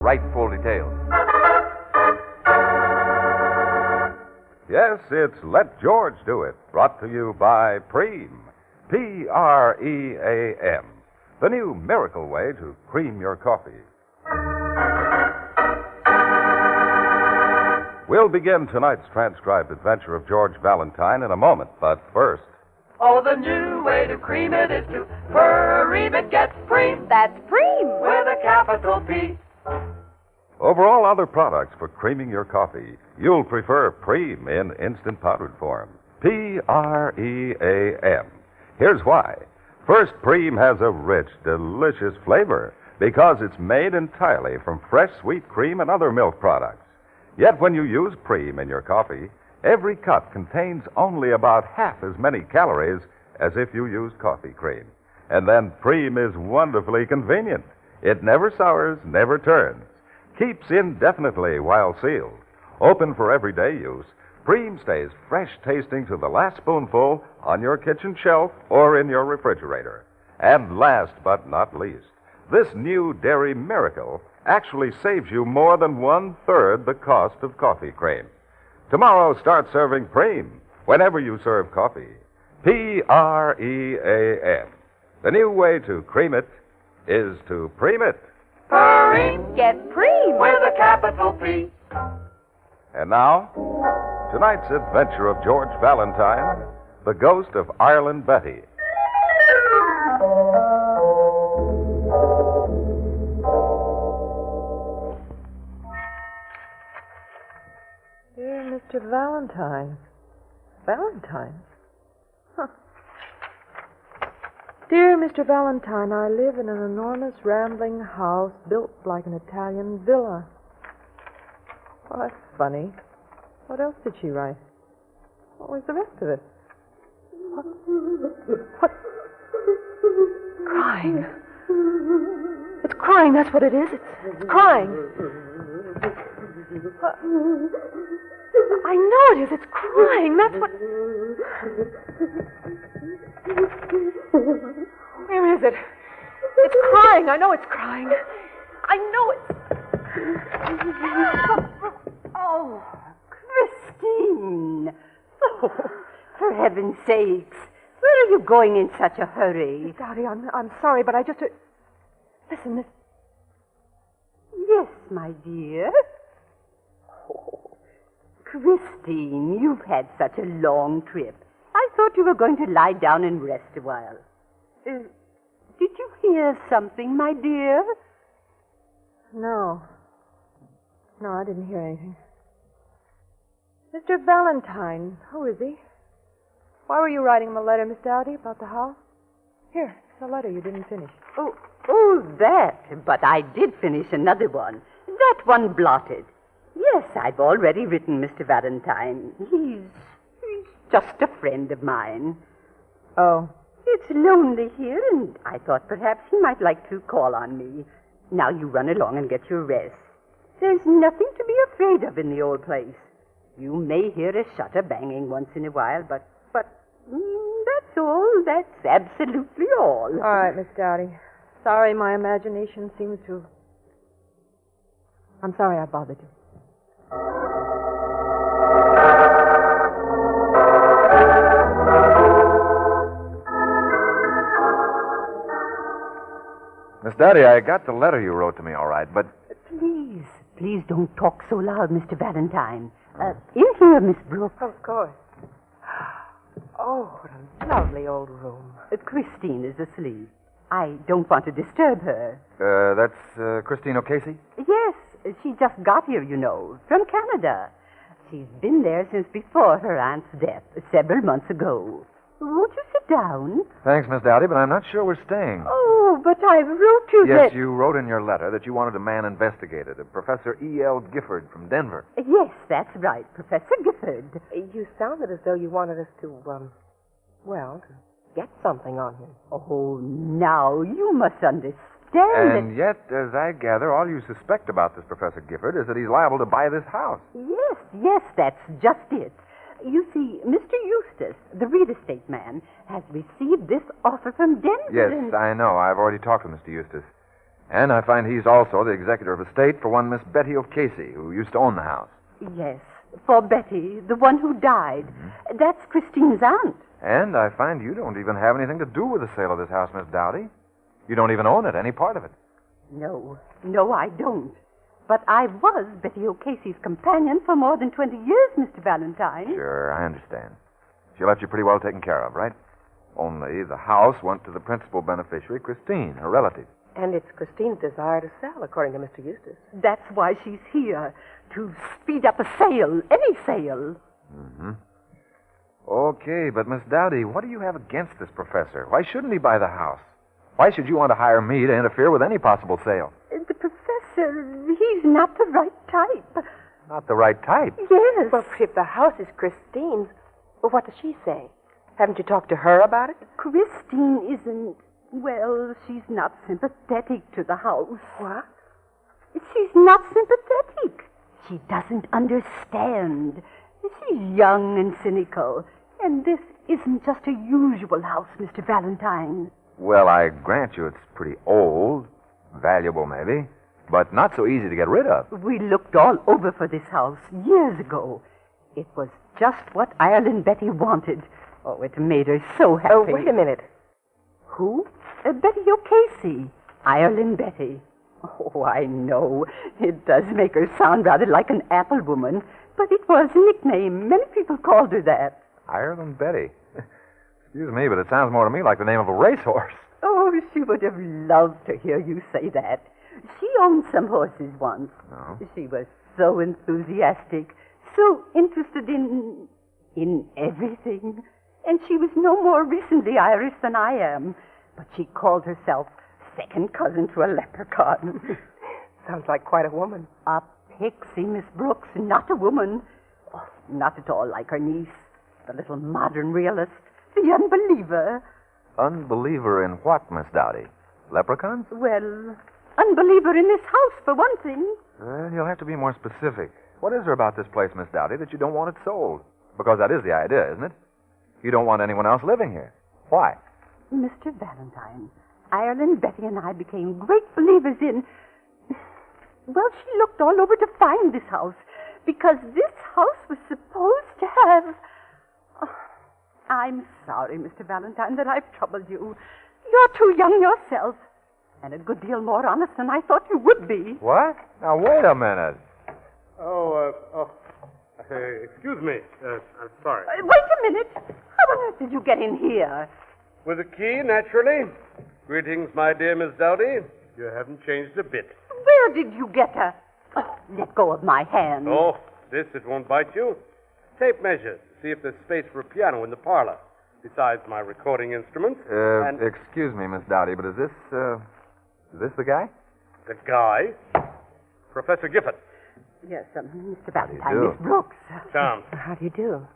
Write full details. Yes, it's Let George Do It, brought to you by Preem. Pream. The new miracle way to cream your coffee. We'll begin tonight's transcribed adventure of George Valentine in a moment, but first... Oh, the new way to cream it is to Preem it. Get Preem. That's Preem. With a capital P. Over all other products for creaming your coffee, you'll prefer Preem in instant powdered form. Pream. Here's why. First, Preem has a rich, delicious flavor because it's made entirely from fresh sweet cream and other milk products. Yet when you use Preem in your coffee, every cup contains only about half as many calories as if you used coffee cream. And then Preem is wonderfully convenient. It never sours, never turns. Keeps indefinitely while sealed. Open for everyday use, Preem stays fresh tasting to the last spoonful on your kitchen shelf or in your refrigerator. And last but not least, this new dairy miracle actually saves you more than 1/3 the cost of coffee cream. Tomorrow, start serving Preem whenever you serve coffee. Pream. The new way to cream it is to Preem it. Preem. Get Preem. With a capital P. And now, tonight's adventure of George Valentine, the ghost of Ireland Betty. Dear Mr. Valentine. Valentine? Huh. Dear Mr. Valentine, I live in an enormous rambling house built like an Italian villa. Well, that's funny. What else did she write? What was the rest of it? What? Crying. It's crying, that's what it is. It's crying. I know it is. It's crying. That's what... Where is it? It's crying. I know it's crying. I know it's... Oh, Christine. Oh, for heaven's sakes. Where are you going in such a hurry? Daddy, I'm sorry, but I just... Listen, this... Yes, my dear. Oh, Christine, you've had such a long trip. I thought you were going to lie down and rest a while. Did you hear something, my dear? No. No, I didn't hear anything. Mr. Valentine, who is he? Why were you writing him a letter, Miss Dowdy, about the house? Here, it's a letter you didn't finish. Oh, that. But I did finish another one. That one blotted. Yes, I've already written Mr. Valentine. He's just a friend of mine. Oh. It's lonely here, and I thought perhaps he might like to call on me. Now you run along and get your rest. There's nothing to be afraid of in the old place. You may hear a shutter banging once in a while, but that's all. That's absolutely all. All right, Miss Dowdy. Sorry my imagination seems to... I'm sorry I bothered you. Miss Dowdy, I got the letter you wrote to me all right, but... Please don't talk so loud, Mr. Valentine. In here, Miss Brooke. Of course. Oh, what a lovely old room. Christine is asleep. I don't want to disturb her. That's Christine O'Casey? Yes, she just got here, you know, from Canada. She's been there since before her aunt's death, several months ago. Won't you sit down? Thanks, Miss Dowdy, but I'm not sure we're staying. Oh, but I wrote you Yes, that... you wrote in your letter that you wanted a man investigated, a Professor E.L. Gifford from Denver. Yes, that's right, Professor Gifford. You sounded as though you wanted us to, to get something on him. Oh, now you must understand And yet, as I gather, all you suspect about this Professor Gifford is that he's liable to buy this house. Yes, that's just it. You see, Mr. Eustace, the real estate man, has received this offer from Denver. Yes, I know. I've already talked to Mr. Eustace. And I find he's also the executor of estate for one Miss Betty O'Casey, who used to own the house. Yes, for Betty, the one who died. That's Christine's aunt. And I find you don't even have anything to do with the sale of this house, Miss Dowdy. You don't even own it, any part of it. No, I don't. But I was Betty O'Casey's companion for more than 20 years, Mr. Valentine. Sure, I understand. She left you pretty well taken care of, right? Only the house went to the principal beneficiary, Christine, her relative. And it's Christine's desire to sell, according to Mr. Eustace. That's why she's here, to speed up a sale, any sale. Mm-hmm. Okay, but Miss Dowdy, what do you have against this professor? Why shouldn't he buy the house? Why should you want to hire me to interfere with any possible sale? The professor, he's not the right type. Not the right type. Yes. Well, if the house is Christine's, well, what does she say? Haven't you talked to her about it? Christine isn't, well, she's not sympathetic to the house. What? She's not sympathetic. She doesn't understand. She's young and cynical. And this isn't just a usual house, Mr. Valentine. Well, I grant you it's pretty old, valuable maybe, but not so easy to get rid of. We looked all over for this house years ago. It was just what Ireland Betty wanted. Oh, it made her so happy. Oh, wait a minute. Who? Betty O'Casey. Ireland Betty. Oh, I know. It does make her sound rather like an apple woman, but it was a nickname. Many people called her that. Ireland Betty. Excuse me, but it sounds more to me like the name of a racehorse. Oh, she would have loved to hear you say that. She owned some horses once. Oh. She was so enthusiastic, so interested in everything. And she was no more recently Irish than I am. But she called herself second cousin to a leprechaun. Sounds like quite a woman. A pixie, Miss Brooks, not a woman. Oh, not at all like her niece, the little modern realist, the unbeliever. Unbeliever in what, Miss Dowdy? Leprechauns? Well, unbeliever in this house, for one thing. Well, you'll have to be more specific. What is there about this place, Miss Dowdy, that you don't want it sold? Because that is the idea, isn't it? You don't want anyone else living here. Why? Mr. Valentine, Ireland Betty and I became great believers in... Well, she looked all over to find this house, because this house was supposed to have... Oh, I'm sorry, Mr. Valentine, that I've troubled you. You're too young yourself, and a good deal more honest than I thought you would be. What? Now, wait a minute. Excuse me. I'm sorry. Wait a minute. How on earth did you get in here? With a key, naturally. Greetings, my dear Miss Dowdy. You haven't changed a bit. Where did you get her? Oh, let go of my hand. Oh, it won't bite you. Tape measure to see if there's space for a piano in the parlor, besides my recording instruments. Excuse me, Miss Dowdy, but is this the guy? The guy? Professor Gifford. Yes, Mr. Valentine, do? Miss Brooks. Tom. How do you do?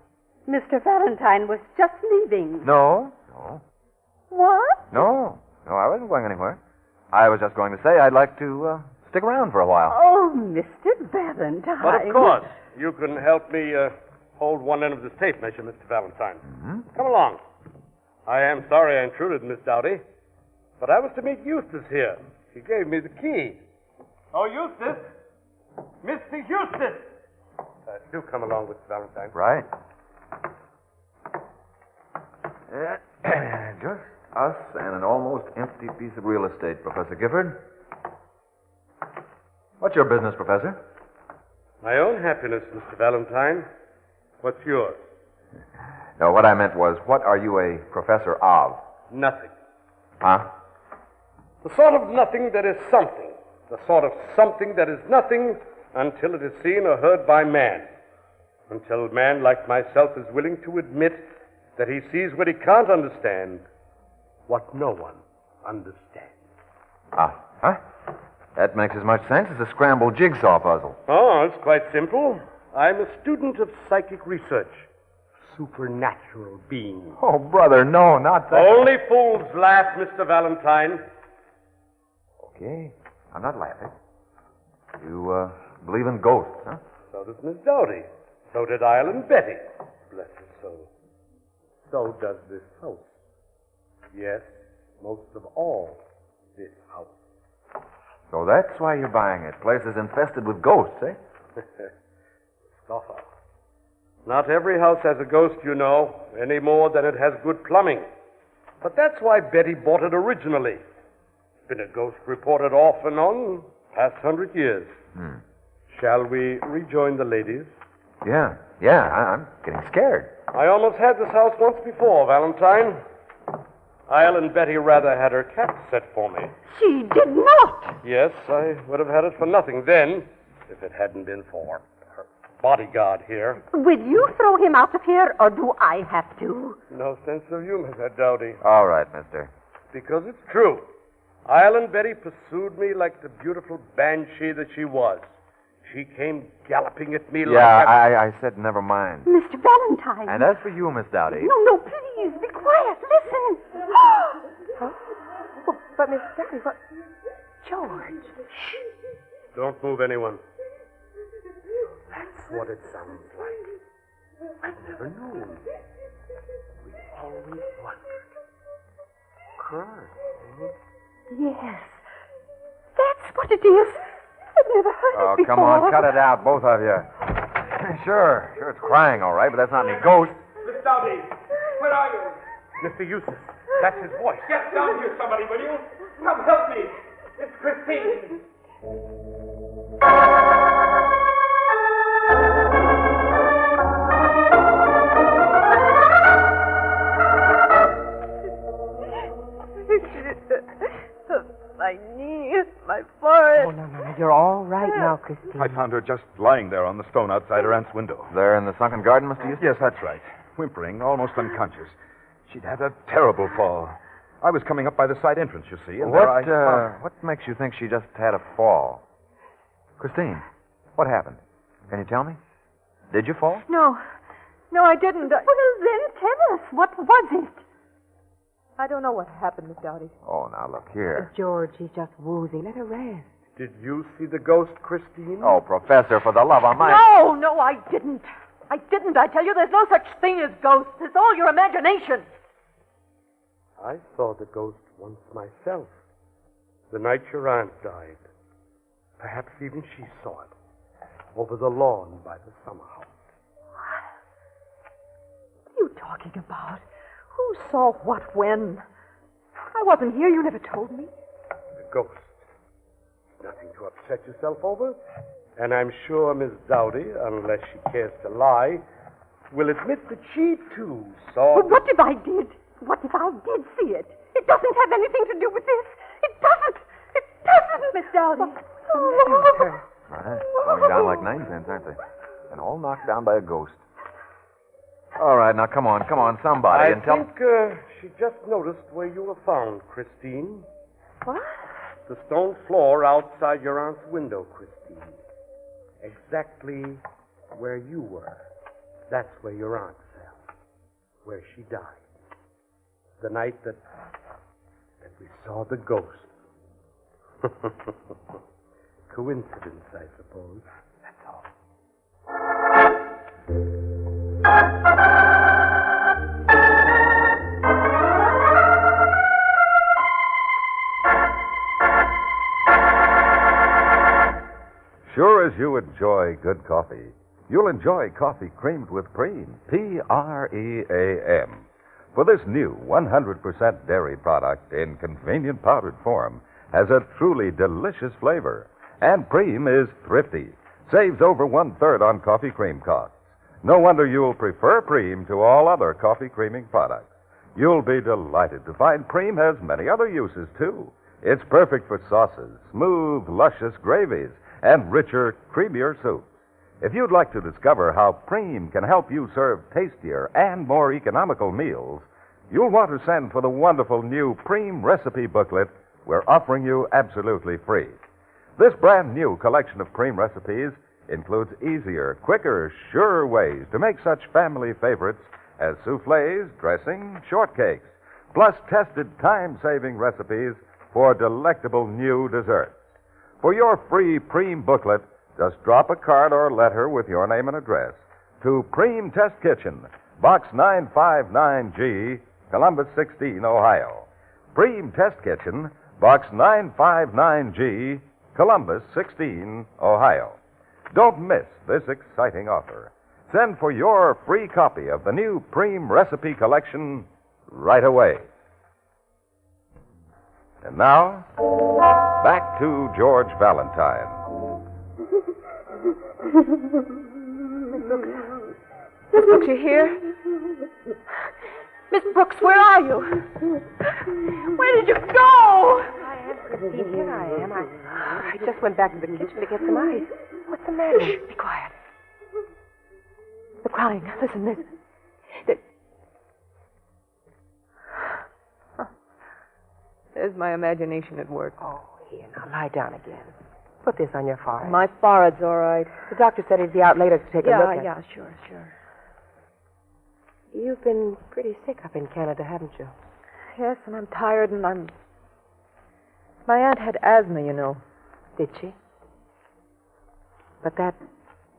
Mr. Valentine was just leaving. No. What? No, I wasn't going anywhere. I was just going to say I'd like to stick around for a while. Oh, Mr. Valentine. But of course, you can help me hold one end of this tape measure, Mr. Valentine. Mm-hmm. Come along. I am sorry I intruded, Miss Dowdy, but I was to meet Eustace here. He gave me the key. Oh, Eustace! Mr. Eustace! Do come along, Mr. Valentine. Right. Just us and an almost empty piece of real estate, Professor Gifford. What's your business, Professor? My own happiness, Mr. Valentine. What's yours? No, what I meant was, what are you a professor of? Nothing. Huh? The sort of nothing that is something. The sort of something that is nothing until it is seen or heard by man. Until man, like myself, is willing to admit that he sees what he can't understand, what no one understands. Huh? That makes as much sense as a scrambled jigsaw puzzle. Oh, it's quite simple. I'm a student of psychic research. Supernatural beings. Oh, brother, no, not that. Only fools laugh, Mr. Valentine. Okay, I'm not laughing. You believe in ghosts, huh? So does Miss Dowdy. So did Ireland Betty. Bless her soul. So does this house. Yes, most of all, this house. So that's why you're buying it. Place is infested with ghosts, eh? Stoffer. Not every house has a ghost, you know, any more than it has good plumbing. But that's why Betty bought it originally. Been a ghost reported off and on past 100 years. Shall we rejoin the ladies? Yeah, I'm getting scared. I almost had this house once before, Valentine. Isle and Betty rather had her cat set for me. She did not. Yes, I would have had it for nothing then, if it hadn't been for her bodyguard here. Will you throw him out of here, or do I have to? No sense of humor, that Dowdy. All right, mister. Because it's true. Isle and Betty pursued me like the beautiful banshee that she was. She came galloping at me like I said never mind. Mr. Valentine. And as for you, Miss Dowdy. No, please, be quiet. Listen. Huh? Oh, but Miss Dowdy, what? George. Don't move anyone. That's what it sounds like. I've never known. We always wondered. Cry, eh? Yes. That's what it is. I've never heard it before. Come on, cut it out, both of you. Sure, it's crying, all right, but that's not any ghost. Miss Dowdy, where are you? Mr. Eustace, that's his voice. Get down here, somebody, will you? Come help me. It's Christine. My knees, my forehead. Oh, no. You're all right now, Christine. I found her just lying there on the stone outside her aunt's window. There in the sunken garden, Mr. Eustace? Yes, that's right. Whimpering, almost unconscious. She'd had a terrible fall. I was coming up by the side entrance, you see, and What makes you think she just had a fall? Christine, what happened? Can you tell me? Did you fall? No, I didn't. Well, then tell us. What was it? I don't know what happened, Miss Dowdy. Oh, now look here. George, she's just woozy. Let her rest. Did you see the ghost, Christine? Oh, Professor, for the love of my... No, I didn't. I tell you, there's no such thing as ghosts. It's all your imagination. I saw the ghost once myself. The night your aunt died. Perhaps even she saw it. Over the lawn by the summer house. What are you talking about? Who saw what when? I wasn't here. You never told me. The ghost. Nothing to upset yourself over. And I'm sure Miss Dowdy, unless she cares to lie, will admit that she, too, saw... But what if I did? What if I did see it? It doesn't have anything to do with this. It doesn't. Miss Dowdy. Right. Going down like 9 cents, aren't they? And all knocked down by a ghost. All right, now come on, somebody, and tell... I think she just noticed where you were found, Christine. What? The stone floor outside your aunt's window, Christine. Exactly where you were. That's where your aunt fell. Where she died. The night that we saw the ghost. Coincidence, I suppose. That's all. Sure as you enjoy good coffee, you'll enjoy coffee creamed with Preem. Pream. For this new 100% dairy product in convenient powdered form has a truly delicious flavor. And Preem is thrifty. Saves over 1/3 on coffee cream costs. No wonder you'll prefer Preem to all other coffee creaming products. You'll be delighted to find Preem has many other uses, too. It's perfect for sauces, smooth, luscious gravies, and richer, creamier soups. If you'd like to discover how Preem can help you serve tastier and more economical meals, you'll want to send for the wonderful new Preem recipe booklet we're offering you absolutely free. This brand new collection of Preem recipes includes easier, quicker, surer ways to make such family favorites as soufflés, dressing, shortcakes, plus tested time-saving recipes for delectable new desserts. For your free Preem booklet, just drop a card or letter with your name and address to Preem Test Kitchen, Box 959G, Columbus 16, Ohio. Preem Test Kitchen, Box 959G, Columbus 16, Ohio. Don't miss this exciting offer. Send for your free copy of the new Prime Recipe Collection right away. And now, back to George Valentine. Miss Brooks, you here? Miss Brooks, where are you? Where did you go? I am, Christine. Here I am. I just went back to the kitchen to get some ice. What's the matter? Shh, be quiet. They're crying. Listen, there's my imagination at work. Oh, here, now lie down again. Put this on your forehead. My forehead's all right. The doctor said he'd be out later to take a look at it. Yeah, sure. You've been pretty sick up in Canada, haven't you? Yes, and I'm tired, and My aunt had asthma, you know. Did she? But that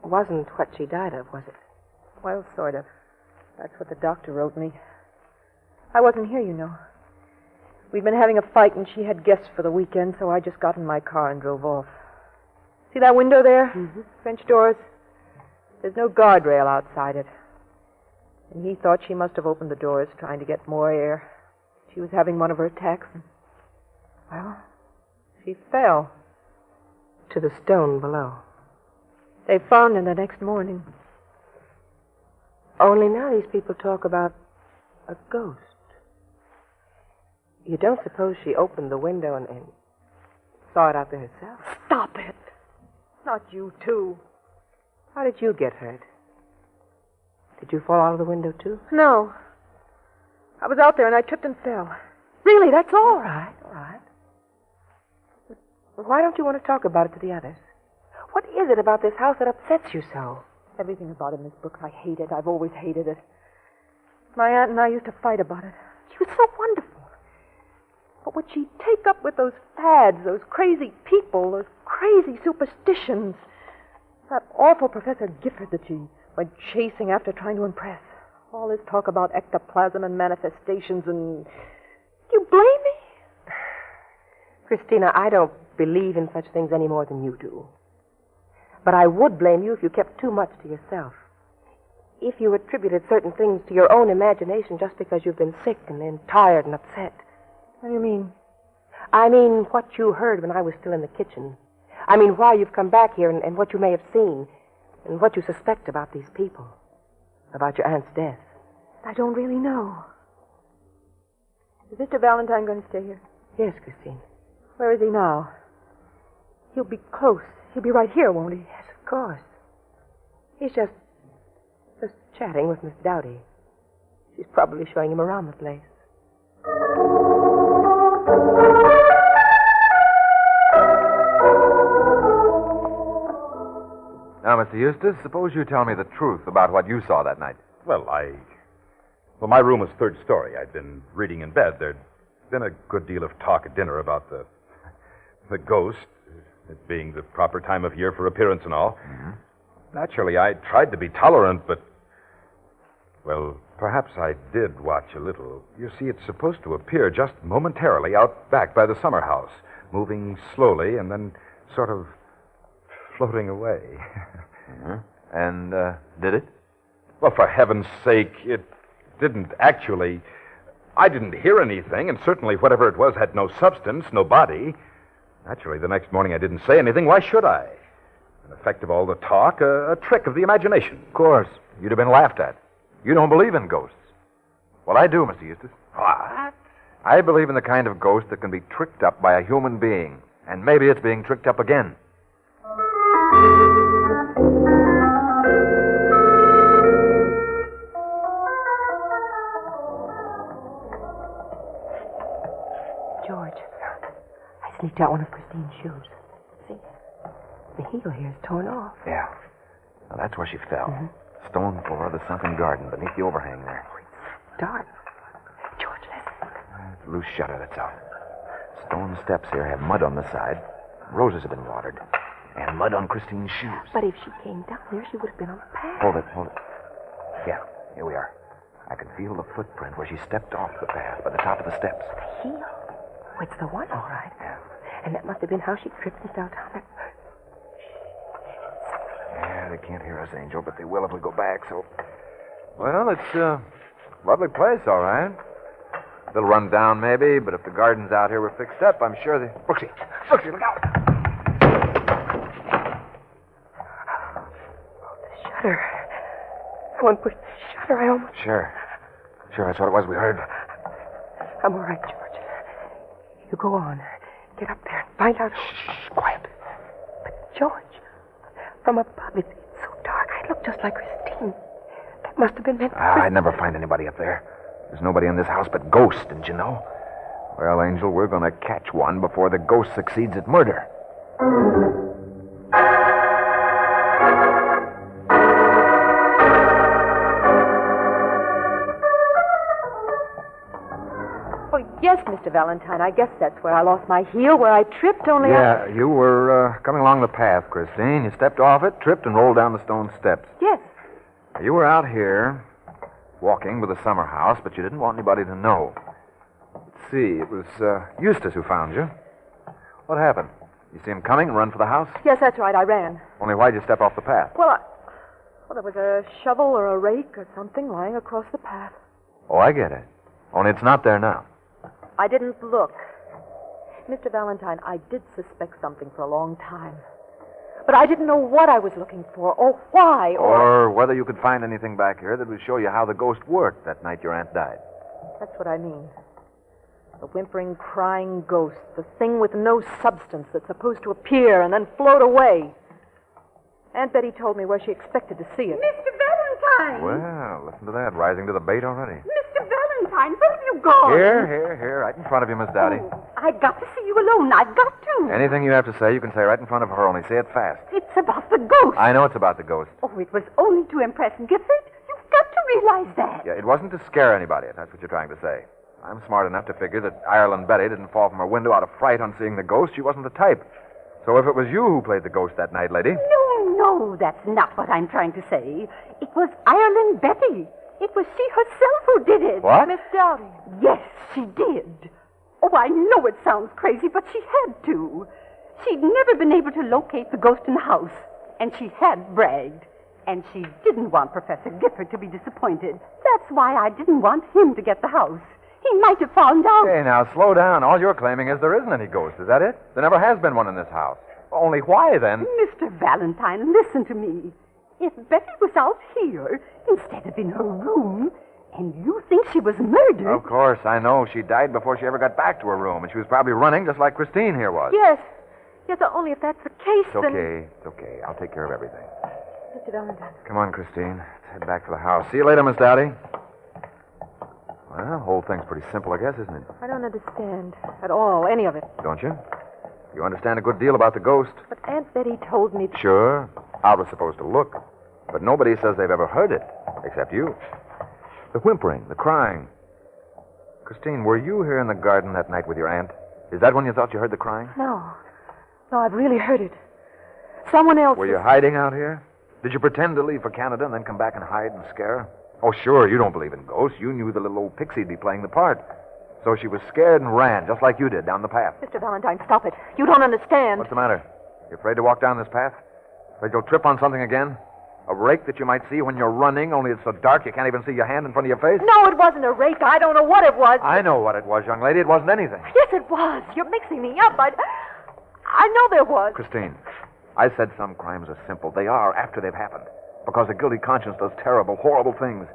wasn't what she died of, was it? Well, sort of. That's what the doctor wrote me. I wasn't here, you know. We'd been having a fight, and she had guests for the weekend, so I just got in my car and drove off. See that window there? Mm-hmm. French doors? There's no guardrail outside it. And he thought she must have opened the doors trying to get more air. She was having one of her attacks, and, well, she fell. To the stone below. They found her the next morning. Only now these people talk about a ghost. You don't suppose she opened the window and saw it out there herself? Stop it! Not you, too. How did you get hurt? Did you fall out of the window, too? No. I was out there and I tripped and fell. Really, that's all. All right. Well, why don't you want to talk about it to the others? What is it about this house that upsets you so? Everything about it, Miss Brooks. I hate it. I've always hated it. My aunt and I used to fight about it. She was so wonderful. But would she take up with those fads, those crazy people, those crazy superstitions? That awful Professor Gifford that she went chasing after trying to impress. All this talk about ectoplasm and manifestations and... You blame me? Christina, I don't believe in such things any more than you do. But I would blame you if you kept too much to yourself. If you attributed certain things to your own imagination just because you've been sick and then tired and upset. What do you mean? I mean what you heard when I was still in the kitchen. I mean why you've come back here and what you may have seen and what you suspect about these people. About your aunt's death. I don't really know. Is Mr. Valentine going to stay here? Yes, Christine. Where is he now? He'll be close. He'll be right here, won't he? Yes, of course. He's just chatting with Miss Dowdy. She's probably showing him around the place. Now, Mr. Eustace, suppose you tell me the truth about what you saw that night. Well, my room was third story. I'd been reading in bed. There'd been a good deal of talk at dinner about the ghost, it being the proper time of year for appearance and all. Mm-hmm. Naturally, I tried to be tolerant, but... Well, perhaps I did watch a little. You see, it's supposed to appear just momentarily out back by the summer house, moving slowly and then sort of floating away. Mm-hmm. And, did it? Well, for heaven's sake, it didn't actually... I didn't hear anything, and certainly whatever it was had no substance, no body. Naturally, the next morning I didn't say anything. Why should I? An effect of all the talk, a trick of the imagination. Of course. You'd have been laughed at. You don't believe in ghosts. Well, I do, Mr. Eustace. What? I believe in the kind of ghost that can be tricked up by a human being. And maybe it's being tricked up again. George, I sneaked out one of Christine's shoes. See? The heel here is torn off. Yeah. Now, that's where she fell. Mm-hmm. Stone floor of the sunken garden beneath the overhang there. Dark. George, listen. It's a loose shutter, that's all. Stone steps here have mud on the side. Roses have been watered. And mud on Christine's shoes. But if she came down there, she would have been on the path. Hold it. Yeah, here we are. I can feel the footprint where she stepped off the path by the top of the steps. The heel. Oh, it's the one, all right. Yeah. And that must have been how she tripped and fell down. Yeah, they can't hear us, Angel, but they will if we go back, so... Well, it's a lovely place, all right. A little run down, maybe, but if the gardens out here were fixed up, I'm sure they... Brooksy, look out! The shutter. Someone pushed the shutter. I almost... Sure, that's what it was we heard. I'm all right, George. You go on. Get up there and find out... Shh, quiet. But, George, from above, it's so dark. I look just like Christine. That must have been meant for I'd never find anybody up there. There's nobody in this house but ghosts, didn't you know? Well, Angel, we're going to catch one before the ghost succeeds at murder. Oh, yes, Mr. Valentine. I guess that's where I lost my heel, where I tripped, only Yeah, you were coming along the path, Christine. You stepped off it, tripped, and rolled down the stone steps. Yes. You were out here walking with the summer house, but you didn't want anybody to know. Let's see, it was Eustace who found you. What happened? You see him coming and run for the house? Yes, that's right. I ran. Only why'd you step off the path? Well, there was a shovel or a rake or something lying across the path. Oh, I get it. Only it's not there now. I didn't look. Mr. Valentine, I did suspect something for a long time. But I didn't know what I was looking for, or why, or whether you could find anything back here that would show you how the ghost worked that night your aunt died. That's what I mean. The whimpering, crying ghost, the thing with no substance that's supposed to appear and then float away. Aunt Betty told me where she expected to see it. Mr. Valentine! Well, listen to that, rising to the bait already. Mr. Valentine, where have you gone? Here, right in front of you, Miss Dowdy. Oh, I've got to see you alone. I've got to. Anything you have to say, you can say right in front of her, only say it fast. It's about the ghost. I know it's about the ghost. Oh, it was only to impress Gifford. You've got to realize that. Yeah, it wasn't to scare anybody, if that's what you're trying to say. I'm smart enough to figure that Ireland Betty didn't fall from her window out of fright on seeing the ghost. She wasn't the type. So if it was you who played the ghost that night, lady... No, that's not what I'm trying to say. It was Ireland Betty. It was she herself who did it. What? Miss Dowdy. Yes, she did. Oh, I know it sounds crazy, but she had to. She'd never been able to locate the ghost in the house, and she had bragged. And she didn't want Professor Gifford to be disappointed. That's why I didn't want him to get the house. He might have found out. Hey, now, slow down. All you're claiming is there isn't any ghost. Is that it? There never has been one in this house. Only why, then? Mr. Valentine, listen to me. If Betty was out here instead of in her room, and you think she was murdered... Of course, I know. She died before she ever got back to her room, and she was probably running just like Christine here was. Yes, only if that's the case, It's okay. I'll take care of everything. Mr. Valentine. Come on, Christine. Let's head back to the house. See you later, Miss Dowdy. Well, the whole thing's pretty simple, I guess, isn't it? I don't understand at all, any of it. Don't you? You understand a good deal about the ghost. But Aunt Betty told me... Sure. I was supposed to look. But nobody says they've ever heard it, except you. The whimpering, the crying. Christine, were you here in the garden that night with your aunt? Is that when you thought you heard the crying? No, I've really heard it. Someone else... Were you hiding out here? Did you pretend to leave for Canada and then come back and hide and scare her? Oh, sure, you don't believe in ghosts. You knew the little old pixie'd be playing the part. So she was scared and ran, just like you did, down the path. Mr. Valentine, stop it. You don't understand. What's the matter? You afraid to walk down this path? Afraid you'll trip on something again? A rake that you might see when you're running, only it's so dark you can't even see your hand in front of your face? No, it wasn't a rake. I don't know what it was. I know what it was, young lady. It wasn't anything. Yes, it was. You're mixing me up. I know there was. Christine, I said some crimes are simple. They are after they've happened. Because a guilty conscience does terrible, horrible things.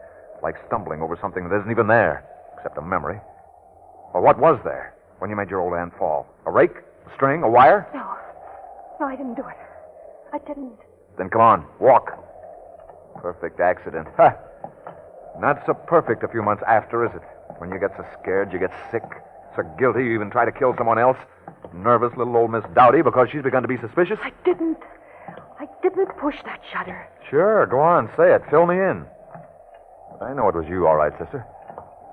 Like stumbling over something that isn't even there, except a memory. Or what was there when you made your old aunt fall? A rake? A string? A wire? No, I didn't do it. I didn't. Then come on, walk. Perfect accident. Ha! Not so perfect a few months after, is it? When you get so scared, you get sick, so guilty, you even try to kill someone else. Nervous little old Miss Dowdy because she's begun to be suspicious. I didn't push that shutter. Sure, go on, say it. Fill me in. But I know it was you, all right, sister.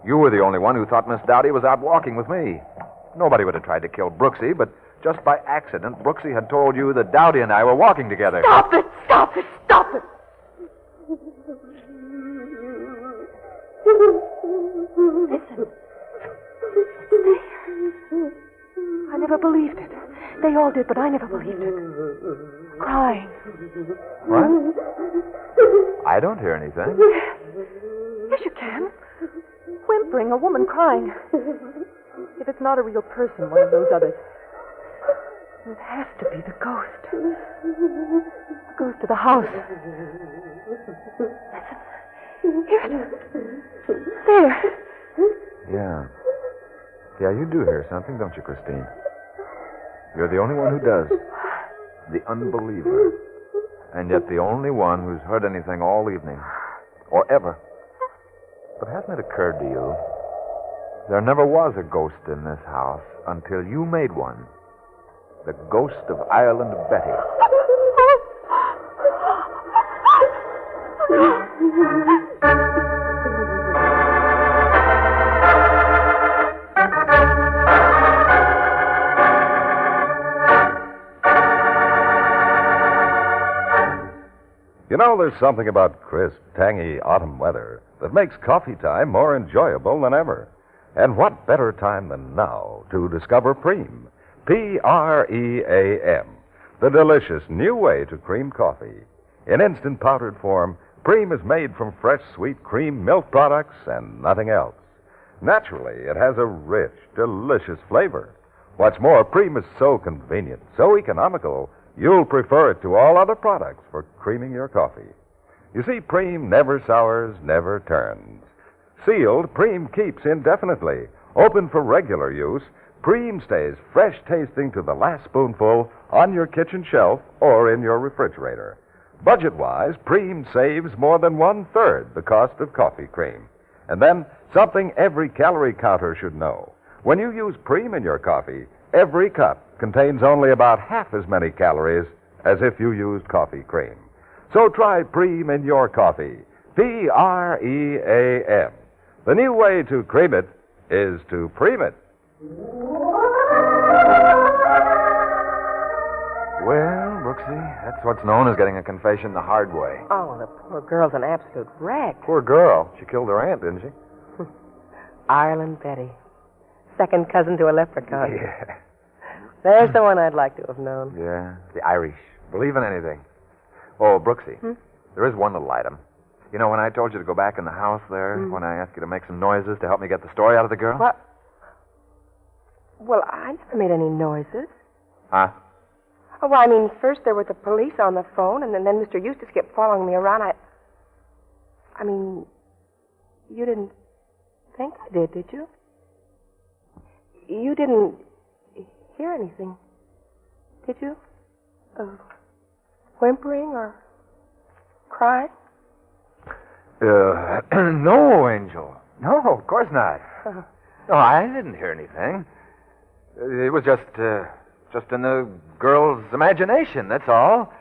You were the only one who thought Miss Dowdy was out walking with me. Nobody would have tried to kill Brooksy, but just by accident, Brooksy had told you that Dowdy and I were walking together. Stop it! Listen. It's there. I never believed it. They all did, but I never believed it. Crying. What? I don't hear anything. Yes, you can. Whimpering, a woman crying. If it's not a real person, one of those others. It has to be the ghost. The ghost of the house. Listen. Hear it. There. Yeah. Yeah, you do hear something, don't you, Christine? You're the only one who does. The unbeliever. And yet the only one who's heard anything all evening. Or ever. But hasn't it occurred to you? There never was a ghost in this house until you made one. The ghost of Ireland Betty. You know, there's something about crisp, tangy autumn weather that makes coffee time more enjoyable than ever. And what better time than now to discover Preem? Pream, the delicious new way to cream coffee. In instant powdered form, Preem is made from fresh, sweet cream milk products and nothing else. Naturally, it has a rich, delicious flavor. What's more, Preem is so convenient, so economical, you'll prefer it to all other products for creaming your coffee. You see, Preem never sours, never turns. Sealed, Preem keeps indefinitely. Open for regular use, Preem stays fresh tasting to the last spoonful on your kitchen shelf or in your refrigerator. Budget-wise, Preem saves more than 1/3 the cost of coffee cream. And then, something every calorie counter should know. When you use Preem in your coffee, every cup contains only about half as many calories as if you used coffee cream. So try Preem in your coffee. Pream. The new way to cream it is to Preem it. Well, Brooksy, that's what's known as getting a confession the hard way. Oh, the poor girl's an absolute wreck. Poor girl. She killed her aunt, didn't she? Ireland Betty. Second cousin to a leprechaun. Yeah. There's the one I'd like to have known. Yeah. The Irish. Believe in anything. Oh, Brooksy, there is one little item. You know, when I told you to go back in the house there, when I asked you to make some noises to help me get the story out of the girl? What? Well, I never made any noises. Huh? Oh, well, I mean, first there was the police on the phone, and then Mr. Eustace kept following me around. I mean, you didn't think I did you? You didn't hear anything, did you? Whimpering or crying? No, Angel. No, of course not. No, I didn't hear anything. It was just in the girl's imagination, that's all.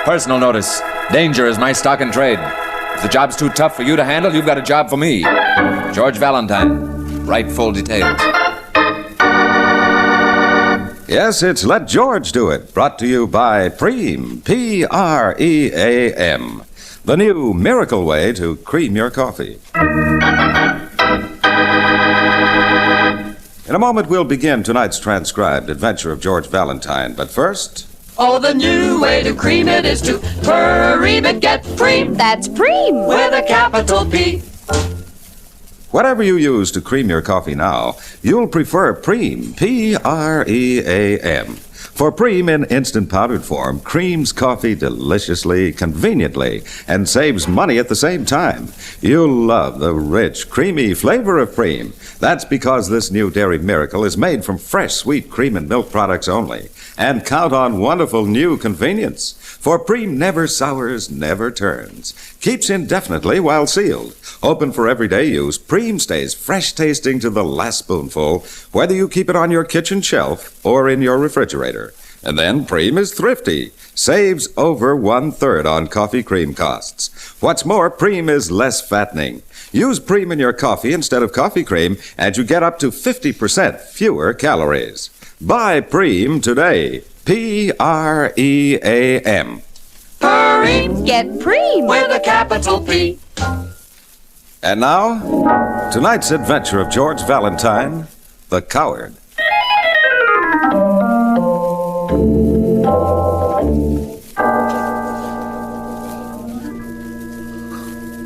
Personal notice. Danger is my stock in trade. If the job's too tough for you to handle, you've got a job for me. George Valentine. Write full details. Yes, it's Let George Do It, brought to you by Preem, Pream, the new miracle way to cream your coffee. In a moment, we'll begin tonight's transcribed adventure of George Valentine, but first... Oh, the new way to cream it is to Preem it, get Preem. That's Preem. With a capital P. Whatever you use to cream your coffee now, you'll prefer Preem, Pream. For Preem in instant powdered form creams coffee deliciously, conveniently, and saves money at the same time. You'll love the rich, creamy flavor of Preem. That's because this new dairy miracle is made from fresh, sweet cream and milk products only. And count on wonderful new convenience. For Preem never sours, never turns. Keeps indefinitely while sealed. Open for everyday use, Preem stays fresh tasting to the last spoonful, whether you keep it on your kitchen shelf or in your refrigerator. And then Preem is thrifty. Saves over 1/3 on coffee cream costs. What's more, Preem is less fattening. Use Preem in your coffee instead of coffee cream, and you get up to 50% fewer calories. Buy Preem today. P-R-E-A-M. Preem. Get Preem. With a capital P. And now, tonight's adventure of George Valentine, the Coward.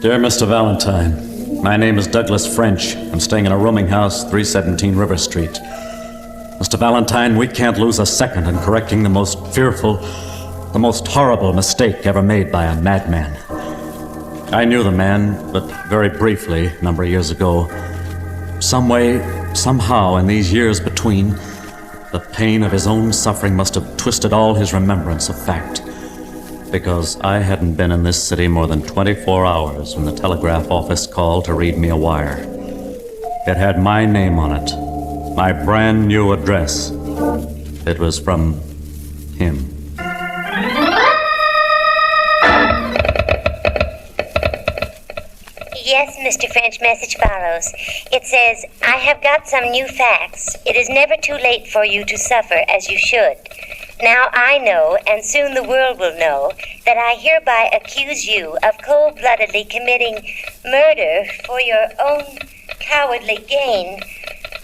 Dear Mr. Valentine, my name is Douglas French. I'm staying in a rooming house, 317 River Street. Mr. Valentine, we can't lose a second in correcting the most fearful, the most horrible mistake ever made by a madman. I knew the man, but very briefly, a number of years ago. Some way, somehow, in these years between, the pain of his own suffering must have twisted all his remembrance of fact. Because I hadn't been in this city more than 24 hours when the telegraph office called to read me a wire. It had my name on it, my brand new address. It was from him. Yes, Mr. French, message follows. It says, I have got some new facts. It is never too late for you to suffer as you should. Now I know, and soon the world will know, that I hereby accuse you of cold-bloodedly committing murder for your own cowardly gain.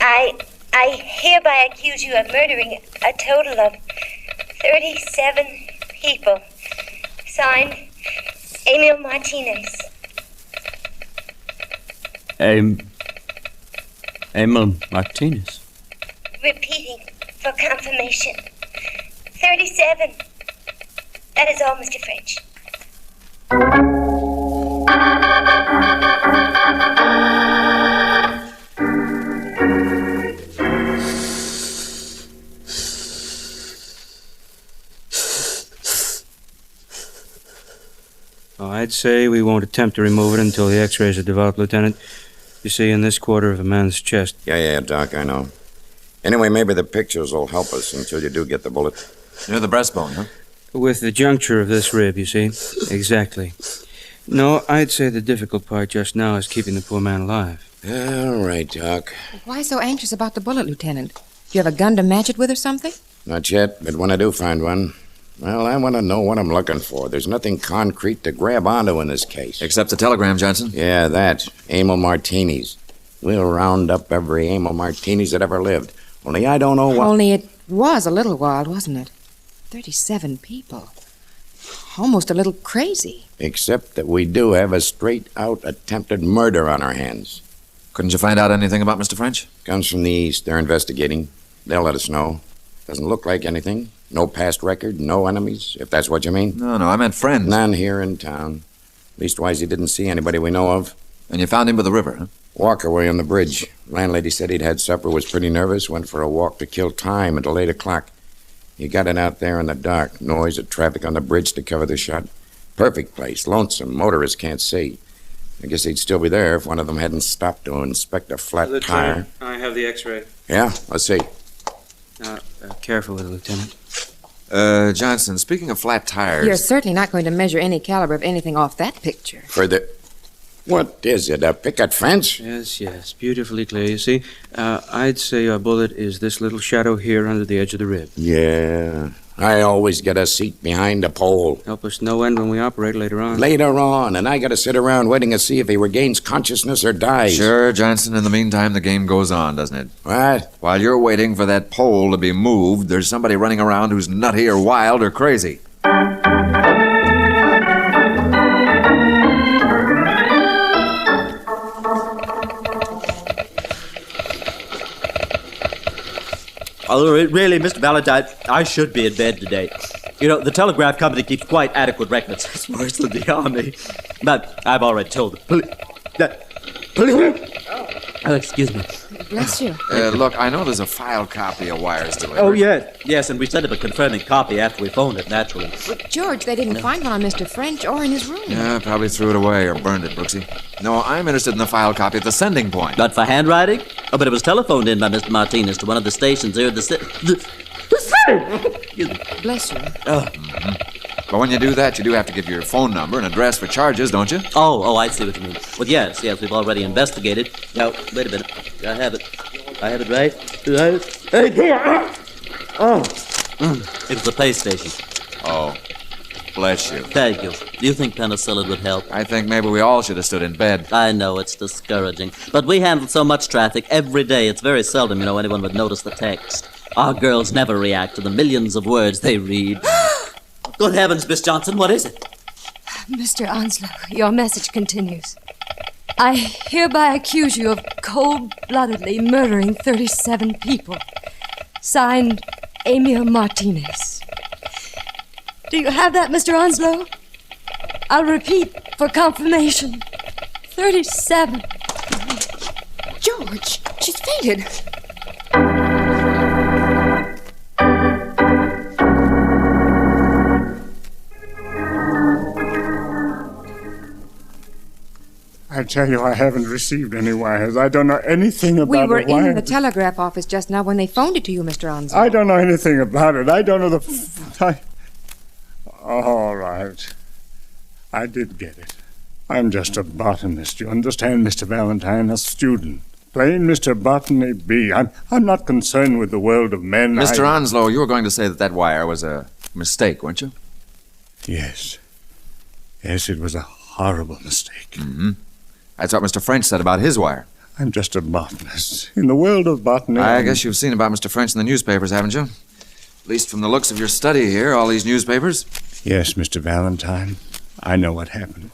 I hereby accuse you of murdering a total of 37 people. Signed, Emil Martinez. Emil Martinez. Repeating for confirmation. 37. That is all, Mr. French. I'd say we won't attempt to remove it until the x-rays are developed, Lieutenant. You see, in this quarter of a man's chest. Yeah, Doc, I know. Anyway, maybe the pictures will help us until you do get the bullet. Near the breastbone, huh? With the juncture of this rib, you see. Exactly. No, I'd say the difficult part just now is keeping the poor man alive. All right, Doc. Why so anxious about the bullet, Lieutenant? Do you have a gun to match it with or something? Not yet, but when I do find one, well, I want to know what I'm looking for. There's nothing concrete to grab onto in this case. Except the telegram, Johnson. Yeah, that. Emil Martinez. We'll round up every Emil Martinez that ever lived. Only I don't know what... Only it was a little wild, wasn't it? 37 people. Almost a little crazy. Except that we do have a straight-out attempted murder on our hands. Couldn't you find out anything about Mr. French? Comes from the east. They're investigating. They'll let us know. Doesn't look like anything. No past record, no enemies, if that's what you mean. No, I meant friends. None here in town. Leastwise, he didn't see anybody we know of. And you found him by the river, huh? Walkaway on the bridge. Landlady said he'd had supper, was pretty nervous, went for a walk to kill time until 8 o'clock. He got it out there in the dark. Noise of traffic on the bridge to cover the shot. Perfect place, lonesome, motorists can't see. I guess he'd still be there if one of them hadn't stopped to inspect a flat tire. I have the x-ray. Yeah? Let's see. Careful with it, Lieutenant. Johnson, speaking of flat tires... You're certainly not going to measure any caliber of anything off that picture. For the... What is it, a picket fence? Yes, beautifully clear. You see, I'd say our bullet is this little shadow here under the edge of the rib. Yeah, I always get a seat behind a pole. Help us no end when we operate later on. Later on, and I gotta sit around waiting to see if he regains consciousness or dies. Sure, Johnson, in the meantime, the game goes on, doesn't it? What? While you're waiting for that pole to be moved, there's somebody running around who's nutty or wild or crazy. Although, really, Mr. Valentine, I should be in bed today. You know, the telegraph company keeps quite adequate records. It's worse than the army. But I've already told the police. Oh, excuse me. Bless you. Look, I know there's a file copy of wires delivered. Oh, yes, and we sent him a confirming copy after we phoned it, naturally. But, George, they didn't find one on Mr. French or in his room. Yeah, probably threw it away or burned it, Brooksy. No, I'm interested in the file copy at the sending point. Not for handwriting? Oh, but it was telephoned in by Mr. Martinez to one of the stations here at the city. Excuse me. Bless you. Oh. Mm-hmm. But when you do that, you do have to give your phone number and address for charges, don't you? Oh, I see what you mean. Well, yes, we've already investigated. Now, wait a minute. I have it right. Oh. It was the pay station. Oh, bless you. Thank you. Do you think penicillin would help? I think maybe we all should have stood in bed. I know, it's discouraging. But we handle so much traffic every day, it's very seldom, anyone would notice the text. Our girls never react to the millions of words they read. Good heavens, Miss Johnson, what is it? Mr. Onslow, your message continues. I hereby accuse you of cold-bloodedly murdering 37 people. Signed, Emil Martinez. Do you have that, Mr. Onslow? I'll repeat for confirmation. 37. George, she's fainted. I tell you, I haven't received any wires. I don't know anything about We were a wire. in the telegraph office just now when they phoned it to you, Mr. Onslow. I don't know anything about it. I don't know All right. I did get it. I'm just a botanist. You understand, Mr. Valentine? A student. Plain Mr. Botany B. I'm not concerned with the world of men. Mr. Onslow, you were going to say that wire was a mistake, weren't you? Yes. Yes, it was a horrible mistake. Mm-hmm. That's what Mr. French said about his wire. I'm just a botanist. In the world of botany... I guess you've seen about Mr. French in the newspapers, haven't you? At least from the looks of your study here, all these newspapers. Yes, Mr. Valentine. I know what happened.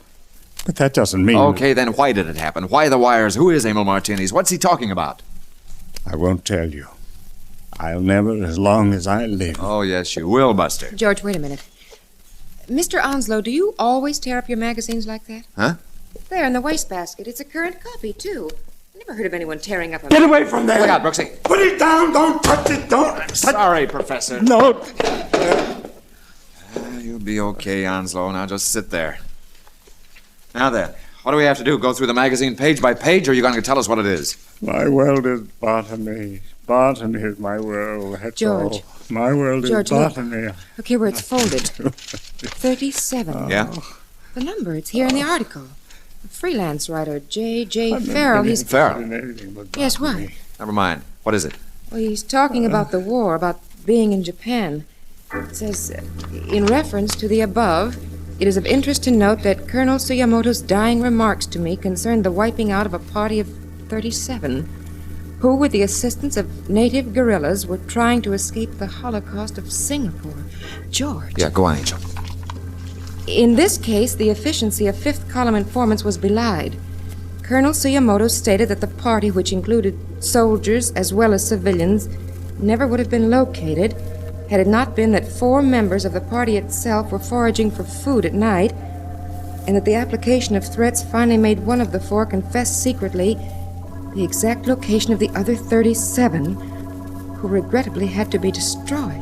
But that doesn't mean... Okay, then why did it happen? Why the wires? Who is Emil Martinez? What's he talking about? I won't tell you. I'll never as long as I live. Oh, yes, you will, Buster. George, wait a minute. Mr. Onslow, do you always tear up your magazines like that? Huh? There, in the wastebasket. It's a current copy, too. I never heard of anyone tearing up a... Get away from there! Look out, Brooksy. Put it down! Don't touch it! Don't... Sorry, Professor. No! You'll be okay, Onslow. Now just sit there. Now then, what do we have to do? Go through the magazine page by page, or are you going to tell us what it is? My world is botany. Botany is my world. That's George. all. My world is George, botany. Look. Okay, where it's folded. 37. Yeah? The number, it's here in the article. The freelance writer, J. Farrell, he's... Farrell? Yes, what? Never mind. What is it? Well, he's talking about the war, about being in Japan. It says, in reference to the above, it is of interest to note that Colonel Tsuyamoto's dying remarks to me concerned the wiping out of a party of 37, who, with the assistance of native guerrillas, were trying to escape the Holocaust of Singapore. George. Yeah, go on, Angel. In this case, the efficiency of fifth column informants was belied. Colonel Tsuyamoto stated that the party, which included soldiers as well as civilians, never would have been located had it not been that 4 members of the party itself were foraging for food at night, and that the application of threats finally made one of the 4 confess secretly the exact location of the other 37, who regrettably had to be destroyed.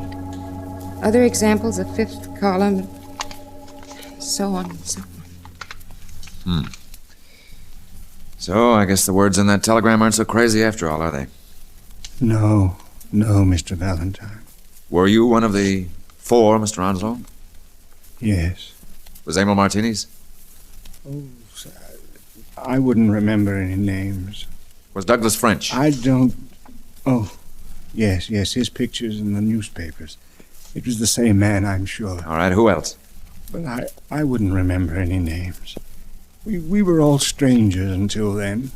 Other examples of fifth column, so on and so on. So, I guess the words in that telegram aren't so crazy after all, are they? No, Mr. Valentine. Were you one of the 4, Mr. Onslow? Yes. Was Emil Martinez? Oh, I wouldn't remember any names. Was Douglas French? I don't... Oh, yes, his picture's in the newspapers. It was the same man, I'm sure. All right, who else? But I wouldn't remember any names. We were all strangers until then.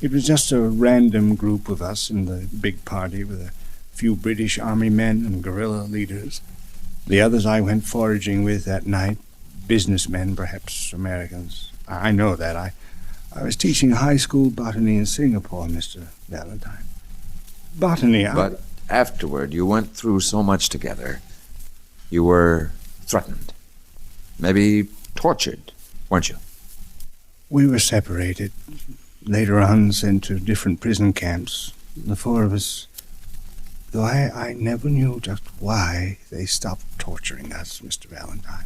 It was just a random group of us in the big party with a few British Army men and guerrilla leaders. The others I went foraging with that night, businessmen, perhaps Americans. I know that. I was teaching high school botany in Singapore, Mr. Valentine. Botany, But afterward, you went through so much together. You were threatened. Maybe tortured, weren't you? We were separated. Later on, sent to different prison camps. The 4 of us. Though I never knew just why they stopped torturing us, Mr. Valentine.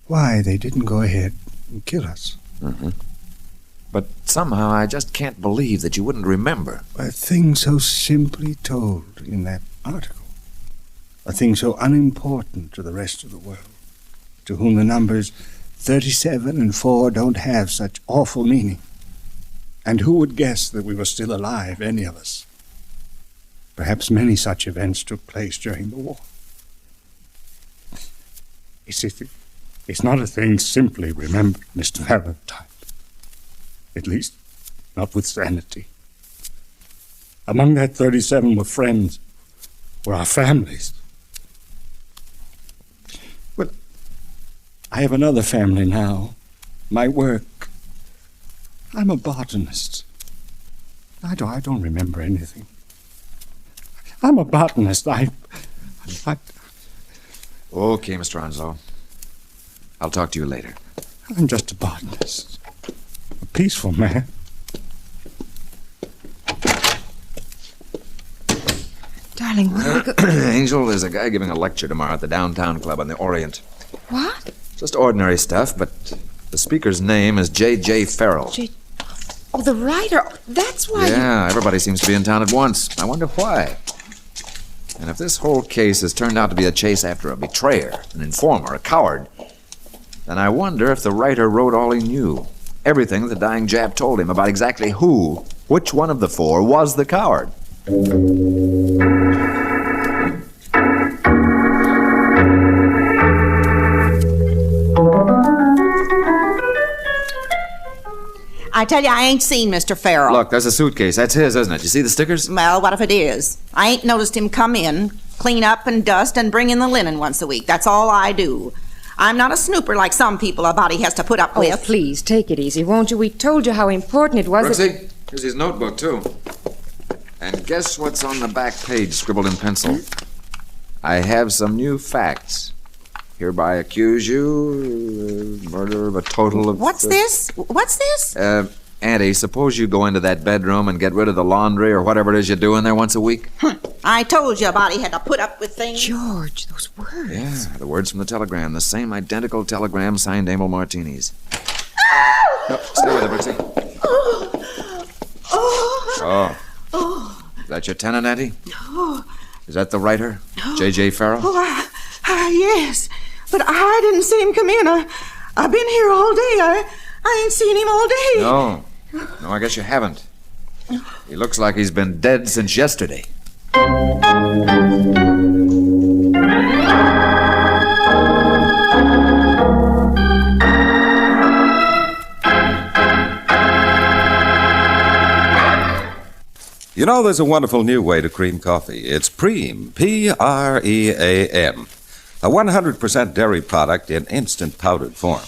Why they didn't go ahead and kill us. Mm-hmm. But somehow I just can't believe that you wouldn't remember. A thing so simply told in that article. A thing so unimportant to the rest of the world, to whom the numbers 37 and 4 don't have such awful meaning. And who would guess that we were still alive, any of us? Perhaps many such events took place during the war. It's not a thing simply remembered, Mr. Valentine. At least, not with sanity. Among that 37 were friends, were our families. Well, I have another family now. My work. I'm a botanist. I don't remember anything. I'm a botanist. Okay, Mr. Onslow. I'll talk to you later. I'm just a botanist. A peaceful man. Darling, Angel, there's a guy giving a lecture tomorrow at the downtown club on the Orient. What? Just ordinary stuff, but the speaker's name is J.J. Farrell. Oh, the writer. That's why. Yeah, everybody seems to be in town at once. I wonder why. And if this whole case has turned out to be a chase after a betrayer, an informer, a coward, then I wonder if the writer wrote all he knew. Everything the dying Jap told him about exactly which one of the four was the coward. I tell you, I ain't seen Mr. Farrell. Look, there's a suitcase. That's his, isn't it? You see the stickers? Well, what if it is? I ain't noticed him come in, clean up and dust, and bring in the linen once a week. That's all I do. I'm not a snooper like some people a body has to put up with. Oh, please, take it easy, won't you? We told you how important it was. Brooksy, here's his notebook, too. And guess what's on the back page, scribbled in pencil? I have some new facts. Hereby accuse you murder of a total of... What's this? What's this? Auntie, suppose you go into that bedroom and get rid of the laundry or whatever it is you do in there once a week? I told you a body had to put up with things. George, those words. Yeah, the words from the telegram. The same identical telegram signed Emil Martinez. No, stay with it, Brooksy. Oh. Is that your tenant, Auntie? Oh. Is that the writer? J.J. Farrell? Yes. But I didn't see him come in. I've been here all day. I ain't seen him all day. No, I guess you haven't. He looks like he's been dead since yesterday. You know, there's a wonderful new way to cream coffee. It's Preem, P-R-E-A-M. A 100% dairy product in instant powdered form.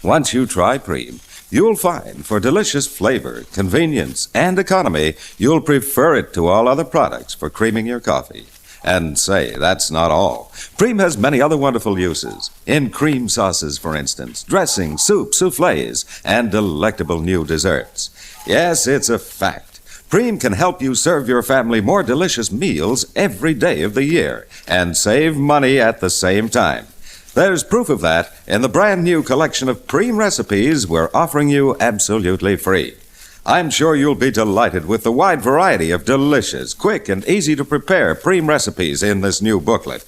Once you try Preem, you'll find for delicious flavor, convenience, and economy, you'll prefer it to all other products for creaming your coffee. And say, that's not all. Preem has many other wonderful uses. In cream sauces, for instance, dressings, soups, soufflés, and delectable new desserts. Yes, it's a fact. Preem can help you serve your family more delicious meals every day of the year and save money at the same time. There's proof of that in the brand new collection of Preem recipes we're offering you absolutely free. I'm sure you'll be delighted with the wide variety of delicious, quick, and easy-to-prepare Preem recipes in this new booklet.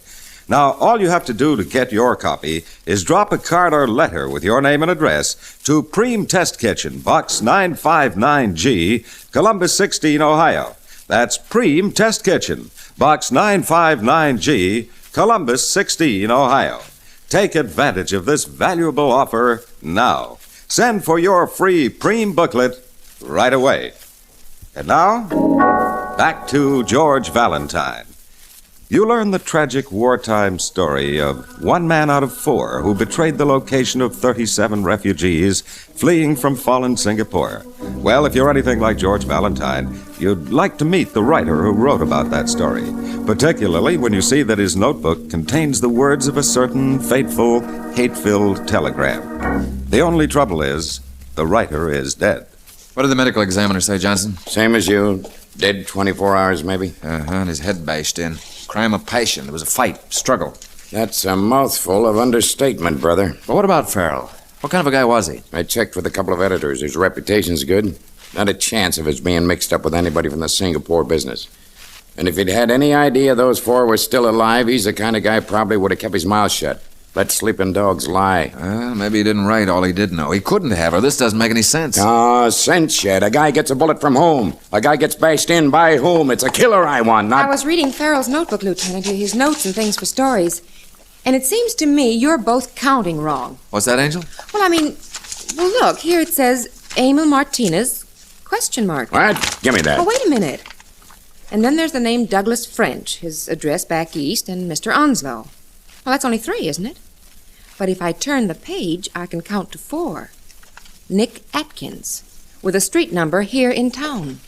Now, all you have to do to get your copy is drop a card or letter with your name and address to Preem Test Kitchen, Box 959G, Columbus 16, Ohio. That's Preem Test Kitchen, Box 959G, Columbus 16, Ohio. Take advantage of this valuable offer now. Send for your free Preem booklet right away. And now, back to George Valentine. You learn the tragic wartime story of one man out of four who betrayed the location of 37 refugees fleeing from fallen Singapore. Well, if you're anything like George Valentine, you'd like to meet the writer who wrote about that story, particularly when you see that his notebook contains the words of a certain fateful, hate-filled telegram. The only trouble is, the writer is dead. What did the medical examiner say, Johnson? Same as you. Dead 24 hours, maybe. And his head bashed in. Crime of passion. There was a fight, struggle. That's a mouthful of understatement, brother. But what about Farrell? What kind of a guy was he? I checked with a couple of editors. His reputation's good. Not a chance of his being mixed up with anybody from the Singapore business. And if he'd had any idea those four were still alive, he's the kind of guy probably would have kept his mouth shut. Let sleeping dogs lie. Maybe he didn't write all he did know. He couldn't have, or this doesn't make any sense. Sense yet. A guy gets a bullet from whom? A guy gets bashed in by whom? It's a killer I want, not... I was reading Farrell's notebook, Lieutenant, his notes and things for stories. And it seems to me you're both counting wrong. What's that, Angel? Well, look, here it says Emil Martinez, question mark. What? Give me that. Oh, wait a minute. And then there's the name Douglas French, his address back east, and Mr. Onslow. Well, that's only 3, isn't it? But if I turn the page, I can count to 4. Nick Atkins, with a street number here in town.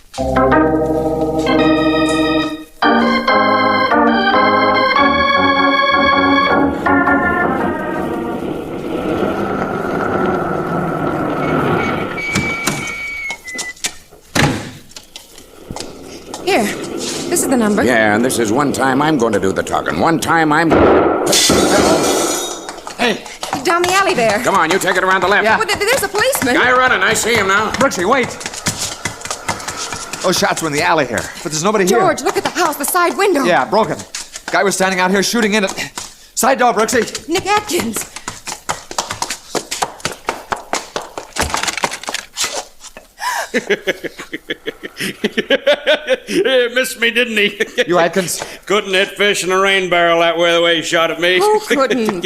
Here, this is the number. Yeah, and this is one time I'm going to do the talking. One time I'm... Hey! Down the alley there. Come on, you take it around the left. Yeah. Well, there's a policeman. Guy running, I see him now. Brooksy, wait! Those shots were in the alley here, but there's nobody here. George, look at the house, the side window. Yeah, broken. Guy was standing out here shooting in it. Side door, Brooksy. Nick Atkins. He missed me, didn't he? You, Atkins? Couldn't hit fish in a rain barrel that way, the way he shot at me. Who couldn't?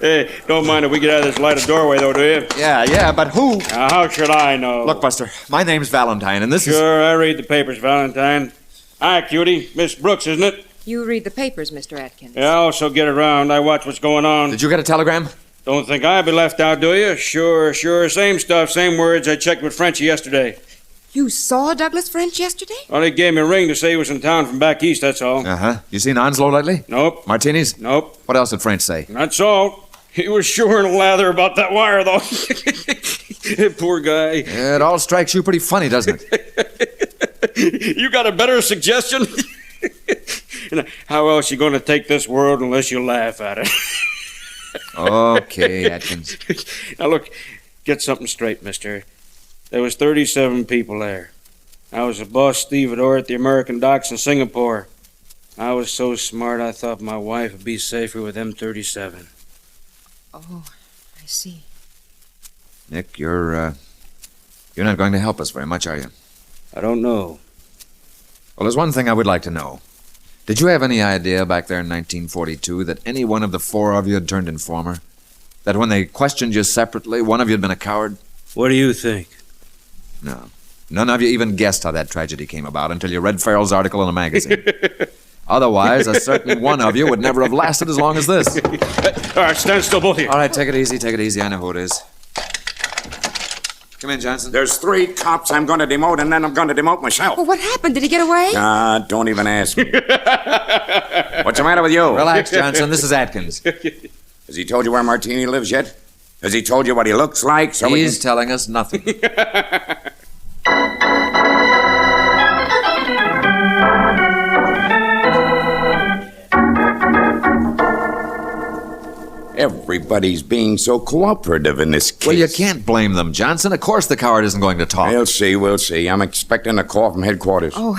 Hey, don't mind if we get out of this lighted doorway, though, do you? Yeah, but who? How should I know? Look, Buster, my name's Valentine, and this is... Sure, I read the papers, Valentine. Hi, cutie. Miss Brooks, isn't it? You read the papers, Mr. Atkins. Yeah, I also get around. I watch what's going on. Did you get a telegram? Don't think I'd be left out, do you? Sure. Same stuff, same words. I checked with Frenchie yesterday. You saw Douglas French yesterday? Well, he gave me a ring to say he was in town from back east, that's all. Uh-huh. You seen Onslow lately? Nope. Martinis? Nope. What else did French say? That's all. He was sure in lather about that wire, though. Poor guy. Yeah, it all strikes you pretty funny, doesn't it? You got a better suggestion? How else you going to take this world unless you laugh at it? Okay, Atkins. Now, look, get something straight, mister. There was 37 people there. I was a boss stevedore at the American docks in Singapore. I was so smart I thought my wife would be safer with them 37. Oh, I see. Nick, you're not going to help us very much, are you? I don't know. Well, there's one thing I would like to know. Did you have any idea back there in 1942 that any one of the 4 of you had turned informer? That when they questioned you separately, one of you had been a coward? What do you think? No. None of you even guessed how that tragedy came about until you read Farrell's article in a magazine. Otherwise, a certain one of you would never have lasted as long as this. All right, stand still, both of you. All right, take it easy. I know who it is. Come in, Johnson. There's 3 cops I'm going to demote, and then I'm going to demote myself. Well, what happened? Did he get away? Don't even ask me. What's the matter with you? Relax, Johnson. This is Atkins. Has he told you where Martini lives yet? Has he told you what he looks like? So He's telling us nothing. Everybody's being so cooperative in this case. Well, you can't blame them, Johnson. Of course the coward isn't going to talk. We'll see. I'm expecting a call from headquarters. Oh,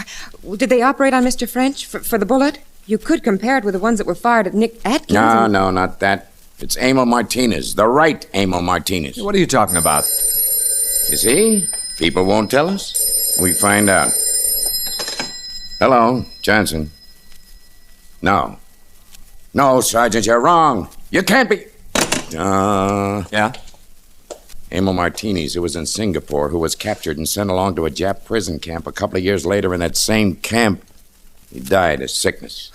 did they operate on Mr. French for the bullet? You could compare it with the ones that were fired at Nick Atkins. No, not that. It's Emil Martinez, the right Emil Martinez. What are you talking about? You see? People won't tell us. We find out. Hello, Johnson. No, Sergeant, you're wrong. You can't be... Yeah? Emil Martinez, who was in Singapore, who was captured and sent along to a Jap prison camp a couple of years later in that same camp. He died of sickness.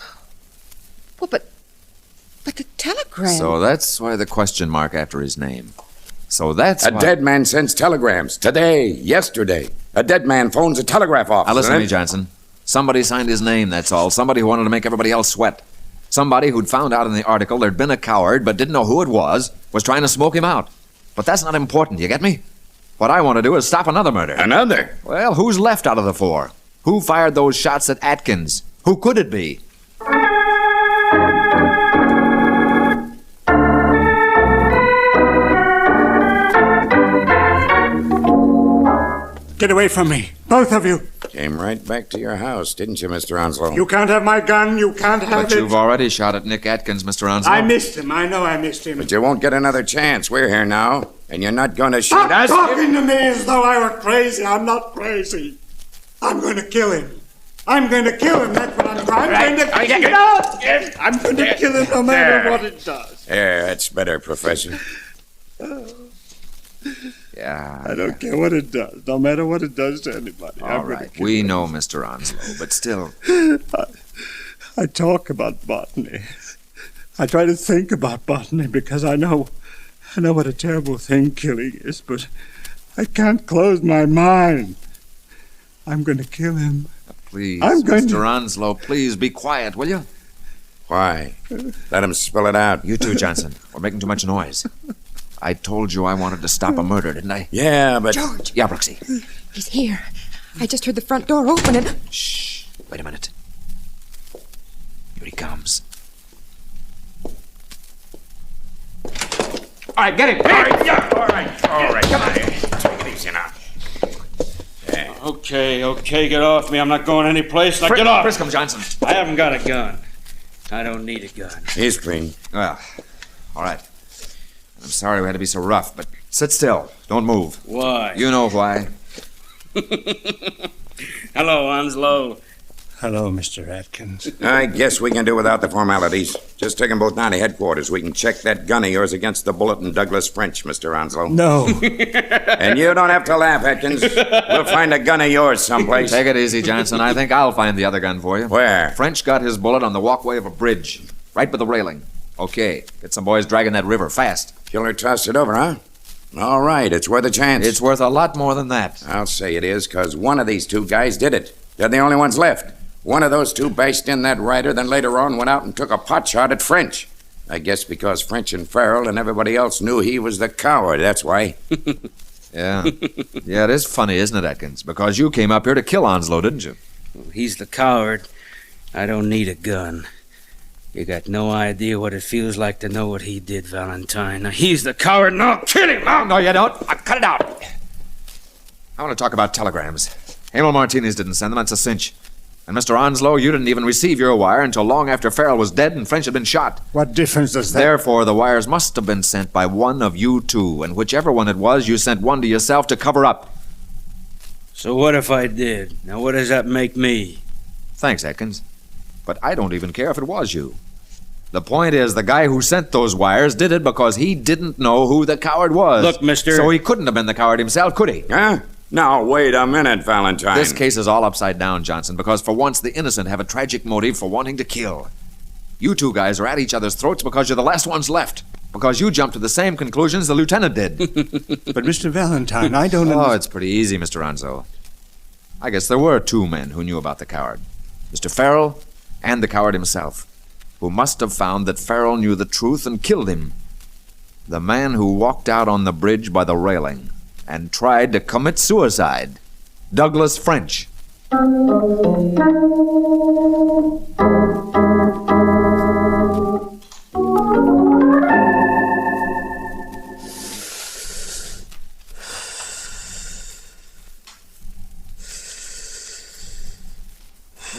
Well, but the telegram... So that's why the question mark after his name. So that's A dead man sends telegrams. Today, yesterday. A dead man phones a telegraph office. Now listen to me, Johnson. Somebody signed his name, that's all. Somebody who wanted to make everybody else sweat. Somebody who'd found out in the article there'd been a coward but didn't know who it was trying to smoke him out. But that's not important, you get me? What I want to do is stop another murder. Another? Well, who's left out of the 4? Who fired those shots at Atkins? Who could it be? Get away from me, both of you. Came right back to your house, didn't you, Mr. Onslow? You can't have my gun. You can't have But it. you've already shot at Nick Atkins, Mr. Onslow. I missed him. I know I missed him. But you won't get another chance. We're here now, and you're not going to shoot Stop us. talking to me as though I were crazy. I'm not crazy. I'm going to kill him. I'm going to kill him. That's what I'm trying. I'm going to kill him no matter what it does. There, that's better, Professor. Yeah. I don't care what it does, no matter what it does to anybody. All right, we know, Mr. Onslow, but still. I talk about botany. I try to think about botany because I know what a terrible thing killing is, but I can't close my mind. I'm going to kill him. Please, Mr. Onslow, please be quiet, will you? Why? Let him spill it out. You too, Johnson. We're making too much noise. I told you I wanted to stop a murder, didn't I? Yeah, but... George! Yeah, Brooksy. He's here. I just heard the front door open and... Shh. Wait a minute. Here he comes. All right, get him. All right, yeah, all right. Come on. Take it easy now. Yeah. Okay, get off me. I'm not going anyplace. Now get off. Friscom Johnson. I haven't got a gun. I don't need a gun. He's clean. Well, all right. I'm sorry we had to be so rough, but sit still. Don't move. Why? You know why. Hello, Onslow. Hello, Mr. Atkins. I guess we can do without the formalities. Just take them both down to headquarters. We can check that gun of yours against the bullet in Douglas French, Mr. Onslow. No. And you don't have to laugh, Atkins. We'll find a gun of yours someplace. Take it easy, Johnson. I think I'll find the other gun for you. Where? French got his bullet on the walkway of a bridge, right by the railing. Okay, get some boys dragging that river fast. Killer tossed it over, huh? All right, it's worth a chance. It's worth a lot more than that. I'll say it is, because one of these two guys did it. They're the only ones left. One of those two bashed in that rider, then later on went out and took a pot shot at French. I guess because French and Farrell and everybody else knew he was the coward, that's why. Yeah. Yeah, it is funny, isn't it, Atkins? Because you came up here to kill Onslow, didn't you? Well, he's the coward. I don't need a gun. You got no idea what it feels like to know what he did, Valentine. Now, he's the coward, and I'll kill him! No, you don't. Cut it out. I want to talk about telegrams. Emil Martinez didn't send them, that's a cinch. And Mr. Onslow, you didn't even receive your wire until long after Farrell was dead and French had been shot. What difference does that... Therefore, the wires must have been sent by one of you two, and whichever one it was, you sent one to yourself to cover up. So what if I did? Now, what does that make me? Thanks, Atkins. But I don't even care if it was you. The point is, the guy who sent those wires did it because he didn't know who the coward was. Look, mister... So he couldn't have been the coward himself, could he? Huh? Now, wait a minute, Valentine. This case is all upside down, Johnson, because for once the innocent have a tragic motive for wanting to kill. You two guys are at each other's throats because you're the last ones left. Because you jumped to the same conclusions the lieutenant did. But, Mr. Valentine, I don't... Oh, it's pretty easy, Mr. Onslow. I guess there were two men who knew about the coward. Mr. Farrell and the coward himself, who must have found that Farrell knew the truth and killed him. The man who walked out on the bridge by the railing and tried to commit suicide, Douglas French.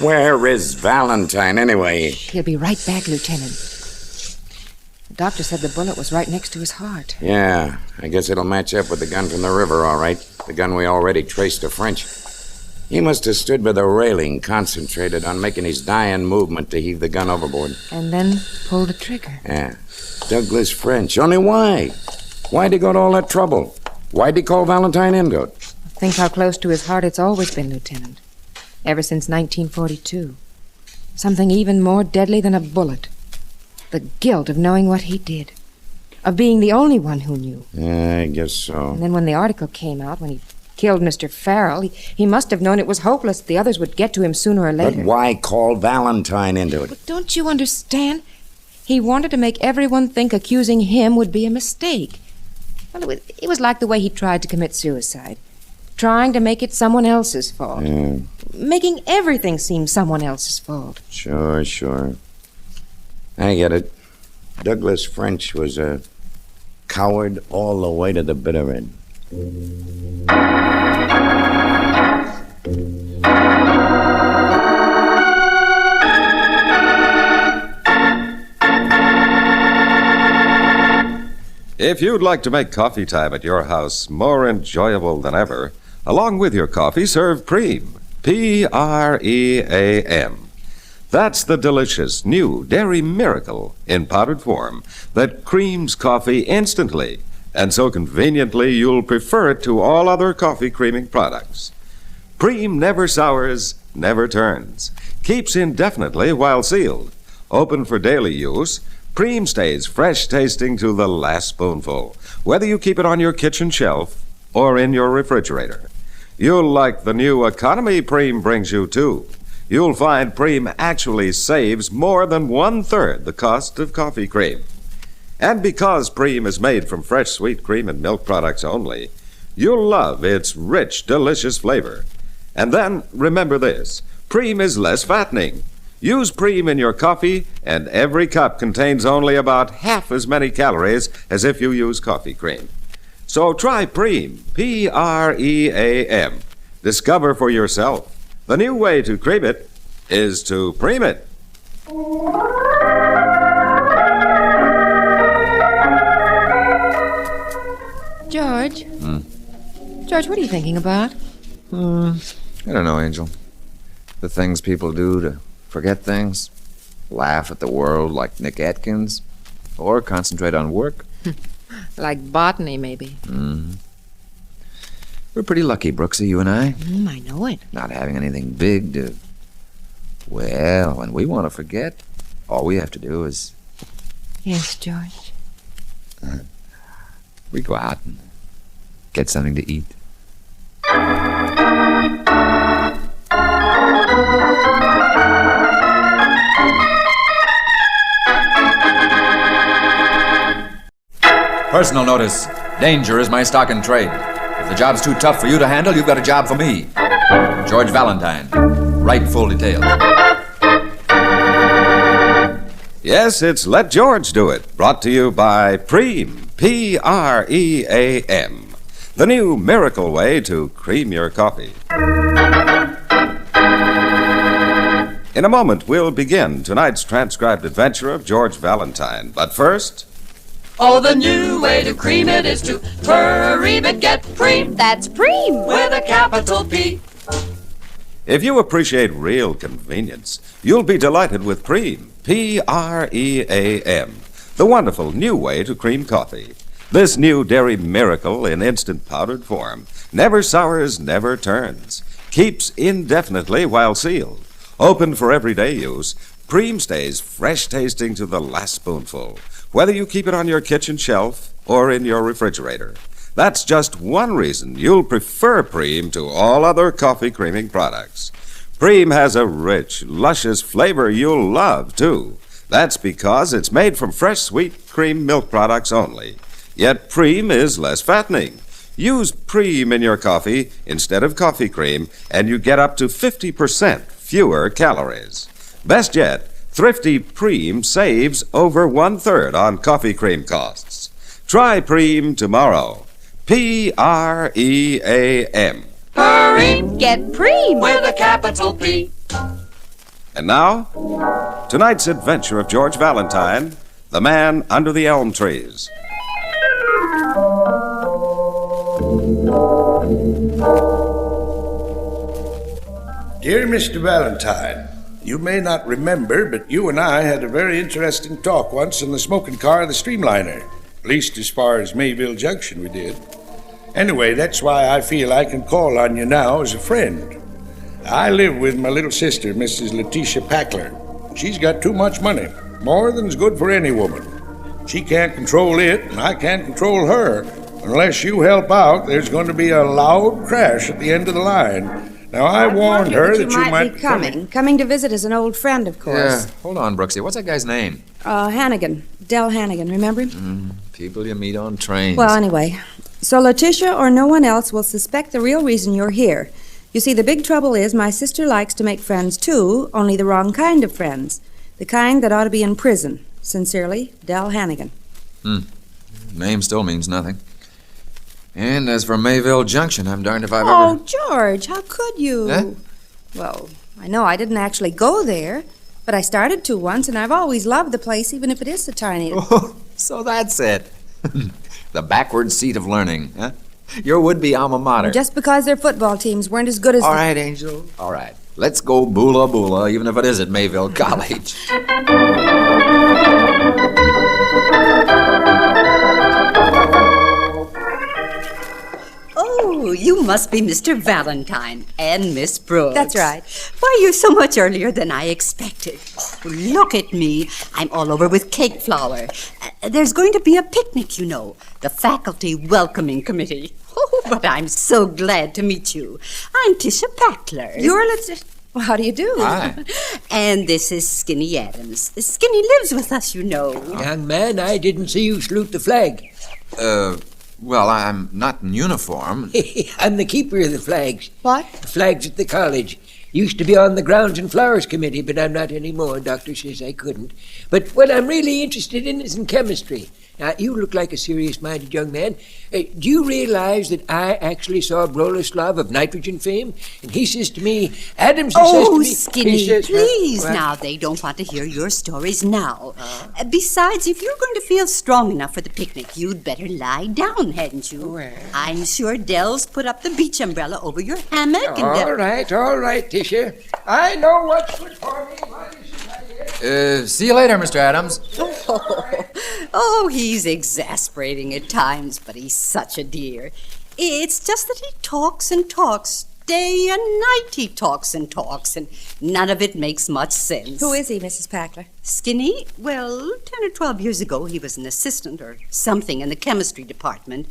Where is Valentine, anyway? He'll be right back, Lieutenant. The doctor said the bullet was right next to his heart. Yeah, I guess it'll match up with the gun from the river, all right. The gun we already traced to French. He must have stood by the railing, concentrated on making his dying movement to heave the gun overboard. And then pulled the trigger. Yeah. Douglas French. Only why? Why'd he go to all that trouble? Why'd he call Valentine in to it? Think how close to his heart it's always been, Lieutenant. Ever since 1942. Something even more deadly than a bullet. The guilt of knowing what he did. Of being the only one who knew. Yeah, I guess so. And then when the article came out, when he killed Mr. Farrell, he must have known it was hopeless. The others would get to him sooner or later. But why call Valentine into it? But don't you understand? He wanted to make everyone think accusing him would be a mistake. Well, it was like the way he tried to commit suicide. Trying to make it someone else's fault. Yeah. Making everything seem someone else's fault. Sure. I get it. Douglas French was a coward all the way to the bitter end. If you'd like to make coffee time at your house more enjoyable than ever, along with your coffee, serve cream. P-R-E-A-M. That's the delicious new Dairy Miracle in powdered form that creams coffee instantly, and so conveniently you'll prefer it to all other coffee creaming products. Preem never sours, never turns, keeps indefinitely while sealed. Open for daily use, Preem stays fresh tasting to the last spoonful, whether you keep it on your kitchen shelf or in your refrigerator. You'll like the new economy Preem brings you, too. You'll find Preem actually saves more than 1/3 the cost of coffee cream. And because Preem is made from fresh sweet cream and milk products only, you'll love its rich, delicious flavor. And then, remember this, Preem is less fattening. Use Preem in your coffee, and every cup contains only about half as many calories as if you use coffee cream. So try Preem, P-R-E-A-M. Discover for yourself. The new way to cream it is to Preem it. George? George, what are you thinking about? I don't know, Angel. The things people do to forget things, laugh at the world like Nick Atkins, or concentrate on work. Like botany, maybe. We're pretty lucky, Brooksy, you and I. I know it. Not having anything big to... Well, when we want to forget, all we have to do is... Yes, George. We go out and get something to eat. Personal notice. Danger is my stock in trade. If the job's too tough for you to handle, you've got a job for me. George Valentine. Write full details. Yes, it's Let George Do It, brought to you by Preem, P-R-E-A-M, the new miracle way to cream your coffee. In a moment, we'll begin tonight's transcribed adventure of George Valentine. But first... Oh, the new way to cream it is to Preem it, get Preem. That's Preem. With a capital P. If you appreciate real convenience, you'll be delighted with Preem, P-R-E-A-M, the wonderful new way to cream coffee. This new Dairy Miracle in instant powdered form never sours, never turns, keeps indefinitely while sealed. Open for everyday use, Preem stays fresh tasting to the last spoonful, whether you keep it on your kitchen shelf or in your refrigerator. That's just one reason you'll prefer Preem to all other coffee creaming products. Preem has a rich, luscious flavor you'll love, too. That's because it's made from fresh, sweet cream milk products only. Yet Preem is less fattening. Use Preem in your coffee instead of coffee cream, and you get up to 50% fewer calories. Best yet, thrifty Preem saves over 1/3 on coffee cream costs. Try Preem tomorrow. P-R-E-A-M. Preem. Get Preem. With a capital P. And now, tonight's adventure of George Valentine, the man under the elm trees. Dear Mr. Valentine, you may not remember, but you and I had a very interesting talk once in the smoking car of the Streamliner. At least as far as Mayville Junction we did. Anyway, that's why I feel I can call on you now as a friend. I live with my little sister, Mrs. Letitia Packler. She's got too much money, more than's good for any woman. She can't control it, and I can't control her. Unless you help out, there's going to be a loud crash at the end of the line. Now, I warned her that you might be coming to visit as an old friend, of course. Yeah, hold on, Brooksy. What's that guy's name? Hannigan. Del Hannigan, remember him? People you meet on trains. Well, anyway, so Letitia or no one else will suspect the real reason you're here. You see, the big trouble is my sister likes to make friends, too, only the wrong kind of friends. The kind that ought to be in prison. Sincerely, Del Hannigan. Name still means nothing. And as for Mayville Junction, I'm darned if I've ever... Oh, George, how could you? Eh? Well, I know I didn't actually go there, but I started to once, and I've always loved the place, even if it is so tiny. Oh, so that's it. The backward seat of learning, huh? Your would-be alma mater. Just because their football teams weren't as good as... All right, Angel. All right. Let's go boola boola, even if it is at Mayville College. Oh, you must be Mr. Valentine and Miss Brooks. That's right. Why, you're so much earlier than I expected. Oh, look at me. I'm all over with cake flour. There's going to be a picnic, you know. The faculty welcoming committee. Oh, but I'm so glad to meet you. I'm Tisha Packler. You're Well, how do you do? Hi. And this is Skinny Adams. Skinny lives with us, you know. Young man, I didn't see you salute the flag. Well, I'm not in uniform. I'm the keeper of the flags. What? The flags at the college. Used to be on the Grounds and Flowers Committee, but I'm not anymore. Doctor says I couldn't. But what I'm really interested in is in chemistry. Now, you look like a serious-minded young man. Do you realize that I actually saw Bronislav of nitrogen fame? And he says to me, Adams, he says to me... Skinny, says, please, well, now, they don't want to hear your stories now. Besides, if you're going to feel strong enough for the picnic, you'd better lie down, hadn't you? Well. I'm sure Dell's put up the beach umbrella over your hammock. All right, Tisha. I know what's good for me. See you later, Mr. Adams. Oh, he's exasperating at times, but he's such a dear. It's just that he talks and talks. Day and night he talks and talks, and none of it makes much sense. Who is he, Mrs. Packler? Skinny? Well, 10 or 12 years ago, he was an assistant or something in the chemistry department.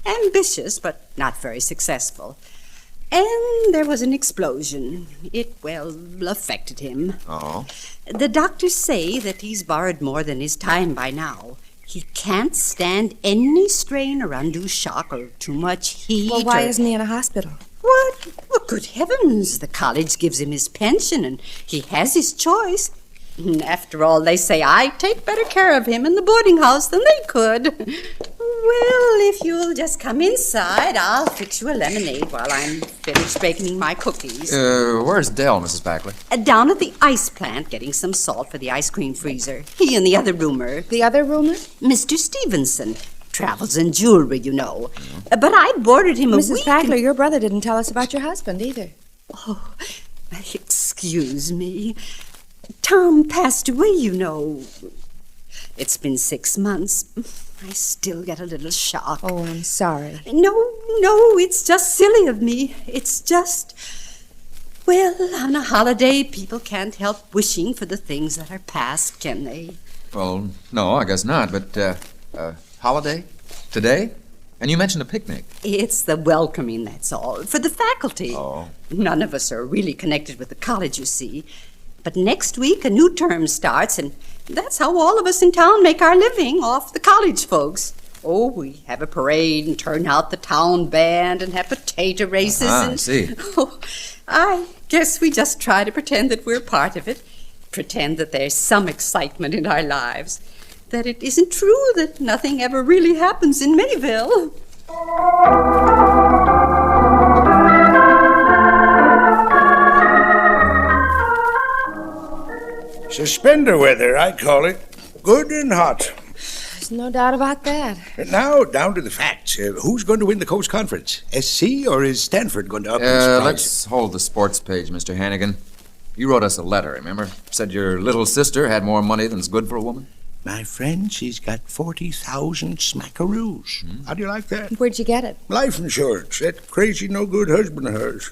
Ambitious, but not very successful. And there was an explosion. It, well, affected him. Oh? The doctors say that he's borrowed more than his time by now. He can't stand any strain or undue shock or too much heat. Well, why or... isn't he in a hospital? What? Well, good heavens. The college gives him his pension, and he has his choice. After all, they say I take better care of him in the boarding house than they could. Well, if you'll just come inside, I'll fix you a lemonade while I'm finished baking my cookies. Where's Dell, Mrs. Packler? Down at the ice plant getting some salt for the ice cream freezer. He and the other roomer. The other roomer? Mr. Stevenson. Travels in jewelry, you know. But I boarded him a week... Mrs. Packler, your brother didn't tell us about your husband either. Oh, excuse me. Tom passed away, you know. It's been 6 months. I still get a little shock. Oh, I'm sorry. No, it's just silly of me. It's just... Well, on a holiday, people can't help wishing for the things that are past, can they? Well, no, I guess not, but, holiday? Today? And you mentioned a picnic. It's the welcoming, that's all. For the faculty. Oh. None of us are really connected with the college, you see. But next week, a new term starts, and that's how all of us in town make our living, off the college folks. Oh, we have a parade and turn out the town band and have potato races. I see. Oh, I guess we just try to pretend that we're part of it. Pretend that there's some excitement in our lives. That it isn't true that nothing ever really happens in Mayville. Suspender weather, I call it. Good and hot. There's no doubt about that. Now, down to the facts. Who's going to win the Coast Conference? SC or is Stanford going to up its prize? Let's hold the sports page, Mr. Hannigan. You wrote us a letter, remember? Said your little sister had more money than's good for a woman. My friend, she's got 40,000 smackaroos. How do you like that? Where'd you get it? Life insurance. That crazy, no-good husband of hers.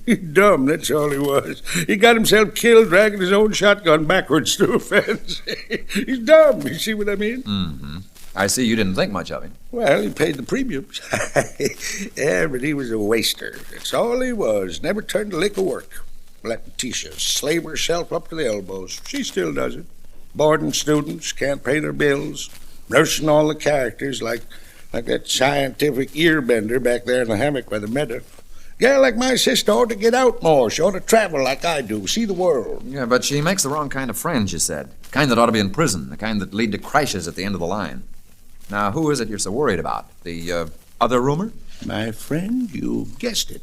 He's dumb, that's all he was. He got himself killed dragging his own shotgun backwards through a fence. He's dumb, you see what I mean? Mm-hmm. I see you didn't think much of him. Well, he paid the premiums. Yeah, but he was a waster. That's all he was. Never turned a lick of work. Let Tisha slave herself up to the elbows. She still does it. Boarding students, can't pay their bills, nursing all the characters like that scientific earbender back there in the hammock by the meadow. Girl like my sister ought to get out more. She ought to travel like I do, see the world. Yeah, but she makes the wrong kind of friends, you said. The kind that ought to be in prison, the kind that lead to crashes at the end of the line. Now, who is it you're so worried about? The other roomer? My friend, you guessed it.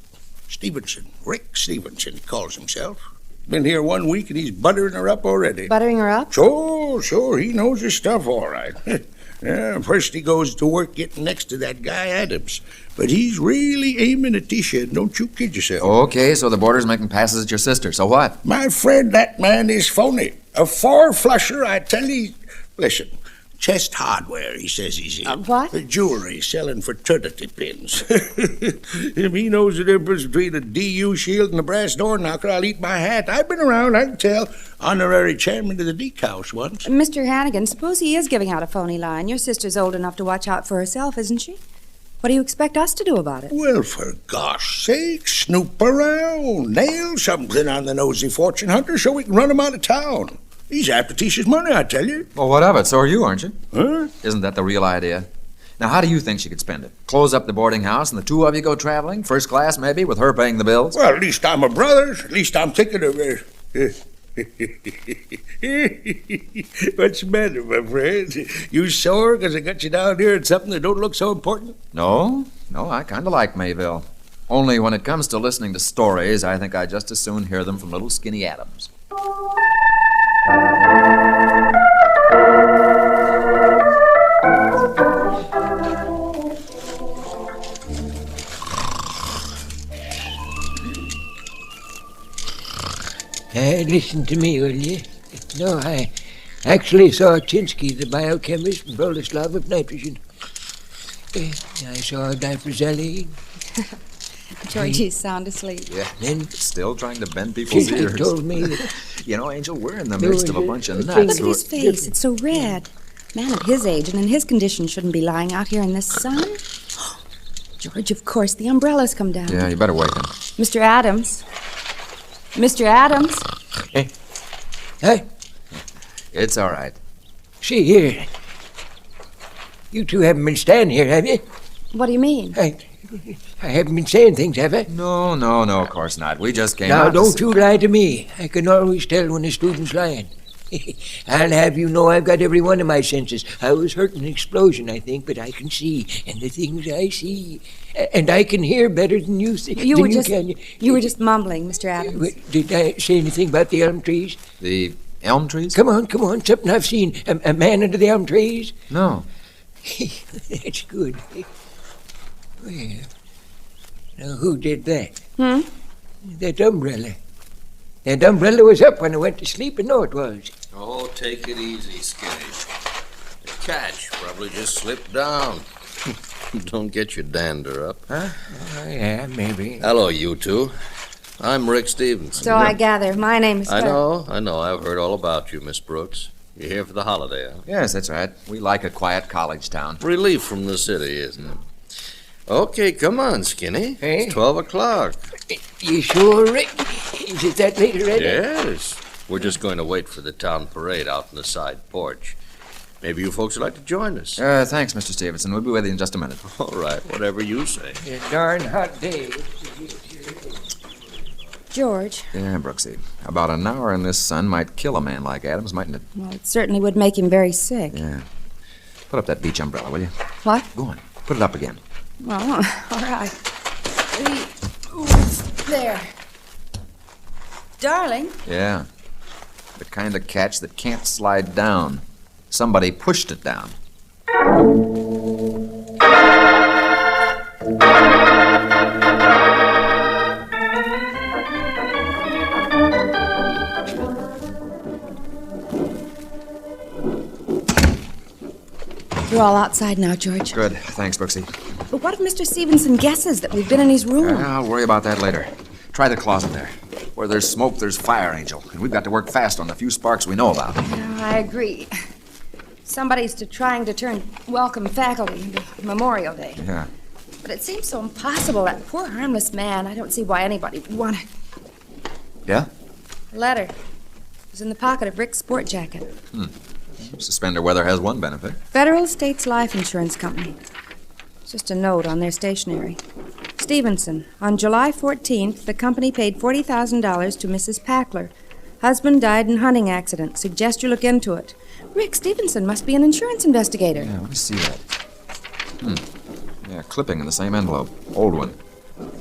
Stevenson. Rick Stevenson, he calls himself. Been here 1 week and he's buttering her up already. Buttering her up? Sure, he knows his stuff all right. First he goes to work getting next to that guy Adams. But he's really aiming at T-Shed. Don't you kid yourself. Okay, so the border's making passes at your sister. So what? My friend, that man is phony. A four-flusher, I tell you. Listen, Chest Hardware, he says he's in. What? Jewelry selling fraternity pins. If he knows the difference between a DU shield and a brass door knocker, I'll eat my hat. I've been around, I can tell. Honorary chairman of the Deke House once. Mr. Hannigan, suppose he is giving out a phony line. Your sister's old enough to watch out for herself, isn't she? What do you expect us to do about it? Well, for gosh sake, snoop around. Nail something on the nosy fortune hunter so we can run him out of town. He's after Tisha's money, I tell you. Well, what of it? So are you, aren't you? Huh? Isn't that the real idea? Now, how do you think she could spend it? Close up the boarding house and the two of you go traveling? First class, maybe, with her paying the bills? Well, at least I'm a brother. At least I'm thinking of her. What's the matter, my friend? You sore because I got you down here in something that don't look so important? No, I kind of like Mayville. Only when it comes to listening to stories, I think I'd just as soon hear them from little skinny Adams. Listen to me, will you? No, I actually saw Chinsky, the biochemist from Boleslav of nitrogen. I saw Difrazelli. Georgie's sound asleep. Yeah, still trying to bend people's Chinsky ears. told me that... You know, Angel, we're in the midst of a bunch of nuts. Look at his face. It's so red. Man of his age and in his condition shouldn't be lying out here in the sun. George, of course, the umbrella's come down. Yeah, you better wake him. Mr. Adams. Mr. Adams. Hey? It's all right. See here. You two haven't been standing here, have you? What do you mean? I haven't been saying things, have I? No, of course not. We just came Now, out don't you lie to me. I can always tell when a student's lying. I'll have you know I've got every one of my senses. I was hurt in an explosion, I think, but I can see, and the things I see, and I can hear better than you see. You were just mumbling, Mr. Adams. Did I say anything about the elm trees? The elm trees? Come on, something I've seen. A man under the elm trees? No. That's good. Well, now who did that? That umbrella. That umbrella was up when I went to sleep, I know it was. Oh, take it easy, Skinny. The catch probably just slipped down. Don't get your dander up. Huh? Yeah, maybe. Hello, you two. I'm Rick Stevenson. So I gather. My name is... I know. I've heard all about you, Miss Brooks. You're here for the holiday, huh? Yes, that's right. We like a quiet college town. Relief from the city, isn't it? Okay, come on, Skinny. Hey? It's 12 o'clock. You sure, Rick? Is it that late already? Yes. We're just going to wait for the town parade out in the side porch. Maybe you folks would like to join us. Thanks, Mr. Stevenson. We'll be with you in just a minute. All right, whatever you say. It's a darn hot day. George. Yeah, Brooksy. About an hour in this sun might kill a man like Adams, mightn't it? Well, it certainly would make him very sick. Yeah. Put up that beach umbrella, will you? What? Go on. Put it up again. Well, all right. There. Darling. Yeah. The kind of catch that can't slide down. Somebody pushed it down. You're all outside now, George. Good. Thanks, Brooksy. But what if Mr. Stevenson guesses that we've been in his room? I'll worry about that later. Try the closet there. Where there's smoke, there's fire, Angel. And we've got to work fast on the few sparks we know about. I agree. Somebody's trying to turn welcome faculty into Memorial Day. Yeah. But it seems so impossible. That poor harmless man. I don't see why anybody would want to... Yeah? A letter. It was in the pocket of Rick's sport jacket. Suspender weather has one benefit. Federal States Life Insurance Company. It's just a note on their stationery. Stevenson, on July 14th, the company paid $40,000 to Mrs. Packler. Husband died in hunting accident. Suggest you look into it. Rick Stevenson must be an insurance investigator. Yeah, let me see that. Yeah, clipping in the same envelope. Old one.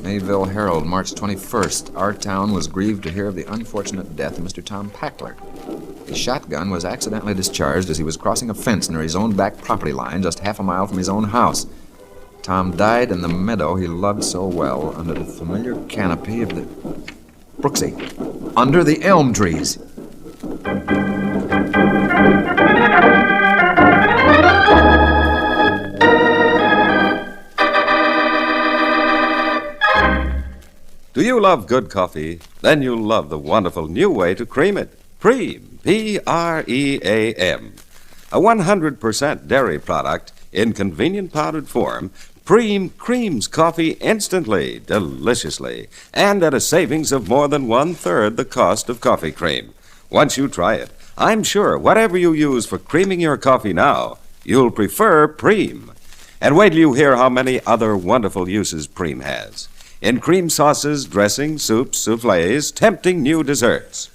Mayville Herald, March 21st. Our town was grieved to hear of the unfortunate death of Mr. Tom Packler. His shotgun was accidentally discharged as he was crossing a fence near his own back property line just half a mile from his own house. Tom died in the meadow he loved so well under the familiar canopy of the... Brooksy, under the elm trees. Do you love good coffee? Then you'll love the wonderful new way to cream it. Preem, P-R-E-A-M. A 100% dairy product in convenient powdered form, Preem creams coffee instantly, deliciously, and at a savings of more than 1/3 the cost of coffee cream. Once you try it, I'm sure whatever you use for creaming your coffee now, you'll prefer Preem. And wait till you hear how many other wonderful uses Preem has. In cream sauces, dressings, soups, soufflés, tempting new desserts.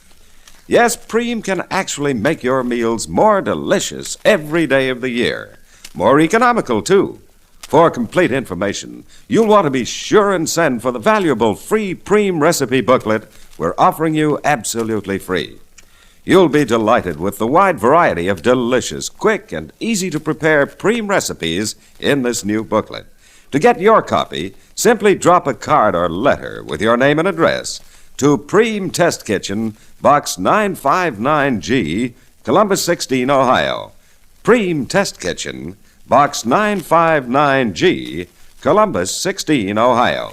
Yes, Preem can actually make your meals more delicious every day of the year. More economical, too. For complete information, you'll want to be sure and send for the valuable free Preem recipe booklet we're offering you absolutely free. You'll be delighted with the wide variety of delicious, quick, and easy-to-prepare Preem recipes in this new booklet. To get your copy, simply drop a card or letter with your name and address to Preem Test Kitchen, Box 959G, Columbus 16, Ohio. Preem Test Kitchen, Box 959G, Columbus 16, Ohio.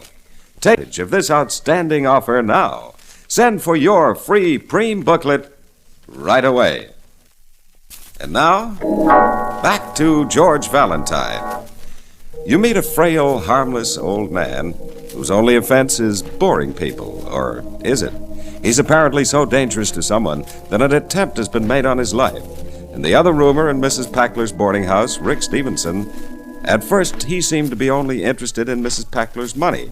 Take advantage of this outstanding offer now. Send for your free Preem booklet right away. And now, back to George Valentine. You meet a frail, harmless old man whose only offense is boring people, or is it? He's apparently so dangerous to someone that an attempt has been made on his life. And the other roomer in Mrs. Packler's boarding house, Rick Stevenson, at first he seemed to be only interested in Mrs. Packler's money.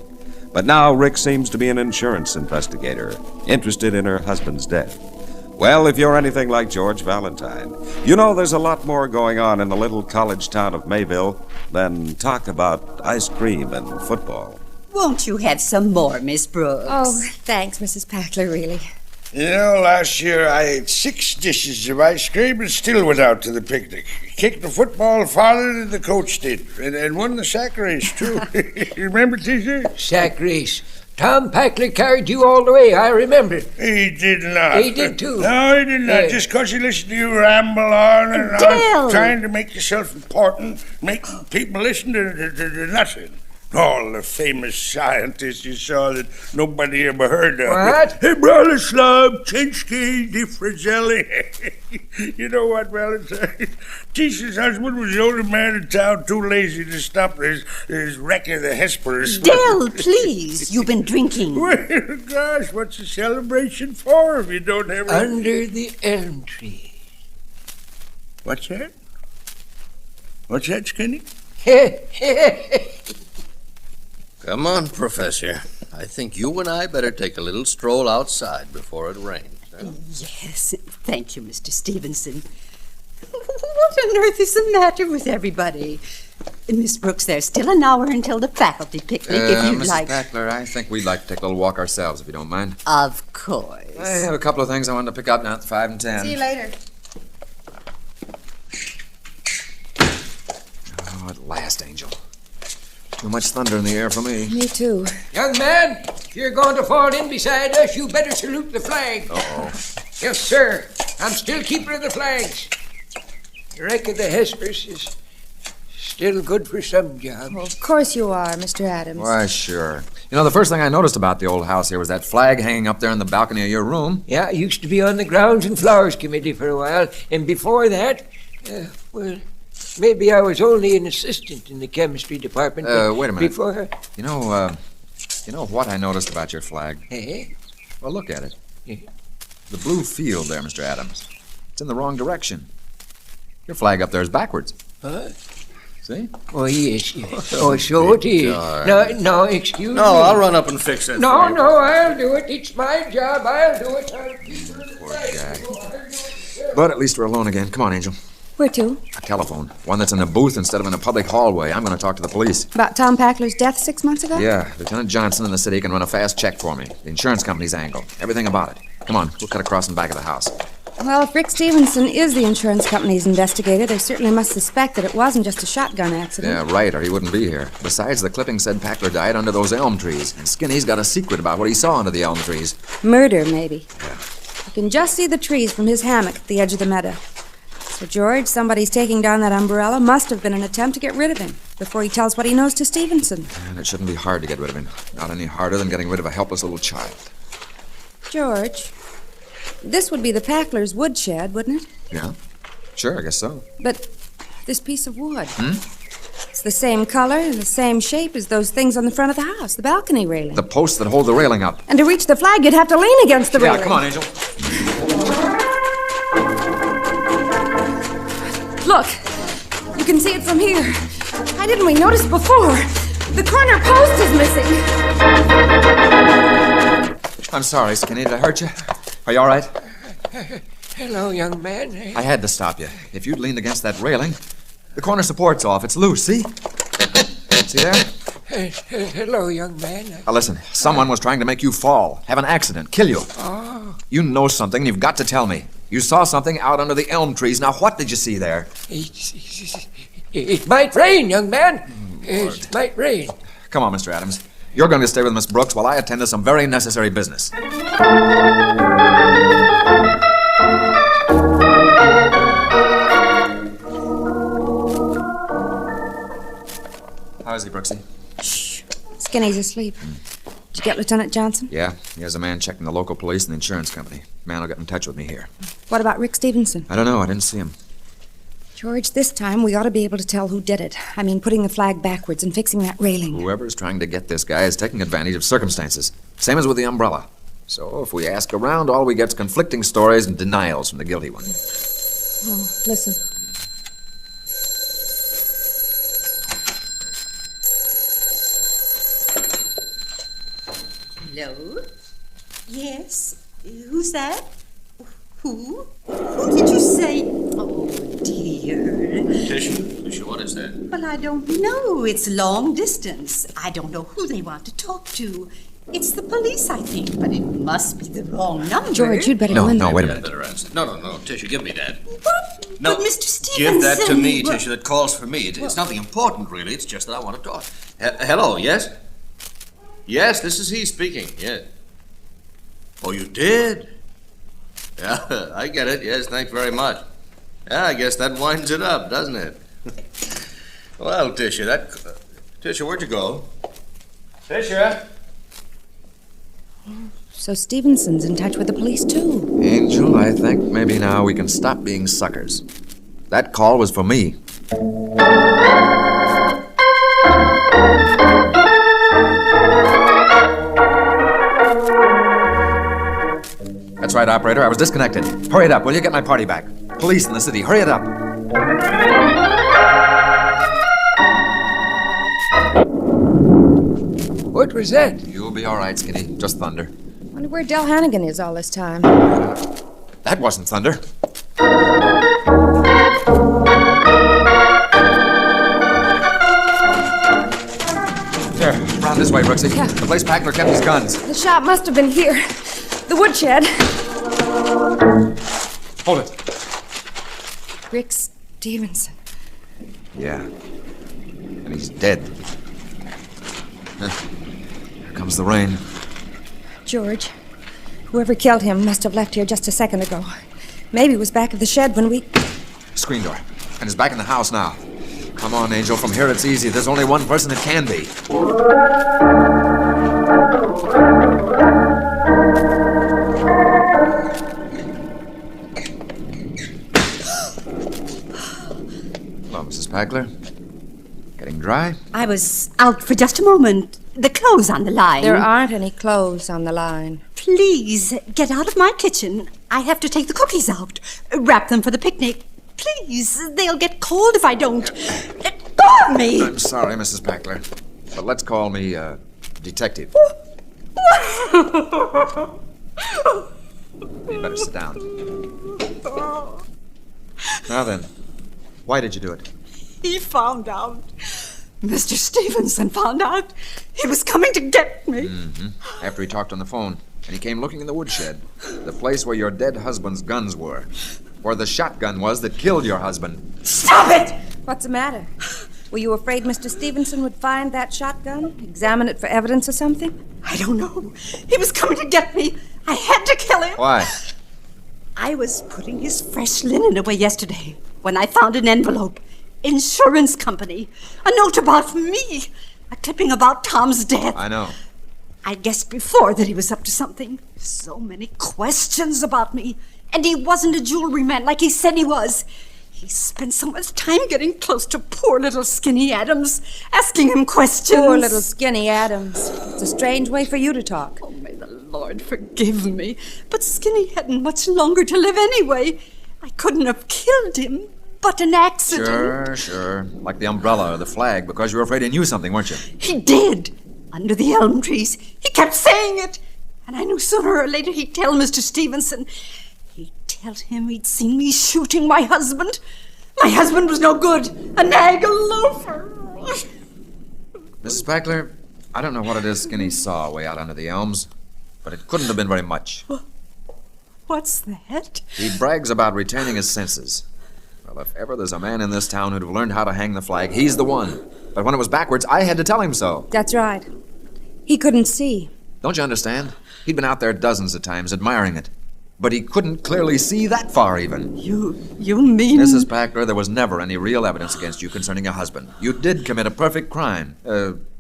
But now Rick seems to be an insurance investigator, interested in her husband's death. Well, if you're anything like George Valentine, you know there's a lot more going on in the little college town of Mayville than talk about ice cream and football. Won't you have some more, Miss Brooks? Oh, thanks, Mrs. Packler, really. You know, last year I ate 6 dishes of ice cream and still went out to the picnic. Kicked the football farther than the coach did, and won the sack race, too. You remember, Teacher? Sack race. Tom Packler carried you all the way, I remember. He did not. He did, too. No, he did not. Just because you listen to you ramble on and on, trying to make yourself important, make people listen to nothing. All the famous scientists you saw that nobody ever heard of. What? Hey, Bronislaw, Chinsky, DiFrazelli. You know what, Valentine? Tisha's husband was the only man in town too lazy to stop his wreck of the Hesperus. Dell, please. You've been drinking. Well, gosh, what's a celebration for if you don't have... Under the elm tree. What's that? What's that, Skinny? Come on, Professor. I think you and I better take a little stroll outside before it rains. Huh? Yes, thank you, Mr. Stevenson. What on earth is the matter with everybody? Miss Brooks, there's still an hour until the faculty picnic, if you'd Mrs. like. Packler, I think we'd like to take a little walk ourselves, if you don't mind. Of course. I have a couple of things I wanted to pick up now at 5 and 10. See you later. Oh, at last, Angel. Too much thunder in the air for me. Me too. Young man, if you're going to fall in beside us, you better salute the flag. Uh-oh. Yes, sir. I'm still keeper of the flags. The wreck of the Hesperus is still good for some jobs. Well, of course you are, Mr. Adams. Why, sure. You know, the first thing I noticed about the old house here was that flag hanging up there in the balcony of your room. Yeah, I used to be on the Grounds and Flowers Committee for a while, and before that, well, maybe I was only an assistant in the chemistry department. Wait a minute. Before... You know what I noticed about your flag? Hey? Well, look at it. The blue field there, Mr. Adams. It's in the wrong direction. Your flag up there is backwards. Huh? See? Oh, yes. Oh, so it is. No, excuse me. No, I'll run up and fix it. No, I'll do it. It's my job. I'll do it. I'll keep her in the flag. But at least we're alone again. Come on, Angel. Where to? A telephone. One that's in a booth instead of in a public hallway. I'm going to talk to the police. About Tom Packler's death 6 months ago? Yeah, Lieutenant Johnson in the city can run a fast check for me. The insurance company's angle. Everything about it. Come on, we'll cut across in back of the house. Well, if Rick Stevenson is the insurance company's investigator, they certainly must suspect that it wasn't just a shotgun accident. Yeah, right, or he wouldn't be here. Besides, the clipping said Packler died under those elm trees, and Skinny's got a secret about what he saw under the elm trees. Murder, maybe. Yeah. You can just see the trees from his hammock at the edge of the meadow. So, George, somebody's taking down that umbrella must have been an attempt to get rid of him before he tells what he knows to Stevenson. And it shouldn't be hard to get rid of him. Not any harder than getting rid of a helpless little child. George, this would be the Packler's woodshed, wouldn't it? Yeah, sure, I guess so. But this piece of wood, it's the same color and the same shape as those things on the front of the house, the balcony railing. The posts that hold the railing up. And to reach the flag, you'd have to lean against the railing. Yeah, come on, Angel. Look, you can see it from here. Why didn't we notice before? The corner post is missing. I'm sorry, Skinny. Did I hurt you? Are you all right? Hello, young man. I had to stop you. If you'd leaned against that railing, the corner support's off. It's loose, see? See there? Hello, young man. Now listen, someone was trying to make you fall, have an accident, kill you. Oh, You know something, and you've got to tell me. You saw something out under the elm trees. Now, what did you see there? it might rain, young man. It might rain. Come on, Mr. Adams. You're going to stay with Miss Brooks while I attend to some very necessary business. How is he, Brooksy? Shh. Skinny's asleep. Did you get Lieutenant Johnson? Yeah, he has a man checking the local police and the insurance company. Man will get in touch with me here. What about Rick Stevenson? I don't know. I didn't see him. George, this time we ought to be able to tell who did it. I mean, putting the flag backwards and fixing that railing. Whoever's trying to get this guy is taking advantage of circumstances. Same as with the umbrella. So if we ask around, all we get's conflicting stories and denials from the guilty one. Oh, listen. Hello? Yes? Who's that? Who? Who did you say? Oh, dear. Tisha, what is that? Well, I don't know. It's long distance. I don't know who they want to talk to. It's the police, I think, but it must be the wrong number. George, you'd better No, go in no, there. wait a minute. Better answer. No, Tisha, give me that. What? No, but Mr. Stevenson... give that to me, Well- Tisha. That calls for me. It's nothing important, really. It's just that I want to talk. Hello, yes? Yes, this is he speaking, yes. Oh, you did? Yeah, I get it. Yes, thanks very much. Yeah, I guess that winds it up, doesn't it? Well, Tisha, Tisha, where'd you go? Tisha? So Stevenson's in touch with the police, too. Angel, I think maybe now we can stop being suckers. That call was for me. That's right, operator. I was disconnected. Hurry it up, will you? Get my party back. Police in the city. Hurry it up. What was that? You'll be all right, Skinny. Just thunder. Wonder where Del Hannigan is all this time. That wasn't thunder. Here, round this way, Brooksy. Yeah. The place Packler kept his guns. The shop must have been here. The woodshed. Hold it. Rick Stevenson. Yeah. And he's dead. Here comes the rain. George, whoever killed him must have left here just a second ago. Maybe it was back of the shed when we... Screen door. And is back in the house now. Come on, Angel. From here it's easy. There's only one person it can be. Well, Mrs. Packler. Getting dry? I was out for just a moment. The clothes on the line. There aren't any clothes on the line. Please, get out of my kitchen. I have to take the cookies out. Wrap them for the picnic. Please, they'll get cold if I don't. Let go of me! I'm sorry, Mrs. Packler. But let's call me, detective. You better sit down. Now then, why did you do it? He found out. Mr. Stevenson found out. He was coming to get me. Mm-hmm. After he talked on the phone. And he came looking in the woodshed, the place where your dead husband's guns were, where the shotgun was that killed your husband. Stop it! What's the matter? Were you afraid Mr. Stevenson would find that shotgun? Examine it for evidence or something? I don't know. He was coming to get me. I had to kill him. Why? I was putting his fresh linen away yesterday when I found an envelope. Insurance company. A note about me. A clipping about Tom's death. I know. I guessed before that he was up to something. So many questions about me. And he wasn't a jewelry man like he said he was. He spent so much time getting close to poor little Skinny Adams, asking him questions. Poor little Skinny Adams. It's a strange way for you to talk. Oh, may the Lord forgive me. But Skinny hadn't much longer to live anyway. I couldn't have killed him, but an accident. Sure. Like the umbrella or the flag, because you were afraid he knew something, weren't you? He did. Under the elm trees. He kept saying it. And I knew sooner or later he'd tell Mr. Stevenson. He'd tell him he'd seen me shooting my husband. My husband was no good. A nag, a loafer. Mrs. Packler, I don't know what it is Skinny saw way out under the elms, but it couldn't have been very much. What's that? He brags about retaining his senses. Well, if ever there's a man in this town who'd have learned how to hang the flag, he's the one. But when it was backwards, I had to tell him so. That's right. He couldn't see. Don't you understand? He'd been out there dozens of times admiring it. But he couldn't clearly see that far, even. You mean... Mrs. Packler, there was never any real evidence against you concerning your husband. You did commit a perfect crime.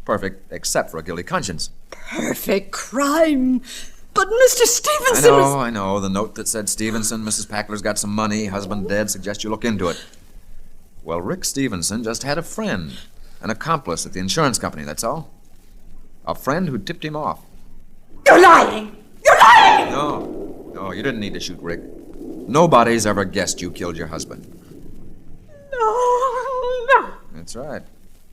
Perfect except for a guilty conscience. Perfect crime? But Mr. Stevenson I know. The note that said Stevenson, Mrs. Packler's got some money, husband dead, suggests you look into it. Well, Rick Stevenson just had a friend. An accomplice at the insurance company, that's all. A friend who tipped him off. You're lying! You're lying! No, you didn't need to shoot Rick. Nobody's ever guessed you killed your husband. No. That's right.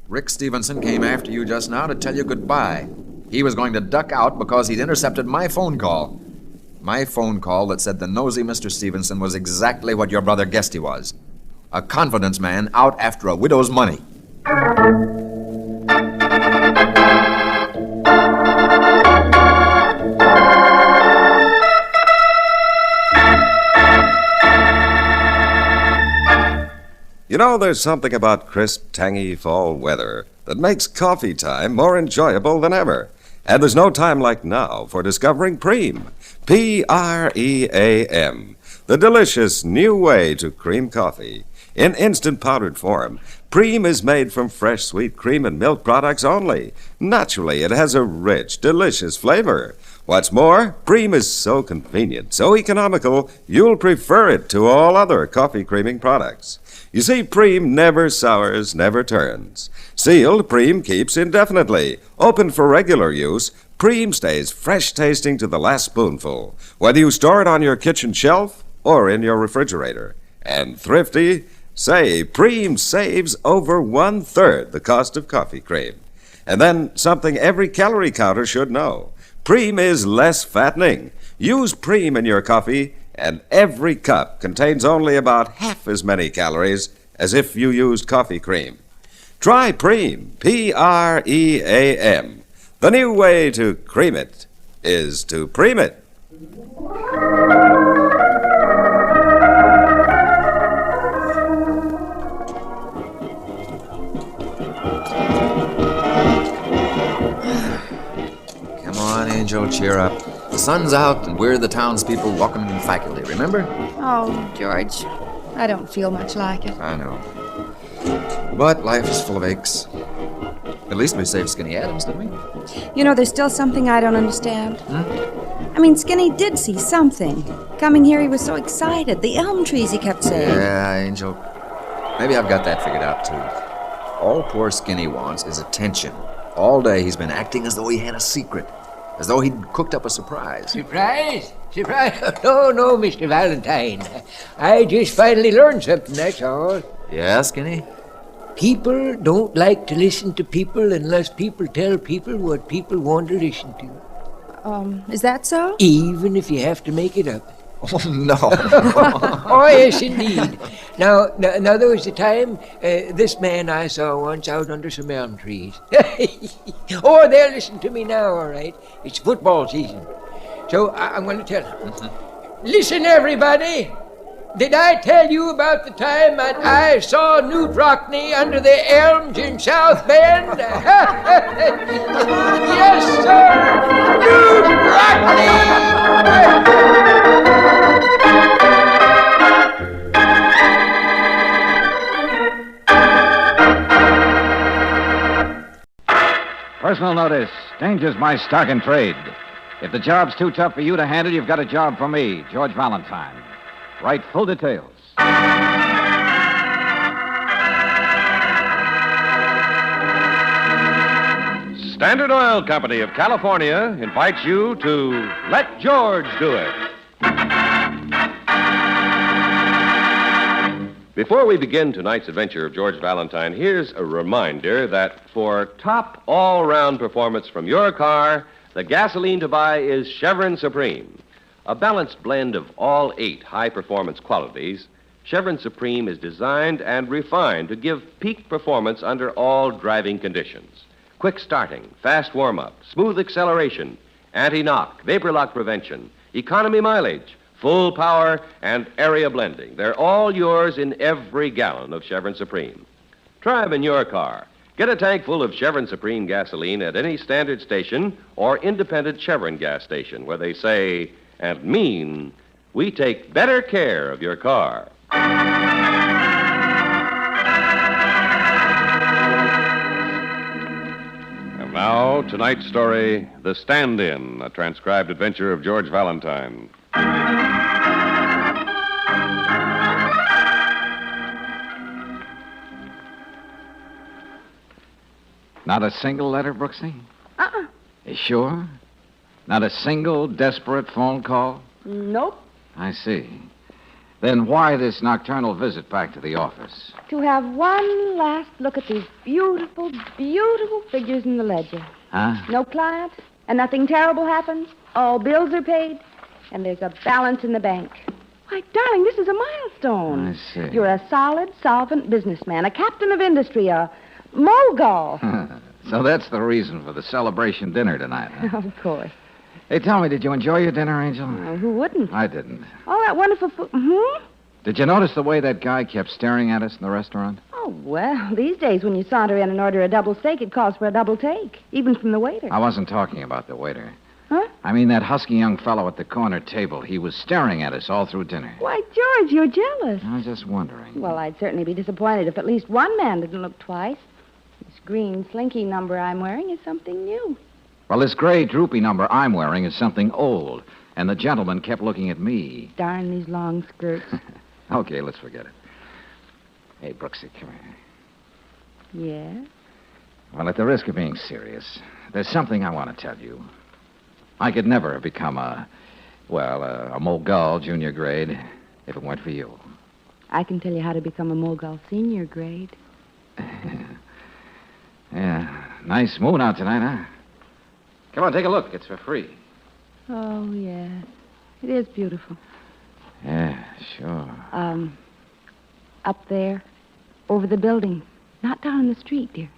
Rick Stevenson came after you just now to tell you goodbye. He was going to duck out because he'd intercepted my phone call. My phone call that said the nosy Mr. Stevenson was exactly what your brother guessed he was. A confidence man out after a widow's money. You know, there's something about crisp, tangy fall weather that makes coffee time more enjoyable than ever. And there's no time like now for discovering Preem. P-R-E-A-M. The delicious new way to cream coffee. In instant powdered form, Preem is made from fresh, sweet cream and milk products only. Naturally, it has a rich, delicious flavor. What's more, Preem is so convenient, so economical, you'll prefer it to all other coffee creaming products. You see, Preem never sours, never turns. Sealed, Preem keeps indefinitely. Open for regular use, Preem stays fresh tasting to the last spoonful, whether you store it on your kitchen shelf or in your refrigerator. And thrifty, say Preem saves over 1/3 the cost of coffee cream. And then something every calorie counter should know. Preem is less fattening. Use Preem in your coffee, and every cup contains only about half as many calories as if you used coffee cream. Try Preem, P-R-E-A-M. The new way to cream it is to Preem it. Come on, Angel, cheer up. The sun's out and we're the townspeople welcoming the faculty, remember? Oh, George, I don't feel much like it. I know. But life is full of aches. At least we saved Skinny Adams, didn't we? You know, there's still something I don't understand. I mean, Skinny did see something. Coming here, he was so excited. The elm trees, he kept saying. Yeah, Angel. Maybe I've got that figured out, too. All poor Skinny wants is attention. All day he's been acting as though he had a secret. As though he'd cooked up a surprise. Surprise? No, Mr. Valentine. I just finally learned something, that's all. Yeah, Skinny? People don't like to listen to people unless people tell people what people want to listen to. Is that so? Even if you have to make it up. Oh, no. Oh, yes, indeed. Now, there was a time, this man I saw once out under some elm trees. Oh, they'll listen to me now, all right. It's football season. So I'm going to tell him. Listen, everybody. Did I tell you about the time that I saw Newt Rockney under the elms in South Bend? Yes, sir! Newt Rockney! Personal notice. Danger's my stock in trade. If the job's too tough for you to handle, you've got a job for me, George Valentine. Write full details. Standard Oil Company of California invites you to Let George Do It. Before we begin tonight's adventure of George Valentine, here's a reminder that for top all-round performance from your car, the gasoline to buy is Chevron Supreme. A balanced blend of all 8 high-performance qualities, Chevron Supreme is designed and refined to give peak performance under all driving conditions. Quick starting, fast warm-up, smooth acceleration, anti-knock, vapor lock prevention, economy mileage, full power, and area blending. They're all yours in every gallon of Chevron Supreme. Try them in your car. Get a tank full of Chevron Supreme gasoline at any standard station or independent Chevron gas station where they say and mean, we take better care of your car. And now, tonight's story, The Stand-In, a transcribed adventure of George Valentine. Not a single letter, Brooksy? Uh-uh. You sure? Not a single desperate phone call? Nope. I see. Then why this nocturnal visit back to the office? To have one last look at these beautiful, beautiful figures in the ledger. Huh? No client, and nothing terrible happens. All bills are paid, and there's a balance in the bank. Why, darling, this is a milestone. I see. You're a solid, solvent businessman, a captain of industry, a mogul. So that's the reason for the celebration dinner tonight, huh? Of course. Hey, tell me, did you enjoy your dinner, Angel? Who wouldn't? I didn't. All that wonderful food. Hmm? Did you notice the way that guy kept staring at us in the restaurant? Oh, well, these days when you saunter in and order a double steak, it calls for a double take, even from the waiter. I wasn't talking about the waiter. Huh? I mean that husky young fellow at the corner table. He was staring at us all through dinner. Why, George, you're jealous. I was just wondering. Well, I'd certainly be disappointed if at least one man didn't look twice. This green slinky number I'm wearing is something new. Well, this gray droopy number I'm wearing is something old, and the gentleman kept looking at me. Darn these long skirts. Okay, let's forget it. Hey, Brooksy, come here. Yeah? Well, at the risk of being serious, there's something I want to tell you. I could never have become a mogul junior grade if it weren't for you. I can tell you how to become a mogul senior grade. Yeah, nice moon out tonight, huh? Come on, take a look. It's for free. Oh, yeah. It is beautiful. Yeah, sure. Up there, over the building. Not down in the street, dear.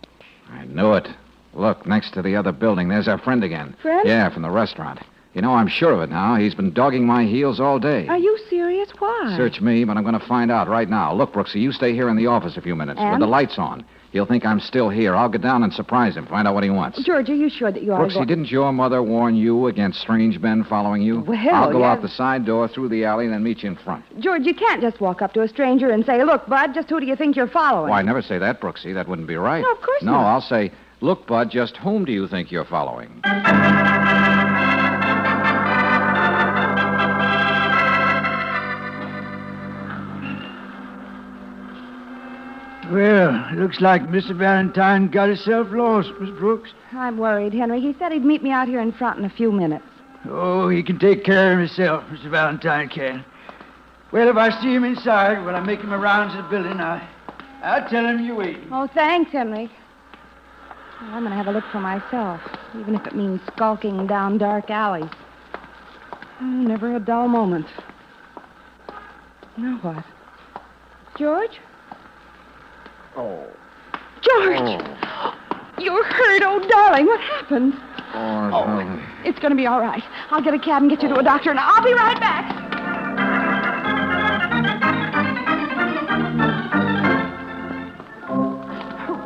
I knew it. Look, next to the other building, there's our friend again. Friend? Yeah, from the restaurant. You know, I'm sure of it now. He's been dogging my heels all day. Are you serious? Why? Search me, but I'm going to find out right now. Look, Brooksy, you stay here in the office a few minutes with And? the lights on. He'll think I'm still here. I'll get down and surprise him, find out what he wants. George, are you sure that you are Brooksy, didn't your mother warn you against strange men following you? Well, I'll go yeah. out the side door, through the alley, and then meet you in front. George, you can't just walk up to a stranger and say, look, Bud, just who do you think you're following? Why, I never say that, Brooksy. That wouldn't be right. No, of course No, not. I'll say, look, Bud, just whom do you think you're following? Well, looks like Mr. Valentine got himself lost, Miss Brooks. I'm worried, Henry. He said he'd meet me out here in front in a few minutes. Oh, he can take care of himself, Mr. Valentine can. Well, if I see him inside when I make him around to the building, I'll tell him you're waiting. Oh, thanks, Henry. Well, I'm going to have a look for myself, even if it means skulking down dark alleys. Oh, never a dull moment. Now what? George? Oh. George! Oh. You're hurt, oh, darling. What happened? Oh, It's going to be all right. I'll get a cab and get you to a doctor, and I'll be right back.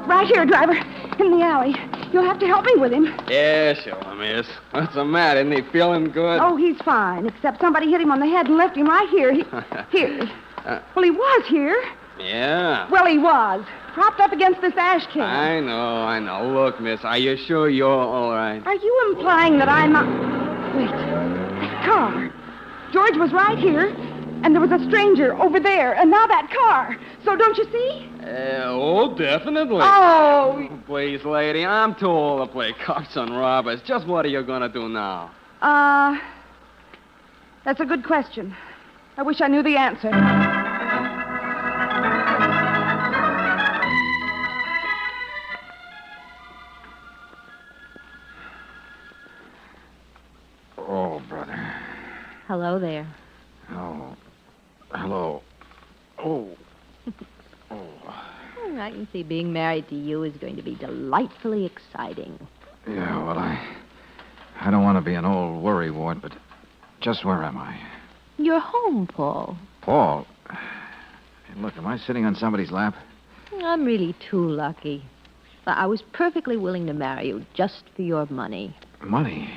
Right here, driver, in the alley. You'll have to help me with him. Yeah, sure, miss. What's the matter? Isn't he feeling good? Oh, he's fine, except somebody hit him on the head and left him right here. Here. Well, he was here. Yeah. Well, he was. Propped up against this ash can. I know. Look, miss, are you sure you're all right? Are you implying that I'm Wait. That car. George was right here, and there was a stranger over there, and now that car. So don't you see? Oh, definitely. Oh. Please, lady, I'm too old to play cops on robbers. Just what are you going to do now? That's a good question. I wish I knew the answer. Oh, brother. Hello there. Oh. Hello. Oh. I can see being married to you is going to be delightfully exciting. Yeah, well, I don't want to be an old worrywart, but just where am I? You're home, Paul. Paul? Hey, look, am I sitting on somebody's lap? I'm really too lucky. I was perfectly willing to marry you just for your money. Money?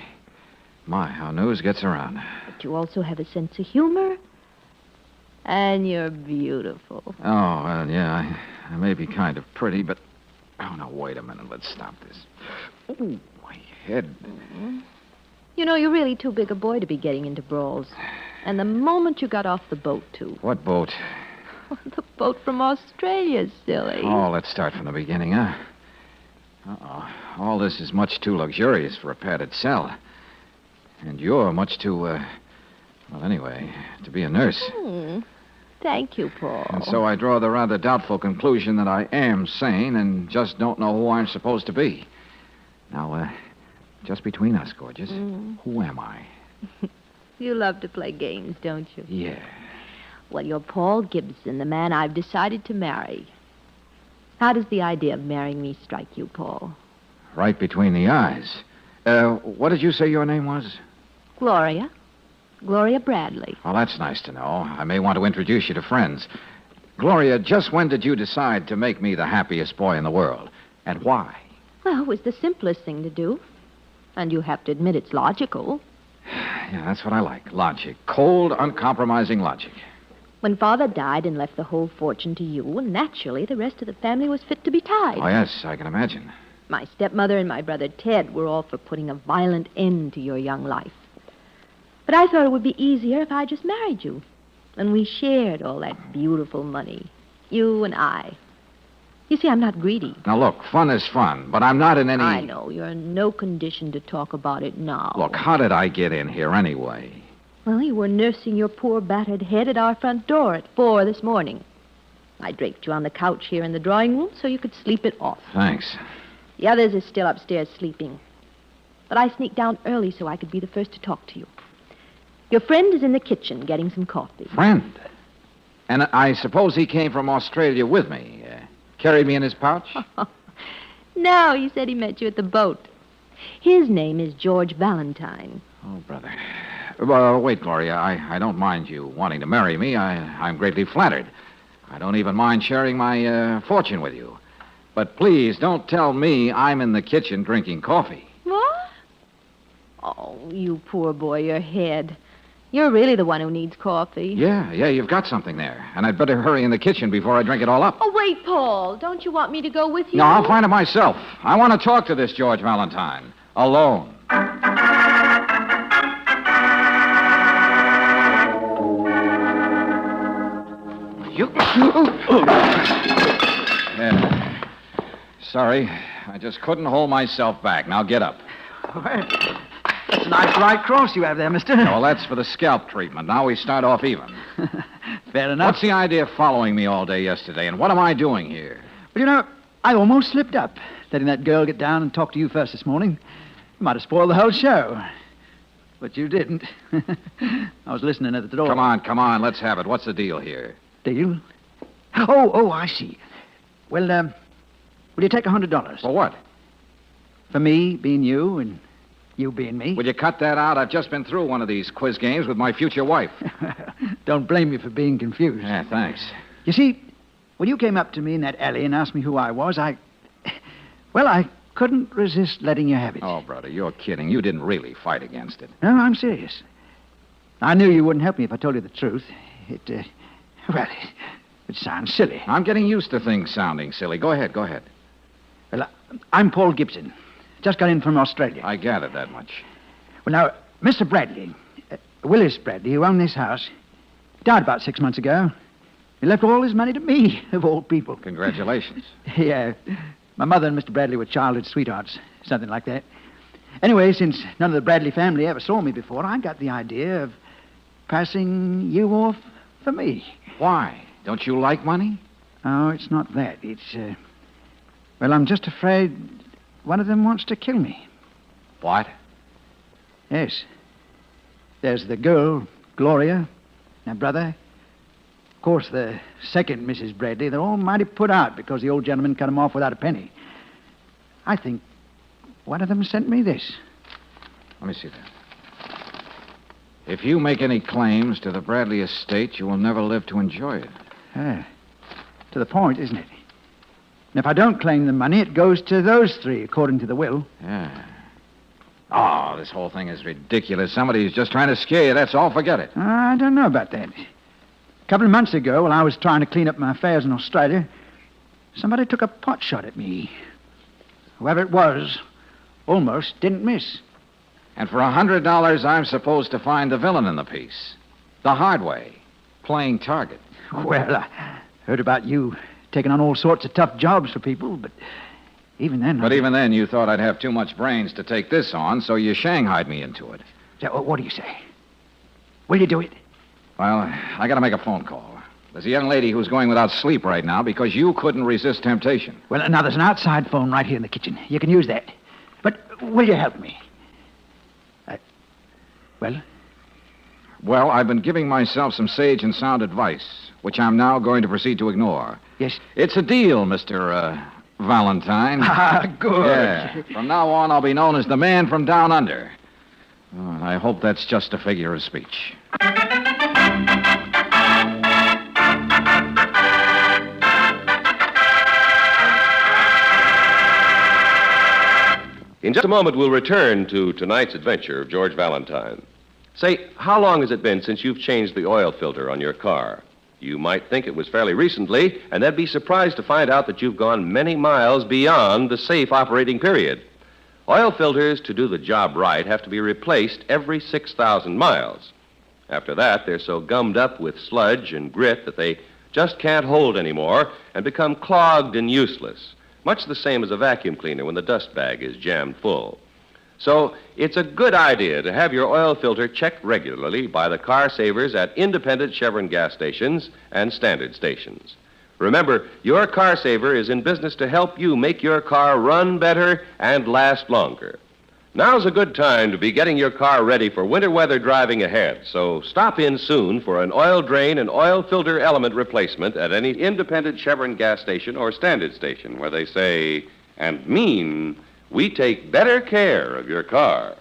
My, how news gets around. But you also have a sense of humor. And you're beautiful. Oh, well, yeah, I may be kind of pretty, but... Oh, no, wait a minute. Let's stop this. Ooh, my head. You know, you're really too big a boy to be getting into brawls. And the moment you got off the boat, too. What boat? The boat from Australia, silly. Oh, let's start from the beginning, huh? Uh-oh. All this is much too luxurious for a padded cell. And you're much too, well, anyway, to be a nurse. Thank you, Paul. And so I draw the rather doubtful conclusion that I am sane and just don't know who I'm supposed to be. Now, just between us, gorgeous, who am I? You love to play games, don't you? Yeah. Well, you're Paul Gibson, the man I've decided to marry. How does the idea of marrying me strike you, Paul? Right between the eyes. What did you say your name was? Gloria. Gloria Bradley. Well, that's nice to know. I may want to introduce you to friends. Gloria, just when did you decide to make me the happiest boy in the world? And why? Well, it was the simplest thing to do. And you have to admit it's logical. Yeah, that's what I like. Logic. Cold, uncompromising logic. When Father died and left the whole fortune to you, naturally the rest of the family was fit to be tied. Oh, yes, I can imagine. My stepmother and my brother Ted were all for putting a violent end to your young life. But I thought it would be easier if I just married you. And we shared all that beautiful money. You and I. You see, I'm not greedy. Now, look, fun is fun, but I'm not in any... I know. You're in no condition to talk about it now. Look, how did I get in here anyway? Well, you were nursing your poor battered head at our front door at 4 this morning. I draped you on the couch here in the drawing room so you could sleep it off. Thanks. The others are still upstairs sleeping. But I sneaked down early so I could be the first to talk to you. Your friend is in the kitchen getting some coffee. Friend? And I suppose he came from Australia with me. Carried me in his pouch? No, he said he met you at the boat. His name is George Valentine. Oh, brother. Well, wait, Gloria. I don't mind you wanting to marry me. I'm greatly flattered. I don't even mind sharing my fortune with you. But please, don't tell me I'm in the kitchen drinking coffee. What? Oh, you poor boy, your head. You're really the one who needs coffee. Yeah, you've got something there. And I'd better hurry in the kitchen before I drink it all up. Oh, wait, Paul. Don't you want me to go with you? No, I'll find it myself. I want to talk to this George Valentine. Alone. You... Yeah. Sorry. I just couldn't hold myself back. Now get up. That's a nice right cross you have there, mister. Well, that's for the scalp treatment. Now we start off even. Fair enough. What's the idea of following me all day yesterday, and what am I doing here? Well, you know, I almost slipped up, letting that girl get down and talk to you first this morning. You might have spoiled the whole show. But you didn't. I was listening at the door. Come on, let's have it. What's the deal here? Deal? Oh, I see. Well, will you take $100? For what? For me, being you, and you being me. Will you cut that out? I've just been through one of these quiz games with my future wife. Don't blame me for being confused. Yeah, thanks. You see, when you came up to me in that alley and asked me who I was, I couldn't resist letting you have it. Oh, brother, you're kidding. You didn't really fight against it. No, I'm serious. I knew you wouldn't help me if I told you the truth. It sounds silly. I'm getting used to things sounding silly. Go ahead. Well, I'm Paul Gibson. Just got in from Australia. I gathered that much. Well, now, Mr. Bradley, Willis Bradley, who owned this house, died about 6 months ago. He left all his money to me, of all people. Congratulations. Yeah. My mother and Mr. Bradley were childhood sweethearts, something like that. Anyway, since none of the Bradley family ever saw me before, I got the idea of passing you off for me. Why? Don't you like money? Oh, it's not that. It's, well, I'm just afraid one of them wants to kill me. What? Yes. There's the girl, Gloria, my brother. Of course, the second Mrs. Bradley, they're all mighty put out because the old gentleman cut them off without a penny. I think one of them sent me this. Let me see that. If you make any claims to the Bradley estate, you will never live to enjoy it. To the point, isn't it? And if I don't claim the money, it goes to those three, according to the will. Yeah. Oh, this whole thing is ridiculous. Somebody's just trying to scare you, that's all. Forget it. I don't know about that. A couple of months ago, while I was trying to clean up my affairs in Australia, somebody took a pot shot at me. Whoever it was, almost didn't miss. And for $100, I'm supposed to find the villain in the piece. The hard way. Playing target. Well, I heard about you taking on all sorts of tough jobs for people, but even then... Even then, you thought I'd have too much brains to take this on, so you shanghaied me into it. So, what do you say? Will you do it? Well, I gotta make a phone call. There's a young lady who's going without sleep right now because you couldn't resist temptation. Well, now, there's an outside phone right here in the kitchen. You can use that. But will you help me? Well, I've been giving myself some sage and sound advice, which I'm now going to proceed to ignore. Yes? It's a deal, Mr. Valentine. Good. Yeah. From now on, I'll be known as the man from down under. Oh, I hope that's just a figure of speech. In just a moment, we'll return to tonight's adventure of George Valentine. Say, how long has it been since you've changed the oil filter on your car? You might think it was fairly recently, and then be surprised to find out that you've gone many miles beyond the safe operating period. Oil filters, to do the job right, have to be replaced every 6,000 miles. After that, they're so gummed up with sludge and grit that they just can't hold anymore and become clogged and useless. Much the same as a vacuum cleaner when the dust bag is jammed full. So it's a good idea to have your oil filter checked regularly by the car savers at independent Chevron gas stations and standard stations. Remember, your car saver is in business to help you make your car run better and last longer. Now's a good time to be getting your car ready for winter weather driving ahead, so stop in soon for an oil drain and oil filter element replacement at any independent Chevron gas station or standard station where they say and mean, we take better care of your car.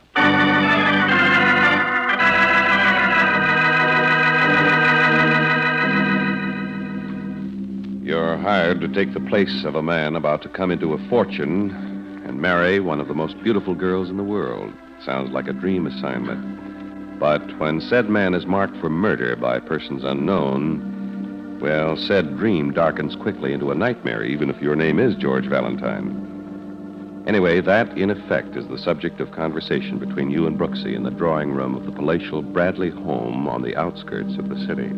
You're hired to take the place of a man about to come into a fortune and marry one of the most beautiful girls in the world. Sounds like a dream assignment. But when said man is marked for murder by persons unknown, well, said dream darkens quickly into a nightmare, even if your name is George Valentine. Anyway, that, in effect, is the subject of conversation between you and Brooksy in the drawing room of the palatial Bradley home on the outskirts of the city.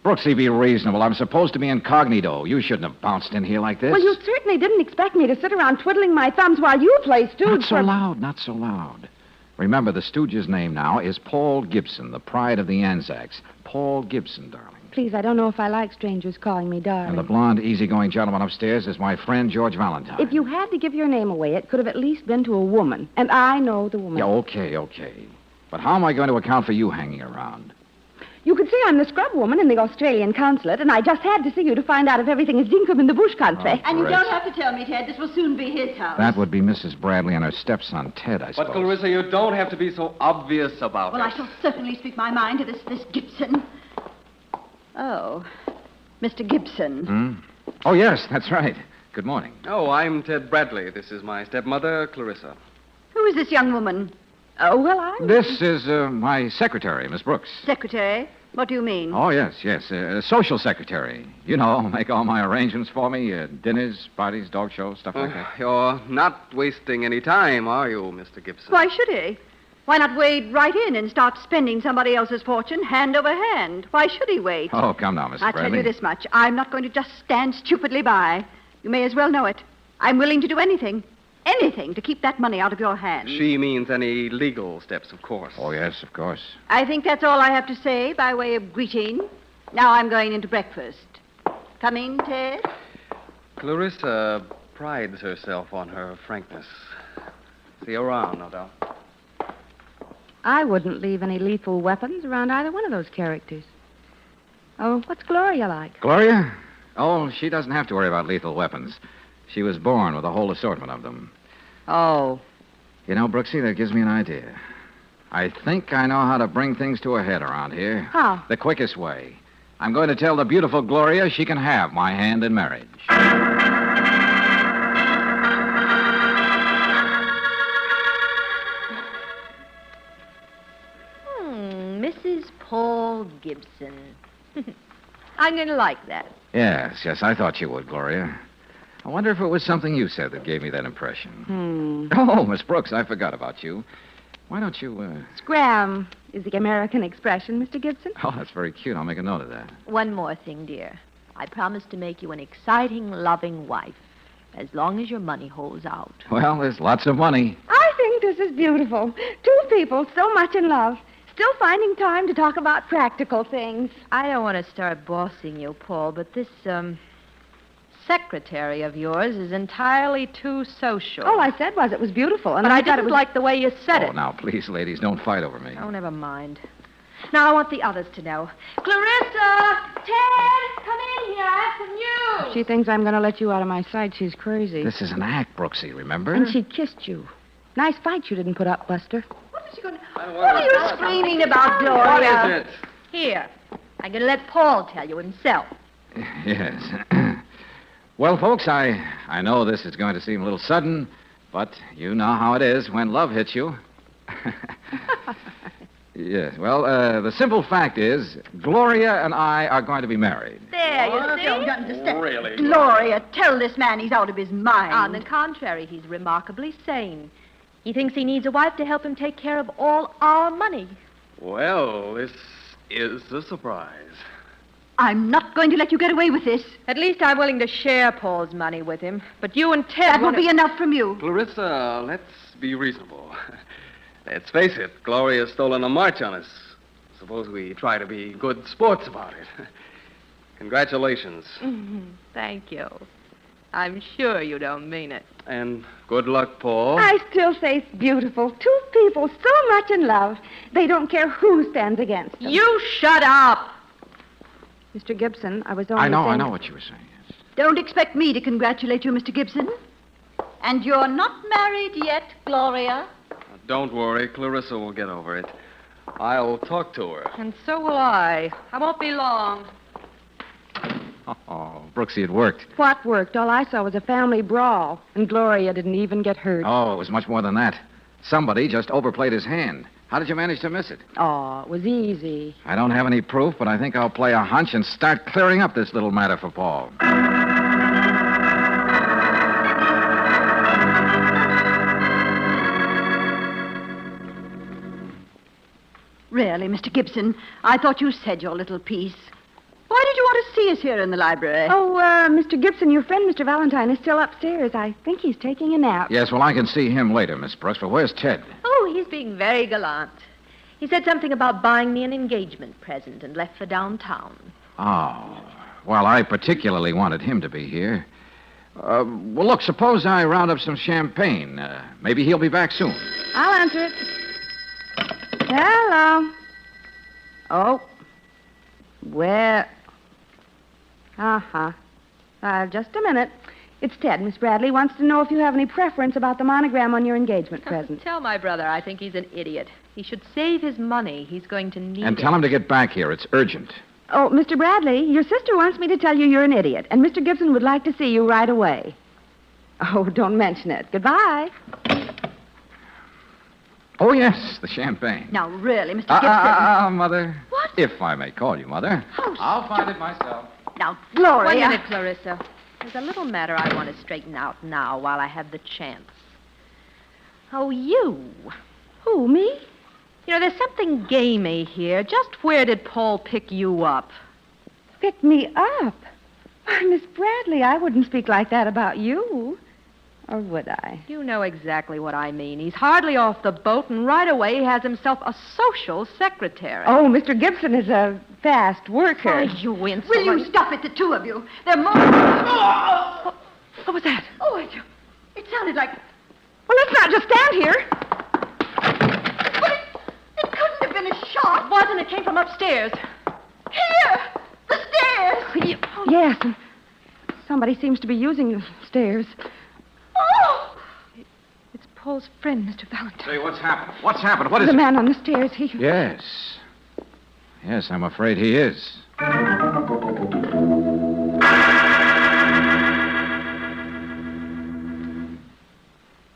Brooksy, be reasonable. I'm supposed to be incognito. You shouldn't have bounced in here like this. Well, you certainly didn't expect me to sit around twiddling my thumbs while you play stooge. Not so loud. Remember, the stooge's name now is Paul Gibson, the pride of the Anzacs. Paul Gibson, darling. Please, I don't know if I like strangers calling me darling. And the blonde, easygoing gentleman upstairs is my friend, George Valentine. If you had to give your name away, it could have at least been to a woman. And I know the woman. Yeah, okay. But how am I going to account for you hanging around? You could see I'm the scrub woman in the Australian consulate, and I just had to see you to find out if everything is dinkum in the bush country. And you don't have to tell me, Ted. This will soon be his house. That would be Mrs. Bradley and her stepson, Ted, I suppose. But, Clarissa, you don't have to be so obvious about Well, it. I shall certainly speak my mind to this Gibson. Oh, Mr. Gibson. Hmm? Oh, yes, that's right. Good morning. Oh, I'm Ted Bradley. This is my stepmother, Clarissa. Who is this young woman? Oh, well, I... This is my secretary, Miss Brooks. Secretary? What do you mean? Oh, yes. Social secretary. You know, make all my arrangements for me. Dinners, parties, dog shows, stuff like that. You're not wasting any time, are you, Mr. Gibson? Why should he? Why not wade right in and start spending somebody else's fortune hand over hand? Why should he wait? Oh, come now, Miss I Bradley. tell you this much. I'm not going to just stand stupidly by. You may as well know it. I'm willing to do anything to keep that money out of your hands. She means any legal steps, of course. Oh, yes, of course. I think that's all I have to say by way of greeting. Now I'm going into breakfast. Come in, Ted. Clarissa prides herself on her frankness. See you around, no doubt. I wouldn't leave any lethal weapons around either one of those characters. Oh, what's Gloria like? Gloria? Oh, she doesn't have to worry about lethal weapons. She was born with a whole assortment of them. Oh. You know, Brooksy, that gives me an idea. I think I know how to bring things to a head around here. How? The quickest way. I'm going to tell the beautiful Gloria she can have my hand in marriage. Mrs. Paul Gibson. I'm going to like that. Yes, I thought you would, Gloria. I wonder if it was something you said that gave me that impression. Oh, Miss Brooks, I forgot about you. Why don't you, Scram is the American expression, Mr. Gibson. Oh, that's very cute. I'll make a note of that. One more thing, dear. I promise to make you an exciting, loving wife, as long as your money holds out. Well, there's lots of money. I think this is beautiful. Two people so much in love, still finding time to talk about practical things. I don't want to start bossing you, Paul, but this, secretary of yours is entirely too social. All I said was it was beautiful, and but I thought didn't like the way you said Oh, it. now, please, ladies, don't fight over me. Oh, never mind. Now I want the others to know. Clarissa! Ted! Come in here. I have some news. If she thinks I'm going to let you out of my sight, she's crazy. This is an act, Brooksy, remember? And she kissed you. Nice fight you didn't put up, Buster. What is she going to... What are you screaming about, Gloria? What is it? Here. I'm going to let Paul tell you himself. Yes. Well, folks, I know this is going to seem a little sudden, but you know how it is when love hits you. Yes, well, the simple fact is, Gloria and I are going to be married. There, you see? Don't understand. Really? Gloria, tell this man he's out of his mind. On the contrary, he's remarkably sane. He thinks he needs a wife to help him take care of all our money. Well, this is a surprise. I'm not going to let you get away with this. At least I'm willing to share Paul's money with him. But you and Ted... That will be enough from you. Clarissa, let's be reasonable. Let's face it, Gloria's stolen a march on us. Suppose we try to be good sports about it. Congratulations. Thank you. I'm sure you don't mean it. And good luck, Paul. I still say it's beautiful. Two people so much in love, they don't care who stands against them. You shut up! Mr. Gibson, I was only I know saying... what you were saying. Yes. Don't expect me to congratulate you, Mr. Gibson. And you're not married yet, Gloria. Don't worry, Clarissa will get over it. I'll talk to her. And so will I. I won't be long. Oh, Brooksy, it worked. What worked? All I saw was a family brawl, and Gloria didn't even get hurt. Oh, it was much more than that. Somebody just overplayed his hand. How did you manage to miss it? Oh, it was easy. I don't have any proof, but I think I'll play a hunch and start clearing up this little matter for Paul. Really, Mr. Gibson, I thought you said your little piece. Why did you want to see us here in the library? Oh, Mr. Gibson, your friend, Mr. Valentine, is still upstairs. I think he's taking a nap. Yes, well, I can see him later, Miss Brooks, but where's Ted? Oh, he's being very gallant. He said something about buying me an engagement present and left for downtown. Oh, well, I particularly wanted him to be here. Well, look, suppose I round up some champagne. Maybe he'll be back soon. I'll answer it. Hello. Oh, Well... Uh-huh. Just a minute. It's Ted. Miss Bradley wants to know if you have any preference about the monogram on your engagement present. Tell my brother I think he's an idiot. He should save his money. He's going to need And it. tell him to get back here. It's urgent. Oh, Mr. Bradley, your sister wants me to tell you you're an idiot, and Mr. Gibson would like to see you right away. Oh, don't mention it. Goodbye. Oh, yes, the champagne. Now, really, Mr. Gibson. Mother. What? If I may call you Mother. I'll find it myself. Now, Gloria. 1 minute, Clarissa. There's a little matter I want to straighten out now while I have the chance. Oh, you. Who, me? You know, there's something gamey here. Just where did Paul pick you up? Pick me up? Why, Miss Bradley, I wouldn't speak like that about you. Or would I? You know exactly what I mean. He's hardly off the boat, and right away he has himself a social secretary. Oh, Mr. Gibson is a fast worker. Oh, you insolent. Will you stop it, the two of you? They're more... What was that? Oh, it sounded like... Well, let's not just stand here. It couldn't have been a shot. It wasn't. It came from upstairs. Here! The stairs! Yes, and somebody seems to be using the stairs. Oh! It's Paul's friend, Mr. Valentine. Say, what's happened? What's happened? What is the it? man on the stairs, he... Yes. Yes, I'm afraid he is.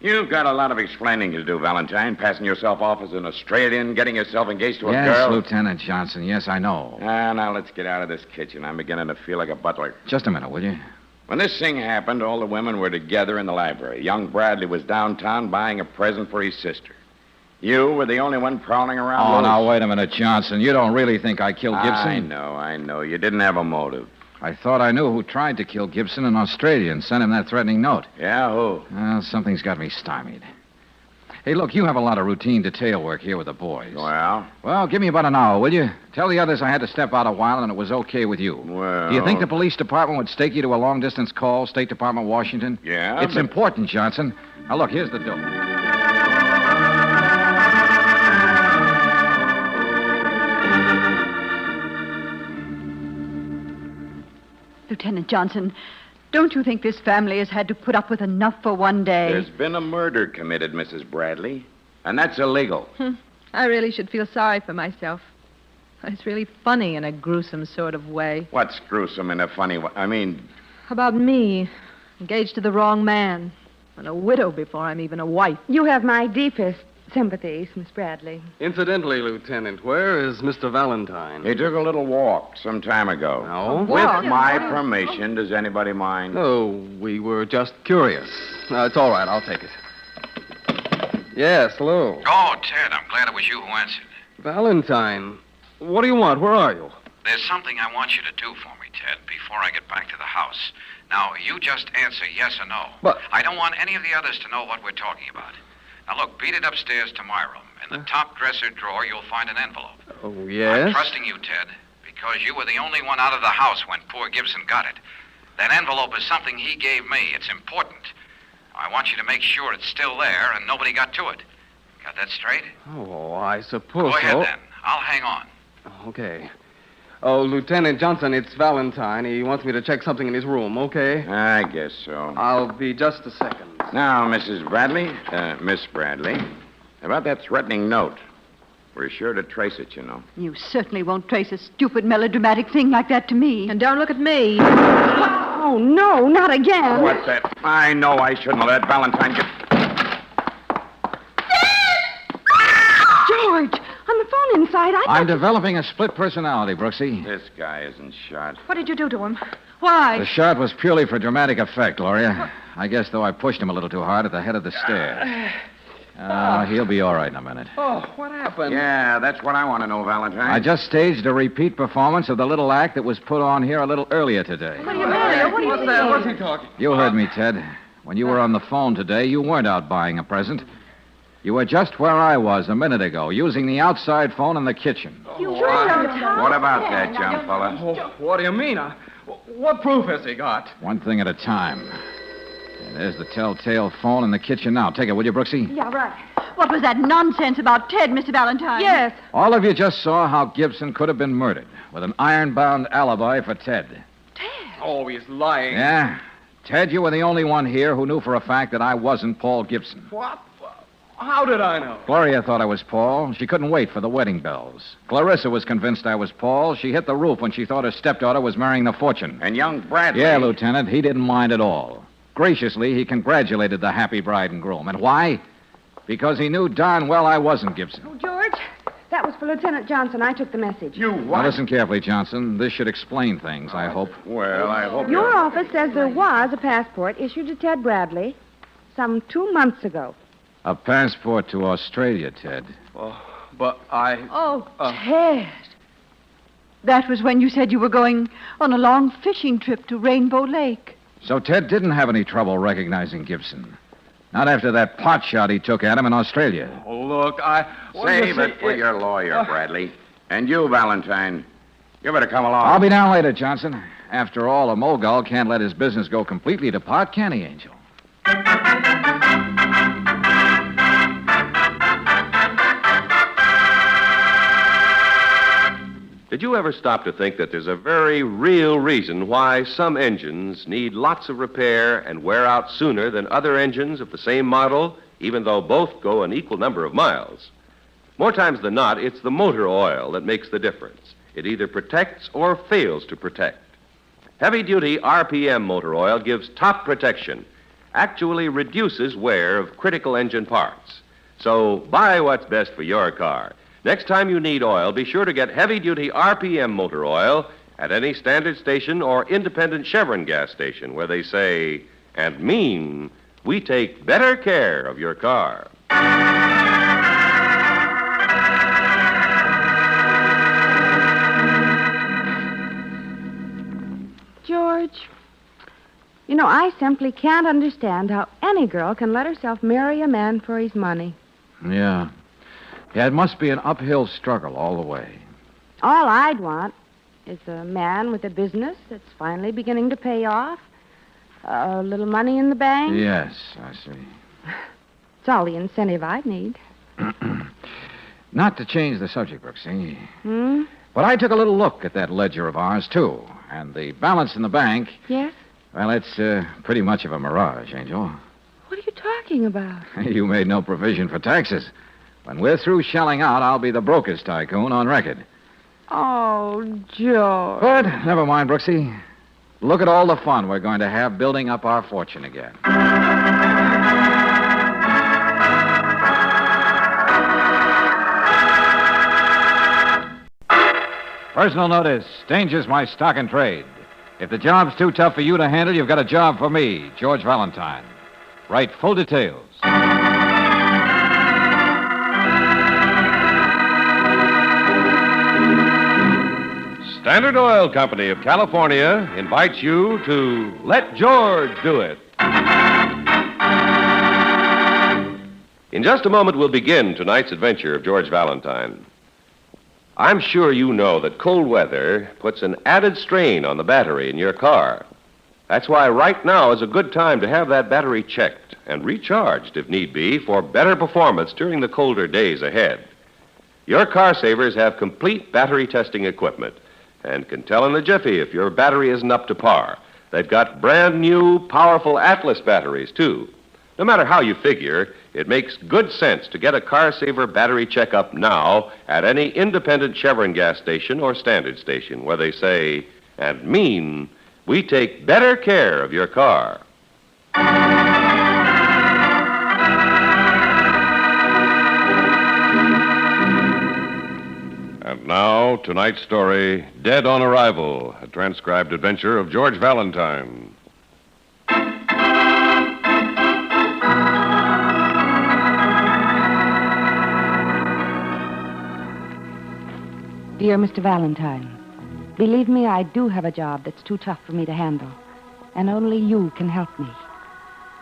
You've got a lot of explaining to do, Valentine. Passing yourself off as an Australian, getting yourself engaged to a Yes, girl. Lieutenant Johnson. Yes, I know. Now let's get out of this kitchen. I'm beginning to feel like a butler. Just a minute, will you? When this thing happened, all the women were together in the library. Young Bradley was downtown buying a present for his sister. You were the only one prowling around. Oh, loose. now, wait a minute, Johnson. You don't really think I killed Gibson? I know. You didn't have a motive. I thought I knew who tried to kill Gibson in Australia and sent him that threatening note. Yeah, who? Well, something's got me stymied. Hey, look, you have a lot of routine detail work here with the boys. Well? Well, give me about an hour, will you? Tell the others I had to step out a while and it was okay with you. Well... Do you think the police department would stake you to a long-distance call, State Department, Washington? Yeah, It's important, Johnson. Now, look, here's the dope. Lieutenant Johnson, don't you think this family has had to put up with enough for one day? There's been a murder committed, Mrs. Bradley, and that's illegal. I really should feel sorry for myself. It's really funny in a gruesome sort of way. What's gruesome in a funny way? I mean... About me, engaged to the wrong man, and a widow before I'm even a wife. You have my deepest sympathies, Miss Bradley. Incidentally, Lieutenant, where is Mr. Valentine? He took a little walk some time ago. No? With my permission. Does anybody mind? No, we were just curious. It's all right. I'll take it. Yes, hello. Oh, Ted, I'm glad it was you who answered. Valentine. What do you want? Where are you? There's something I want you to do for me, Ted, before I get back to the house. Now, you just answer yes or no. But... I don't want any of the others to know what we're talking about. Now, look, beat it upstairs to my room. In the top dresser drawer, you'll find an envelope. Oh, yes? I'm trusting you, Ted, because you were the only one out of the house when poor Gibson got it. That envelope is something he gave me. It's important. I want you to make sure it's still there and nobody got to it. Got that straight? Oh, I suppose Go ahead, so. then. I'll hang on. Okay. Oh, Lieutenant Johnson, it's Valentine. He wants me to check something in his room, okay? I guess so. I'll be just a second. Now, Mrs. Bradley, Miss Bradley, about that threatening note. We're sure to trace it, you know. You certainly won't trace a stupid melodramatic thing like that to me. And don't look at me. Oh, no, not again. What's that? I know I shouldn't have let Valentine get... George, on the phone inside, I'm developing a split personality, Brooksy. This guy isn't shot. What did you do to him? Why? The shot was purely for dramatic effect, Gloria. I guess, though, I pushed him a little too hard at the head of the stairs. He'll be all right in a minute. Oh, what happened? Yeah, that's what I want to know, Valentine. I just staged a repeat performance of the little act that was put on here a little earlier today. What do you mean? What do you mean? What's he talking? You heard me, Ted. When you were on the phone today, you weren't out buying a present. You were just where I was a minute ago, using the outside phone in the kitchen. What about that, young fella? Oh, what do you mean? What proof has he got? One thing at a time. There's the telltale phone in the kitchen now. Take it, will you, Brooksy? Yeah, right. What was that nonsense about Ted, Mr. Valentine? Yes. All of you just saw how Gibson could have been murdered with an iron-bound alibi for Ted. Oh, he's lying. Yeah? Ted, you were the only one here who knew for a fact that I wasn't Paul Gibson. What? How did I know? Gloria thought I was Paul. She couldn't wait for the wedding bells. Clarissa was convinced I was Paul. She hit the roof when she thought her stepdaughter was marrying the fortune. And young Bradley. Yeah, Lieutenant, he didn't mind at all. Graciously, he congratulated the happy bride and groom. And why? Because he knew darn well I wasn't Gibson. Oh, George, that was for Lieutenant Johnson. I took the message. You Now, listen carefully, Johnson. This should explain things, I hope. Well, I hope Your office says there was a passport issued to Ted Bradley some 2 months ago. A passport to Australia, Ted. Oh, but I... Oh, Ted. That was when you said you were going on a long fishing trip to Rainbow Lake. So Ted didn't have any trouble recognizing Gibson. Not after that pot shot he took at him in Australia. Oh, look, I... Save it for your lawyer, Bradley. And you, Valentine. You better come along. I'll be down later, Johnson. After all, a Mogul can't let his business go completely to pot, can he, Angel? Did you ever stop to think that there's a very real reason why some engines need lots of repair and wear out sooner than other engines of the same model, even though both go an equal number of miles? More times than not, it's the motor oil that makes the difference. It either protects or fails to protect. Heavy-duty RPM motor oil gives top protection, actually reduces wear of critical engine parts. So buy what's best for your car. Next time you need oil, be sure to get heavy-duty RPM motor oil at any standard station or independent Chevron gas station where they say and mean, we take better care of your car. George, you know, I simply can't understand how any girl can let herself marry a man for his money. Yeah. Yeah, it must be an uphill struggle all the way. All I'd want is a man with a business that's finally beginning to pay off, a little money in the bank. Yes, I see. It's all the incentive I need. Not to change the subject, Brooksy, Hmm? but I took a little look at that ledger of ours, too. And the balance in the bank, Yes? well, it's pretty much of a mirage, Angel. What are you talking about? You made no provision for taxes. When we're through shelling out, I'll be the broker's tycoon on record. Oh, George. But never mind, Brooksy. Look at all the fun we're going to have building up our fortune again. Personal notice. Danger's my stock and trade. If the job's too tough for you to handle, you've got a job for me, George Valentine. Write full details. Standard Oil Company of California invites you to Let George Do It. In just a moment, we'll begin tonight's adventure of George Valentine. I'm sure you know that cold weather puts an added strain on the battery in your car. That's why right now is a good time to have that battery checked and recharged, if need be, for better performance during the colder days ahead. Your car savers have complete battery testing equipment and can tell in a jiffy if your battery isn't up to par. They've got brand new, powerful Atlas batteries, too. No matter how you figure, it makes good sense to get a car saver battery checkup now at any independent Chevron gas station or standard station where they say and mean, we take better care of your car. And now, tonight's story, Dead on Arrival, a transcribed adventure of George Valentine. Dear Mr. Valentine, believe me, I do have a job that's too tough for me to handle, and only you can help me.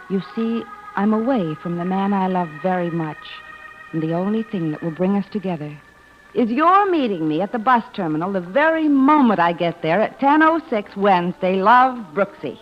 You see, I'm away from the man I love very much, and the only thing that will bring us together is your meeting me at the bus terminal the very moment I get there at 10:06 Wednesday. Love, Brooksy.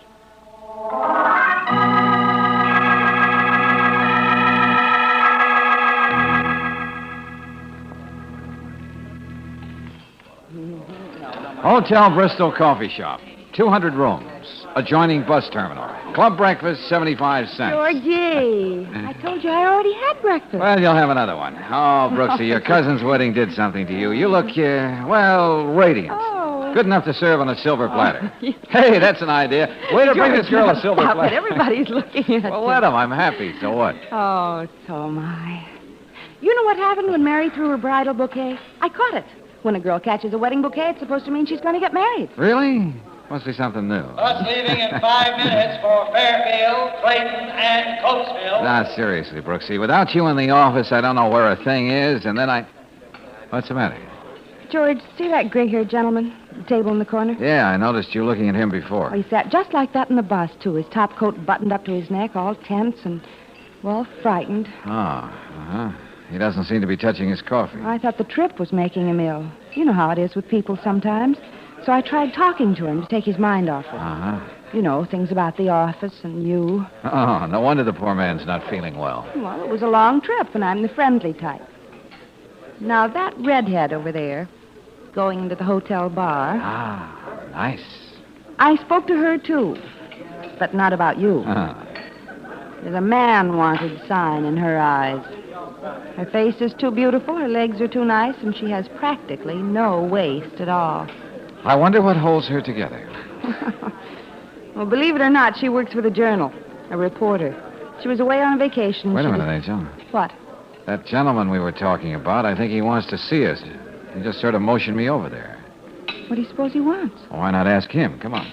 Hotel Bristol Coffee Shop. 200 rooms. Adjoining bus terminal. Club breakfast, 75 cents. Georgie, I told you I already had breakfast. Well, you'll have another one. Oh, Brooksy, your cousin's wedding did something to you. You look, radiant. Oh. Good enough to serve on a silver platter. Hey, that's an idea. Way to bring this girl a silver Stop platter. it. Everybody's looking at Well, you. let him. I'm happy. So what? Oh, so am I. You know what happened when Mary threw her bridal bouquet? I caught it. When a girl catches a wedding bouquet, it's supposed to mean she's going to get married. Really? Must be something new. Bus leaving in 5 minutes for Fairfield, Clayton, and Cokesville. Nah, seriously, Brooksy. Without you in the office, I don't know where a thing is, and then What's the matter? George, see that gray-haired gentleman? The table in the corner? Yeah, I noticed you looking at him before. Well, he sat just like that in the bus, too. His top coat buttoned up to his neck, all tense and, frightened. Oh, uh-huh. He doesn't seem to be touching his coffee. I thought the trip was making him ill. You know how it is with people sometimes. So I tried talking to him to take his mind off it. Uh-huh. You know, things about the office and you. Oh, no wonder the poor man's not feeling well. Well, it was a long trip, and I'm the friendly type. Now, that redhead over there, going into the hotel bar. Ah, nice. I spoke to her, too, but not about you. Uh-huh. There's a man-wanted sign in her eyes. Her face is too beautiful, her legs are too nice, and she has practically no waist at all. I wonder what holds her together. Well, believe it or not, she works for the Journal, a reporter. She was away on vacation. Wait a minute, Angel. What? That gentleman we were talking about, I think he wants to see us. He just sort of motioned me over there. What do you suppose he wants? Well, why not ask him? Come on.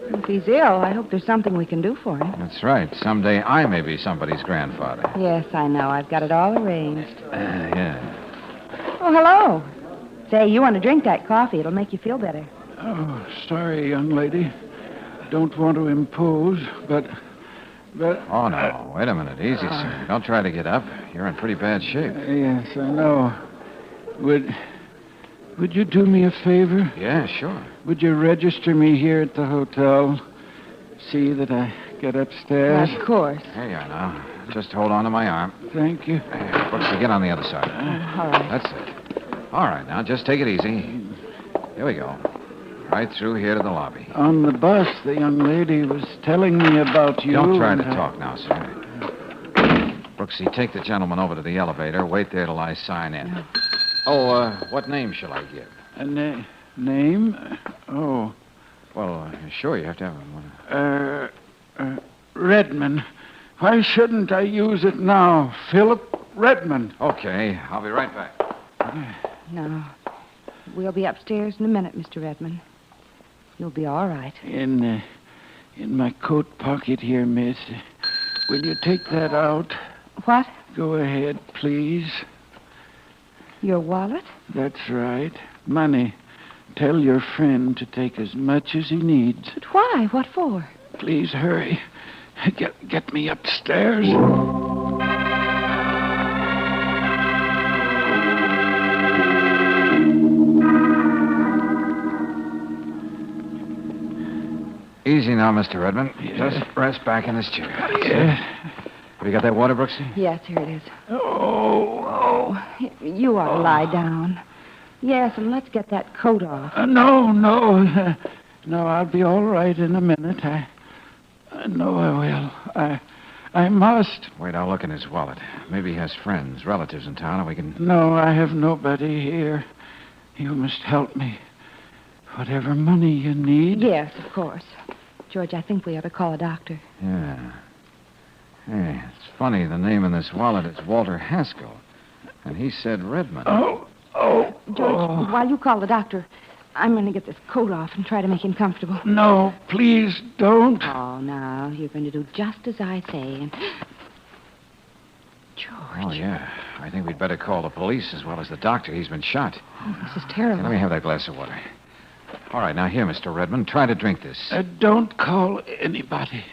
If he's ill, I hope there's something we can do for him. That's right. Someday I may be somebody's grandfather. Yes, I know. I've got it all arranged. Yeah. Oh, hello. Say, you want to drink that coffee. It'll make you feel better. Oh, sorry, young lady. Don't want to impose, but... Oh, no. Wait a minute. Easy, sir. Don't try to get up. You're in pretty bad shape. Yes, I know. Would you do me a favor? Yeah, sure. Would you register me here at the hotel? See that I get upstairs? Of course. Here you are now. Just hold on to my arm. Thank you. Brooksy, get on the other side. All right. That's it. All right, now, just take it easy. Here we go. Right through here to the lobby. On the bus, the young lady was telling me about you. Don't try to talk now, sir. Brooksy, take the gentleman over to the elevator. Wait there till I sign in. Oh, what name shall I give? A name? Oh. Well, sure, you have to have one. Redmond. Why shouldn't I use it now? Philip Redmond. Okay, I'll be right back. No. We'll be upstairs in a minute, Mr. Redmond. You'll be all right. In my coat pocket here, miss. Will you take that out? What? Go ahead, please. Your wallet? That's right. Money. Tell your friend to take as much as he needs. But why? What for? Please hurry. Get me upstairs. Easy now, Mr. Redmond. Yeah. Just rest back in this chair. Yeah. Have you got that water, Brooksy? Yes, here it is. Oh. You ought to lie down. Yes, and let's get that coat off. No. No, I'll be all right in a minute. I know I will. I must. Wait, I'll look in his wallet. Maybe he has friends, relatives in town, and we can... No, I have nobody here. You must help me. Whatever money you need. Yes, of course. George, I think we ought to call a doctor. Yeah. Hey, it's funny. The name in this wallet is Walter Haskell. And he said Redmond. Oh. George, while you call the doctor, I'm going to get this coat off and try to make him comfortable. No, please don't. Oh, now, you're going to do just as I say. And... George. Oh, yeah. I think we'd better call the police as well as the doctor. He's been shot. Oh, this is terrible. Let me have that glass of water. All right, now here, Mr. Redmond. Try to drink this. Don't call anybody.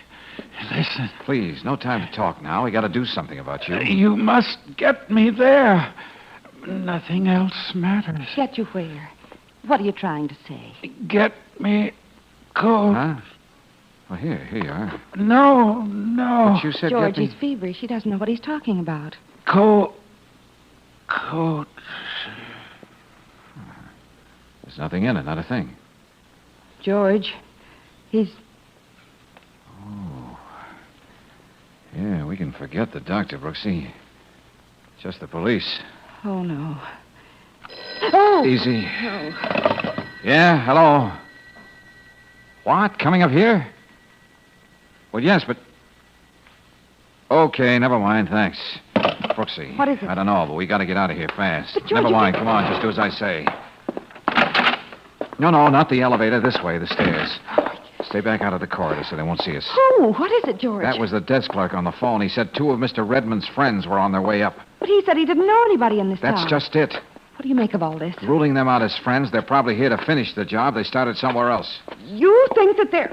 Listen. Please, no time to talk now. We got to do something about you. You must get me there. Nothing else matters. Get you where? What are you trying to say? Get me cold. Huh? Well, here you are. No. But you said George, get me... he's feverish. He doesn't know what he's talking about. Cold. coat. There's nothing in it, not a thing. George, he's... Oh. Yeah, we can forget the doctor, Brooksy. Just the police. Oh, no. Oh! Easy. No. Yeah, hello. What? Coming up here? Well, yes, but... Okay, never mind, thanks. Brooksy. What is it? I don't know, but we got to get out of here fast. But, George, never you mind, can't- come on, just do as I say. No, not the elevator. This way, the stairs. Stay back out of the corridor so they won't see us. Oh, what is it, George? That was the desk clerk on the phone. He said 2 of Mr. Redmond's friends were on their way up. But he said he didn't know anybody in this town. That's just it. What do you make of all this? Ruling them out as friends, they're probably here to finish the job. They started somewhere else. You think that they're...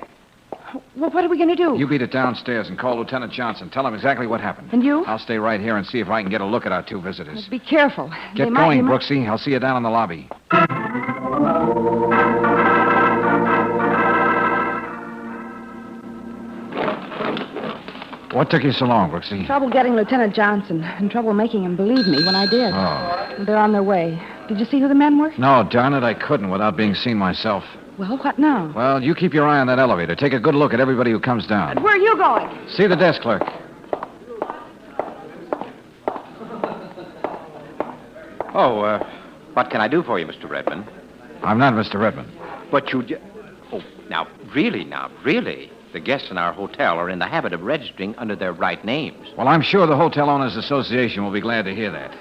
Well, what are we going to do? You beat it downstairs and call Lieutenant Johnson. Tell him exactly what happened. And you? I'll stay right here and see if I can get a look at our 2 visitors. Be careful. Get going, Brooksy. I'll see you down in the lobby. What took you so long, Brooksy? Trouble getting Lieutenant Johnson, and trouble making him believe me when I did. Oh. They're on their way. Did you see who the men were? No, darn it, I couldn't without being seen myself. Well, what now? Well, you keep your eye on that elevator. Take a good look at everybody who comes down. Where are you going? See the desk clerk. Oh, what can I do for you, Mr. Redmond? I'm not Mr. Redmond. But you... Oh, now, really. The guests in our hotel are in the habit of registering under their right names. Well, I'm sure the Hotel Owners Association will be glad to hear that.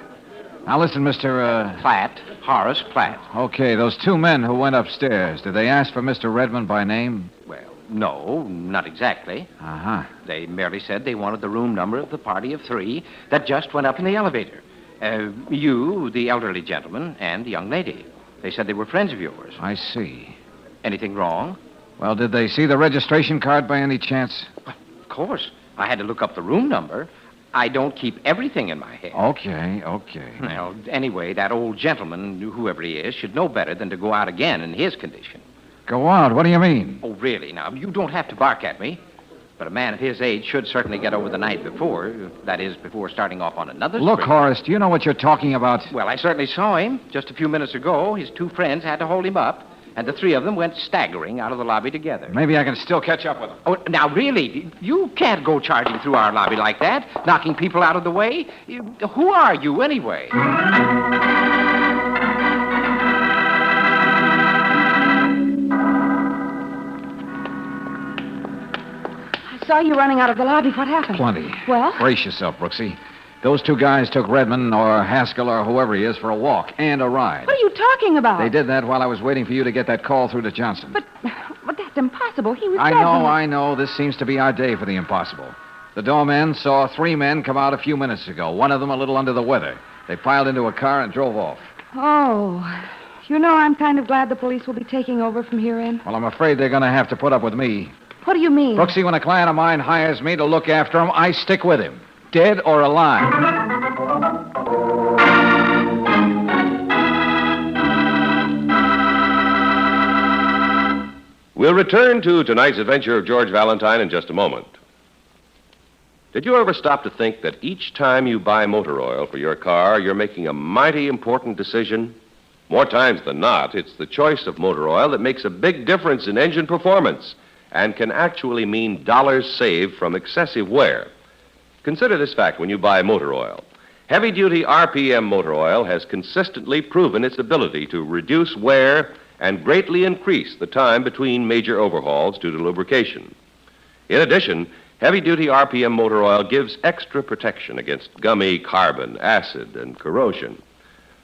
Now, listen, Mr. Platt. Horace Platt. Okay, those 2 men who went upstairs, did they ask for Mr. Redmond by name? Well, no, not exactly. Uh-huh. They merely said they wanted the room number of the party of 3 that just went up in the elevator. You, the elderly gentleman, and the young lady. They said they were friends of yours. I see. Anything wrong? Well, did they see the registration card by any chance? Of course. I had to look up the room number. I don't keep everything in my head. Okay. Well, anyway, that old gentleman, whoever he is, should know better than to go out again in his condition. Go out? What do you mean? Oh, really? Now, you don't have to bark at me. But a man of his age should certainly get over the night before. That is, before starting off on another Look, spree. Horace, do you know what you're talking about? Well, I certainly saw him just a few minutes ago. His 2 friends had to hold him up, and the 3 of them went staggering out of the lobby together. Maybe I can still catch up with them. Oh, now, really, you can't go charging through our lobby like that, knocking people out of the way. Who are you, anyway? I saw you running out of the lobby. What happened? Plenty. Well? Brace yourself, Brooksy. Those 2 guys took Redmond or Haskell or whoever he is for a walk and a ride. What are you talking about? They did that while I was waiting for you to get that call through to Johnson. But that's impossible. He was dead. I know. This seems to be our day for the impossible. The doorman saw 3 men come out a few minutes ago, one of them a little under the weather. They piled into a car and drove off. Oh. You know, I'm kind of glad the police will be taking over from here in. Well, I'm afraid they're going to have to put up with me. What do you mean? Brooksy, when a client of mine hires me to look after him, I stick with him. Dead or alive. We'll return to tonight's adventure of George Valentine in just a moment. Did you ever stop to think that each time you buy motor oil for your car, you're making a mighty important decision? More times than not, it's the choice of motor oil that makes a big difference in engine performance and can actually mean dollars saved from excessive wear. Consider this fact when you buy motor oil. Heavy-duty RPM motor oil has consistently proven its ability to reduce wear and greatly increase the time between major overhauls due to lubrication. In addition, heavy-duty RPM motor oil gives extra protection against gummy carbon, acid, and corrosion.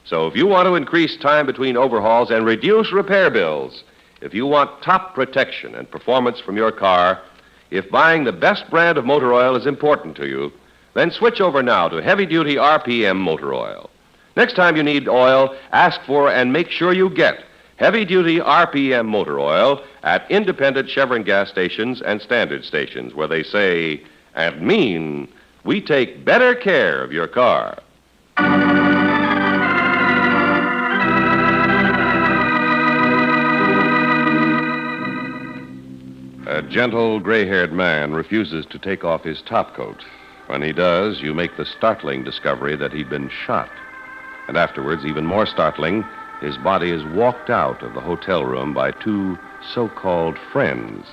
So if you want to increase time between overhauls and reduce repair bills, if you want top protection and performance from your car, if buying the best brand of motor oil is important to you, then switch over now to heavy-duty RPM motor oil. Next time you need oil, ask for and make sure you get heavy-duty RPM motor oil at independent Chevron gas stations and standard stations where they say and mean, we take better care of your car. A gentle, gray-haired man refuses to take off his topcoat. When he does, you make the startling discovery that he'd been shot. And afterwards, even more startling, his body is walked out of the hotel room by two so-called friends.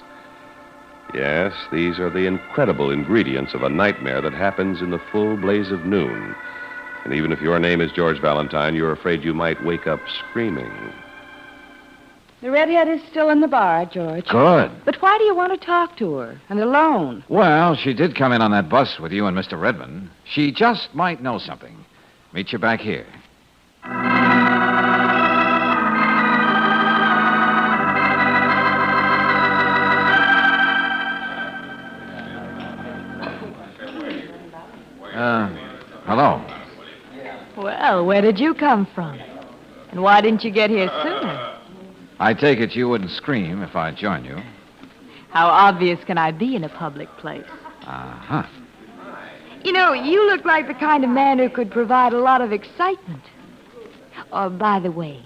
Yes, these are the incredible ingredients of a nightmare that happens in the full blaze of noon. And even if your name is George Valentine, you're afraid you might wake up screaming. The redhead is still in the bar, George. Good. But why do you want to talk to her? And alone? Well, she did come in on that bus with you and Mr. Redmond. She just might know something. Meet you back here. Hello. Well, where did you come from? And why didn't you get here sooner? I take it you wouldn't scream if I joined you. How obvious can I be in a public place? Uh-huh. You know, you look like the kind of man who could provide a lot of excitement. Oh, by the way,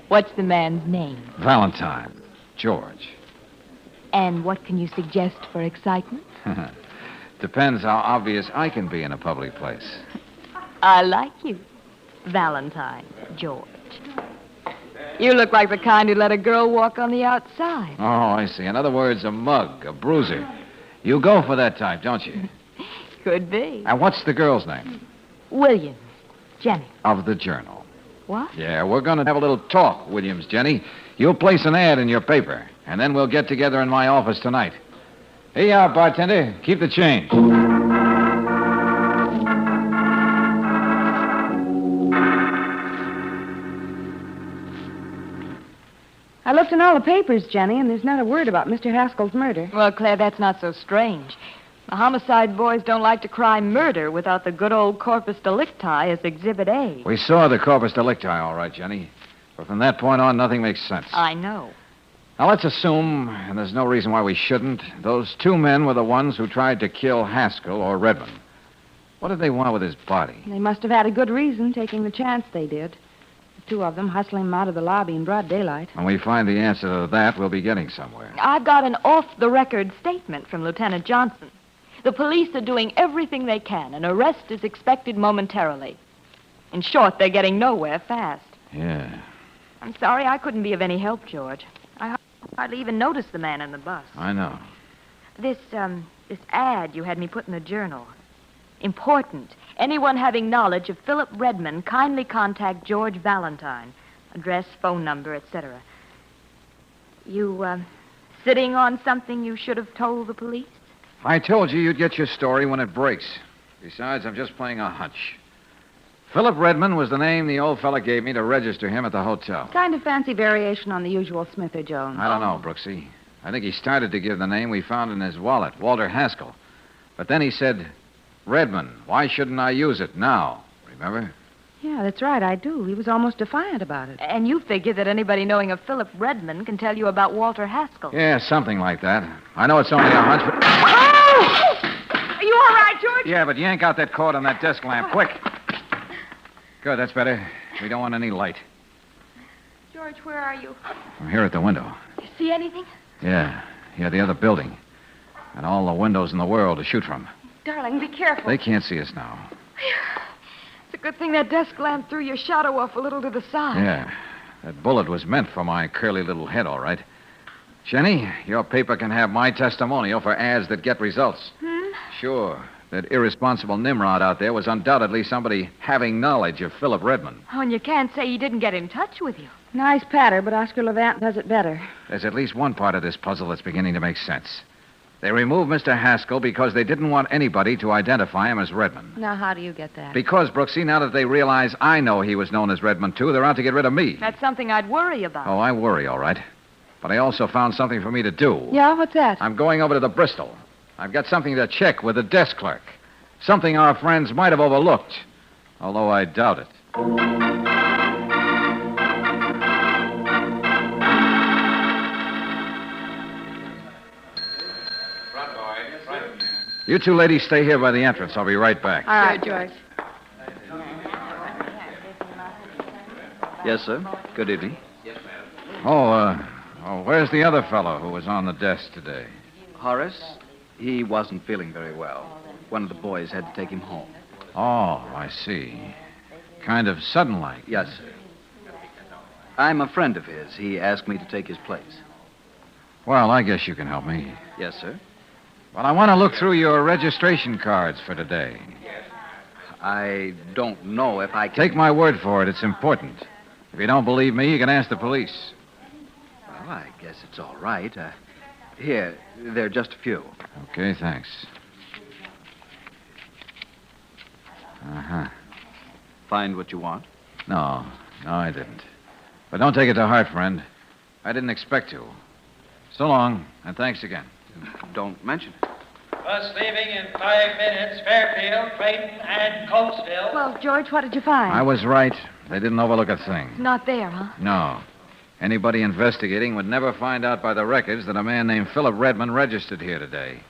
what's the man's name? Valentine. George. And what can you suggest for excitement? Depends how obvious I can be in a public place. I like you, Valentine, George. You look like the kind who'd let a girl walk on the outside. Oh, I see. In other words, a mug, a bruiser. You go for that type, don't you? Could be. And what's the girl's name? Williams. Jenny. Of the Journal. What? Yeah, we're going to have a little talk, Williams, Jenny. You'll place an ad in your paper, and then we'll get together in my office tonight. Here you are, bartender. Keep the change. I looked in all the papers, Jenny, and there's not a word about Mr. Haskell's murder. Well, Claire, that's not so strange. The homicide boys don't like to cry murder without the good old corpus delicti as Exhibit A. We saw the corpus delicti, all right, Jenny. But from that point on, nothing makes sense. I know. Now, let's assume, and there's no reason why we shouldn't, those two men were the ones who tried to kill Haskell or Redmond. What did they want with his body? They must have had a good reason, taking the chance they did. The two of them hustling him out of the lobby in broad daylight. When we find the answer to that, we'll be getting somewhere. I've got an off-the-record statement from Lieutenant Johnson. The police are doing everything they can. An arrest is expected momentarily. In short, they're getting nowhere fast. Yeah. I'm sorry I couldn't be of any help, George. I hardly even noticed the man in the bus. I know. This ad you had me put in the Journal. Important. Anyone having knowledge of Philip Redmond, kindly contact George Valentine. Address, phone number, etc. You, sitting on something you should have told the police? I told you you'd get your story when it breaks. Besides, I'm just playing a hunch. Philip Redmond was the name the old fella gave me to register him at the hotel. Kind of fancy variation on the usual Smith or Jones. I don't know, Brooksy. I think he started to give the name we found in his wallet, Walter Haskell. But then he said, Redmond, why shouldn't I use it now? Remember? Yeah, that's right, I do. He was almost defiant about it. And you figure that anybody knowing of Philip Redmond can tell you about Walter Haskell. Yeah, something like that. I know it's only a hunch, but... Oh! Are you all right, George? Yeah, but yank out that cord on that desk lamp, quick. Good, that's better. We don't want any light. George, where are you? I'm here at the window. You see anything? Yeah, the other building. And all the windows in the world to shoot from. Darling, be careful. They can't see us now. It's a good thing that desk lamp threw your shadow off a little to the side. Yeah, that bullet was meant for my curly little head, all right. Jenny, your paper can have my testimonial for ads that get results. Sure. That irresponsible Nimrod out there was undoubtedly somebody having knowledge of Philip Redmond. Oh, and you can't say he didn't get in touch with you. Nice patter, but Oscar Levant does it better. There's at least one part of this puzzle that's beginning to make sense. They removed Mr. Haskell because they didn't want anybody to identify him as Redmond. Now, how do you get that? Because, Brooksy, now that they realize I know he was known as Redmond, too, they're out to get rid of me. That's something I'd worry about. Oh, I worry, all right. But I also found something for me to do. Yeah, what's that? I'm going over to the Bristol. I've got something to check with the desk clerk. Something our friends might have overlooked, although I doubt it. You two ladies stay here by the entrance. I'll be right back. All right, George. Yes, sir. Good evening. Oh, where's the other fellow who was on the desk today? Horace, he wasn't feeling very well. One of the boys had to take him home. Oh, I see. kind of sudden-like. Yes, sir. I'm a friend of his. He asked me to take his place. Well, I guess you can help me. Yes, sir. Well, I want to look through your registration cards for today. I don't know if I can... Take my word for it. It's important. If you don't believe me, you can ask the police. Well, I guess it's all right. Here, there are just a few. Okay, thanks. Uh-huh. Find what you want? No, I didn't. But don't take it to heart, friend. I didn't expect to. So long, and thanks again. Don't mention it. Bus leaving in 5 minutes, Fairfield, Clayton, and Coatesville. Well, George, what did you find? I was right. They didn't overlook a thing. Not there, huh? No. Anybody investigating would never find out by the records that a man named Philip Redmond registered here today.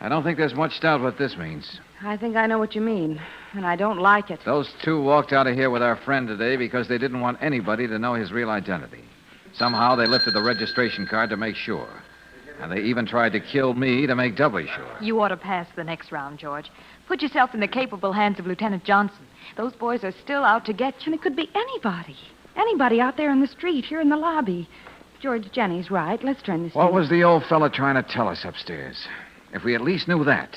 I don't think there's much doubt what this means. I think I know what you mean, and I don't like it. Those two walked out of here with our friend today because they didn't want anybody to know his real identity. Somehow they lifted the registration card to make sure. And they even tried to kill me to make doubly sure. You ought to pass the next round, George. Put yourself in the capable hands of Lieutenant Johnson. Those boys are still out to get you. And it could be anybody. Anybody out there in the street, here in the lobby. George, Jenny's right. Let's turn this What thing. was the old fella trying to tell us upstairs? If we at least knew that.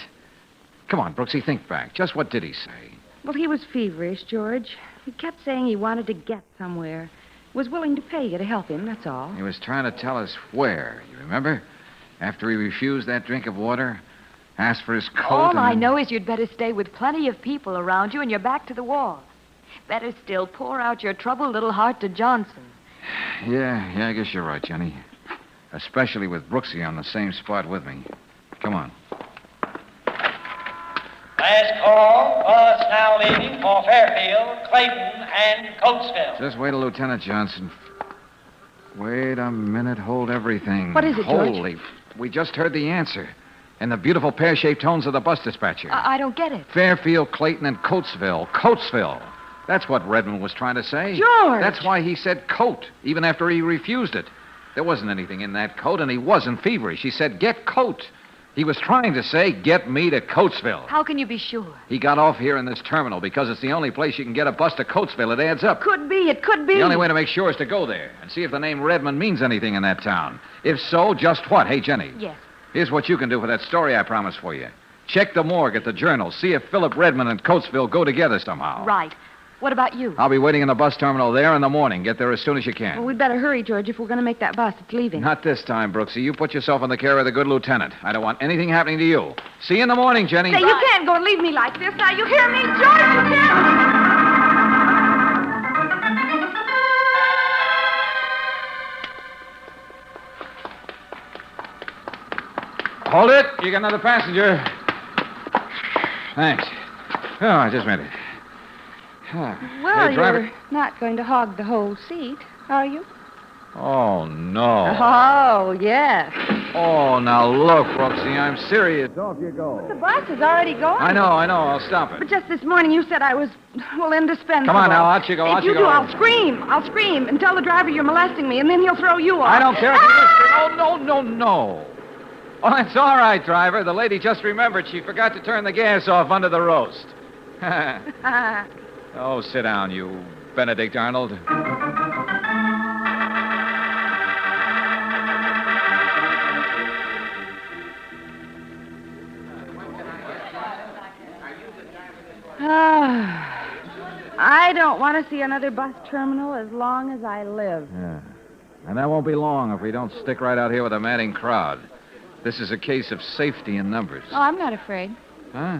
Come on, Brooksy, think back. Just what did he say? Well, he was feverish, George. He kept saying he wanted to get somewhere. Was willing to pay you to help him, that's all. He was trying to tell us where, you remember? After he refused that drink of water, asked for his coat. All I know is you'd better stay with plenty of people around you and your back to the wall. Better still, pour out your troubled little heart to Johnson. Yeah, I guess you're right, Jenny. Especially with Brooksy on the same spot with me. Come on. Last call, bus now leaving for Fairfield, Clayton, and Coatesville. Just wait till Lieutenant Johnson. Wait a minute. Hold everything. What is it, George? Holy. We just heard the answer. In the beautiful pear-shaped tones of the bus dispatcher. I don't get it. Fairfield, Clayton, and Coatesville. Coatesville. That's what Redmond was trying to say. George! That's why he said coat, even after he refused it. There wasn't anything in that coat, and he wasn't feverish. He said, get coat. He was trying to say, get me to Coatesville. How can you be sure? He got off here in this terminal because it's the only place you can get a bus to Coatesville. It adds up. Could be. It could be. The only way to make sure is to go there and see if the name Redmond means anything in that town. If so, just what? Hey, Jenny. Yes. Here's what you can do for that story I promised for you. Check the morgue at the Journal. See if Philip Redmond and Coatesville go together somehow. Right. What about you? I'll be waiting in the bus terminal there in the morning. Get there as soon as you can. Well, we'd better hurry, George, if we're going to make that bus. It's leaving. Not this time, Brooksy. You put yourself in the care of the good lieutenant. I don't want anything happening to you. See you in the morning, Jenny. Say, you can't go and leave me like this. Now, you hear me, George? You can't. Hold it. You got another passenger. Thanks. Oh, I just made it. Well, Hey, driver. you're not going to hog the whole seat, are you? Oh, no. Oh, yes. Oh, now look, Brooksy. I'm serious. Off you go. The bus is already going. I know. I'll stop it. But just this morning you said I was, well, indispensable. Come on now, out you go, If out you you do, go. I'll scream and tell the driver you're molesting me, and then he'll throw you off. I don't care if you Oh, no. Oh, that's all right, driver. The lady just remembered she forgot to turn the gas off under the roast. Oh, sit down, you Benedict Arnold. I don't want to see another bus terminal as long as I live. Yeah. And that won't be long if we don't stick right out here with a madding crowd. This is a case of safety in numbers. Oh, I'm not afraid. Huh?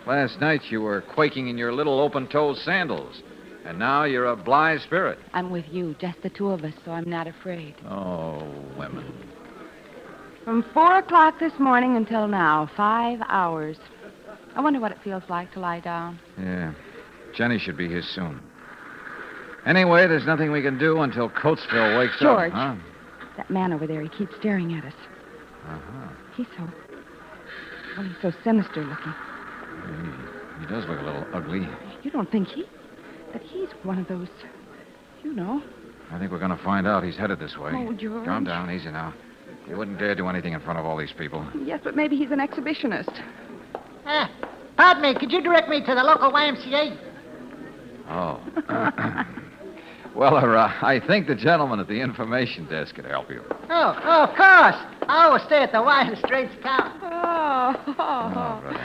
Last night you were quaking in your little open-toed sandals. And now you're a blithe spirit. I'm with you, just the two of us, so I'm not afraid. Oh, women. From 4 o'clock this morning until now, 5 hours. I wonder what it feels like to lie down. Yeah. Jenny should be here soon. Anyway, there's nothing we can do until Coatesville wakes George, up. that man over there, he keeps staring at us. Uh-huh. He's so sinister looking. He does look a little ugly. You don't think that he's one of those, I think we're going to find out. He's headed this way. Oh, George. Calm down, easy now. He wouldn't dare do anything in front of all these people. Yes, but maybe he's an exhibitionist. Pardon me, could you direct me to the local YMCA? Oh. Well, I think the gentleman at the information desk could help you. Oh, of course. I always stay at the Wine and Straits Tower. Oh, brother.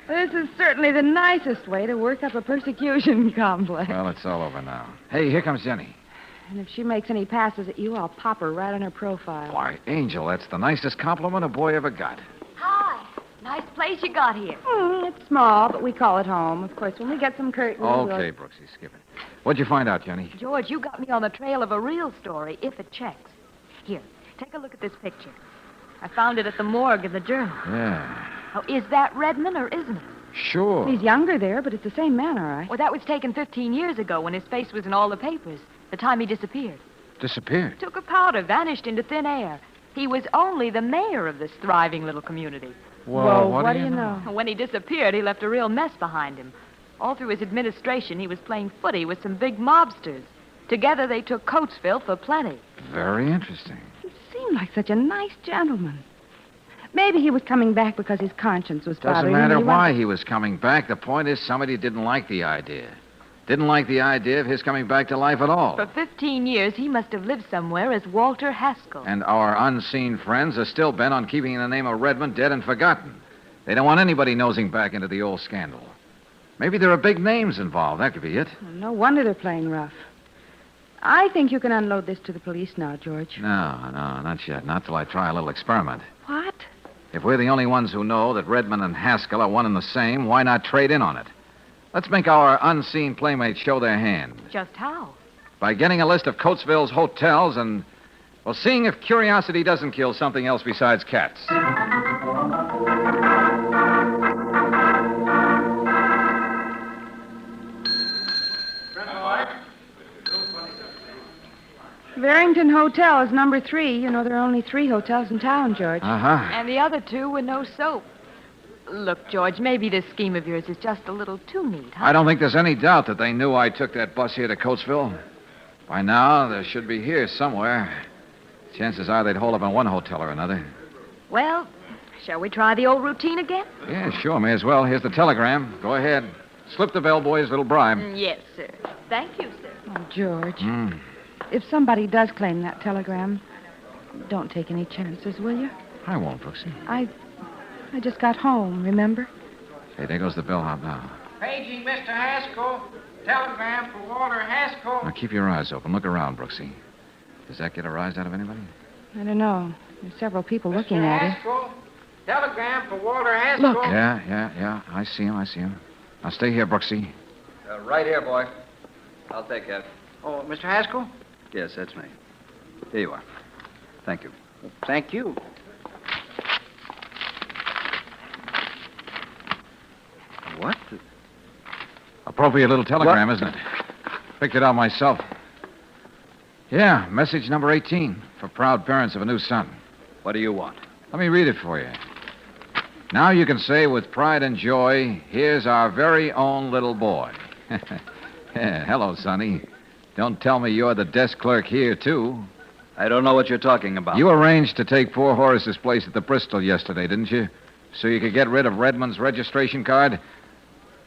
This is certainly the nicest way to work up a persecution complex. Well, it's all over now. Hey, here comes Jenny. And if she makes any passes at you, I'll pop her right on her profile. Why, Angel, that's the nicest compliment a boy ever got. Hi. Nice place you got here. It's small, but we call it home. Of course, when we get some curtains... Okay, Brooksy, skip it. What'd you find out, Jenny? George, you got me on the trail of a real story, if it checks. Here, take a look at this picture. I found it at the morgue in the Journal. Yeah. Oh, is that Redmond or isn't it? Sure. He's younger there, but it's the same man, all right. Well, that was taken 15 years ago when his face was in all the papers. The time he disappeared. Disappeared? Took a powder, vanished into thin air. He was only the mayor of this thriving little community. Well, what do you know? When he disappeared, he left a real mess behind him. All through his administration, he was playing footy with some big mobsters. Together, they took Coatesville for plenty. Very interesting. He seemed like such a nice gentleman. Maybe he was coming back because his conscience was bothering him. Doesn't matter why he was coming back. The point is somebody didn't like the idea. Didn't like the idea of his coming back to life at all. For 15 years, he must have lived somewhere as Walter Haskell. And our unseen friends are still bent on keeping the name of Redmond dead and forgotten. They don't want anybody nosing back into the old scandal. Maybe there are big names involved. That could be it. Well, no wonder they're playing rough. I think you can unload this to the police now, George. No, not yet. Not till I try a little experiment. What? If we're the only ones who know that Redmond and Haskell are one and the same, why not trade in on it? Let's make our unseen playmates show their hand. Just how? By getting a list of Coatesville's hotels and, well, seeing if curiosity doesn't kill something else besides cats. Barrington Hotel is number 3. You know, there are only 3 hotels in town, George. Uh-huh. And the other 2 with no soap. Look, George, maybe this scheme of yours is just a little too neat, huh? I don't think there's any doubt that they knew I took that bus here to Coatesville. By now, they should be here somewhere. Chances are they'd hold up in one hotel or another. Well, shall we try the old routine again? Yeah, sure, may as well. Here's the telegram. Go ahead. Slip the bellboy's little bribe. Yes, sir. Thank you, sir. Oh, George. If somebody does claim that telegram, don't take any chances, will you? I won't, Brooksy. I just got home, remember? Hey, there goes the bellhop now. Paging Mr. Haskell. Telegram for Walter Haskell. Now, keep your eyes open. Look around, Brooksy. Does that get a rise out of anybody? I don't know. There's several people looking at him. Haskell. Telegram for Walter Haskell. Look. Yeah. I see him. Now, stay here, Brooksy. Right here, boy. I'll take that. Oh, Mr. Haskell? Yes, that's me. Here you are. Thank you. Thank you. What? Appropriate little telegram, isn't it? Picked it out myself. Yeah, message number 18 for proud parents of a new son. What do you want? Let me read it for you. Now you can say with pride and joy, here's our very own little boy. Yeah, hello, Sonny. Don't tell me you're the desk clerk here, too. I don't know what you're talking about. You arranged to take poor Horace's place at the Bristol yesterday, didn't you? So you could get rid of Redmond's registration card?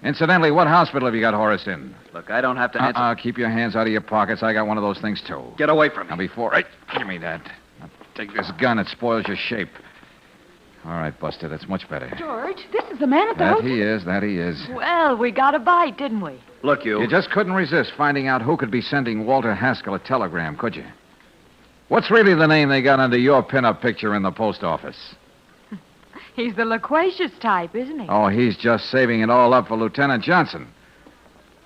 Incidentally, what hospital have you got Horace in? Look, I don't have to answer. Keep your hands out of your pockets. I got one of those things, too. Get away from me. Now, before... Hey, give me that. Now, take this gun. It spoils your shape. All right, Buster, that's much better. George, this is the man at the hotel. That he is. Well, we got a bite, didn't we? Look, you... You just couldn't resist finding out who could be sending Walter Haskell a telegram, could you? What's really the name they got under your pinup picture in the post office? He's the loquacious type, isn't he? Oh, he's just saving it all up for Lieutenant Johnson.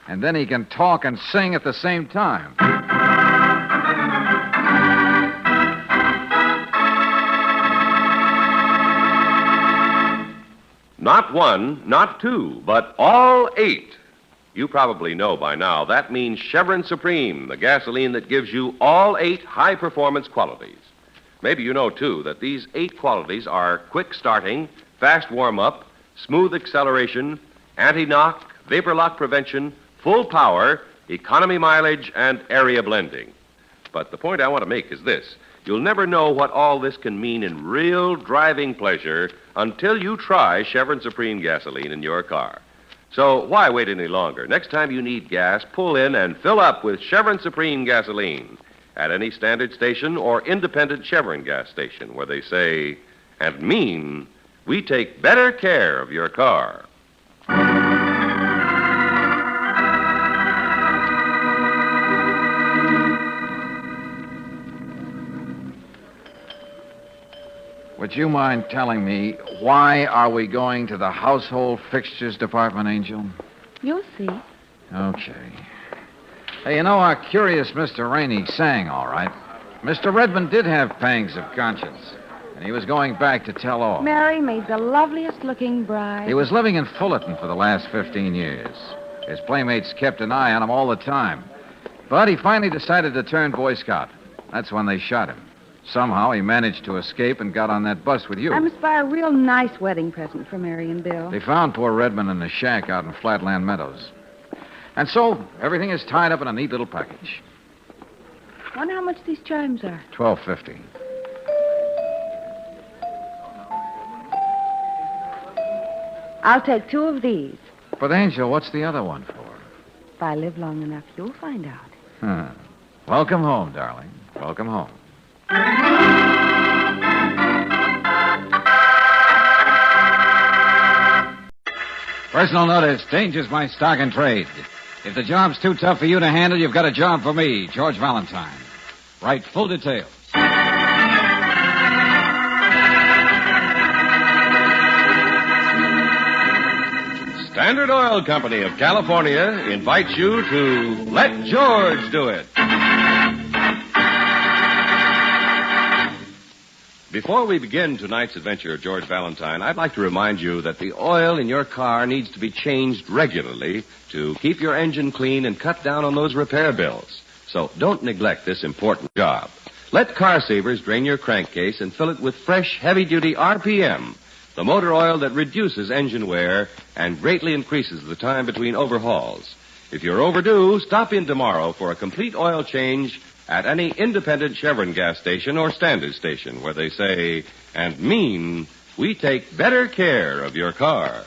And then he can talk and sing at the same time. Not 1, not 2, but all 8. You probably know by now that means Chevron Supreme, the gasoline that gives you all 8 high-performance qualities. Maybe you know, too, that these 8 qualities are quick starting, fast warm-up, smooth acceleration, anti-knock, vapor lock prevention, full power, economy mileage, and area blending. But the point I want to make is this. You'll never know what all this can mean in real driving pleasure until you try Chevron Supreme gasoline in your car. So why wait any longer? Next time you need gas, pull in and fill up with Chevron Supreme gasoline at any standard station or independent Chevron gas station where they say and mean, we take better care of your car. Would you mind telling me why are we going to the household fixtures department, Angel? You'll see. Okay. Hey, you know, our curious Mr. Rainey sang all right. Mr. Redmond did have pangs of conscience, and he was going back to tell all. Mary made the loveliest looking bride. He was living in Fullerton for the last 15 years. His playmates kept an eye on him all the time. But he finally decided to turn Boy Scout. That's when they shot him. Somehow he managed to escape and got on that bus with you. I must buy a real nice wedding present for Mary and Bill. They found poor Redmond in a shack out in Flatland Meadows. And so everything is tied up in a neat little package. Wonder how much these chimes are. $12.50. I'll take 2 of these. But, Angel, what's the other one for? If I live long enough, you'll find out. Huh. Welcome home, darling. Welcome home. Personal notice. Danger's my stock and trade. If the job's too tough for you to handle, you've got a job for me, George Valentine. Write full details. Standard Oil Company of California invites you to Let George Do It. Before we begin tonight's adventure of George Valentine, I'd like to remind you that the oil in your car needs to be changed regularly to keep your engine clean and cut down on those repair bills. So don't neglect this important job. Let Car Savers drain your crankcase and fill it with fresh, heavy-duty RPM, the motor oil that reduces engine wear and greatly increases the time between overhauls. If you're overdue, stop in tomorrow for a complete oil change at any independent Chevron gas station or standard station where they say and mean, we take better care of your car.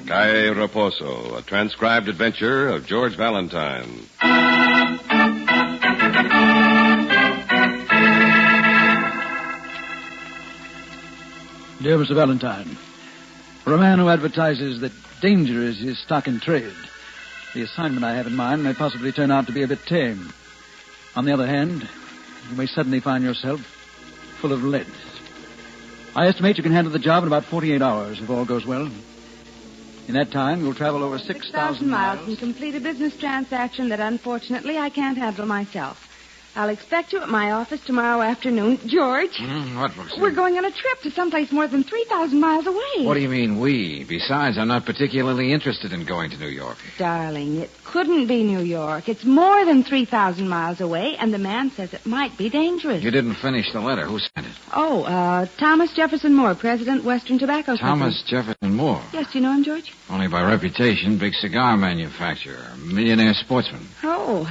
Cae Reposo, a transcribed adventure of George Valentine. Dear Mr. Valentine, for a man who advertises that danger is his stock in trade, the assignment I have in mind may possibly turn out to be a bit tame. On the other hand, you may suddenly find yourself full of lead. I estimate you can handle the job in about 48 hours if all goes well. In that time, you'll travel over 6,000 miles and complete a business transaction that, unfortunately, I can't handle myself. I'll expect you at my office tomorrow afternoon. George? What, Brooksy? We're going on a trip to someplace more than 3,000 miles away. What do you mean, we? Besides, I'm not particularly interested in going to New York. Darling, it couldn't be New York. It's more than 3,000 miles away, and the man says it might be dangerous. You didn't finish the letter. Who sent it? Oh, Thomas Jefferson Moore, President, Western Tobacco Company. Thomas Jefferson Moore? Yes, do you know him, George? Only by reputation, big cigar manufacturer, millionaire sportsman. Oh.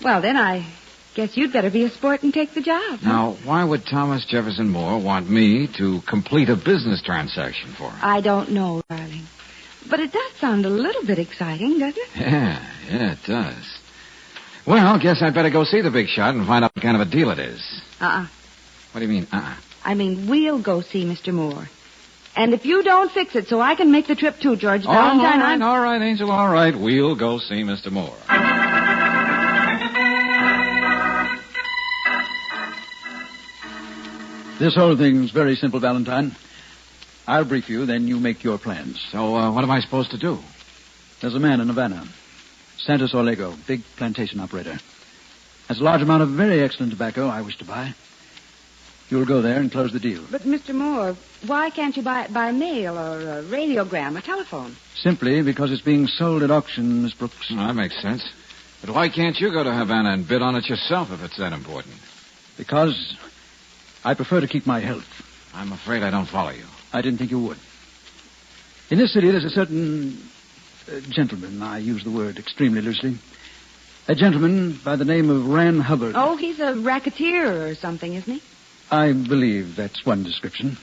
Well, then I guess you'd better be a sport and take the job. Now, why would Thomas Jefferson Moore want me to complete a business transaction for him? I don't know, darling. But it does sound a little bit exciting, doesn't it? Yeah, it does. Well, guess I'd better go see the big shot and find out what kind of a deal it is. Uh-uh. What do you mean, uh-uh? I mean, we'll go see Mr. Moore. And if you don't fix it so I can make the trip too, George Valentine, all right, Angel, all right. We'll go see Mr. Moore. This whole thing's very simple, Valentine. I'll brief you, then you make your plans. So, what am I supposed to do? There's a man in Havana, Santos Orlego, big plantation operator. Has a large amount of very excellent tobacco I wish to buy. You'll go there and close the deal. But, Mr. Moore, why can't you buy it by mail or a radiogram or telephone? Simply because it's being sold at auction, Miss Brooks. Well, that makes sense. But why can't you go to Havana and bid on it yourself if it's that important? Because I prefer to keep my health. I'm afraid I don't follow you. I didn't think you would. In this city, there's a certain gentleman. I use the word extremely loosely. A gentleman by the name of Ran Hubbard. Oh, he's a racketeer or something, isn't he? I believe that's one description.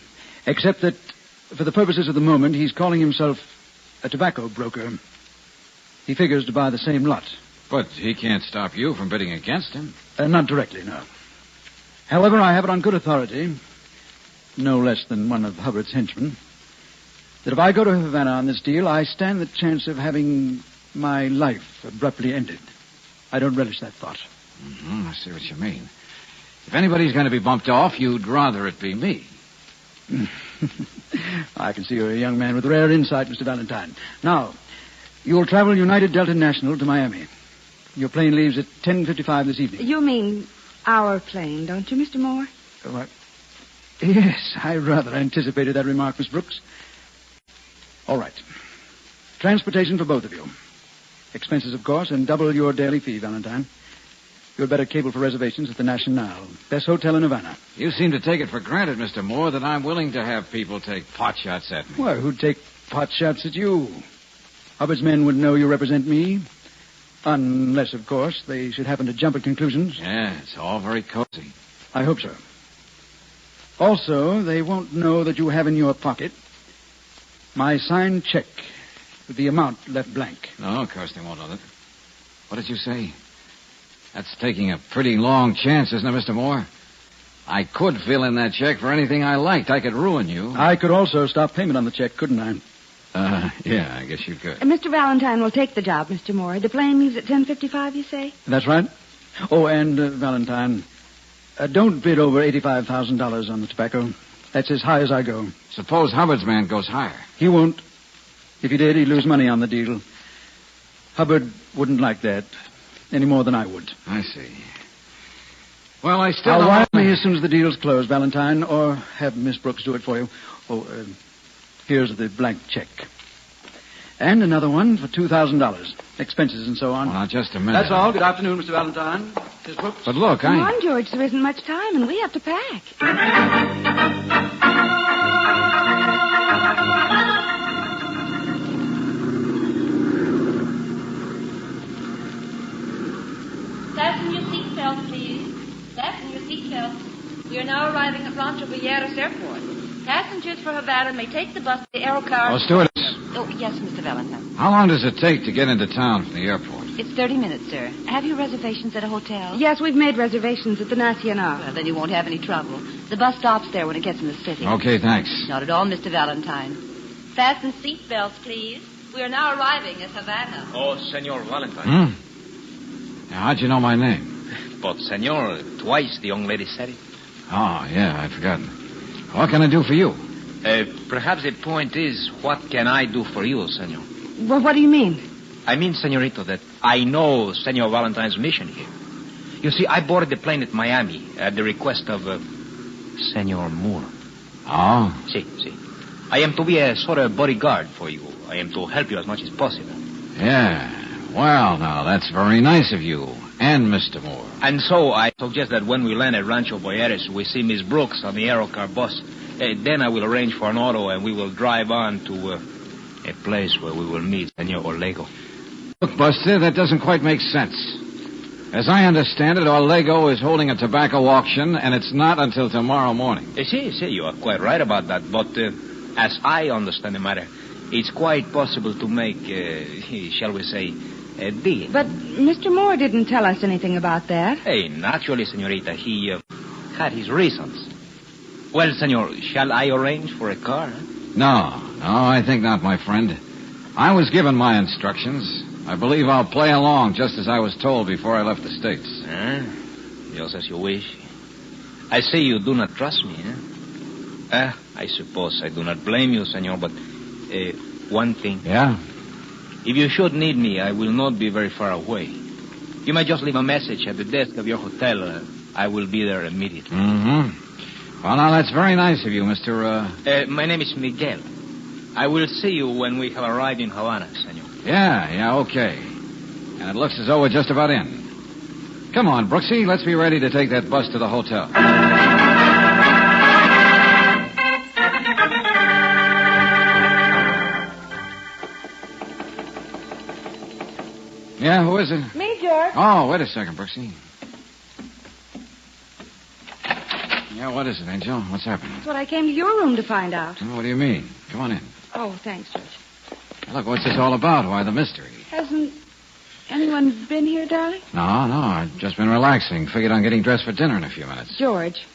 Except that, for the purposes of the moment, he's calling himself a tobacco broker. He figures to buy the same lot. But he can't stop you from bidding against him. Not directly, no. However, I have it on good authority, no less than one of Hubbard's henchmen, that if I go to Havana on this deal, I stand the chance of having my life abruptly ended. I don't relish that thought. I see what you mean. If anybody's going to be bumped off, you'd rather it be me. I can see you're a young man with rare insight, Mr. Valentine. Now, you'll travel United Delta National to Miami. Your plane leaves at 10:55 this evening. You mean our plane, don't you, Mr. Moore? What? Yes, I rather anticipated that remark, Miss Brooks. All right. Transportation for both of you. Expenses, of course, and double your daily fee, Valentine. You'd better cable for reservations at the National. Best hotel in Havana. You seem to take it for granted, Mr. Moore, that I'm willing to have people take pot shots at me. Why, who'd take pot shots at you? Hubbard's men would know you represent me. Unless, of course, they should happen to jump at conclusions. Yeah, it's all very cozy. I hope so. Also, they won't know that you have in your pocket my signed check with the amount left blank. No, of course they won't know that. What did you say? That's taking a pretty long chance, isn't it, Mr. Moore? I could fill in that check for anything I liked. I could ruin you. I could also stop payment on the check, couldn't I? Yeah, I guess you could. Mr. Valentine will take the job, Mr. Moore. The plane leaves at 10:55, you say? That's right. Oh, and, Valentine, don't bid over $85,000 on the tobacco. That's as high as I go. Suppose Hubbard's man goes higher. He won't. If he did, he'd lose money on the deal. Hubbard wouldn't like that any more than I would. I see. Well, I still I'll don't... wire me as soon as the deal's closed, Valentine, or have Miss Brooks do it for you. Here's the blank check. And another one for $2,000. Expenses and so on. Well, now, just a minute. That's all. Good afternoon, Mr. Valentine. Miss Brooks. But look, Come on, George. There isn't much time, and we have to pack. Fasten your seatbelts, please. Fasten your seatbelts. We are now arriving at Rancho Villegas Airport. Passengers for Havana may take the bus to the Aerocar. Oh, stewardess. Oh, yes, Mr. Valentine. How long does it take to get into town from the airport? It's 30 minutes, sir. Have you reservations at a hotel? Yes, we've made reservations at the Nacional. Well, then you won't have any trouble. The bus stops there when it gets in the city. Okay, thanks. Not at all, Mr. Valentine. Fasten seatbelts, please. We are now arriving at Havana. Oh, Senor Valentine. Now, how'd you know my name? But, Senor, twice the young lady said it. Oh, yeah, I'd forgotten. What can I do for you? Perhaps the point is, what can I do for you, Senor? Well, what do you mean? I mean, Senorito, that I know Senor Valentine's mission here. You see, I boarded the plane at Miami at the request of Senor Moore. Oh? See. I am to be a sort of bodyguard for you. I am to help you as much as possible. Yeah. Well, now, that's very nice of you. And Mr. Moore. And so I suggest that when we land at Rancho Villegas, we see Miss Brooks on the Aerocar bus. Then I will arrange for an auto, and we will drive on to a place where we will meet Senor Orlego. Look, Buster, that doesn't quite make sense. As I understand it, Orlego is holding a tobacco auction, and it's not until tomorrow morning. See, you are quite right about that. But as I understand the matter, it's quite possible to make, shall we say, a deal. But Mr. Moore didn't tell us anything about that. Hey, naturally, Senorita, he had his reasons. Well, Senor, shall I arrange for a car? Huh? No, I think not, my friend. I was given my instructions. I believe I'll play along just as I was told before I left the States. Just as you wish. I see you do not trust me, huh? I suppose I do not blame you, Senor, but one thing. Yeah? If you should need me, I will not be very far away. You may just leave a message at the desk of your hotel. I will be there immediately. Mm-hmm. Well, now, that's very nice of you, Mr. My name is Miguel. I will see you when we have arrived in Havana, Senor. Yeah, okay. And it looks as though we're just about in. Come on, Brooksy, let's be ready to take that bus to the hotel. Yeah, who is it? Me, George. Oh, wait a second, Brooksy. Yeah, what is it, Angel? What's happening? That's what I came to your room to find out. What do you mean? Come on in. Oh, thanks, George. Look, what's this all about? Why the mystery? Hasn't anyone been here, darling? No, I've just been relaxing. Figured on getting dressed for dinner in a few minutes. George,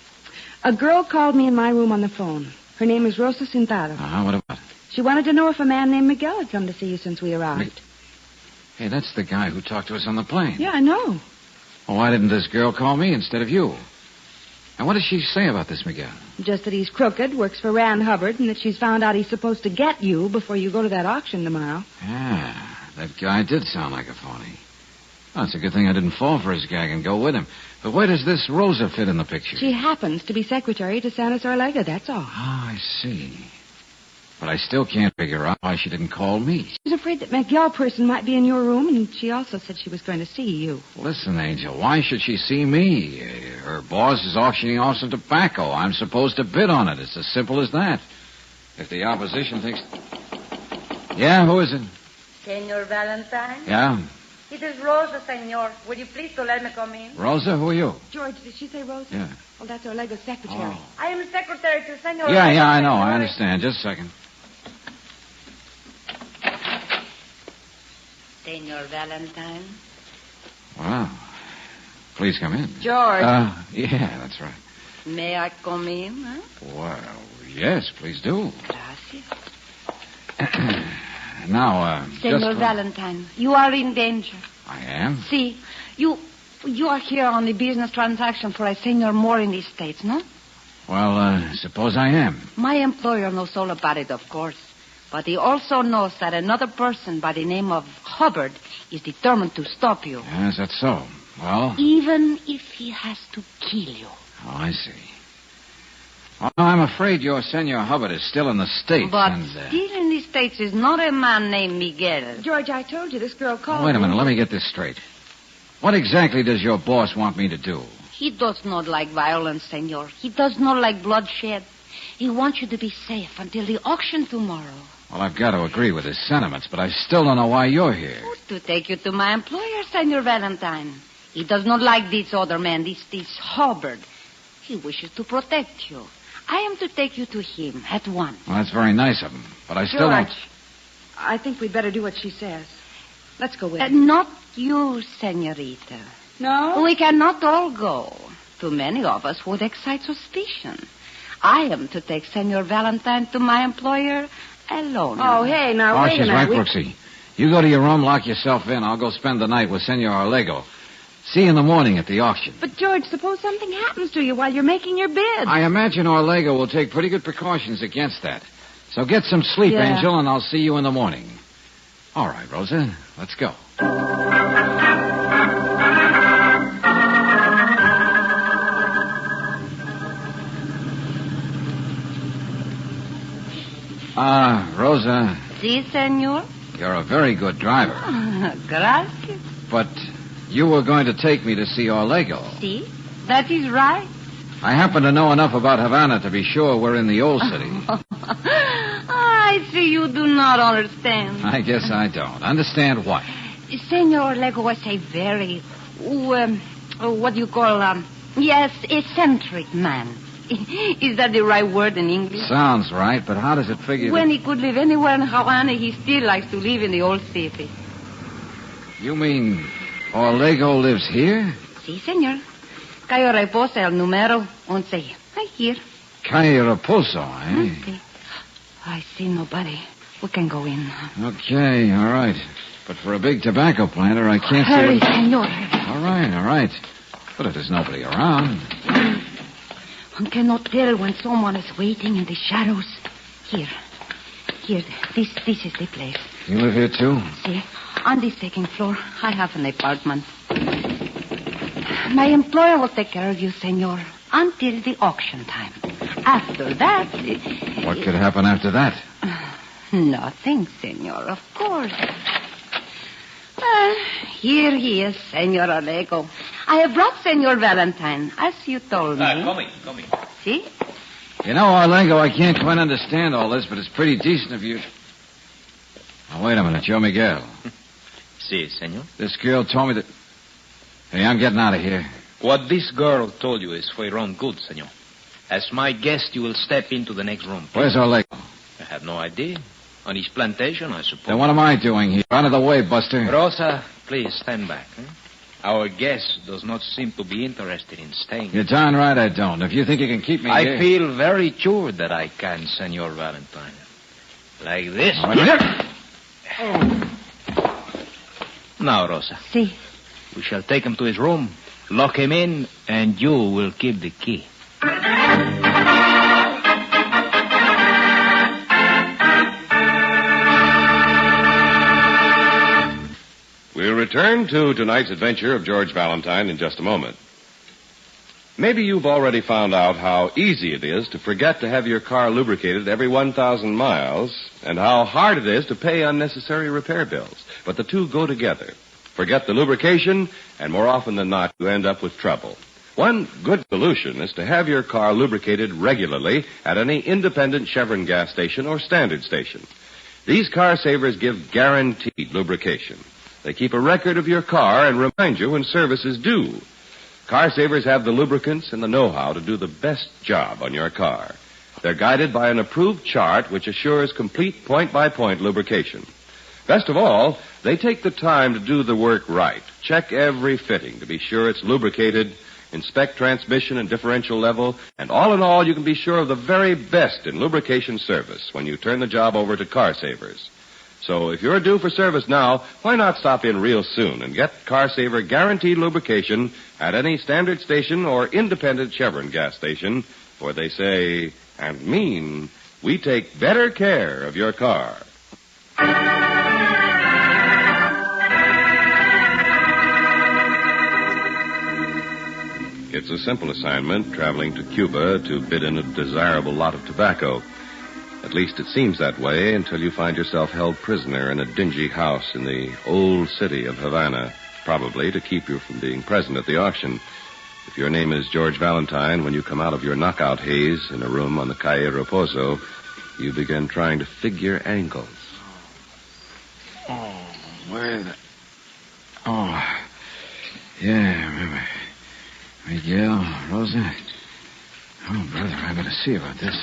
a girl called me in my room on the phone. Her name is Rosa Cintado. What about it? She wanted to know if a man named Miguel had come to see you since we arrived. Hey, that's the guy who talked to us on the plane. Yeah, I know. Well, why didn't this girl call me instead of you? And what does she say about this Miguel? Just that he's crooked, works for Rand Hubbard, and that she's found out he's supposed to get you before you go to that auction tomorrow. Yeah, that guy did sound like a phony. Well, it's a good thing I didn't fall for his gag and go with him. But where does this Rosa fit in the picture? She happens to be secretary to Santos Orlega, that's all. Oh, I see. But I still can't figure out why she didn't call me. She's afraid that Miguel person might be in your room, and she also said she was going to see you. Listen, Angel, why should she see me? Her boss is auctioning off some tobacco. I'm supposed to bid on it. It's as simple as that. If the opposition thinks... Yeah, who is it? Senor Valentine? Yeah? It is Rosa, senor. Will you please to let me come in? Rosa, who are you? George, did she say Rosa? Yeah. Oh, that's Orlega's secretary. Oh. I am secretary to Senor... Yeah, I know. I understand. Just a second. Senor Valentine? Well, please come in. George. Yeah, that's right. May I come in, huh? Well, yes, please do. Gracias. Now, Senor Valentine, you are in danger. I am? See, you are here on the business transaction for a Senor Moore in the States, no? Well, suppose I am. My employer knows all about it, of course. But he also knows that another person by the name of Hubbard is determined to stop you. Yes, that's so. Well? Even if he has to kill you. Oh, I see. Well, I'm afraid your Senor Hubbard is still in the States. But and, still in the States is not a man named Miguel. George, I told you this girl called Wait a minute. me. Let me get this straight. What exactly does your boss want me to do? He does not like violence, senor. He does not like bloodshed. He wants you to be safe until the auction tomorrow. Well, I've got to agree with his sentiments, but I still don't know why you're here. To take you to my employer, Senor Valentine. He does not like this other man, this Hubbard. He wishes to protect you. I am to take you to him at once. Well, that's very nice of him, but I still George, don't... I think we'd better do what she says. Let's go with her. Not you, senorita. No? We cannot all go. Too many of us would excite suspicion. I am to take Senor Valentine to my employer alone. Oh, hey, now, wait a she's minute. right, Brooksy. You go to your room, lock yourself in. I'll go spend the night with Senor Orlego. See you in the morning at the auction. But, George, suppose something happens to you while you're making your bid. I imagine Orlego will take pretty good precautions against that. So get some sleep, Yeah. Angel, and I'll see you in the morning. All right, Rosa, let's go. Rosa, Si, senor? you're a very good driver. Gracias. But you were going to take me to see Orlego. Si, that is right. I happen to know enough about Havana to be sure we're in the old city. I see you do not understand. I guess I don't. Understand what? Senor Orlego was a very, what do you call, yes, eccentric man. Is that the right word in English? Sounds right, but how does it figure When that... he could live anywhere in Havana, he still likes to live in the old city. You mean Orlego lives here? Si, senor. Cae Reposo, el número 11. Right here. Cae Reposo, eh? Okay. I see nobody. We can go in. Okay, all right. But for a big tobacco planter, I can't Hurry, see... senor. All right. But if there's nobody around... One cannot tell when someone is waiting in the shadows. Here, this is the place. You live here, too? See, on the second floor, I have an apartment. My employer will take care of you, senor, until the auction time. After that... What could happen after that? Nothing, senor, of course. Here he is, Senor Orlego. I have brought Senor Valentine, as you told me. Come in. See? You know, Orlego, I can't quite understand all this, but it's pretty decent of you... Now, wait a minute. You're Miguel. Si, senor. This girl told me that... Hey, I'm getting out of here. What this girl told you is for your own good, senor. As my guest, you will step into the next room. Where's Oleg? I have no idea. On his plantation, I suppose. Then what am I doing here? Out of the way, Buster. Rosa, please stand back. Our guest does not seem to be interested in staying. You're darn right I don't. If you think you can keep me here... I feel very sure that I can, Senor Valentine. Like this. Now, Rosa. Si. We shall take him to his room, lock him in, and you will keep the key. We'll return to tonight's adventure of George Valentine in just a moment. Maybe you've already found out how easy it is to forget to have your car lubricated every 1,000 miles and how hard it is to pay unnecessary repair bills. But the two go together. Forget the lubrication, and more often than not, you end up with trouble. One good solution is to have your car lubricated regularly at any independent Chevron gas station or standard station. These car savers give guaranteed lubrication. They keep a record of your car and remind you when service is due. Car savers have the lubricants and the know-how to do the best job on your car. They're guided by an approved chart which assures complete point-by-point lubrication. Best of all, they take the time to do the work right. Check every fitting to be sure it's lubricated, inspect transmission and differential level, and all in all, you can be sure of the very best in lubrication service when you turn the job over to Car Savers. So if you're due for service now, why not stop in real soon and get Car Saver guaranteed lubrication at any standard station or independent Chevron gas station, where they say and mean, we take better care of your car. It's a simple assignment, traveling to Cuba to bid in a desirable lot of tobacco. At least it seems that way until you find yourself held prisoner in a dingy house in the old city of Havana, probably to keep you from being present at the auction. If your name is George Valentine, when you come out of your knockout haze in a room on the Cae Reposo, you begin trying to figure angles. Oh, where the... Oh, yeah, remember. Miguel, Rosa. Oh, brother, I better see about this.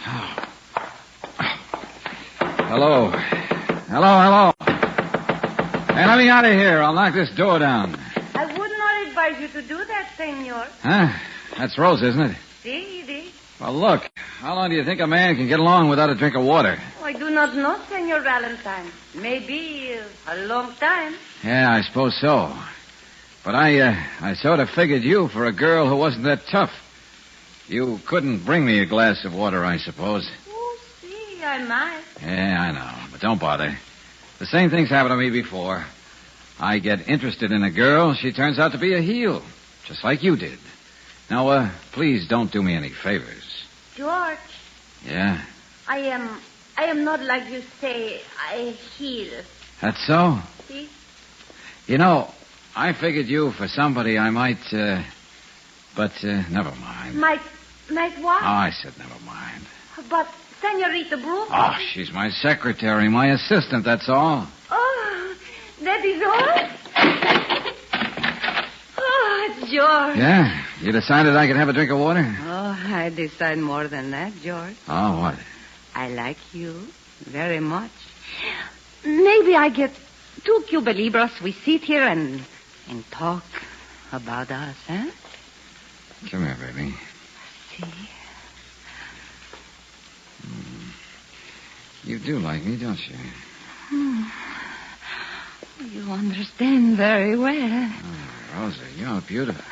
Oh. Hello. Hello. Hey, let me out of here. I'll knock this door down. I would not advise you to do that, senor. Huh? That's Rosa, isn't it? Si. Well, look. How long do you think a man can get along without a drink of water? Oh, I do not know, Senor Valentine. Maybe a long time. Yeah, I suppose so. But I sort of figured you for a girl who wasn't that tough. You couldn't bring me a glass of water, I suppose. Oh, see, I might. Yeah, I know. But don't bother. The same thing's happened to me before. I get interested in a girl. She turns out to be a heel. Just like you did. Now, please don't do me any favors. George. Yeah? I am not like you say, a heel. That's so? See? You know, I figured you for somebody I might, but never mind. Might what? Oh, I said never mind. But Senorita Brooke? Oh, she's my secretary, my assistant, that's all. Oh, that is all? Oh, George. Yeah? You decided I could have a drink of water? Oh, I decide more than that, George. Oh, what? I like you very much. Maybe I get 2 Cuba Libras. We sit here and talk about us, huh? Come here, baby. See? You do like me, don't you? You understand very well. Oh, Rosa, you're beautiful.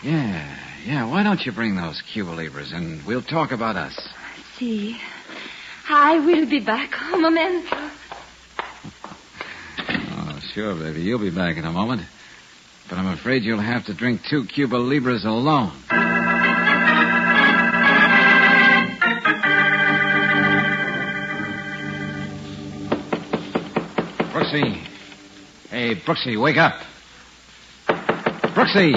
Yeah. Why don't you bring those Cuba Libras and we'll talk about us? See, I will be back. A momento. Oh, sure, baby. You'll be back in a moment. But I'm afraid you'll have to drink 2 Cuba Libras alone. Brooksy. Hey, Brooksy, wake up. Brooksy.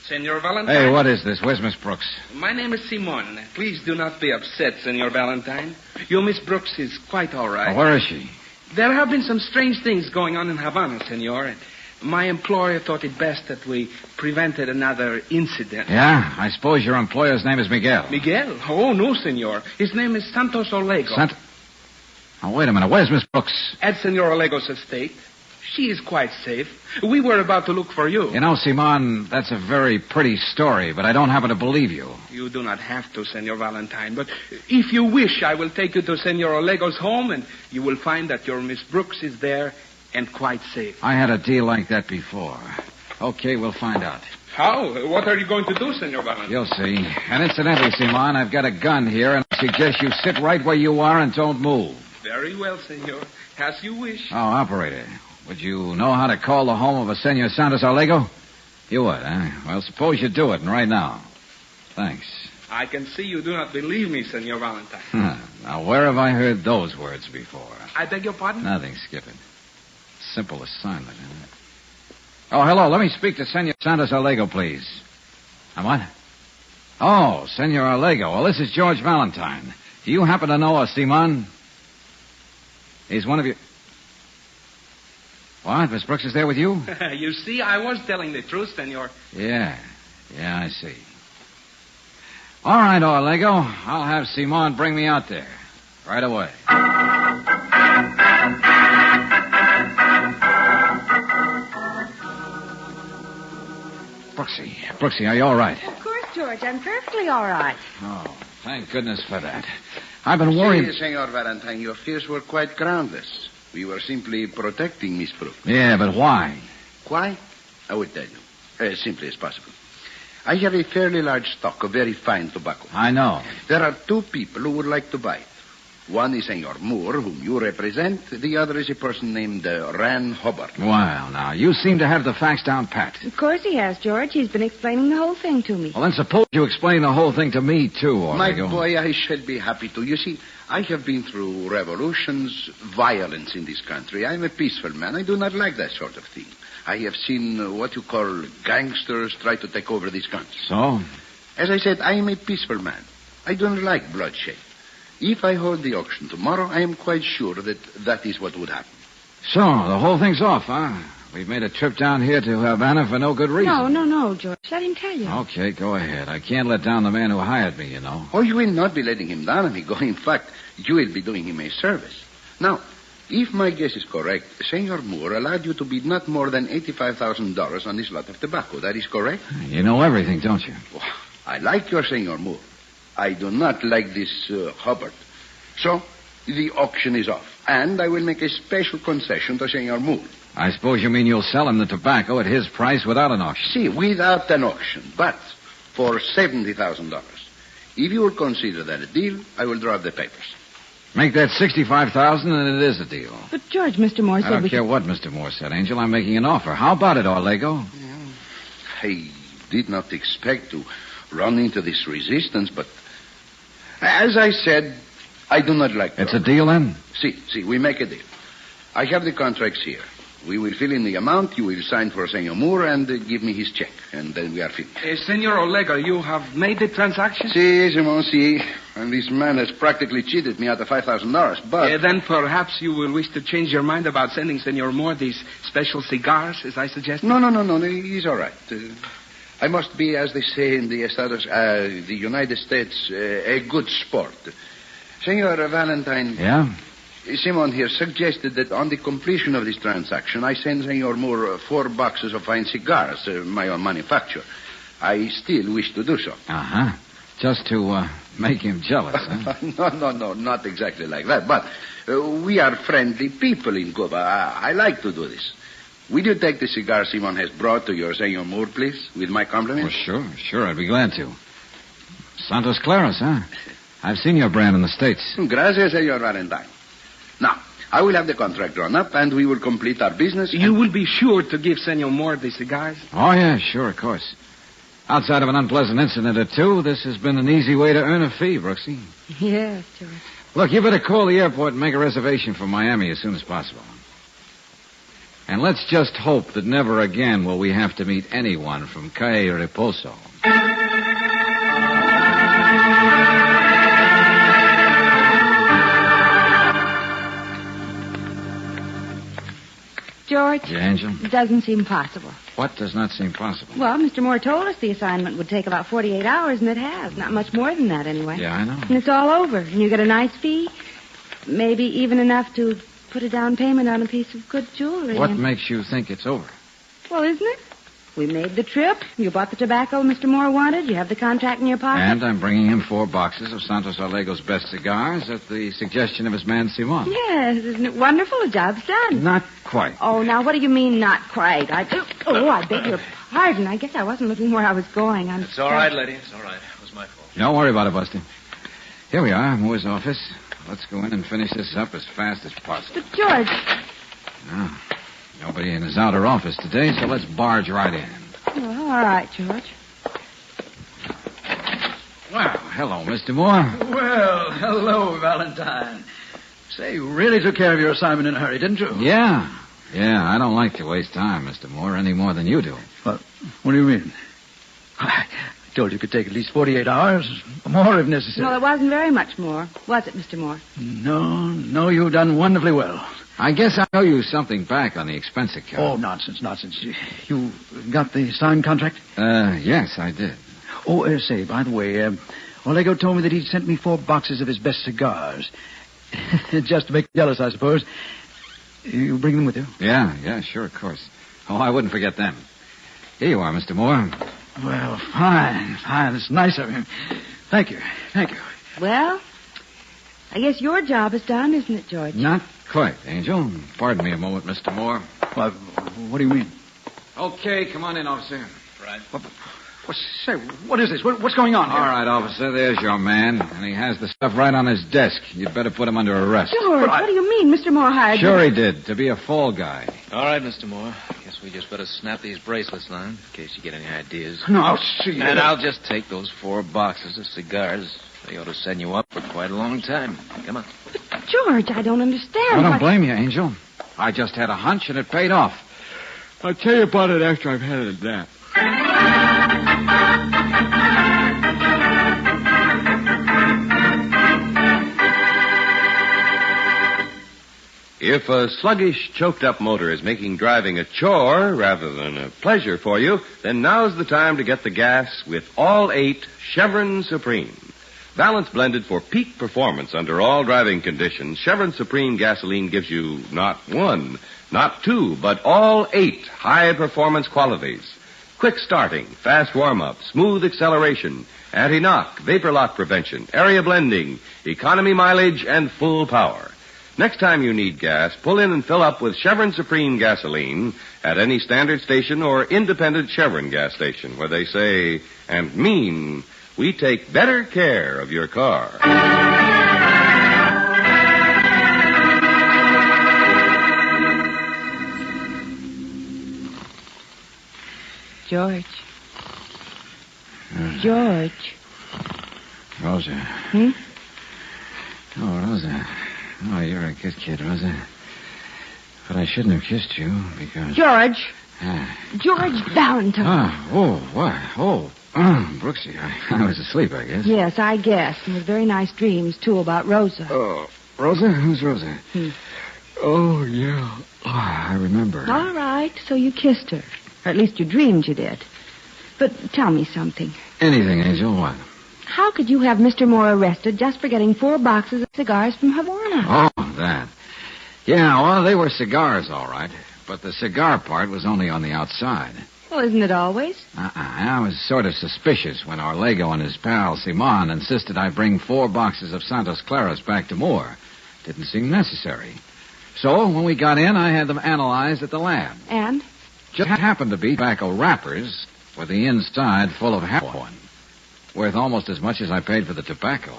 Senor Valentine? Hey, what is this? Where's Miss Brooks? My name is Simon. Please do not be upset, Senor Valentine. Your Miss Brooks is quite all right. Oh, where is she? There have been some strange things going on in Havana, Senor. My employer thought it best that we prevented another incident. Yeah? I suppose your employer's name is Miguel. Miguel? Oh, no, senor. His name is Santos Olego. Oh, wait a minute. Where's Miss Brooks? At Senor Olego's estate. She is quite safe. We were about to look for you. You know, Simon, that's a very pretty story, but I don't happen to believe you. You do not have to, Senor Valentine, but if you wish, I will take you to Senor Olego's home, and you will find that your Miss Brooks is there and quite safe. I had a deal like that before. Okay, we'll find out. How? What are you going to do, Senor Valentine? You'll see. And incidentally, Simon, I've got a gun here, and I suggest you sit right where you are and don't move. Very well, senor. As you wish. Oh, operator, would you know how to call the home of a Senor Santos Olego? You would, huh? Well, suppose you do it, and right now. Thanks. I can see you do not believe me, Senor Valentine. Now, where have I heard those words before? I beg your pardon? Nothing, skip it. Simple assignment, isn't it? Oh, hello. Let me speak to Senor Santos Olego, please. What? Oh, Senor Olego. Well, this is George Valentine. Do you happen to know a Simon? He's one of you. What? Miss Brooks is there with you? You see, I was telling the truth, senor. Yeah, I see. All right, Olego. I'll have Simon bring me out there. Right away. Brooksy, are you all right? Of course, George. I'm perfectly all right. Oh, thank goodness for that. I've been worried... Senor Valentine, your fears were quite groundless. We were simply protecting Miss Brooks. Yeah, but why? Why? I will tell you. As simply as possible. I have a fairly large stock of very fine tobacco. I know. There are two people who would like to buy it. One is Senor Moore, whom you represent. The other is a person named Ran Hubbard. Well, now, you seem to have the facts down pat. Of course he has, George. He's been explaining the whole thing to me. Well, then suppose you explain the whole thing to me, too, Olego. My boy, I shall be happy to. You see, I have been through revolutions, violence in this country. I'm a peaceful man. I do not like that sort of thing. I have seen what you call gangsters try to take over this country. So? As I said, I am a peaceful man. I don't like bloodshed. If I hold the auction tomorrow, I am quite sure that is what would happen. So, the whole thing's off, huh? We've made a trip down here to Havana for no good reason. No, George. Let him tell you. Okay, go ahead. I can't let down the man who hired me, you know. Oh, you will not be letting him down, amigo. In fact, you will be doing him a service. Now, if my guess is correct, Senor Moore allowed you to bid not more than $85,000 on this lot of tobacco. That is correct? You know everything, don't you? Oh, I like your Senor Moore. I do not like this Hubbard. So, the auction is off. And I will make a special concession to Senor Moore. I suppose you mean you'll sell him the tobacco at his price without an auction? See, without an auction, but for $70,000. If you will consider that a deal, I will draw up the papers. Make that $65,000 and it is a deal. But, George, Mr. Moore said I don't care what Mr. Moore said, Angel. I'm making an offer. How about it, Olego? I did not expect to run into this resistance, but as I said, I do not like It's a deal, then? See, we make a deal. I have the contracts here. We will fill in the amount, you will sign for Senor Moore, and give me his check, and then we are finished. Senor Olego, you have made the transaction? Si, Simon, si. And this man has practically cheated me out of $5,000, but... Then perhaps you will wish to change your mind about sending Senor Moore these special cigars, as I suggested? No, he's all right. I must be, as they say in the United States, a good sport. Senor Valentine... Yeah? Simon here suggested that on the completion of this transaction, I send Senor Moore 4 boxes of fine cigars, my own manufacture. I still wish to do so. Uh-huh. Just to make him jealous, huh? No, not exactly like that. But we are friendly people in Cuba. I like to do this. Will you take the cigar Simon has brought to your Senor Moore, please, with my compliments? Well, sure, I'd be glad to. Santos Claros, huh? I've seen your brand in the States. Gracias, Senor Valentine. Now, I will have the contract drawn up, and we will complete our business. You will be sure to give Senor Moore the cigars? Oh, yeah, sure, of course. Outside of an unpleasant incident or two, this has been an easy way to earn a fee, Brooksy. Yes, George. Look, you better call the airport and make a reservation for Miami as soon as possible. And let's just hope that never again will we have to meet anyone from Cae Reposo. George? Yeah, Angel? It doesn't seem possible. What does not seem possible? Well, Mr. Moore told us the assignment would take about 48 hours, and it has. Not much more than that, anyway. Yeah, I know. And it's all over. And you get a nice fee. Maybe even enough to put a down payment on a piece of good jewelry. What makes you think it's over? Well, isn't it? We made the trip. You bought the tobacco Mr. Moore wanted. You have the contract in your pocket. And I'm bringing him 4 boxes of Santos Alego's best cigars at the suggestion of his man Simon. Yes, isn't it wonderful? The job's done. Not quite. Oh, now, what do you mean, not quite? I beg your pardon. I guess I wasn't looking where I was going. It's all right, lady. It's all right. It was my fault. Don't worry about it, Busty. Here we are, Moore's office. Let's go in and finish this up as fast as possible. But, George... Now, nobody in his outer office today, so let's barge right in. Well, all right, George. Well, hello, Mr. Moore. Well, hello, Valentine. Say, you really took care of your assignment in a hurry, didn't you? Yeah. Yeah, I don't like to waste time, Mr. Moore, any more than you do. What do you mean? I told you it could take at least 48 hours, more if necessary. Well, it wasn't very much more, was it, Mr. Moore? No, you've done wonderfully well. I guess I owe you something back on the expense account. Oh, nonsense. You got the signed contract? Yes, I did. Oh, say, by the way, Olego told me that he'd sent me 4 boxes of his best cigars. Just to make you jealous, I suppose. You bring them with you? Yeah, sure, of course. Oh, I wouldn't forget them. Here you are, Mr. Moore. Well, fine. It's nice of him. Thank you. Well, I guess your job is done, isn't it, George? Not quite, Angel. Pardon me a moment, Mr. Moore. What do you mean? Okay, come on in, officer. Right. Say, what is this? What's going on here? All right, officer, there's your man, and he has the stuff right on his desk. You'd better put him under arrest. George, what do you mean? Mr. Moore hired you? Sure he did, to be a fall guy. All right, Mr. Moore. Guess we just better snap these bracelets on, in case you get any ideas. No, I'll see you. And I'll just take those 4 boxes of cigars. They ought to send you up for quite a long time. Come on. But, George, I don't understand. I don't blame you, Angel. I just had a hunch, and it paid off. I'll tell you about it after I've had a nap. If a sluggish, choked-up motor is making driving a chore rather than a pleasure for you, then now's the time to get the gas with all 8 Chevron Supreme. Balance blended for peak performance under all driving conditions, Chevron Supreme gasoline gives you not 1, not 2, but all 8 high-performance qualities. Quick starting, fast warm-up, smooth acceleration, anti-knock, vapor lock prevention, area blending, economy mileage, and full power. Next time you need gas, pull in and fill up with Chevron Supreme gasoline at any standard station or independent Chevron gas station where they say and mean, we take better care of your car. George. George. Rosa. Oh, Rosa. Oh, you're a good kid, Rosa. But I shouldn't have kissed you because... George. George Valentine. Brooksy, I was asleep, I guess. Yes, I guess. And with very nice dreams, too, about Rosa. Oh, Rosa? Who's Rosa? Oh, yeah. Oh, I remember. All right, so you kissed her. Or at least you dreamed you did. But tell me something. Anything, Angel. What? How could you have Mr. Moore arrested just for getting 4 boxes of cigars from Havana? Oh, that. Yeah, well, they were cigars, all right. But the cigar part was only on the outside. Well, isn't it always? I was sort of suspicious when Orlego and his pal Simon insisted I bring 4 boxes of Santos Claras back to Moore. Didn't seem necessary. So, when we got in, I had them analyzed at the lab. And? Just happened to be tobacco wrappers with the inside full of heroin. Worth almost as much as I paid for the tobacco.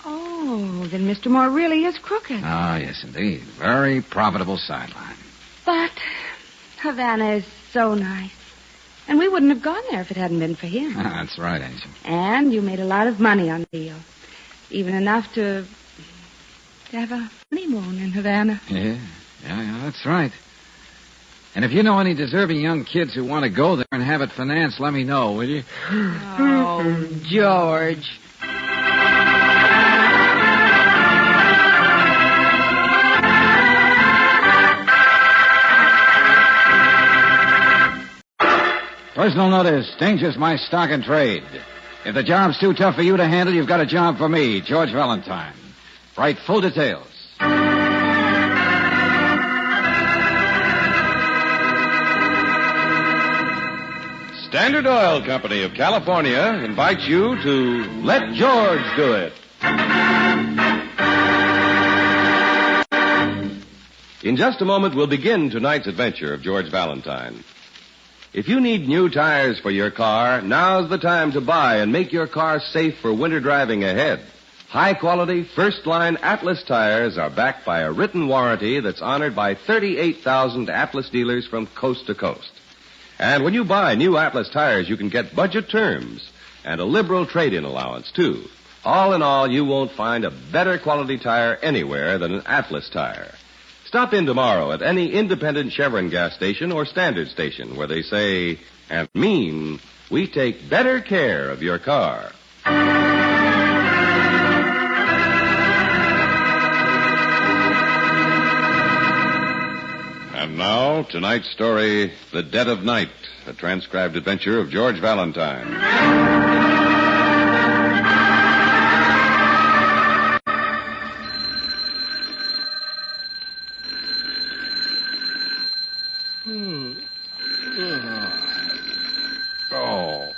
Oh, then Mr. Moore really is crooked. Ah, yes, indeed. Very profitable sideline. But Havana is so nice. And we wouldn't have gone there if it hadn't been for him. That's right, Angel. And you made a lot of money on the deal. Even enough to have a honeymoon in Havana. Yeah, that's right. And if you know any deserving young kids who want to go there and have it financed, let me know, will you? Oh, George. personal notice. Dangerous my stock and trade. If the job's too tough for you to handle, you've got a job for me, George Valentine. Write full details. Standard Oil Company of California invites you to Let George Do It. In just a moment, we'll begin tonight's adventure of George Valentine. If you need new tires for your car, now's the time to buy and make your car safe for winter driving ahead. High-quality, first-line Atlas tires are backed by a written warranty that's honored by 38,000 Atlas dealers from coast to coast. And when you buy new Atlas tires, you can get budget terms and a liberal trade-in allowance, too. All in all, you won't find a better quality tire anywhere than an Atlas tire. Stop in tomorrow at any independent Chevron gas station or Standard station where they say and mean we take better care of your car. And now, tonight's story, The Dead of Night, a transcribed adventure of George Valentine.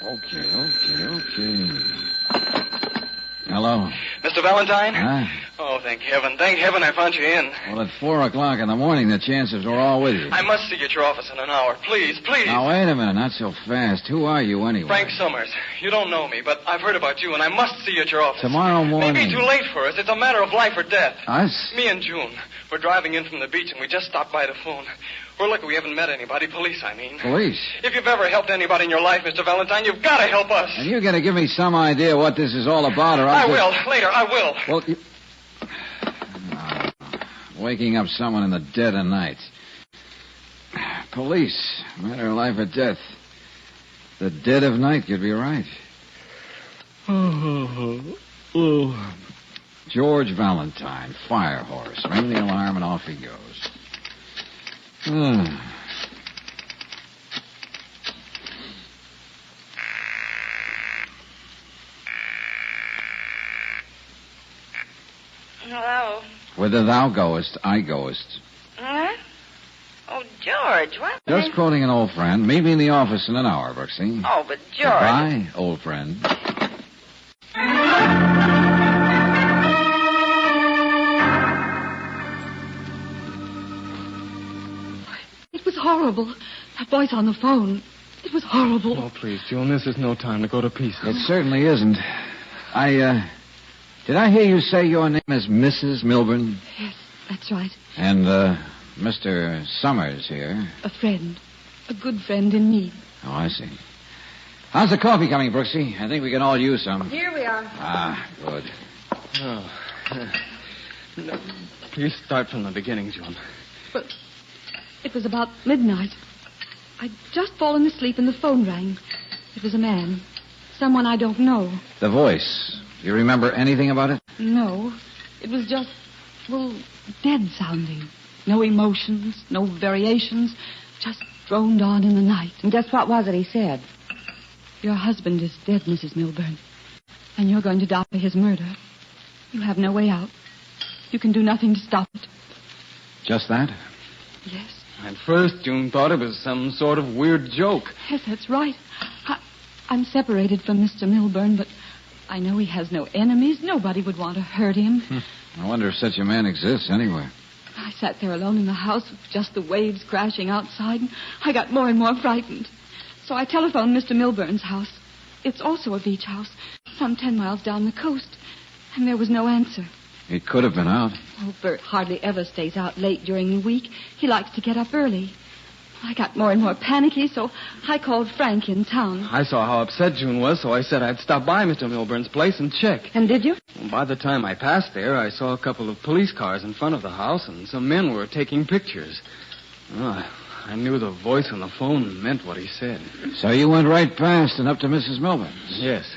Okay. Hello. Mr. Valentine? Huh? Oh, thank heaven I found you in. Well, at 4 o'clock in the morning, the chances were all with you. I must see you at your office in an hour. Please. Now, wait a minute. Not so fast. Who are you, anyway? Frank Summers. You don't know me, but I've heard about you, and I must see you at your office. Tomorrow morning. Maybe too late for us. It's a matter of life or death. Us? Me and June. We're driving in from the beach, and we just stopped by the phone. We're lucky we haven't met anybody. Police, I mean. Police? If you've ever helped anybody in your life, Mr. Valentine, you've got to help us. And you're going to give me some idea what this is all about, or I will. Later, I will. Well, waking up someone in the dead of night. Police. Matter of life or death. The dead of night could be right. George Valentine, fire horse. Ring the alarm and off he goes. Hello. Whither thou goest, I goest. Huh? Oh, George, what? Just quoting an old friend. Meet me in the office in an hour, Brooksy. Oh, but George. Goodbye, old friend. It was horrible. That voice on the phone. It was horrible. Oh, please, June, this is no time to go to pieces. It certainly isn't. Did I hear you say your name is Mrs. Milburn? Yes, that's right. And, Mr. Summers here? A friend. A good friend in need. Oh, I see. How's the coffee coming, Brooksy? I think we can all use some. Here we are. Ah, good. Oh. No, please start from the beginning, June. But it was about midnight. I'd just fallen asleep and the phone rang. It was a man. Someone I don't know. The voice. Do you remember anything about it? No. It was just, dead sounding. No emotions, no variations. Just droned on in the night. And just what was it he said? Your husband is dead, Mrs. Milburn. And you're going to die for his murder. You have no way out. You can do nothing to stop it. Just that? Yes. At first, June thought it was some sort of weird joke. Yes, that's right. I'm separated from Mr. Milburn, but I know he has no enemies. Nobody would want to hurt him. I wonder if such a man exists anywhere. I sat there alone in the house with just the waves crashing outside, and I got more and more frightened. So I telephoned Mr. Milburn's house. It's also a beach house, some 10 miles down the coast, and there was no answer. He could have been out. Oh, Bert hardly ever stays out late during the week. He likes to get up early. I got more and more panicky, so I called Frank in town. I saw how upset June was, so I said I'd stop by Mr. Milburn's place and check. And did you? Well, by the time I passed there, I saw a couple of police cars in front of the house, and some men were taking pictures. Oh, I knew the voice on the phone meant what he said. So you went right past and up to Mrs. Milburn's? Yes.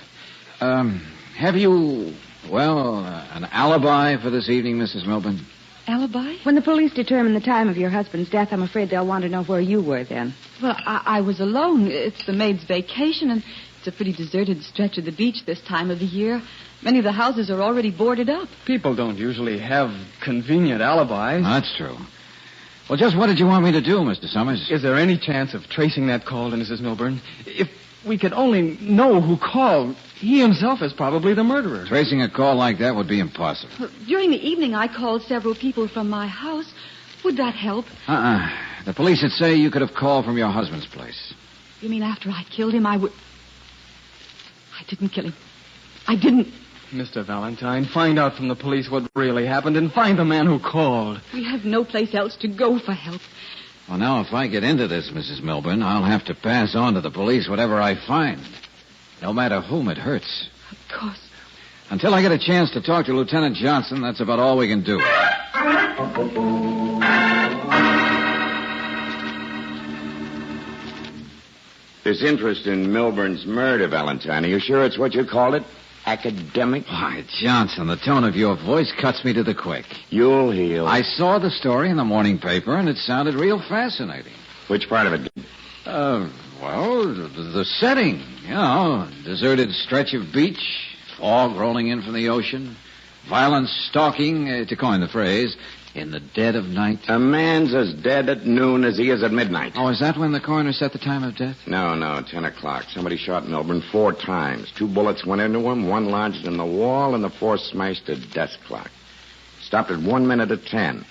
Have you, an alibi for this evening, Mrs. Milburn? Alibi? When the police determine the time of your husband's death, I'm afraid they'll want to know where you were then. Well, I was alone. It's the maid's vacation, and it's a pretty deserted stretch of the beach this time of the year. Many of the houses are already boarded up. People don't usually have convenient alibis. That's true. Well, just what did you want me to do, Mr. Summers? Is there any chance of tracing that call to Mrs. Milburn? If we could only know who called, he himself is probably the murderer. Tracing a call like that would be impossible. During the evening, I called several people from my house. Would that help? The police would say you could have called from your husband's place. You mean after I killed him, I didn't kill him. I didn't. Mr. Valentine, find out from the police what really happened and find the man who called. We have no place else to go for help. Well, now, if I get into this, Mrs. Milburn, I'll have to pass on to the police whatever I find. No matter whom it hurts. Of course. Until I get a chance to talk to Lieutenant Johnson, that's about all we can do. This interest in Milburn's murder, Valentine, are you sure it's what you called it? Academic? Why, Johnson, the tone of your voice cuts me to the quick. You'll heal. I saw the story in the morning paper, and it sounded real fascinating. Which part of it? Well, the setting. You know, deserted stretch of beach, fog rolling in from the ocean, violence stalking, to coin the phrase, in the dead of night. A man's as dead at noon as he is at midnight. Oh, is that when the coroner set the time of death? No, 10 o'clock. Somebody shot Milburn 4 times. 2 bullets went into him, 1 lodged in the wall, and the 4th smashed a desk clock. Stopped at 1 minute to 10.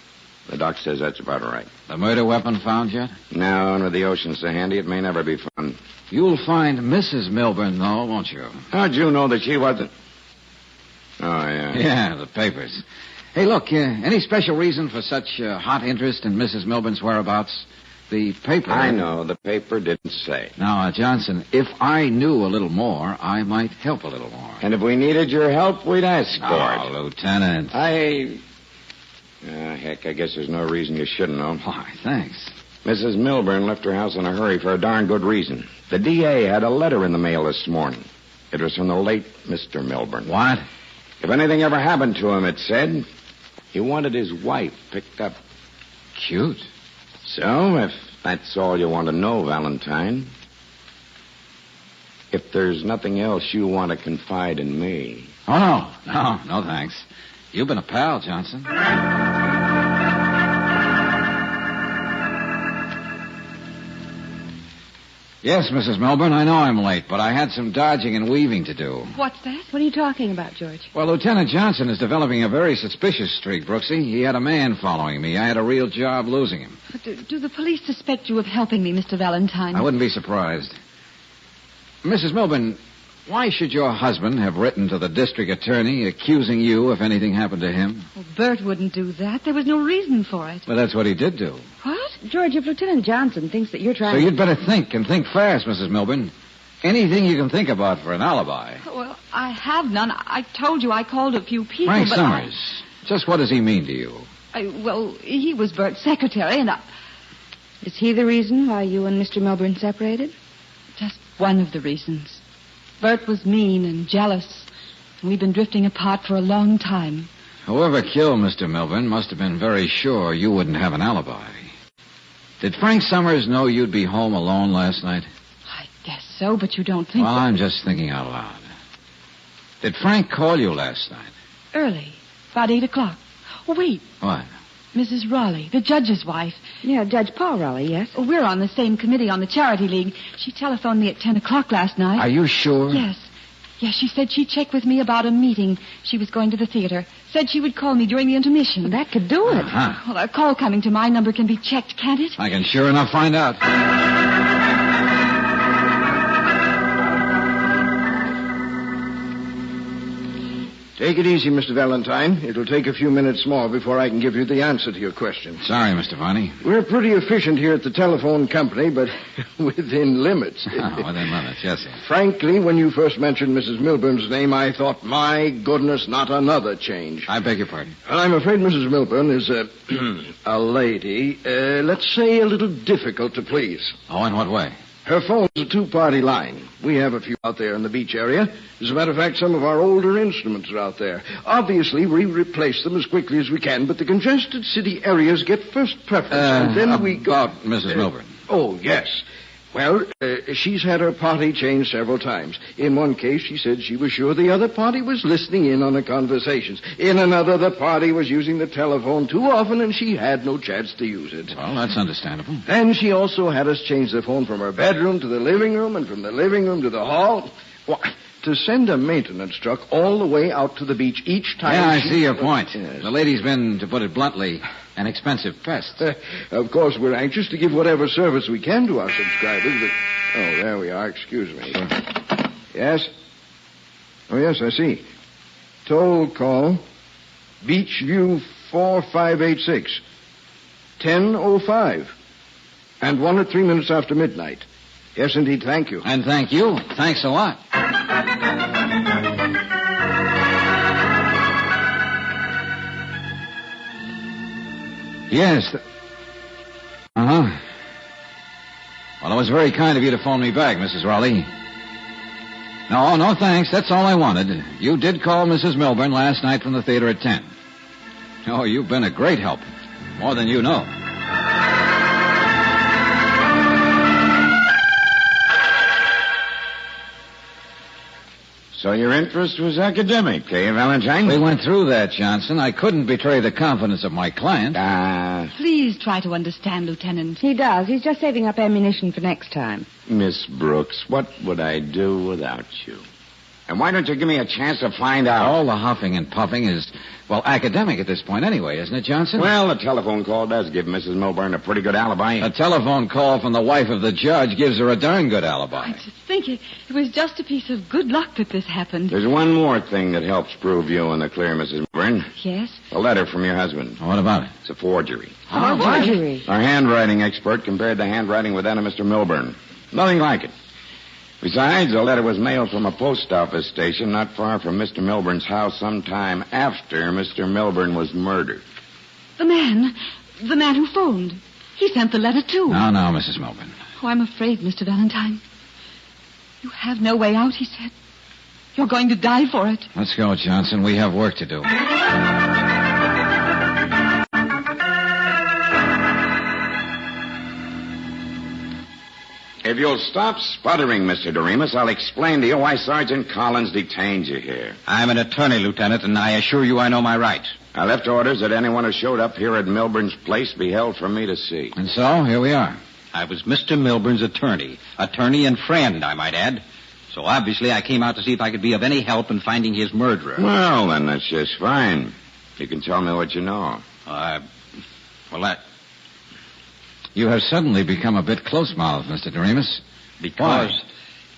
The doc says that's about right. The murder weapon found yet? No, and with the ocean so handy, it may never be found. You'll find Mrs. Milburn, though, won't you? How'd you know that she wasn't? Oh, yeah. Yeah, the papers. Hey, look, any special reason for such hot interest in Mrs. Milburn's whereabouts? The paper... I know. The paper didn't say. Now, Johnson, if I knew a little more, I might help a little more. And if we needed your help, we'd ask for it. Oh, Lieutenant. Heck, I guess there's no reason you shouldn't know. Why, thanks. Mrs. Milburn left her house in a hurry for a darn good reason. The DA had a letter in the mail this morning. It was from the late Mr. Milburn. What? If anything ever happened to him, it said, he wanted his wife picked up. Cute. So, if that's all you want to know, Valentine, if there's nothing else you want to confide in me... Oh, no, thanks. You've been a pal, Johnson. Yes, Mrs. Milburn, I know I'm late, but I had some dodging and weaving to do. What's that? What are you talking about, George? Well, Lieutenant Johnson is developing a very suspicious streak, Brooksy. He had a man following me. I had a real job losing him. But do the police suspect you of helping me, Mr. Valentine? I wouldn't be surprised. Mrs. Milburn, why should your husband have written to the district attorney accusing you if anything happened to him? Well, Bert wouldn't do that. There was no reason for it. Well, that's what he did do. What? George, if Lieutenant Johnson thinks that you're trying... So you'd better think, and think fast, Mrs. Milburn. Anything you can think about for an alibi. Well, I have none. I told you I called a few people, Frank but Summers. Just what does he mean to you? Well, he was Bert's secretary, and Is he the reason why you and Mr. Milburn separated? Just one of the reasons. Bert was mean and jealous, and we've been drifting apart for a long time. Whoever killed Mr. Milburn must have been very sure you wouldn't have an alibi. Did Frank Summers know you'd be home alone last night? I guess so, but you don't think... Well, I'm just thinking out loud. Did Frank call you last night? Early, about 8 o'clock. Oh, wait. What? Mrs. Raleigh, the judge's wife. Yeah, Judge Paul Raleigh, yes. Oh, we're on the same committee on the Charity League. She telephoned me at 10 o'clock last night. Are you sure? Yes. Yes, she said she'd check with me about a meeting. She was going to the theater. Said she would call me during the intermission. That could do it. Uh-huh. Well, a call coming to my number can be checked, can't it? I can sure enough find out. Take it easy, Mr. Valentine. It'll take a few minutes more before I can give you the answer to your question. Sorry, Mr. Varney. We're pretty efficient here at the telephone company, but within limits. Within limits, yes, sir. Frankly, when you first mentioned Mrs. Milburn's name, I thought, my goodness, not another change. I beg your pardon. I'm afraid Mrs. Milburn is a lady, let's say a little difficult to please. Oh, in what way? Her phone's a two-party line. We have a few out there in the beach area. As a matter of fact, some of our older instruments are out there. Obviously, we replace them as quickly as we can, but the congested city areas get first preference, and then we got Mrs. Milburn. Oh, yes. Well, she's had her party changed several times. In one case, she said she was sure the other party was listening in on the conversations. In another, the party was using the telephone too often, and she had no chance to use it. Well, that's understandable. And she also had us change the phone from her bedroom to the living room, and from the living room to the hall. Why, to send a maintenance truck all the way out to the beach each time... Yeah, I see your point. Yes. The lady's been, to put it bluntly, an expensive pest. Of course, we're anxious to give whatever service we can to our subscribers, but... Oh, there we are. Excuse me. Yes? Oh, yes, I see. Toll call. Beachview 4586. 10:05. And 1 or 3 minutes after midnight. Yes, indeed. Thank you. And thank you. Thanks a lot. Yes. Uh-huh. Well, it was very kind of you to phone me back, Mrs. Raleigh. No, thanks. That's all I wanted. You did call Mrs. Milburn last night from the theater at 10. Oh, you've been a great help. More than you know. So your interest was academic, eh, Valentine? We went through that, Johnson. I couldn't betray the confidence of my client. Please try to understand, Lieutenant. He does. He's just saving up ammunition for next time. Miss Brooks, what would I do without you? And why don't you give me a chance to find out? All the huffing and puffing is, well, academic at this point anyway, isn't it, Johnson? Well, the telephone call does give Mrs. Milburn a pretty good alibi. A telephone call from the wife of the judge gives her a darn good alibi. I just think it was just a piece of good luck that this happened. There's one more thing that helps prove you in the clear, Mrs. Milburn. Yes? A letter from your husband. What about it? It's a forgery. Forgery? Our handwriting expert compared the handwriting with that of Mr. Milburn. Nothing like it. Besides, the letter was mailed from a post office station not far from Mr. Milburn's house sometime after Mr. Milburn was murdered. The man who phoned. He sent the letter, too. No, Mrs. Milburn. Oh, I'm afraid, Mr. Valentine. You have no way out, he said. You're going to die for it. Let's go, Johnson. We have work to do. If you'll stop sputtering, Mr. Doremus, I'll explain to you why Sergeant Collins detained you here. I'm an attorney, Lieutenant, and I assure you I know my rights. I left orders that anyone who showed up here at Milburn's place be held for me to see. And so, here we are. I was Mr. Milburn's attorney. Attorney and friend, I might add. So obviously I came out to see if I could be of any help in finding his murderer. Well, then that's just fine. You can tell me what you know. You have suddenly become a bit close-mouthed, Mr. Doremus. Because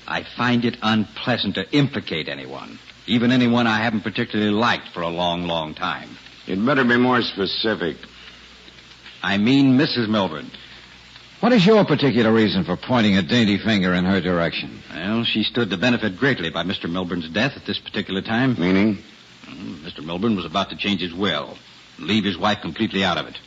Why? I find it unpleasant to implicate anyone. Even anyone I haven't particularly liked for a long, long time. You'd better be more specific. I mean Mrs. Milburn. What is your particular reason for pointing a dainty finger in her direction? Well, she stood to benefit greatly by Mr. Milburn's death at this particular time. Meaning? Mr. Milburn was about to change his will and leave his wife completely out of it.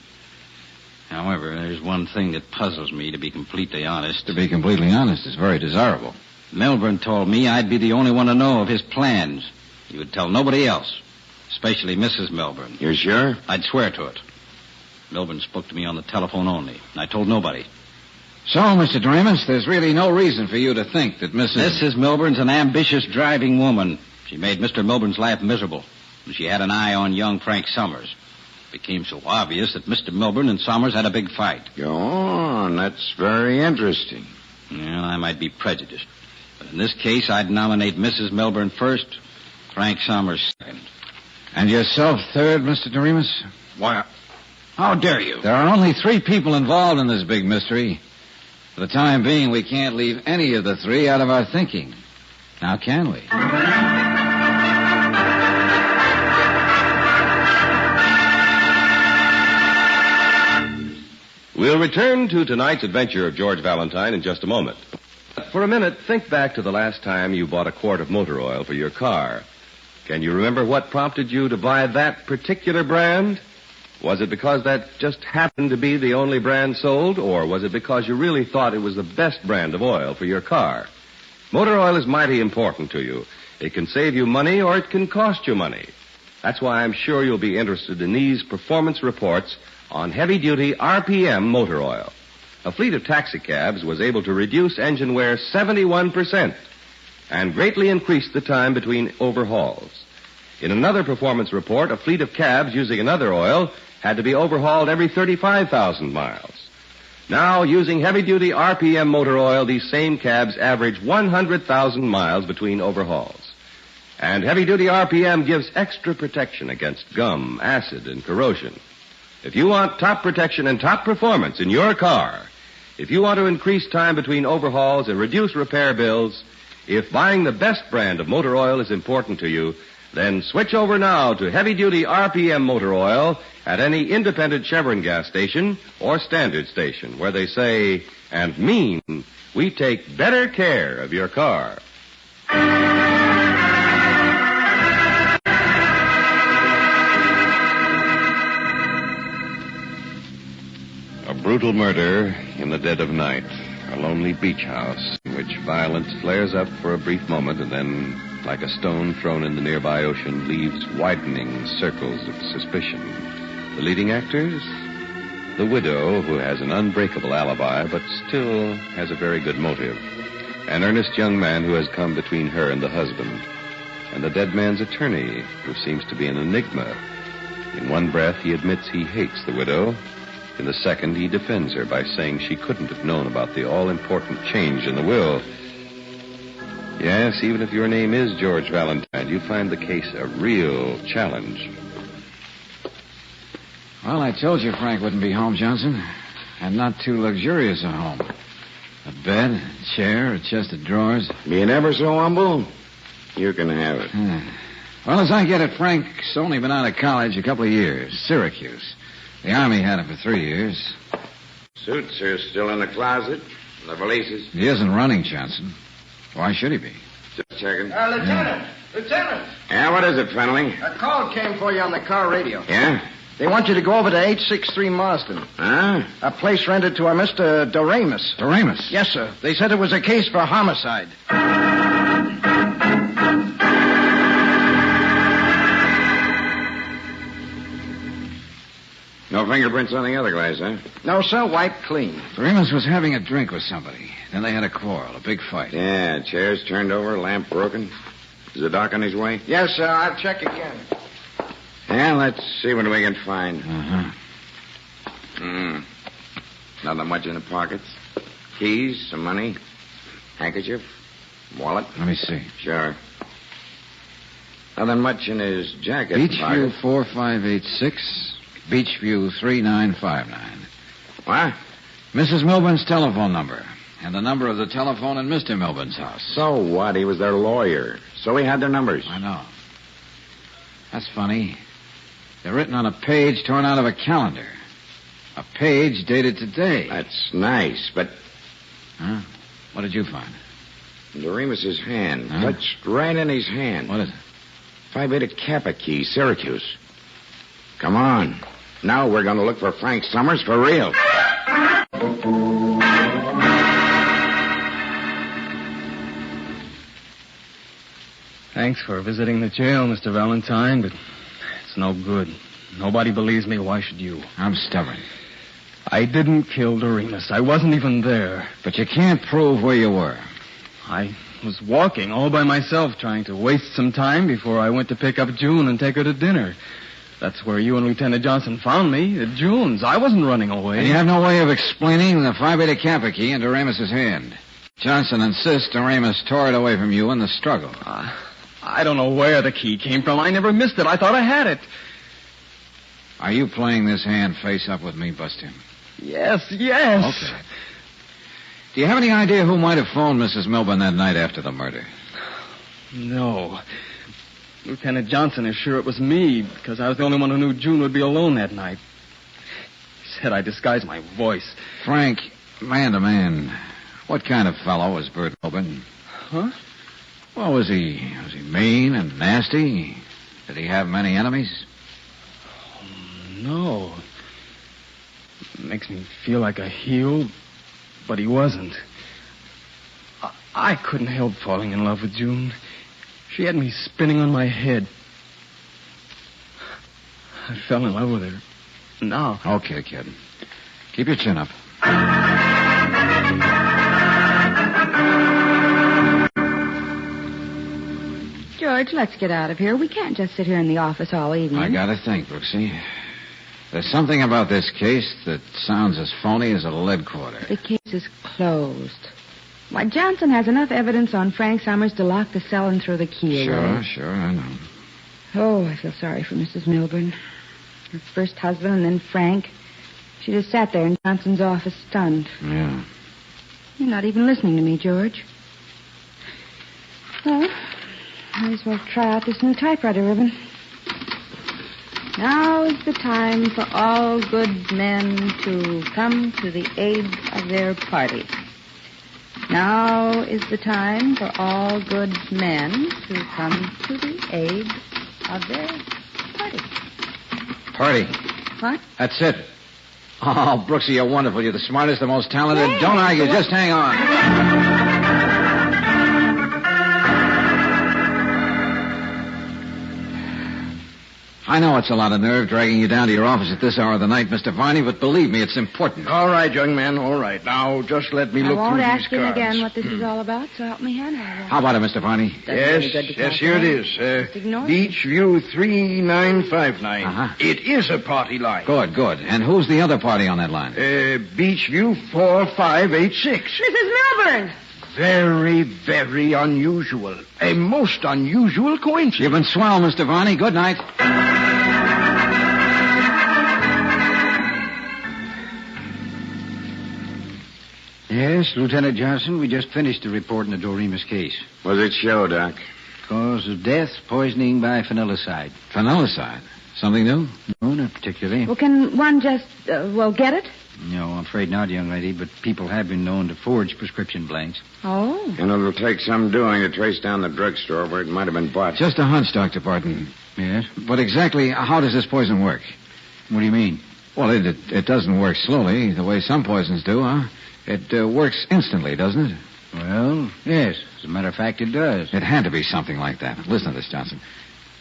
However, there's one thing that puzzles me, to be completely honest. To be completely honest is very desirable. Milburn told me I'd be the only one to know of his plans. He would tell nobody else, especially Mrs. Milburn. You're sure? I'd swear to it. Milburn spoke to me on the telephone only, and I told nobody. So, Mr. Doremus, there's really no reason for you to think that Mrs. Milburn's an ambitious, driving woman. She made Mr. Milburn's life miserable, and she had an eye on young Frank Summers. It became so obvious that Mr. Milburn and Summers had a big fight. Go on. That's very interesting. Well, I might be prejudiced. But in this case, I'd nominate Mrs. Milburn first, Frank Summers second. And yourself third, Mr. Doremus? Why, how dare you? There are only 3 people involved in this big mystery. For the time being, we can't leave any of the 3 out of our thinking. Now, can we? We'll return to tonight's adventure of George Valentine in just a moment. For a minute, think back to the last time you bought a quart of motor oil for your car. Can you remember what prompted you to buy that particular brand? Was it because that just happened to be the only brand sold, or was it because you really thought it was the best brand of oil for your car? Motor oil is mighty important to you. It can save you money or it can cost you money. That's why I'm sure you'll be interested in these performance reports on heavy-duty RPM motor oil. A fleet of taxicabs was able to reduce engine wear 71% and greatly increase the time between overhauls. In another performance report, a fleet of cabs using another oil had to be overhauled every 35,000 miles. Now, using heavy-duty RPM motor oil, these same cabs average 100,000 miles between overhauls. And heavy-duty RPM gives extra protection against gum, acid, and corrosion. If you want top protection and top performance in your car, if you want to increase time between overhauls and reduce repair bills, if buying the best brand of motor oil is important to you, then switch over now to heavy-duty RPM motor oil at any independent Chevron gas station or standard station where they say and mean we take better care of your car. A brutal murder in the dead of night. A lonely beach house in which violence flares up for a brief moment and then, like a stone thrown in the nearby ocean, leaves widening circles of suspicion. The leading actors? The widow, who has an unbreakable alibi but still has a very good motive. An earnest young man who has come between her and the husband. And the dead man's attorney, who seems to be an enigma. In one breath, he admits he hates the widow. In the second, he defends her by saying she couldn't have known about the all-important change in the will. Yes, even if your name is George Valentine, you find the case a real challenge. Well, I told you Frank wouldn't be home, Johnson. And not too luxurious a home. A bed, a chair, a chest of drawers. Being ever so humble, you can have it. Well, as I get it, Frank's only been out of college a couple of years. Syracuse. The Army had him for 3 years. Suits are still in the closet. The valises. He isn't running, Johnson. Why should he be? Just checking. Lieutenant! Lieutenant! Yeah, what is it, Fennelly? A call came for you on the car radio. Yeah? They want you to go over to 863 Marsden. Huh? A place rented to our Mr. Doremus. Doremus? Yes, sir. They said it was a case for homicide. No fingerprints on the other guys, huh? No, sir. Wiped clean. Doremus was having a drink with somebody. Then they had a quarrel, a big fight. Yeah, chairs turned over, lamp broken. Is the doc on his way? Yes, sir. I'll check again. Yeah, let's see what we can find. Uh-huh. Nothing much in the pockets. Keys, some money, handkerchief, wallet. Let me see. Sure. Nothing much in his jacket. Beachview 4586, Beachview 3959. What? Mrs. Milburn's telephone number. And the number of the telephone in Mr. Milburn's house. So what? He was their lawyer. So he had their numbers. I know. That's funny. They're written on a page torn out of a calendar. A page dated today. That's nice, but... Huh? What did you find? Doremus's hand. Touched right in his hand. What is it? Phi Beta Kappa key, Syracuse. Come on. Now we're going to look for Frank Summers for real. Thanks for visiting the jail, Mr. Valentine, but it's no good. Nobody believes me. Why should you? I'm stubborn. I didn't kill Doremus. I wasn't even there. But you can't prove where you were. I was walking all by myself, trying to waste some time before I went to pick up June and take her to dinner. That's where you and Lieutenant Johnson found me, at June's. I wasn't running away. And you have no way of explaining the Phi Beta Kappa key into Doremus's hand. Johnson insists Doremus tore it away from you in the struggle. I don't know where the key came from. I never missed it. I thought I had it. Are you playing this hand face-up with me, Buster? Yes. Okay. Do you have any idea who might have phoned Mrs. Milburn that night after the murder? No. Lieutenant Johnson is sure it was me, because I was the only one who knew June would be alone that night. He said I disguised my voice. Frank, man to man, what kind of fellow was Bert Milburn? Huh? Well, was he mean and nasty? Did he have many enemies? No. makes me feel like a heel, but he wasn't. I couldn't help falling in love with June. She had me spinning on my head. I fell in love with her. Now. Okay, kid. Keep your chin up. George, let's get out of here. We can't just sit here in the office all evening. I gotta think, Brooksy. There's something about this case that sounds as phony as a lead quarter. The case is closed. Why, Johnson has enough evidence on Frank Summers to lock the cell and throw the key away. Sure, I know. Oh, I feel sorry for Mrs. Milburn. Her first husband and then Frank. She just sat there in Johnson's office stunned. Yeah. You're not even listening to me, George. Well, might as well try out this new typewriter ribbon. Now is the time for all good men to come to the aid of their party. Now is the time for all good men to come to the aid of their party. Party. What? That's it. Oh, Brooksy, you're wonderful. You're the smartest, the most talented. Don't argue. Just hang on. I know it's a lot of nerve dragging you down to your office at this hour of the night, Mr. Varney, but believe me, it's important. All right, young man, all right. Now, just let me look through these cards. I won't ask him again what this is all about, so help me handle it. How about it, Mr. Varney? Yes, here it is. Beach View 3959. Uh-huh. It is a party line. Good. And who's the other party on that line? Beach View 4586. Mrs. Milburn! Very, very unusual. A most unusual coincidence. You've been swell, Mr. Varney. Good night. Yes, Lieutenant Johnson, we just finished the report in the Doremus case. What does it show, Doc? Cause of death, poisoning by phenylicide. Phenylicide? Something new? No, not particularly. Well, can one just, get it? No, I'm afraid not, young lady, but people have been known to forge prescription blanks. Oh. And it'll take some doing to trace down the drugstore where it might have been bought. Just a hunch, Dr. Barton. Yes? But exactly how does this poison work? What do you mean? Well, it doesn't work slowly, the way some poisons do, huh? It works instantly, doesn't it? Well, yes. As a matter of fact, it does. It had to be something like that. Listen to this, Johnson.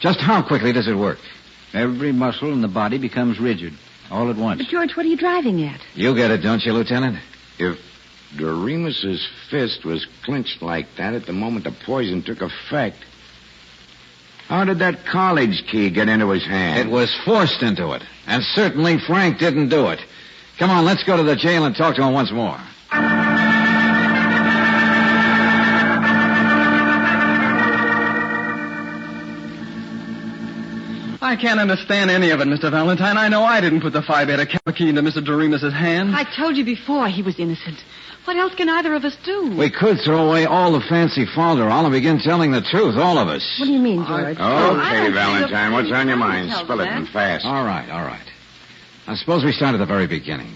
Just how quickly does it work? Every muscle in the body becomes rigid, all at once. But, George, what are you driving at? You get it, don't you, Lieutenant? If Doremus's fist was clenched like that at the moment the poison took effect, how did that college key get into his hand? It was forced into it. And certainly Frank didn't do it. Come on, let's go to the jail and talk to him once more. I can't understand any of it, Mr. Valentine. I know I didn't put the Phi Beta Kappa key into Mr. Doremus's hand. I told you before he was innocent. What else can either of us do? We could throw away all the fancy falderall and begin telling the truth, all of us. What do you mean, George? Okay, Valentine, what's on your mind? Spill it and fast. All right. Now, suppose we start at the very beginning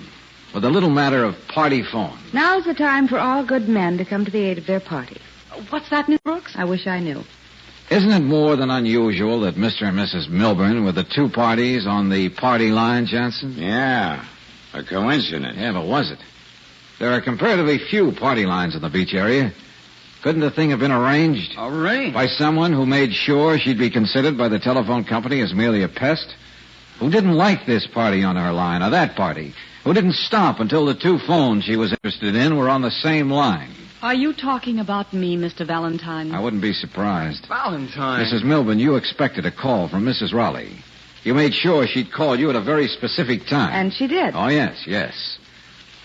with a little matter of party phone. Now's the time for all good men to come to the aid of their party. What's that, Miss Brooks? I wish I knew. Isn't it more than unusual that Mr. and Mrs. Milburn were the two parties on the party line, Johnson? Yeah, a coincidence. Yeah, but was it? There are comparatively few party lines in the beach area. Couldn't the thing have been arranged? Arranged? By someone who made sure she'd be considered by the telephone company as merely a pest? Who didn't like this party on her line, or that party? Who didn't stop until the two phones she was interested in were on the same line? Are you talking about me, Mr. Valentine? I wouldn't be surprised. Valentine? Mrs. Milburn, you expected a call from Mrs. Raleigh. You made sure she'd call you at a very specific time. And she did. Oh, yes.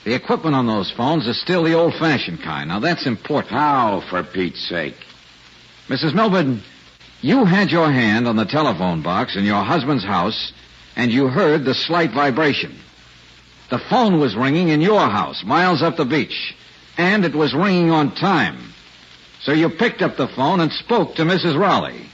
The equipment on those phones is still the old-fashioned kind. Now, that's important. How, for Pete's sake? Mrs. Milburn, you had your hand on the telephone box in your husband's house, and you heard the slight vibration. The phone was ringing in your house, miles up the beach. And it was ringing on time. So you picked up the phone and spoke to Mrs. Raleigh.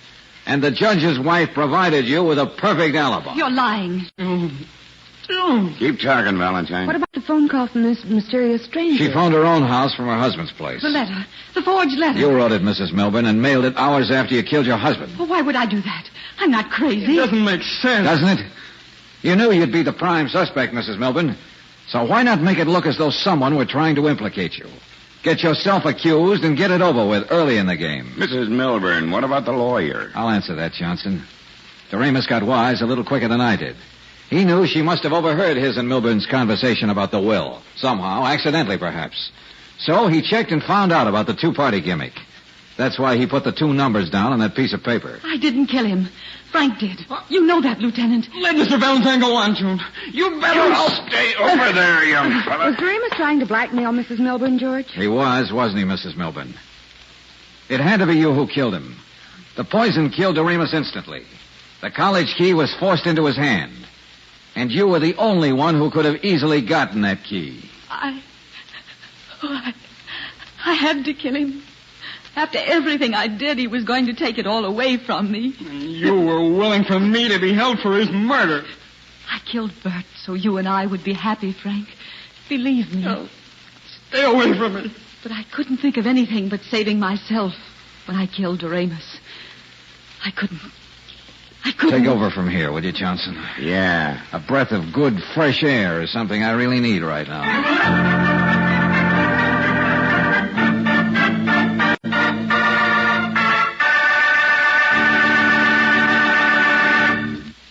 And the judge's wife provided you with a perfect alibi. You're lying. Keep talking, Valentine. What about the phone call from this mysterious stranger? She phoned her own house from her husband's place. The letter. The forged letter. You wrote it, Mrs. Milburn, and mailed it hours after you killed your husband. Well, why would I do that? I'm not crazy. It doesn't make sense. Doesn't it? You knew you'd be the prime suspect, Mrs. Milburn. So why not make it look as though someone were trying to implicate you? Get yourself accused and get it over with early in the game. Mrs. Milburn, what about the lawyer? I'll answer that, Johnson. Doremus got wise a little quicker than I did. He knew she must have overheard his and Milburn's conversation about the will. Somehow, accidentally perhaps. So he checked and found out about the two-party gimmick. That's why he put the 2 numbers down on that piece of paper. I didn't kill him. Frank did. You know that, Lieutenant. Let Mr. Valentine go on, June. You better... Stay over there, young fella. Was Doremus trying to blackmail Mrs. Milburn, George? He was, wasn't he, Mrs. Milburn? It had to be you who killed him. The poison killed Doremus instantly. The college key was forced into his hand. And you were the only one who could have easily gotten that key. I had to kill him. After everything I did, he was going to take it all away from me. You were willing for me to be held for his murder. I killed Bert so you and I would be happy, Frank. Believe me. No. Stay away from me. But I couldn't think of anything but saving myself when I killed Doremus. I couldn't. Take over from here, will you, Johnson? Yeah. A breath of good, fresh air is something I really need right now.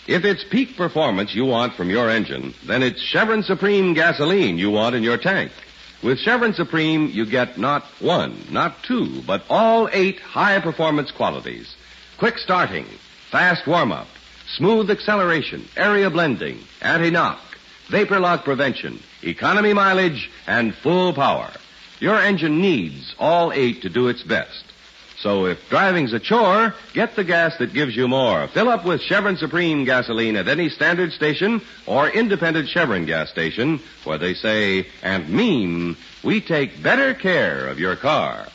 If it's peak performance you want from your engine, then it's Chevron Supreme gasoline you want in your tank. With Chevron Supreme, you get not 1, not 2, but all 8 high-performance qualities. Quick starting, fast warm-up, smooth acceleration, area blending, anti-knock, vapor lock prevention, economy mileage, and full power. Your engine needs all 8 to do its best. So if driving's a chore, get the gas that gives you more. Fill up with Chevron Supreme gasoline at any standard station or independent Chevron gas station where they say and mean, we take better care of your car.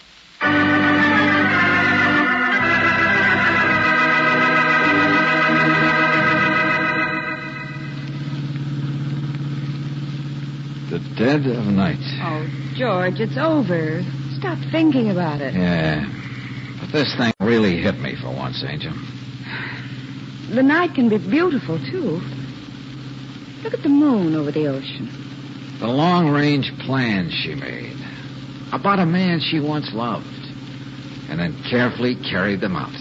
The dead of night. Oh, George, it's over. Stop thinking about it. Yeah. But this thing really hit me for once, Angel. The night can be beautiful, too. Look at the moon over the ocean. The long-range plans she made. About a man she once loved. And then carefully carried them out.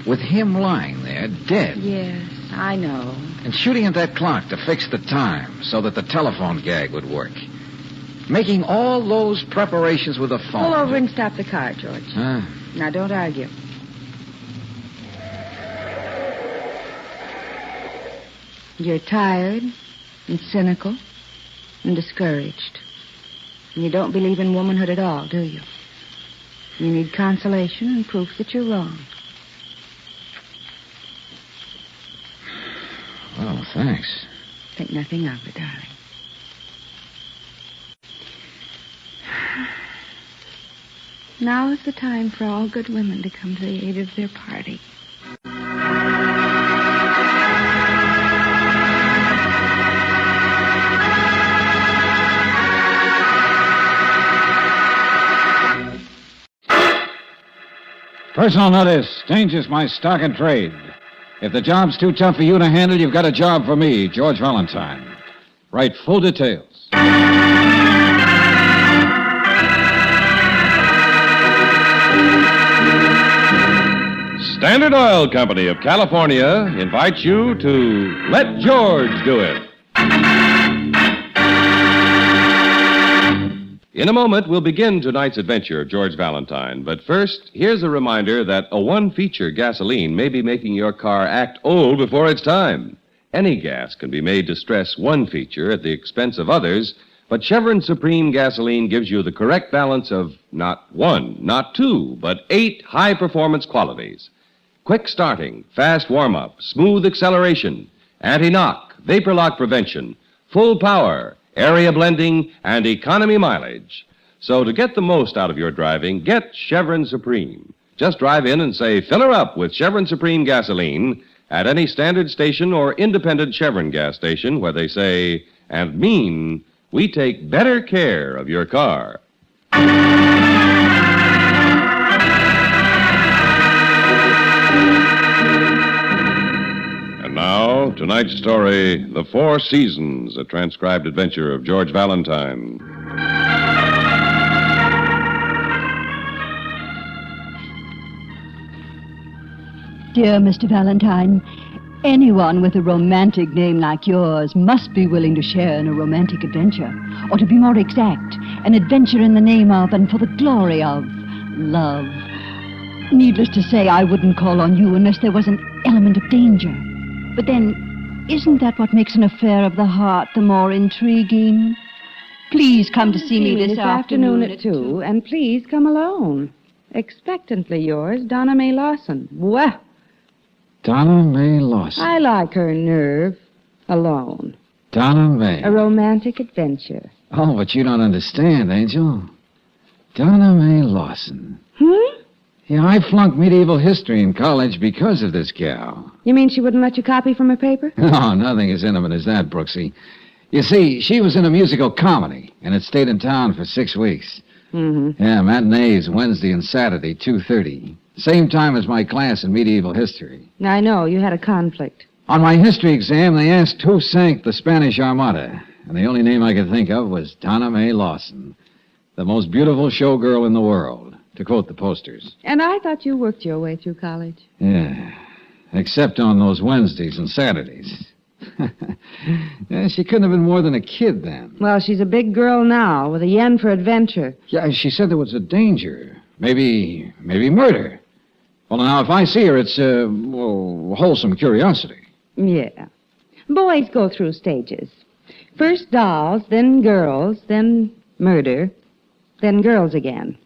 With him lying there, dead. Yes, I know. And shooting at that clock to fix the time so that the telephone gag would work. Making all those preparations with a phone. Pull over and stop the car, George. Huh? Now, don't argue. You're tired and cynical and discouraged. And you don't believe in womanhood at all, do you? You need consolation and proof that you're wrong. Oh, thanks. Think nothing of it, darling. Now is the time for all good women to come to the aid of their party. Personal notice. Changes my stock and trade. If the job's too tough for you to handle, you've got a job for me, George Valentine. Write full details. Standard Oil Company of California invites you to Let George Do It. In a moment, we'll begin tonight's adventure of George Valentine. But first, here's a reminder that a one-feature gasoline may be making your car act old before its time. Any gas can be made to stress one feature at the expense of others, but Chevron Supreme gasoline gives you the correct balance of not 1, not 2, but 8 high-performance qualities. Quick starting, fast warm-up, smooth acceleration, anti-knock, vapor lock prevention, full power, area blending, and economy mileage. So to get the most out of your driving, get Chevron Supreme. Just drive in and say, fill her up with Chevron Supreme gasoline at any standard station or independent Chevron gas station where they say and mean, we take better care of your car. And now, now, tonight's story, The Four Seasons, a transcribed adventure of George Valentine. Dear Mr. Valentine, anyone with a romantic name like yours must be willing to share in a romantic adventure. Or to be more exact, an adventure in the name of and for the glory of love. Needless to say, I wouldn't call on you unless there was an element of danger. But then, isn't that what makes an affair of the heart the more intriguing? Please come to see me this afternoon at 2, and please come alone. Expectantly yours, Donna Mae Lawson. Well, Donna Mae Lawson. I like her nerve. Alone. Donna Mae. A romantic adventure. Oh, but you don't understand, Angel. Donna Mae Lawson. Yeah, I flunked medieval history in college because of this gal. You mean she wouldn't let you copy from her paper? No, nothing as intimate as that, Brooksy. You see, she was in a musical comedy, and had stayed in town for 6 weeks. Mm-hmm. Yeah, matinees Wednesday and Saturday, 2:30. Same time as my class in medieval history. I know, you had a conflict. On my history exam, they asked who sank the Spanish Armada, and the only name I could think of was Donna Mae Lawson, the most beautiful showgirl in the world, to quote the posters. And I thought you worked your way through college. Yeah, except on those Wednesdays and Saturdays. Yeah, she couldn't have been more than a kid then. Well, she's a big girl now, with a yen for adventure. Yeah, she said there was a danger. Maybe murder. Well, now, if I see her, it's, wholesome curiosity. Yeah. Boys go through stages. First dolls, then girls, then murder, then girls again.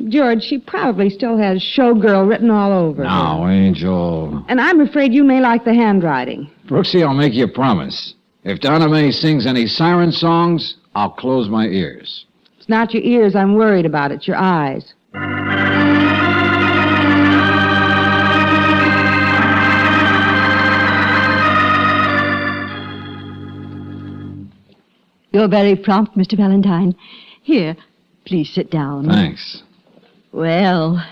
George, she probably still has showgirl written all over her. Now, Angel. And I'm afraid you may like the handwriting. Brooksy, I'll make you a promise. If Donna Mae sings any siren songs, I'll close my ears. It's not your ears I'm worried about, it's your eyes. You're very prompt, Mr. Valentine. Here, please sit down. Thanks. Well,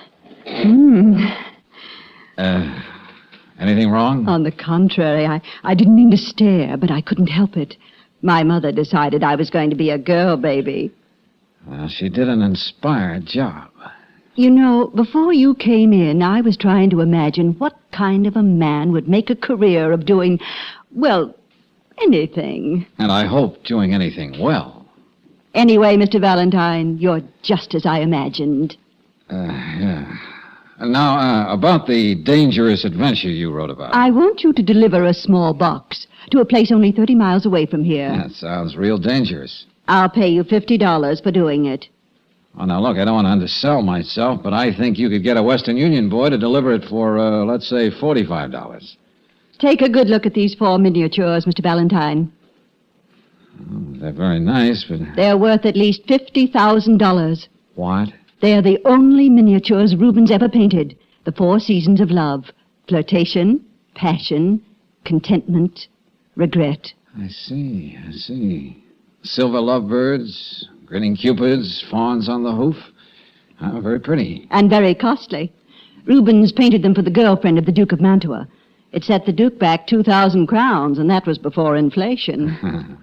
anything wrong? On the contrary, I didn't mean to stare, but I couldn't help it. My mother decided I was going to be a girl baby. Well, she did an inspired job. You know, before you came in, I was trying to imagine what kind of a man would make a career of doing, well, anything. And I hope doing anything well. Anyway, Mr. Valentine, you're just as I imagined. Yeah. Now, about the dangerous adventure you wrote about. I want you to deliver a small box to a place only 30 miles away from here. That sounds real dangerous. I'll pay you $50 for doing it. Well, now, look, I don't want to undersell myself, but I think you could get a Western Union boy to deliver it for, let's say, $45. Take a good look at these 4 miniatures, Mr. Valentine. Oh, they're very nice, but... They're worth at least $50,000. What? They're the only miniatures Rubens ever painted. The 4 seasons of love. Flirtation, passion, contentment, regret. I see. Silver lovebirds, grinning cupids, fawns on the hoof. Oh, very pretty. And very costly. Rubens painted them for the girlfriend of the Duke of Mantua. It set the Duke back 2,000 crowns, and that was before inflation.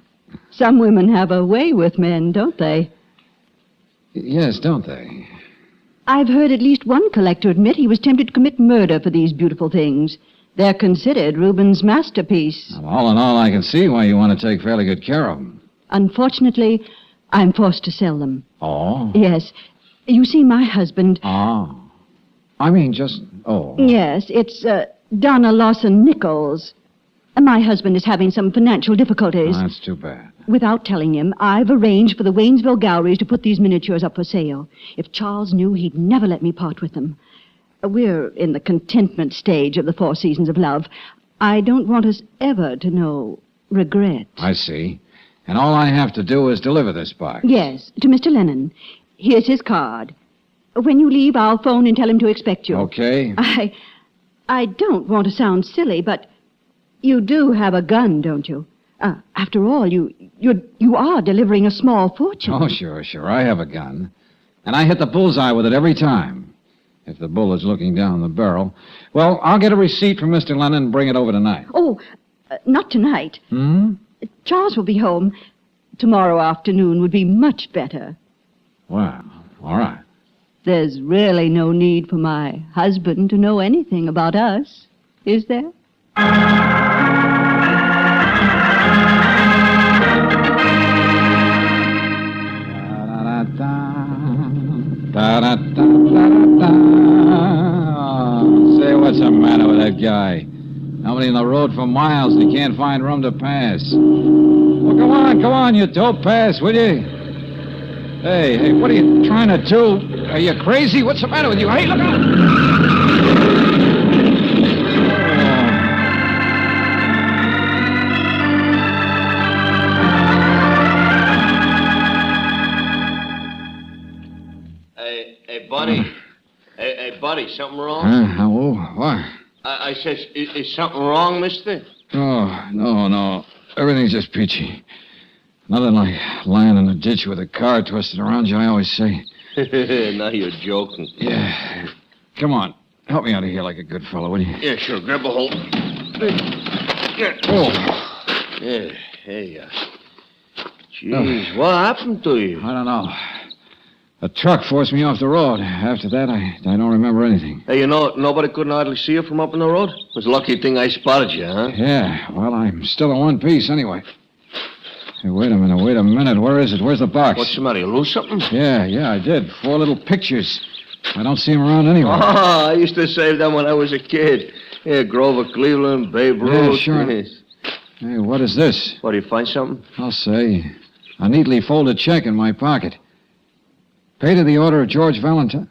Some women have a way with men, don't they? Yes, don't they? I've heard at least one collector admit he was tempted to commit murder for these beautiful things. They're considered Rubens' masterpiece. Well, all in all, I can see why you want to take fairly good care of them. Unfortunately, I'm forced to sell them. Oh? Yes. You see, my husband... Oh. I mean, just... Oh. Yes, it's Donna Lawson Nichols. My husband is having some financial difficulties. Oh, that's too bad. Without telling him, I've arranged for the Waynesville galleries to put these miniatures up for sale. If Charles knew, he'd never let me part with them. We're in the contentment stage of the 4 seasons of love. I don't want us ever to know regret. I see. And all I have to do is deliver this box. Yes, to Mr. Lennon. Here's his card. When you leave, I'll phone and tell him to expect you. Okay. I don't want to sound silly, but you do have a gun, don't you? After all, you are delivering a small fortune. Oh, sure. I have a gun. And I hit the bullseye with it every time. if the bull is looking down the barrel. Well, I'll get a receipt from Mr. Lennon and bring it over tonight. Oh, not tonight. Hmm? Charles will be home. Tomorrow afternoon would be much better. Well, all right. There's really no need for my husband to know anything about us, is there? Say, what's the matter with that guy? Nobody in the road for miles and he can't find room to pass. Well, come on, you dope, pass, will you? Hey, what are you trying to do? Are you crazy? What's the matter with you? Hey, look out! Hey, buddy. Hey, buddy, something wrong? Oh, what? I says, is something wrong, mister? Oh, no. Everything's just peachy. Nothing like lying in a ditch with a car twisted around you, I always say. Now you're joking. Yeah. Come on. Help me out of here like a good fellow, will you? Yeah, sure. Grab a hold. Oh. Yeah, hey, Jeez, what happened to you? I don't know. A truck forced me off the road. After that, I don't remember anything. Hey, nobody couldn't hardly see you from up in the road? It was a lucky thing I spotted you, huh? Yeah, well, I'm still in one piece anyway. Hey, wait a minute. Where is it? Where's the box? What's the matter? You lose something? Yeah, I did. 4 little pictures. I don't see them around anywhere. Oh, I used to save them when I was a kid. Yeah, Grover Cleveland, Babe Ruth. Yeah, sure. Yes. Hey, what is this? What, do you find something? I'll say. A neatly folded check in my pocket. Paid to the order of George Valentine.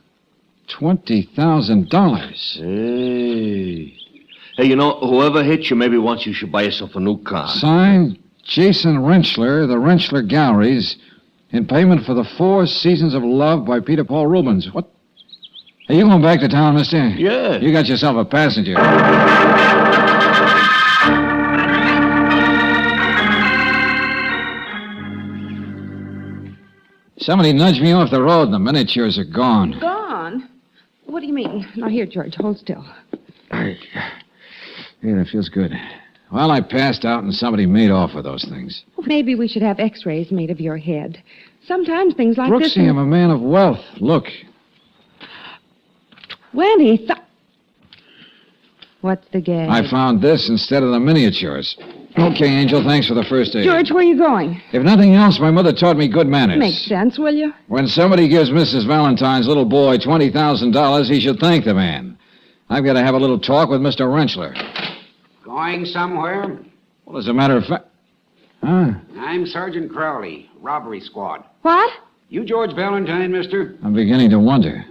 $20,000. Hey, whoever hit you maybe wants you should buy yourself a new car. Signed, Jason Rentschler, the Rentschler Galleries, in payment for the 4 Seasons of Love by Peter Paul Rubens. What? Are you going back to town, mister? Yeah. You got yourself a passenger. Somebody nudged me off the road and the miniatures are gone. Gone? What do you mean? Now, here, George, hold still. Yeah, that feels good. Well, I passed out and somebody made off with those things. Well, maybe we should have x-rays made of your head. Sometimes things like this... Brooksy, I'm a man of wealth. Look. 20. What's the game? I found this instead of the miniatures. Okay, Angel, thanks for the first aid. George, where are you going? If nothing else, my mother taught me good manners. Makes sense, will you? When somebody gives Mrs. Valentine's little boy $20,000, he should thank the man. I've got to have a little talk with Mr. Rentschler. Going somewhere? Well, as a matter of fact... Huh? I'm Sergeant Crowley, robbery squad. What? You George Valentine, mister? I'm beginning to wonder.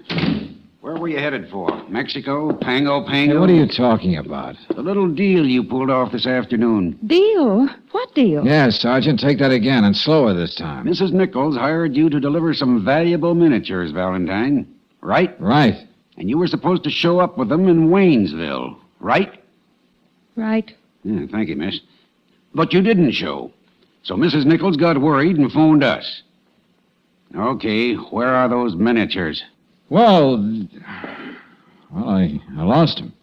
Where were you headed for? Mexico? Pango? Hey, what are you talking about? The little deal you pulled off this afternoon. Deal? What deal? Yeah, Sergeant, take that again and slower this time. Mrs. Nichols hired you to deliver some valuable miniatures, Valentine. Right? Right. And you were supposed to show up with them in Waynesville. Right? Right. Yeah, thank you, miss. But you didn't show. So Mrs. Nichols got worried and phoned us. Okay, where are those miniatures? Well, I lost him.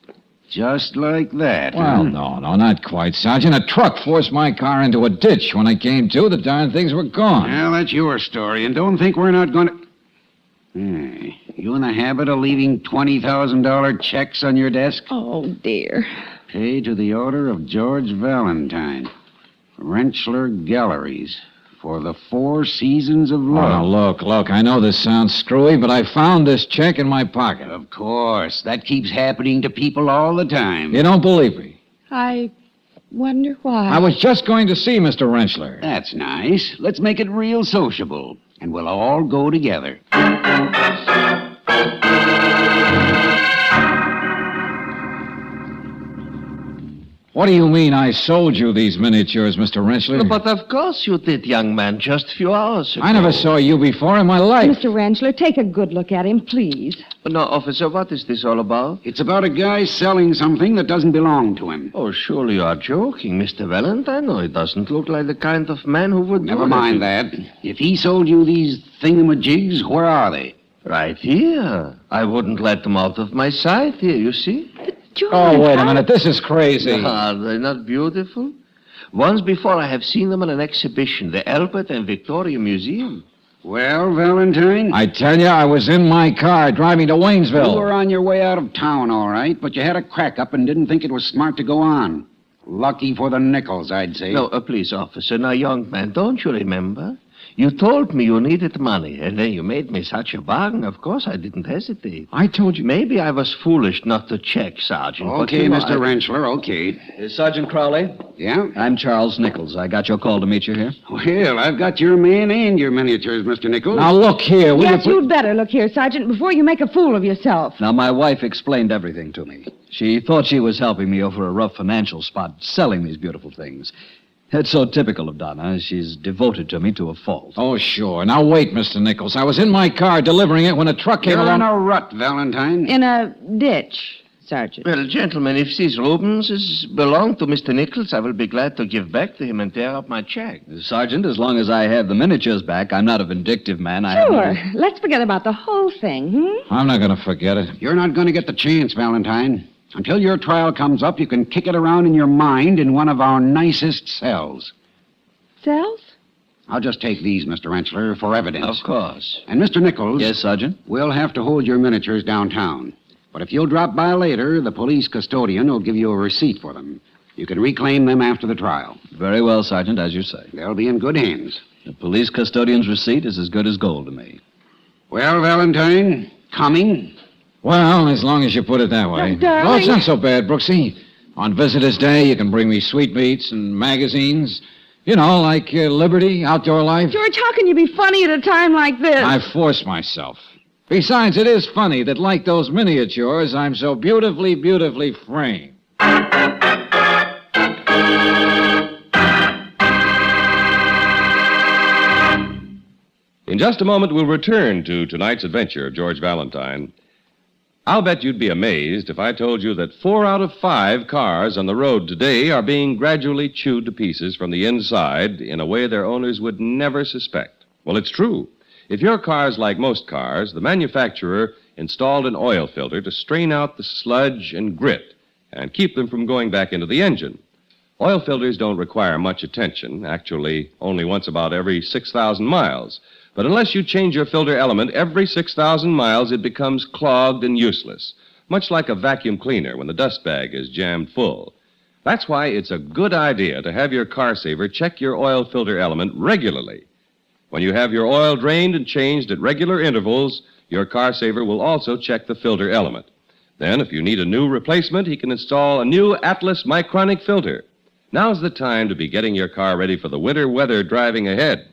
Just like that, Well, huh? no, not quite, Sergeant. A truck forced my car into a ditch. When I came to, the darn things were gone. Well, that's your story, and don't think we're not going to... Hey, you in the habit of leaving $20,000 checks on your desk? Oh, dear. Paid to the order of George Valentine. Rentschler Galleries. For the 4 Seasons of Love. Oh, now, look. I know this sounds screwy, but I found this check in my pocket. Of course. That keeps happening to people all the time. You don't believe me? I wonder why. I was just going to see Mr. Rentschler. That's nice. Let's make it real sociable, and we'll all go together. What do you mean I sold you these miniatures, Mr. Rentschler? But of course you did, young man, just a few hours ago. I never saw you before in my life. Mr. Rentschler, take a good look at him, please. No, officer, what is this all about? It's about a guy selling something that doesn't belong to him. Oh, surely you are joking, Mr. Valentine. No, he doesn't look like the kind of man who would Never mind that. If he sold you these thingamajigs, where are they? Right here. I wouldn't let them out of my sight here, you see? George, Oh, wait a minute. This is crazy. Are they not beautiful? Once before I have seen them in an exhibition, the Albert and Victoria Museum. Well, Valentine? I tell you, I was in my car driving to Waynesville. You were on your way out of town, all right, but you had a crack up and didn't think it was smart to go on. Lucky for the nickels, I'd say. No, please, officer. Now, young man, don't you remember? You told me you needed money, and then you made me such a bargain. Of course, I didn't hesitate. I told you. Maybe I was foolish not to check, Sergeant. Okay, Mr. Rentschler, okay. Sergeant Crowley? Yeah? I'm Charles Nichols. I got your call to meet you here. Well, I've got your man and your miniatures, Mr. Nichols. Now, look here. Yes, you'd better look here, Sergeant, before you make a fool of yourself. Now, my wife explained everything to me. She thought she was helping me over a rough financial spot, selling these beautiful things. It's so typical of Donna. She's devoted to me to a fault. Oh, sure. Now, wait, Mr. Nichols. I was in my car delivering it when a truck came You're along. in a rut, Valentine. In a ditch, Sergeant. Well, gentlemen, if these Rubenses belong to Mr. Nichols, I will be glad to give back to him and tear up my check. Sergeant, as long as I have the miniatures back, I'm not a vindictive man. Sure. Let's forget about the whole thing, I'm not going to forget it. You're not going to get the chance, Valentine. Until your trial comes up, you can kick it around in your mind in one of our nicest cells. Cells? I'll just take these, Mr. Rentschler, for evidence. Of course. And Mr. Nichols... Yes, Sergeant? We'll have to hold your miniatures downtown. But if you'll drop by later, the police custodian will give you a receipt for them. You can reclaim them after the trial. Very well, Sergeant, as you say. They'll be in good hands. The police custodian's receipt is as good as gold to me. Well, Valentine, coming? Well, as long as you put it that way. Darling. Oh, it's not so bad, Brooksy. On Visitor's Day, you can bring me sweetmeats and magazines. You know, like Liberty, Outdoor Life. George, how can you be funny at a time like this? I force myself. Besides, it is funny that, like those miniatures, I'm so beautifully, beautifully framed. In just a moment, we'll return to tonight's adventure of George Valentine. I'll bet you'd be amazed if I told you that 4 out of 5 cars on the road today are being gradually chewed to pieces from the inside in a way their owners would never suspect. Well, it's true. If your car's like most cars, the manufacturer installed an oil filter to strain out the sludge and grit and keep them from going back into the engine. Oil filters don't require much attention, actually only once about every 6,000 miles. But unless you change your filter element every 6,000 miles, it becomes clogged and useless, much like a vacuum cleaner when the dust bag is jammed full. That's why it's a good idea to have your car saver check your oil filter element regularly. When you have your oil drained and changed at regular intervals, your car saver will also check the filter element. Then, if you need a new replacement, he can install a new Atlas Micronic filter. Now's the time to be getting your car ready for the winter weather driving ahead.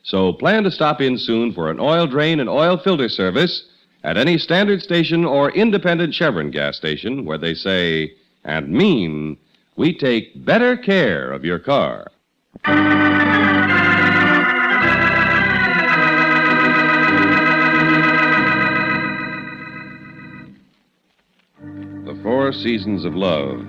So plan to stop in soon for an oil drain and oil filter service at any standard station or independent Chevron gas station where they say and mean, we take better care of your car. The 4 seasons of love.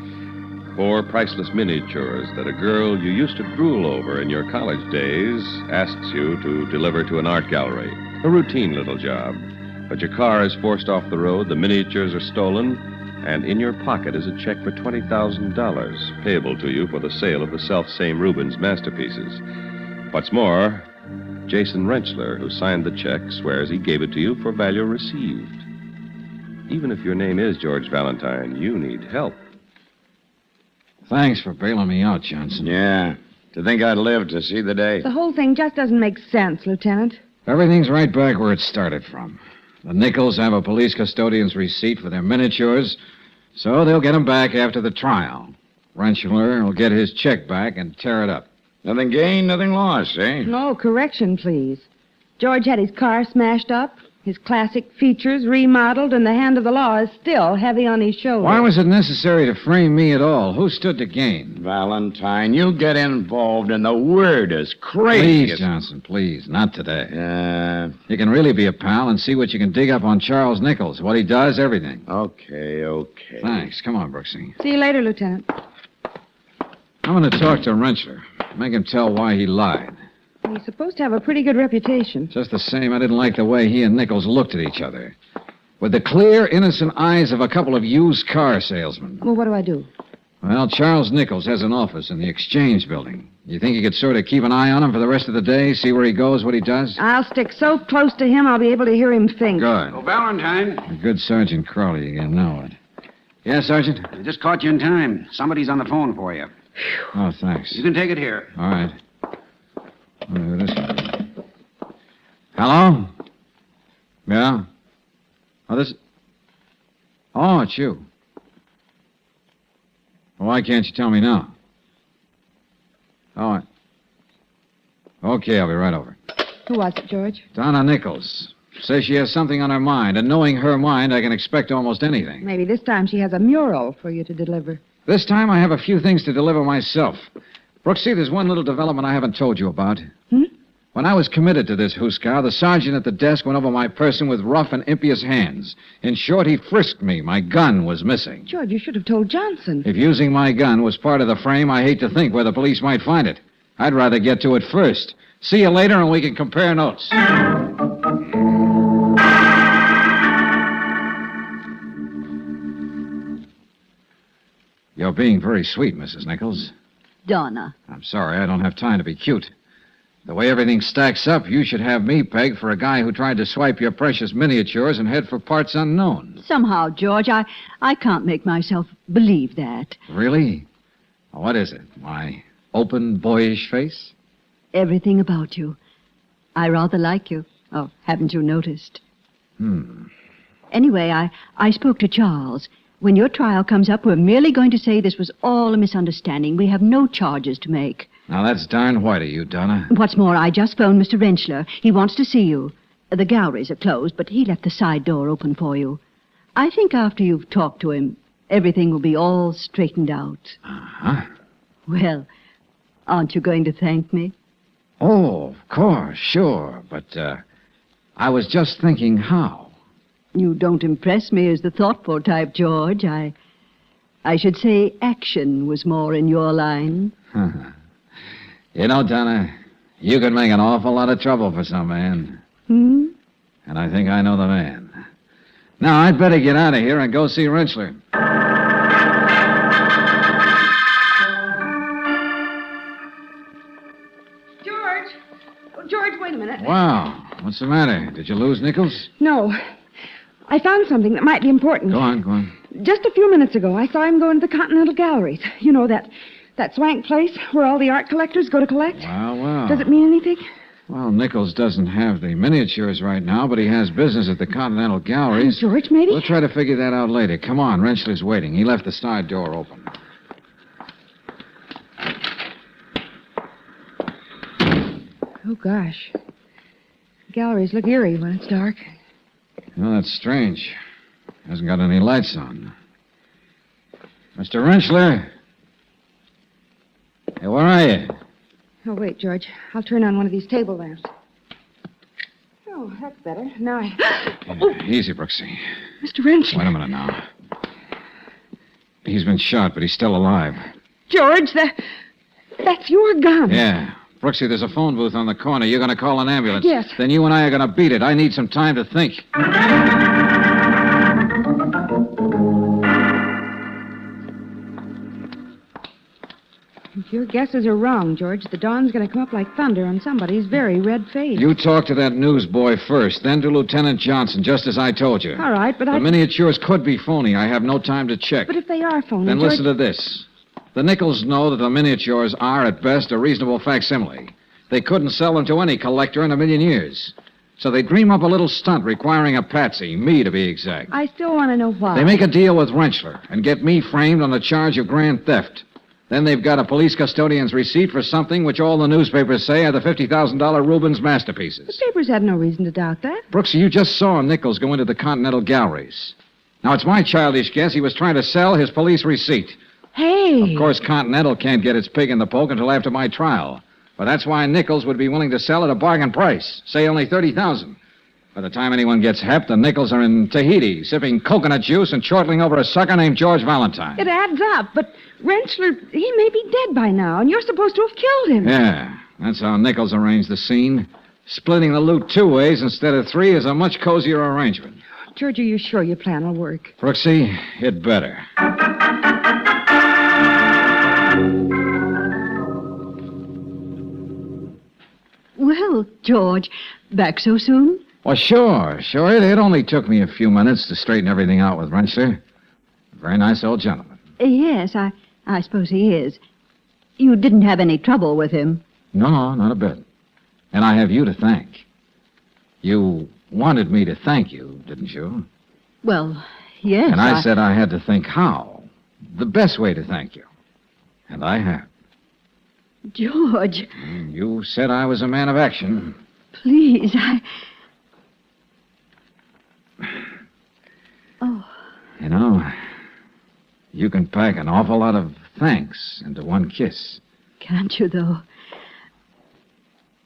4 priceless miniatures that a girl you used to drool over in your college days asks you to deliver to an art gallery. A routine little job. But your car is forced off the road, the miniatures are stolen, and in your pocket is a check for $20,000 payable to you for the sale of the self-same Rubens masterpieces. What's more, Jason Rentschler, who signed the check, swears he gave it to you for value received. Even if your name is George Valentine, you need help. Thanks for bailing me out, Johnson. Yeah. To think I'd live to see the day. The whole thing just doesn't make sense, Lieutenant. Everything's right back where it started from. The Nichols have a police custodian's receipt for their miniatures, so they'll get them back after the trial. Rentschler will get his check back and tear it up. Nothing gained, nothing lost, eh? No, correction, please. George had his car smashed up, his classic features remodeled, and the hand of the law is still heavy on his shoulder. Why was it necessary to frame me at all? Who stood to gain? Valentine, you get involved and the word is crazy. Please, Johnson, please. Not today. You can really be a pal and see what you can dig up on Charles Nichols, what he does, everything. Okay. Thanks. Come on, Brooksy. See you later, Lieutenant. I'm going to talk to Rentschler. Make him tell why he lied. He's supposed to have a pretty good reputation. Just the same, I didn't like the way he and Nichols looked at each other. With the clear, innocent eyes of a couple of used car salesmen. Well, what do I do? Well, Charles Nichols has an office in the Exchange building. You think you could sort of keep an eye on him for the rest of the day, see where he goes, what he does? I'll stick so close to him I'll be able to hear him think. Good. Oh, Valentine. A good Sergeant Crowley again, now what? Yes, Sergeant? I just caught you in time. Somebody's on the phone for you. Oh, thanks. You can take it here. All right. Who this is? Hello? Yeah? Oh, this... Oh, it's you. Well, why can't you tell me now? Oh, okay, I'll be right over. Who was it, George? Donna Nichols. Says she has something on her mind, and knowing her mind, I can expect almost anything. Maybe this time she has a mural for you to deliver. This time I have a few things to deliver myself. Brooksy, there's one little development I haven't told you about. When I was committed to this hoosegow, the sergeant at the desk went over my person with rough and impious hands. In short, he frisked me. My gun was missing. George, you should have told Johnson. If using my gun was part of the frame, I hate to think where the police might find it. I'd rather get to it first. See you later, and we can compare notes. You're being very sweet, Mrs. Nichols. Donna. I'm sorry, I don't have time to be cute. The way everything stacks up, you should have me pegged for a guy who tried to swipe your precious miniatures and head for parts unknown. Somehow, George, I can't make myself believe that. Really? What is it? My open, boyish face? Everything about you. I rather like you. Oh, haven't you noticed? Anyway, I spoke to Charles. When your trial comes up, we're merely going to say this was all a misunderstanding. We have no charges to make. Now, that's darn white of you, Donna. What's more, I just phoned Mr. Rentschler. He wants to see you. The galleries are closed, but he left the side door open for you. I think after you've talked to him, everything will be all straightened out. Uh-huh. Well, aren't you going to thank me? Oh, of course, sure. But, I was just thinking how. You don't impress me as the thoughtful type, George. I should say action was more in your line. You know, Donna, you could make an awful lot of trouble for some man. And I think I know the man. Now, I'd better get out of here and go see Rentschler. George, wait a minute. Wow. What's the matter? Did you lose Nichols? No. I found something that might be important. Go on. Just a few minutes ago, I saw him go into the Continental Galleries. You know, that swank place where all the art collectors go to collect? Well. Does it mean anything? Well, Nichols doesn't have the miniatures right now, but he has business at the Continental Galleries. George, maybe? We'll try to figure that out later. Come on, Rentschler's waiting. He left the side door open. Oh, gosh. The galleries look eerie when it's dark. Well, that's strange. Hasn't got any lights on. Mr. Rentschler? Hey, where are you? Oh, wait, George. I'll turn on one of these table lamps. Oh, that's better. Now Easy, Brooksy. Mr. Rentschler. Wait a minute now. He's been shot, but he's still alive. George, that's your gun. Yeah. Brooksy, there's a phone booth on the corner. You're going to call an ambulance. Yes. Then you and I are going to beat it. I need some time to think. If your guesses are wrong, George, the dawn's going to come up like thunder on somebody's very red face. You talk to that newsboy first, then to Lieutenant Johnson, just as I told you. All right, but The miniatures could be phony. I have no time to check. But if they are phony, Then George... listen to this. The Nichols know that the miniatures are, at best, a reasonable facsimile. They couldn't sell them to any collector in a million years. So they dream up a little stunt requiring a patsy, me to be exact. I still want to know why. They make a deal with Rentschler and get me framed on the charge of grand theft. Then they've got a police custodian's receipt for something which all the newspapers say are the $50,000 Rubens masterpieces. The papers had no reason to doubt that. Brooksy, you just saw Nichols go into the Continental Galleries. Now, it's my childish guess he was trying to sell his police receipt. Hey! Of course, Continental can't get its pig in the poke until after my trial. But that's why Nichols would be willing to sell at a bargain price, say only $30,000. By the time anyone gets hep, the Nichols are in Tahiti, sipping coconut juice and chortling over a sucker named George Valentine. It adds up, but Rentschler, he may be dead by now, and you're supposed to have killed him. Yeah. That's how Nichols arranged the scene. Splitting the loot 2 ways instead of 3 is a much cozier arrangement. George, are you sure your plan will work? Brooksy, it better. Well, George, back so soon? Well, sure. It only took me a few minutes to straighten everything out with Rentschler. Very nice old gentleman. Yes, I suppose he is. You didn't have any trouble with him? No, not a bit. And I have you to thank. You wanted me to thank you, didn't you? Well, yes. And I said I had to think how. The best way to thank you. And I have. George. You said I was a man of action. Please, Oh. You know, you can pack an awful lot of thanks into one kiss. Can't you, though?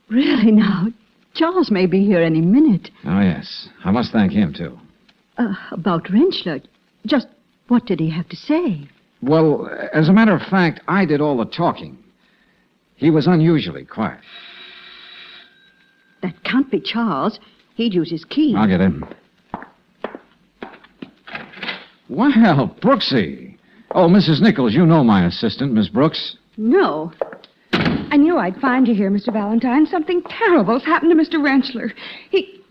Really, now, Charles may be here any minute. Oh, yes. I must thank him, too. About Rentschler. Just what did he have to say? Well, as a matter of fact, I did all the talking. He was unusually quiet. That can't be Charles. He'd use his key. I'll get him. Well, Brooksy. Oh, Mrs. Nichols, you know my assistant, Miss Brooks. No. I knew I'd find you here, Mr. Valentine. Something terrible's happened to Mr. Rentschler. He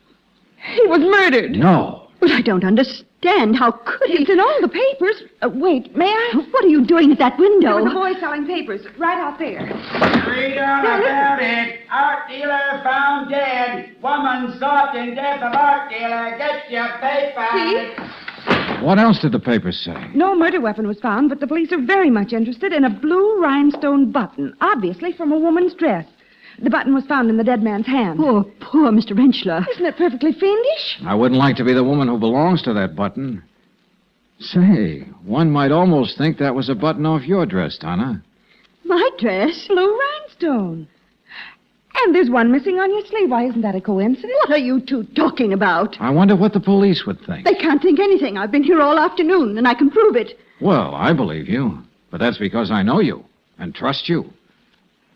was murdered. No. But I don't understand. How could he? It's in all the papers. Wait, may I? What are you doing at that window? There was a boy selling papers right out there. Read all about it. Art dealer found dead. Woman sought in death of art dealer. Get your paper. See? What else did the papers say? No murder weapon was found, but the police are very much interested in a blue rhinestone button, obviously from a woman's dress. The button was found in the dead man's hand. Oh, poor Mr. Rentschler. Isn't it perfectly fiendish? I wouldn't like to be the woman who belongs to that button. Say, one might almost think that was a button off your dress, Donna. My dress? Blue rhinestone. And there's one missing on your sleeve. Why, isn't that a coincidence? What are you two talking about? I wonder what the police would think. They can't think anything. I've been here all afternoon, and I can prove it. Well, I believe you. But that's because I know you and trust you.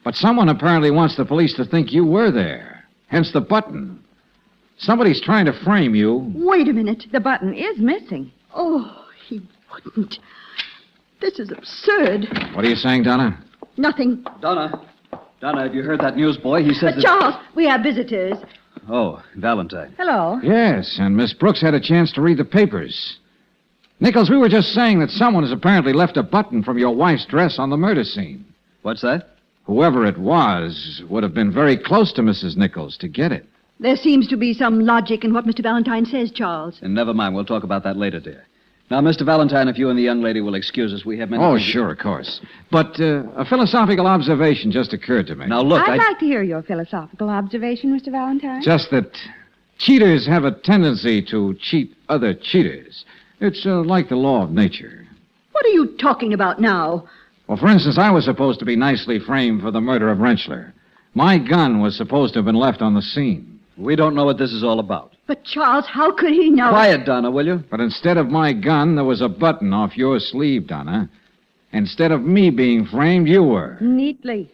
But someone apparently wants the police to think you were there. Hence the button. Somebody's trying to frame you. Wait a minute. The button is missing. Oh, he wouldn't. This is absurd. What are you saying, Donna? Nothing. Donna, have you heard that newsboy? He says that... Charles, we have visitors. Oh, Valentine. Hello. Yes, and Miss Brooks had a chance to read the papers. Nichols, we were just saying that someone has apparently left a button from your wife's dress on the murder scene. What's that? Whoever it was would have been very close to Mrs. Nichols to get it. There seems to be some logic in what Mr. Valentine says, Charles. And never mind. We'll talk about that later, dear. Now, Mr. Valentine, if you and the young lady will excuse us, we have many... Oh, things... sure, of course. But a philosophical observation just occurred to me. Now, look, I'd like to hear your philosophical observation, Mr. Valentine. Just that cheaters have a tendency to cheat other cheaters. It's like the law of nature. What are you talking about now? Well, for instance, I was supposed to be nicely framed for the murder of Rentschler. My gun was supposed to have been left on the scene. We don't know what this is all about. But, Charles, how could he know? Quiet, Donna, will you? But instead of my gun, there was a button off your sleeve, Donna. Instead of me being framed, you were. Neatly.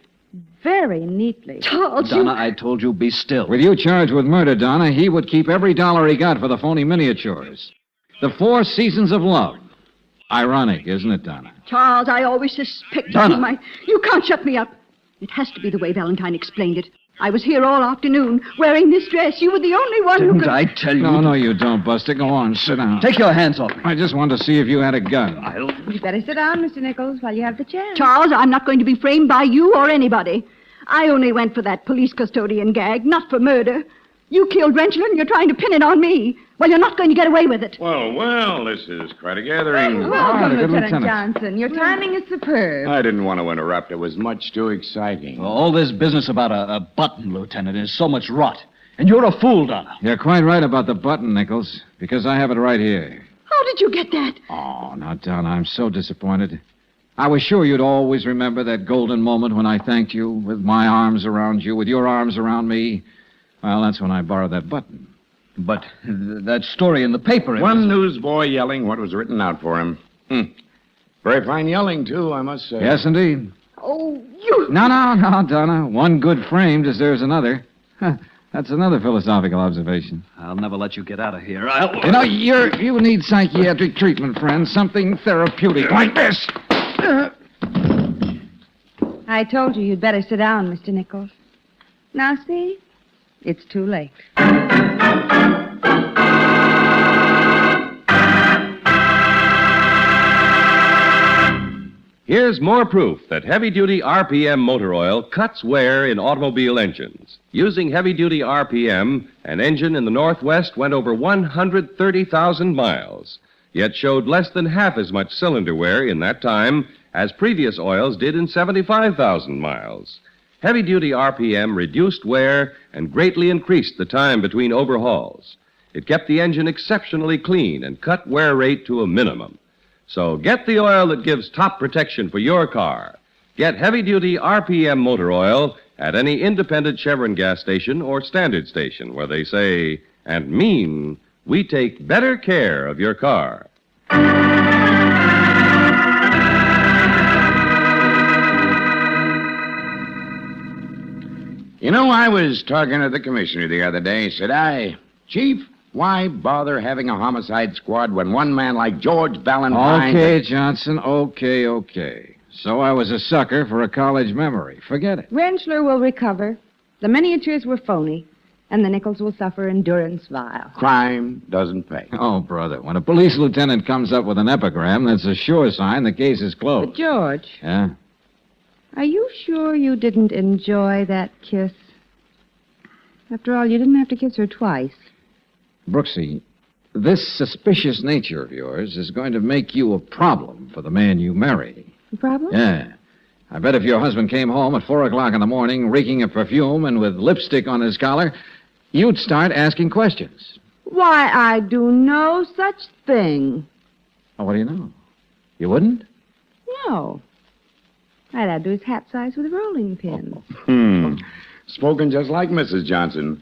Very neatly. Charles, Donna, I told you, be still. With you charged with murder, Donna, he would keep every dollar he got for the phony miniatures. The 4 Seasons of Love. Ironic, isn't it, Donna? Charles, I always suspected Donna. you might... You can't shut me up. It has to be the way Valentine explained it. I was here all afternoon, wearing this dress. You were the only one who Didn't could... I tell you? No, you don't, Buster. Go on, sit down. Take your hands off me. I just wanted to see if you had a gun. You better sit down, Mr. Nichols, while you have the chance. Charles, I'm not going to be framed by you or anybody. I only went for that police custodian gag, not for murder. You killed Rentschler and you're trying to pin it on me. Well, you're not going to get away with it. Well, this is quite a gathering. Welcome, good Lieutenant Lieutenant. Johnson. Your timing is superb. I didn't want to interrupt. It was much too exciting. All this business about a button, Lieutenant, is so much rot. And you're a fool, Donna. You're quite right about the button, Nichols, because I have it right here. How did you get that? Oh, now, Donna, I'm so disappointed. I was sure you'd always remember that golden moment when I thanked you, with my arms around you, with your arms around me. Well, that's when I borrowed that button. But that story in the paper... One newsboy yelling what was written out for him. Very fine yelling, too, I must say. Yes, indeed. Oh, you... No, Donna. One good frame deserves another. That's another philosophical observation. I'll never let you get out of here. You need psychiatric treatment, friend. Something therapeutic like this. I told you you'd better sit down, Mr. Nichols. Now, see? It's too late. Here's more proof that heavy-duty RPM motor oil cuts wear in automobile engines. Using heavy-duty RPM, an engine in the Northwest went over 130,000 miles, yet showed less than half as much cylinder wear in that time as previous oils did in 75,000 miles. Heavy-duty RPM reduced wear and greatly increased the time between overhauls. It kept the engine exceptionally clean and cut wear rate to a minimum. So get the oil that gives top protection for your car. Get heavy-duty RPM motor oil at any independent Chevron gas station or standard station where they say and mean we take better care of your car. You know, I was talking to the commissioner the other day, said I, Chief, why bother having a homicide squad when one man like George Valentine... Okay, Johnson, okay. So I was a sucker for a college memory. Forget it. Rentschler will recover. The miniatures were phony, and the Nichols will suffer endurance vile. Crime doesn't pay. Oh, brother, when a police lieutenant comes up with an epigram, that's a sure sign the case is closed. But, George... Yeah? Are you sure you didn't enjoy that kiss? After all, you didn't have to kiss her twice. Brooksy, this suspicious nature of yours is going to make you a problem for the man you marry. A problem? Yeah. I bet if your husband came home at 4 o'clock in the morning, reeking of perfume and with lipstick on his collar, you'd start asking questions. Why, I do no such thing. Oh, what do you know? You wouldn't? No. I'd add to his hat size with a rolling pin. Spoken just like Mrs. Johnson.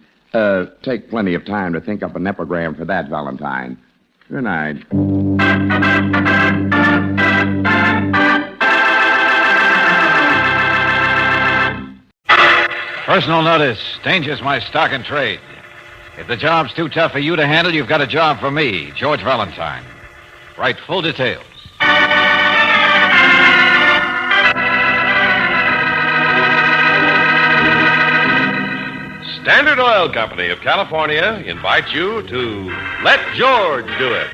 Take plenty of time to think up an epigram for that, Valentine. Good night. Personal notice. Danger's my stock and trade. If the job's too tough for you to handle, you've got a job for me, George Valentine. Write full details. Standard Oil Company of California invites you to Let George Do It.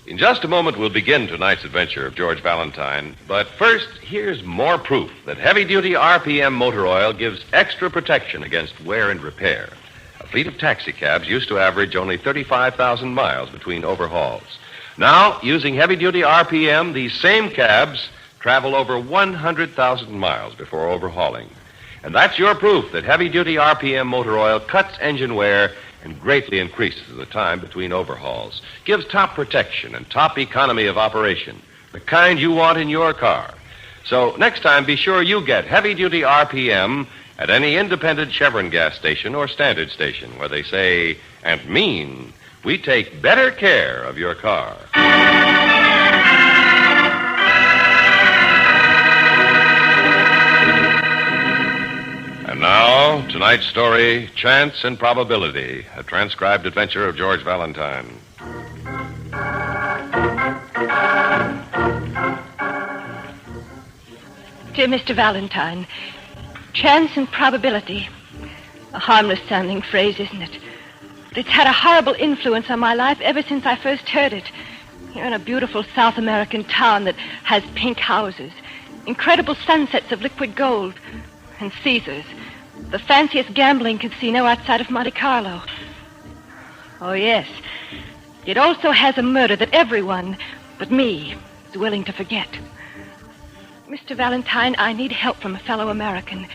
In just a moment, we'll begin tonight's adventure of George Valentine. But first, here's more proof that heavy-duty RPM motor oil gives extra protection against wear and repair. A fleet of taxicabs used to average only 35,000 miles between overhauls. Now, using heavy-duty RPM, these same cabs travel over 100,000 miles before overhauling. And that's your proof that heavy-duty RPM motor oil cuts engine wear and greatly increases the time between overhauls, gives top protection and top economy of operation, the kind you want in your car. So next time, be sure you get heavy-duty RPM at any independent Chevron gas station or standard station where they say and mean we take better care of your car. And now, tonight's story, Chance and Probability, a transcribed adventure of George Valentine. Dear Mr. Valentine, chance and probability. A harmless-sounding phrase, isn't it? But it's had a horrible influence on my life ever since I first heard it. Here in a beautiful South American town that has pink houses, incredible sunsets of liquid gold, and Caesars, the fanciest gambling casino outside of Monte Carlo. Oh, yes. It also has a murder that everyone, but me, is willing to forget. Mr. Valentine, I need help from a fellow American.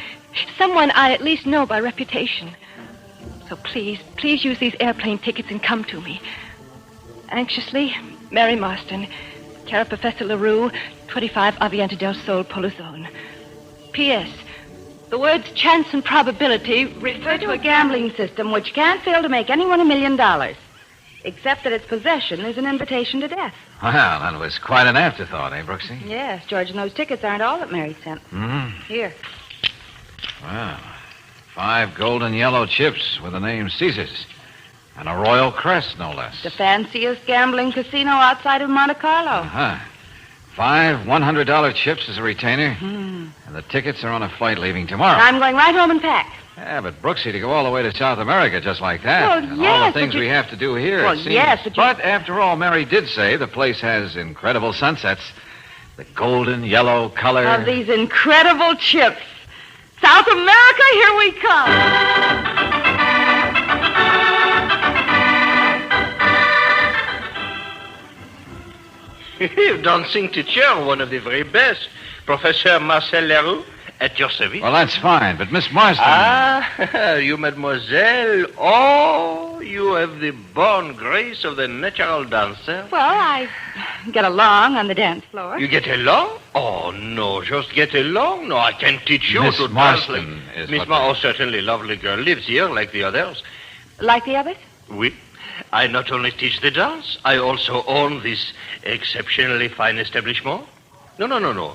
Someone I at least know by reputation. So please use these airplane tickets and come to me. Anxiously, Mary Marston, care of Professor LaRue, 25 Avienta del Sol, Polizone. P.S. The words chance and probability refer to a gambling system which can't fail to make anyone $1 million. Except that its possession is an invitation to death. Well, that was quite an afterthought, eh, Brooksy? Yes, George, and those tickets aren't all that Mary sent. Mm-hmm. Here. Well, 5 golden yellow chips with the name Caesar's. And a royal crest, no less. The fanciest gambling casino outside of Monte Carlo. Uh-huh. 5 $100 chips as a retainer. Hmm. And the tickets are on a flight leaving tomorrow. I'm going right home and pack. Yeah, but Brooksy, to go all the way to South America just like that. Well, and all yes, the things but we have to do here, Well, it seems. yes, but you- But after all, Mary did say the place has incredible sunsets. The golden yellow color. Of these incredible chips. South America, here we come. Dancing teacher, one of the very best. Professor Marcel Leroux, at your service. Well, that's fine, but Miss Marston... Ah, you, mademoiselle. Oh, you have the born grace of the natural dancer. Well, I get along on the dance floor. You get along? Oh, no, just get along? No, I can't teach you Miss to Marston dance like... is Miss what Marston, oh, certainly lovely girl, lives here like the others. Like the others? Oui. I not only teach the dance, I also own this exceptionally fine establishment. No.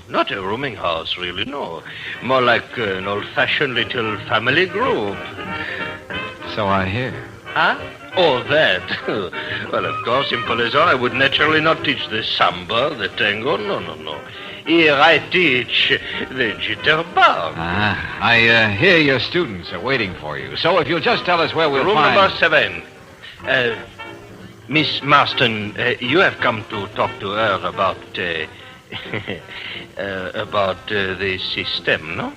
Not a rooming house, really, no. More like an old-fashioned little family group. So I hear. Huh? Oh, that. Well, of course, in Palaison, I would naturally not teach the samba, the tango. No. Here I teach the jitterbug. I hear your students are waiting for you. So if you'll just tell us where we'll Room find... number 7. Miss Marston, you have come to talk to her about the system, no?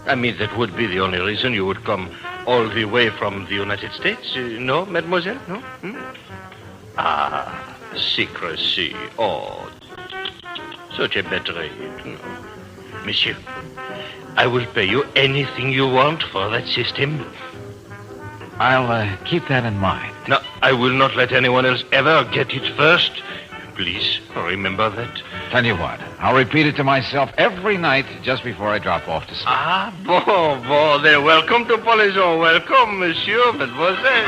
I mean, that would be the only reason you would come all the way from the United States, no, mademoiselle, no? Ah, secrecy. Oh, such a better age. No. Monsieur, I will pay you anything you want for that system. I'll keep that in mind. No, I will not let anyone else ever get it first. Please, remember that. Tell you what, I'll repeat it to myself every night just before I drop off to sleep. Ah, bon, then welcome to Palaison. Welcome, monsieur, mademoiselle.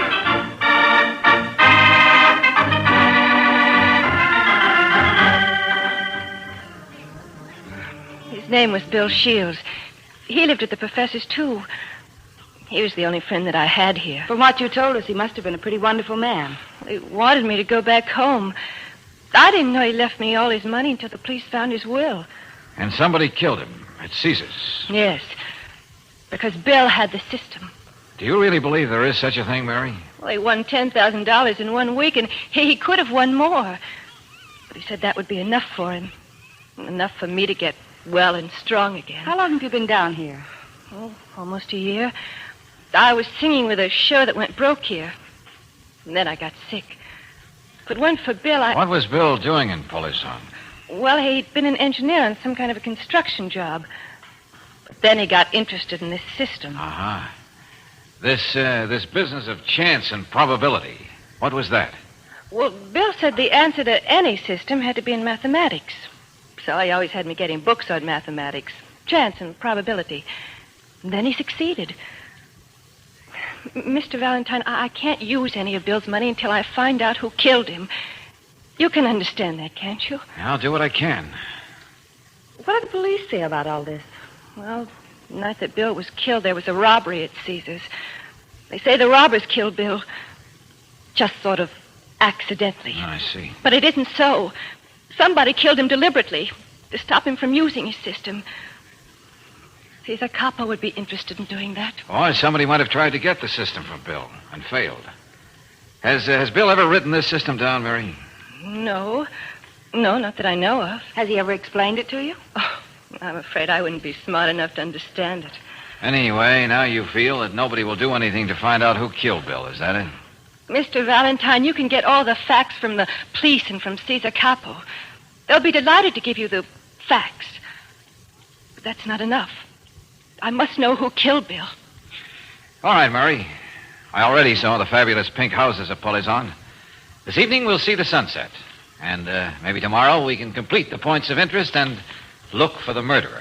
His name was Bill Shields. He lived at the professor's, too. He was the only friend that I had here. From what you told us, he must have been a pretty wonderful man. He wanted me to go back home. I didn't know he left me all his money until the police found his will. And somebody killed him at Caesar's. Yes, because Bill had the system. Do you really believe there is such a thing, Mary? Well, he won $10,000 in 1 week, and he could have won more. But he said that would be enough for him. Enough for me to get well and strong again. How long have you been down here? Oh, almost a year. I was singing with a show that went broke here. And then I got sick. If it weren't for Bill, What was Bill doing in Palaison? Well, he'd been an engineer on some kind of a construction job. But then he got interested in this system. Uh-huh. This business of chance and probability. What was that? Well, Bill said the answer to any system had to be in mathematics. So he always had me getting books on mathematics, chance and probability. And then he succeeded. Mr. Valentine, I can't use any of Bill's money until I find out who killed him. You can understand that, can't you? I'll do what I can. What did the police say about all this? Well, the night that Bill was killed, there was a robbery at Caesar's. They say the robbers killed Bill. Just sort of accidentally. I see. But it isn't so. Somebody killed him deliberately to stop him from using his system. Caesar Capo would be interested in doing that. Or somebody might have tried to get the system from Bill and failed. Has Bill ever written this system down, Mary? No, not that I know of. Has he ever explained it to you? Oh, I'm afraid I wouldn't be smart enough to understand it. Anyway, now you feel that nobody will do anything to find out who killed Bill, is that it? Mr. Valentine, you can get all the facts from the police and from Caesar Capo. They'll be delighted to give you the facts. But that's not enough. I must know who killed Bill. All right, Mary. I already saw the fabulous pink houses of Palaison. This evening we'll see the sunset. And maybe tomorrow we can complete the points of interest and look for the murderer.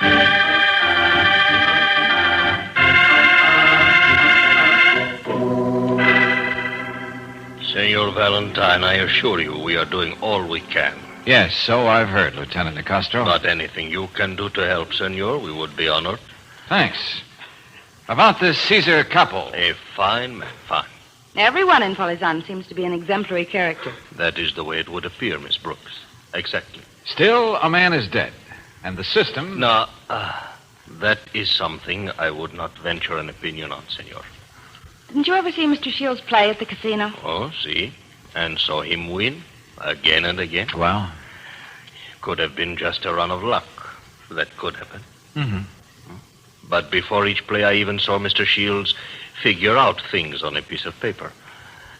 Senor Valentine, I assure you we are doing all we can. Yes, so I've heard, Lieutenant Nicastro. Not anything you can do to help, senor. We would be honored. Thanks. About this Caesar couple. A fine man, fine. Everyone in Folizan seems to be an exemplary character. That is the way it would appear, Miss Brooks. Exactly. Still, a man is dead. And the system... No, that is something I would not venture an opinion on, senor. Didn't you ever see Mr. Shields play at the casino? Oh, see. And saw him win again and again. Well? Could have been just a run of luck. That could happen. Mm-hmm. But before each play, I even saw Mr. Shields figure out things on a piece of paper.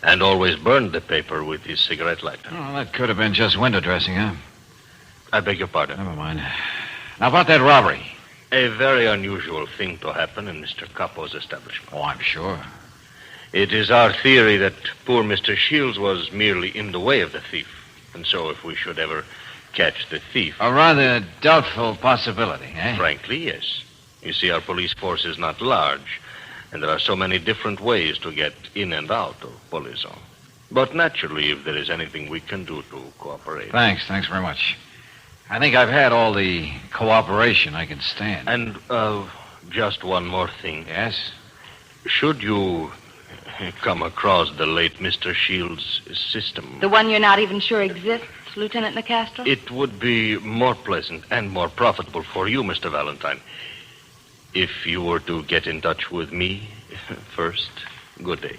And always burned the paper with his cigarette lighter. Oh, that could have been just window dressing, huh? I beg your pardon. Never mind. Now, about that robbery. A very unusual thing to happen in Mr. Capo's establishment. Oh, I'm sure. It is our theory that poor Mr. Shields was merely in the way of the thief. And so if we should ever catch the thief... A rather doubtful possibility, eh? Frankly, yes. You see, our police force is not large, and there are so many different ways to get in and out of Folizan. But naturally, if there is anything we can do to cooperate... Thanks very much. I think I've had all the cooperation I can stand. And, just one more thing. Yes? Should you come across the late Mr. Shields' system... The one you're not even sure exists, Lieutenant Nicastro? It would be more pleasant and more profitable for you, Mr. Valentine, if you were to get in touch with me first. Good day.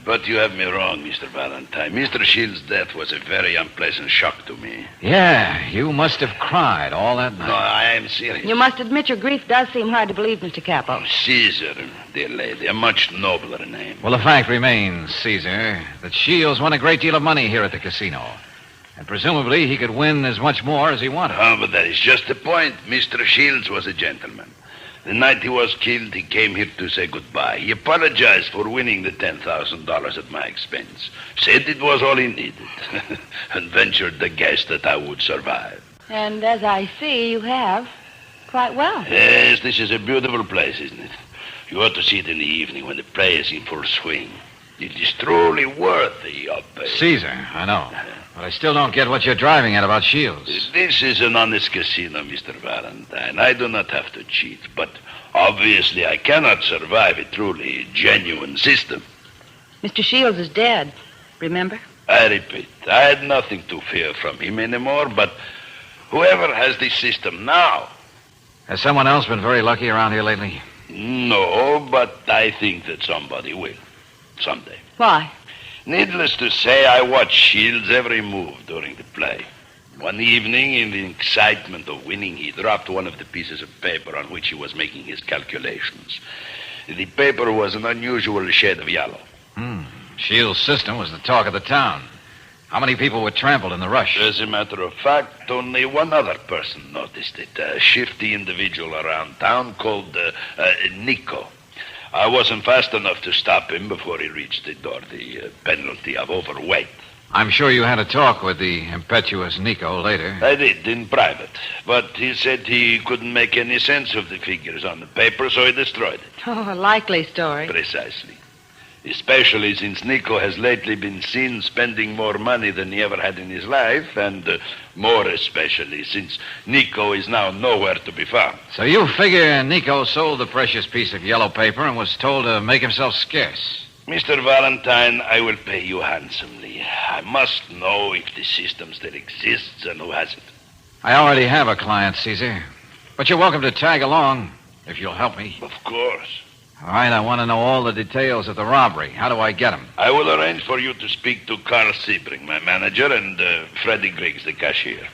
But you have me wrong, Mr. Valentine. Mr. Shields' death was a very unpleasant shock to me. Yeah, you must have cried all that night. No, I am serious. You must admit your grief does seem hard to believe, Mr. Capo. Caesar, dear lady, a much nobler name. Well, the fact remains, Caesar, that Shields won a great deal of money here at the casino. And presumably he could win as much more as he wanted. Oh, but that is just the point. Mr. Shields was a gentleman. The night he was killed, he came here to say goodbye. He apologized for winning the $10,000 at my expense. Said it was all he needed. And ventured the guess that I would survive. And as I see, you have. Quite well. Yes, this is a beautiful place, isn't it? You ought to see it in the evening when the play is in full swing. It is truly worthy of... Caesar, I know. But I still don't get what you're driving at about Shields. This is an honest casino, Mr. Valentine. I do not have to cheat, but obviously I cannot survive a truly genuine system. Mr. Shields is dead, remember? I repeat, I had nothing to fear from him anymore, but whoever has this system now... Has someone else been very lucky around here lately? No, but I think that somebody will. Someday. Why? Needless to say, I watched Shields' every move during the play. One evening, in the excitement of winning, he dropped one of the pieces of paper on which he was making his calculations. The paper was an unusual shade of yellow. Shields' system was the talk of the town. How many people were trampled in the rush? As a matter of fact, only one other person noticed it. A shifty individual around town called Nico. I wasn't fast enough to stop him before he reached the door, the penalty of overweight. I'm sure you had a talk with the impetuous Nico later. I did, in private. But he said he couldn't make any sense of the figures on the paper, so he destroyed it. Oh, a likely story. Precisely. Especially since Nico has lately been seen spending more money than he ever had in his life, and more especially since Nico is now nowhere to be found. So you figure Nico sold the precious piece of yellow paper and was told to make himself scarce? Mr. Valentine, I will pay you handsomely. I must know if the system still exists and who has it. I already have a client, Caesar. But you're welcome to tag along, if you'll help me. Of course. All right, I want to know all the details of the robbery. How do I get them? I will arrange for you to speak to Carl Sebring, my manager, and Freddie Griggs, the cashier.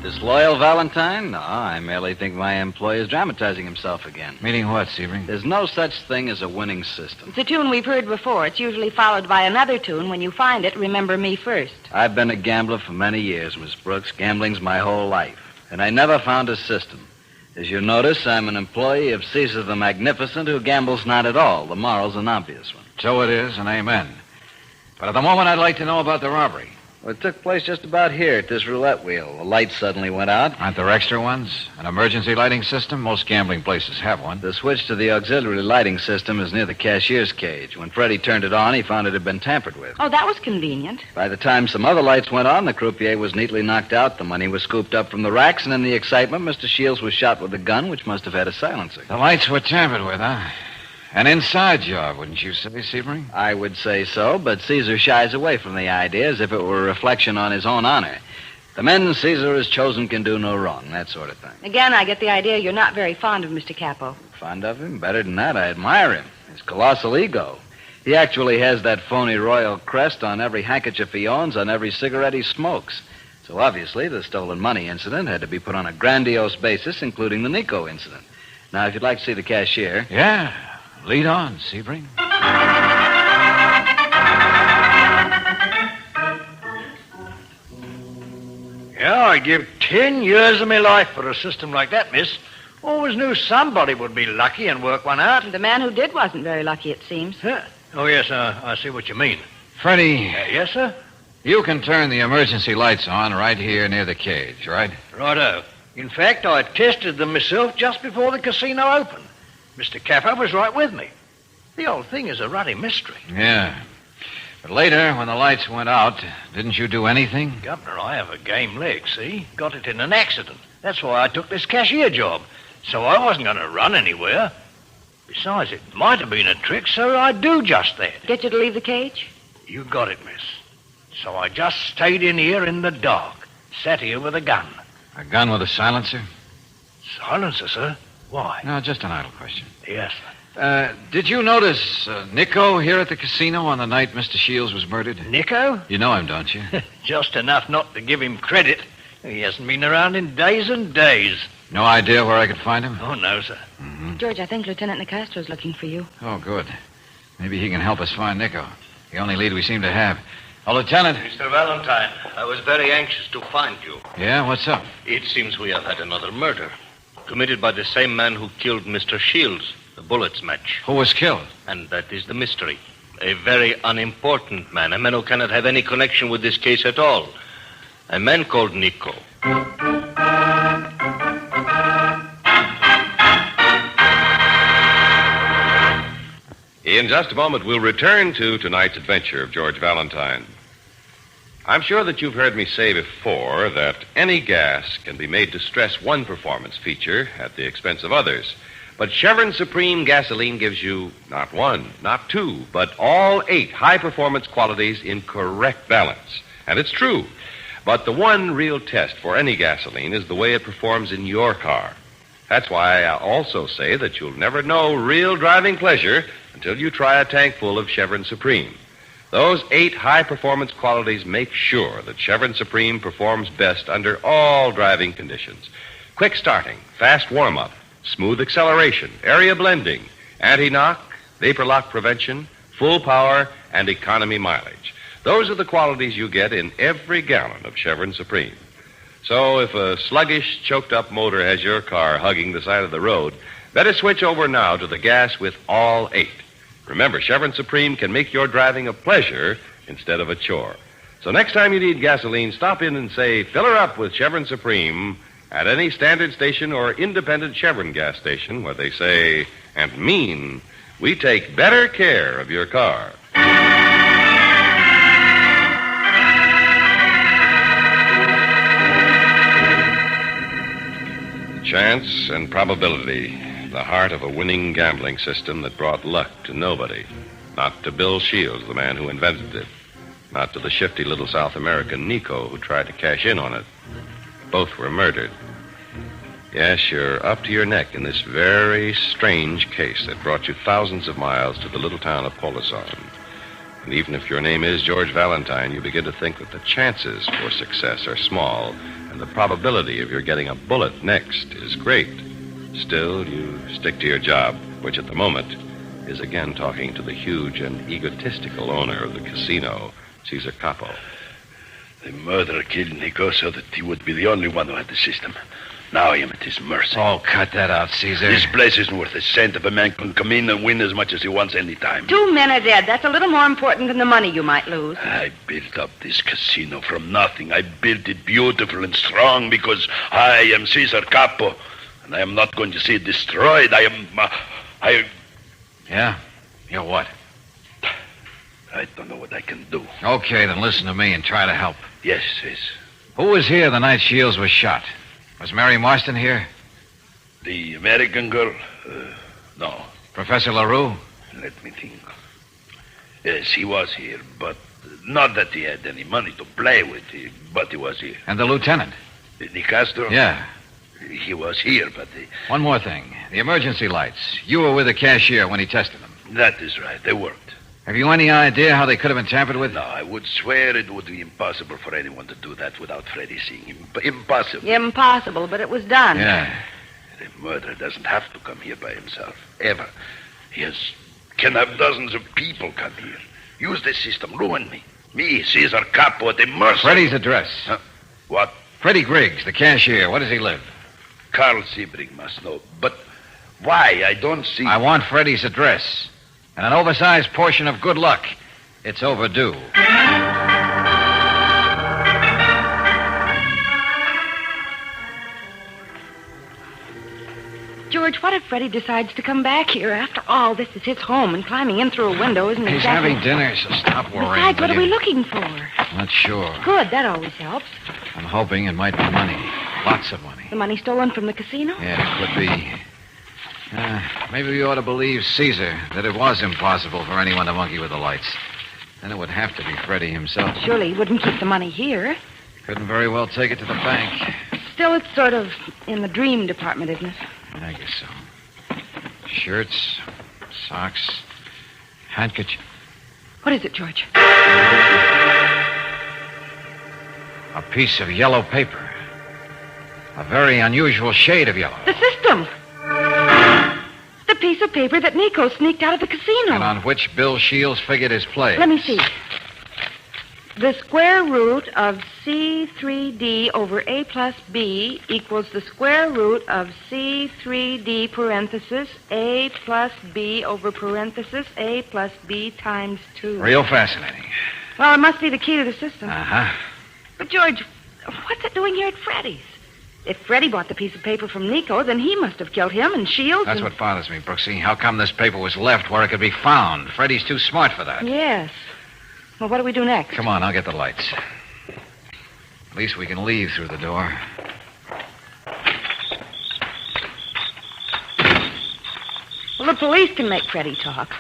Disloyal, Valentine? No, I merely think my employee is dramatizing himself again. Meaning what, Sebring? There's no such thing as a winning system. It's a tune we've heard before. It's usually followed by another tune. When you find it, remember me first. I've been a gambler for many years, Miss Brooks. Gambling's my whole life. And I never found a system. As you notice, I'm an employee of Caesar the Magnificent who gambles not at all. The moral's an obvious one. So it is, and amen. But at the moment, I'd like to know about the robbery. Well, it took place just about here at this roulette wheel. The light suddenly went out. Aren't there extra ones? An emergency lighting system? Most gambling places have one. The switch to the auxiliary lighting system is near the cashier's cage. When Freddie turned it on, he found it had been tampered with. Oh, that was convenient. By the time some other lights went on, the croupier was neatly knocked out. The money was scooped up from the racks, and in the excitement, Mr. Shields was shot with a gun, which must have had a silencer. The lights were tampered with, huh? An inside job, wouldn't you say, Sebring? I would say so, but Caesar shies away from the idea as if it were a reflection on his own honor. The men Caesar has chosen can do no wrong, that sort of thing. Again, I get the idea you're not very fond of Mr. Capo. Fond of him? Better than that, I admire him. His colossal ego. He actually has that phony royal crest on every handkerchief he owns, on every cigarette he smokes. So obviously, the stolen money incident had to be put on a grandiose basis, including the Nico incident. Now, if you'd like to see the cashier... Yeah. Lead on, Sebring. Yeah, I'd give 10 years of my life for a system like that, miss. Always knew somebody would be lucky and work one out. The man who did wasn't very lucky, it seems. Oh, yes, I see what you mean. Freddie. Yes, sir? You can turn the emergency lights on right here near the cage, right? Righto. In fact, I tested them myself just before the casino opened. Mr. Capo was right with me. The whole thing is a ruddy mystery. Yeah. But later, when the lights went out, didn't you do anything? Governor, I have a game leg, see? Got it in an accident. That's why I took this cashier job. So I wasn't going to run anywhere. Besides, it might have been a trick, so I'd do just that. Get you to leave the cage? You got it, miss. So I just stayed in here in the dark. Sat here with a gun. A gun with a silencer? Silencer, sir? Why? No, just an idle question. Yes. Did you notice Nico here at the casino on the night Mr. Shields was murdered? Nico? You know him, don't you? Just enough not to give him credit. He hasn't been around in days and days. No idea where I could find him? Oh, no, sir. Mm-hmm. George, I think Lieutenant Nicastro's looking for you. Oh, good. Maybe he can help us find Nico. The only lead we seem to have. Oh, Lieutenant. Mr. Valentine, I was very anxious to find you. Yeah, what's up? It seems we have had another murder. Committed by the same man who killed Mr. Shields, the bullets match. Who was killed? And that is the mystery. A very unimportant man, a man who cannot have any connection with this case at all. A man called Nico. In just a moment, we'll return to tonight's adventure of George Valentine. I'm sure that you've heard me say before that any gas can be made to stress one performance feature at the expense of others. But Chevron Supreme gasoline gives you not one, not two, but all 8 high-performance qualities in correct balance. And it's true. But the one real test for any gasoline is the way it performs in your car. That's why I also say that you'll never know real driving pleasure until you try a tank full of Chevron Supreme. Those 8 high-performance qualities make sure that Chevron Supreme performs best under all driving conditions. Quick starting, fast warm-up, smooth acceleration, area blending, anti-knock, vapor lock prevention, full power, and economy mileage. Those are the qualities you get in every gallon of Chevron Supreme. So if a sluggish, choked-up motor has your car hugging the side of the road, better switch over now to the gas with all 8. Remember, Chevron Supreme can make your driving a pleasure instead of a chore. So next time you need gasoline, stop in and say, fill her up with Chevron Supreme at any standard station or independent Chevron gas station where they say and mean, we take better care of your car. Chance and probability. The heart of a winning gambling system that brought luck to nobody. Not to Bill Shields, the man who invented it. Not to the shifty little South American Nico who tried to cash in on it. Both were murdered. Yes, you're up to your neck in this very strange case that brought you thousands of miles to the little town of Polosan. And even if your name is George Valentine, you begin to think that the chances for success are small, and the probability of your getting a bullet next is great. Still, you stick to your job, which at the moment is again talking to the huge and egotistical owner of the casino, Caesar Capo. The murderer killed Nico so that he would be the only one who had the system. Now I am at his mercy. Oh, cut that out, Caesar. This place isn't worth a cent if a man can come in and win as much as he wants any time. 2 men are dead. That's a little more important than the money you might lose. I built up this casino from nothing. I built it beautiful and strong because I am Caesar Capo, and I am not going to see it destroyed. Yeah? You're what? I don't know what I can do. Okay, then listen to me and try to help. Yes, yes. Who was here the night Shields was shot? Was Mary Marston here? The American girl? No. Professor LaRue? Let me think. Yes, he was here, but not that he had any money to play with, but he was here. And the lieutenant? The Castro? Yeah. He was here, but... One more thing. The emergency lights. You were with the cashier when he tested them. That is right. They worked. Have you any idea how they could have been tampered with? No, I would swear it would be impossible for anyone to do that without Freddy seeing him. Impossible. Impossible, but it was done. Yeah. The murderer doesn't have to come here by himself. Ever. Can have dozens of people come here. Use the system. Ruin me. Me, Caesar Capo, at the mercy. Freddy's address. What? Freddie Griggs, the cashier. Where does he live? Carl Sebring must know. But why? I don't see... I want Freddie's address. And an oversized portion of good luck. It's overdue. George, what if Freddie decides to come back here? After all, this is his home, and climbing in through a window isn't He's exactly... having dinner, so stop worrying. Besides, what are we looking for? Not sure. Good, that always helps. I'm hoping it might be money. Lots of money. The money stolen from the casino? Yeah, it could be. Maybe we ought to believe Caesar that it was impossible for anyone to monkey with the lights. Then it would have to be Freddie himself. Surely he wouldn't keep the money here. Couldn't very well take it to the bank. Still, it's sort of in the dream department, isn't it? I guess so. Shirts, socks, handkerchief. What is it, George? A piece of yellow paper. A very unusual shade of yellow. The system! The piece of paper that Nico sneaked out of the casino. And on which Bill Shields figured his play. Let me see. The square root of C3D over A plus B equals the square root of C3D parenthesis A plus B over parenthesis A plus B times 2. Real fascinating. Well, it must be the key to the system. Uh-huh. But, George, what's it doing here at Freddy's? If Freddie bought the piece of paper from Nico, then he must have killed him and Shields. That's what bothers me, Brooksy. How come this paper was left where it could be found? Freddie's too smart for that. Yes. Well, what do we do next? Come on, I'll get the lights. At least we can leave through the door. Well, the police can make Freddie talk.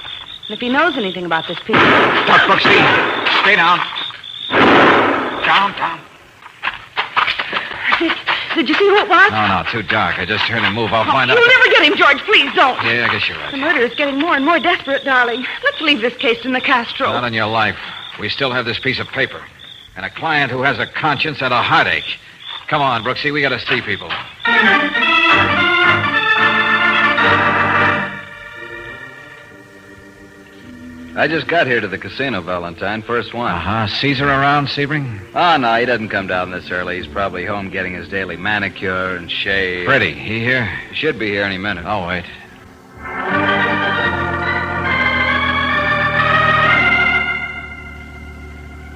And if he knows anything about this piece... Stop, Brooksy. Stay down. Down. Did you see who it was? No, too dark. I just heard him move. I'll find out. You'll never get him, George. Please don't. Yeah, I guess you're right. The murder is getting more and more desperate, darling. Let's leave this case in the Castro. Not on your life. We still have this piece of paper. And a client who has a conscience and a heartache. Come on, Brooksy. We got to see people. I just got here to the casino, Valentine. First one. Uh-huh. Caesar around, Sebring? Oh, no, he doesn't come down this early. He's probably home getting his daily manicure and shave. Freddie, he here? He should be here any minute. I'll wait.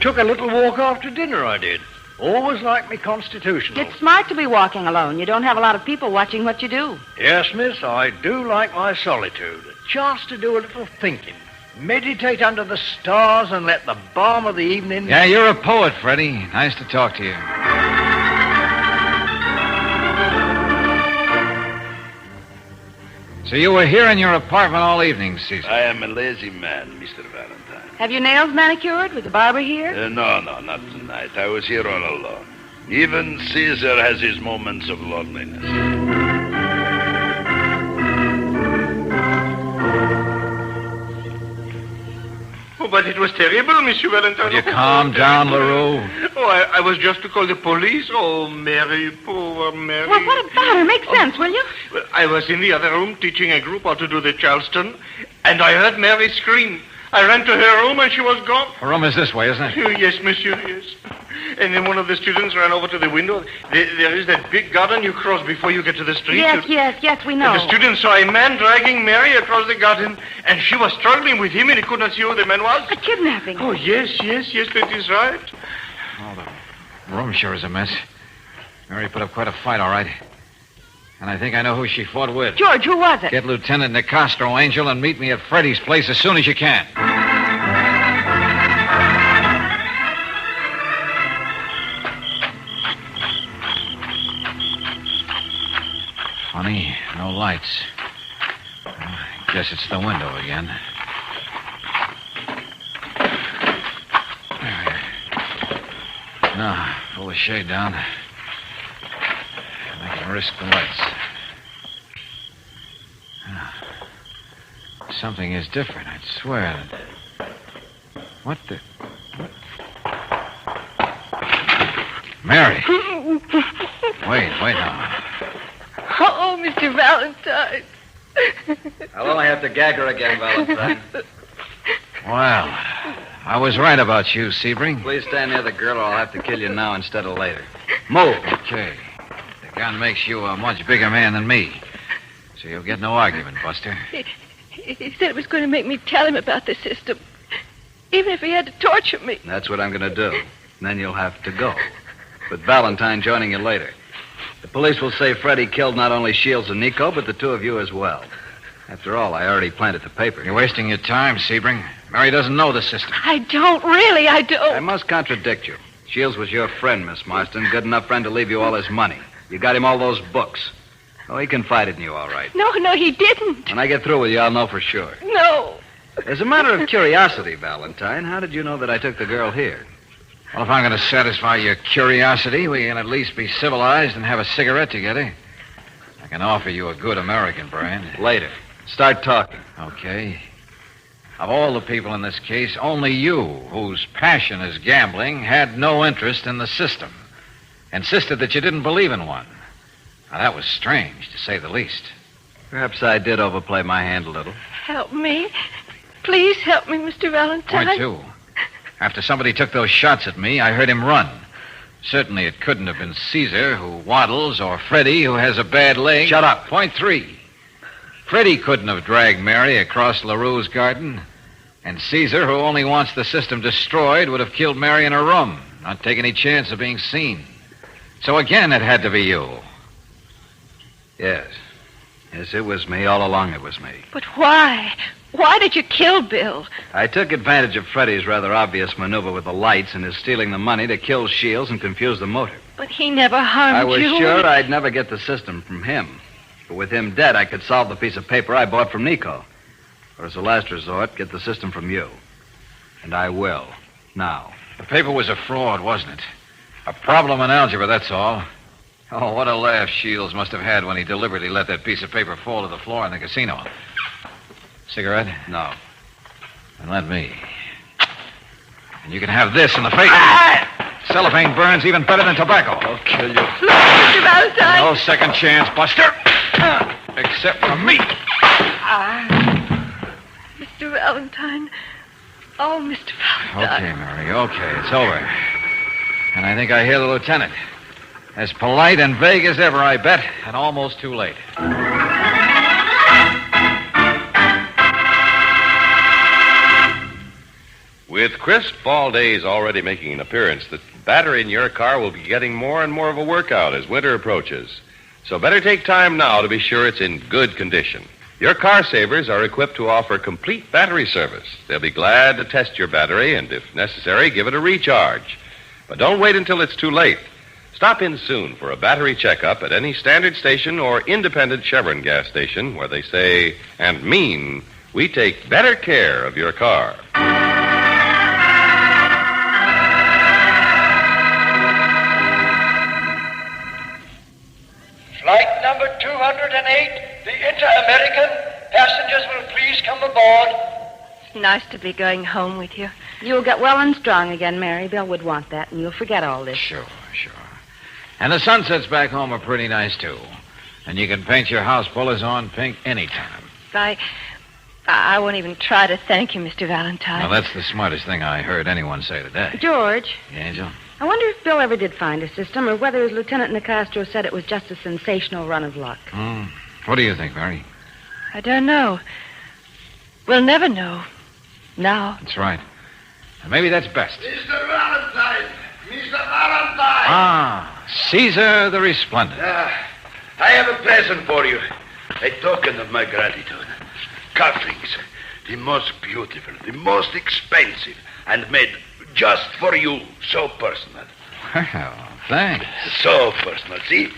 Took a little walk after dinner, I did. Always like me constitutional. It's smart to be walking alone. You don't have a lot of people watching what you do. Yes, miss, I do like my solitude. A chance to do a little thinking. Meditate under the stars and let the balm of the evening... Yeah, you're a poet, Freddie. Nice to talk to you. So you were here in your apartment all evening, Caesar? I am a lazy man, Mr. Valentine. Have your nails manicured? Was the barber here? No, not tonight. I was here all alone. Even Caesar has his moments of loneliness. Oh, but it was terrible, Monsieur Valentine. Will you calm down, LaRue? Oh, I was just to call the police. Oh, Mary, poor Mary. Well, what about her? Make sense, will you? Well, I was in the other room teaching a group how to do the Charleston, and I heard Mary scream. I ran to her room and she was gone. Her room is this way, isn't it? Oh, yes, monsieur, yes. And then one of the students ran over to the window. There is that big garden you cross before you get to the street. Yes, we know. And the student saw a man dragging Mary across the garden, and she was struggling with him, and he could not see who the man was. A kidnapping. Oh, yes, that is right. Oh, the room sure is a mess. Mary put up quite a fight, all right. And I think I know who she fought with. George, who was it? Get Lieutenant Nicastro, Angel, and meet me at Freddy's place as soon as you can. Funny, no lights. I guess it's the window again. No, pull the shade down. I can risk the lights. Something is different, I'd swear. What the... What? Mary! Wait now. Oh, Mr. Valentine. I'll only have to gag her again, Valentine. Well, I was right about you, Sebring. Please stand near the girl or I'll have to kill you now instead of later. Move. Okay. The gun makes you a much bigger man than me. So you'll get no argument, Buster. He said it was going to make me tell him about the system. Even if he had to torture me. That's what I'm going to do. And then you'll have to go. With Valentine joining you later. The police will say Freddie killed not only Shields and Nico, but the two of you as well. After all, I already planted the paper. You're wasting your time, Sebring. Mary doesn't know the system. I don't. I must contradict you. Shields was your friend, Miss Marston. Good enough friend to leave you all his money. You got him all those books. Oh, he confided in you, all right. No, he didn't. When I get through with you, I'll know for sure. No. As a matter of curiosity, Valentine, how did you know that I took the girl here? Well, if I'm going to satisfy your curiosity, we can at least be civilized and have a cigarette together. I can offer you a good American brand. Later. Start talking. Okay. Of all the people in this case, only you, whose passion is gambling, had no interest in the system. Insisted that you didn't believe in one. Now, that was strange, to say the least. Perhaps I did overplay my hand a little. Help me. Please help me, Mr. Valentine. Point two. After somebody took those shots at me, I heard him run. Certainly it couldn't have been Caesar, who waddles, or Freddie, who has a bad leg. Shut up. Point three. Freddie couldn't have dragged Mary across LaRue's garden. And Caesar, who only wants the system destroyed, would have killed Mary in her room, not take any chance of being seen. So again, it had to be you. Yes. Yes, it was me. All along it was me. But why? Why did you kill Bill? I took advantage of Freddie's rather obvious maneuver with the lights and his stealing the money to kill Shields and confuse the motive. But he never harmed you. I was sure I'd never get the system from him. But with him dead, I could solve the piece of paper I bought from Nico. Or as a last resort, get the system from you. And I will. Now. The paper was a fraud, wasn't it? A problem in algebra, that's all. Oh, what a laugh Shields must have had when he deliberately let that piece of paper fall to the floor in the casino. Cigarette? No. Then let me. And you can have this in the face. Cellophane burns even better than tobacco. I'll kill you. Look, Mr. Valentine. No second chance, Buster. Except for me. Mr. Valentine. Oh, Mr. Valentine. Okay, Mary, okay. It's over. And I think I hear the lieutenant. As polite and vague as ever, I bet, and almost too late. With crisp fall days already making an appearance, the battery in your car will be getting more and more of a workout as winter approaches. So better take time now to be sure it's in good condition. Your car savers are equipped to offer complete battery service. They'll be glad to test your battery and, if necessary, give it a recharge. But don't wait until it's too late. Stop in soon for a battery checkup at any standard station or independent Chevron gas station where they say and mean we take better care of your car. Flight number 208, the Inter-American. Passengers will please come aboard. It's nice to be going home with you. You'll get well and strong again, Mary. Bill would want that, and you'll forget all this. Sure. And the sunsets back home are pretty nice, too. And you can paint your house Bullazon pink anytime. I I won't even try to thank you, Mr. Valentine. Now, that's the smartest thing I heard anyone say today. George, Yeah, Angel? I wonder if Bill ever did find a system or whether his Lieutenant Nicastro said it was just a sensational run of luck. What do you think, Mary? I don't know. We'll never know. Now. That's right. And maybe that's best. Mr. Valentine! Mr. Valentine! Ah, Caesar the Resplendent. I have a present for you. A token of my gratitude. Cufflinks. The most beautiful, the most expensive, and made just for you. So personal. Well, thanks. So personal, see?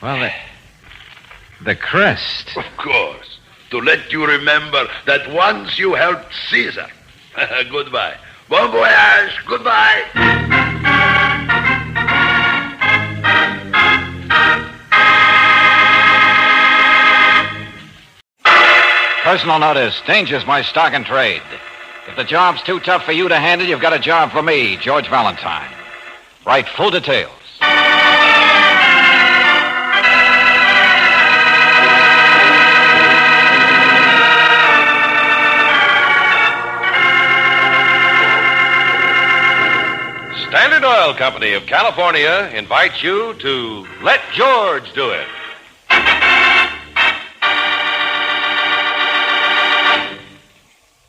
Well, the crest. Of course. To let you remember that once you helped Caesar. Goodbye. Bon voyage. Goodbye. Personal notice. Danger's my stock and trade. If the job's too tough for you to handle, you've got a job for me, George Valentine. Write full details. Standard Oil Company of California invites you to Let George Do It.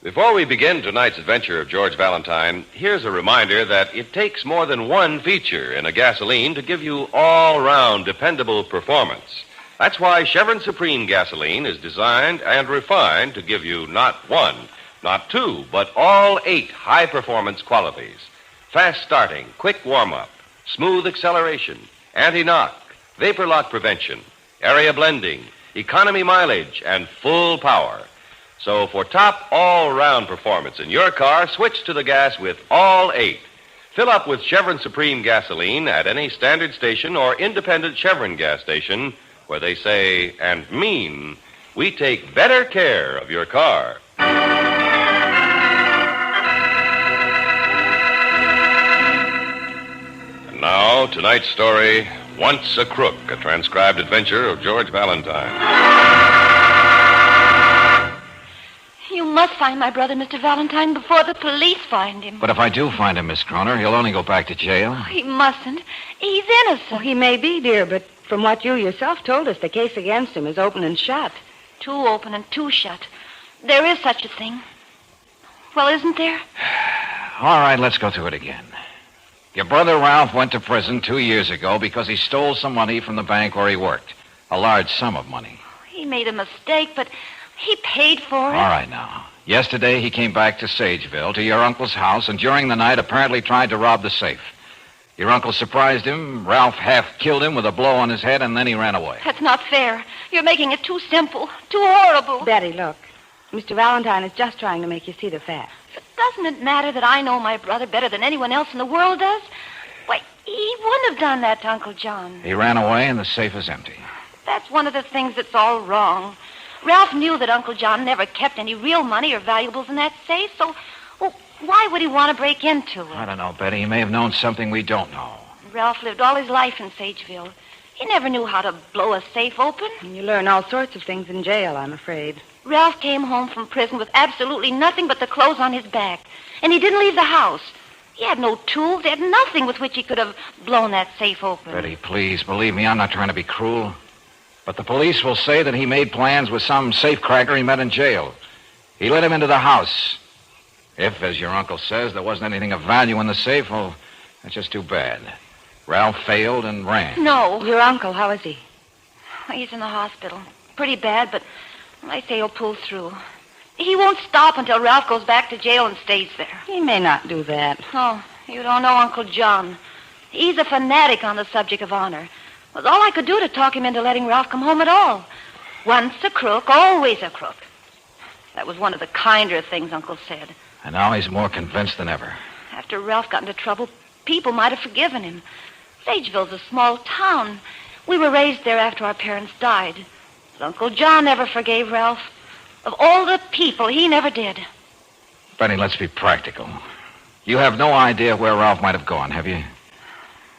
Before we begin tonight's adventure of George Valentine, here's a reminder that it takes more than one feature in a gasoline to give you all-round dependable performance. That's why Chevron Supreme gasoline is designed and refined to give you not one, not two, but all 8 high-performance qualities. Fast starting, quick warm-up, smooth acceleration, anti-knock, vapor lock prevention, area blending, economy mileage, and full power. So for top all-round performance in your car, switch to the gas with all 8. Fill up with Chevron Supreme gasoline at any standard station or independent Chevron gas station where they say and mean, we take better care of your car. And now, tonight's story, Once a Crook, a transcribed adventure of George Valentine. You must find my brother, Mr. Valentine, before the police find him. But if I do find him, Miss Croner, he'll only go back to jail. He mustn't. He's innocent. Well, he may be, dear, but from what you yourself told us, the case against him is open and shut. 2 open and 2 shut. There is such a thing. Well, isn't there? All right, let's go through it again. Your brother Ralph went to prison 2 years ago because he stole some money from the bank where he worked. A large sum of money. He made a mistake, but he paid for it. All right, now. Yesterday, he came back to Sageville, to your uncle's house, and during the night apparently tried to rob the safe. Your uncle surprised him. Ralph half killed him with a blow on his head, and then he ran away. That's not fair. You're making it too simple, too horrible. Betty, look. Mr. Valentine is just trying to make you see the facts. But doesn't it matter that I know my brother better than anyone else in the world does? Why, he wouldn't have done that to Uncle John. He ran away, and the safe is empty. That's one of the things that's all wrong. Ralph knew that Uncle John never kept any real money or valuables in that safe, so why would he want to break into it? I don't know, Betty. He may have known something we don't know. Ralph lived all his life in Sageville. He never knew how to blow a safe open. And you learn all sorts of things in jail, I'm afraid. Ralph came home from prison with absolutely nothing but the clothes on his back. And he didn't leave the house. He had no tools. He had nothing with which he could have blown that safe open. Betty, please, believe me, I'm not trying to be cruel. But the police will say that he made plans with some safecracker he met in jail. He let him into the house. If, as your uncle says, there wasn't anything of value in the safe, well, that's just too bad. Ralph failed and ran. No. Your uncle, how is he? He's in the hospital. Pretty bad, but I say he'll pull through. He won't stop until Ralph goes back to jail and stays there. He may not do that. Oh, you don't know Uncle John. He's a fanatic on the subject of honor. It was all I could do to talk him into letting Ralph come home at all. Once a crook, always a crook. That was one of the kinder things Uncle said. And now he's more convinced than ever. After Ralph got into trouble, people might have forgiven him. Sageville's a small town. We were raised there after our parents died. But Uncle John never forgave Ralph. Of all the people, he never did. Benny, let's be practical. You have no idea where Ralph might have gone, have you?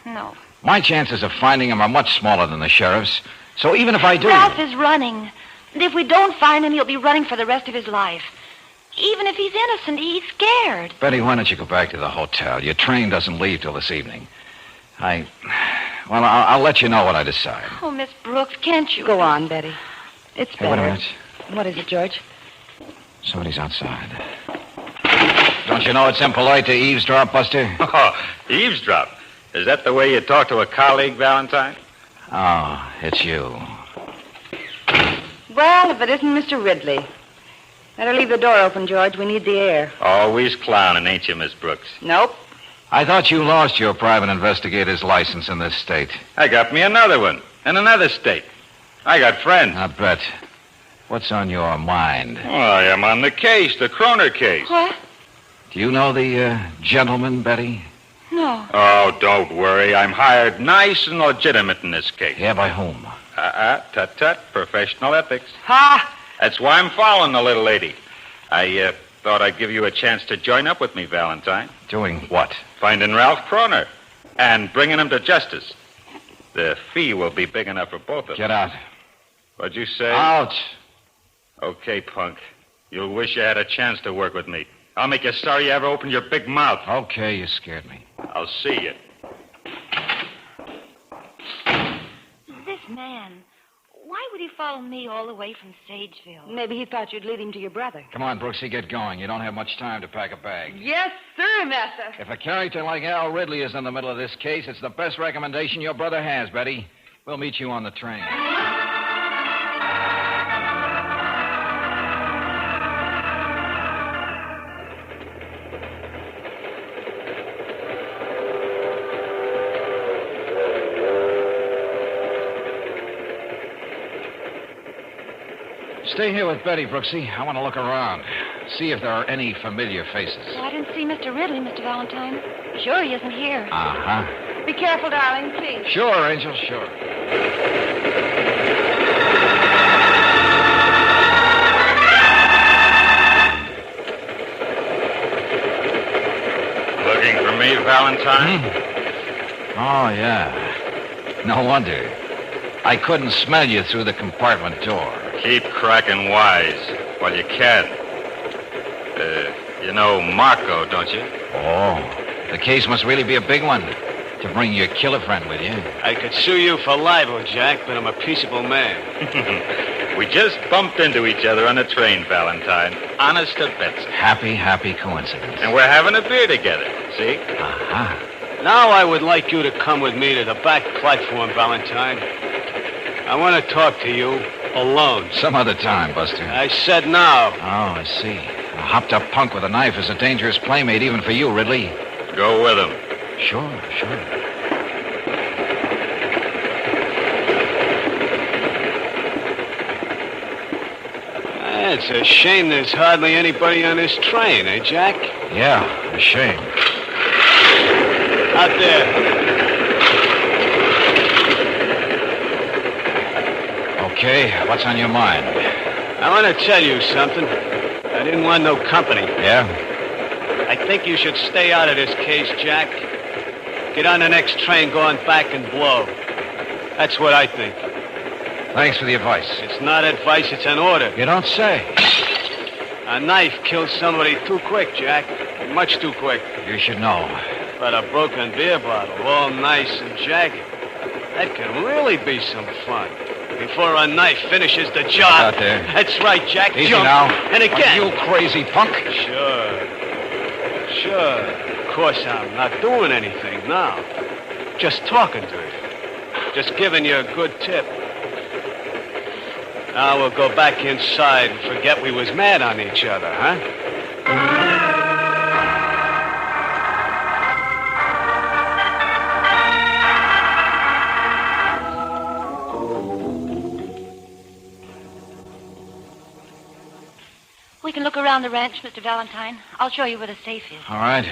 No. My chances of finding him are much smaller than the sheriff's. So even if I do... Ralph is running. And if we don't find him, he'll be running for the rest of his life. Even if he's innocent, he's scared. Betty, why don't you go back to the hotel? Your train doesn't leave till this evening. I'll let you know what I decide. Oh, Miss Brooks, can't you? Go on, Betty. It's Hey, wait a better. minute. What is it, George? Somebody's outside. Don't you know it's impolite to eavesdrop, Buster? Oh, eavesdrop. Is that the way you talk to a colleague, Valentine? Oh, it's you. Well, if it isn't Mr. Ridley. Better leave the door open, George. We need the air. Always clowning, ain't you, Miss Brooks? Nope. I thought you lost your private investigator's license in this state. I got me another one in another state. I got friends. I bet. What's on your mind? Oh, I am on the case, the Kroner case. What? Do you know the gentleman, Betty? No. Oh, don't worry. I'm hired nice and legitimate in this case. Yeah, by whom? Tut-tut, professional ethics. Ha! That's why I'm following the little lady. I thought I'd give you a chance to join up with me, Valentine. Doing what? Finding Ralph Kroner and bringing him to justice. The fee will be big enough for both of us. Get out. What'd you say? Out. Okay, punk. You'll wish you had a chance to work with me. I'll make you sorry you ever opened your big mouth. Okay, you scared me. I'll see you. This man, why would he follow me all the way from Sageville? Maybe he thought you'd lead him to your brother. Come on, Brooksy, get going. You don't have much time to pack a bag. Yes, sir, Master. If a character like Al Ridley is in the middle of this case, it's the best recommendation your brother has, Betty. We'll meet you on the train. Stay here with Betty, Brooksy. I want to look around. See if there are any familiar faces. Well, I didn't see Mr. Ridley, Mr. Valentine. Sure he isn't here. Uh-huh. Be careful, darling, please. Sure, Angel, sure. Looking for me, Valentine? Oh, yeah. No wonder. I couldn't smell you through the compartment door. Keep cracking wise while you can. You know Marco, don't you? Oh, the case must really be a big one to bring your killer friend with you. I could sue you for libel, Jack, but I'm a peaceable man. We just bumped into each other on the train, Valentine. Honest to Betsy. Happy coincidence. And we're having a beer together, see? Uh-huh. Now I would like you to come with me to the back platform, Valentine. I want to talk to you alone. Some other time, Buster. I said now. Oh, I see. A hopped-up punk with a knife is a dangerous playmate even for you, Ridley. Go with him. Sure. It's a shame there's hardly anybody on this train, eh, Jack? Yeah, a shame. Out there. Okay, what's on your mind? I want to tell you something. I didn't want no company. Yeah? I think you should stay out of this case, Jack. Get on the next train going back and blow. That's what I think. Thanks for the advice. It's not advice, it's an order. You don't say. A knife kills somebody too quick, Jack. Much too quick. You should know. But a broken beer bottle, all nice and jagged, that can really be some fun. Before a knife finishes the job. Out there. That's right, Jack. Easy Jump. now. And again. You crazy punk. Sure. Of course, I'm not doing anything now. Just talking to you. Just giving you a good tip. Now we'll go back inside and forget we was mad on each other, huh? We can look around the ranch, Mr. Valentine. I'll show you where the safe is. All right.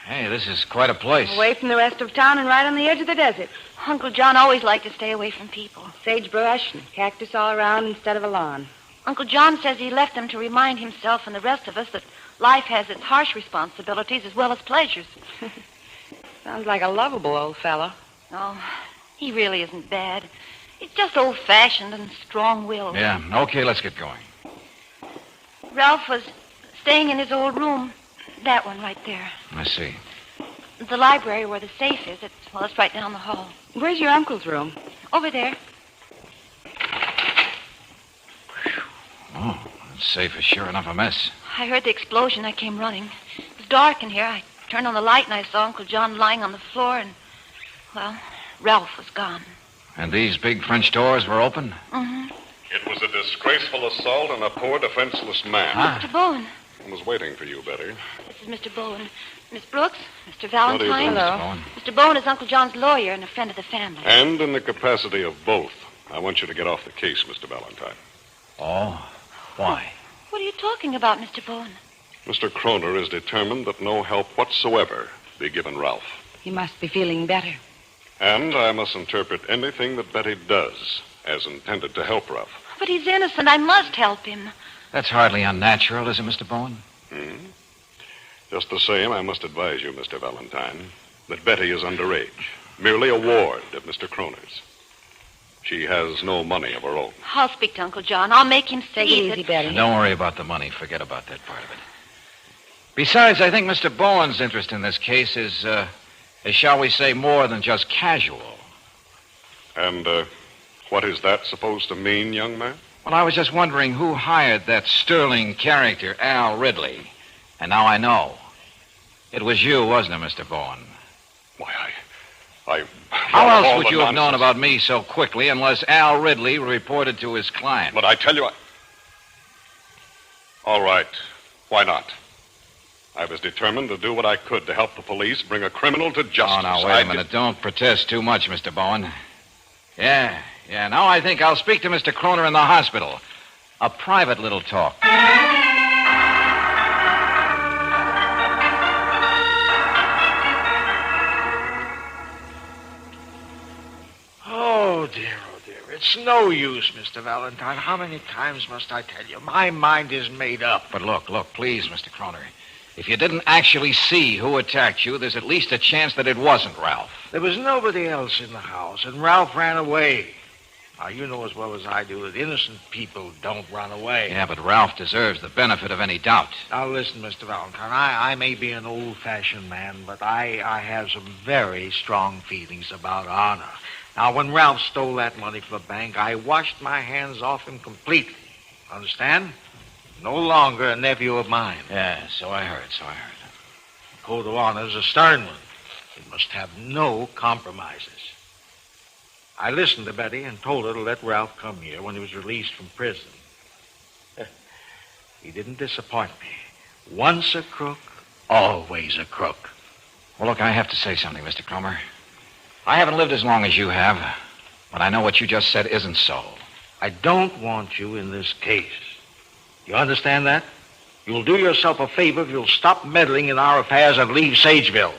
Hey, this is quite a place. Away from the rest of town and right on the edge of the desert. Uncle John always liked to stay away from people. Sagebrush and cactus all around instead of a lawn. Uncle John says he left them to remind himself and the rest of us that life has its harsh responsibilities as well as pleasures. Sounds like a lovable old fellow. Oh, he really isn't bad. He's just old-fashioned and strong-willed. Yeah, okay, let's get going. Ralph was staying in his old room. That one right there. I see. The library where the safe is. It's right down the hall. Where's your uncle's room? Over there. Oh, that safe is sure enough a mess. I heard the explosion. I came running. It was dark in here. I turned on the light and I saw Uncle John lying on the floor and, well, Ralph was gone. And these big French doors were open? Mm-hmm. It was a disgraceful assault on a poor, defenseless man. Mr. Bowen. I was waiting for you, Betty. This is Mr. Bowen. Miss Brooks, Mr. Valentine. How do you do, Mr. Bowen? Mr. Bowen is Uncle John's lawyer and a friend of the family. And in the capacity of both, I want you to get off the case, Mr. Valentine. Oh, why? What are you talking about, Mr. Bowen? Mr. Kroner is determined that no help whatsoever be given Ralph. He must be feeling better. And I must interpret anything that Betty does as intended to help Ralph. But he's innocent. I must help him. That's hardly unnatural, is it, Mr. Bowen? Just the same, I must advise you, Mr. Valentine, that Betty is underage, merely a ward of Mr. Kroner's. She has no money of her own. I'll speak to Uncle John. I'll make him see Take it easy, that... Betty. Don't worry about the money. Forget about that part of it. Besides, I think Mr. Bowen's interest in this case is, shall we say, more than just casual. And, what is that supposed to mean, young man? Well, I was just wondering who hired that sterling character, Al Ridley. And now I know. It was you, wasn't it, Mr. Bowen? Why, I How else would you have known about me so quickly unless Al Ridley reported to his client? But I tell you, All right. Why not? I was determined to do what I could to help the police bring a criminal to justice. Oh, now, wait a minute. Don't protest too much, Mr. Bowen. Yeah. Now I think I'll speak to Mr. Kroner in the hospital. A private little talk. Oh, dear. It's no use, Mr. Valentine. How many times must I tell you? My mind is made up. But look, please, Mr. Kroner. If you didn't actually see who attacked you, there's at least a chance that it wasn't Ralph. There was nobody else in the house, and Ralph ran away. Now, you know as well as I do that innocent people don't run away. Yeah, but Ralph deserves the benefit of any doubt. Now, listen, Mr. Valentine, I may be an old-fashioned man, but I have some very strong feelings about honor. Now, when Ralph stole that money from the bank, I washed my hands off him completely. Understand? No longer a nephew of mine. Yeah, so I heard. The code of honor is a stern one. It must have no compromises. I listened to Betty and told her to let Ralph come here when he was released from prison. He didn't disappoint me. Once a crook, always a crook. Well, look, I have to say something, Mr. Kroner. I haven't lived as long as you have, but I know what you just said isn't so. I don't want you in this case. You understand that? You'll do yourself a favor if you'll stop meddling in our affairs and leave Sageville.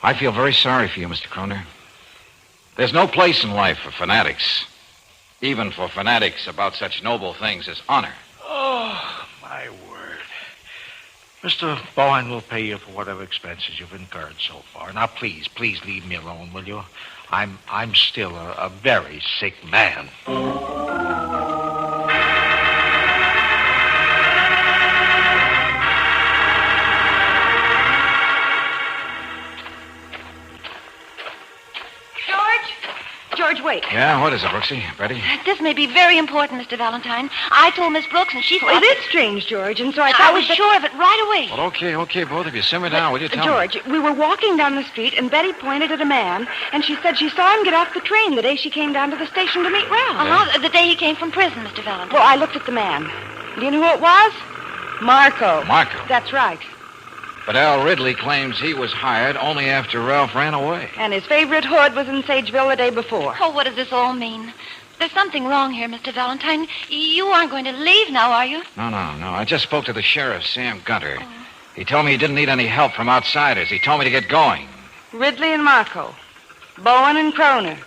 I feel very sorry for you, Mr. Kroner. There's no place in life for fanatics, even for fanatics about such noble things as honor. Oh, my word. Mr. Bowen will pay you for whatever expenses you've incurred so far. Now, please leave me alone, will you? I'm still a very sick man. George, wait. Yeah, what is it, Brooksy? Betty? This may be very important, Mr. Valentine. I told Miss Brooks, and she thought... It is strange, George, and so I thought... I was sure of it right away. Well, okay, both of you. Simmer down, will you? Tell George, we were walking down the street, and Betty pointed at a man, and she said she saw him get off the train the day she came down to the station to meet Ralph. Uh-huh, the day he came from prison, Mr. Valentine. Well, I looked at the man. Do you know who it was? Marco. Marco? That's right. But Al Ridley claims he was hired only after Ralph ran away. And his favorite hood was in Sageville the day before. Oh, what does this all mean? There's something wrong here, Mr. Valentine. You aren't going to leave now, are you? No. I just spoke to the sheriff, Sam Gunter. Oh. He told me he didn't need any help from outsiders. He told me to get going. Ridley and Marco. Bowen and Kroner.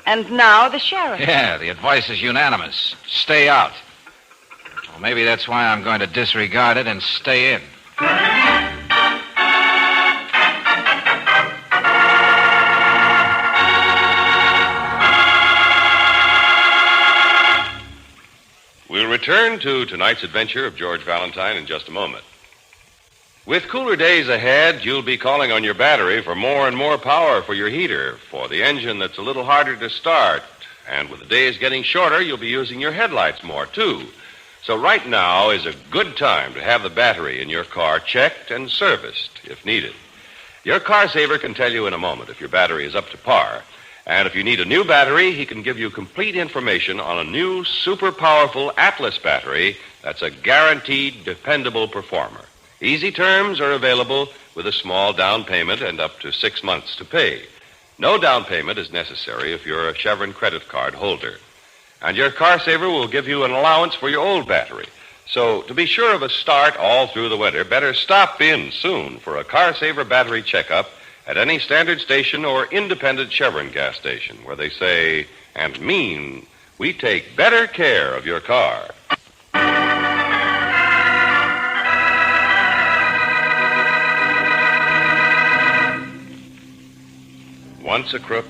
And now the sheriff. Yeah, the advice is unanimous. Stay out. Well, maybe that's why I'm going to disregard it and stay in. return to tonight's adventure of George Valentine in just a moment. With cooler days ahead, you'll be calling on your battery for more and more power for your heater, for the engine that's a little harder to start. And with the days getting shorter, you'll be using your headlights more, too. So right now is a good time to have the battery in your car checked and serviced if needed. Your car saver can tell you in a moment if your battery is up to par. And if you need a new battery, he can give you complete information on a new super powerful Atlas battery that's a guaranteed, dependable performer. Easy terms are available with a small down payment and up to 6 months to pay. No down payment is necessary if you're a Chevron credit card holder. And your car saver will give you an allowance for your old battery. So to be sure of a start all through the winter, better stop in soon for a car saver battery checkup at any standard station or independent Chevron gas station where they say and mean we take better care of your car. Once a crook,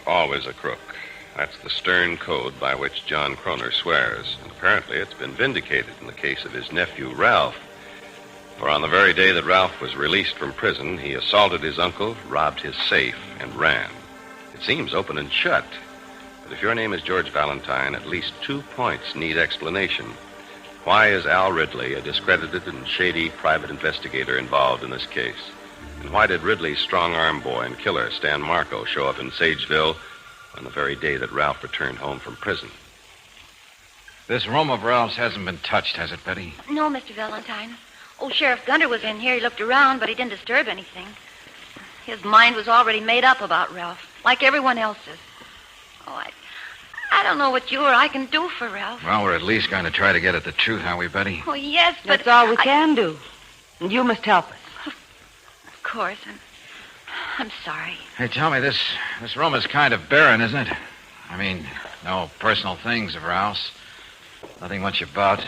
always a crook. That's the stern code by which John Kroner swears. And apparently it's been vindicated in the case of his nephew, Ralph. For on the very day that Ralph was released from prison, he assaulted his uncle, robbed his safe, and ran. It seems open and shut. But if your name is George Valentine, at least 2 points need explanation. Why is Al Ridley, a discredited and shady private investigator, involved in this case? And why did Ridley's strong-arm boy and killer, Stan Marco, show up in Sageville on the very day that Ralph returned home from prison? This room of Ralph's hasn't been touched, has it, Betty? No, Mr. Valentine. Old Sheriff Gunter was in here. He looked around, but he didn't disturb anything. His mind was already made up about Ralph, like everyone else's. Oh, I don't know what you or I can do for Ralph. Well, we're at least going to try to get at the truth, aren't we, Betty? Oh, yes, but... That's all we can do. And you must help us. Of course. I'm sorry. Hey, tell me, this room is kind of barren, isn't it? I mean, no personal things of Ralph's. Nothing much about.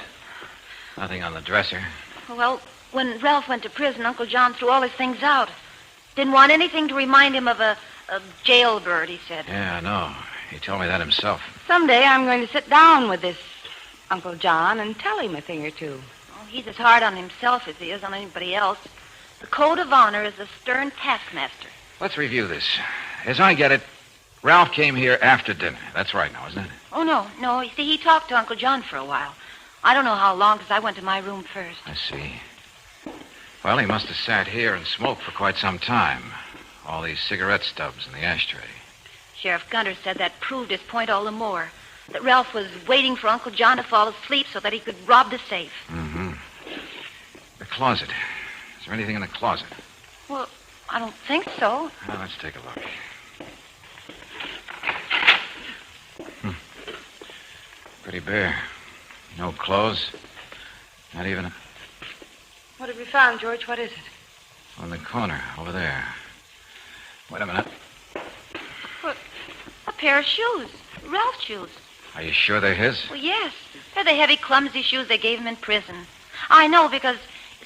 Nothing on the dresser. Well, when Ralph went to prison, Uncle John threw all his things out. Didn't want anything to remind him of a jailbird, he said. Yeah, I know. He told me that himself. Someday I'm going to sit down with this Uncle John and tell him a thing or two. Oh, he's as hard on himself as he is on anybody else. The code of honor is a stern taskmaster. Let's review this. As I get it, Ralph came here after dinner. That's right now, isn't it? Oh, no. You see, he talked to Uncle John for a while. I don't know how long, because I went to my room first. I see. Well, he must have sat here and smoked for quite some time. All these cigarette stubs in the ashtray. Sheriff Gunter said that proved his point all the more. That Ralph was waiting for Uncle John to fall asleep so that he could rob the safe. Mm-hmm. The closet. Is there anything in the closet? Well, I don't think so. Well, let's take a look. Pretty bare. No clothes. Not even a... What have you found, George? What is it? On the corner, over there. Wait a minute. What? A pair of shoes. Ralph's shoes. Are you sure they're his? Well, yes. They're the heavy, clumsy shoes they gave him in prison. I know because,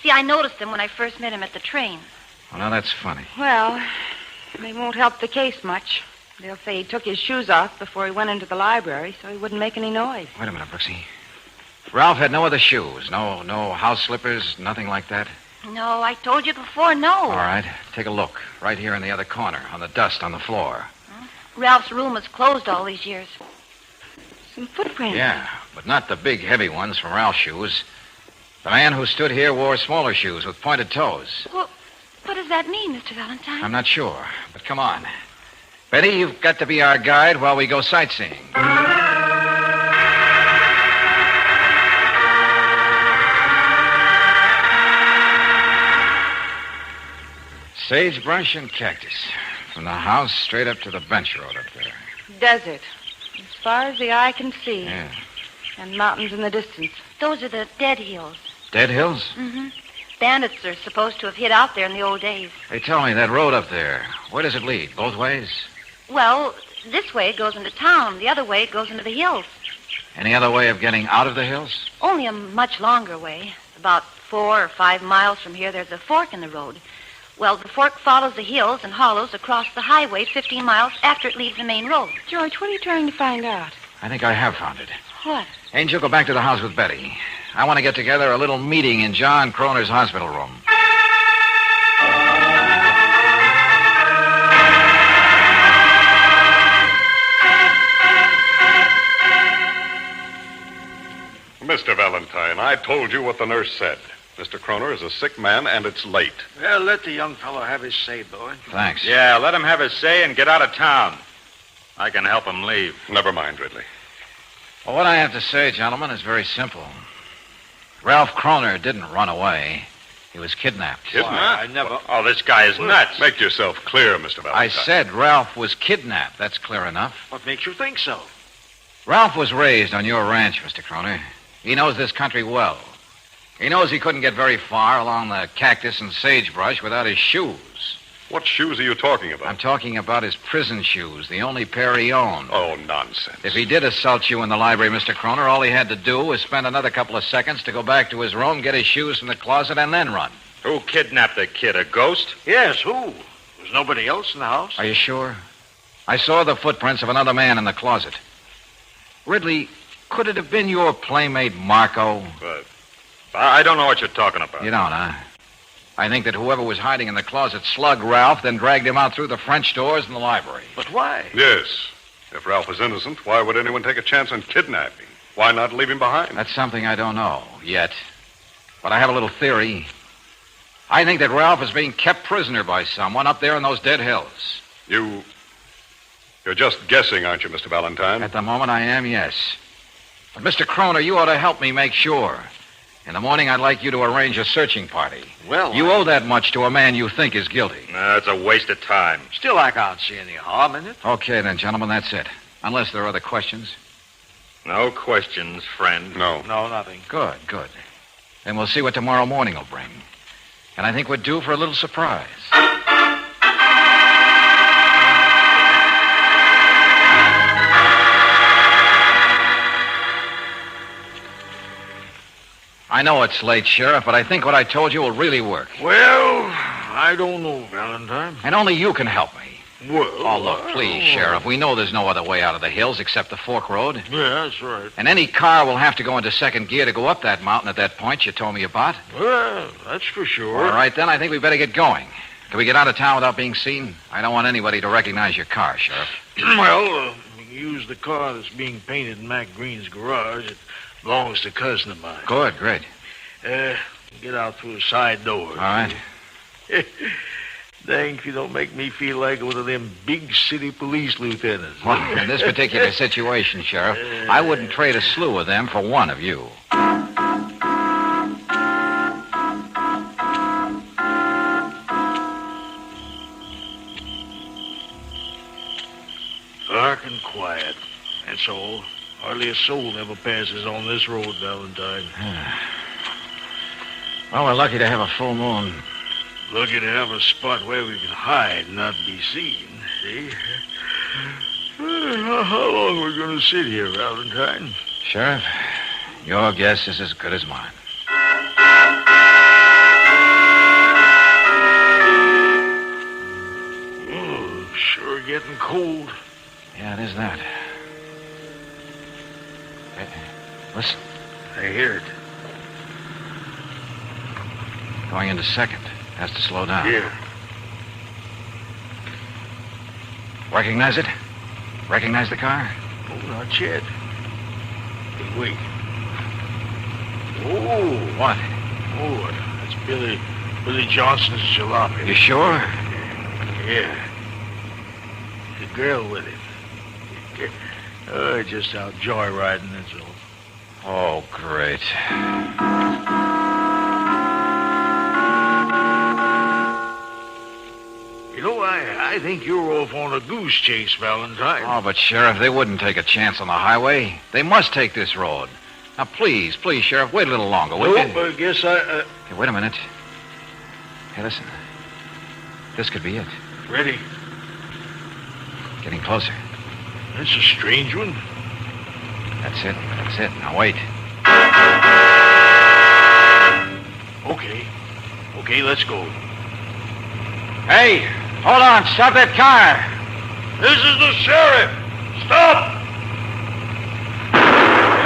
see, I noticed them when I first met him at the train. Well, now that's funny. Well, they won't help the case much. They'll say he took his shoes off before he went into the library so he wouldn't make any noise. Wait a minute, Brooksy. Ralph had no other shoes. No house slippers, nothing like that? No, I told you before, no. All right. Take a look. Right here in the other corner, on the dust on the floor. Ralph's room was closed all these years. Some footprints. Yeah, but not the big, heavy ones from Ralph's shoes. The man who stood here wore smaller shoes with pointed toes. Well, what does that mean, Mr. Valentine? I'm not sure, but come on. Betty, you've got to be our guide while we go sightseeing. Sagebrush and cactus. From the house straight up to the bench road up there. Desert. As far as the eye can see. Yeah. And mountains in the distance. Those are the Dead Hills. Dead Hills? Mm-hmm. Bandits are supposed to have hid out there in the old days. Hey, tell me, that road up there, where does it lead? Both ways? Well, this way it goes into town. The other way it goes into the hills. Any other way of getting out of the hills? Only a much longer way. About 4 or 5 miles from here, there's a fork in the road. Well, the fork follows the hills and hollows across the highway 15 miles after it leaves the main road. George, what are you trying to find out? I think I have found it. What? Angel, go back to the house with Betty. I want to get together a little meeting in John Kroner's hospital room. Mr. Valentine, I told you what the nurse said. Mr. Kroner is a sick man, and it's late. Well, let the young fellow have his say, boy. Thanks. Yeah, let him have his say and get out of town. I can help him leave. Never mind, Ridley. Well, what I have to say, gentlemen, is very simple. Ralph Kroner didn't run away. He was kidnapped. Kidnapped? I never... Oh, this guy is nuts. Make yourself clear, Mr. Valentine. I said Ralph was kidnapped. That's clear enough. What makes you think so? Ralph was raised on your ranch, Mr. Kroner. He knows this country well. He knows he couldn't get very far along the cactus and sagebrush without his shoes. What shoes are you talking about? I'm talking about his prison shoes, the only pair he owned. Oh, nonsense. If he did assault you in the library, Mr. Kroner, all he had to do was spend another couple of seconds to go back to his room, get his shoes from the closet, and then run. Who kidnapped the kid? A ghost? Yes, who? There's nobody else in the house. Are you sure? I saw the footprints of another man in the closet. Ridley, could it have been your playmate Marco? I don't know what you're talking about. You don't, huh? I think that whoever was hiding in the closet slugged Ralph, then dragged him out through the French doors in the library. But why? Yes. If Ralph is innocent, why would anyone take a chance on kidnapping? Why not leave him behind? That's something I don't know yet. But I have a little theory. I think that Ralph is being kept prisoner by someone up there in those dead hills. You're just guessing, aren't you, Mr. Valentine? At the moment, I am, yes. But, Mr. Kroner, you ought to help me make sure. In the morning, I'd like you to arrange a searching party. Well, you owe that much to a man you think is guilty. It's a waste of time. Still, I can't see any harm in it. Okay, then, gentlemen, that's it. Unless there are other questions. No questions, friend. No. No, nothing. Good. Then we'll see what tomorrow morning will bring. And I think we're due for a little surprise. I know it's late, Sheriff, but I think what I told you will really work. Well, I don't know, Valentine. And only you can help me. Well... Oh, look, please, Sheriff. We know there's no other way out of the hills except the fork road. Yeah, that's right. And any car will have to go into second gear to go up that mountain at that point you told me about. Well, that's for sure. All right, then, I think we better get going. Can we get out of town without being seen? I don't want anybody to recognize your car, Sheriff. Well, we can use the car that's being painted in Mac Green's garage. It belongs to a cousin of mine. Good, great. Get out through the side door. All right. Dang if you don't make me feel like one of them big city police lieutenants. Well, in this particular situation, Sheriff, I wouldn't trade a slew of them for one of you. Dark and quiet. That's all. Hardly a soul ever passes on this road, Valentine. Well, we're lucky to have a full moon. Lucky to have a spot where we can hide and not be seen, see? How long are we going to sit here, Valentine? Sheriff, your guess is as good as mine. Oh, sure getting cold. Yeah, it is that. Hey, listen. I hear it. Going into second. Has to slow down. Here. Recognize it? Recognize the car? Oh, not yet. Hey, wait. Oh. What? Oh, that's Billy Johnson's jalopy. You sure? Yeah. The girl with him. Just out joyriding, that's all. Oh, great. You know, I think you're off on a goose chase, Valentine. Oh, but, Sheriff, they wouldn't take a chance on the highway. They must take this road. Now, please, Sheriff, wait a little longer, will you? Nope, I guess I... Hey, wait a minute. Hey, listen. This could be it. Ready? Getting closer. That's a strange one. That's it. Now, wait. Okay, let's go. Hey, hold on. Stop that car. This is the sheriff. Stop!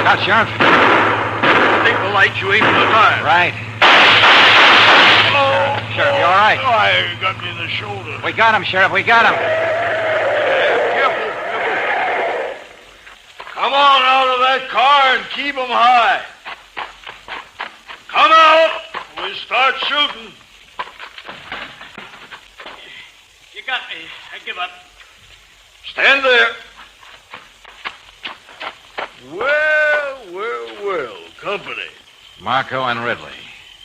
Look out, Sheriff. Take the light, you aim for the tire. Right. Oh! Sheriff, you all right? Oh, I got me in the shoulder. We got him, Sheriff. We got him. Careful. Come on out of that car and keep 'em high. Come out. We start shooting. You got me. I give up. Stand there. Well, company. Marco and Ridley.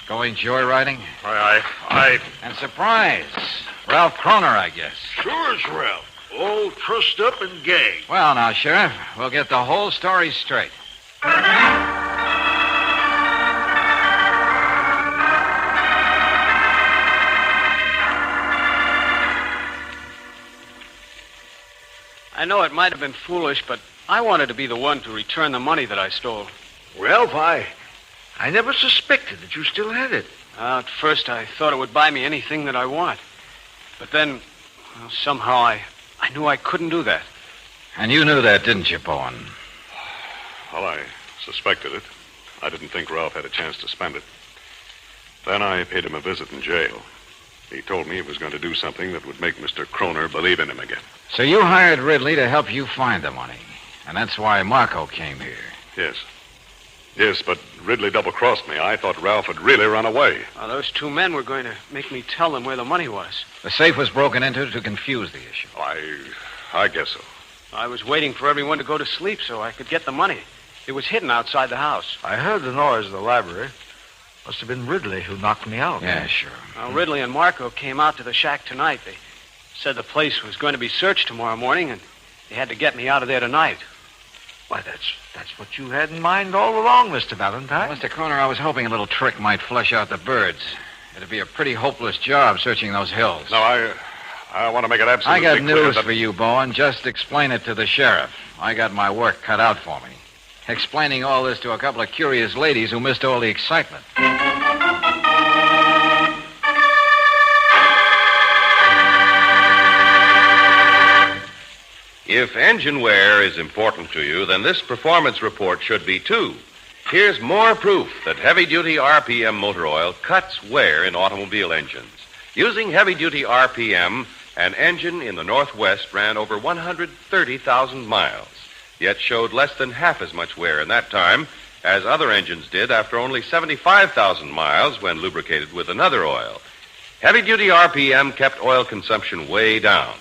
Going joyriding? Aye. And surprise. Ralph Kroner, I guess. Sure it's Ralph. All trussed up and gagged. Well, now, Sheriff, we'll get the whole story straight. I know it might have been foolish, but I wanted to be the one to return the money that I stole. Ralph, I never suspected that you still had it. At first, I thought it would buy me anything that I want. But then, somehow, I knew I couldn't do that. And you knew that, didn't you, Bowen? Well, I suspected it. I didn't think Ralph had a chance to spend it. Then I paid him a visit in jail. He told me he was going to do something that would make Mr. Kroner believe in him again. So you hired Ridley to help you find the money. And that's why Marco came here. Yes. Yes, but Ridley double-crossed me. I thought Ralph had really run away. Those two men were going to make me tell them where the money was. The safe was broken into to confuse the issue. I guess so. I was waiting for everyone to go to sleep so I could get the money. It was hidden outside the house. I heard the noise in the library. Must have been Ridley who knocked me out. Yeah, sure. Ridley and Marco came out to the shack tonight. They said the place was going to be searched tomorrow morning, and they had to get me out of there tonight. Why, that's what you had in mind all along, Mr. Valentine. Mr. Kroner, I was hoping a little trick might flush out the birds. It'd be a pretty hopeless job searching those hills. No, I want to make it absolutely I got clear news that... for you, Bowen. Just explain it to the sheriff. I got my work cut out for me. Explaining all this to a couple of curious ladies who missed all the excitement. If engine wear is important to you, then this performance report should be too. Here's more proof that heavy-duty RPM motor oil cuts wear in automobile engines. Using heavy-duty RPM, an engine in the Northwest ran over 130,000 miles, yet showed less than half as much wear in that time as other engines did after only 75,000 miles when lubricated with another oil. Heavy-duty RPM kept oil consumption way down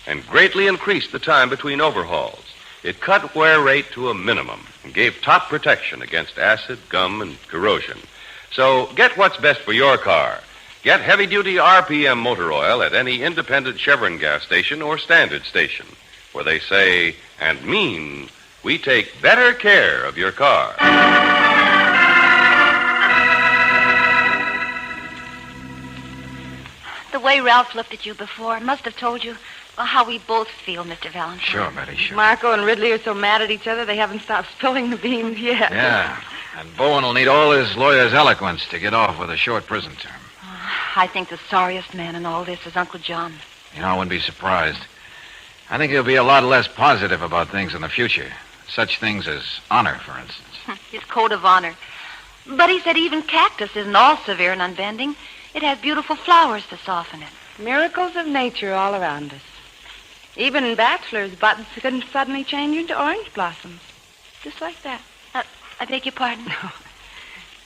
and greatly increased the time between overhauls. It cut wear rate to a minimum and gave top protection against acid, gum, and corrosion. So get what's best for your car. Get heavy-duty RPM motor oil at any independent Chevron gas station or standard station, where they say and mean, we take better care of your car. The way Ralph looked at you before must have told you how we both feel, Mr. Valentine. Sure, Betty, sure. Marco and Ridley are so mad at each other they haven't stopped spilling the beans yet. Yeah, and Bowen will need all his lawyer's eloquence to get off with a short prison term. I think the sorriest man in all this is Uncle John. You know, I wouldn't be surprised. I think he'll be a lot less positive about things in the future. Such things as honor, for instance. His code of honor. But he said even cactus isn't all severe and unbending. It has beautiful flowers to soften it. Miracles of nature all around us. Even bachelors' buttons can suddenly change into orange blossoms. Just like that. I beg your pardon? No.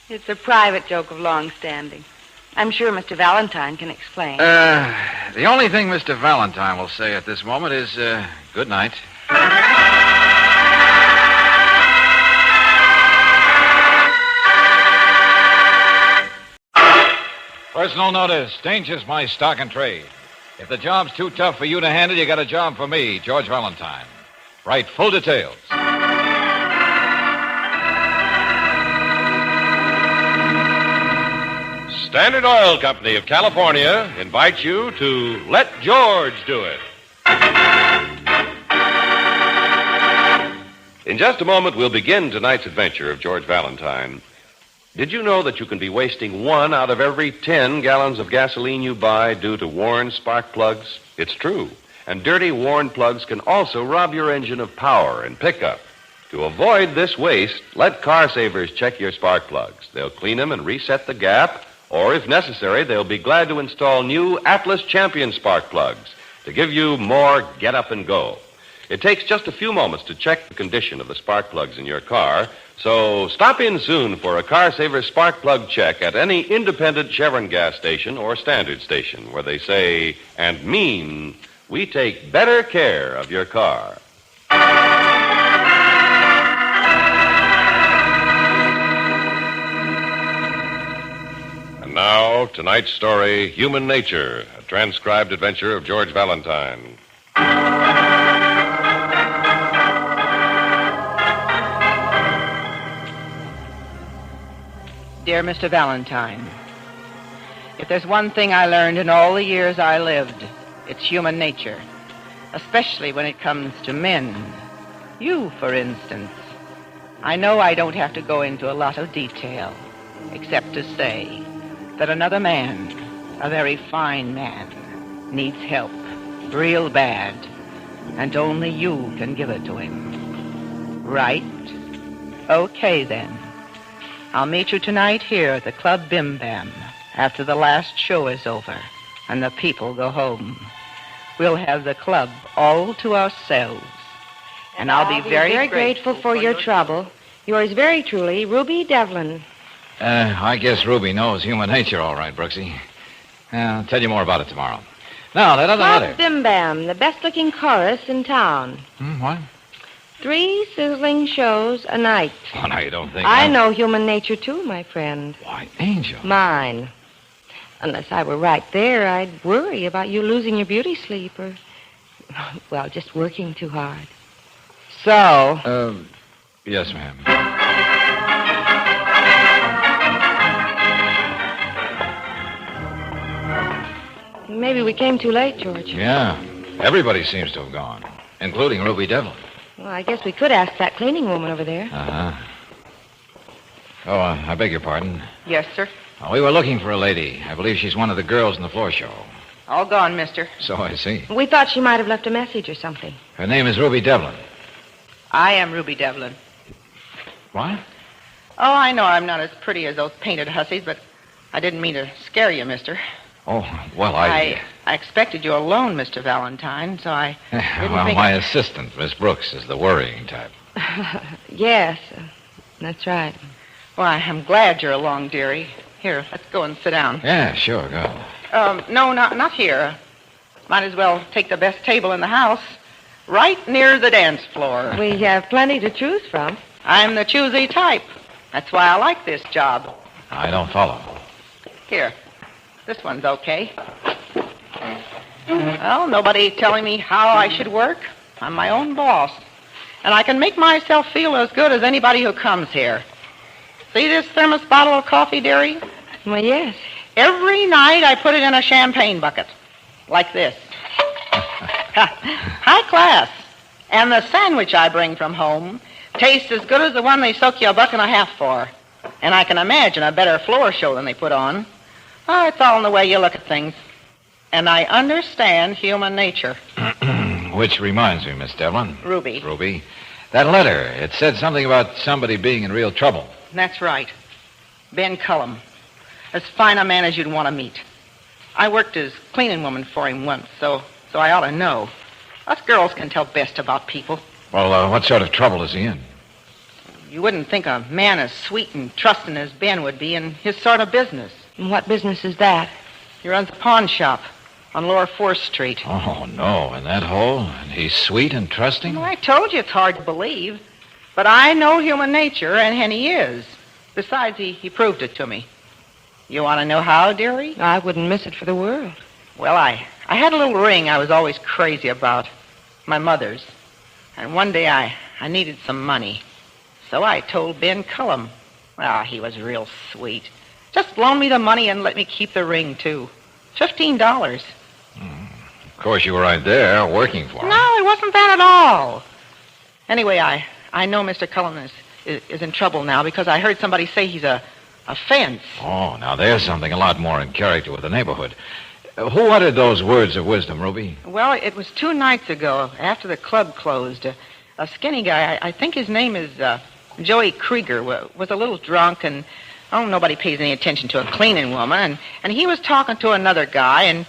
It's a private joke of long standing. I'm sure Mr. Valentine can explain. The only thing Mr. Valentine will say at this moment is, good night. Personal notice. Danger's my stock and trade. If the job's too tough for you to handle, you got a job for me, George Valentine. Write full details. Standard Oil Company of California invites you to Let George Do It. In just a moment, we'll begin tonight's adventure of George Valentine. Did you know that you can be wasting 1 out of every 10 gallons of gasoline you buy due to worn spark plugs? It's true. And dirty, worn plugs can also rob your engine of power and pickup. To avoid this waste, let Car Savers check your spark plugs. They'll clean them and reset the gap, or if necessary, they'll be glad to install new Atlas Champion spark plugs to give you more get up and go. It takes just a few moments to check the condition of the spark plugs in your car, so stop in soon for a Car Saver spark plug check at any independent Chevron gas station or standard station where they say and mean, we take better care of your car. And now, tonight's story, Human Nature, a transcribed adventure of George Valentine. Dear Mr. Valentine, if there's one thing I learned in all the years I lived, it's human nature, especially when it comes to men. You, for instance. I know I don't have to go into a lot of detail, except to say that another man, a very fine man, needs help, real bad, and only you can give it to him. Right? Okay, then. I'll meet you tonight here at the Club Bim Bam after the last show is over and the people go home. We'll have the club all to ourselves. And I'll be very grateful for your trouble. Yours very truly, Ruby Devlin. I guess Ruby knows human nature all right, Brooksy. I'll tell you more about it tomorrow. Now, that other letter. Club Bim Bam, the best-looking chorus in town. What? 3 sizzling shows a night. Oh, now you don't think... I know human nature, too, my friend. Why, Angel. Mine. Unless I were right there, I'd worry about you losing your beauty sleep or, well, just working too hard. So... Yes, ma'am. Maybe we came too late, George. Yeah. Everybody seems to have gone, including Ruby Devlin. Well, I guess we could ask that cleaning woman over there. Uh-huh. Oh, I beg your pardon. Yes, sir. We were looking for a lady. I believe she's one of the girls in the floor show. All gone, mister. So I see. We thought she might have left a message or something. Her name is Ruby Devlin. I am Ruby Devlin. What? Oh, I know I'm not as pretty as those painted hussies, but I didn't mean to scare you, mister. Oh, well, I expected you alone, Mr. Valentine, so I didn't well, think... my assistant, Miss Brooks, is the worrying type. Yes, that's right. Well, I'm glad you're along, dearie. Here, let's go and sit down. Yeah, sure, go. No, not here. Might as well take the best table in the house, right near the dance floor. We have plenty to choose from. I'm the choosy type. That's why I like this job. I don't follow. Here. This one's okay. Well, nobody telling me how I should work. I'm my own boss. And I can make myself feel as good as anybody who comes here. See this thermos bottle of coffee, dearie? Well, yes. Every night I put it in a champagne bucket. Like this. High class. And the sandwich I bring from home tastes as good as the one they soak you $1.50 for. And I can imagine a better floor show than they put on. Oh, it's all in the way you look at things. And I understand human nature. Which reminds me, Miss Devlin. Ruby. That letter, it said something about somebody being in real trouble. That's right. Ben Cullum. As fine a man as you'd want to meet. I worked as cleaning woman for him once, so I ought to know. Us girls can tell best about people. Well, what sort of trouble is he in? You wouldn't think a man as sweet and trusting as Ben would be in his sort of business. And what business is that? He runs a pawn shop on Lower 4th Street. Oh, no, in that hole? And he's sweet and trusting? Well, I told you it's hard to believe. But I know human nature, and he is. Besides, he proved it to me. You want to know how, dearie? I wouldn't miss it for the world. Well, I had a little ring I was always crazy about. My mother's. And one day I needed some money. So I told Ben Cullum. Well, he was real sweet. Just loan me the money and let me keep the ring, too. $15. Of course, you were right there, working for him. No, it wasn't that at all. Anyway, I know Mr. Cullum is in trouble now because I heard somebody say he's a fence. Oh, now there's something a lot more in character with the neighborhood. Who uttered those words of wisdom, Ruby? Well, it was 2 nights ago, after the club closed. a skinny guy. I think his name is Joey Krieger. Was a little drunk, and nobody pays any attention to a cleaning woman. And he was talking to another guy, and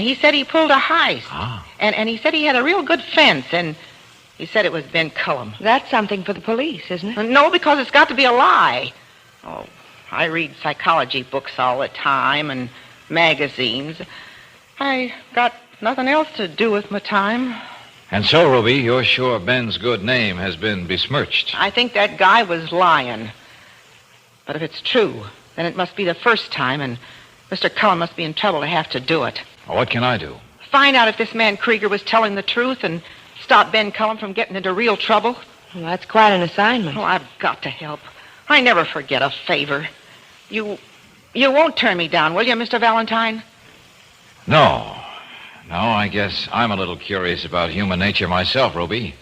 he said he pulled a heist. Ah. And he said he had a real good fence, and he said it was Ben Cullum. That's something for the police, isn't it? No, because it's got to be a lie. Oh, I read psychology books all the time and magazines. I got nothing else to do with my time. And so, Ruby, you're sure Ben's good name has been besmirched? I think that guy was lying. But if it's true, then it must be the first time, and Mr. Cullum must be in trouble to have to do it. Well, what can I do? Find out if this man Krieger was telling the truth and stop Ben Cullum from getting into real trouble. Well, that's quite an assignment. Oh, I've got to help. I never forget a favor. You won't turn me down, will you, Mr. Valentine? No, I guess I'm a little curious about human nature myself, Ruby.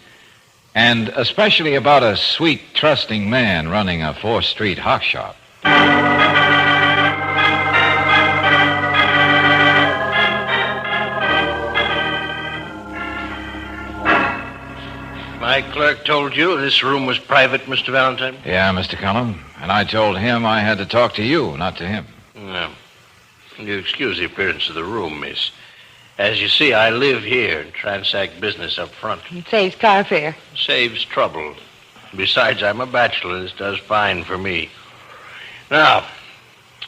And especially about a sweet, trusting man running a 4th Street hock shop. My clerk told you this room was private, Mr. Valentine? Yeah, Mr. Cullum. And I told him I had to talk to you, not to him. No. You excuse the appearance of the room, miss. As you see, I live here and transact business up front. It saves car fare. Saves trouble. Besides, I'm a bachelor. This does fine for me. Now,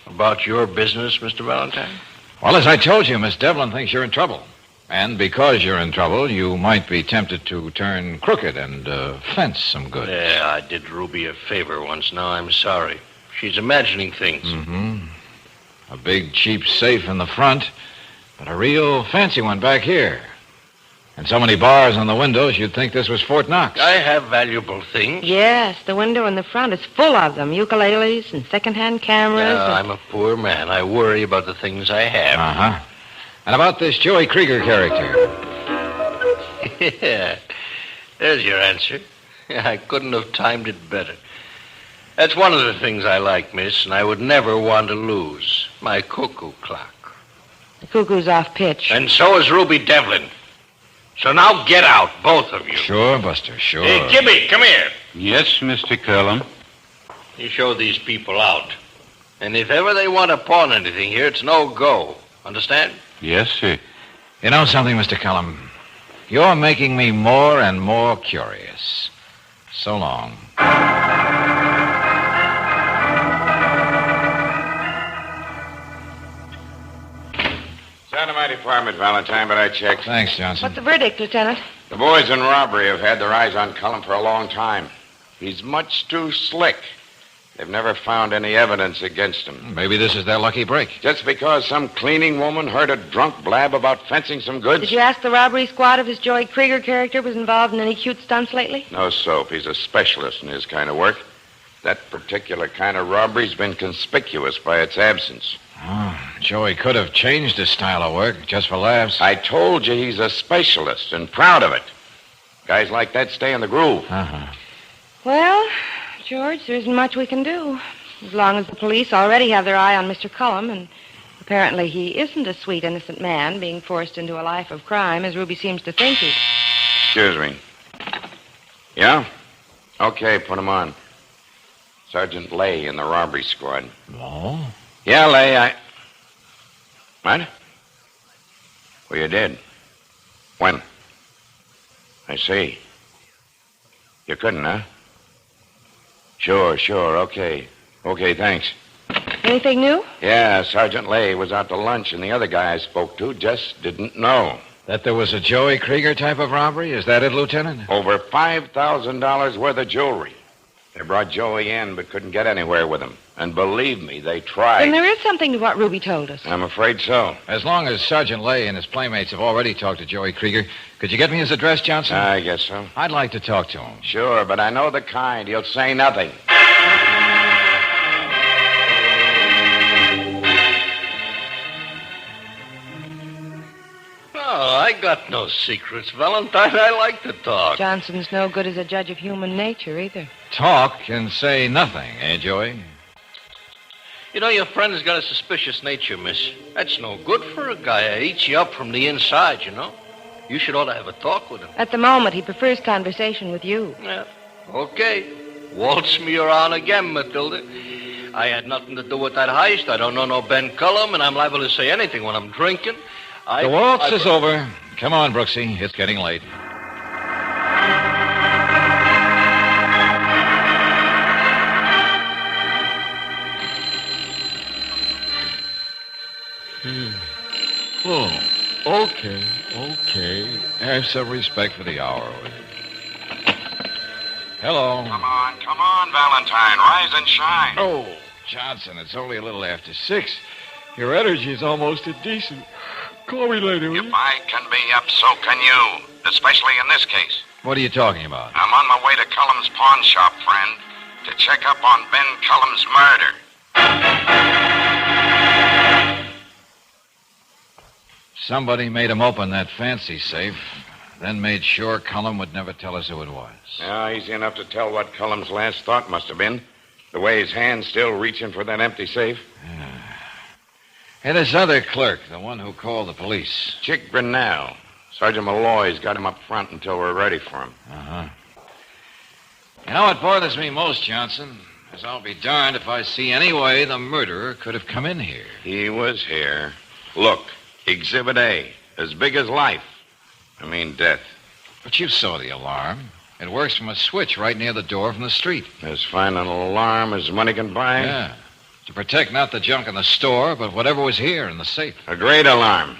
about your business, Mr. Valentine? Well, as I told you, Miss Devlin thinks you're in trouble. And because you're in trouble, you might be tempted to turn crooked and fence some goods. Yeah, I did Ruby a favor once. Now I'm sorry. She's imagining things. Mm-hmm. A big, cheap safe in the front, but a real fancy one back here. And so many bars on the windows, you'd think this was Fort Knox. I have valuable things. Yes, the window in the front is full of them. Ukuleles and second-hand cameras. I'm a poor man. I worry about the things I have. Uh-huh. And about this Joey Krieger character. Yeah, there's your answer. I couldn't have timed it better. That's one of the things I like, miss, and I would never want to lose. My cuckoo clock. The cuckoo's off pitch. And so is Ruby Devlin. So now get out, both of you. Sure, Buster, sure. Hey, Gibby, come here. Yes, Mr. Cullum. You show these people out. And if ever they want to pawn anything here, it's no go. Understand? Yes, sir. You know something, Mr. Cullum? You're making me more and more curious. So long. Dynamite department, Valentine, but I checked. Thanks, Johnson. What's the verdict, Lieutenant? The boys in robbery have had their eyes on Cullum for a long time. He's much too slick. They've never found any evidence against him. Maybe this is their lucky break. Just because some cleaning woman heard a drunk blab about fencing some goods? Did you ask the robbery squad if his Joey Krieger character was involved in any cute stunts lately? No soap. He's a specialist in his kind of work. That particular kind of robbery's been conspicuous by its absence. Oh, Joey could have changed his style of work just for laughs. I told you he's a specialist and proud of it. Guys like that stay in the groove. Uh-huh. Well, George, there isn't much we can do. As long as the police already have their eye on Mr. Cullum, and apparently he isn't a sweet, innocent man being forced into a life of crime, as Ruby seems to think he... Excuse me. Yeah? Okay, put him on. Sergeant Lay in the robbery squad. Oh? Yeah, Lay, What? Well, you did. When? I see. You couldn't, huh? Sure, okay. Okay, thanks. Anything new? Yeah, Sergeant Lay was out to lunch, and the other guy I spoke to just didn't know. That there was a Joey Krieger type of robbery? Is that it, Lieutenant? Over $5,000 worth of jewelry. They brought Joey in, but couldn't get anywhere with him. And believe me, they tried. Then there is something to what Ruby told us. I'm afraid so. As long as Sergeant Lay and his playmates have already talked to Joey Krieger, could you get me his address, Johnson? I guess so. I'd like to talk to him. Sure, but I know the kind. He'll say nothing. Oh, I got no secrets, Valentine. I like to talk. Johnson's no good as a judge of human nature, either. Talk and say nothing, eh, Joey? You know, your friend's got a suspicious nature, miss. That's no good for a guy. It eats you up from the inside, you know. You should ought to have a talk with him. At the moment, he prefers conversation with you. Yeah. Okay. Waltz me around again, Matilda. I had nothing to do with that heist. I don't know no Ben Cullum, and I'm liable to say anything when I'm drinking. The waltz is over. Come on, Brooksy. It's getting late. Oh, okay. Have some respect for the hour. Hello. Come on, Valentine. Rise and shine. Oh, Johnson, it's only a little after 6. Your energy's almost indecent. Call me later, will you? If I can be up, so can you. Especially in this case. What are you talking about? I'm on my way to Cullum's pawn shop, friend, to check up on Ben Cullum's murder. Somebody made him open that fancy safe, then made sure Cullum would never tell us who it was. Yeah, easy enough to tell what Cullum's last thought must have been. The way his hand's still reaching for that empty safe. Hey, this other clerk, the one who called the police. Chick Grinnell. Sergeant Malloy's got him up front until we're ready for him. Uh-huh. You know what bothers me most, Johnson, is I'll be darned if I see any way the murderer could have come in here. He was here. Look, Exhibit A, as big as life. I mean death. But you saw the alarm. It works from a switch right near the door from the street. As fine an alarm as money can buy? Yeah. To protect not the junk in the store, but whatever was here in the safe. A great alarm.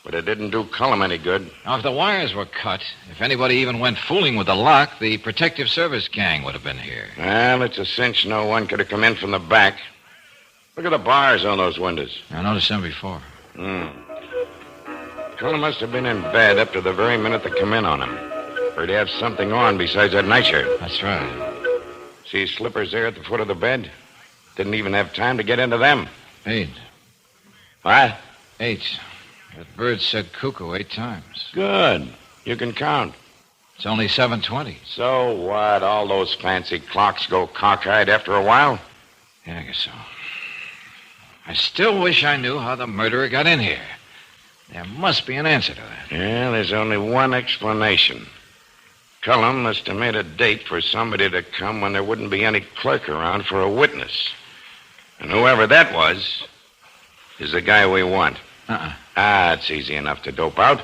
But it didn't do Cullum any good. Now, if the wires were cut, if anybody even went fooling with the lock, the protective service gang would have been here. Well, it's a cinch no one could have come in from the back. Look at the bars on those windows. I noticed them before. Cullum must have been in bed up to the very minute they come in on him. Or he'd have something on besides that nightshirt. That's right. See his slippers there at the foot of the bed? Didn't even have time to get into them. 8. What? 8. That bird said cuckoo 8 times. Good. You can count. It's only 7:20. So what? All those fancy clocks go cockeyed after a while? Yeah, I guess so. I still wish I knew how the murderer got in here. There must be an answer to that. Yeah, there's only one explanation. Cullum must have made a date for somebody to come when there wouldn't be any clerk around for a witness. And whoever that was is the guy we want. It's easy enough to dope out.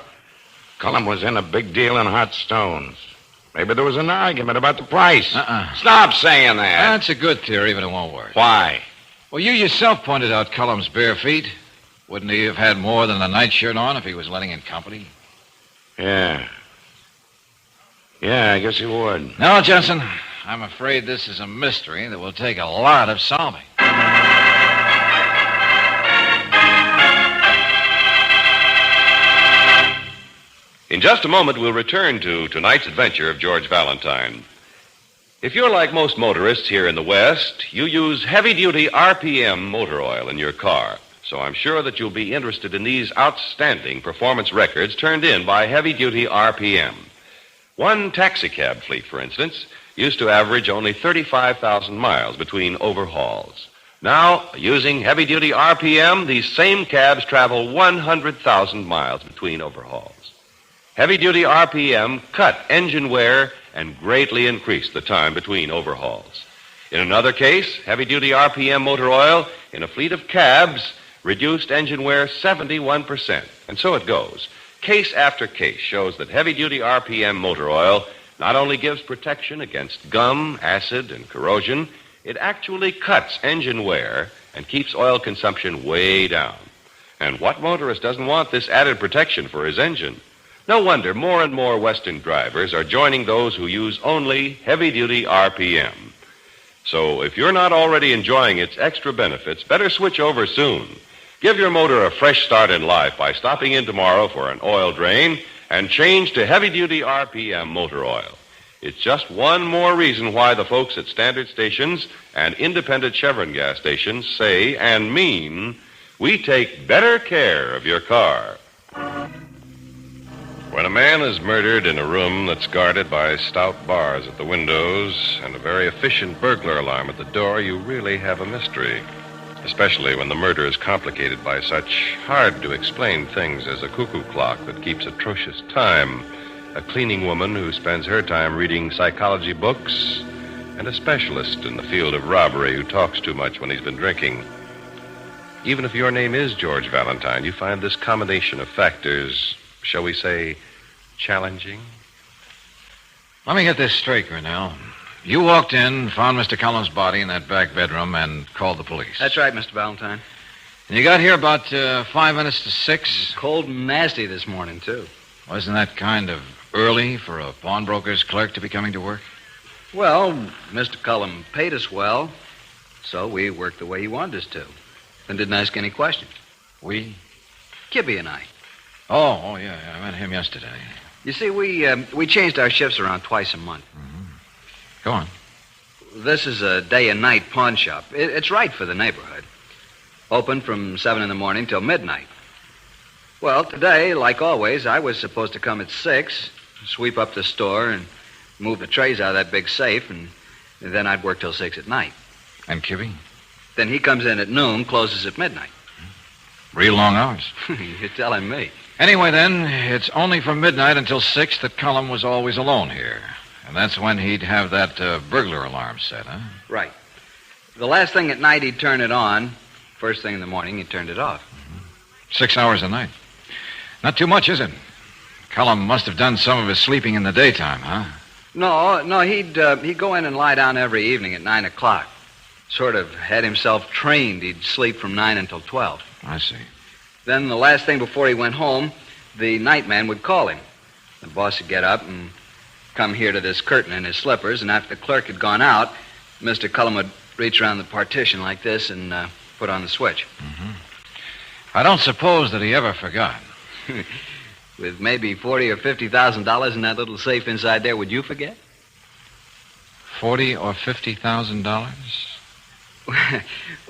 Cullum was in a big deal in hot stones. Maybe there was an argument about the price. Stop saying that. That's a good theory, but it won't work. Why? Well, you yourself pointed out Cullum's bare feet. Wouldn't he have had more than a nightshirt on if he was letting in company? Yeah, I guess he would. No, Johnson, I'm afraid this is a mystery that will take a lot of solving. In just a moment, we'll return to tonight's adventure of George Valentine. If you're like most motorists here in the West, you use heavy-duty RPM motor oil in your car. So I'm sure that you'll be interested in these outstanding performance records turned in by heavy-duty RPM. One taxicab fleet, for instance, used to average only 35,000 miles between overhauls. Now, using heavy-duty RPM, these same cabs travel 100,000 miles between overhauls. Heavy-duty RPM cut engine wear and greatly increased the time between overhauls. In another case, heavy-duty RPM motor oil in a fleet of cabs reduced engine wear 71%. And so it goes. Case after case shows that heavy-duty RPM motor oil not only gives protection against gum, acid, and corrosion, it actually cuts engine wear and keeps oil consumption way down. And what motorist doesn't want this added protection for his engine? No wonder more and more Western drivers are joining those who use only heavy-duty RPM. So if you're not already enjoying its extra benefits, better switch over soon. Give your motor a fresh start in life by stopping in tomorrow for an oil drain and change to heavy-duty RPM motor oil. It's just one more reason why the folks at standard stations and independent Chevron gas stations say and mean, we take better care of your car. When a man is murdered in a room that's guarded by stout bars at the windows and a very efficient burglar alarm at the door, you really have a mystery. especially when the murder is complicated by such hard-to-explain things as a cuckoo clock that keeps atrocious time, a cleaning woman who spends her time reading psychology books, and a specialist in the field of robbery who talks too much when he's been drinking. Even if your name is George Valentine, you find this combination of factors, shall we say, challenging? Let me get this straight, Grinnell. You walked in, found Mr. Cullen's body in that back bedroom, and called the police. That's right, Mr. Valentine. And you got here about 5 minutes to 6? Cold and nasty this morning, too. Wasn't that kind of early for a pawnbroker's clerk to be coming to work? Well, Mr. Cullen paid us well, so we worked the way he wanted us to. And didn't ask any questions. We? Kibby and I. Oh, yeah, I met him yesterday. You see, we changed our shifts around twice a month. Go on. This is a day and night pawn shop. It's right for the neighborhood. Open from 7 in the morning till midnight. Well, today, like always, I was supposed to come at 6, sweep up the store and move the trays out of that big safe, and then I'd work till 6 at night. And Kibby? Then he comes in at noon, closes at midnight. Real long hours. You're telling me. Anyway, then, it's only from midnight until 6 that Cullen was always alone here. And that's when he'd have that burglar alarm set, huh? Right. The last thing at night, he'd turn it on. First thing in the morning, he turned it off. 6 hours a night. Not too much, is it? Cullen must have done some of his sleeping in the daytime, huh? No, he'd go in and lie down every evening at 9 o'clock. Sort of had himself trained. He'd sleep from 9 until 12. I see. Then the last thing before he went home, the nightman would call him. The boss would get up and come here to this curtain in his slippers, and after the clerk had gone out, Mr. Cullen would reach around the partition like this and put on the switch. Mm-hmm. I don't suppose that he ever forgot. With maybe $40,000 or $50,000 in that little safe inside there, would you forget? $40,000 or $50,000?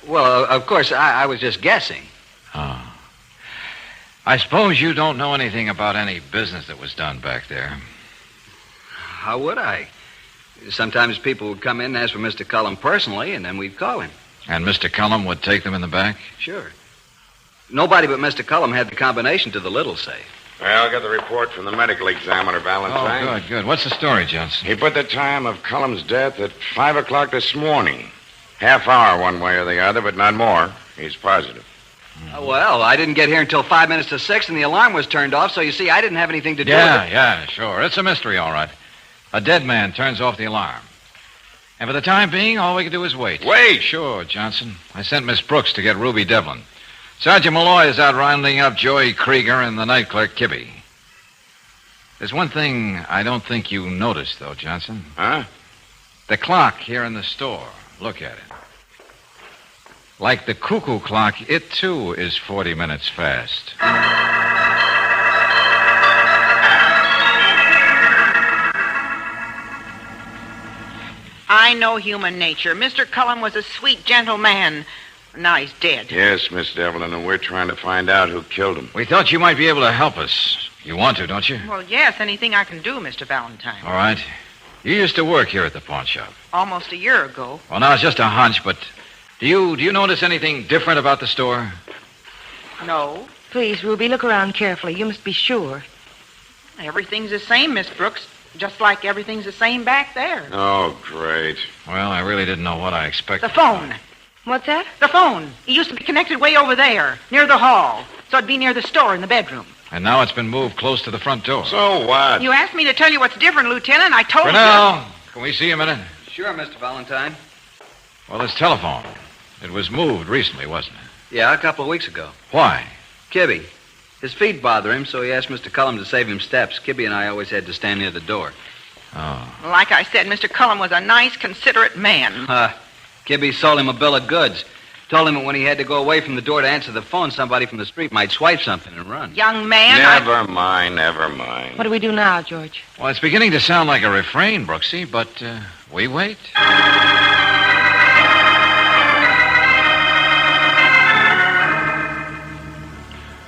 Well, of course, I was just guessing. Oh. I suppose you don't know anything about any business that was done back there. How would I? Sometimes people would come in and ask for Mr. Cullen personally, and then we'd call him. And Mr. Cullen would take them in the back? Sure. Nobody but Mr. Cullen had the combination to the little safe. Well, I got the report from the medical examiner, Valentine. Oh, good. What's the story, Johnson? He put the time of Cullen's death at 5 o'clock this morning. Half hour one way or the other, but not more. He's positive. Well, I didn't get here until 5 minutes to 6, and the alarm was turned off, so you see, I didn't have anything to do with it. Yeah, sure. It's a mystery, all right. A dead man turns off the alarm. And for the time being, all we can do is wait. Wait? Sure, Johnson. I sent Miss Brooks to get Ruby Devlin. Sergeant Malloy is out rounding up Joey Krieger and the night clerk, Kibby. There's one thing I don't think you noticed, though, Johnson. Huh? The clock here in the store. Look at it. Like the cuckoo clock, it, too, is 40 minutes fast. I know human nature. Mr. Cullen was a sweet, gentle man. Now he's dead. Yes, Miss Devlin, and we're trying to find out who killed him. We thought you might be able to help us. You want to, don't you? Well, yes, anything I can do, Mr. Valentine. All right. You used to work here at the pawn shop. Almost a year ago. Well, now, it's just a hunch, but do you notice anything different about the store? No. Please, Ruby, look around carefully. You must be sure. Everything's the same, Miss Brooks. Just like everything's the same back there. Oh, great. Well, I really didn't know what I expected. The phone. What's that? The phone. It used to be connected way over there, near the hall. So it'd be near the store in the bedroom. And now it's been moved close to the front door. So what? You asked me to tell you what's different, Lieutenant. I told Grinnell, can we see a minute? Sure, Mr. Valentine. Well, this telephone. It was moved recently, wasn't it? Yeah, a couple of weeks ago. Why? Kibby. His feet bother him, so he asked Mr. Cullen to save him steps. Kibby and I always had to stand near the door. Oh. Like I said, Mr. Cullen was a nice, considerate man. Kibby sold him a bill of goods. Told him that when he had to go away from the door to answer the phone, somebody from the street might swipe something and run. Young man, Never mind. What do we do now, George? Well, it's beginning to sound like a refrain, Brooksy, but we wait.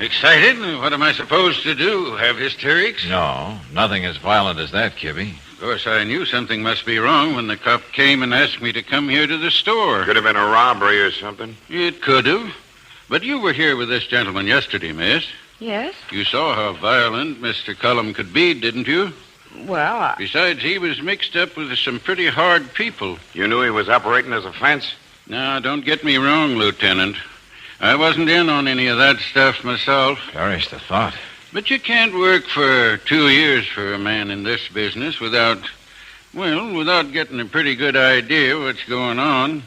Excited? What am I supposed to do? Have hysterics? No, nothing as violent as that, Kibby. course, I knew something must be wrong when the cop came and asked me to come here to the store. Could have been a robbery or something. It could have. But you were here with this gentleman yesterday, miss. Yes? You saw how violent Mr. Cullum could be, didn't you? Well, Besides, he was mixed up with some pretty hard people. You knew he was operating as a fence? Now, don't get me wrong, Lieutenant. I wasn't in on any of that stuff myself. Perish the thought. But you can't work for 2 years for a man in this business without getting a pretty good idea what's going on.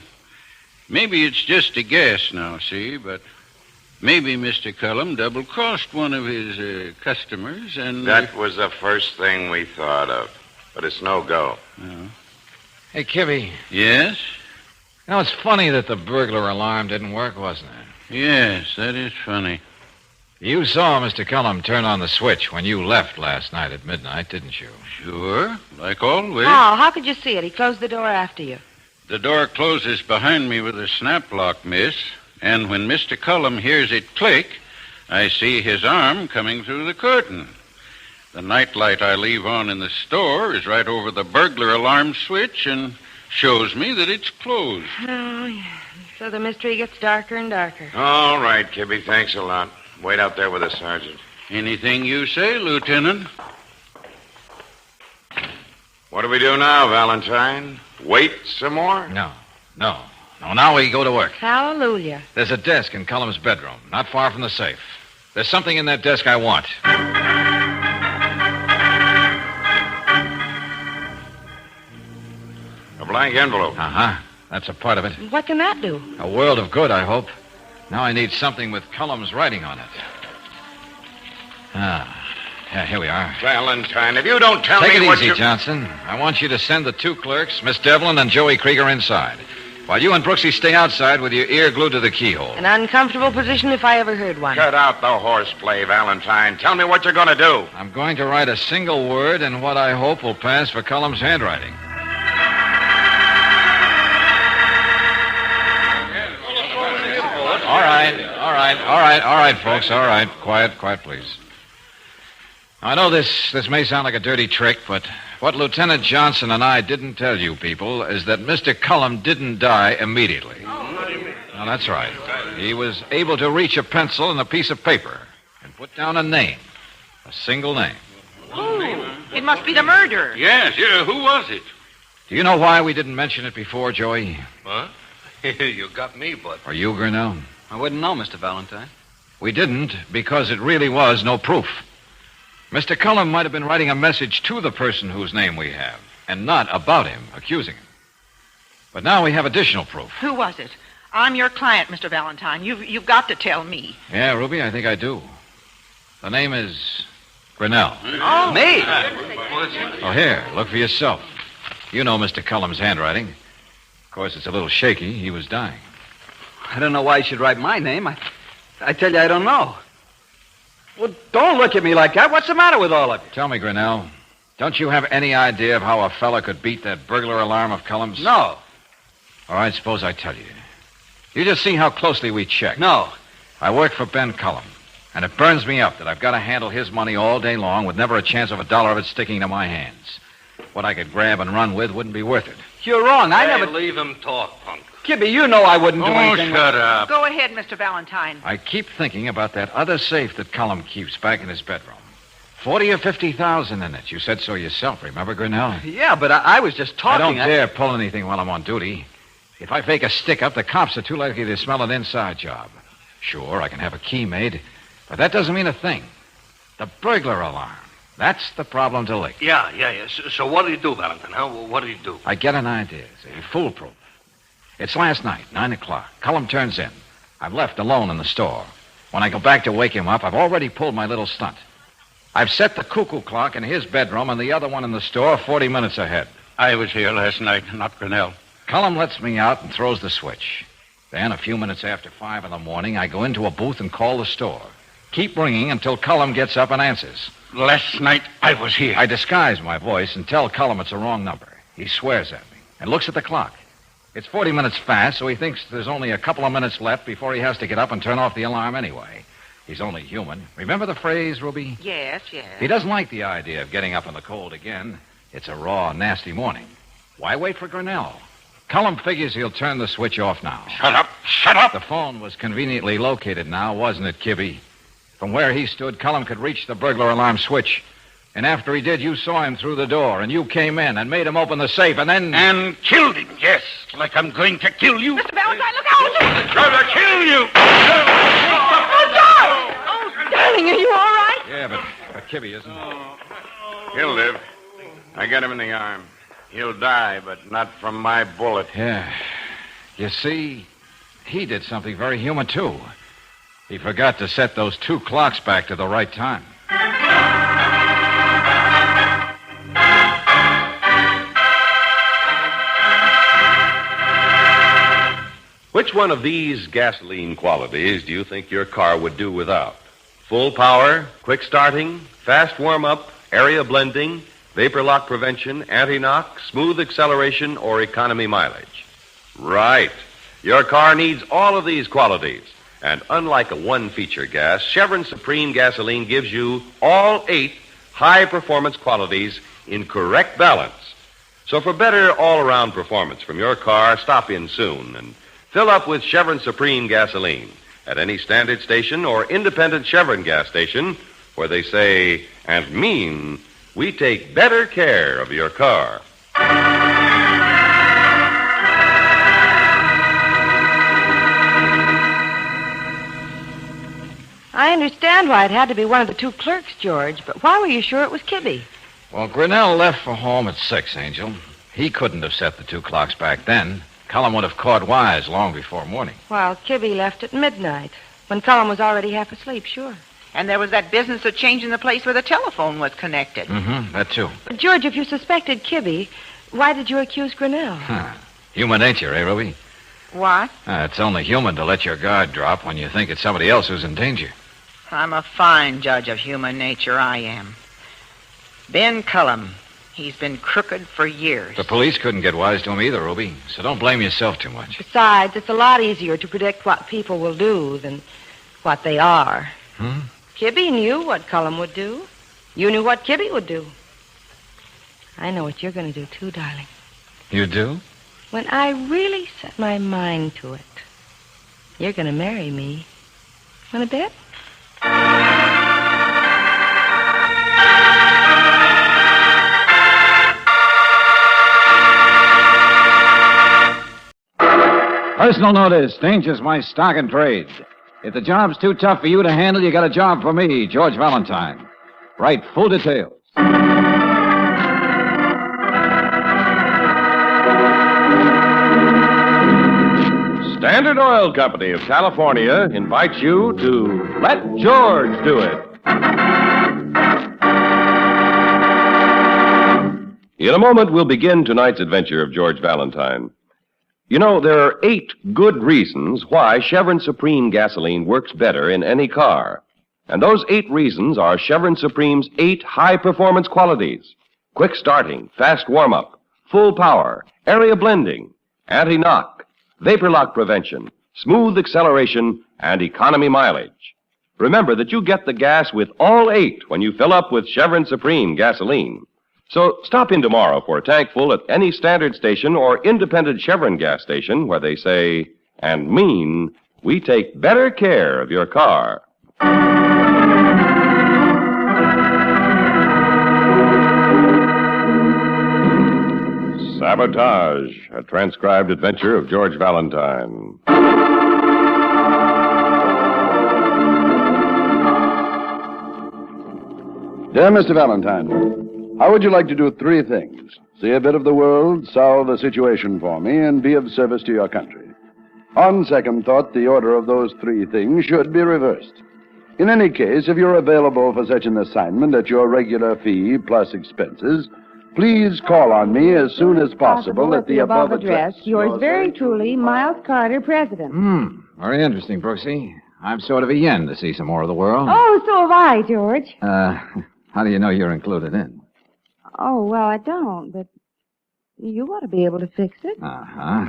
Maybe it's just a guess now, see, but maybe Mr. Cullum double-crossed one of his customers and... That was the first thing we thought of, but it's no go. No. Hey, Kibby. Yes? Now, it's funny that the burglar alarm didn't work, wasn't it? Yes, that is funny. You saw Mr. Cullum turn on the switch when you left last night at midnight, didn't you? Sure, like always. How could you see it? He closed the door after you. The door closes behind me with a snap lock, miss, and when Mr. Cullum hears it click, I see his arm coming through the curtain. The nightlight I leave on in the store is right over the burglar alarm switch and shows me that it's closed. Oh, yeah. So the mystery gets darker and darker. All right, Kibby, thanks a lot. Wait out there with the sergeant. Anything you say, Lieutenant. What do we do now, Valentine? Wait some more? No. Now we go to work. Hallelujah. There's a desk in Cullum's bedroom, not far from the safe. There's something in that desk I want. A blank envelope. Uh-huh. That's a part of it. What can that do? A world of good, I hope. Now I need something with Cullum's writing on it. Yeah, here we are. Valentine, if you don't tell Take me it what easy, Johnson. I want you to send the 2 clerks, Miss Devlin and Joey Krieger, inside, while you and Brooksy stay outside with your ear glued to the keyhole. An uncomfortable position if I ever heard one. Cut out the horseplay, Valentine. Tell me what you're going to do. I'm going to write a single word in what I hope will pass for Cullum's handwriting. All right, folks. All right. Quiet, please. I know this may sound like a dirty trick, but what Lieutenant Johnson and I didn't tell you people is that Mr. Cullum didn't die immediately. Now, that's right. He was able to reach a pencil and a piece of paper and put down a name, a single name. Oh, it must be the murderer. Yes, who was it? Do you know why we didn't mention it before, Joey? What? You got me, bud. Or you, Grinnell? I wouldn't know, Mr. Valentine. We didn't because it really was no proof. Mr. Cullum might have been writing a message to the person whose name we have, and not about him, accusing him. But now we have additional proof. Who was it? I'm your client, Mr. Valentine. You've got to tell me. Yeah, Ruby, I think I do. The name is Grinnell. Oh, me? Oh, here, look for yourself. You know Mr. Cullum's handwriting. Of course, it's a little shaky. He was dying. I don't know why you should write my name. I tell you, I don't know. Well, don't look at me like that. What's the matter with all of you? Tell me, Grinnell, don't you have any idea of how a fella could beat that burglar alarm of Cullum's? No. All right, suppose I tell you. You just see how closely we check. No. I work for Ben Cullum, and it burns me up that I've got to handle his money all day long with never a chance of $1 of it sticking to my hands. What I could grab and run with wouldn't be worth it. You're wrong. I never... Leave him talk, punk. Kibby, you know I wouldn't do anything. Oh, shut up. Go ahead, Mr. Valentine. I keep thinking about that other safe that Cullum keeps back in his bedroom. 40 or 50,000 in it. You said so yourself, remember, Grinnell? Yeah, but I was just talking. I don't dare pull anything while I'm on duty. If I fake a stick-up, the cops are too likely to smell an inside job. Sure, I can have a key made, but that doesn't mean a thing. The burglar alarm. That's the problem to lick. Yeah. So what do you do, Valentine? Huh? What do you do? I get an idea. See, foolproof. It's last night, 9 o'clock. Cullum turns in. I've left alone in the store. When I go back to wake him up, I've already pulled my little stunt. I've set the cuckoo clock in his bedroom and the other one in the store 40 minutes ahead. I was here last night, not Grinnell. Cullum lets me out and throws the switch. Then, a few minutes after 5 in the morning, I go into a booth and call the store. Keep ringing until Cullum gets up and answers. Last night, I was here. I disguise my voice and tell Cullum it's a wrong number. He swears at me and looks at the clock. It's 40 minutes fast, so he thinks there's only a couple of minutes left before he has to get up and turn off the alarm anyway. He's only human. Remember the phrase, Ruby? Yes. He doesn't like the idea of getting up in the cold again. It's a raw, nasty morning. Why wait for Grinnell? Cullum figures he'll turn the switch off now. Shut up! Shut up! The phone was conveniently located now, wasn't it, Kibby? From where he stood, Cullum could reach the burglar alarm switch. And after he did, you saw him through the door, and you came in and made him open the safe, and then... And killed him, yes. Like I'm going to kill you. Mr. Valentine, look out! I'm trying to kill you! Oh, George! Oh, darling, are you all right? Yeah, but Kibby isn't. He'll live. I got him in the arm. He'll die, but not from my bullet. Yeah. You see, he did something very human, too. He forgot to set those 2 clocks back to the right time. Which one of these gasoline qualities do you think your car would do without? Full power, quick starting, fast warm-up, area blending, vapor lock prevention, anti-knock, smooth acceleration, or economy mileage? Right. Your car needs all of these qualities. And unlike a one-feature gas, Chevron Supreme gasoline gives you all 8 high-performance qualities in correct balance. So for better all-around performance from your car, stop in soon and fill up with Chevron Supreme gasoline at any standard station or independent Chevron gas station where they say and mean we take better care of your car. I understand why it had to be one of the 2 clerks, George, but why were you sure it was Kibby? Well, Grinnell left for home at 6, Angel. He couldn't have set the 2 clocks back then. Cullum would have caught wise long before morning. While Kibby left at midnight, when Cullum was already half asleep, sure. And there was that business of changing the place where the telephone was connected. Mm-hmm, that too. George, if you suspected Kibby, why did you accuse Grinnell? Human nature, eh, Ruby? What? It's only human to let your guard drop when you think it's somebody else who's in danger. I'm a fine judge of human nature, I am. Ben Cullum, he's been crooked for years. The police couldn't get wise to him either, Ruby, so don't blame yourself too much. Besides, it's a lot easier to predict what people will do than what they are. Kibby knew what Cullum would do. You knew what Kibby would do. I know what you're going to do, too, darling. You do? When I really set my mind to it, you're going to marry me. Want to bet? Personal notice. Danger's my stock and trade. If the job's too tough for you to handle, you got a job for me, George Valentine. Write full details. Standard Oil Company of California invites you to Let George Do It. In a moment, we'll begin tonight's adventure of George Valentine. You know, there are 8 good reasons why Chevron Supreme gasoline works better in any car. And those 8 reasons are Chevron Supreme's 8 high-performance qualities. Quick starting, fast warm-up, full power, area blending, anti-knock, vapor lock prevention, smooth acceleration, and economy mileage. Remember that you get the gas with all 8 when you fill up with Chevron Supreme gasoline. So stop in tomorrow for a tank full at any standard station or independent Chevron gas station where they say and mean we take better care of your car. Sabotage, a transcribed adventure of George Valentine. Dear Mr. Valentine, how would you like to do 3 things? See a bit of the world, solve a situation for me, and be of service to your country. On second thought, the order of those 3 things should be reversed. In any case, if you're available for such an assignment at your regular fee plus expenses, please call on me as soon as possible at the above address. Yours very truly, Miles Carter, President. Very interesting, Brooksy. I'm sort of a yen to see some more of the world. Oh, so have I, George. How do you know you're included in? Oh, well, I don't, but you ought to be able to fix it. Uh-huh.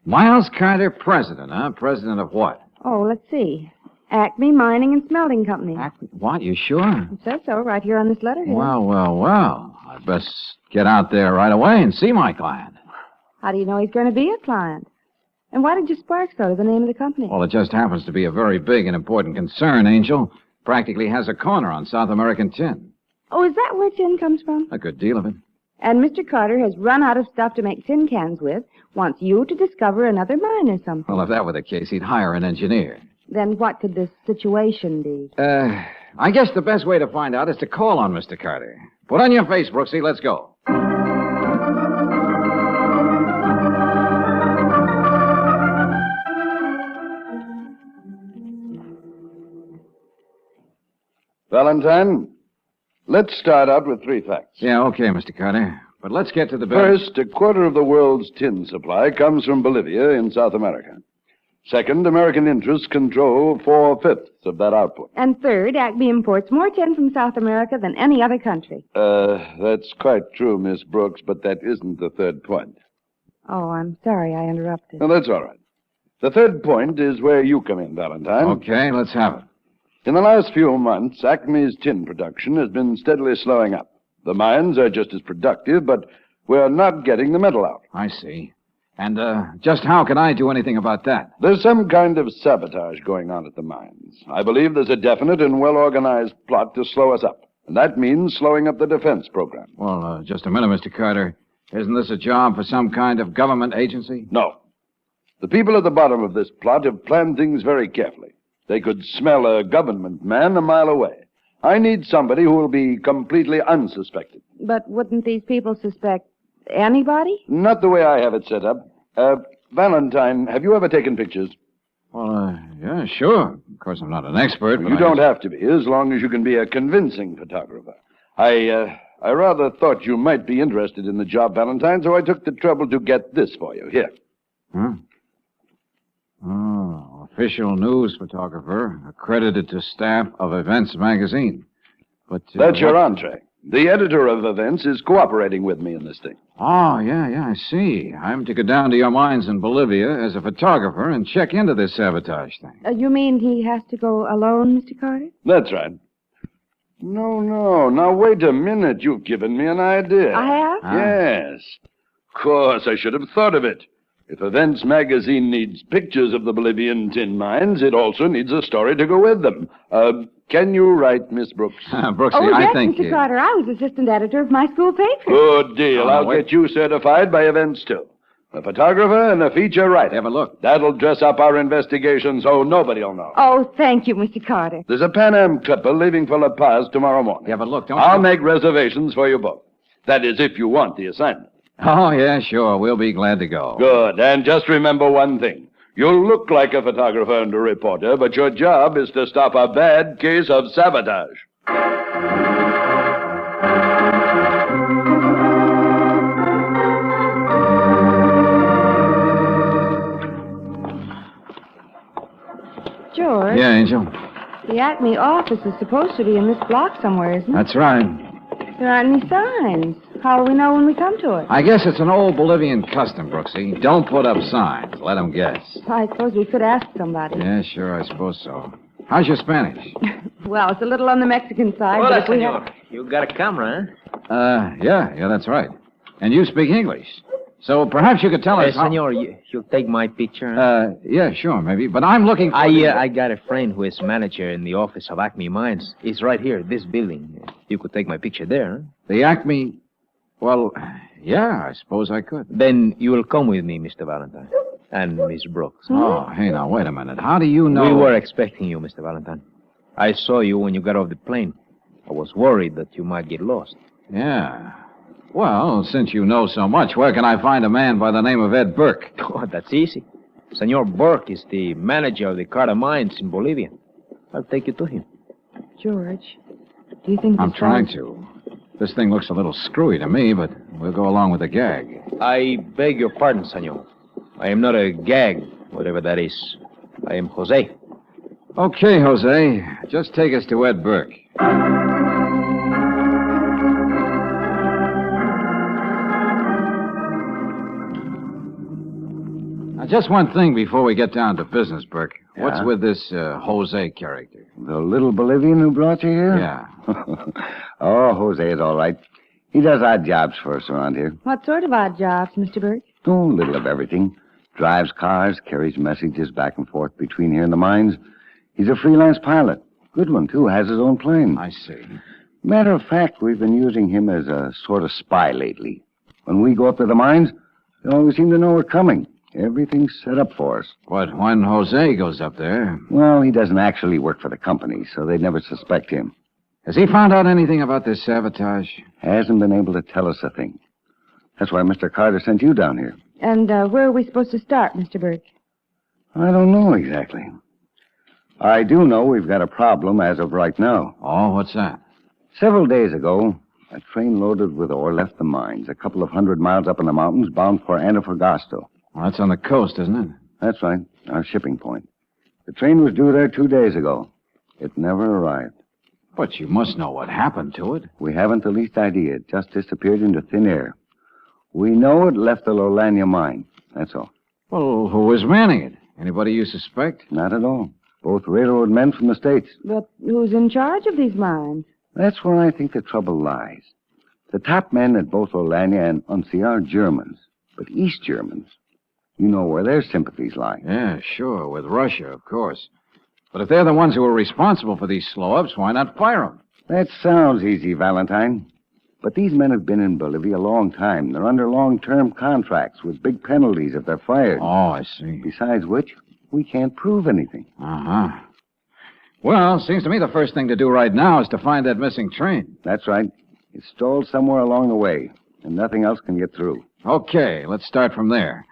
Miles Carter, President, huh? President of what? Oh, let's see. Acme Mining and Smelting Company. What? You sure? It says so right here on this letterhead. Well. I'd best get out there right away and see my client. How do you know he's going to be a client? And why did you spark so to the name of the company? Well, it just happens to be a very big and important concern, Angel. Practically has a corner on South American tin. Oh, is that where tin comes from? A good deal of it. And Mr. Carter has run out of stuff to make tin cans with, wants you to discover another mine or something. Well, if that were the case, he'd hire an engineer. Then what could the situation be? I guess the best way to find out is to call on Mr. Carter. Put on your face, Brooksy. Let's go. Valentine, let's start out with 3 facts. Yeah, okay, Mr. Carter. But let's get to the business. First, a quarter of the world's tin supply comes from Bolivia in South America. Second, American interests control 4/5 of that output. And third, Acme imports more tin from South America than any other country. That's quite true, Miss Brooks, but that isn't the third point. Oh, I'm sorry I interrupted. No, that's all right. The third point is where you come in, Valentine. Okay, let's have it. In the last few months, Acme's tin production has been steadily slowing up. The mines are just as productive, but we're not getting the metal out. I see. And just how can I do anything about that? There's some kind of sabotage going on at the mines. I believe there's a definite and well-organized plot to slow us up. And that means slowing up the defense program. Well, just a minute, Mr. Carter. Isn't this a job for some kind of government agency? No. The people at the bottom of this plot have planned things very carefully. They could smell a government man a mile away. I need somebody who will be completely unsuspected. But wouldn't these people suspect anybody? Not the way I have it set up. Valentine, have you ever taken pictures? Well, yeah, sure. Of course, I'm not an expert. But You don't have to be, as long as you can be a convincing photographer. I rather thought you might be interested in the job, Valentine, so I took the trouble to get this for you. Here. Huh? Oh, official news photographer, accredited to staff of Events magazine. But That's your entree. The editor of Events is cooperating with me in this thing. Oh, yeah, I see. I'm to go down to your mines in Bolivia as a photographer and check into this sabotage thing. You mean he has to go alone, Mr. Carter? That's right. No. Now, wait a minute. You've given me an idea. I have? Yes. Of course, I should have thought of it. If Events magazine needs pictures of the Bolivian tin mines, it also needs a story to go with them. Can you write, Miss Brooks? Brooksy, yes, I think... Mr. Carter, I was assistant editor of my school paper. Good deal. I'll get you certified by Events, too. A photographer and a feature writer. Have a look. That'll dress up our investigation so nobody'll know. Oh, thank you, Mr. Carter. There's a Pan Am clipper leaving for La Paz tomorrow morning. Have a look, don't I'll make reservations for you both. That is, if you want the assignment. Oh, yeah, sure. We'll be glad to go. Good. And just remember one thing. You'll look like a photographer and a reporter, but your job is to stop a bad case of sabotage. George? Yeah, Angel. The Acme office is supposed to be in this block somewhere, isn't it? That's right. There aren't any signs. How will we know when we come to it? I guess it's an old Bolivian custom, Brooksy. Don't put up signs. Let them guess. I suppose we could ask somebody. Yeah, sure, I suppose so. How's your Spanish? Well, it's a little on the Mexican side. Hola, but if we senor. You got a camera, huh? Yeah, that's right. And you speak English. So perhaps you could tell us how... Senor, you'll take my picture, huh? Yeah, sure, maybe. But I'm looking for... I got a friend who is manager in the office of Acme Mines. He's right here, this building. You could take my picture there, huh? The Acme... Well, yeah, I suppose I could. Then you will come with me, Mr. Valentine. And Miss Brooks. Oh, hey, now, wait a minute. How do you know... We were expecting you, Mr. Valentine. I saw you when you got off the plane. I was worried that you might get lost. Yeah. Well, since you know so much, where can I find a man by the name of Ed Burke? Oh, that's easy. Senor Burke is the manager of the Carter Mines in Bolivia. I'll take you to him. George, do you think... I'm trying to. This thing looks a little screwy to me, but we'll go along with the gag. I beg your pardon, senor. I am not a gag, whatever that is. I am Jose. Okay, Jose. Just take us to Ed Burke. Now, just one thing before we get down to business, Burke. Yeah? What's with this Jose character? The little Bolivian who brought you here? Yeah. Oh, Jose is all right. He does odd jobs for us around here. What sort of odd jobs, Mr. Burke? Oh, a little of everything. Drives cars, carries messages back and forth between here and the mines. He's a freelance pilot. Good one, too. Has his own plane. I see. Matter of fact, we've been using him as a sort of spy lately. When we go up to the mines, they always seem to know we're coming. Everything's set up for us. But when Jose goes up there... Well, he doesn't actually work for the company, so they'd never suspect him. Has he found out anything about this sabotage? Hasn't been able to tell us a thing. That's why Mr. Carter sent you down here. And where are we supposed to start, Mr. Burke? I don't know exactly. I do know we've got a problem as of right now. Oh, what's that? Several days ago, a train loaded with ore left the mines, a couple of 100 miles up in the mountains, bound for Antofagasta. Well, that's on the coast, isn't it? That's right, our shipping point. The train was due there 2 days ago. It never arrived. But you must know what happened to it. We haven't the least idea. It just disappeared into thin air. We know it left the Lolania mine. That's all. Well, who was manning it? Anybody you suspect? Not at all. Both railroad men from the States. But who's in charge of these mines? That's where I think the trouble lies. The top men at both Lolania and Unsi are Germans, but East Germans. You know where their sympathies lie. Yeah, sure, with Russia, of course. But if they're the ones who are responsible for these slow-ups, why not fire them? That sounds easy, Valentine. But these men have been in Bolivia a long time. They're under long-term contracts with big penalties if they're fired. Oh, I see. Besides which, we can't prove anything. Uh-huh. Well, seems to me the first thing to do right now is to find that missing train. That's right. It's stalled somewhere along the way, and nothing else can get through. Okay, let's start from there.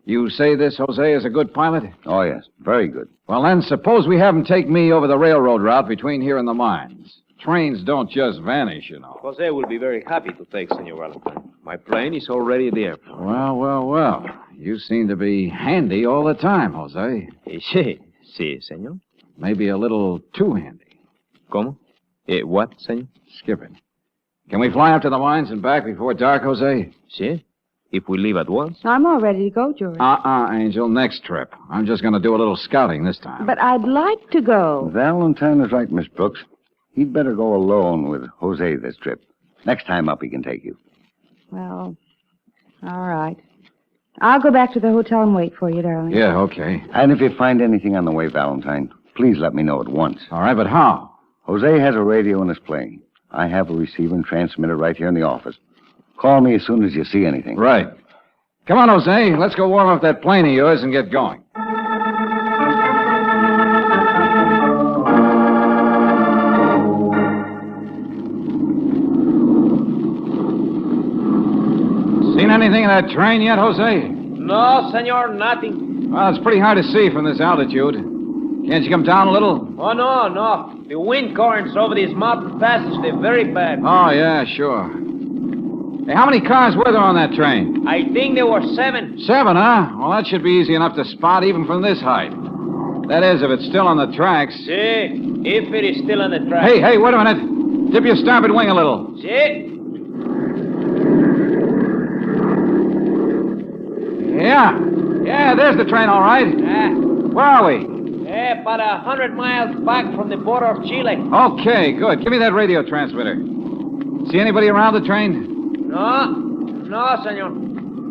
You say this Jose is a good pilot? Oh, yes. Very good. Well, then, suppose we have him take me over the railroad route between here and the mines. Trains don't just vanish, you know. Jose will be very happy to take Senor Valentine. My plane is already at the airport. Well. You seem to be handy all the time, Jose. Sí, senor. Maybe a little too handy. ¿Cómo? What, senor? Skip it. Can we fly up to the mines and back before dark, Jose? Sí. If we leave at once. I'm all ready to go, George. Angel. Next trip. I'm just going to do a little scouting this time. But I'd like to go. Valentine is right, Miss Brooks. He'd better go alone with Jose this trip. Next time up, he can take you. Well, all right. I'll go back to the hotel and wait for you, darling. Yeah, okay. And if you find anything on the way, Valentine, please let me know at once. All right, but how? Jose has a radio in his plane. I have a receiver and transmitter right here in the office. Call me as soon as you see anything. Right. Come on, Jose. Let's go warm up that plane of yours and get going. Seen anything of that train yet, Jose? No, senor, nothing. Well, it's pretty hard to see from this altitude. Can't you come down a little? Oh, no. The wind currents over these mountain passes, they're very bad. Oh, yeah, sure. Hey, how many cars were there on that train? I think there were 7. 7, huh? Well, that should be easy enough to spot even from this height. That is, if it's still on the tracks. Sí, if it is still on the tracks. Hey, wait a minute. Dip your starboard wing a little. Sí. Yeah, there's the train, all right. Where are we? About 100 miles back from the border of Chile. Okay, good. Give me that radio transmitter. See anybody around the train? No, senor.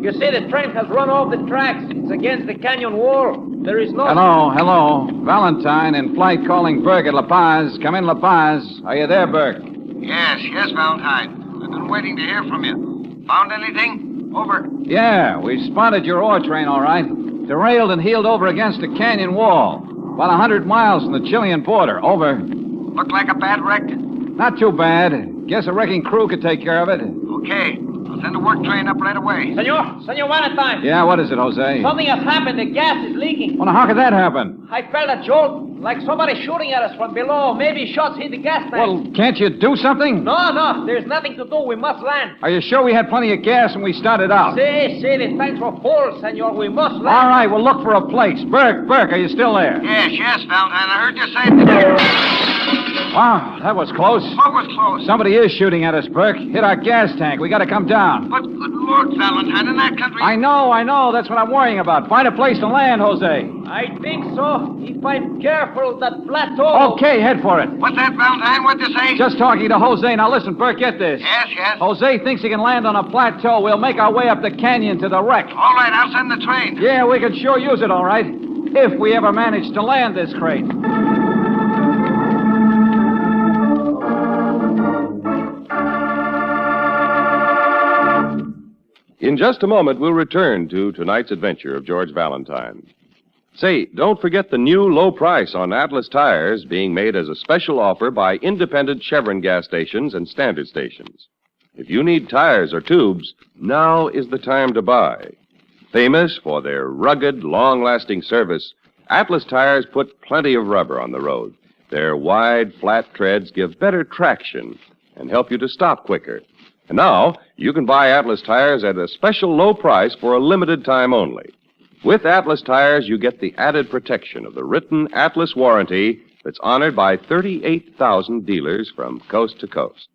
You see, the train has run off the tracks. It's against the canyon wall. There is no... Hello. Valentine in flight calling Burke at La Paz. Come in, La Paz. Are you there, Burke? Yes, Valentine. I've been waiting to hear from you. Found anything? Over. Yeah, we spotted your ore train, all right. Derailed and heeled over against a canyon wall. About 100 miles from the Chilean border. Over. Look like a bad wreck? Not too bad. Guess a wrecking crew could take care of it. Okay. I'll send a work train up right away. Senor Valentine. Yeah, what is it, Jose? Something has happened. The gas is leaking. Well, now, how could that happen? I felt a jolt, like somebody shooting at us from below. Maybe shots hit the gas tank. Well, can't you do something? No. There's nothing to do. We must land. Are you sure we had plenty of gas when we started out? See, the tanks were full, senor. We must land. All right, we'll look for a place. Burke, are you still there? Yes, Valentine. I heard you say... Wow, that was close. What was close? Somebody is shooting at us, Burke. Hit our gas tank. We got to come down. But good Lord, Valentine, in that country... I know. That's what I'm worrying about. Find a place to land, Jose. I think so. If I'm careful, that plateau... Okay, head for it. What's that, Valentine? What'd you say? Just talking to Jose. Now listen, Burke, get this. Yes. Jose thinks he can land on a plateau. We'll make our way up the canyon to the wreck. All right, I'll send the train. Yeah, we can sure use it, all right. If we ever manage to land this crate. In just a moment, we'll return to tonight's adventure of George Valentine. Say, don't forget the new low price on Atlas tires being made as a special offer by independent Chevron gas stations and standard stations. If you need tires or tubes, now is the time to buy. Famous for their rugged, long-lasting service, Atlas tires put plenty of rubber on the road. Their wide, flat treads give better traction and help you to stop quicker. And now, you can buy Atlas tires at a special low price for a limited time only. With Atlas tires, you get the added protection of the written Atlas warranty that's honored by 38,000 dealers from coast to coast.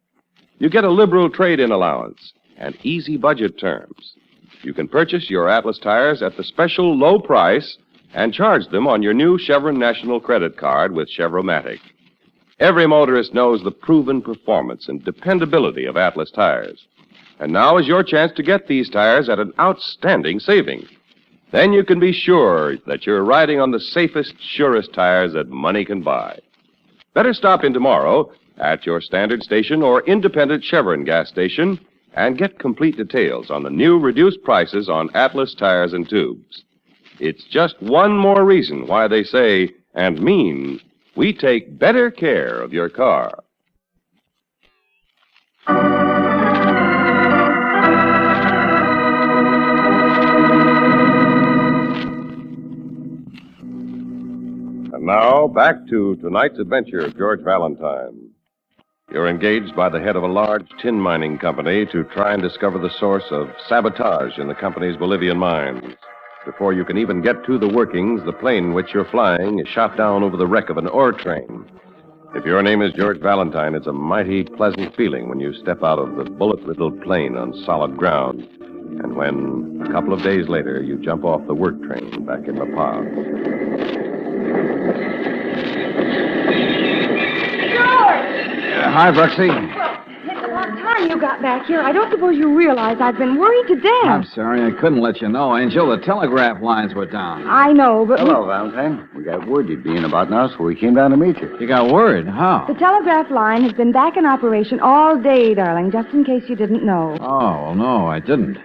You get a liberal trade-in allowance and easy budget terms. You can purchase your Atlas tires at the special low price and charge them on your new Chevron National Credit Card with Chevromatic. Every motorist knows the proven performance and dependability of Atlas tires. And now is your chance to get these tires at an outstanding saving. Then you can be sure that you're riding on the safest, surest tires that money can buy. Better stop in tomorrow at your standard station or independent Chevron gas station and get complete details on the new reduced prices on Atlas tires and tubes. It's just one more reason why they say and mean we take better care of your car. And now, back to tonight's adventure of George Valentine. You're engaged by the head of a large tin mining company to try and discover the source of sabotage in the company's Bolivian mines. Before you can even get to the workings, the plane in which you're flying is shot down over the wreck of an ore train. If your name is George Valentine, it's a mighty pleasant feeling when you step out of the bullet-riddled plane on solid ground, and when, a couple of days later, you jump off the work train back in La Paz. George! Hi, Bruxy. Well, it's about time you got back here. I don't suppose you realize I've been worried to death. I'm sorry, I couldn't let you know, Angel. The telegraph lines were down. I know, but... Hello, Valentine. We got word you'd be in about now, so we came down to meet you. You got word? How? The telegraph line has been back in operation all day, darling, just in case you didn't know. Oh, well, no, I didn't.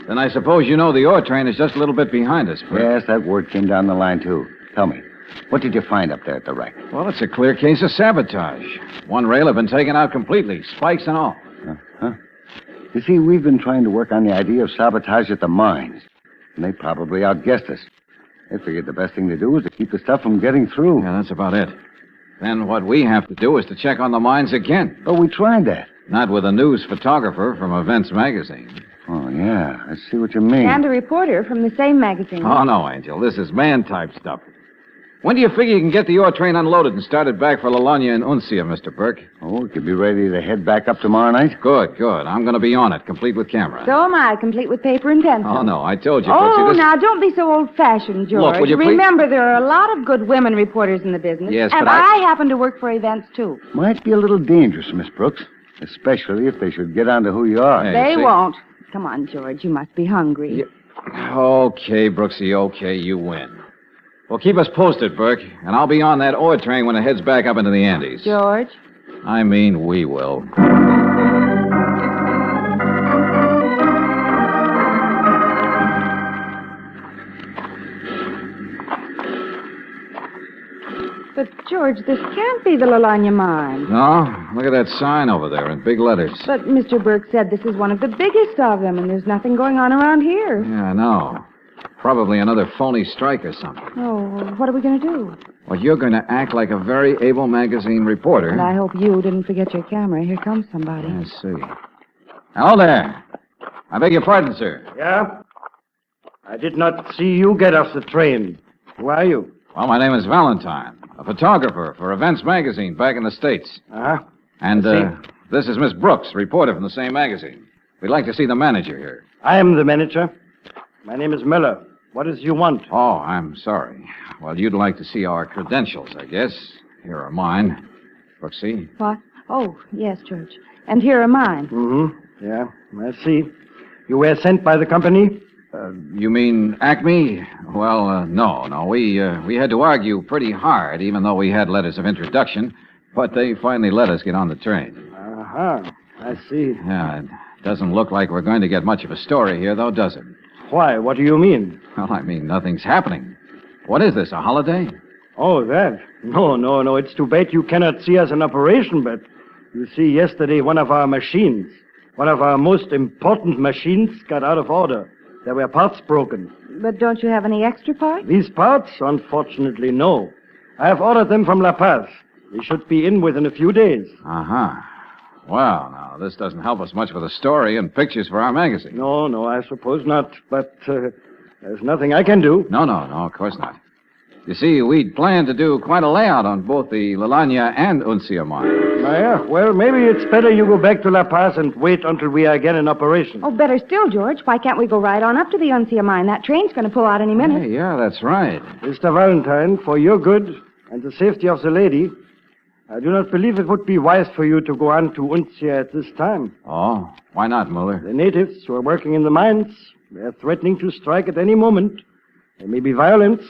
Then I suppose you know the ore train is just a little bit behind us, Bert. Yes, that word came down the line, too. Tell me, what did you find up there at the wreck? Well, it's a clear case of sabotage. One rail had been taken out completely, spikes and all. Huh? You see, we've been trying to work on the idea of sabotage at the mines, and they probably outguessed us. They figured the best thing to do was to keep the stuff from getting through. Yeah, that's about it. Then what we have to do is to check on the mines again. Oh, we tried that. Not with a news photographer from Events Magazine. Oh, yeah, I see what you mean. And a reporter from the same magazine. Oh, no, Angel. This is man-type stuff. When do you figure you can get the ore train unloaded and started back for Lalagna and Uncia, Mr. Burke? Oh, we could be ready to head back up tomorrow night? Good. I'm going to be on it, complete with camera. So am I, complete with paper and pencil. Oh, no, I told you, Oh, Brooksy, now, don't be so old-fashioned, George. Look, will you please... Remember, there are a lot of good women reporters in the business. Yes, and but I happen to work for events, too. Might be a little dangerous, Miss Brooks, especially if they should get onto who you are. They won't. Come on, George, you must be hungry. Okay, Brooksy, okay, you win. Well, keep us posted, Burke, and I'll be on that ore train when it heads back up into the Andes. George? I mean, we will. But, George, this can't be the Lalagna mine. No? Look at that sign over there in big letters. But Mr. Burke said this is one of the biggest of them, and there's nothing going on around here. Yeah, I know. Probably another phony strike or something. Oh, what are we going to do? Well, you're going to act like a very able magazine reporter. And I hope you didn't forget your camera. Here comes somebody. I see. Hello there. I beg your pardon, sir. Yeah? I did not see you get off the train. Who are you? Well, my name is Valentine, a photographer for Events Magazine back in the States. Uh-huh. And this is Miss Brooks, reporter from the same magazine. We'd like to see the manager here. I am the manager. My name is Miller. What is you want? Oh, I'm sorry. Well, you'd like to see our credentials, I guess. Here are mine. Brooksy? What? Oh, yes, George. And here are mine. Mm-hmm. Yeah, I see. You were sent by the company? You mean Acme? Well, no. We had to argue pretty hard, even though we had letters of introduction. But they finally let us get on the train. Uh-huh. I see. Yeah, it doesn't look like we're going to get much of a story here, though, does it? Why? What do you mean? Well, I mean, nothing's happening. What is this, a holiday? Oh, that? No. It's too bad you cannot see us in operation, but you see, yesterday one of our machines, one of our most important machines, got out of order. There were parts broken. But don't you have any extra parts? These parts? Unfortunately, no. I have ordered them from La Paz. They should be in within a few days. Uh-huh. Well, now, this doesn't help us much with a story and pictures for our magazine. No, I suppose not. But there's nothing I can do. No, of course not. You see, we'd planned to do quite a layout on both the Lalania and Uncia mines. Yeah, well, maybe it's better you go back to La Paz and wait until we are again in operation. Oh, better still, George. Why can't we go right on up to the Uncia mine? That train's going to pull out any minute. Hey, yeah, that's right. Mr. Valentine, for your good and the safety of the lady, I do not believe it would be wise for you to go on to Uncia at this time. Oh, why not, Muller? The natives who are working in the mines, they are threatening to strike at any moment. There may be violence.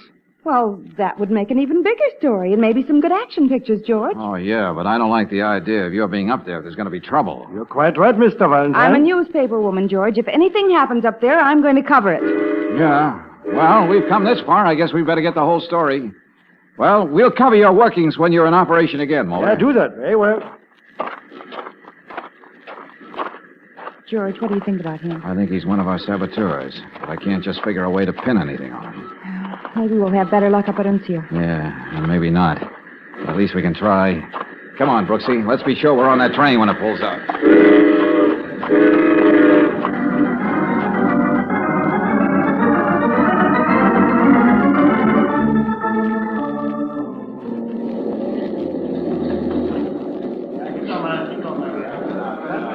Well, that would make an even bigger story and maybe some good action pictures, George. Oh, yeah, but I don't like the idea of your being up there if there's going to be trouble. You're quite right, Mr. Valentine. I'm a newspaper woman, George. If anything happens up there, I'm going to cover it. Yeah. Well, we've come this far. I guess we better get the whole story. Well, we'll cover your workings when you're in operation again, Muller. Yeah, do that. Very well. George, what do you think about him? I think he's one of our saboteurs, but I can't just figure a way to pin anything on him. Maybe we'll have better luck up at Uncia. Yeah, and maybe not. At least we can try. Come on, Brooksy. Let's be sure we're on that train when it pulls out.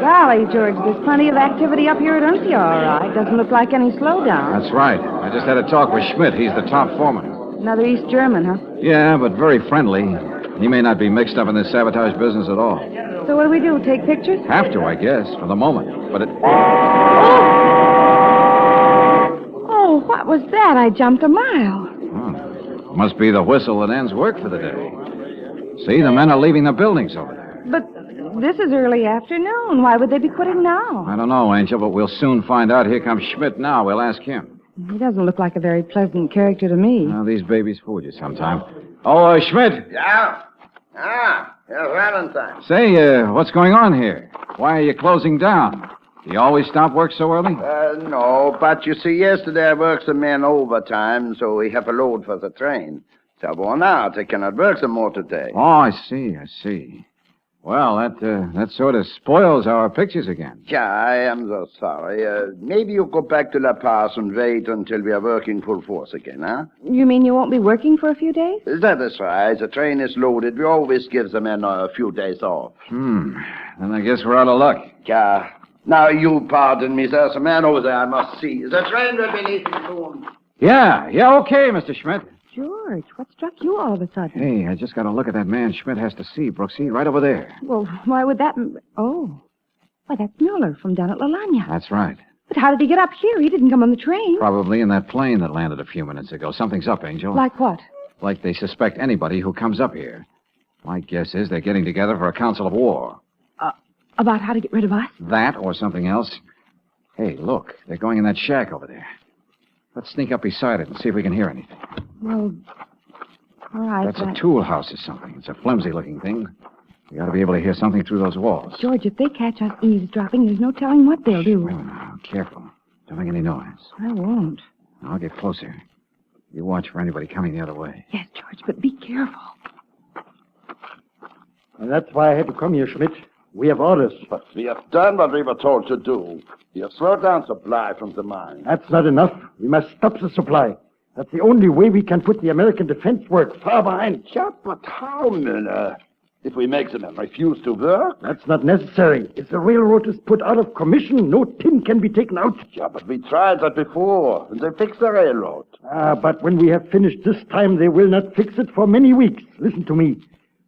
Golly, George, there's plenty of activity up here at Uncia, all right. Doesn't look like any slowdown. That's right. I just had a talk with Schmidt. He's the top foreman. Another East German, huh? Yeah, but very friendly. He may not be mixed up in this sabotage business at all. So what do we do, take pictures? Have to, I guess, for the moment. But it... Oh, what was that? I jumped a mile. Oh, must be the whistle that ends work for the day. See, the men are leaving the buildings over there. But this is early afternoon. Why would they be quitting now? I don't know, Angel, but we'll soon find out. Here comes Schmidt now. We'll ask him. He doesn't look like a very pleasant character to me. Now, these babies fool you sometime. Oh, Schmidt. Yeah? Here's Valentine. Say, what's going on here? Why are you closing down? Do you always stop work so early? No, but you see, yesterday I worked some men overtime, so we have a load for the train. So worn out, I cannot work some more today. Oh, I see. Well, that sort of spoils our pictures again. Yeah, I am so sorry. Maybe you go back to La Paz and wait until we are working full force again, huh? You mean you won't be working for a few days? That is right. The train is loaded. We always give the men a few days off. Then I guess we're out of luck. Yeah. Now, you pardon me, there's a man over there I must see. The train will be leaving soon. Yeah, okay, Mr. Schmidt. George, what struck you all of a sudden? Hey, I just got to look at that man Schmidt has to see, Brooksy, right over there. Well, why would that... Oh. Why, that's Muller from down at Lalania. That's right. But how did he get up here? He didn't come on the train. Probably in that plane that landed a few minutes ago. Something's up, Angel. Like what? Like they suspect anybody who comes up here. My guess is they're getting together for a council of war. About how to get rid of us? That or something else. Hey, look. They're going in that shack over there. Let's sneak up beside it and see if we can hear anything. Well, all right. That's a tool house or something. It's a flimsy-looking thing. We ought to be able to hear something through those walls. George, if they catch us eavesdropping, there's no telling what they'll do. Wait a minute. Careful. Don't make any noise. I won't. I'll get closer. You watch for anybody coming the other way. Yes, George, but be careful. And that's why I had to come here, Schmidt. We have orders. But we have done what we were told to do. We have slowed down supply from the mine. That's not enough. We must stop the supply. That's the only way we can put the American defense work far behind. Yeah, but how, Miller? If we make them refuse to work? That's not necessary. If the railroad is put out of commission, no tin can be taken out. Yeah, but we tried that before, and they fixed the railroad. But when we have finished this time, they will not fix it for many weeks. Listen to me.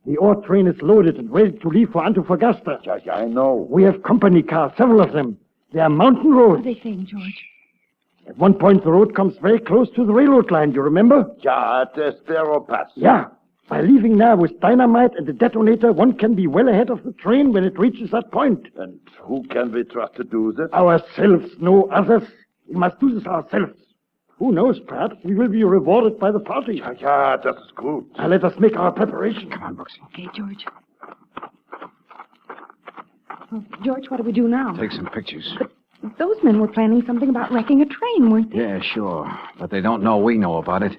The ore train is loaded and ready to leave for Antofagasta. Yeah, I know. We have company cars, several of them. They are mountain roads. What are they saying, George? At one point, the road comes very close to the railroad line, you remember? Yeah, at the Sparrow Pass. Yeah. By leaving now with dynamite and the detonator, one can be well ahead of the train when it reaches that point. And who can we trust to do this? Ourselves, no others. We must do this ourselves. Who knows, perhaps we will be rewarded by the party. Yeah, that is good. Now let us make our preparation. Come on, Brooksy. Okay, George. Well, George, what do we do now? Take some pictures. But those men were planning something about wrecking a train, weren't they? Yeah, sure. But they don't know we know about it.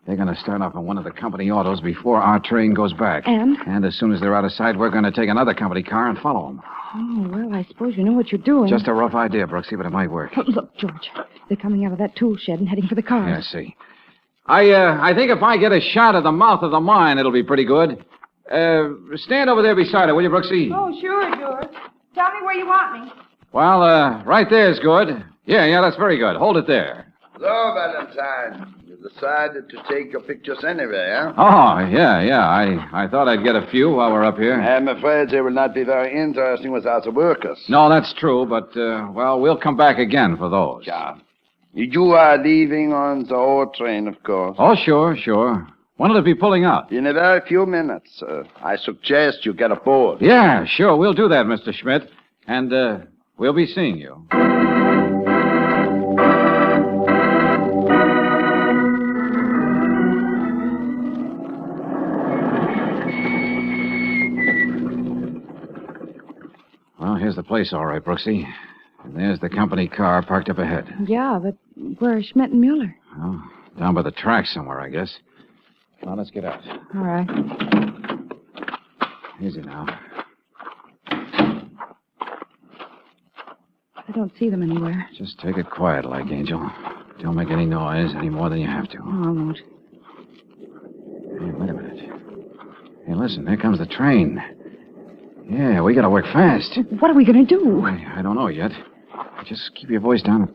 They're going to start off on one of the company autos before our train goes back. And? And as soon as they're out of sight, we're going to take another company car and follow them. Oh, well, I suppose you know what you're doing. Just a rough idea, Brooksy, but it might work. Look, George, they're coming out of that tool shed and heading for the cars. Yeah, I see. I think if I get a shot of the mouth of the mine, it'll be pretty good. Stand over there beside her, will you, Brooksy? Oh, sure, George. Tell me where you want me. Well, right there's good. Yeah, that's very good. Hold it there. So, Valentine, you decided to take your pictures anyway, huh? Oh, yeah. I thought I'd get a few while we're up here. I'm afraid they will not be very interesting without the workers. No, that's true, but, we'll come back again for those. Yeah. You are leaving on the ore train, of course. Oh, sure. When will it be pulling out? In a very few minutes. I suggest you get aboard. Yeah, sure. We'll do that, Mr. Schmidt. And, we'll be seeing you. Well, here's the place, all right, Brooksy. And there's the company car parked up ahead. Yeah, but where are Schmidt and Mueller? Oh, down by the track somewhere, I guess. Now, let's get out. All right. Easy now. I don't see them anywhere. Just take it quiet like, Angel. Don't make any noise any more than you have to. Oh, I won't. Hey, wait a minute. Hey, listen, there comes the train. Yeah, we gotta work fast. What are we going to do? I don't know yet. Just keep your voice down.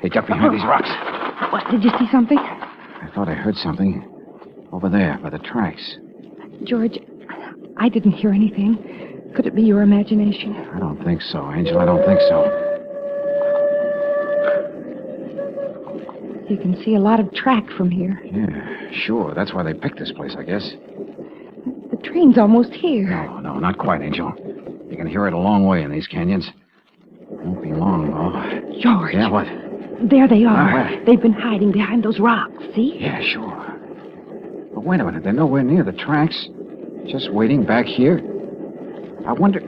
Hey, duck behind these rocks. What, did you see something? I thought I heard something. Over there, by the tracks. George, I didn't hear anything. Could it be your imagination? I don't think so, Angel. I don't think so. You can see a lot of track from here. Yeah, sure. That's why they picked this place, I guess. The train's almost here. No, not quite, Angel. You can hear it a long way in these canyons. Won't be long, though. George. Yeah, what? There they are. Where? They've been hiding behind those rocks, see? Yeah, sure. But wait a minute. They're nowhere near the tracks. Just waiting back here. I wonder...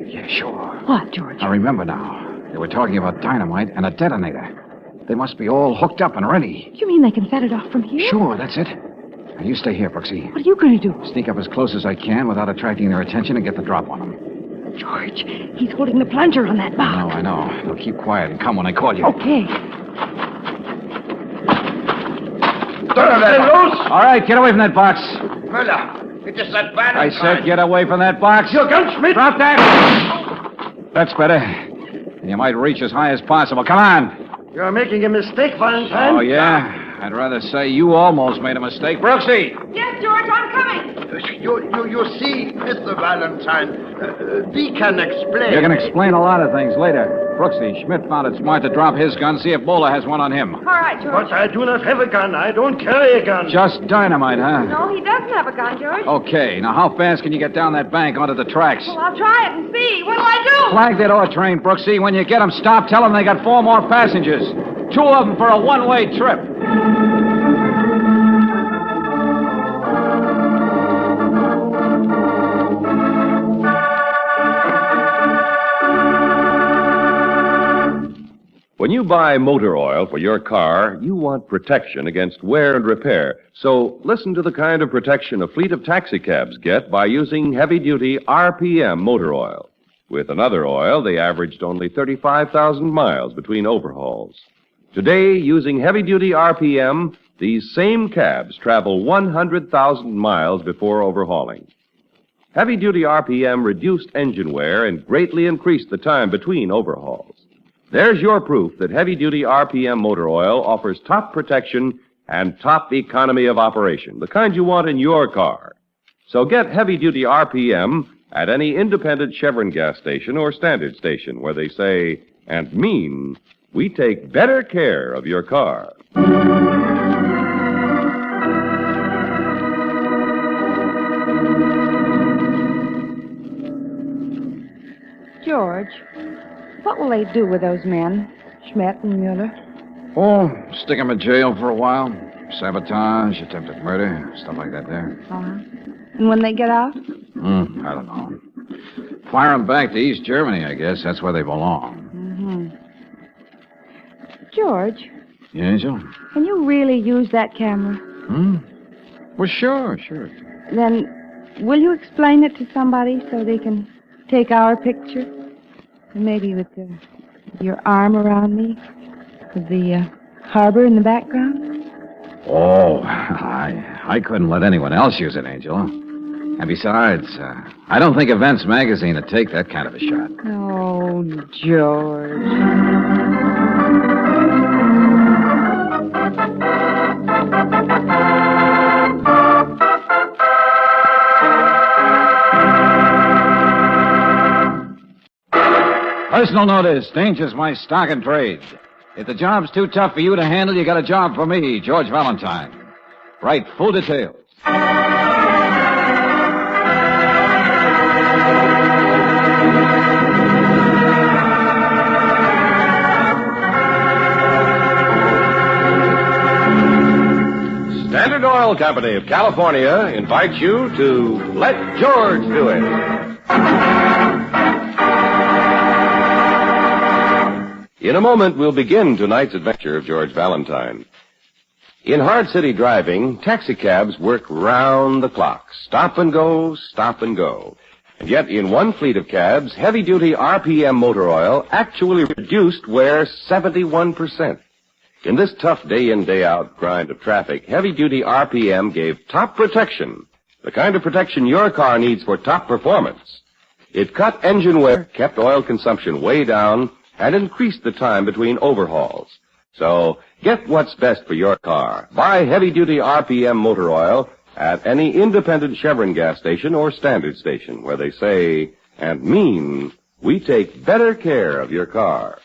Yeah, sure. What, George? I remember now. They were talking about dynamite and a detonator. They must be all hooked up and ready. You mean they can set it off from here? Sure, that's it. Now, you stay here, Brooksy. What are you going to do? Sneak up as close as I can without attracting their attention and get the drop on them. George, he's holding the plunger on that box. I know. Now keep quiet and come when I call you. Okay. All right, get away from that box. Müller, it is that Valentine. I said get away from that box. Your gun, Schmidt! Drop that! That's better. And you might reach as high as possible. Come on. You're making a mistake, Valentine. Oh, yeah? I'd rather say you almost made a mistake. Brooksy! Yes, George, I'm coming. You see, Mr. Valentine, we can explain. You can explain a lot of things later. Brooksy, Schmidt found it smart to drop his gun, see if Bowler has one on him. All right, George. But I do not have a gun. I don't carry a gun. Just dynamite, huh? No, he doesn't have a gun, George. Okay, now how fast can you get down that bank onto the tracks? Well, I'll try it and see. What do I do? Flag that ore train, Brooksy. When you get them, stop. Tell them they got 4 more passengers. 2 of them for a one-way trip. When you buy motor oil for your car, you want protection against wear and repair. So listen to the kind of protection a fleet of taxicabs get by using heavy-duty RPM motor oil. With another oil, they averaged only 35,000 miles between overhauls. Today, using heavy-duty RPM, these same cabs travel 100,000 miles before overhauling. Heavy-duty RPM reduced engine wear and greatly increased the time between overhauls. There's your proof that heavy-duty RPM motor oil offers top protection and top economy of operation, the kind you want in your car. So get heavy-duty RPM at any independent Chevron gas station or standard station where they say and mean, we take better care of your car. George, what will they do with those men, Schmidt and Mueller? Oh, stick him in jail for a while. Sabotage, attempted murder, stuff like that there. Uh-huh. And when they get out? I don't know. Fire them back to East Germany, I guess. That's where they belong. George, Yeah, Angel? can you really use that camera? Well, sure. Then will you explain it to somebody so they can take our picture? And maybe with your arm around me, with the harbor in the background? Oh, I couldn't let anyone else use it, Angel. And besides, I don't think Events Magazine would take that kind of a shot. Oh, George. Personal notice. Danger's my stock and trade. If the job's too tough for you to handle, you got a job for me, George Valentine. Write full details. Standard Oil Company of California invites you to Let George Do It. In a moment, we'll begin tonight's adventure of George Valentine. In hard city driving, taxicabs work round the clock. Stop and go, stop and go. And yet, in one fleet of cabs, heavy-duty RPM motor oil actually reduced wear 71%. In this tough day-in, day-out grind of traffic, heavy-duty RPM gave top protection, the kind of protection your car needs for top performance. It cut engine wear, kept oil consumption way down, and increased the time between overhauls. So, get what's best for your car. Buy heavy-duty RPM motor oil at any independent Chevron gas station or standard station where they say and mean, we take better care of your car.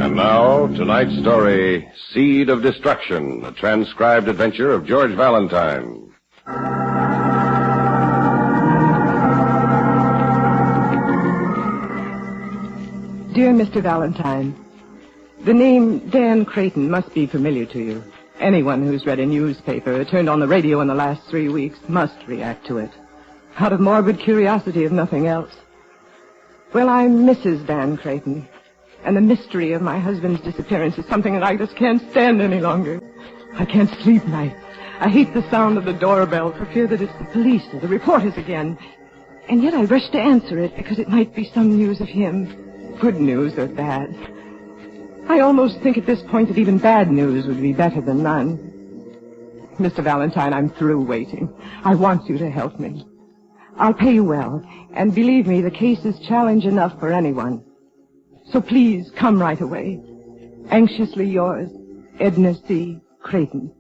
And now, tonight's story, Seed of Destruction, a transcribed adventure of George Valentine. Dear Mr. Valentine, the name Dan Creighton must be familiar to you. Anyone who's read a newspaper or turned on the radio in the last 3 weeks must react to it, out of morbid curiosity if nothing else. Well, I'm Mrs. Dan Creighton, and the mystery of my husband's disappearance is something that I just can't stand any longer. I can't sleep night. I hate the sound of the doorbell for fear that it's the police or the reporters again. And yet I rush to answer it because it might be some news of him. Good news or bad. I almost think at this point that even bad news would be better than none. Mr. Valentine, I'm through waiting. I want you to help me. I'll pay you well, and believe me, the case is challenge enough for anyone. So please, come right away. Anxiously yours, Edna C. Creighton.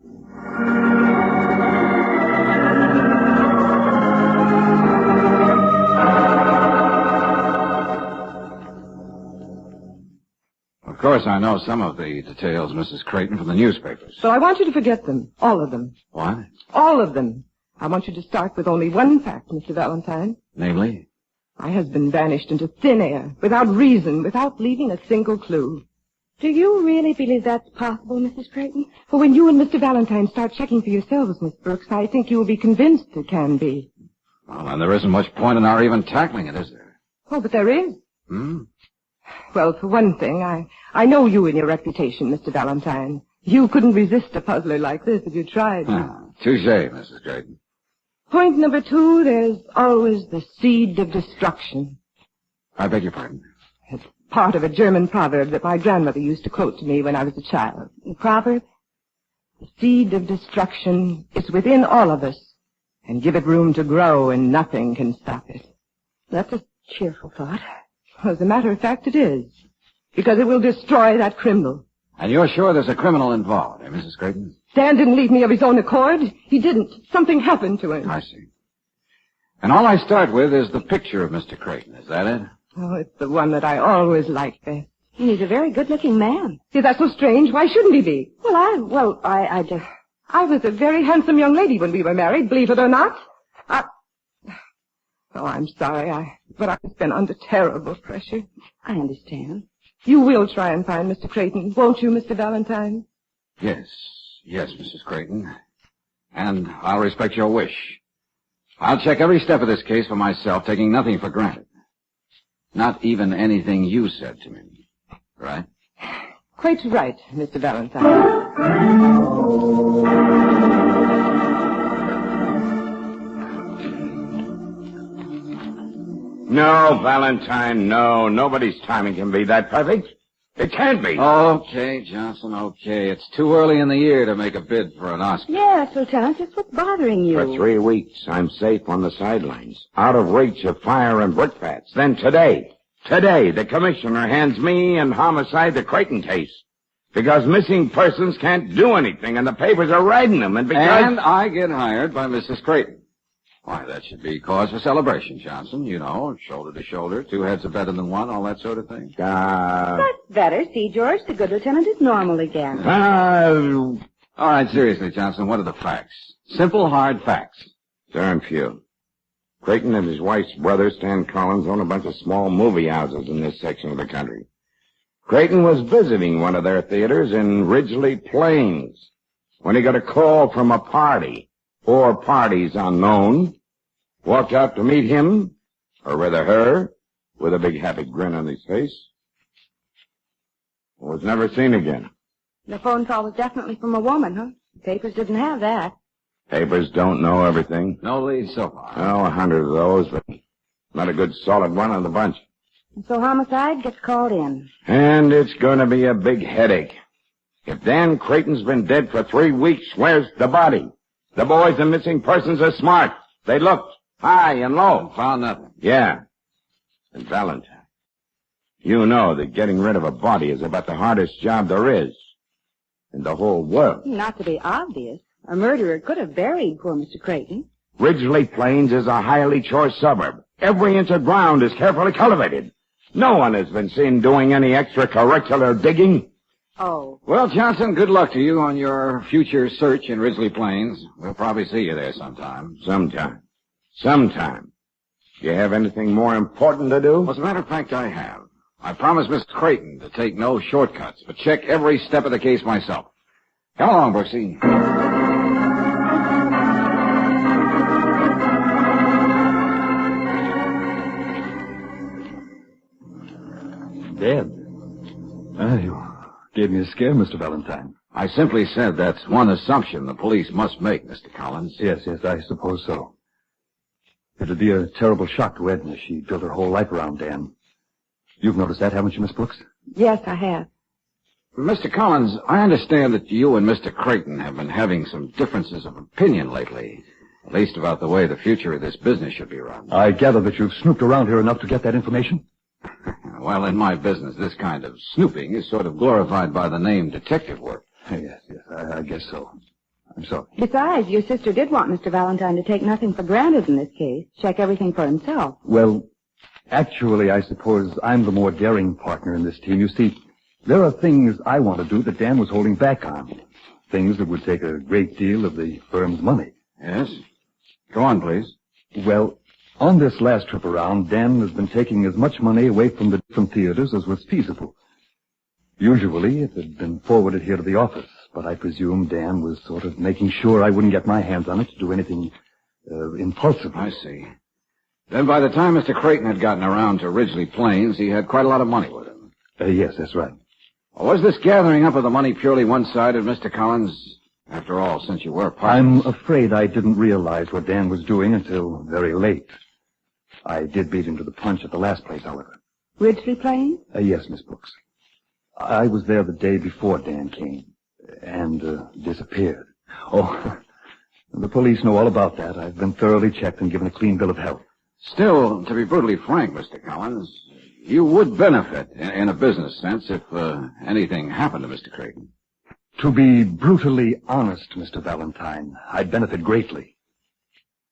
Of course, I know some of the details, Mrs. Creighton, from the newspapers. So I want you to forget them. All of them. What? All of them. I want you to start with only one fact, Mr. Valentine. Namely? My husband vanished into thin air, without reason, without leaving a single clue. Do you really believe that's possible, Mrs. Creighton? For when you and Mr. Valentine start checking for yourselves, Miss Brooks, I think you will be convinced it can be. Well, then there isn't much point in our even tackling it, is there? Oh, but there is. Well, for one thing, I know you and your reputation, Mr. Valentine. You couldn't resist a puzzler like this if you tried. Touche, Mrs. Creighton. Point number 2, there's always the seed of destruction. I beg your pardon. It's part of a German proverb that my grandmother used to quote to me when I was a child. The proverb? The seed of destruction is within all of us, and give it room to grow and nothing can stop it. That's a cheerful thought. As a matter of fact, it is. Because it will destroy that criminal. And you're sure there's a criminal involved, Mrs. Creighton? Dan didn't leave me of his own accord. He didn't. Something happened to him. I see. And all I start with is the picture of Mr. Creighton. Is that it? Oh, it's the one that I always liked best. He's a very good-looking man. Is that so strange? Why shouldn't he be? I was a very handsome young lady when we were married, believe it or not. Oh, I'm sorry, but I've been under terrible pressure. I understand. You will try and find Mr. Creighton, won't you, Mr. Valentine? Yes, Mrs. Creighton. And I'll respect your wish. I'll check every step of this case for myself, taking nothing for granted. Not even anything you said to me. Right? Quite right, Mr. Valentine. No, Valentine, no. Nobody's timing can be that perfect. It can't be. Okay, Johnson, okay. It's too early in the year to make a bid for an Oscar. Yes, Lieutenant, it's what's bothering you. For 3 weeks, I'm safe on the sidelines, out of reach of fire and brickbats. Then today, the commissioner hands me and homicide the Creighton case. Because missing persons can't do anything, and the papers are writing them, and because... And I get hired by Mrs. Creighton. Why, that should be cause for celebration, Johnson. You know, shoulder to shoulder, 2 heads are better than one, all that sort of thing. That's better. See, George, the good lieutenant is normal again. All right, seriously, Johnson, what are the facts? Simple, hard facts. Darn few. Creighton and his wife's brother, Stan Collins, own a bunch of small movie houses in this section of the country. Creighton was visiting one of their theaters in Ridgely Plains when he got a call from a party, or parties unknown, walked out to meet him, or rather her, with a big happy grin on his face. Was never seen again. The phone call was definitely from a woman, huh? The papers didn't have that. Papers don't know everything. No leads so far. Oh, 100 of those, but not a good solid one on the bunch. So homicide gets called in. And it's going to be a big headache. If Dan Creighton's been dead for 3 weeks, where's the body? The boys and missing persons are smart. They looked high and low. Found nothing. Yeah. And Valentine, you know that getting rid of a body is about the hardest job there is in the whole world. Not to be obvious, a murderer could have buried poor Mr. Creighton. Ridgely Plains is a highly choice suburb. Every inch of ground is carefully cultivated. No one has been seen doing any extracurricular digging. Oh. Well, Johnson, good luck to you on your future search in Ridgely Plains. We'll probably see you there sometime. Sometime. You have anything more important to do? Well, as a matter of fact, I have. I promised Mr. Creighton to take no shortcuts, but check every step of the case myself. Come along, Brooksy. Dead? You gave me a scare, Mr. Valentine. I simply said that's one assumption the police must make, Mr. Collins. Yes, I suppose so. It'd be a terrible shock to Edna. She built her whole life around Dan. You've noticed that, haven't you, Miss Brooks? Yes, I have. Mr. Collins, I understand that you and Mr. Creighton have been having some differences of opinion lately, at least about the way the future of this business should be run. I gather that you've snooped around here enough to get that information? Well, in my business, this kind of snooping is sort of glorified by the name detective work. Yes, I guess so. I'm sorry. Besides, your sister did want Mr. Valentine to take nothing for granted in this case, check everything for himself. Well, actually, I suppose I'm the more daring partner in this team. You see, there are things I want to do that Dan was holding back on. Things that would take a great deal of the firm's money. Yes? Go on, please. Well, on this last trip around, Dan has been taking as much money away from the different theaters as was feasible. Usually, it had been forwarded here to the office, but I presume Dan was sort of making sure I wouldn't get my hands on it to do anything impulsive. I see. Then by the time Mr. Creighton had gotten around to Ridgely Plains, he had quite a lot of money with him. Yes, that's right. Was this gathering up of the money purely one-sided, Mr. Collins? After all, since you were part I'm afraid I didn't realize what Dan was doing until very late. I did beat him to the punch at the last place, however. Ridgely Plain? Yes, Miss Brooks. I was there the day before Dan came and disappeared. Oh, the police know all about that. I've been thoroughly checked and given a clean bill of health. Still, to be brutally frank, Mr. Collins, you would benefit in a business sense if anything happened to Mr. Creighton. To be brutally honest, Mr. Valentine, I'd benefit greatly.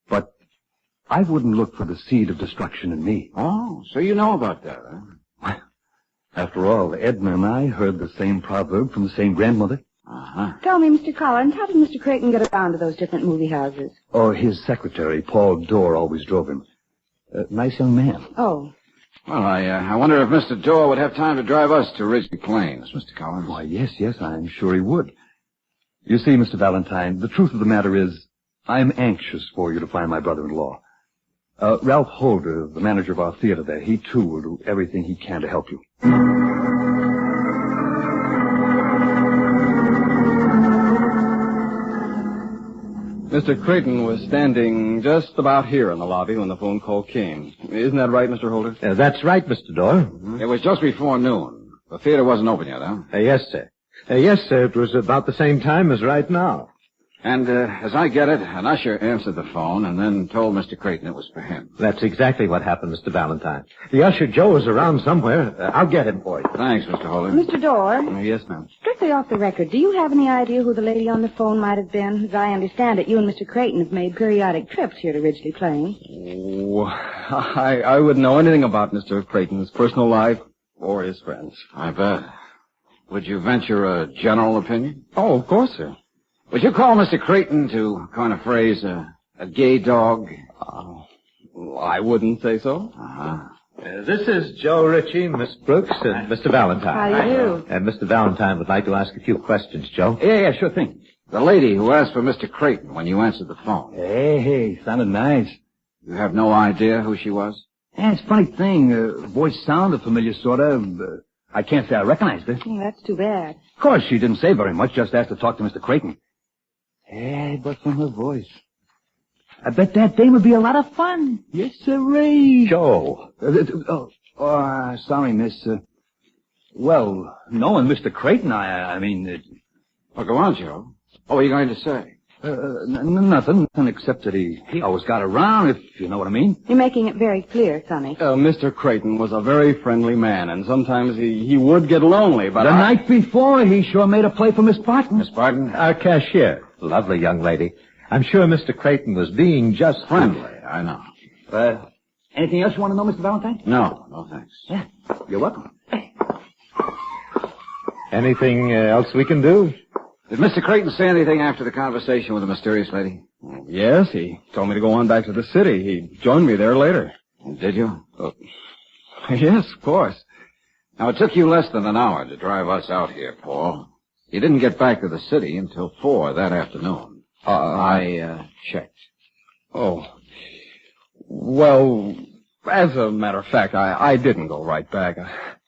But I wouldn't look for the seed of destruction in me. Oh, so you know about that, huh? After all, Edna and I heard the same proverb from the same grandmother. Uh-huh. Tell me, Mr. Collins, how did Mr. Creighton get around to those different movie houses? Oh, his secretary, Paul Dorr, always drove him. Nice young man. Oh. Well, I wonder if Mr. Dorr would have time to drive us to Ridgely Plains, Mr. Collins. Why, yes, I'm sure he would. You see, Mr. Valentine, the truth of the matter is, I'm anxious for you to find my brother-in-law. Ralph Holder, the manager of our theater there, he too will do everything he can to help you. Mr. Creighton was standing just about here in the lobby when the phone call came. Isn't that right, Mr. Holder? That's right, Mr. Dorr. It was just before noon. The theater wasn't open yet, huh? Yes, sir. Yes, sir. It was about the same time as right now. And as I get it, an usher answered the phone and then told Mr. Creighton it was for him. That's exactly what happened, Mr. Valentine. The usher, Joe, is around somewhere. I'll get him for you. Thanks, Mr. Holder. Mr. Dorr? Yes, ma'am. Strictly off the record, do you have any idea who the lady on the phone might have been? As I understand it, you and Mr. Creighton have made periodic trips here to Ridgely Plains. Oh, I wouldn't know anything about Mr. Creighton's personal life or his friends. I bet. Would you venture a general opinion? Oh, of course, sir. Would you call Mr. Creighton, to coin a phrase, a gay dog? I wouldn't say so. Uh-huh. This is Joe Ritchie, Miss Brooks, and Mr. Valentine. How do you do? And Mr. Valentine would like to ask a few questions, Joe. Yeah, sure thing. The lady who asked for Mr. Creighton when you answered the phone. Hey, sounded nice. You have no idea who she was? Yeah, it's a funny thing. Voice sounded familiar, sort of. I can't say I recognized her. That's too bad. Of course, she didn't say very much, just asked to talk to Mr. Creighton. Hey, but from her voice. I bet that dame would be a lot of fun. Yes, sirree. Joe. Sorry, miss. Well, knowing Mr. Creighton, I mean... Well, go on, Joe. What were you going to say? Nothing except that he always got around, if you know what I mean. You're making it very clear, Sonny. Mr. Creighton was a very friendly man, and sometimes he would get lonely, but The night before, he sure made a play for Miss Pattens. Miss Pattens? Our cashier. Lovely young lady. I'm sure Mr. Creighton was being just friendly. I know. Anything else you want to know, Mr. Valentine? No, thanks. Yeah, you're welcome. Anything else we can do? Did Mr. Creighton say anything after the conversation with the mysterious lady? Yes, he told me to go on back to the city. He joined me there later. Did you? Yes, of course. Now, it took you less than an hour to drive us out here, Paul. You didn't get back to the city until 4 that afternoon. I checked. Oh. Well, as a matter of fact, I didn't go right back.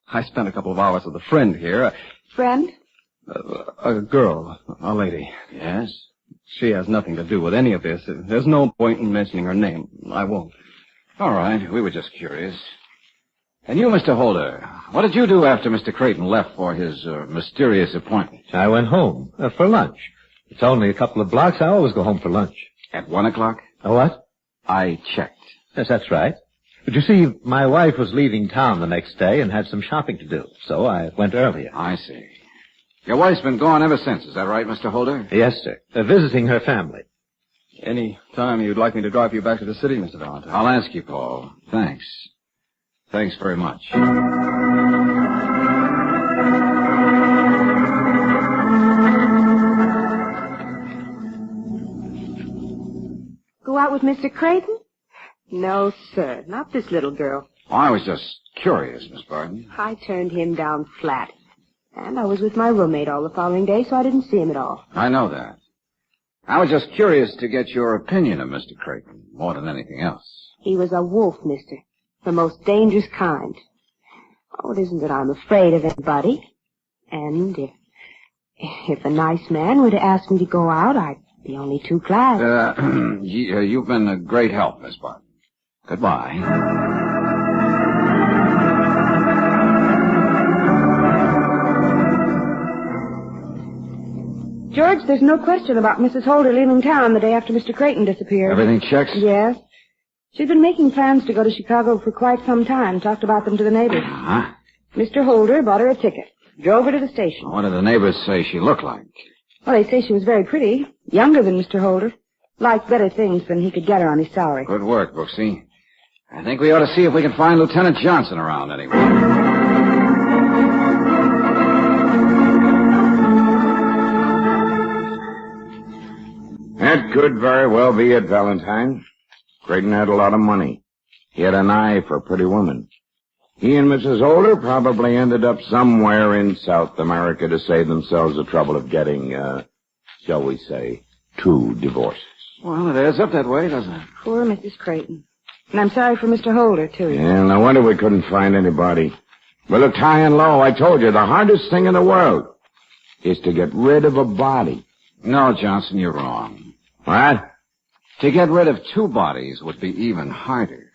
I spent a couple of hours with a friend here. Friend? A girl, a lady. Yes? She has nothing to do with any of this. There's no point in mentioning her name. I won't. All right, we were just curious. And you, Mr. Holder, what did you do after Mr. Creighton left for his mysterious appointment? I went home for lunch. It's only a couple of blocks. I always go home for lunch. At 1 o'clock? What? I checked. Yes, that's right. But you see, my wife was leaving town the next day and had some shopping to do, so I went earlier. I see. Your wife's been gone ever since, is that right, Mr. Holder? Yes, sir. Visiting her family. Any time you'd like me to drive you back to the city, Mr. Valentine? I'll ask you, Paul. Thanks. Thanks very much. Go out with Mr. Creighton? No, sir. Not this little girl. I was just curious, Miss Barton. I turned him down flat. And I was with my roommate all the following day, so I didn't see him at all. I know that. I was just curious to get your opinion of Mr. Creighton, more than anything else. He was a wolf, mister. The most dangerous kind. Oh, it isn't that I'm afraid of anybody. And if a nice man were to ask me to go out, I'd be only too glad. You've been a great help, Miss Buck. Goodbye. George, there's no question about Mrs. Holder leaving town the day after Mr. Creighton disappeared. Everything checks? Yes. She's been making plans to go to Chicago for quite some time, talked about them to the neighbors. Uh-huh. Mr. Holder bought her a ticket, drove her to the station. What did the neighbors say she looked like? Well, they say she was very pretty, younger than Mr. Holder. Liked better things than he could get her on his salary. Good work, Brooksy. I think we ought to see if we can find Lieutenant Johnson around anyway. That could very well be it, Valentine. Creighton had a lot of money. He had an eye for pretty women. He and Mrs. Holder probably ended up somewhere in South America to save themselves the trouble of getting, shall we say, 2 divorces. Well, it adds up that way, doesn't it? Poor Mrs. Creighton. And I'm sorry for Mr. Holder, too. Yeah, no wonder we couldn't find anybody. We looked high and low. I told you, the hardest thing in the world is to get rid of a body. No, Johnson, you're wrong. What? To get rid of 2 bodies would be even harder.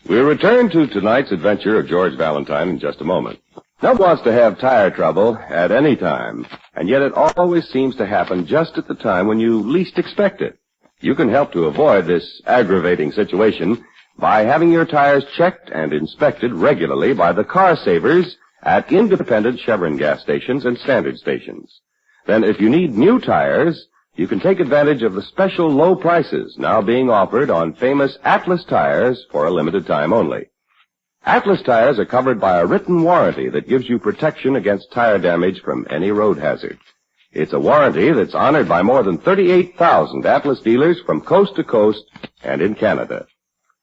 We'll return to tonight's adventure of George Valentine in just a moment. No one wants to have tire trouble at any time, and yet it always seems to happen just at the time when you least expect it. You can help to avoid this aggravating situation by having your tires checked and inspected regularly by the car savers at independent Chevron gas stations and standard stations. Then if you need new tires, you can take advantage of the special low prices now being offered on famous Atlas tires for a limited time only. Atlas tires are covered by a written warranty that gives you protection against tire damage from any road hazard. It's a warranty that's honored by more than 38,000 Atlas dealers from coast to coast and in Canada.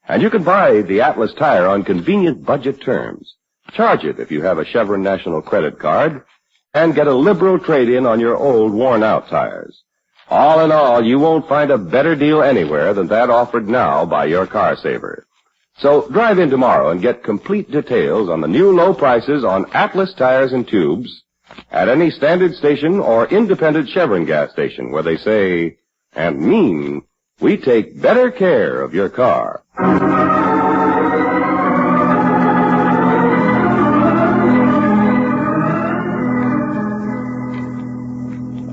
And you can buy the Atlas tire on convenient budget terms. Charge it if you have a Chevron National Credit Card, and get a liberal trade-in on your old worn-out tires. All in all, you won't find a better deal anywhere than that offered now by your car saver. So drive in tomorrow and get complete details on the new low prices on Atlas tires and tubes at any standard station or independent Chevron gas station where they say and mean, we take better care of your car.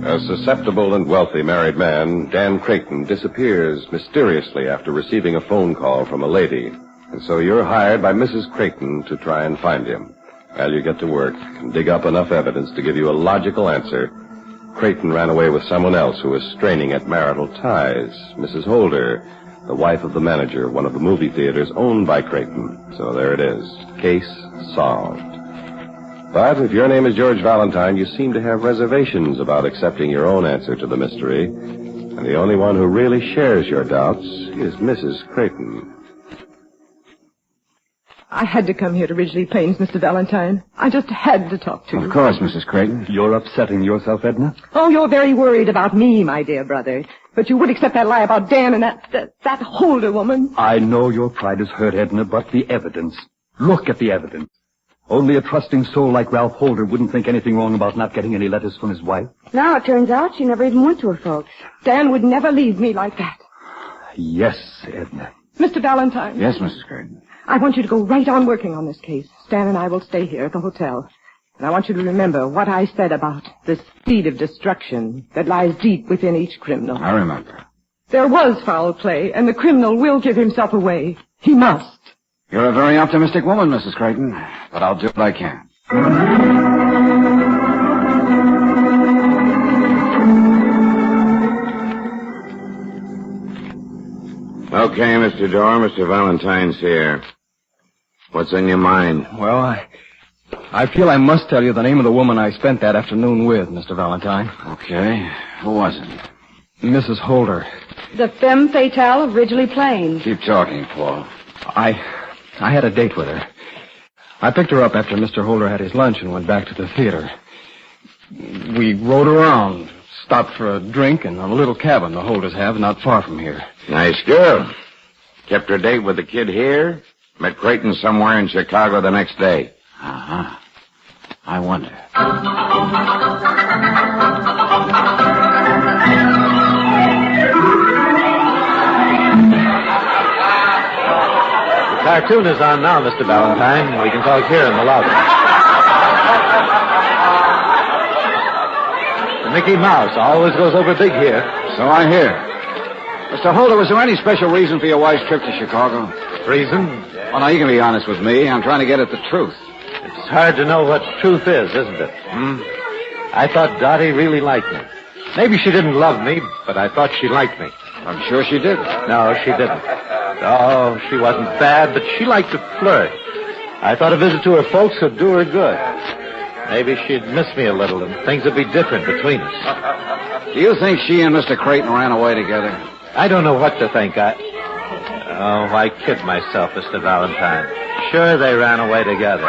A susceptible and wealthy married man, Dan Creighton, disappears mysteriously after receiving a phone call from a lady. And so you're hired by Mrs. Creighton to try and find him. Well, you get to work and dig up enough evidence to give you a logical answer. Creighton ran away with someone else who was straining at marital ties. Mrs. Holder, the wife of the manager of one of the movie theaters owned by Creighton. So there it is. Case solved. But if your name is George Valentine, you seem to have reservations about accepting your own answer to the mystery. And the only one who really shares your doubts is Mrs. Creighton. I had to come here to Ridgely Plains, Mr. Valentine. I just had to talk to you. Of course, Mrs. Creighton. You're upsetting yourself, Edna? Oh, you're very worried about me, my dear brother. But you would accept that lie about Dan and that Holder woman. I know your pride is hurt, Edna, but the evidence. Look at the evidence. Only a trusting soul like Ralph Holder wouldn't think anything wrong about not getting any letters from his wife. Now it turns out she never even went to her folks. Dan would never leave me like that. Yes, Edna. Mr. Valentine. Yes, Mrs. Creighton. I want you to go right on working on this case. Stan and I will stay here at the hotel. And I want you to remember what I said about the seed of destruction that lies deep within each criminal. I remember. There was foul play, and the criminal will give himself away. He must. You're a very optimistic woman, Mrs. Creighton, but I'll do what I can. Okay, Mr. Dorr, Mr. Valentine's here. What's on your mind? Well, I feel I must tell you the name of the woman I spent that afternoon with, Mr. Valentine. Okay. Who was it? Mrs. Holder. The femme fatale of Ridgely Plains. Keep talking, Paul. I had a date with her. I picked her up after Mr. Holder had his lunch and went back to the theater. We rode around, stopped for a drink in a little cabin the Holders have not far from here. Nice girl. Kept her date with the kid here. Met Creighton somewhere in Chicago the next day. Uh-huh. I wonder. The cartoon is on now, Mr. Valentine. We can talk here in the lobby. The Mickey Mouse always goes over big here. So I hear. Mr. Holder, was there any special reason for your wife's trip to Chicago? Reason? Well, now, you can be honest with me. I'm trying to get at the truth. It's hard to know what truth is, isn't it? I thought Dottie really liked me. Maybe she didn't love me, but I thought she liked me. I'm sure she did. No, she didn't. Oh, she wasn't bad, but she liked to flirt. I thought a visit to her folks would do her good. Maybe she'd miss me a little, and things would be different between us. Do you think she and Mr. Creighton ran away together? I don't know what to think. I kid myself, Mr. Valentine. Sure, they ran away together.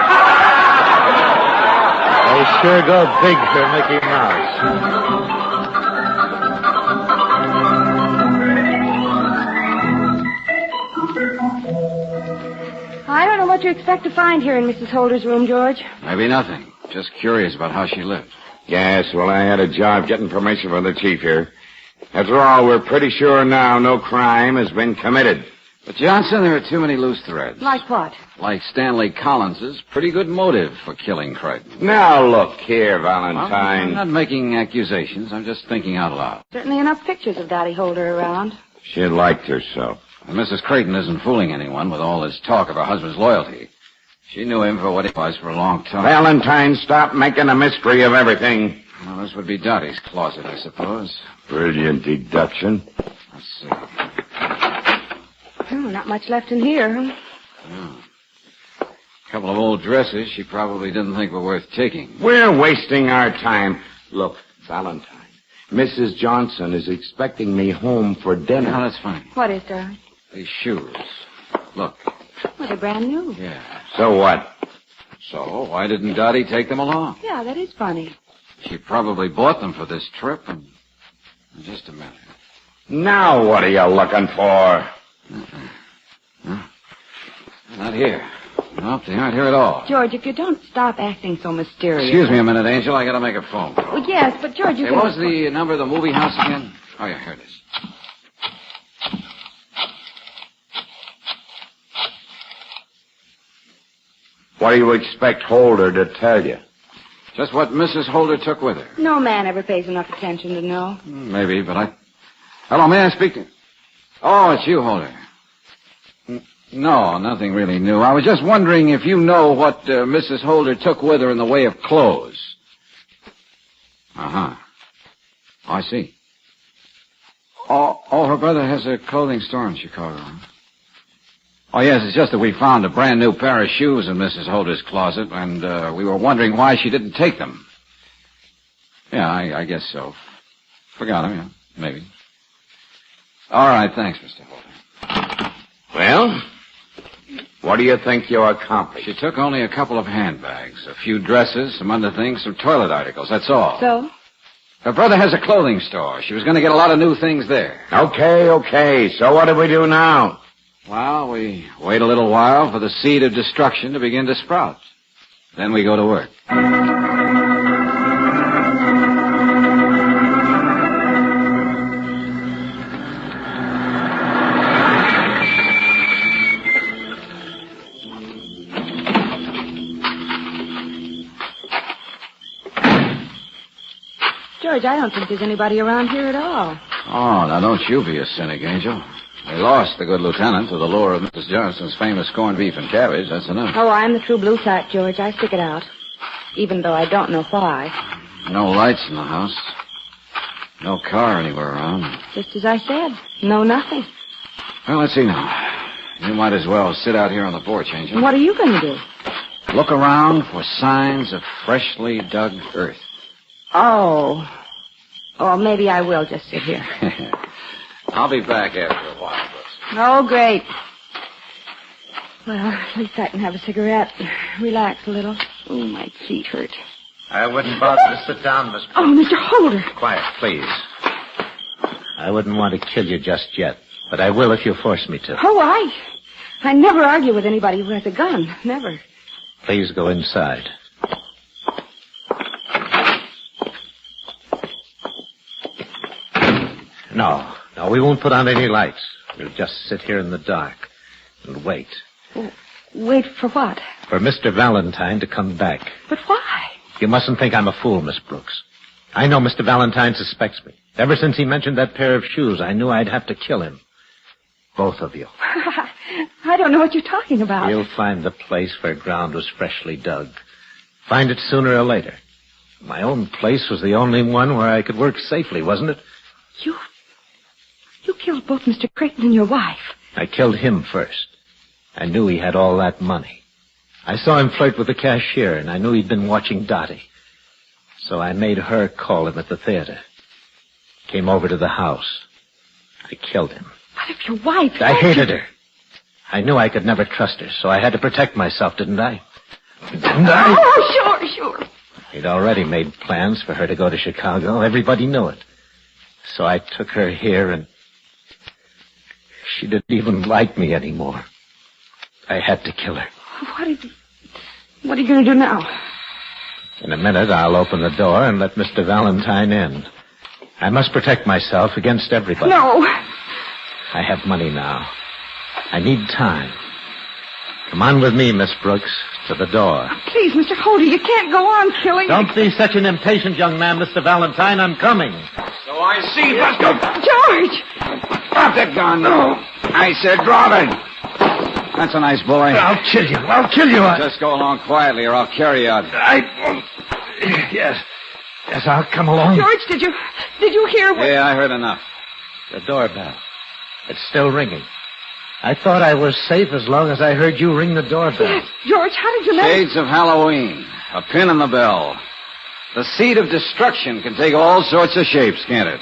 They sure go big for Mickey Mouse. I don't know what you expect to find here in Mrs. Holder's room, George. Maybe nothing. Just curious about how she lived. Yes, well, I had a job getting permission from the chief here. After all, we're pretty sure now no crime has been committed. But, Johnson, there are too many loose threads. Like what? Like Stanley Collins's pretty good motive for killing Creighton. Now, look here, Valentine. I'm not making accusations. I'm just thinking out loud. Certainly enough pictures of Dottie Holder around. She liked herself. And Mrs. Creighton isn't fooling anyone with all this talk of her husband's loyalty. She knew him for what he was for a long time. Valentine, stop making a mystery of everything. Well, this would be Dottie's closet, I suppose. Brilliant deduction. Let's see. Not much left in here. Oh. A couple of old dresses she probably didn't think were worth taking. We're wasting our time. Look, Valentine, Mrs. Johnson is expecting me home for dinner. Oh, that's funny. What is, darling? These shoes. Look. Well, they're brand new. Yeah. So what? So, why didn't Dottie take them along? Yeah, that is funny. She probably bought them for this trip, and... Just a minute. Now what are you looking for? Huh? Not here. Nope, they aren't here at all. George, if you don't stop acting so mysterious... Excuse me a minute, Angel. I gotta make a phone call. Well, yes, but George, you Hey, can... what was the number of the movie house again? Oh, yeah, here it is. What do you expect Holder to tell you? Just what Mrs. Holder took with her. No man ever pays enough attention to know. Maybe, but I... Hello, may I speak to... Oh, it's you, Holder. No, nothing really new. I was just wondering if you know what Mrs. Holder took with her in the way of clothes. Uh-huh. Oh, I see. Oh, her brother has a clothing store in Chicago. Huh? Oh, yes, it's just that we found a brand new pair of shoes in Mrs. Holder's closet, and we were wondering why she didn't take them. Yeah, I guess so. Forgot them, yeah, maybe. All right, thanks, Mr. Holder. Well, what do you think you accomplished? She took only a couple of handbags, a few dresses, some underthings, some toilet articles, that's all. So? Her brother has a clothing store. She was going to get a lot of new things there. Okay. So what do we do now? Well, we wait a little while for the seed of destruction to begin to sprout. Then we go to work. George, I don't think there's anybody around here at all. Oh, now don't you be a cynic, Angel. They lost the good lieutenant to the lure of Mrs. Johnson's famous corned beef and cabbage. That's enough. Oh, I'm the true blue type, George. I stick it out. Even though I don't know why. No lights in the house. No car anywhere around. Just as I said. No nothing. Well, let's see now. You might as well sit out here on the porch, Angel. What are you going to do? Look around for signs of freshly dug earth. Oh, maybe I will just sit here. I'll be back after a while, Brooks. Oh, great. Well, at least I can have a cigarette. Relax a little. Oh, my feet hurt. I wouldn't bother to sit down, Miss... Oh, Mr. Holder. Quiet, please. I wouldn't want to kill you just yet. But I will if you force me to. Oh, I never argue with anybody who has a gun. Never. Please go inside. No, we won't put on any lights. We'll just sit here in the dark and wait. Wait for what? For Mr. Valentine to come back. But why? You mustn't think I'm a fool, Miss Brooks. I know Mr. Valentine suspects me. Ever since he mentioned that pair of shoes, I knew I'd have to kill him. Both of you. I don't know what you're talking about. You'll find the place where ground was freshly dug. Find it sooner or later. My own place was the only one where I could work safely, wasn't it? You killed both Mr. Creighton and your wife. I killed him first. I knew he had all that money. I saw him flirt with the cashier, and I knew he'd been watching Dottie. So I made her call him at the theater. Came over to the house. I killed him. But if your wife... I hated her. I knew I could never trust her, so I had to protect myself, didn't I? Oh, sure. He'd already made plans for her to go to Chicago. Everybody knew it. So I took her here, and she didn't even like me anymore. I had to kill her. What are you going to do now? In a minute, I'll open the door and let Mr. Valentine in. I must protect myself against everybody. No. I have money now. I need time. Come on with me, Miss Brooks, to the door. Please, Mr. Holder, you can't go on killing... Don't be such an impatient young man, Mr. Valentine. I'm coming. So I see. Let's go. George! Drop that gun. No. I said drop it. That's a nice boy. I'll kill you. Just go along quietly or I'll carry you out. Yes, I'll come along. George, did you hear what... Yeah, I heard enough. The doorbell. It's still ringing. I thought I was safe as long as I heard you ring the doorbell. Yes, George, how did you know... Shades of Halloween. A pin in the bell. The seed of destruction can take all sorts of shapes, can't it?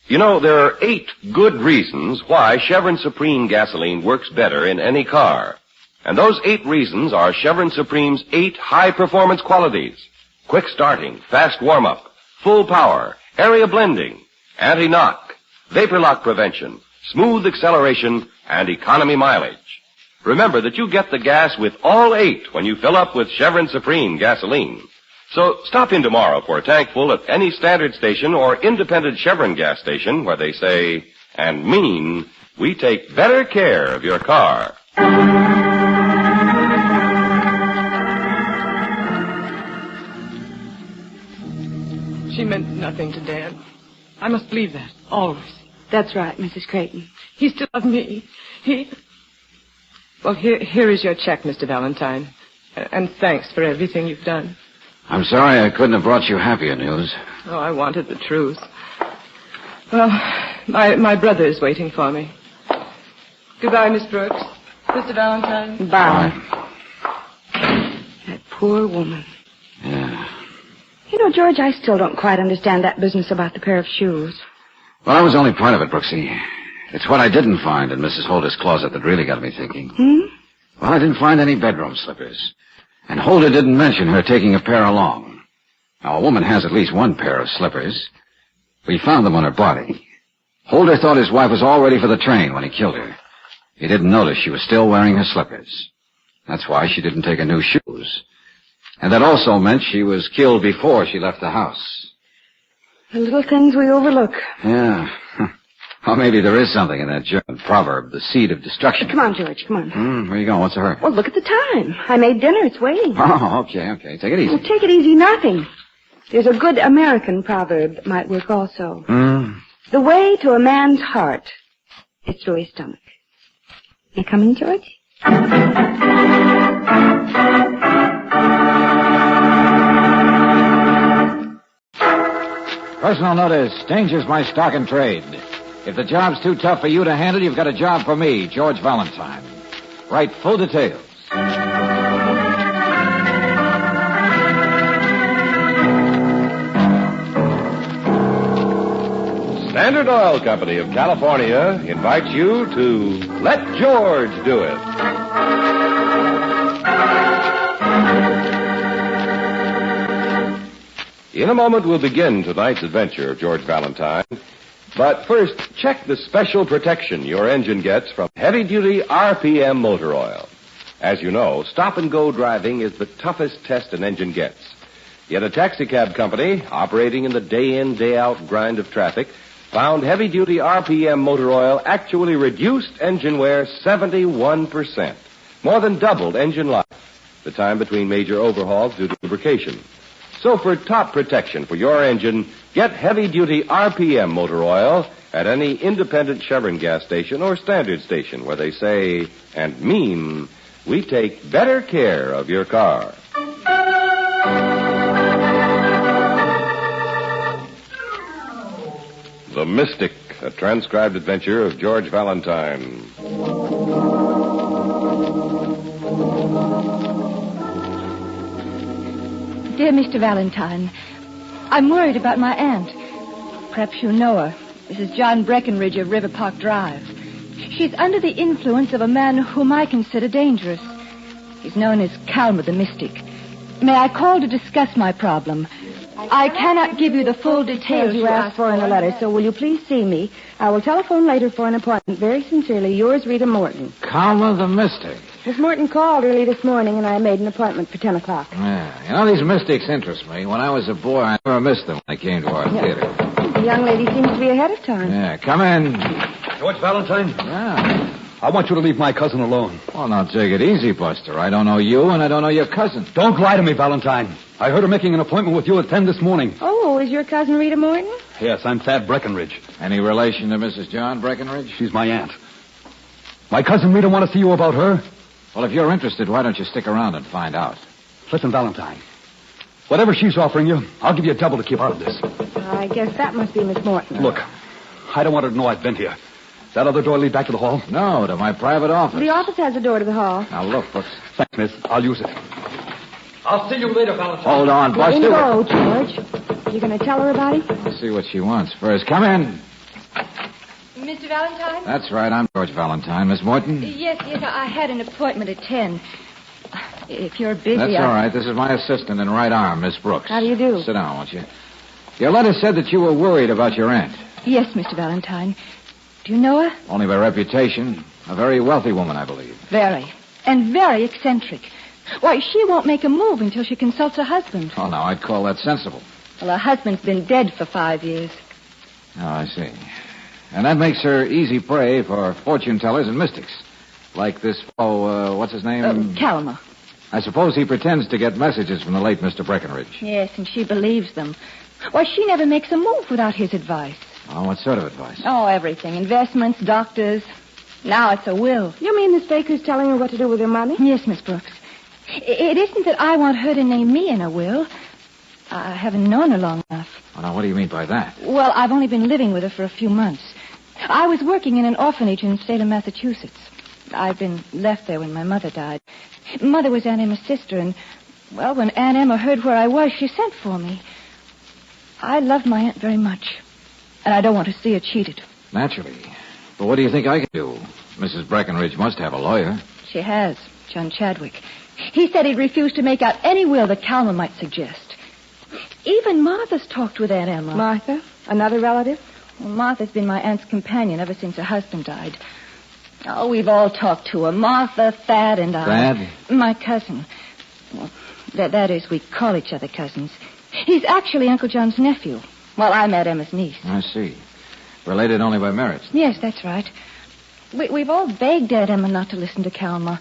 You know, there are 8 good reasons why Chevron Supreme gasoline works better in any car. And those 8 reasons are Chevron Supreme's 8 high-performance qualities. Quick starting, fast warm-up, full power, area blending, anti-knock, vapor lock prevention, smooth acceleration, and economy mileage. Remember that you get the gas with all 8 when you fill up with Chevron Supreme gasoline. So stop in tomorrow for a tank full at any standard station or independent Chevron gas station where they say and mean, we take better care of your car. She meant nothing to Dad. I must believe that, always. That's right, Mrs. Creighton. He still loved me. Well, here is your check, Mr. Valentine. And thanks for everything you've done. I'm sorry I couldn't have brought you happier news. Oh, I wanted the truth. Well, my brother is waiting for me. Goodbye, Miss Brooks. Mr. Valentine. Bye. That poor woman. Yeah. You know, George, I still don't quite understand that business about the pair of shoes. Well, that was only part of it, Brooksy. It's what I didn't find in Mrs. Holder's closet that really got me thinking. Well, I didn't find any bedroom slippers. And Holder didn't mention her taking a pair along. Now, a woman has at least one pair of slippers. We found them on her body. Holder thought his wife was all ready for the train when he killed her. He didn't notice she was still wearing her slippers. That's why she didn't take her new shoes. And that also meant she was killed before she left the house. The little things we overlook. Yeah. Well, maybe there is something in that German proverb, the seed of destruction. Come on, George, come on. Where are you going? What's the hurry? Well, look at the time. I made dinner. It's waiting. Oh, okay. Take it easy. Well, take it easy, nothing. There's a good American proverb that might work also. The way to a man's heart is through his stomach. You coming, George? Personal notice. Danger's my stock and trade. If the job's too tough for you to handle, you've got a job for me, George Valentine. Write full details. Standard Oil Company of California invites you to Let George Do It. In a moment, we'll begin tonight's adventure of George Valentine. But first, check the special protection your engine gets from heavy-duty RPM motor oil. As you know, stop-and-go driving is the toughest test an engine gets. Yet a taxicab company operating in the day-in, day-out grind of traffic found heavy-duty RPM motor oil actually reduced engine wear 71%, more than doubled engine life, the time between major overhauls due to lubrication. So for top protection for your engine, get heavy-duty RPM motor oil at any independent Chevron gas station or standard station where they say and mean, we take better care of your car. The Mystic, a transcribed adventure of George Valentine. Dear Mr. Valentine, I'm worried about my aunt. Perhaps you know her. Mrs. John Breckenridge of River Park Drive. She's under the influence of a man whom I consider dangerous. He's known as Calma the Mystic. May I call to discuss my problem? I cannot give you the full details you asked for in the letter, so will you please see me? I will telephone later for an appointment. Very sincerely, yours, Rita Morton. Calma the Mystic. Miss Morton called early this morning, and I made an appointment for 10 o'clock. Yeah, you know, these mystics interest me. When I was a boy, I never missed them when they came to our theater. The young lady seems to be ahead of time. Yeah, come in. George Valentine? Yeah. I want you to leave my cousin alone. Well, now take it easy, Buster. I don't know you, and I don't know your cousin. Don't lie to me, Valentine. I heard her making an appointment with you at 10 this morning. Oh, is your cousin Rita Morton? Yes, I'm Thad Breckenridge. Any relation to Mrs. John Breckenridge? She's my aunt. My cousin Rita want to see you about her? Well, if you're interested, why don't you stick around and find out? Listen, Valentine. Whatever she's offering you, I'll give you a double to keep out of this. I guess that must be Miss Morton. Look, I don't want her to know I've been here. That other door lead back to the hall? No, to my private office. The office has a door to the hall. Now, look, Brooks. Thanks, miss. I'll use it. I'll see you later, Valentine. Hold on, Buster. In you go, George. You going to tell her about it? Let's see what she wants first. Come in. Mr. Valentine? That's right. I'm George Valentine. Miss Morton? Yes, I had an appointment at 10. If you're busy, That's all right. This is my assistant and right arm, Miss Brooks. How do you do? Sit down, won't you? Your letter said that you were worried about your aunt. Yes, Mr. Valentine. Do you know her? Only by reputation. A very wealthy woman, I believe. Very. And very eccentric. Why, she won't make a move until she consults her husband. Oh, no, I'd call that sensible. Well, her husband's been dead for 5 years. Oh, I see. And that makes her easy prey for fortune tellers and mystics. Like this fellow, what's his name? Calma. I suppose he pretends to get messages from the late Mr. Breckenridge. Yes, and she believes them. Why, she never makes a move without his advice. Oh, what sort of advice? Oh, everything. Investments, doctors. Now it's a will. You mean Miss Baker's telling her what to do with her money? Yes, Miss Brooks. It isn't that I want her to name me in a will. I haven't known her long enough. Oh, now, what do you mean by that? Well, I've only been living with her for a few months. I was working in an orphanage in Salem, Massachusetts. I'd been left there when my mother died. Mother was Aunt Emma's sister, and, well, when Aunt Emma heard where I was, she sent for me. I loved my aunt very much, and I don't want to see her cheated. Naturally. But what do you think I can do? Mrs. Breckenridge must have a lawyer. She has, John Chadwick. He said he'd refuse to make out any will that Calma might suggest. Even Martha's talked with Aunt Emma. Martha? Another relative? Well, Martha's been my aunt's companion ever since her husband died. Oh, we've all talked to her. Martha, Thad, and I. Thad? My cousin. Well, that is, we call each other cousins. He's actually Uncle John's nephew. Well, I'm Aunt Emma's niece. I see. Related only by marriage. Yes, that's right. We've all begged Aunt Emma not to listen to Calma.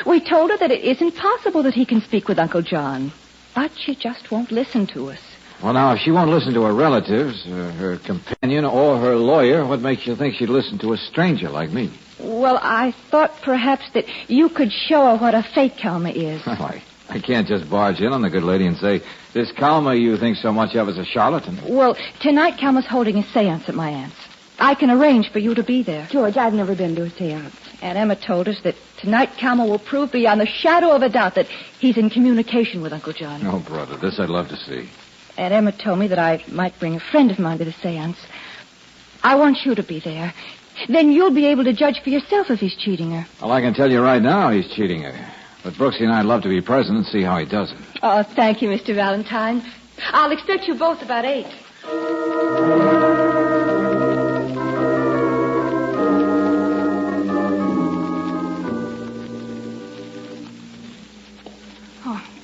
We told her that it isn't possible that he can speak with Uncle John. But she just won't listen to us. Well, now, if she won't listen to her relatives, her companion, or her lawyer, what makes you think she'd listen to a stranger like me? Well, I thought perhaps that you could show her what a fake Calma is. Well, I can't just barge in on the good lady and say, this Calma you think so much of is a charlatan. Well, tonight Calma's holding a seance at my aunt's. I can arrange for you to be there. George, I've never been to a seance. Aunt Emma told us that tonight Calma will prove beyond the shadow of a doubt that he's in communication with Uncle John. Oh, brother, this I'd love to see. Aunt Emma told me that I might bring a friend of mine to the seance. I want you to be there. Then you'll be able to judge for yourself if he's cheating her. Well, I can tell you right now he's cheating her. But Brooksy and I'd love to be present and see how he does it. Oh, thank you, Mr. Valentine. I'll expect you both about 8.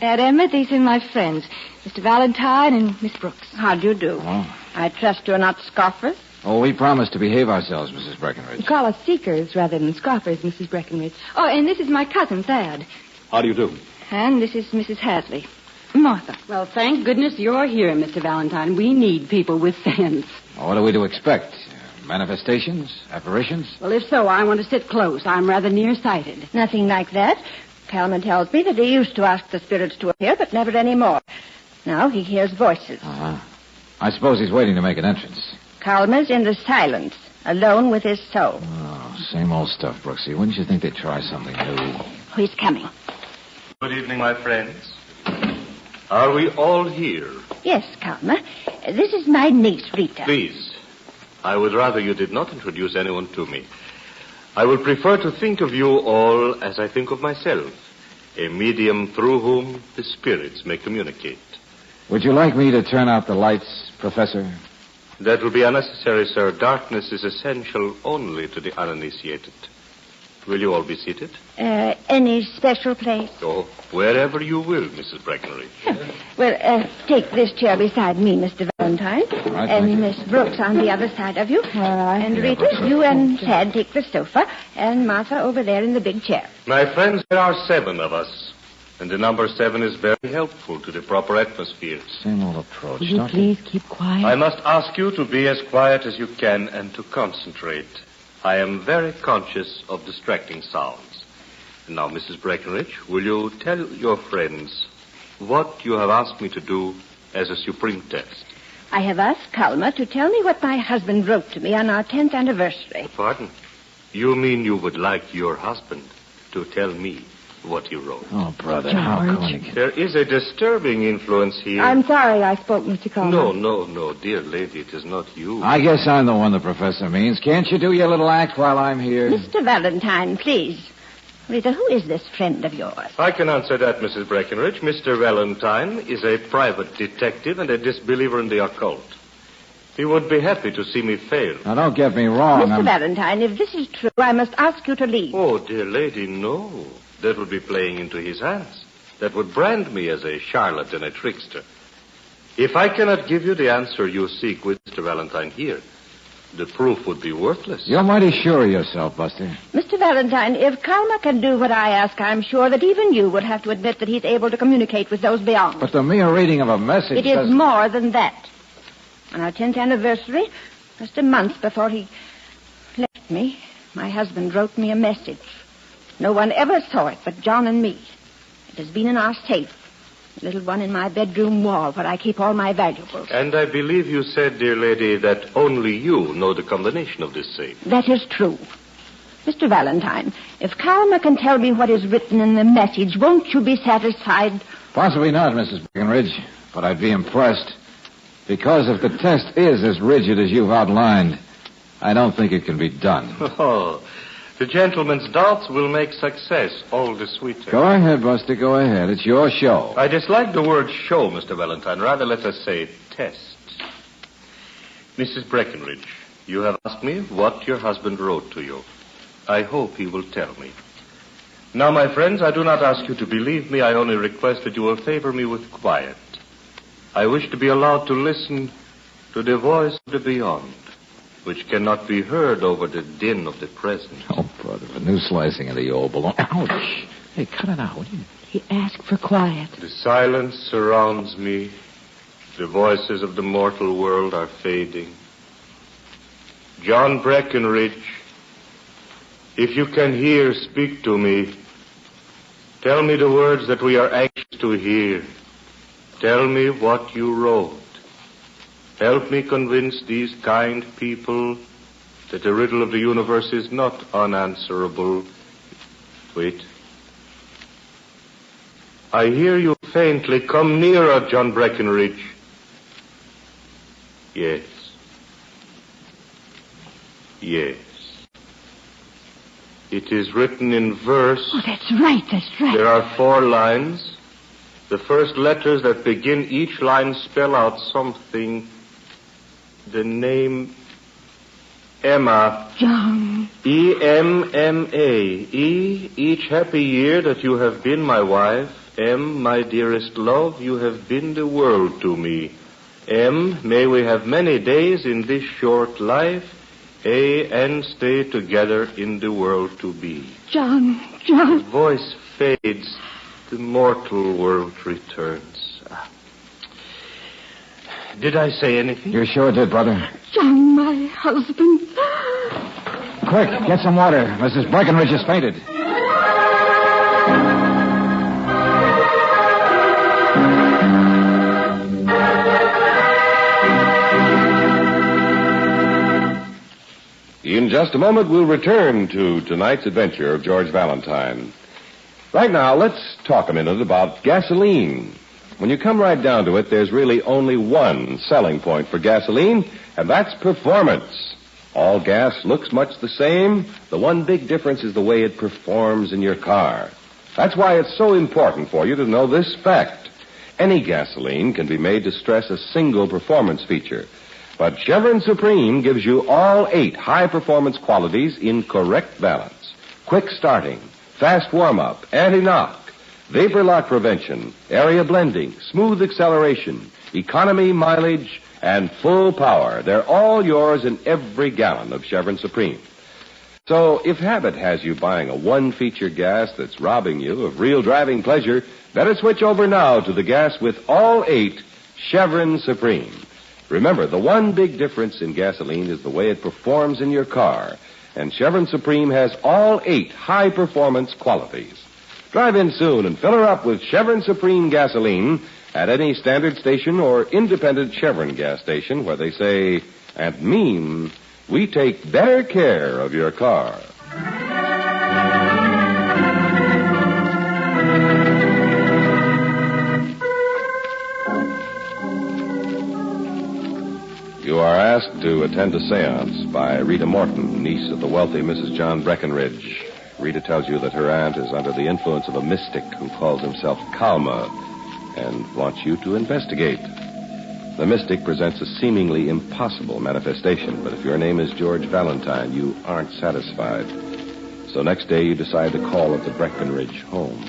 Aunt Emma, these are my friends, Mr. Valentine and Miss Brooks. How do you do? Oh. I trust you're not scoffers. Oh, we promised to behave ourselves, Mrs. Breckenridge. You call us seekers rather than scoffers, Mrs. Breckenridge. Oh, and this is my cousin, Thad. How do you do? And this is Mrs. Hasley. Martha. Well, thank goodness you're here, Mr. Valentine. We need people with sense. Well, what are we to expect? Manifestations? Apparitions? Well, if so, I want to sit close. I'm rather nearsighted. Nothing like that. Kalman tells me that he used to ask the spirits to appear, but never any more. Now he hears voices. Uh-huh. I suppose he's waiting to make an entrance. Kalman's in the silence, alone with his soul. Oh, same old stuff, Brooksy. Wouldn't you think they'd try something new? Who's coming? Good evening, my friends. Are we all here? Yes, Kalman. This is my niece, Rita. Please, I would rather you did not introduce anyone to me. I would prefer to think of you all as I think of myself, a medium through whom the spirits may communicate. Would you like me to turn out the lights, Professor? That will be unnecessary, sir. Darkness is essential only to the uninitiated. Will you all be seated? Any special place? Oh, wherever you will, Mrs. Breckenridge. Well, take this chair beside me, Mr. Valentine. Right, and Miss Brooks on the other side of you. And Rita, you and Thad take the sofa, and Martha over there in the big chair. My friends, there are 7 of us, and the number 7 is very helpful to the proper atmosphere. Same old approach, Will you please keep quiet? I must ask you to be as quiet as you can and to concentrate. I am very conscious of distracting sounds. And now, Mrs. Breckenridge, will you tell your friends what you have asked me to do as a supreme test? I have asked Kalma to tell me what my husband wrote to me on our 10th anniversary. Pardon? You mean you would like your husband to tell me what he wrote? Oh, brother, how can you... There is a disturbing influence here. I'm sorry I spoke, Mr. Coleman. No, dear lady, it is not you. I guess I'm the one the professor means. Can't you do your little act while I'm here? Mr. Valentine, please. Rita, who is this friend of yours? I can answer that, Mrs. Breckenridge. Mr. Valentine is a private detective and a disbeliever in the occult. He would be happy to see me fail. Now, don't get me wrong. Mr. Valentine, if this is true, I must ask you to leave. Oh, dear lady, no. That would be playing into his hands. That would brand me as a charlatan, a trickster. If I cannot give you the answer you seek with Mr. Valentine here, the proof would be worthless. You're mighty sure of yourself, Buster. Mr. Valentine, if Kalma can do what I ask, I'm sure that even you would have to admit that he's able to communicate with those beyond. But the mere reading of a message It is more than that. On our 10th anniversary, just a month before he left me, my husband wrote me a message. No one ever saw it but John and me. It has been in our safe, the little one in my bedroom wall where I keep all my valuables. And I believe you said, dear lady, that only you know the combination of this safe. That is true. Mr. Valentine, if Kalma can tell me what is written in the message, won't you be satisfied? Possibly not, Mrs. Breckenridge, but I'd be impressed. Because if the test is as rigid as you've outlined, I don't think it can be done. Oh, the gentleman's doubts will make success all the sweeter. Go ahead, Buster, go ahead. It's your show. I dislike the word show, Mr. Valentine. Rather, let us say test. Mrs. Breckenridge, you have asked me what your husband wrote to you. I hope he will tell me. Now, my friends, I do not ask you to believe me. I only request that you will favor me with quiet. I wish to be allowed to listen to the voice of the beyond, which cannot be heard over the din of the present. Oh, brother, a new slicing of the old balloon. Ouch. Hey, cut it out, will you? He asked for quiet. The silence surrounds me. The voices of the mortal world are fading. John Breckenridge, if you can hear, speak to me. Tell me the words that we are anxious to hear. Tell me what you wrote. Help me convince these kind people that the riddle of the universe is not unanswerable. Wait. I hear you faintly. Come nearer, John Breckenridge. Yes. Yes. It is written in verse. Oh, that's right. There are 4 lines. The first letters that begin each line spell out something. The name Emma. John. E-M-M-A. E, each happy year that you have been my wife. M, my dearest love, you have been the world to me. M, may we have many days in this short life. A, and stay together in the world to be. John. The voice fades, the mortal world returns. Did I say anything? You sure did, brother. John, my husband. Quick, get some water. Mrs. Breckenridge has fainted. In just a moment, we'll return to tonight's adventure of George Valentine. Right now, let's talk a minute about gasoline. When you come right down to it, there's really only one selling point for gasoline, and that's performance. All gas looks much the same. The one big difference is the way it performs in your car. That's why it's so important for you to know this fact. Any gasoline can be made to stress a single performance feature. But Chevron Supreme gives you all 8 high-performance qualities in correct balance. Quick starting, fast warm-up, anti-knock, vapor lock prevention, area blending, smooth acceleration, economy, mileage, and full power. They're all yours in every gallon of Chevron Supreme. So if habit has you buying a one-feature gas that's robbing you of real driving pleasure, better switch over now to the gas with all 8 Chevron Supreme. Remember, the one big difference in gasoline is the way it performs in your car. And Chevron Supreme has all 8 high-performance qualities. Drive in soon and fill her up with Chevron Supreme gasoline at any standard station or independent Chevron gas station where they say and mean, we take better care of your car. You are asked to attend a seance by Rita Morton, niece of the wealthy Mrs. John Breckenridge. Rita tells you that her aunt is under the influence of a mystic who calls himself Kalma and wants you to investigate. The mystic presents a seemingly impossible manifestation, but if your name is George Valentine, you aren't satisfied. So next day you decide to call at the Breckenridge home.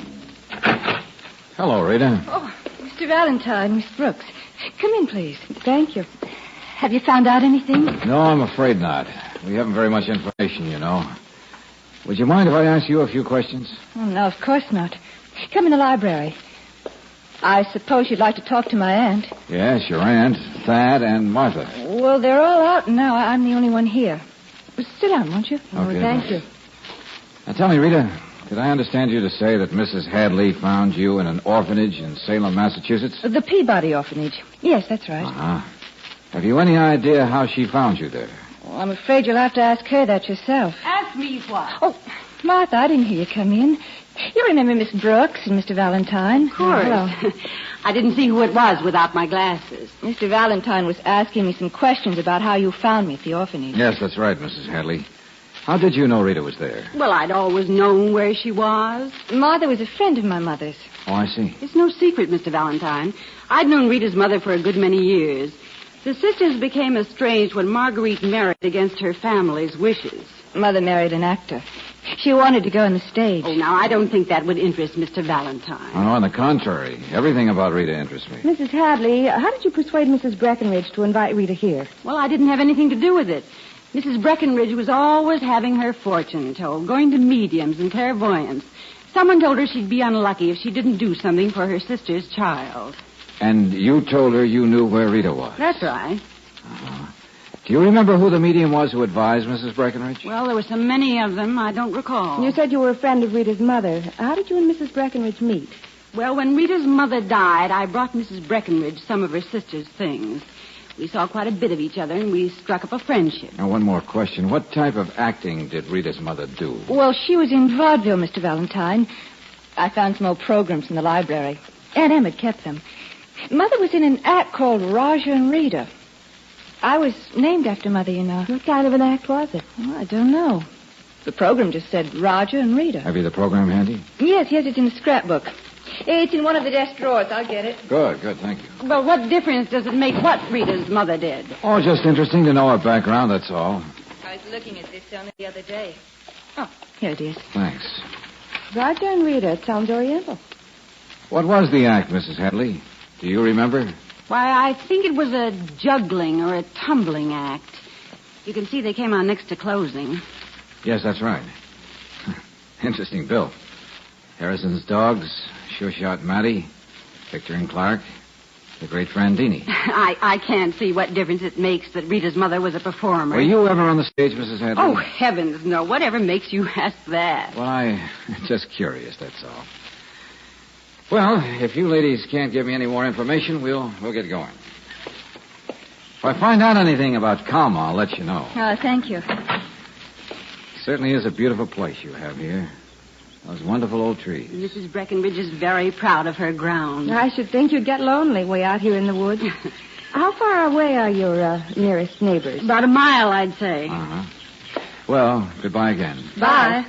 Hello, Rita. Oh, Mr. Valentine, Miss Brooks. Come in, please. Thank you. Have you found out anything? No, I'm afraid not. We haven't very much information, you know. Would you mind if I ask you a few questions? Oh, no, of course not. Come in the library. I suppose you'd like to talk to my aunt. Yes, your aunt, Thad, and Martha. Well, they're all out now. I'm the only one here. Sit down, won't you? Okay, thank you. Now, tell me, Rita, did I understand you to say that Mrs. Hadley found you in an orphanage in Salem, Massachusetts? The Peabody Orphanage. Yes, that's right. Uh-huh. Have you any idea how she found you there? Well, I'm afraid you'll have to ask her that yourself. Ask me what? Oh, Martha, I didn't hear you come in. You remember Miss Brooks and Mr. Valentine? Of course. Hello. I didn't see who it was without my glasses. Mr. Valentine was asking me some questions about how you found me at the orphanage. Yes, that's right, Mrs. Hadley. How did you know Rita was there? Well, I'd always known where she was. Martha was a friend of my mother's. Oh, I see. It's no secret, Mr. Valentine. I'd known Rita's mother for a good many years. The sisters became estranged when Marguerite married against her family's wishes. Mother married an actor. She wanted to go on the stage. Oh, now, I don't think that would interest Mr. Valentine. Oh, on the contrary. Everything about Rita interests me. Mrs. Hadley, how did you persuade Mrs. Breckenridge to invite Rita here? Well, I didn't have anything to do with it. Mrs. Breckenridge was always having her fortune told, going to mediums and clairvoyants. Someone told her she'd be unlucky if she didn't do something for her sister's child. And you told her you knew where Rita was? That's right. Uh-huh. Do you remember who the medium was who advised Mrs. Breckenridge? Well, there were so many of them, I don't recall. You said you were a friend of Rita's mother. How did you and Mrs. Breckenridge meet? Well, when Rita's mother died, I brought Mrs. Breckenridge some of her sister's things. We saw quite a bit of each other, and we struck up a friendship. Now, one more question. What type of acting did Rita's mother do? Well, she was in vaudeville, Mr. Valentine. I found some old programs in the library. Aunt Emmett kept them. Mother was in an act called Roger and Rita. I was named after Mother, you know. What kind of an act was it? Well, I don't know. The program just said Roger and Rita. Have you the program handy? Yes, it's in the scrapbook. It's in one of the desk drawers. I'll get it. Good, thank you. Well, what difference does it make what Rita's mother did? Oh, just interesting to know her background, that's all. I was looking at this only the other day. Oh, here it is. Thanks. Roger and Rita, it sounds Oriental. What was the act, Mrs. Hadley? Do you remember? Why, I think it was a juggling or a tumbling act. You can see they came on next to closing. Yes, that's right. Interesting bill. Harrison's dogs, Sure Shot Matty, Victor and Clark, the great Frandini. I can't see what difference it makes that Rita's mother was a performer. Were you ever on the stage, Mrs. Hadley? Oh, heavens, no. Whatever makes you ask that? Well, I'm just curious, that's all. Well, if you ladies can't give me any more information, we'll get going. If I find out anything about Calma, I'll let you know. Thank you. Certainly is a beautiful place you have here. Those wonderful old trees. Mrs. Breckenridge is very proud of her grounds. I should think you'd get lonely way out here in the woods. How far away are your nearest neighbors? About a mile, I'd say. Uh-huh. Well, goodbye again. Bye.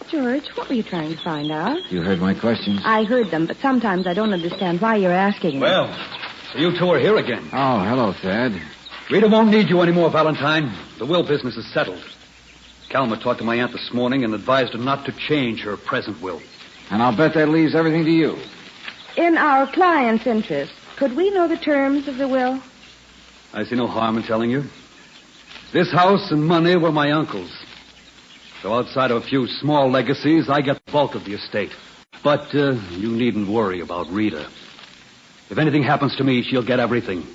George, what were you trying to find out? You heard my questions? I heard them, but sometimes I don't understand why you're asking them. Well, so you two are here again. Oh, hello, Thad. Rita won't need you anymore, Valentine. The will business is settled. Calma talked to my aunt this morning and advised her not to change her present will. And I'll bet that leaves everything to you. In our client's interest, could we know the terms of the will? I see no harm in telling you. This house and money were my uncle's. So outside of a few small legacies, I get the bulk of the estate. But you needn't worry about Rita. If anything happens to me, she'll get everything.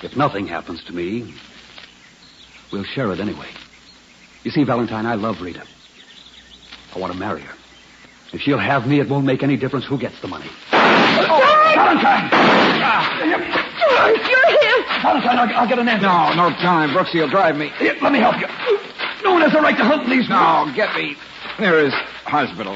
If nothing happens to me, we'll share it anyway. You see, Valentine, I love Rita. I want to marry her. If she'll have me, it won't make any difference who gets the money. Valentine! George, you're him! Valentine, I'll get an end. No time. Brooksy will drive me. Here, let me help you. No one has the right to hunt these. No, get me. There is hospital.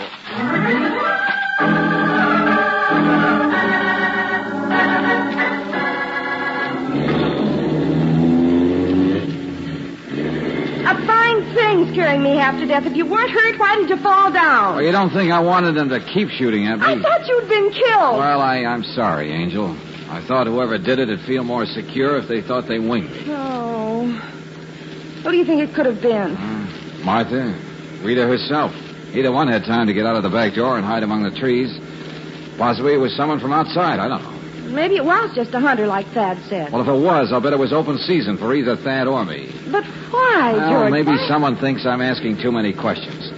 A fine thing's carrying me half to death. If you weren't hurt, why didn't you fall down? Well, you don't think I wanted them to keep shooting at me? I thought you'd been killed. Well, I'm sorry, Angel. I thought whoever did it'd feel more secure if they thought they winged me. Oh. What do you think it could have been? Martha, Rita herself. Either one had time to get out of the back door and hide among the trees. Possibly it was someone from outside. I don't know. Maybe it was just a hunter, like Thad said. Well, if it was, I'll bet it was open season for either Thad or me. But why, Well, George? maybe Why? someone thinks I'm asking too many questions.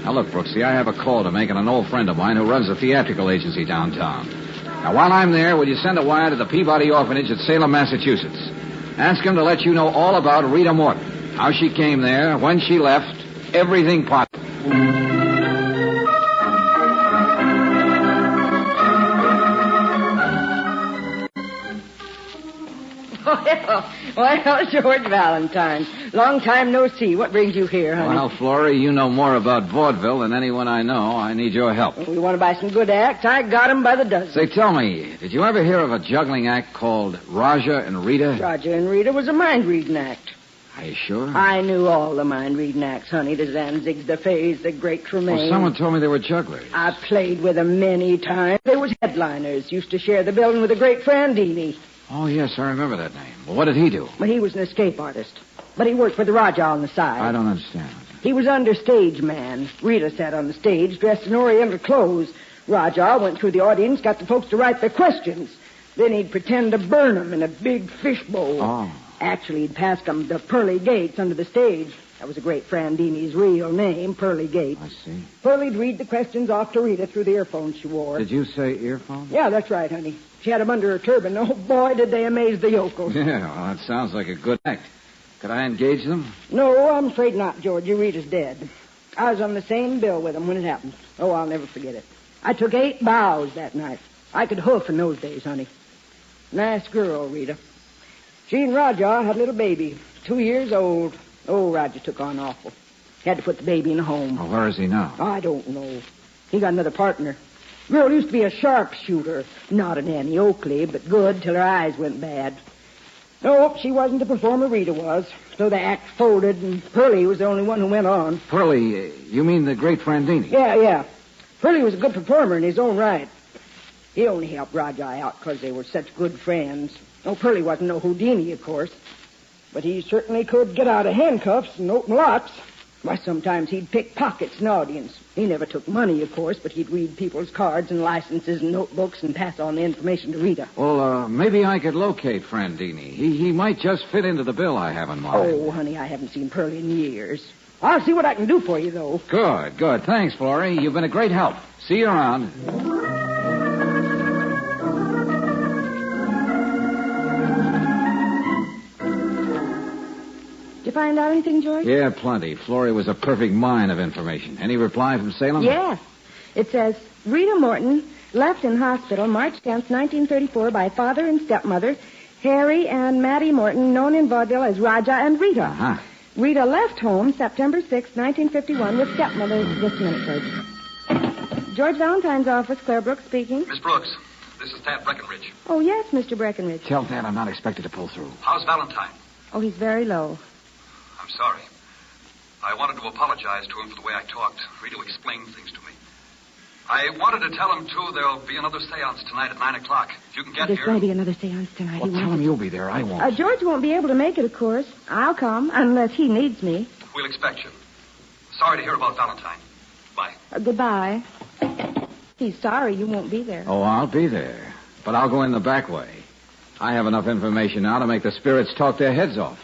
Now, look, Brooksy, I have a call to make on an old friend of mine who runs a theatrical agency downtown. Now, while I'm there, will you send a wire to the Peabody Orphanage at Salem, Massachusetts? Ask him to let you know all about Rita Morton. How she came there, when she left, everything possible. Well, George Valentine. Long time no see. What brings you here, honey? Well, Florrie, you know more about vaudeville than anyone I know. I need your help. We want to buy some good acts. I got 'em by the dozen. Say, tell me, did you ever hear of a juggling act called Raja and Rita? Roger and Rita was a mind-reading act. Are you sure? I knew all the mind-reading acts, honey. The Zanzigs, the Fays, the Great Tremaine. Well, someone told me they were jugglers. I played with them many times. They was headliners. Used to share the building with the great Frandini. Oh, yes, I remember that name. Well, what did he do? Well, he was an escape artist. But he worked for the Raja on the side. I don't understand. He was understage man. Rita sat on the stage dressed in Oriental clothes. Raja went through the audience, got the folks to write their questions. Then he'd pretend to burn them in a big fishbowl. Oh. Actually, he'd pass them the pearly gates under the stage. That was a great Frandini's real name, Pearly Gates. I see. Pearly'd read the questions off to Rita through the earphones she wore. Did you say earphones? Yeah, that's right, honey. She had them under her turban. Oh, boy, did they amaze the yokels. Yeah, well, that sounds like a good act. Could I engage them? No, I'm afraid not, Georgie. Rita's dead. I was on the same bill with them when it happened. Oh, I'll never forget it. I took 8 bows that night. I could hoof in those days, honey. Nice girl, Rita. She and Raja had a little baby, 2 years old. Oh, Raja took on awful. Had to put the baby in a home. Well, where is he now? I don't know. He got another partner. Girl used to be a sharpshooter. Not an Annie Oakley, but good till her eyes went bad. Nope, she wasn't the performer Rita was. So the act folded, and Pearly was the only one who went on. Pearly, you mean the great Frandini? Yeah. Pearlie was a good performer in his own right. He only helped Raja out because they were such good friends. Oh, Pearlie wasn't no Houdini, of course. But he certainly could get out of handcuffs and open locks. Why, sometimes he'd pick pockets in the audience. He never took money, of course, but he'd read people's cards and licenses and notebooks and pass on the information to Rita. Well, maybe I could locate friend Dini. He might just fit into the bill I have in mind. Oh, honey, I haven't seen Pearlie in years. I'll see what I can do for you, though. Good. Thanks, Florrie. You've been a great help. See you around. Did you find out anything, George? Yeah, plenty. Florrie was a perfect mine of information. Any reply from Salem? Yes. It says, Rita Morton left in hospital March 10th, 1934 by father and stepmother, Harry and Mattie Morton, known in vaudeville as Raja and Rita. Uh-huh. Rita left home September 6th, 1951 with stepmother. Just a minute, George. George Valentine's office, Claire Brooks speaking. Miss Brooks, this is Thad Breckenridge. Oh, yes, Mr. Breckenridge. Tell Dad I'm not expected to pull through. How's Valentine? Oh, he's very low. I'm sorry. I wanted to apologize to him for the way I talked. Rita explained things to me. I wanted to tell him, too, there'll be another seance tonight at 9 o'clock. If you can get There's here... going to be another seance tonight. Well, tell him you'll be there. I won't. George won't be able to make it, of course. I'll come, unless he needs me. We'll expect you. Sorry to hear about Valentine. Bye. Goodbye. He's sorry you won't be there. Oh, I'll be there. But I'll go in the back way. I have enough information now to make the spirits talk their heads off.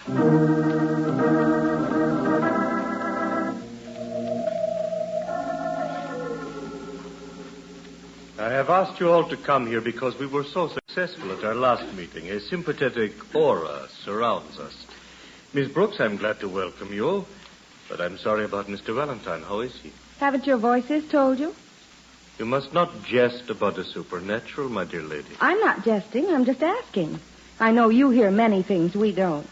I have asked you all to come here because we were so successful at our last meeting. A sympathetic aura surrounds us. Miss Brooks, I'm glad to welcome you, but I'm sorry about Mr. Valentine. How is he? Haven't your voices told you? You must not jest about the supernatural, my dear lady. I'm not jesting. I'm just asking. I know you hear many things we don't.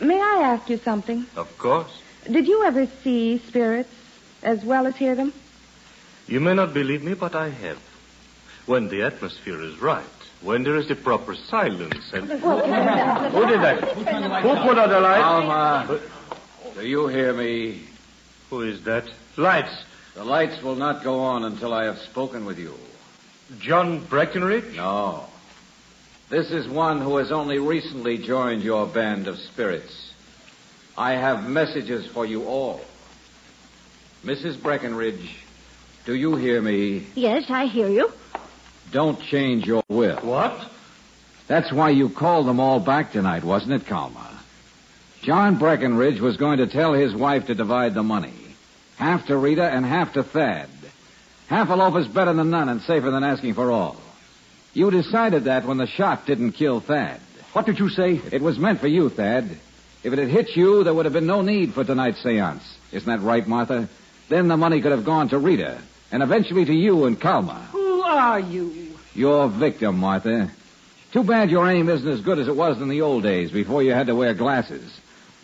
May I ask you something? Of course. Did you ever see spirits as well as hear them? You may not believe me, but I have. When the atmosphere is right, when there is the proper silence and... Who did that? Who put out the light? Alma, do you hear me? Who is that? Lights. The lights will not go on until I have spoken with you. John Breckenridge? No. This is one who has only recently joined your band of spirits. I have messages for you all. Mrs. Breckenridge, do you hear me? Yes, I hear you. Don't change your will. What? That's why you called them all back tonight, wasn't it, Kalma? John Breckenridge was going to tell his wife to divide the money. Half to Rita and half to Thad. Half a loaf is better than none and safer than asking for all. You decided that when the shot didn't kill Thad. What did you say? It was meant for you, Thad. If it had hit you, there would have been no need for tonight's seance. Isn't that right, Martha? Then the money could have gone to Rita, and eventually to you and Kalma. Who are you? Your victim, Martha. Too bad your aim isn't as good as it was in the old days, before you had to wear glasses.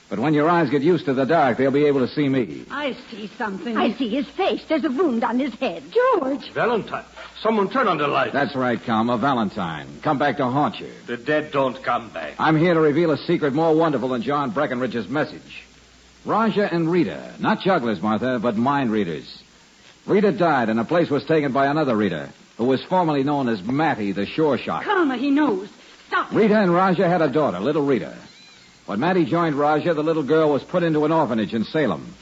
But when your eyes get used to the dark, they'll be able to see me. I see something. I see his face. There's a wound on his head. George! Valentine. Someone turn on the light. That's right, Kalma. Valentine. Come back to haunt you. The dead don't come back. I'm here to reveal a secret more wonderful than John Breckenridge's message. Raja and Rita. Not jugglers, Martha, but mind readers. Rita died, and a place was taken by another Rita, who was formerly known as Mattie, the Shore Shot. Kalma, he knows. Stop. Rita and Raja had a daughter, little Rita. When Mattie joined Raja, the little girl was put into an orphanage in Salem.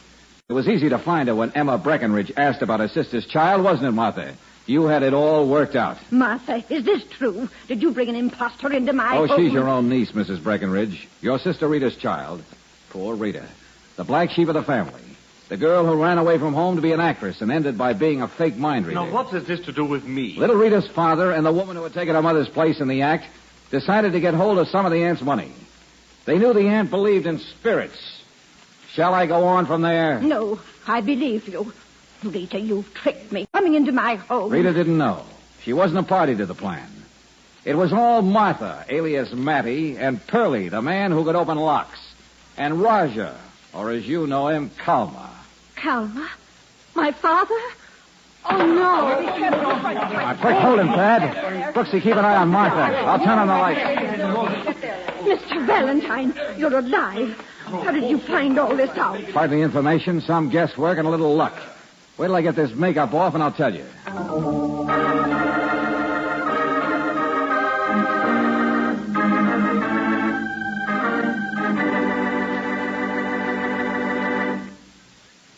It was easy to find her when Emma Breckenridge asked about her sister's child, wasn't it, Martha? You had it all worked out. Martha, is this true? Did you bring an impostor into my home? Oh, she's your own niece, Mrs. Breckenridge. Your sister Rita's child. Poor Rita. The black sheep of the family. The girl who ran away from home to be an actress and ended by being a fake mind reader. Now, what has this to do with me? Little Rita's father and the woman who had taken her mother's place in the act decided to get hold of some of the aunt's money. They knew the aunt believed in spirits. Shall I go on from there? No, I believe you. Rita, you tricked me, coming into my home. Rita didn't know. She wasn't a party to the plan. It was all Martha, alias Mattie, and Pearlie, the man who could open locks, and Raja, or as you know him, Kalma. Kalma? My father? Oh, no. Quick, hold him, Thad. Brooksy, keep an eye on Martha. I'll turn on the light. Mr. Valentine, you're alive. How did you find all this out? Partly information, some guesswork, and a little luck. Wait till I get this makeup off and I'll tell you.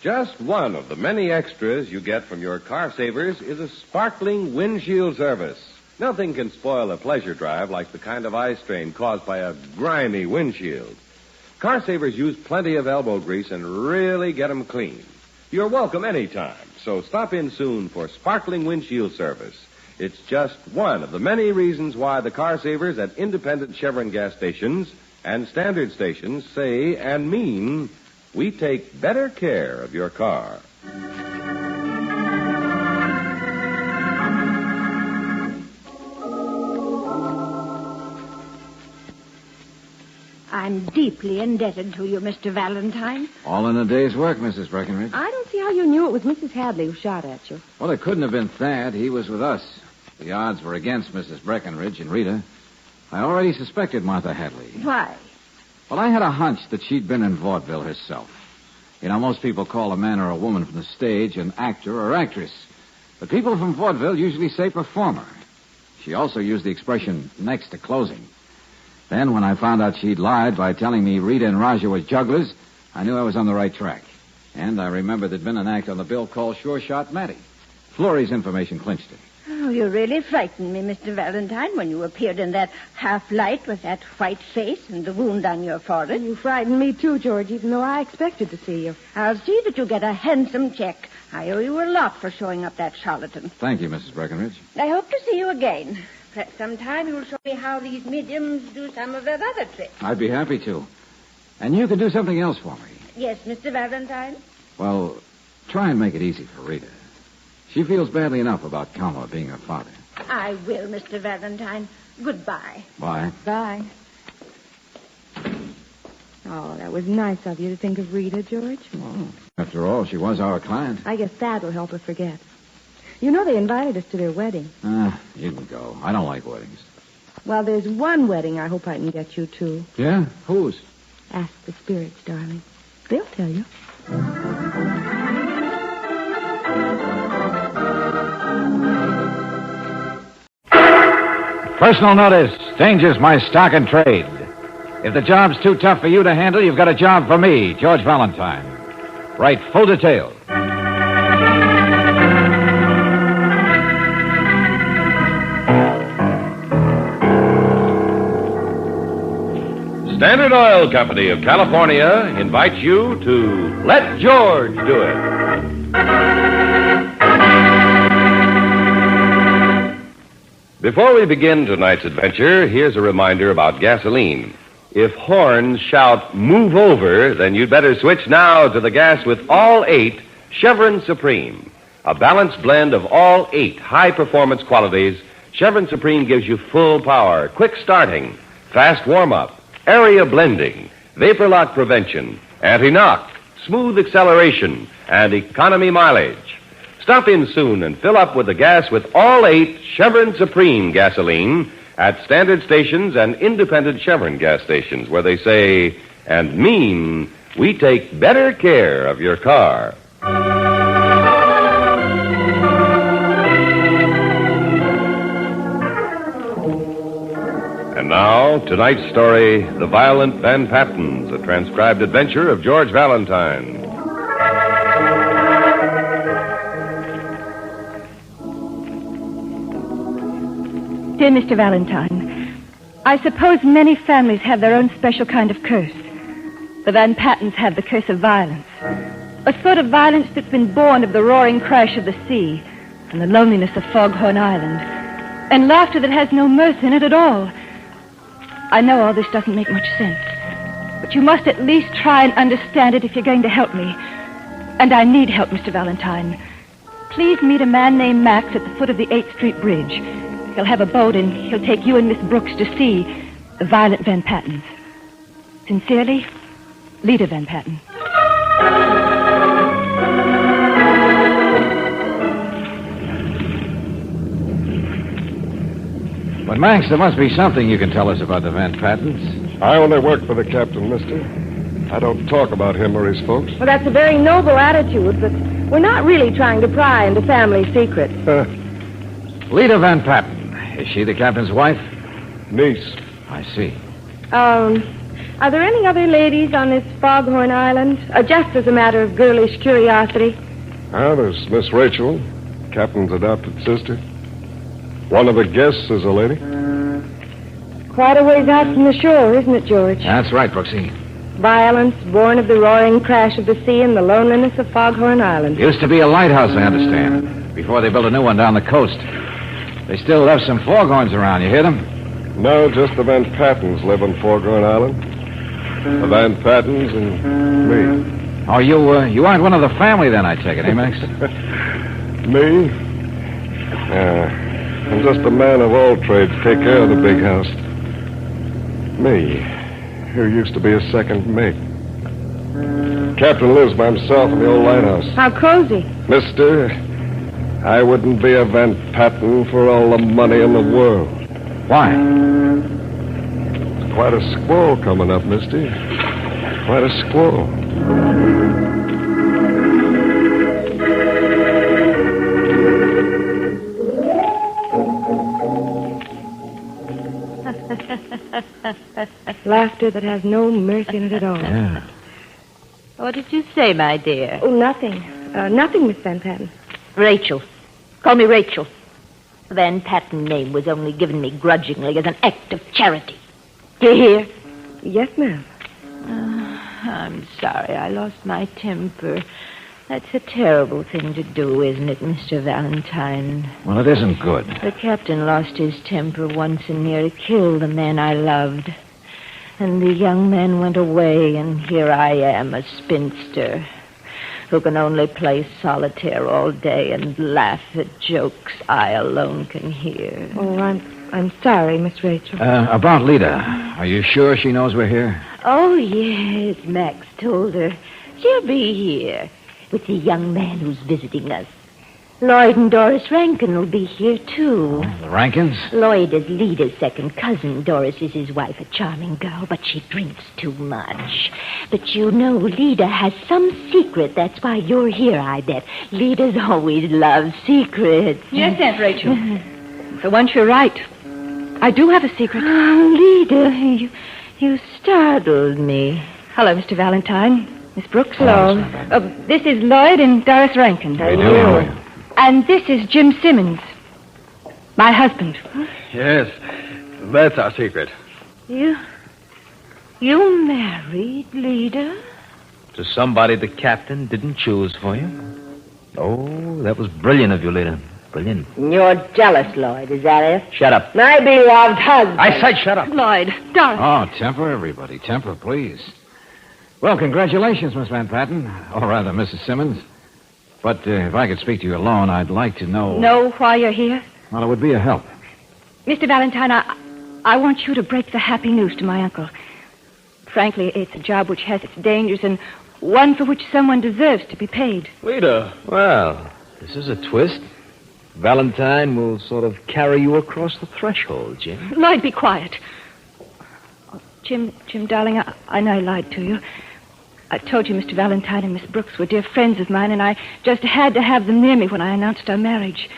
Just one of the many extras you get from your Car Savers is a sparkling windshield service. Nothing can spoil a pleasure drive like the kind of eye strain caused by a grimy windshield. Car Savers use plenty of elbow grease and really get them clean. You're welcome anytime, so stop in soon for sparkling windshield service. It's just one of the many reasons why the Car Savers at independent Chevron gas stations and standard stations say and mean, we take better care of your car. I'm deeply indebted to you, Mr. Valentine. All in a day's work, Mrs. Breckenridge. I don't see how you knew it was Mrs. Hadley who shot at you. Well, it couldn't have been Thad. He was with us. The odds were against Mrs. Breckenridge and Rita. I already suspected Martha Hadley. Why? Well, I had a hunch that she'd been in vaudeville herself. You know, most people call a man or a woman from the stage an actor or actress. But people from vaudeville usually say performer. She also used the expression next to closing. Then, when I found out she'd lied by telling me Rita and Raja were jugglers, I knew I was on the right track. And I remembered there'd been an act on the bill called Sure Shot Matty. Flurry's information clinched it. Oh, you really frightened me, Mr. Valentine, when you appeared in that half-light with that white face and the wound on your forehead. You frightened me, too, George, even though I expected to see you. I'll see that you get a handsome check. I owe you a lot for showing up that charlatan. Thank you, Mrs. Breckenridge. I hope to see you again. Perhaps sometime you'll show me how these mediums do some of their other tricks. I'd be happy to. And you can do something else for me. Yes, Mr. Valentine? Well, try and make it easy for Rita. She feels badly enough about Calma being her father. I will, Mr. Valentine. Goodbye. Bye. Bye. Oh, that was nice of you to think of Rita, George. Well, after all, she was our client. I guess that will help her forget. You know they invited us to their wedding. You can go. I don't like weddings. Well, there's one wedding I hope I can get you to. Yeah? Whose? Ask the spirits, darling. They'll tell you. Personal notice. Changes my stock and trade. If the job's too tough for you to handle, you've got a job for me, George Valentine. Write full details. Standard Oil Company of California invites you to Let George Do It. Before we begin tonight's adventure, here's a reminder about gasoline. If horns shout, "Move over," then you'd better switch now to the gas with all 8 Chevron Supreme. A balanced blend of all 8 high-performance qualities, Chevron Supreme gives you full power, quick starting, fast warm-up, area blending, vapor lock prevention, anti-knock, smooth acceleration, and economy mileage. Stop in soon and fill up with the gas with all 8 Chevron Supreme gasoline at standard stations and independent Chevron gas stations where they say and mean, we take better care of your car. And now, tonight's story, The Violent Van Pattens, a transcribed adventure of George Valentine. Dear Mr. Valentine, I suppose many families have their own special kind of curse. The Van Pattens have the curse of violence. A sort of violence that's been born of the roaring crash of the sea and the loneliness of Foghorn Island, and laughter that has no mirth in it at all. I know all this doesn't make much sense, but you must at least try and understand it if you're going to help me. And I need help, Mr. Valentine. Please meet a man named Max at the foot of the 8th Street Bridge. He'll have a boat, and he'll take you and Miss Brooks to see the Violent Van Pattens. Sincerely, Lita Van Patten. But, Max, there must be something you can tell us about the Van Pattens. I only work for the captain, mister. I don't talk about him or his folks. Well, that's a very noble attitude, but We're not really trying to pry into family secrets. Lita Van Patten. Is she the captain's wife? Niece. I see. Are there any other ladies on this Foghorn Island? Just as a matter of girlish curiosity. There's Miss Rachel, Captain's adopted sister. One of the guests is a lady. Quite a ways out from the shore, isn't it, George? That's right, Brooksy. Violence born of the roaring crash of the sea and the loneliness of Foghorn Island. Used to be a lighthouse, I understand, before they built a new one down the coast. They still left some foghorns around. You hear them? No, just the Van Pattens live on Foghorn Island. The Van Pattens and me. Oh, you aren't one of the family then, I take it, eh, Max? Me? I'm just a man of all trades. Take care of the big house. Me, who used to be a second mate. Captain lives by himself in the old lighthouse. How cozy. Mister, I wouldn't be a Van Patten for all the money in the world. Why? There's quite a squall coming up, mister. Quite a squall. Laughter that has no mirth in it at all. Yeah. What did you say, my dear? Oh, nothing. Nothing, Miss Van Patten. Rachel. Call me Rachel. The Van Patten name was only given me grudgingly as an act of charity. Do you hear? Yes, ma'am. I'm sorry I lost my temper. That's a terrible thing to do, isn't it, Mr. Valentine? Well, it isn't good. The captain lost his temper once and nearly killed the man I loved. And the young man went away, and here I am, a spinster, who can only play solitaire all day and laugh at jokes I alone can hear. Oh, I'm sorry, Miss Rachel. About Lita, are you sure she knows we're here? Oh, yes, Max told her. She'll be here with the young man who's visiting us. Lloyd and Doris Rankin will be here, too. The Rankins? Lloyd is Lita's second cousin. Doris is his wife, a charming girl, but she drinks too much. But you know, Lita has some secret. That's why you're here, I bet. Lita's always loved secrets. Yes, Aunt Rachel. For once, you're right. I do have a secret. Oh, Lita, you startled me. Hello, Mr. Valentine. Miss Brooks. Hello. This is Lloyd and Doris Rankin. How you doing? And this is Jim Simmons, my husband. Yes, that's our secret. You married Lita? To somebody the captain didn't choose for you? Oh, that was brilliant of you, Lita. Brilliant. You're jealous, Lloyd, is that it? Shut up. My beloved husband. I said shut up. Lloyd, Doris. Oh, temper, everybody. Temper, please. Well, congratulations, Miss Van Patten. Or rather, Mrs. Simmons. But if I could speak to you alone, I'd like to know... Know why you're here? Well, it would be a help. Mr. Valentine, I want you to break the happy news to my uncle. Frankly, it's a job which has its dangers and one for which someone deserves to be paid. Lita, well, this is a twist. Valentine will sort of carry you across the threshold, Jim. Lloyd, be quiet. Oh, Jim, darling, I know I lied to you. I told you Mr. Valentine and Miss Brooks were dear friends of mine, and I just had to have them near me when I announced our marriage.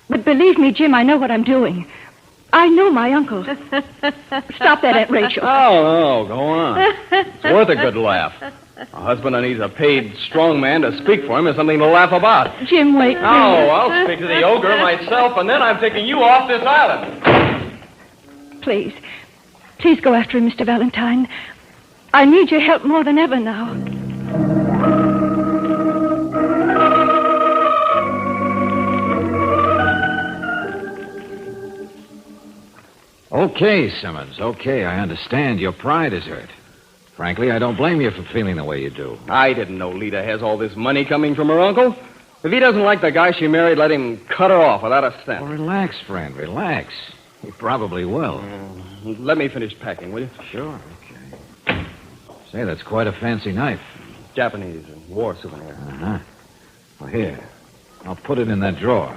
But believe me, Jim, I know what I'm doing. I know my uncle. Stop that, Aunt Rachel. Oh, go on. It's worth a good laugh. A husband who needs a paid strong man to speak for him is something to laugh about. Jim, wait. Oh, I'll speak to the ogre myself, and then I'm taking you off this island. Please go after him, Mr. Valentine. I need your help more than ever now. Okay, Simmons. Okay, I understand. Your pride is hurt. Frankly, I don't blame you for feeling the way you do. I didn't know Lita has all this money coming from her uncle. If he doesn't like the guy she married, let him cut her off without a cent. Well, relax, friend. Relax. He probably will. Let me finish packing, will you? Sure. Okay. Say, that's quite a fancy knife. Japanese war souvenir. Uh-huh. Well, here. I'll put it in that drawer.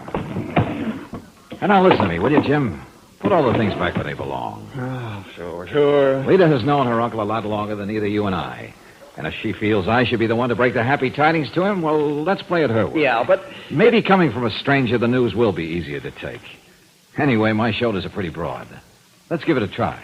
And now listen to me, will you, Jim? Put all the things back where they belong. Oh, sure. Lita has known her uncle a lot longer than either you and I. And if she feels I should be the one to break the happy tidings to him, well, let's play it her way. Yeah, but... Maybe coming from a stranger, the news will be easier to take. Anyway, my shoulders are pretty broad. Let's give it a try.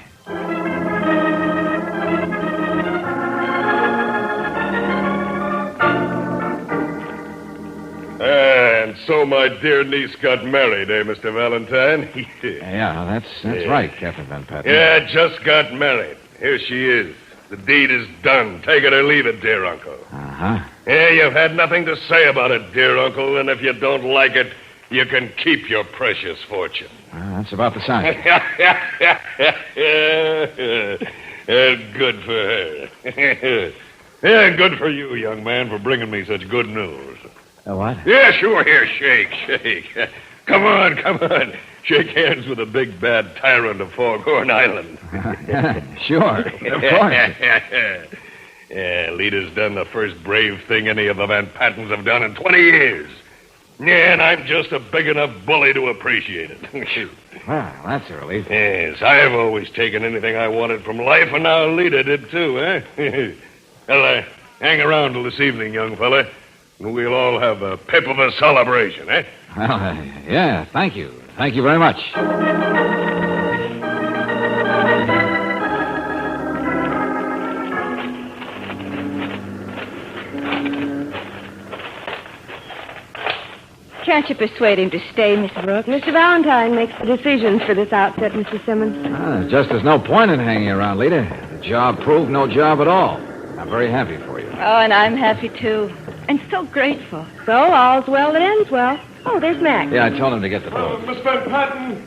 And so my dear niece got married, eh, Mr. Valentine? Yeah, that's right, Captain Van Patten. Yeah, just got married. Here she is. The deed is done. Take it or leave it, dear uncle. Uh-huh. Yeah, you've had nothing to say about it, dear uncle, and if you don't like it, you can keep your precious fortune. That's about the size. Good for her. Yeah, good for you, young man, for bringing me such good news. What? Yeah, sure. Here, shake. Come on. Shake hands with the big bad tyrant of Foghorn Island. Sure, of course. Yeah, Lita's done the first brave thing any of the Van Pattens have done in 20 years. Yeah, and I'm just a big enough bully to appreciate it. Well, that's a relief. Yes, I've always taken anything I wanted from life, and now Lita did too, eh? Well, hang around till this evening, young fella. We'll all have a pip of a celebration, eh? Well, yeah, thank you. Thank you very much. Can't you persuade him to stay, Mr. Brooks? Mr. Valentine makes the decisions for this outfit, Mr. Simmons. Just there's no point in hanging around, Lita. The job proved no job at all. I'm very happy for you. Oh, and I'm happy, too. And so grateful. So, all's well that ends well. Oh, there's Max. Yeah, I told him to get the boat. Miss Van Patten,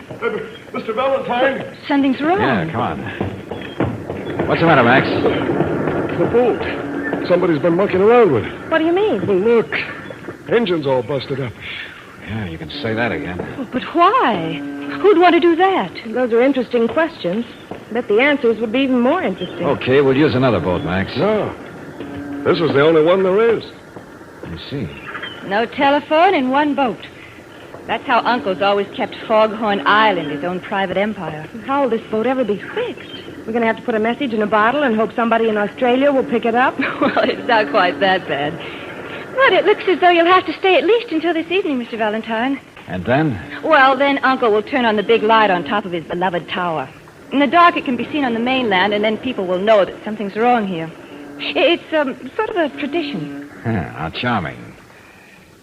Mr. Valentine. Something's wrong. Yeah, come on. What's the matter, Max? The boat. Somebody's been mucking around with it. What do you mean? Well, look. Engine's all busted up. Yeah, you can say that again. Oh, but why? Who'd want to do that? Those are interesting questions. I bet the answers would be even more interesting. Okay, we'll use another boat, Max. No. This is the only one there is. I see. No telephone in one boat. That's how Uncle's always kept Foghorn Island, his own private empire. How will this boat ever be fixed? We're going to have to put a message in a bottle and hope somebody in Australia will pick it up? Well, it's not quite that bad. But it looks as though you'll have to stay at least until this evening, Mr. Valentine. And then? Well, then Uncle will turn on the big light on top of his beloved tower. In the dark, it can be seen on the mainland, and then people will know that something's wrong here. It's sort of a tradition. How charming.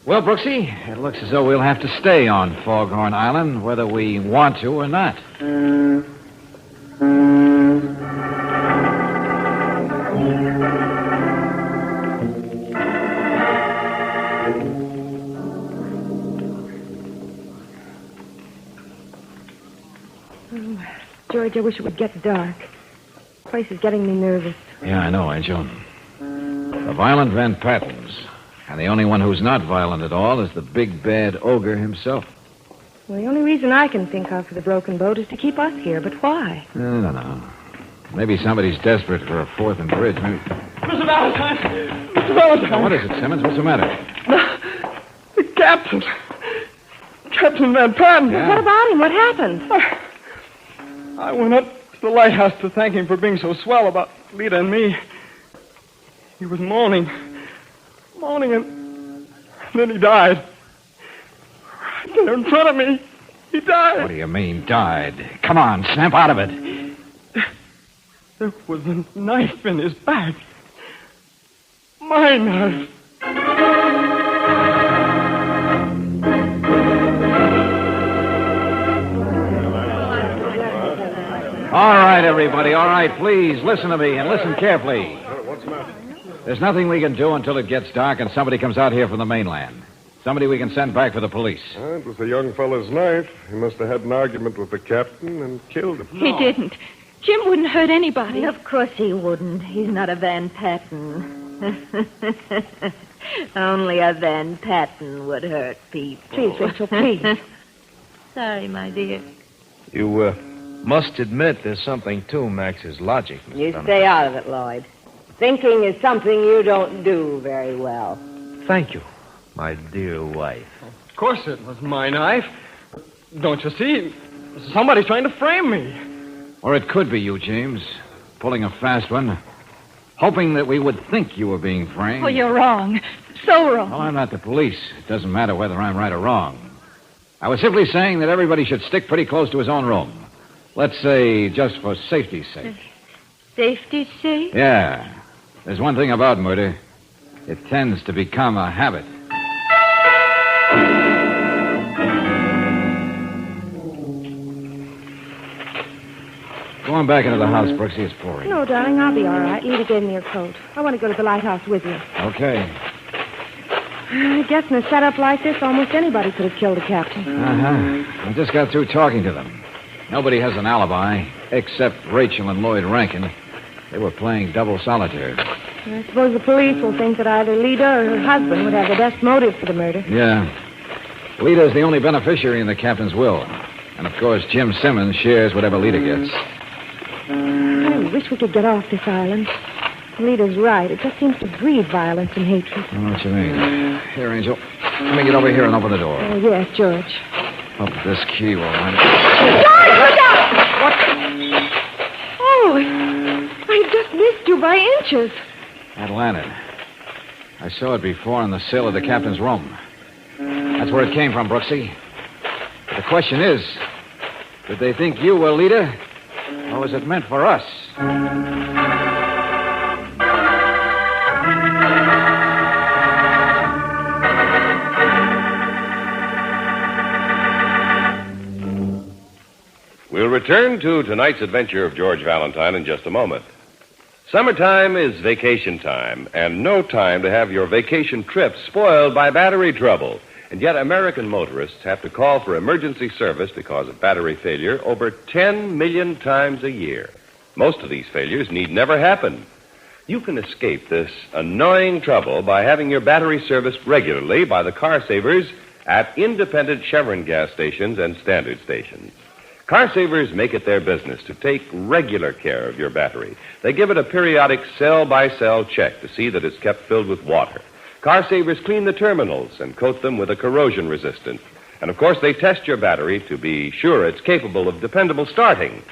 Well, Brooksy, it looks as though we'll have to stay on Foghorn Island, whether we want to or not. George, I wish it would get dark. The place is getting me nervous. Yeah, I know, Angel. The violent Van Pattens. And the only one who's not violent at all is the big bad ogre himself. Well, the only reason I can think of for the broken boat is to keep us here. But why? I don't know. Maybe somebody's desperate for a fourth and bridge. Maybe... Mr. Valentine! Mr. Valentine! What is it, Simmons? What's the matter? The captain. Captain Van Patten. Yeah. What about him? What happened? I went up to the lighthouse to thank him for being so swell about Lita and me. He was moaning, and then he died. Right there in front of me. He died. What do you mean, died? Come on, snap out of it. There was a knife in his bag. My knife. All right, everybody. All right, please, listen to me and listen carefully. What's the matter? There's nothing we can do until it gets dark and somebody comes out here from the mainland. Somebody we can send back for the police. It was the young fellow's knife. He must have had an argument with the captain and killed him. He didn't. Jim wouldn't hurt anybody. Of course he wouldn't. He's not a Van Patten. Only a Van Patten would hurt people. Please, Rachel, please. Sorry, my dear. You, must admit there's something to Max's logic, Mr. You Donovan. stay out of it, Lloyd. Thinking is something you don't do very well. Thank you, my dear wife. Of course it was my knife. Don't you see? Somebody's trying to frame me. Or it could be you, James. Pulling a fast one. hoping that we would think you were being framed. Oh, you're wrong. So wrong. Well, I'm not the police. It doesn't matter whether I'm right or wrong. I was simply saying that everybody should stick pretty close to his own room. Let's say just for safety's sake. Safety's sake? Yeah. There's one thing about murder. It tends to become a habit. Go on back into the house, Brooksy. It's pouring. No, darling, I'll be all right. Lita gave me your coat. I want to go to the lighthouse with you. Okay. I guess in a setup like this, almost anybody could have killed a captain. Uh-huh. I just got through talking to them. Nobody has an alibi, except Rachel and Lloyd Rankin. They were playing double solitaire. I suppose the police will think that either Lita or her husband would have the best motive for the murder. Yeah. Lita's the only beneficiary in the captain's will. And, of course, Jim Simmons shares whatever Lita gets. I wish we could get off this island. Lita's right. It just seems to breed violence and hatred. I know what you mean. Here, Angel. Let me get over here and open the door. Oh, yes, George. Hope this key will run. George, look out! What? Oh, I just missed you by inches. That lantern. I saw it before on the sill of the captain's room. That's where it came from, Brooksy. The question is, did they think you were Lita, or was it meant for us? We'll return to tonight's adventure of George Valentine in just a moment. Summertime is vacation time, and no time to have your vacation trip spoiled by battery trouble. And yet American motorists have to call for emergency service because of battery failure over 10 million times a year. Most of these failures need never happen. You can escape this annoying trouble by having your battery serviced regularly by the car savers at independent Chevron gas stations and standard stations. Car savers make it their business to take regular care of your battery. They give it a periodic cell-by-cell check to see that it's kept filled with water. Car savers clean the terminals and coat them with a corrosion resistant. And, of course, they test your battery to be sure it's capable of dependable starting.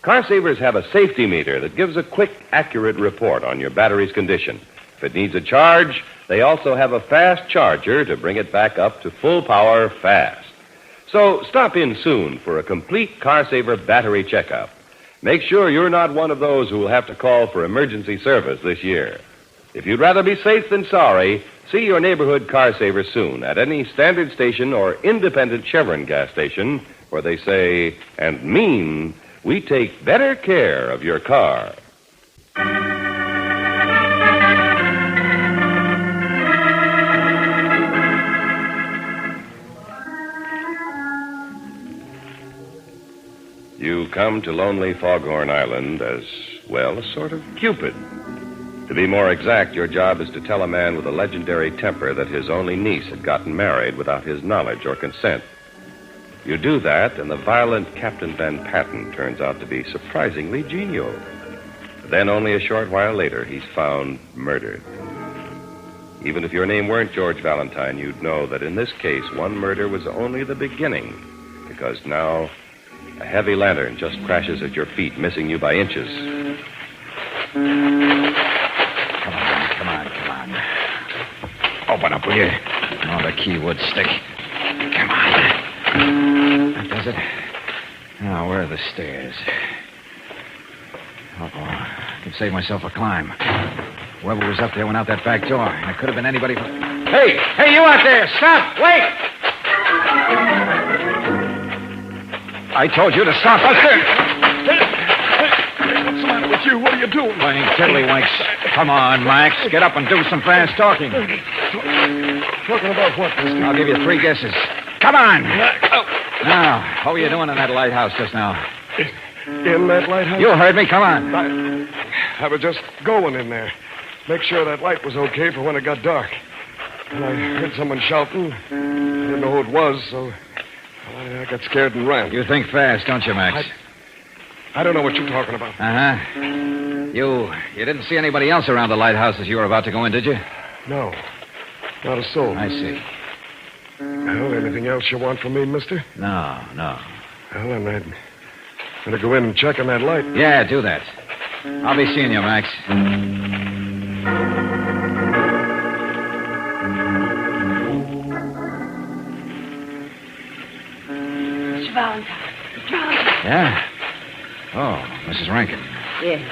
Car savers have a safety meter that gives a quick, accurate report on your battery's condition. If it needs a charge, they also have a fast charger to bring it back up to full power fast. So stop in soon for a complete Car Saver battery checkup. Make sure you're not one of those who will have to call for emergency service this year. If you'd rather be safe than sorry, see your neighborhood Car Saver soon at any standard station or independent Chevron gas station where they say and mean, we take better care of your car. You come to lonely Foghorn Island as, well, a sort of Cupid. To be more exact, your job is to tell a man with a legendary temper that his only niece had gotten married without his knowledge or consent. You do that, and the violent Captain Van Patten turns out to be surprisingly genial. Then, only a short while later, he's found murdered. Even if your name weren't George Valentine, you'd know that in this case, one murder was only the beginning, because now a heavy lantern just crashes at your feet, missing you by inches. Come on. Open up, will you? Oh, the key would stick. Come on. That does it. Now, where are the stairs? Uh-oh. I can save myself a climb. Whoever was up there went out that back door. It could have been anybody from... Hey, you out there! Stop! Wait! I told you to stop. What's the matter with you? What are you doing? Playing tiddlywinks. Come on, Max. Get up and do some fast talking. Talking about what, mister? I'll give you 3 guesses. Come on. Now, what were you doing in that lighthouse just now? In that lighthouse? You heard me. Come on. I was just going in there. Make sure that light was okay for when it got dark. And I heard someone shouting. I didn't know who it was, so I got scared and ran. You think fast, don't you, Max? I don't know what you're talking about. Uh-huh. You didn't see anybody else around the lighthouse as you were about to go in, did you? No. Not a soul. I see. Well, anything else you want from me, mister? No. Well, then I'd better go in and check on that light. Yeah, do that. I'll be seeing you, Max. Mr. Valentine. Mr. Valentine. Yeah? Oh, Mrs. Rankin. Yes.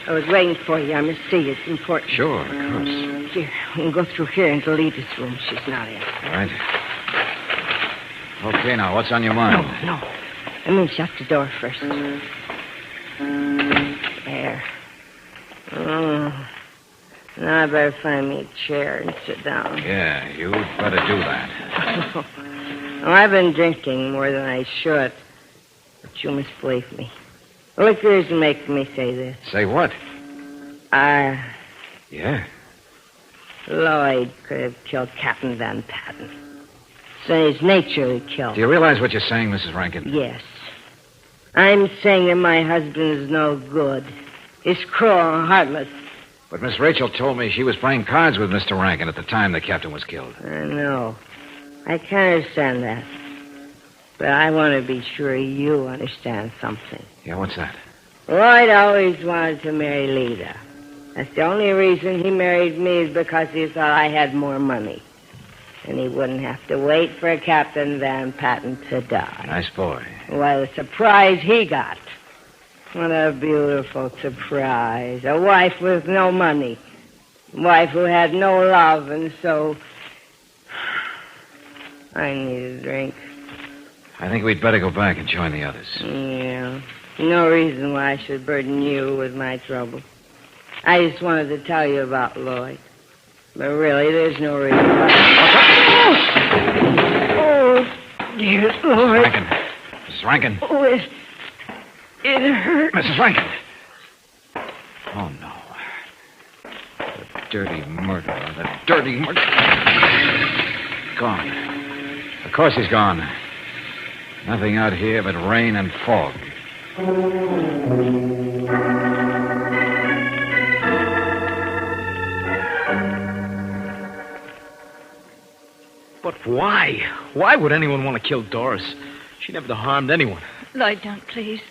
I was waiting for you. I must see you. It's important. Sure, of course. Here, we can go through here into Lita's room. She's not in. All right. Okay, now, what's on your mind? No. Let me shut the door first. There. Oh. Now I better find me a chair and sit down. Yeah, you'd better do that. Oh, I've been drinking more than I should. But you must believe me. Liquor isn't making me say this. Say what? Yeah? Lloyd could have killed Captain Van Patten. It's in his nature to kill. Do you realize what you're saying, Mrs. Rankin? Yes. I'm saying that my husband is no good. He's cruel and heartless. But Miss Rachel told me she was playing cards with Mr. Rankin at the time the captain was killed. I know. I can understand that. But I want to be sure you understand something. Yeah, what's that? Lloyd always wanted to marry Lita. That's the only reason he married me is because he thought I had more money. And he wouldn't have to wait for Captain Van Patten to die. Nice boy. What a surprise he got. What a beautiful surprise. A wife with no money. A wife who had no love, and so... I need a drink. I think we'd better go back and join the others. Yeah. No reason why I should burden you with my trouble. I just wanted to tell you about Lloyd. But really, there's no reason why... Oh, dear Lord. Rankin. Mrs. Rankin. Oh, it hurt. Mrs. Rankin. Oh, no. The dirty murderer. The dirty murderer. Gone. Of course he's gone. Nothing out here but rain and fog. But why? Why would anyone want to kill Doris? She never harmed anyone. Lloyd, don't, please.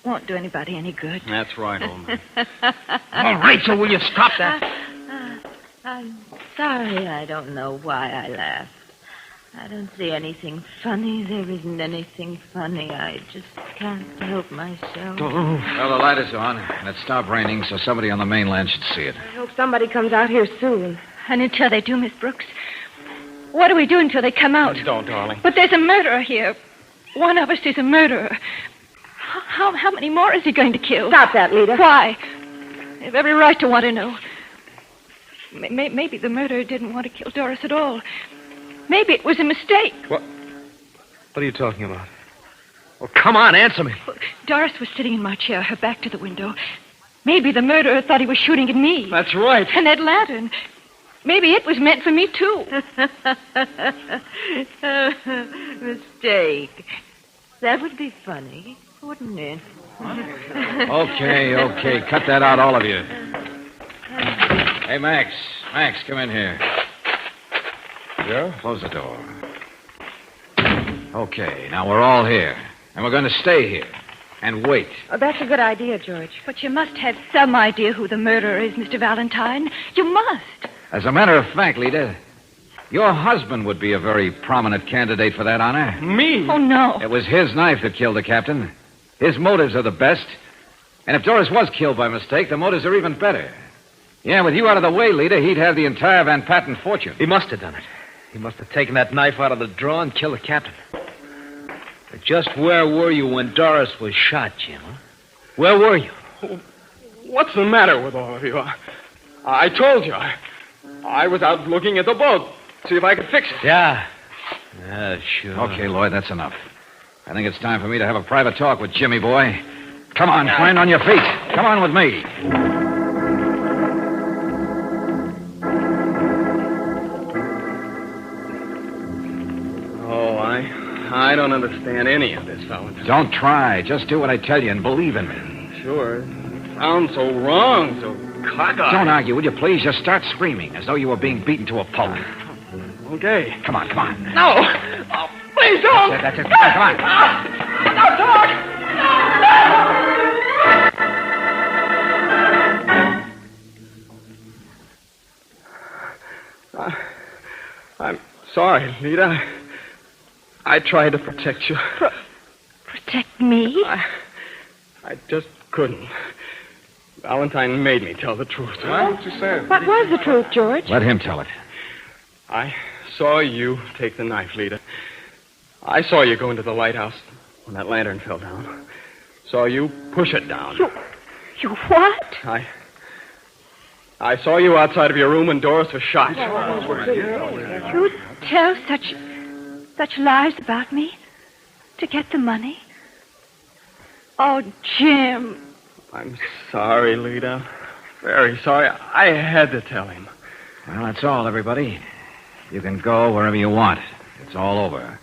Won't do anybody any good. That's right, old man. Oh, Rachel, will you stop that? I'm sorry. I don't know why I laughed. I don't see anything funny. There isn't anything funny. I just can't help myself. Well, the light is on, and it stopped raining, so somebody on the mainland should see it. I hope somebody comes out here soon. And until they do, Miss Brooks, what do we do until they come out? Don't, darling. But there's a murderer here. One of us is a murderer. How many more is he going to kill? Stop that, Lita. Why? They have every right to want to know. Maybe the murderer didn't want to kill Doris at all. Maybe it was a mistake. What are you talking about? Oh, come on, answer me. Doris was sitting in my chair, her back to the window. Maybe the murderer thought he was shooting at me. That's right. And that lantern. Maybe it was meant for me, too. Mistake. That would be funny, wouldn't it? Okay. Cut that out, all of you. Hey, Max. Max, come in here. Yeah? Close the door. Okay, now we're all here. And we're going to stay here. And wait. Oh, that's a good idea, George. But you must have some idea who the murderer is, Mr. Valentine. You must. As a matter of fact, Lita, your husband would be a very prominent candidate for that honor. Me? Oh, no. It was his knife that killed the captain. His motives are the best. And if Doris was killed by mistake, the motives are even better. Yeah, with you out of the way, Lita, he'd have the entire Van Patten fortune. He must have done it. He must have taken that knife out of the drawer and killed the captain. But just where were you when Doris was shot, Jim? Huh? Where were you? What's the matter with all of you? I told you. I was out looking at the boat. See if I could fix it. Yeah, sure. Okay, Lloyd, that's enough. I think it's time for me to have a private talk with Jimmy boy. Come on, friend, on your feet. Come on with me. Oh, I don't understand any of this, Valentine. Don't try. Just do what I tell you and believe in me. Sure. It sounds so wrong, so cockeyed. Don't argue, would you please? Just start screaming as though you were being beaten to a pulp. Okay. Come on. No! Oh, please don't! That's it. Come on. No, George! No! I'm sorry, Lita. I tried to protect you. Protect me? I just couldn't. Valentine made me tell the truth. What you said? What was the truth, George? Let him tell it. I saw you take the knife, Lita. I saw you go into the lighthouse when that lantern fell down. Saw you push it down. You what? I saw you outside of your room when Doris was shot. You tell such lies about me to get the money? Oh, Jim. I'm sorry, Lita. Very sorry. I had to tell him. Well, that's all, everybody. You can go wherever you want. It's all over.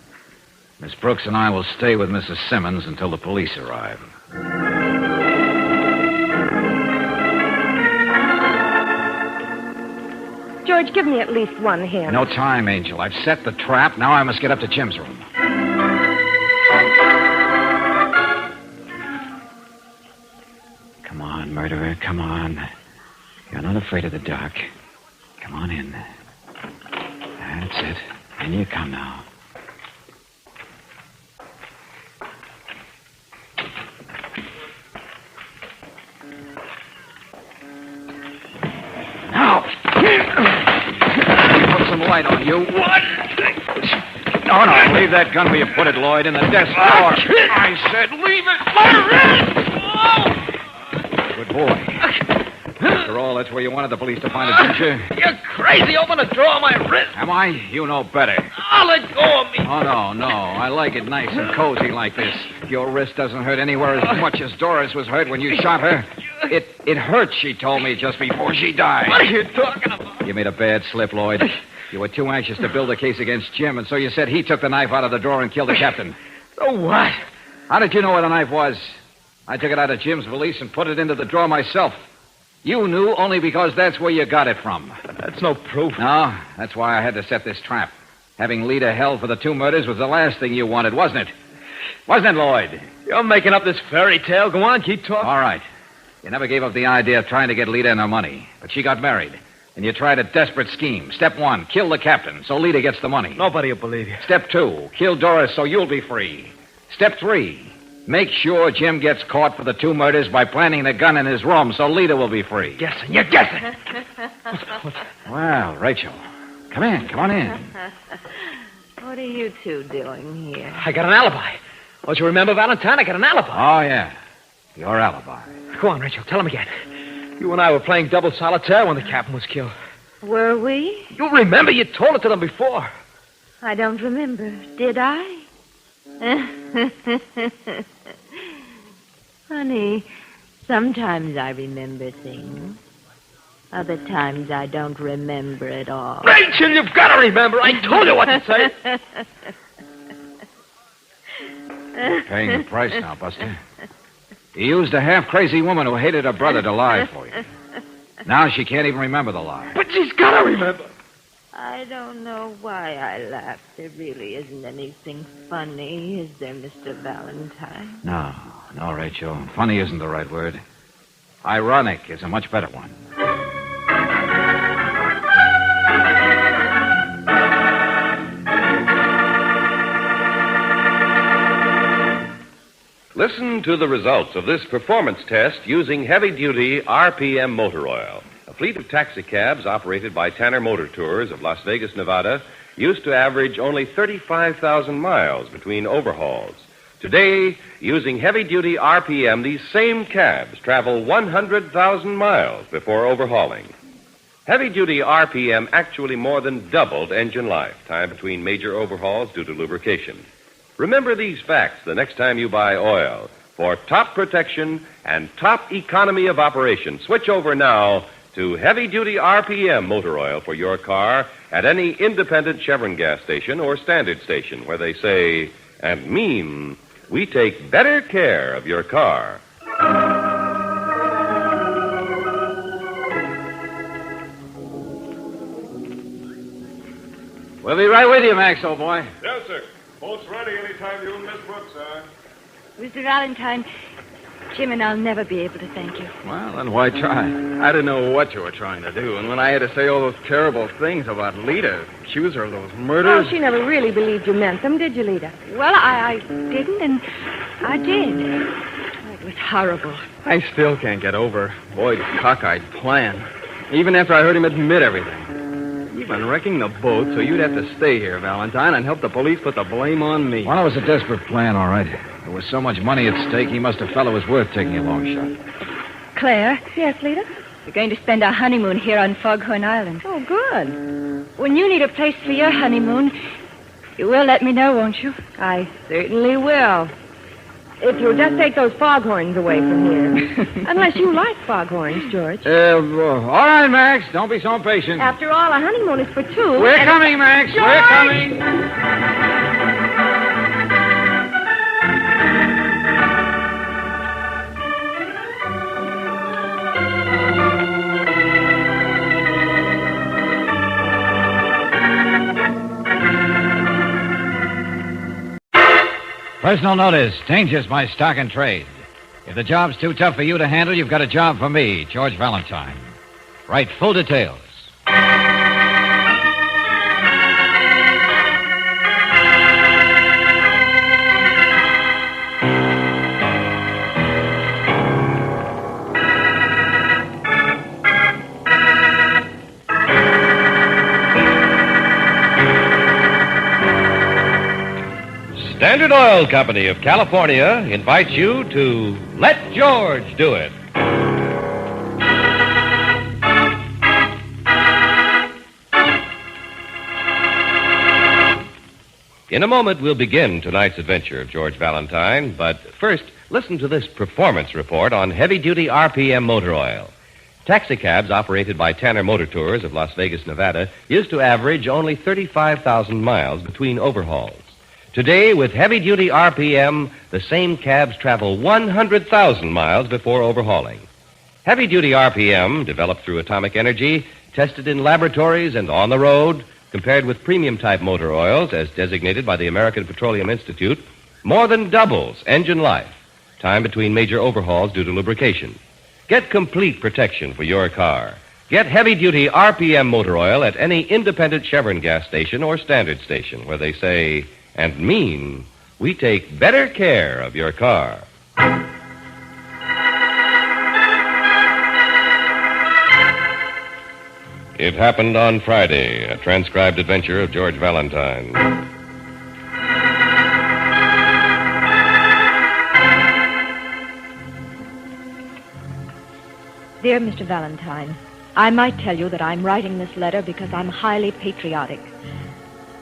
Miss Brooks and I will stay with Mrs. Simmons until the police arrive. George, give me at least one hint. No time, Angel. I've set the trap. Now I must get up to Jim's room. Come on, murderer. Come on. You're not afraid of the dark. Come on in. That's it. In you come now. Now! Put some light on you. What? No, leave that gun where you put it, Lloyd, in the desk drawer. I said leave it. Fire it! Good boy. After all, that's where you wanted the police to find it, didn't you? You're crazy. Open the drawer on my wrist. Am I? You know better. Oh, let go of me. Oh, no. I like it nice and cozy like this. Your wrist doesn't hurt anywhere as much as Doris was hurt when you shot her. It hurt, she told me, just before she died. What are you talking about? You made a bad slip, Lloyd. You were too anxious to build a case against Jim, and so you said he took the knife out of the drawer and killed the captain. So what? How did you know where the knife was? I took it out of Jim's valise and put it into the drawer myself. You knew only because that's where you got it from. That's no proof. No, that's why I had to set this trap. Having Lita held for the two murders was the last thing you wanted, wasn't it? Wasn't it, Lloyd? You're making up this fairy tale. Go on, keep talking. All right. You never gave up the idea of trying to get Lita and her money. But she got married. And you tried a desperate scheme. Step 1, kill the captain so Lita gets the money. Nobody will believe you. Step 2, kill Doris so you'll be free. Step 3, make sure Jim gets caught for the two murders by planting the gun in his room so Lita will be free. Guessing. You're guessing. Well, Rachel, come on in. What are you two doing here? I got an alibi. Don't you remember, Valentine? I got an alibi. Oh, yeah. Your alibi. Go on, Rachel. Tell him again. You and I were playing double solitaire when the captain was killed. Were we? You remember? You told it to them before. I don't remember. Did I? Honey, sometimes I remember things. Other times I don't remember at all. Rachel, you've got to remember. I told you what to say. Paying the price now, Buster. You used a half-crazy woman who hated her brother to lie for you. Now she can't even remember the lie. But she's got to remember. I don't know why I laughed. There really isn't anything funny, is there, Mr. Valentine? No, Rachel. Funny isn't the right word. Ironic is a much better one. Listen to the results of this performance test using heavy-duty RPM motor oil. A fleet of taxicabs operated by Tanner Motor Tours of Las Vegas, Nevada, used to average only 35,000 miles between overhauls. Today, using heavy-duty RPM, these same cabs travel 100,000 miles before overhauling. Heavy-duty RPM actually more than doubled engine life, time between major overhauls due to lubrication. Remember these facts the next time you buy oil. For top protection and top economy of operation, switch over now to heavy-duty RPM motor oil for your car at any independent Chevron gas station or standard station where they say and mean, we take better care of your car. We'll be right with you, Max, old boy. Yes, sir. Boat's ready anytime you and Miss Brooks are. Mr. Valentine, Jim and I'll never be able to thank you. Well, then why try? I didn't know what you were trying to do. And when I had to say all those terrible things about Lita, accuse her of those murders. Oh, she never really believed you meant them, did you, Lita? Well, I didn't, and I did. It was horrible. I still can't get over Boyd's cockeyed plan. Even after I heard him admit everything. You've been wrecking the boat, so you'd have to stay here, Valentine, and help the police put the blame on me. Well, it was a desperate plan, all right. There was so much money at stake, he must have felt it was worth taking a long shot. Claire, Yes, Lita? we're going to spend our honeymoon here on Foghorn Island. Oh, good. When you need a place for your honeymoon, you will let me know, won't you? I certainly will. If you'll just take those foghorns away from here. Unless you like foghorns, George. All right, Max. Don't be so impatient. After all, a honeymoon is for two. We're coming, Max. George! We're coming. Personal notice. Danger's my stock and trade. If the job's too tough for you to handle, you've got a job for me, George Valentine. Write full details. Standard Oil Company of California invites you to Let George Do It. In a moment, we'll begin tonight's adventure of George Valentine, but first, listen to this performance report on heavy-duty RPM motor oil. Taxicabs operated by Tanner Motor Tours of Las Vegas, Nevada, used to average only 35,000 miles between overhauls. Today, with heavy-duty RPM, the same cabs travel 100,000 miles before overhauling. Heavy-duty RPM, developed through atomic energy, tested in laboratories and on the road, compared with premium-type motor oils, as designated by the American Petroleum Institute, more than doubles engine life, time between major overhauls due to lubrication. Get complete protection for your car. Get heavy-duty RPM motor oil at any independent Chevron gas station or standard station where they say and mean we take better care of your car. It happened on Friday, a transcribed adventure of George Valentine. Dear Mr. Valentine, I might tell you that I'm writing this letter because I'm highly patriotic.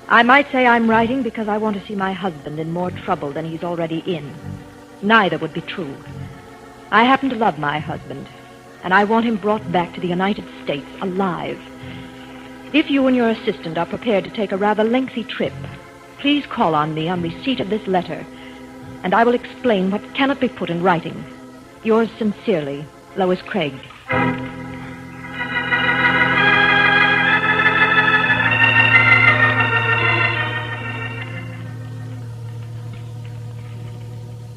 I might say I'm writing because I want to see my husband in more trouble than he's already in. Neither would be true. I happen to love my husband, and I want him brought back to the United States alive. If you and your assistant are prepared to take a rather lengthy trip, please call on me on receipt of this letter, and I will explain what cannot be put in writing. Yours sincerely, Lois Craig.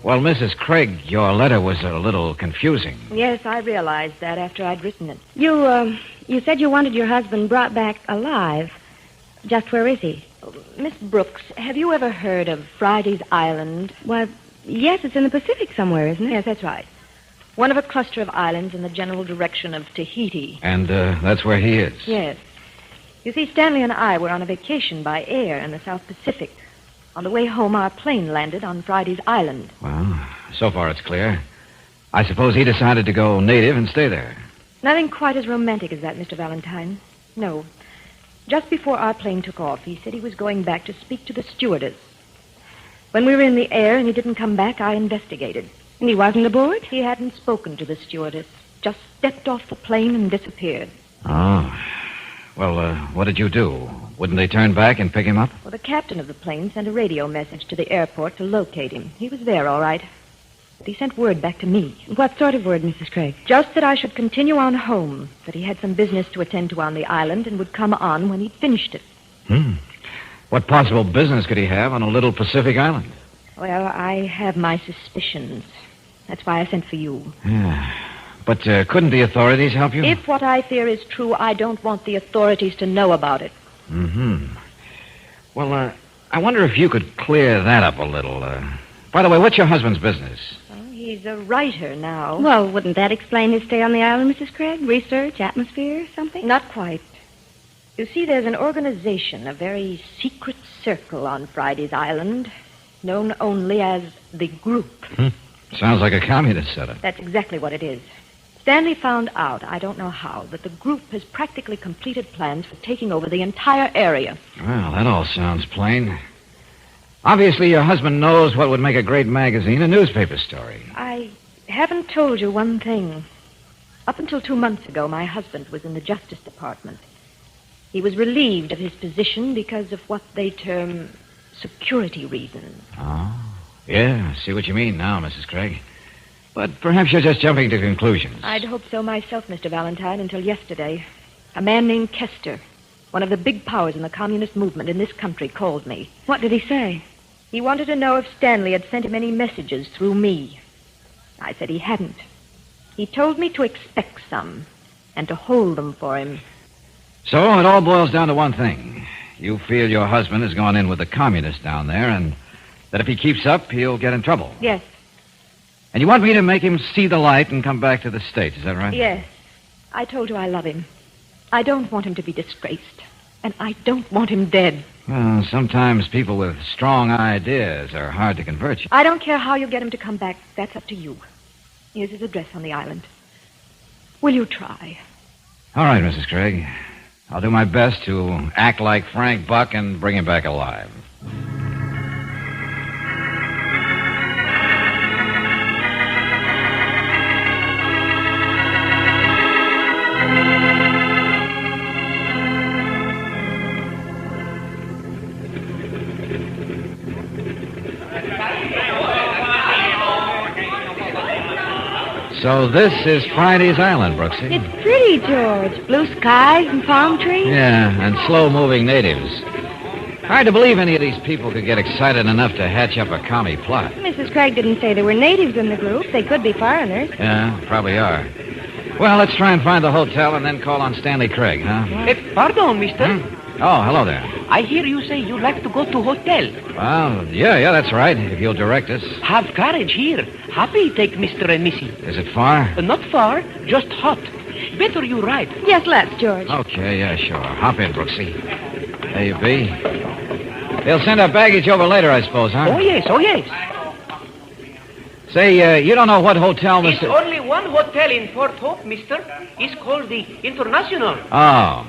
Well, Mrs. Craig, your letter was a little confusing. Yes, I realized that after I'd written it. You said you wanted your husband brought back alive. Just where is he? Miss Brooks, have you ever heard of Friday's Island? Well, yes, it's in the Pacific somewhere, isn't it? Yes, that's right. One of a cluster of islands in the general direction of Tahiti. And that's where he is? Yes. You see, Stanley and I were on a vacation by air in the South Pacific. On the way home, our plane landed on Friday's Island. Well, so far it's clear. I suppose he decided to go native and stay there. Nothing quite as romantic as that, Mr. Valentine. No. Just before our plane took off, he said he was going back to speak to the stewardess. When we were in the air and he didn't come back, I investigated. And he wasn't aboard? He hadn't spoken to the stewardess. Just stepped off the plane and disappeared. Oh. Well, what did you do? Wouldn't they turn back and pick him up? Well, the captain of the plane sent a radio message to the airport to locate him. He was there, all right. But he sent word back to me. What sort of word, Mrs. Craig? Just that I should continue on home, that he had some business to attend to on the island and would come on when he'd finished it. What possible business could he have on a little Pacific island? Well, I have my suspicions. That's why I sent for you. Yeah. But couldn't the authorities help you? If what I fear is true, I don't want the authorities to know about it. Well, I wonder if you could clear that up a little. By the way, what's your husband's business? Well, he's a writer now. Well, wouldn't that explain his stay on the island, Mrs. Craig? Research, atmosphere, something? Not quite. You see, there's an organization, a very secret circle on Friday's Island, known only as the Group. Sounds like a communist setup. That's exactly what it is. Stanley found out, I don't know how, that the Group has practically completed plans for taking over the entire area. Well, that all sounds plain. Obviously, your husband knows what would make a great magazine, a newspaper story. I haven't told you one thing. Up until 2 months ago, my husband was in the Justice Department. He was relieved of his position because of what they term security reasons. Oh, yeah, I see what you mean now, Mrs. Craig. But perhaps you're just jumping to conclusions. I'd hoped so myself, Mr. Valentine, until yesterday. A man named Kester, one of the big powers in the communist movement in this country, called me. What did he say? He wanted to know if Stanley had sent him any messages through me. I said he hadn't. He told me to expect some and to hold them for him. So it all boils down to one thing. You feel your husband has gone in with the communists down there and that if he keeps up, he'll get in trouble. Yes. And you want me to make him see the light and come back to the States, is that right? Yes. I told you I love him. I don't want him to be disgraced. And I don't want him dead. Well, sometimes people with strong ideas are hard to convert you. I don't care how you get him to come back. That's up to you. Here's his address on the island. Will you try? All right, Mrs. Craig. I'll do my best to act like Frank Buck and bring him back alive. So this is Friday's Island, Brooksy. It's pretty, George. Blue skies and palm trees. Yeah, and slow-moving natives. Hard to believe any of these people could get excited enough to hatch up a commie plot. Mrs. Craig didn't say there were natives in the group. They could be foreigners. Yeah, probably are. Well, let's try and find the hotel and then call on Stanley Craig, huh? Pardon, mister. Oh, hello there. I hear you say you like to go to hotel. Well, yeah, that's right, if you'll direct us. Have carriage here. Happy take Mr. and Missy. Is it far? Not far, just hot. Better you ride. Yes, let's, George. Okay, yeah, sure. Hop in, Brooksy. There you be. They'll send our baggage over later, I suppose, huh? Oh, yes. Say, you don't know what hotel, Mr. It's only one hotel in Fort Hope, mister. It's called the International. Oh.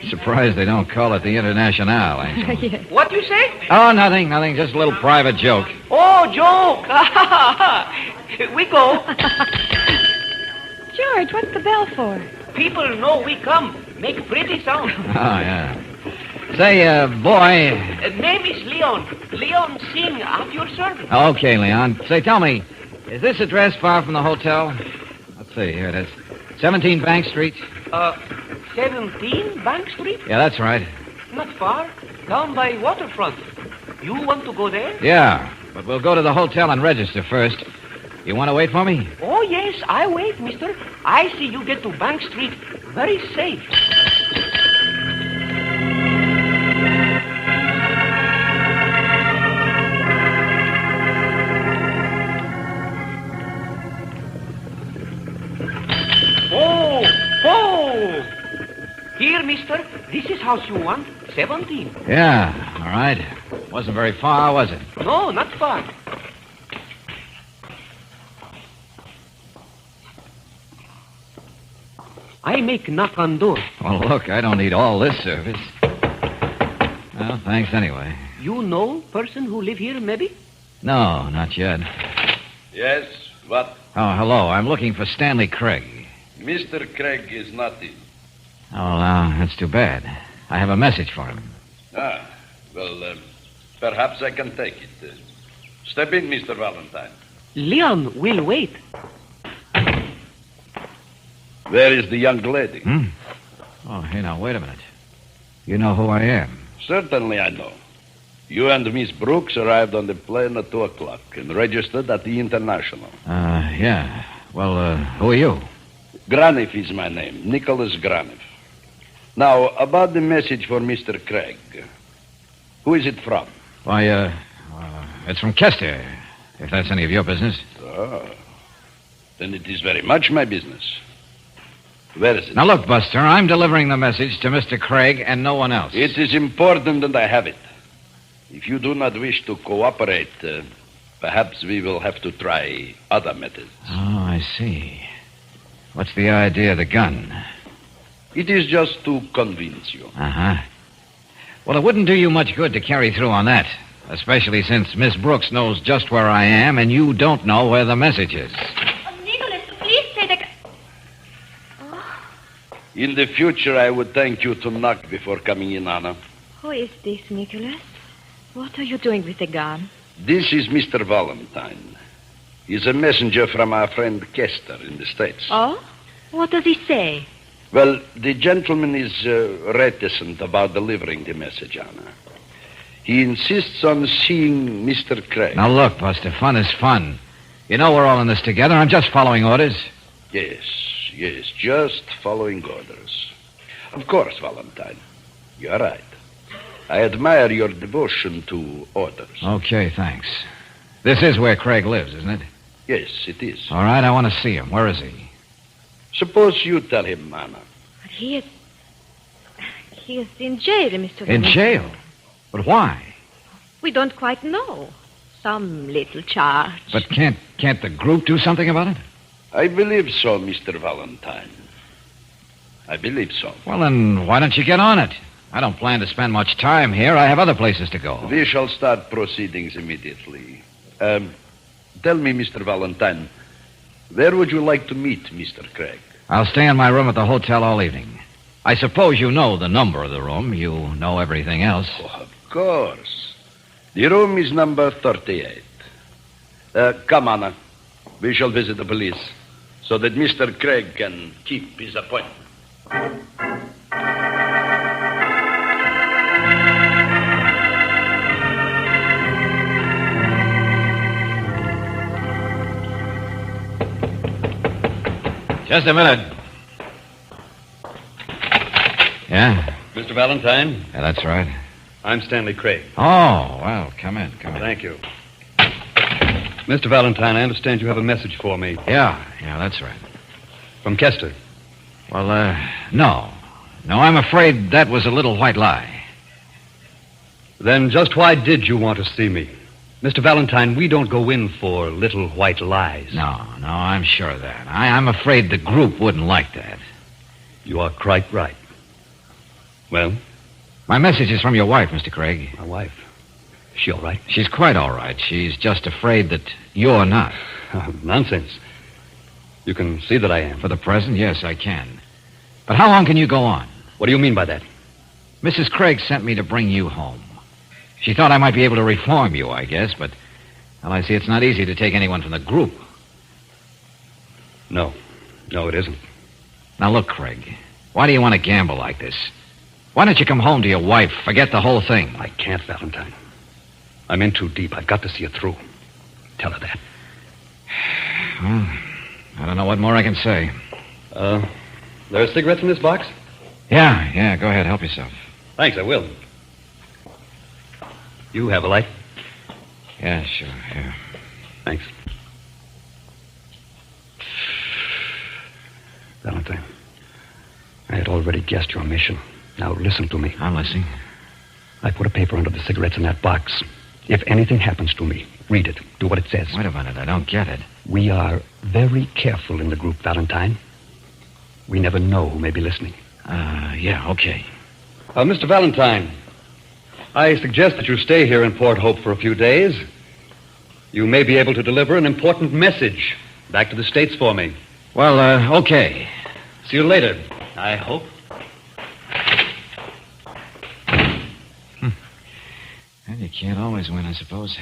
Surprised they don't call it the International, ain't you? Yes. What you say? Oh, nothing. Just a little private joke. Oh, joke. We go. George, what's the bell for? People know we come. Make pretty sound. Oh, yeah. Say, boy... Name is Leon. Leon Singh, at your service. Okay, Leon. Say, tell me, is this address far from the hotel? Let's see, here it is. 17 Bank Street. 17 Bank Street? Yeah, that's right. Not far. Down by waterfront. You want to go there? Yeah, but we'll go to the hotel and register first. You want to wait for me? Oh, yes, I wait, mister. I see you get to Bank Street very safe. Oh! Here, mister. This is house you want. 17. Yeah, all right. Wasn't very far, was it? No, not far. I make knock on door. Well, look, I don't need all this service. Well, thanks anyway. You know person who live here, maybe? No, not yet. Yes, what? Oh, hello. I'm looking for Stanley Craig. Mr. Craig is not in. Oh, that's too bad. I have a message for him. Well, perhaps I can take it. Step in, Mr. Valentine. Leon will wait. Where is the young lady? Oh, hey, now, wait a minute. You know who I am? Certainly I know. You and Miss Brooks arrived on the plane at 2 o'clock and registered at the International. Yeah. Well, who are you? Graniff is my name, Nicholas Graniff. Now, about the message for Mr. Craig. Who is it from? Why, it's from Kester. if that's any of your business. Ah, then it is very much my business. Where is it? Now, look, Buster, I'm delivering the message to Mr. Craig and no one else. It is important that I have it. If you do not wish to cooperate, perhaps we will have to try other methods. Oh, I see. What's the idea of the gun? It is just to convince you. Uh-huh. Well, it wouldn't do you much good to carry through on that, especially since Miss Brooks knows just where I am and you don't know where the message is. Nicholas, please say the... In the future, I would thank you to knock before coming in, Anna. Who is this, Nicholas? What are you doing with the gun? This is Mr. Valentine. He's a messenger from our friend Kester in the States. Oh? What does he say? Well, the gentleman is reticent about delivering the message, Anna. He insists on seeing Mr. Craig. Now, look, Buster, fun is fun. You know we're all in this together. I'm just following orders. Yes, just following orders. Of course, Valentine. You're right. I admire your devotion to orders. Okay, thanks. This is where Craig lives, isn't it? Yes, it is. All right, I want to see him. Where is he? Suppose you tell him, Anna. He is in jail, Mr. In Valentine. jail? But why? We don't quite know. Some little charge. But can't the group do something about it? I believe so, Mr. Valentine. I believe so. Well, then why don't you get on it? I don't plan to spend much time here. I have other places to go. We shall start proceedings immediately. Tell me, Mr. Valentine, where would you like to meet Mr. Craig? I'll stay in my room at the hotel all evening. I suppose you know the number of the room. You know everything else. Oh, of course. The room is number 38. Come, Anna. We shall visit the police so that Mr. Craig can keep his appointment. Just a minute. Yeah? Mr. Valentine? Yeah, that's right. I'm Stanley Craig. Oh, well, come in. Thank you. Mr. Valentine, I understand you have a message for me. Yeah, that's right. From Kester? Well, no. No, I'm afraid that was a little white lie. Then just why did you want to see me? Mr. Valentine, we don't go in for little white lies. No, I'm sure of that. I'm afraid the group wouldn't like that. You are quite right. Well? My message is from your wife, Mr. Craig. My wife? Is she all right? She's quite all right. She's just afraid that you're not. Nonsense. You can see that I am. For the present, yes, I can. But how long can you go on? What do you mean by that? Mrs. Craig sent me to bring you home. She thought I might be able to reform you, I guess, but, well, I see it's not easy to take anyone from the group. No, it isn't. Now, look, Craig, why do you want to gamble like this? Why don't you come home to your wife, forget the whole thing? I can't, Valentine. I'm in too deep. I've got to see it through. Tell her that. Well, I don't know what more I can say. There are cigarettes in this box? Yeah, go ahead, help yourself. Thanks, I will. You have a light? Yeah, sure, yeah. Thanks. Valentine, I had already guessed your mission. Now listen to me. I'm listening. I put a paper under the cigarettes in that box. If anything happens to me, read it. Do what it says. Wait a minute, I don't get it. We are very careful in the group, Valentine. We never know who may be listening. Yeah, okay. Mr. Valentine, I suggest that you stay here in Port Hope for a few days. You may be able to deliver an important message back to the States for me. Well, okay. See you later, I hope. Well, you can't always win, I suppose.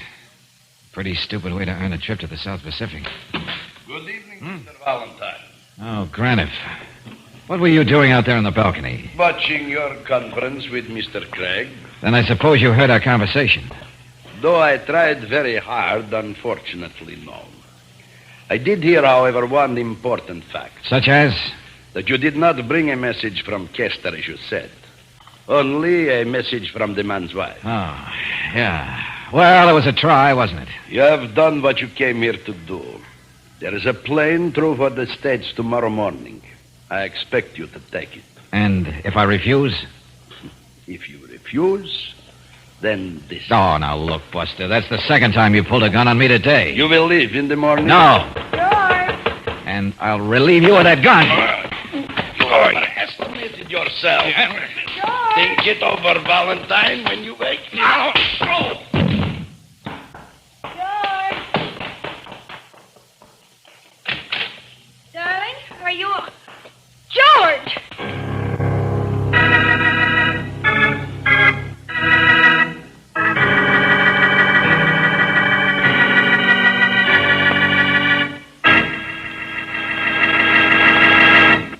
Pretty stupid way to earn a trip to the South Pacific. Good evening, Mr. Valentine. Oh, Graniff. What were you doing out there on the balcony? Watching your conference with Mr. Craig. Then I suppose you heard our conversation. Though I tried very hard, unfortunately, no. I did hear, however, one important fact. Such as? That you did not bring a message from Kester, as you said. Only a message from the man's wife. Oh, yeah. Well, it was a try, wasn't it? You have done what you came here to do. There is a plane through for the States tomorrow morning. I expect you to take it. And if I refuse? If you refuse, then this. Oh, now look, Buster. That's the second time you pulled a gun on me today. You will leave in the morning? No. George! And I'll relieve you of that gun. George, estimate it yourself. George! Think it over, Valentine, when you wake me. Now. Oh. Darling, are you... George!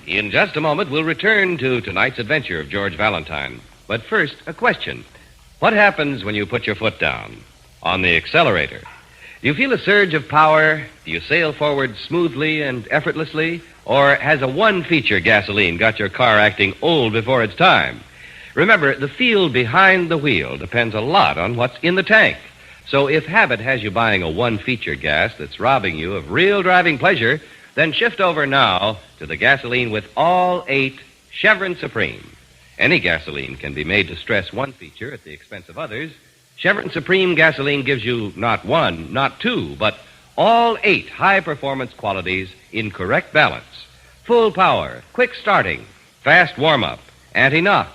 In just a moment, we'll return to tonight's adventure of George Valentine. But first, a question. What happens when you put your foot down? On the accelerator. Do you feel a surge of power? Do you sail forward smoothly and effortlessly? Or has a one-feature gasoline got your car acting old before its time? Remember, the feel behind the wheel depends a lot on what's in the tank. So if habit has you buying a one-feature gas that's robbing you of real driving pleasure, then shift over now to the gasoline with all 8 Chevron Supreme. Any gasoline can be made to stress one feature at the expense of others. Chevron Supreme gasoline gives you not 1, not 2, but all 8 high-performance qualities in correct balance. Full power, quick starting, fast warm-up, anti-knock,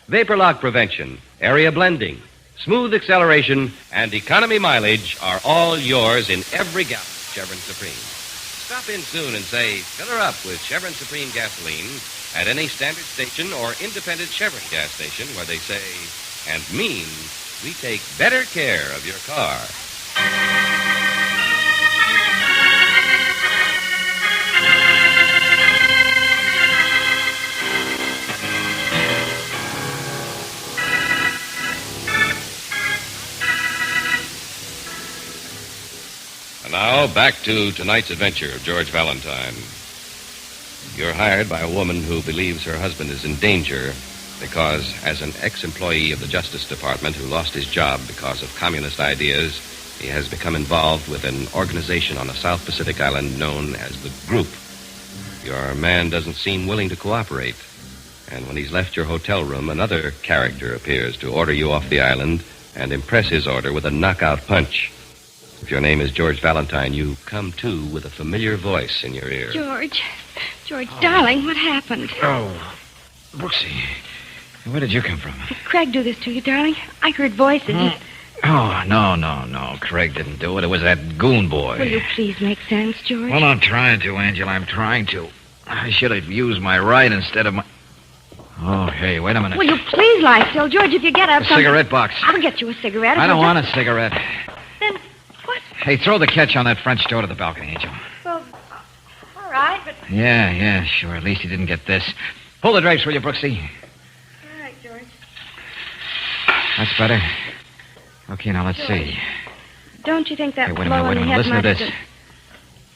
vapor lock prevention, area blending, smooth acceleration, and economy mileage are all yours in every gallon of Chevron Supreme. Stop in soon and say, fill her up with Chevron Supreme gasoline at any standard station or independent Chevron gas station where they say and mean we take better care of your car. And now, back to tonight's adventure of George Valentine. You're hired by a woman who believes her husband is in danger because, as an ex-employee of the Justice Department who lost his job because of communist ideas, he has become involved with an organization on a South Pacific island known as the Group. Your man doesn't seem willing to cooperate. And when he's left your hotel room, another character appears to order you off the island and impress his order with a knockout punch. If your name is George Valentine, you come to with a familiar voice in your ear. George, darling, what happened? Oh, Brooksy, where did you come from? Did Craig do this to you, darling? I heard voices. Oh, no. Craig didn't do it. It was that goon boy. Will you please make sense, George? Well, I'm trying to, Angela. I'm trying to. I should have used my right instead of my... Oh, hey, wait a minute. Will you please lie still, George? If you get up... A cigarette box. I'll get you a cigarette. I don't want a cigarette. Then what? Hey, throw the catch on that French door to the balcony, Angel. Well, all right, but... Yeah, sure. At least he didn't get this. Pull the drapes, will you, Brooksy? All right, George. That's better. Okay, now let's see. Don't you think that Wait a blow on the minute. head Listen to might this.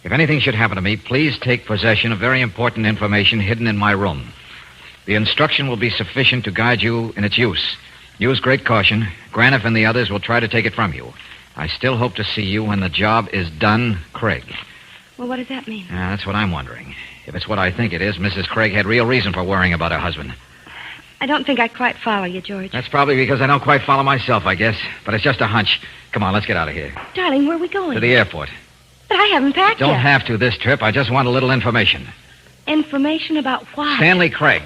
If anything should happen to me, please take possession of very important information hidden in my room. The instruction will be sufficient to guide you in its use. Use great caution. Graniff and the others will try to take it from you. I still hope to see you when the job is done, Craig. Well, what does that mean? That's what I'm wondering. If it's what I think it is, Mrs. Craig had real reason for worrying about her husband. I don't think I quite follow you, George. That's probably because I don't quite follow myself, I guess. But it's just a hunch. Come on, let's get out of here. Darling, where are we going? To the airport. But I haven't packed yet. Don't have to this trip. I just want a little information. Information about what? Stanley Craig.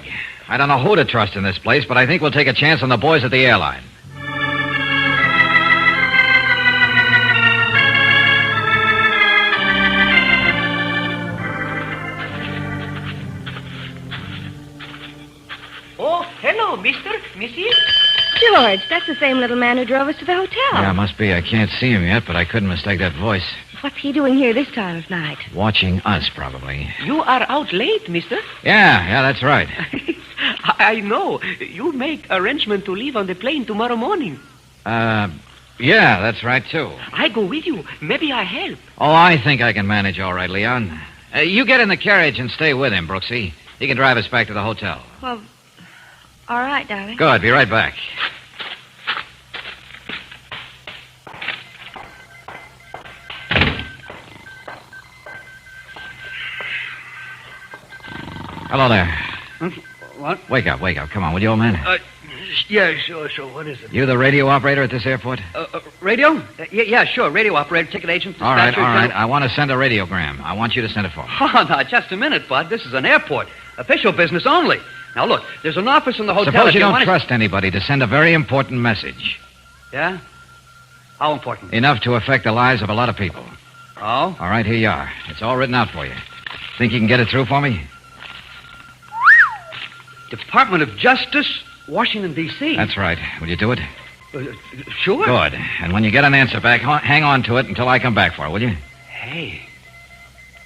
I don't know who to trust in this place, but I think we'll take a chance on the boys at the airline. Oh, hello, Mr. Mrs. George, that's the same little man who drove us to the hotel. Yeah, must be. I can't see him yet, but I couldn't mistake that voice. What's he doing here this time of night? Watching us, probably. You are out late, mister. Yeah, that's right. I know. You make arrangement to leave on the plane tomorrow morning. Yeah, that's right, too. I go with you. Maybe I help. Oh, I think I can manage all right, Leon. You get in the carriage and stay with him, Brooksy. He can drive us back to the hotel. Well, all right, darling. Good. Be right back. Hello there. What? Wake up. Come on, will you, old man? Yeah, sure. What is it? You the radio operator at this airport? Radio? Yeah, sure. Radio operator, ticket agent. All right. dispatcher, I want to send a radiogram. I want you to send it for me. Oh, now, just a minute, Bud. This is an airport. Official business only. Now, look, there's an office in the hotel. Suppose you don't want trust anybody to send a very important message. Yeah? How important? Enough to affect the lives of a lot of people. Oh? All right, here you are. It's all written out for you. Think you can get it through for me? Department of Justice, Washington, D.C. That's right. Will you do it? Sure. Good. And when you get an answer back, hang on to it until I come back for it, will you? Hey,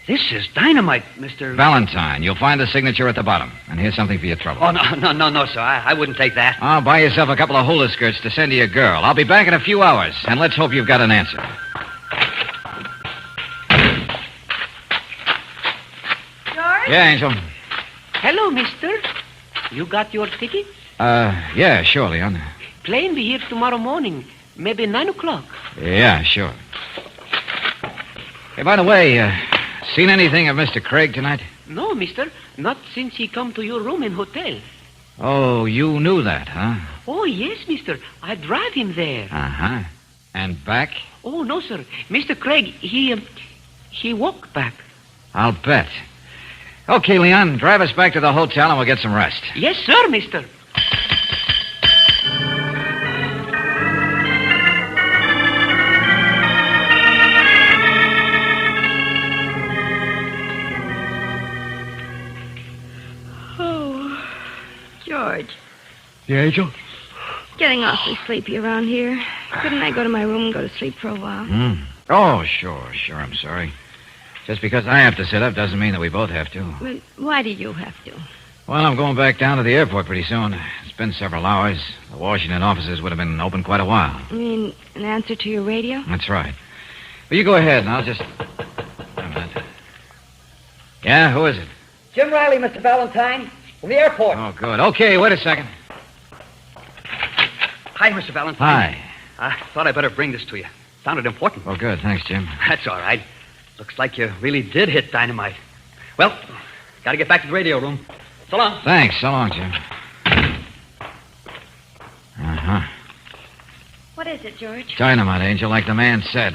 this is dynamite, Mr. Valentine. You'll find the signature at the bottom. And here's something for your trouble. Oh, no, sir. I wouldn't take that. I'll buy yourself a couple of hula skirts to send to your girl. I'll be back in a few hours, and let's hope you've got an answer. George? Yeah, Angel. Hello, mister. You got your ticket? Yeah, sure, Leon. Plane be here tomorrow morning. Maybe 9 o'clock. Yeah, sure. Hey, by the way, seen anything of Mr. Craig tonight? No, mister. Not since he come to your room in hotel. Oh, you knew that, huh? Oh, yes, mister. I drive him there. Uh-huh. And back? Oh, no, sir. Mr. Craig, he walked back. I'll bet. Okay, Leon, drive us back to the hotel and we'll get some rest. Yes, sir, mister. Oh, George. Yeah, Angel? Getting awfully sleepy around here. Couldn't I go to my room and go to sleep for a while? Oh, sure, I'm sorry. Just because I have to sit up doesn't mean that we both have to. But why do you have to? Well, I'm going back down to the airport pretty soon. It's been several hours. The Washington offices would have been open quite a while. You mean an answer to your radio? That's right. Well, you go ahead, and I'll just... Wait a minute. Yeah, who is it? Jim Riley, Mr. Valentine, from the airport. Oh, good. Okay, wait a second. Hi, Mr. Valentine. Hi. I thought I'd better bring this to you. Sounded important. Oh, good. Thanks, Jim. That's all right. Looks like you really did hit dynamite. Well, got to get back to the radio room. So long. Thanks. So long, Jim. Uh-huh. What is it, George? Dynamite, Angel, like the man said.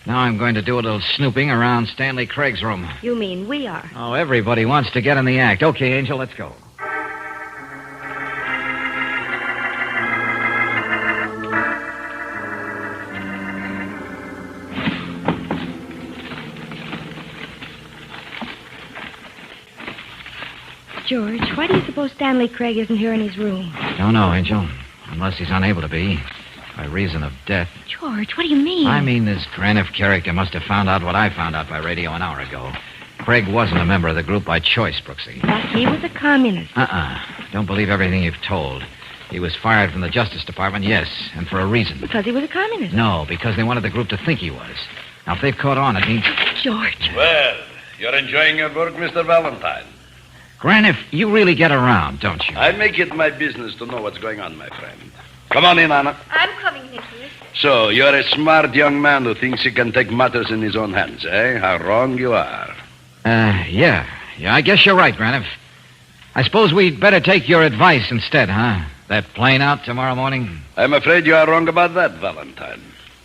Now I'm going to do a little snooping around Stanley Craig's room. You mean we are? Oh, everybody wants to get in the act. Okay, Angel, let's go. George, why do you suppose Stanley Craig isn't here in his room? Don't know, Angel. Unless he's unable to be. By reason of death. George, what do you mean? I mean, this Graniff character must have found out what I found out by radio an hour ago. Craig wasn't a member of the group by choice, Brooksy. But he was a communist. Don't believe everything you've told. He was fired from the Justice Department, yes, and for a reason. Because he was a communist. No, because they wanted the group to think he was. Now, if they've caught on, it means... George. Well, you're enjoying your work, Mr. Valentine. Graniff, you really get around, don't you? I make it my business to know what's going on, my friend. Come on in, Anna. I'm coming, Nicholas. So, you're a smart young man who thinks he can take matters in his own hands, eh? How wrong you are. Yeah, I guess you're right, Graniff. I suppose we'd better take your advice instead, huh? That plane out tomorrow morning? I'm afraid you are wrong about that, Valentine.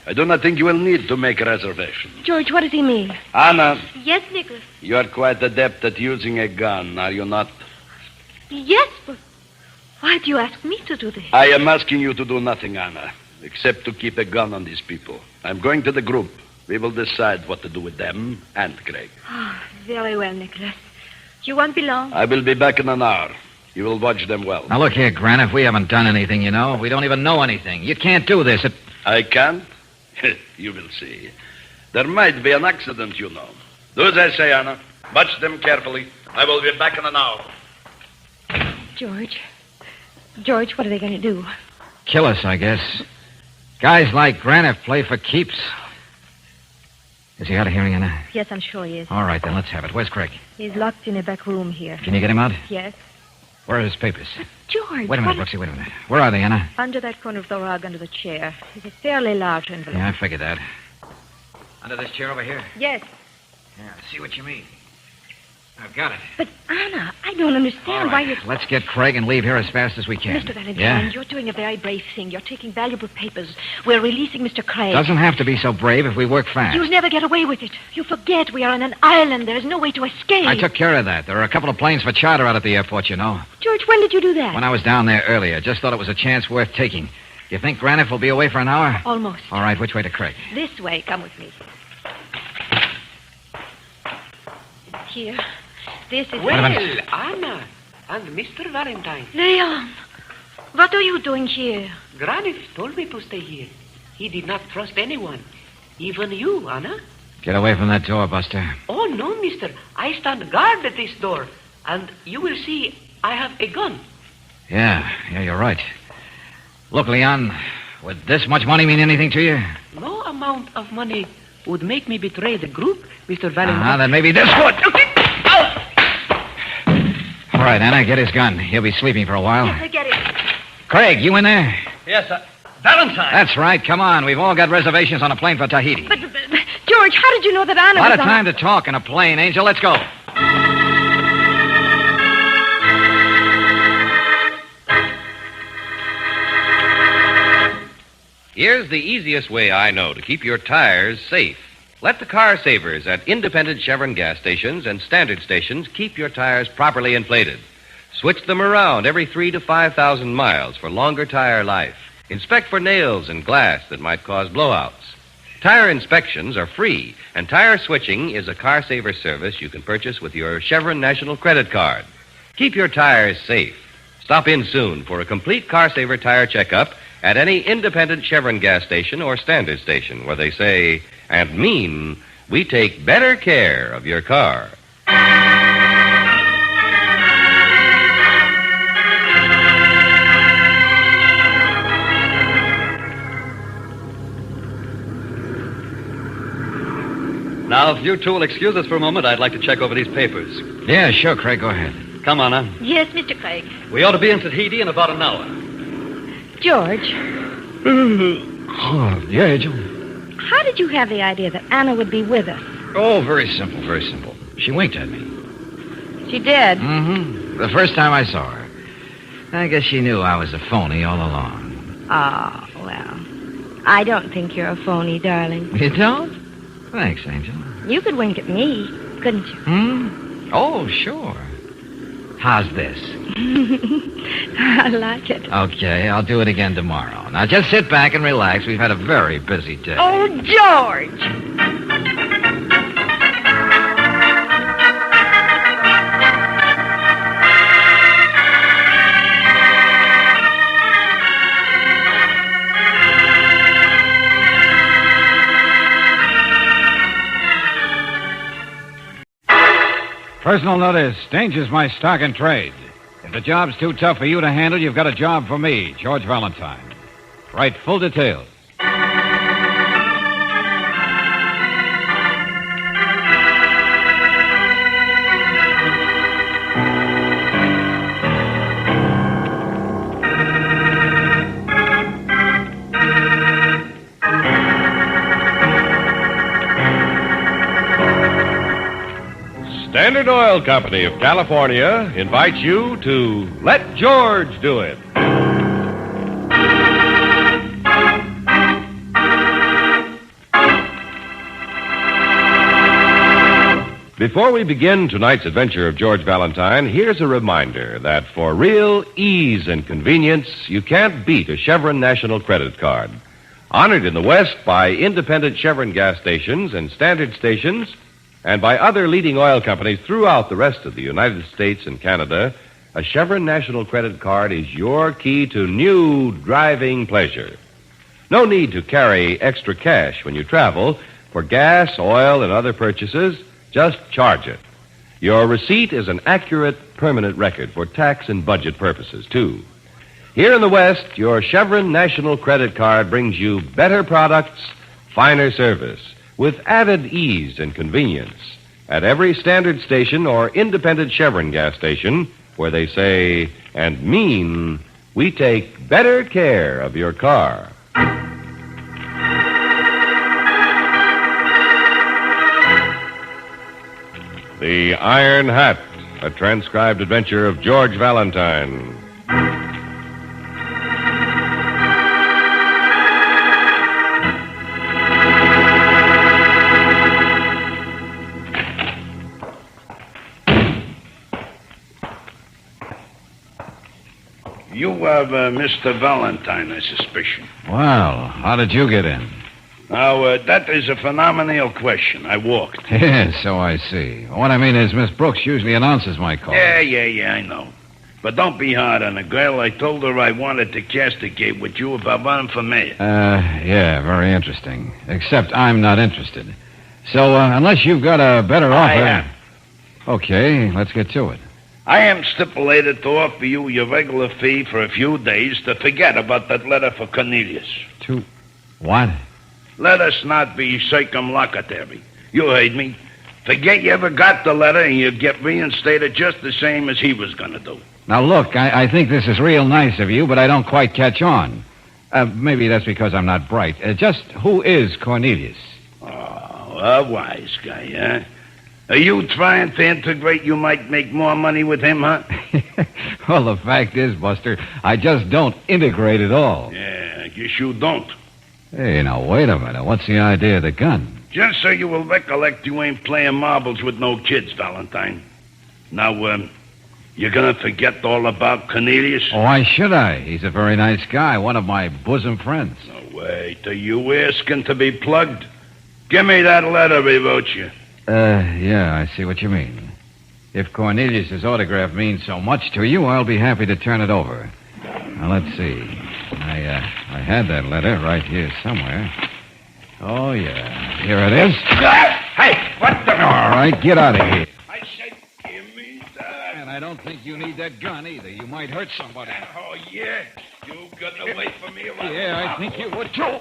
I do not think you will need to make a reservation. George, what does he mean? Anna. Yes, Nicholas. You are quite adept at using a gun, are you not? Yes, but why do you ask me to do this? I am asking you to do nothing, Anna, except to keep a gun on these people. I'm going to the group. We will decide what to do with them and Craig. Oh, very well, Nicholas. You won't be long. I will be back in an hour. You will watch them well. Now, look here, Graniff. We haven't done anything, you know. We don't even know anything. You can't do this. I can't? You will see. There might be an accident, you know. Do as I say, Anna. Watch them carefully. I will be back in an hour. George, what are they going to do? Kill us, I guess. Guys like Graniff play for keeps. Is he out of hearing, Anna? Yes, I'm sure he is. All right, then let's have it. Where's Craig? He's locked in a back room here. Can you get him out? Yes. Where are his papers? George. Wait a minute, Brooksy, wait a minute. Where are they, Anna? Under that corner of the rug, under the chair. It's a fairly large envelope. Yeah, I figured that. Under this chair over here? Yes. Yeah, I see what you mean. I've got it. But, Anna, I don't understand why you're... Let's get Craig and leave here as fast as we can. Mr. Valentine, Yeah? you're doing a very brave thing. You're taking valuable papers. We're releasing Mr. Craig. Doesn't have to be so brave if we work fast. You'll never get away with it. You forget we are on an island. There is no way to escape. I took care of that. There are a couple of planes for charter out at the airport, you know. George, when did you do that? When I was down there earlier. Just thought it was a chance worth taking. You think Graniff will be away for an hour? Almost. All right, which way to Craig? This way. Come with me. Here. This is... Well, Anna and Mr. Valentine. Leon, what are you doing here? Graniff told me to stay here. He did not trust anyone. Even you, Anna. Get away from that door, Buster. Oh, no, mister. I stand guard at this door. And you will see I have a gun. Yeah, you're right. Look, Leon, would this much money mean anything to you? No amount of money would make me betray the group, Mr. Valentine. Then maybe this would. All right, Anna, get his gun. He'll be sleeping for a while. Yes, get it. Craig, you in there? Yes, Valentine. That's right. Come on. We've all got reservations on a plane for Tahiti. But, George, how did you know that Anna A lot was of time to talk in a plane, Angel. Let's go. Here's the easiest way I know to keep your tires safe. Let the car savers at independent Chevron gas stations and standard stations keep your tires properly inflated. Switch them around every 3,000 to 5,000 miles for longer tire life. Inspect for nails and glass that might cause blowouts. Tire inspections are free, and tire switching is a car saver service you can purchase with your Chevron National Credit Card. Keep your tires safe. Stop in soon for a complete car saver tire checkup at any independent Chevron gas station or standard station where they say and mean we take better care of your car. Now, if you two will excuse us for a moment, I'd like to check over these papers. Yeah, sure, Craig. Go ahead. Come on, Anna. Yes, Mr. Craig. We ought to be in Tahiti in about an hour. George, Yeah, Angel. how did you have the idea that Anna would be with us? Oh, very simple, very simple. She winked at me. She did. Mm-hmm. The first time I saw her. I guess she knew I was a phony all along. Oh, well. I don't think you're a phony, darling. You don't? Thanks, Angel. You could wink at me, couldn't you? Hmm? Oh, sure. How's this? I like it. Okay, I'll do it again tomorrow. Now, just sit back and relax. We've had a very busy day. Oh, George! Personal notice, danger's my stock and trade. If the job's too tough for you to handle, you've got a job for me, George Valentine. Write full details. Standard Oil Company of California invites you to Let George Do It. Before we begin tonight's adventure of George Valentine, here's a reminder that for real ease and convenience, you can't beat a Chevron National Credit Card. Honored in the West by independent Chevron gas stations and standard stations, and by other leading oil companies throughout the rest of the United States and Canada, a Chevron National Credit Card is your key to new driving pleasure. No need to carry extra cash when you travel for gas, oil, and other purchases. Just charge it. Your receipt is an accurate, permanent record for tax and budget purposes, too. Here in the West, your Chevron National Credit Card brings you better products, finer service, with added ease and convenience at every standard station or independent Chevron gas station where they say and mean we take better care of your car. The Iron Hat, a transcribed adventure of George Valentine. You have Mr. Valentine, I suspicion. Well, how did you get in? Now, that is a phenomenal question. I walked. Yeah, so I see. What I mean is Miss Brooks usually announces my call. Yeah, I know. But don't be hard on the girl. I told her I wanted to castigate with you about running for mayor. Yeah, very interesting. Except I'm not interested. So, unless you've got a better offer... I am. Okay, let's get to it. I am stipulated to offer you your regular fee for a few days to forget about that letter for Cornelius. To what? Let us not be circumlocutory. You heard me. Forget you ever got the letter and you get reinstated just the same as he was going to do. Now, look, I think this is real nice of you, but I don't quite catch on. Maybe that's because I'm not bright. Just who is Cornelius? Oh, a wise guy, huh? Are you trying to integrate you might make more money with him, huh? Well, the fact is, Buster, I just don't integrate at all. Yeah, I guess you don't. Hey, now, wait a minute. What's the idea of the gun? Just so you will recollect you ain't playing marbles with no kids, Valentine. Now, you're going to forget all about Cornelius? Oh, why should I? He's a very nice guy, one of my bosom friends. No, wait. Are you asking to be plugged? Give me that letter he wrote you. Yeah, I see what you mean. If Cornelius's autograph means so much to you, I'll be happy to turn it over. Now, let's see. I had that letter right here somewhere. Oh, yeah. Here it is. Hey, what the... All right, get out of here. I said, give me that. And I don't think you need that gun either. You might hurt somebody. Oh, yeah? You gonna wait for me around? Yeah, I think you would, too.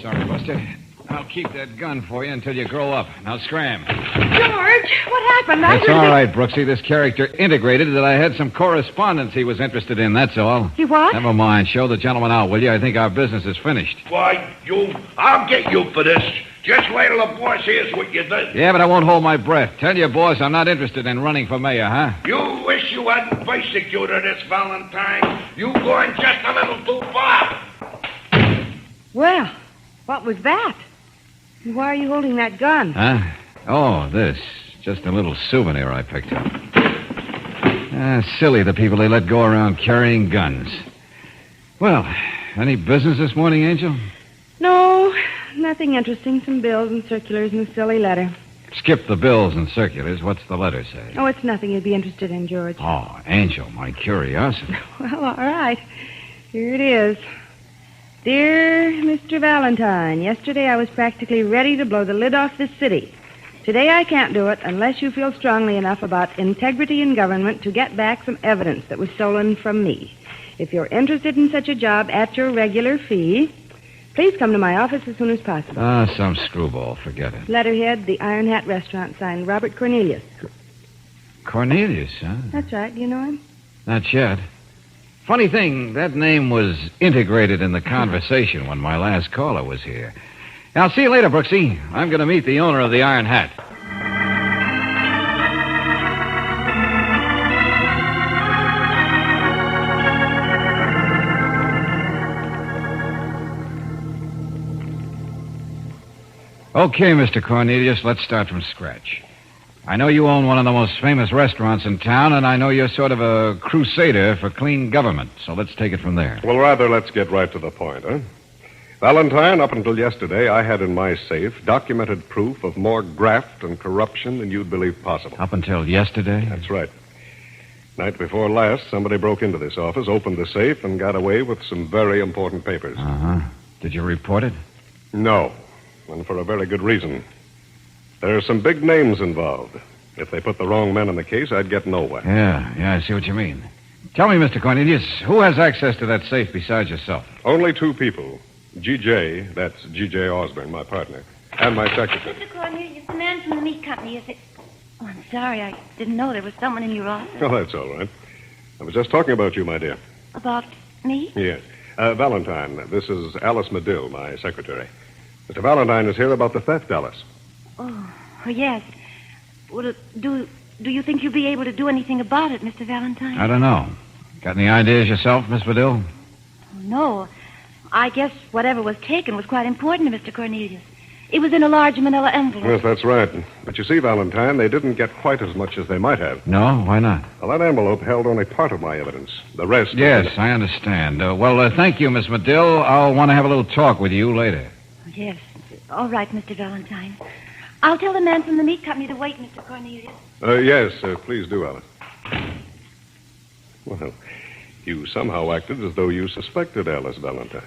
Sorry, Buster. I'll keep that gun for you until you grow up. Now, scram. George, what happened? It's all right, Brooksy. This character integrated that I had some correspondence he was interested in, that's all. You what? Never mind. Show the gentleman out, will you? I think our business is finished. Why, I'll get you for this. Just wait till the boss hears what you did. Yeah, but I won't hold my breath. Tell your boss I'm not interested in running for mayor, huh? You wish you hadn't persecuted this Valentine. You going just a little too far. Well, what was that? Why are you holding that gun? Huh? Oh, this. Just a little souvenir I picked up. Silly, the people they let go around carrying guns. Well, any business this morning, Angel? No, nothing interesting. Some bills and circulars and a silly letter. Skip the bills and circulars. What's the letter say? Oh, it's nothing you'd be interested in, George. Oh, Angel, my curiosity. Well, all right. Here it is. Dear Mr. Valentine, yesterday I was practically ready to blow the lid off this city. Today I can't do it unless you feel strongly enough about integrity in government to get back some evidence that was stolen from me. If you're interested in such a job at your regular fee, please come to my office as soon as possible. Some screwball. Forget it. Letterhead, the Iron Hat Restaurant, signed Robert Cornelius. Cornelius, huh? That's right. Do you know him? Not yet. Funny thing, that name was integrated in the conversation when my last caller was here. I'll see you later, Brooksy. I'm going to meet the owner of the Iron Hat. Okay, Mr. Cornelius, let's start from scratch. I know you own one of the most famous restaurants in town, and I know you're sort of a crusader for clean government, so let's take it from there. Well, rather, let's get right to the point, huh? Valentine, up until yesterday, I had in my safe documented proof of more graft and corruption than you'd believe possible. Up until yesterday? That's right. Night before last, somebody broke into this office, opened the safe, and got away with some very important papers. Uh-huh. Did you report it? No, and for a very good reason. There are some big names involved. If they put the wrong men in the case, I'd get nowhere. Yeah, I see what you mean. Tell me, Mr. Cornelius, who has access to that safe besides yourself? Only two people. G.J., that's G.J. Osborne, my partner, and my secretary. Mr. Cornelius, the man from the meat company, is it? Oh, I'm sorry. I didn't know there was someone in your office. Oh, that's all right. I was just talking about you, my dear. About me? Yes. Valentine, this is Alice Medill, my secretary. Mr. Valentine is here about the theft, Alice. Oh, yes. Well, do you think you'll be able to do anything about it, Mr. Valentine? I don't know. Got any ideas yourself, Miss Badil? No. I guess whatever was taken was quite important to Mr. Cornelius. It was in a large manila envelope. Yes, that's right. But you see, Valentine, they didn't get quite as much as they might have. No? Why not? Well, that envelope held only part of my evidence. The rest... Yes, I understand. Thank you, Miss Medill. I'll want to have a little talk with you later. Yes. All right, Mr. Valentine. I'll tell the man from the meat company to wait, Mr. Cornelius. Yes, please do, Alice. Well, you somehow acted as though you suspected Alice Valentine.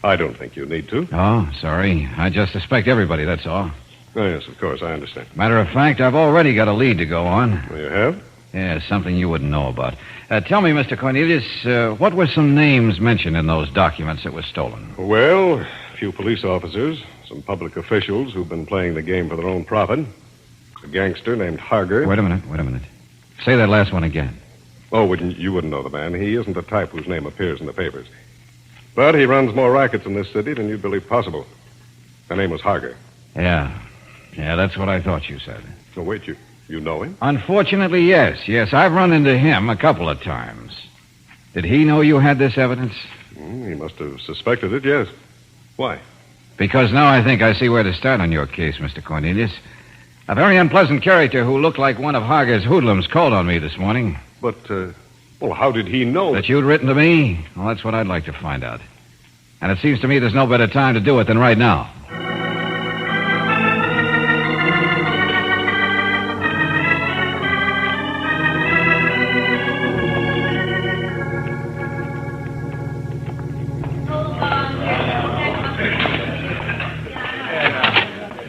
I don't think you need to. Oh, sorry. I just suspect everybody, that's all. Oh, yes, of course, I understand. Matter of fact, I've already got a lead to go on. You have? Yeah, something you wouldn't know about. Tell me, Mr. Cornelius, what were some names mentioned in those documents that were stolen? Well, a few police officers, some public officials who've been playing the game for their own profit, a gangster named Harger. Wait a minute. Say that last one again. Oh, you wouldn't know the man. He isn't the type whose name appears in the papers. But he runs more rackets in this city than you'd believe possible. The name was Harger. Yeah, that's what I thought you said. Oh, wait, you know him? Unfortunately, yes. Yes, I've run into him a couple of times. Did he know you had this evidence? He must have suspected it, yes. Why? Because now I think I see where to start on your case, Mr. Cornelius. A very unpleasant character who looked like one of Harger's hoodlums called on me this morning. But, how did he know that you'd written to me? Well, that's what I'd like to find out. And it seems to me there's no better time to do it than right now.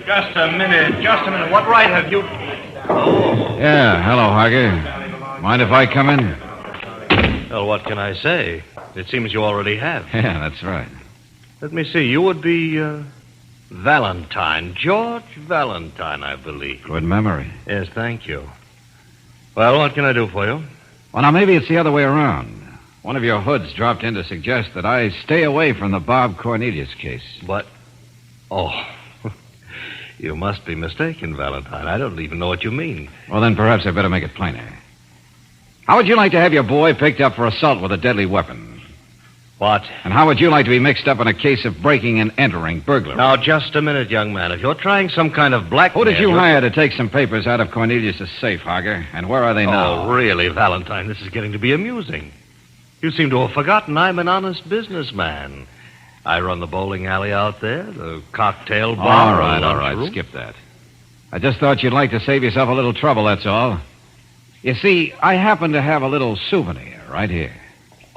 Just a minute. What right have you... Oh. Yeah, hello, Harger. Mind if I come in? Well, what can I say? It seems you already have. Yeah, that's right. Let me see. You would be, Valentine. George Valentine, I believe. Good memory. Yes, thank you. Well, what can I do for you? Well, now, maybe it's the other way around. One of your hoods dropped in to suggest that I stay away from the Bob Cornelius case. But... Oh... You must be mistaken, Valentine. I don't even know what you mean. Well, then perhaps I better make it plainer. How would you like to have your boy picked up for assault with a deadly weapon? What? And how would you like to be mixed up in a case of breaking and entering burglary? Now, just a minute, young man. If you're trying some kind of blackmail... Who did you hire to take some papers out of Cornelius' safe, Harger? And where are they now? Oh, really, Valentine, this is getting to be amusing. You seem to have forgotten I'm an honest businessman. I run the bowling alley out there, the cocktail bar. All right, skip that. I just thought you'd like to save yourself a little trouble, that's all. You see, I happen to have a little souvenir right here.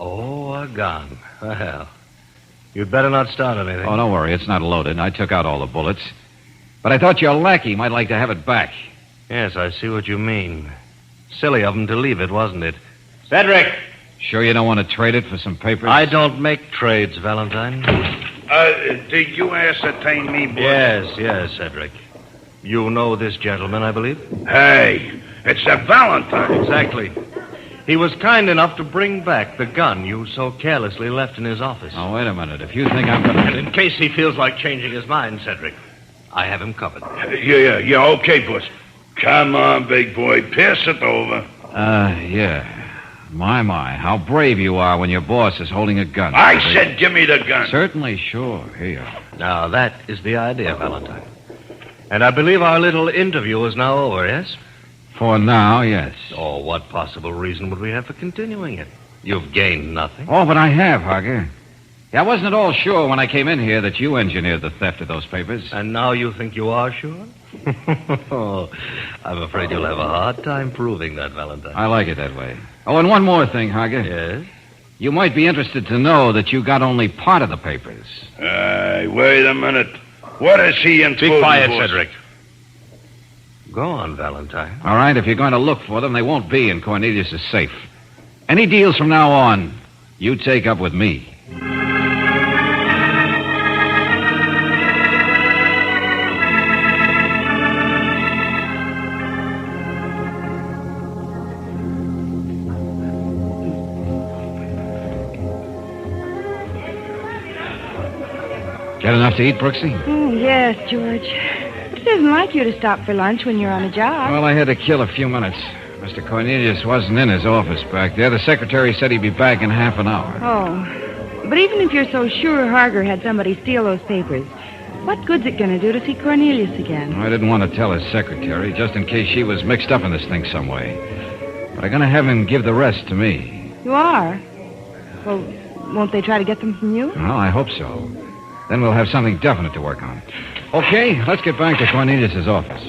Oh, a gun. Well, you'd better not start anything. Oh, don't worry, it's not loaded. I took out all the bullets. But I thought your lackey might like to have it back. Yes, I see what you mean. Silly of him to leave it, wasn't it? Cedric! Sure you don't want to trade it for some papers? I don't make trades, Valentine. Did you ascertain me, boy? Yes, Cedric. You know this gentleman, I believe? Hey, it's a Valentine. Exactly. He was kind enough to bring back the gun you so carelessly left in his office. Oh, wait a minute. If you think I'm going to... And in case he feels like changing his mind, Cedric, I have him covered. Yeah, okay, Puss. Come on, big boy. Pass it over. Yeah. My, how brave you are when your boss is holding a gun. I said give me the gun. Certainly, sure. Here you are. Now, that is the idea, Valentine. And I believe our little interview is now over, yes? For now, yes. Oh, what possible reason would we have for continuing it? You've gained nothing. Oh, but I have, Harger. Yeah, I wasn't at all sure when I came in here that you engineered the theft of those papers. And now you think you are sure? Oh, I'm afraid you'll have a hard time proving that, Valentine. I like it that way. Oh, and one more thing, Harger. Yes? You might be interested to know that you got only part of the papers. Wait a minute. What is he in? Be quiet, Cedric. Go on, Valentine. All right, if you're going to look for them, they won't be in Cornelius' safe. Any deals from now on, you take up with me. Get enough to eat, Brooksy? Yes, George. It isn't like you to stop for lunch when you're on a job. Well, I had to kill a few minutes. Mr. Cornelius wasn't in his office back there. The secretary said he'd be back in half an hour. Oh. But even if you're so sure Harger had somebody steal those papers, what good's it going to do to see Cornelius again? I didn't want to tell his secretary, just in case she was mixed up in this thing some way. But I'm going to have him give the rest to me. You are? Well, won't they try to get them from you? Well, I hope so. Then we'll have something definite to work on. Okay, let's get back to Cornelius's office.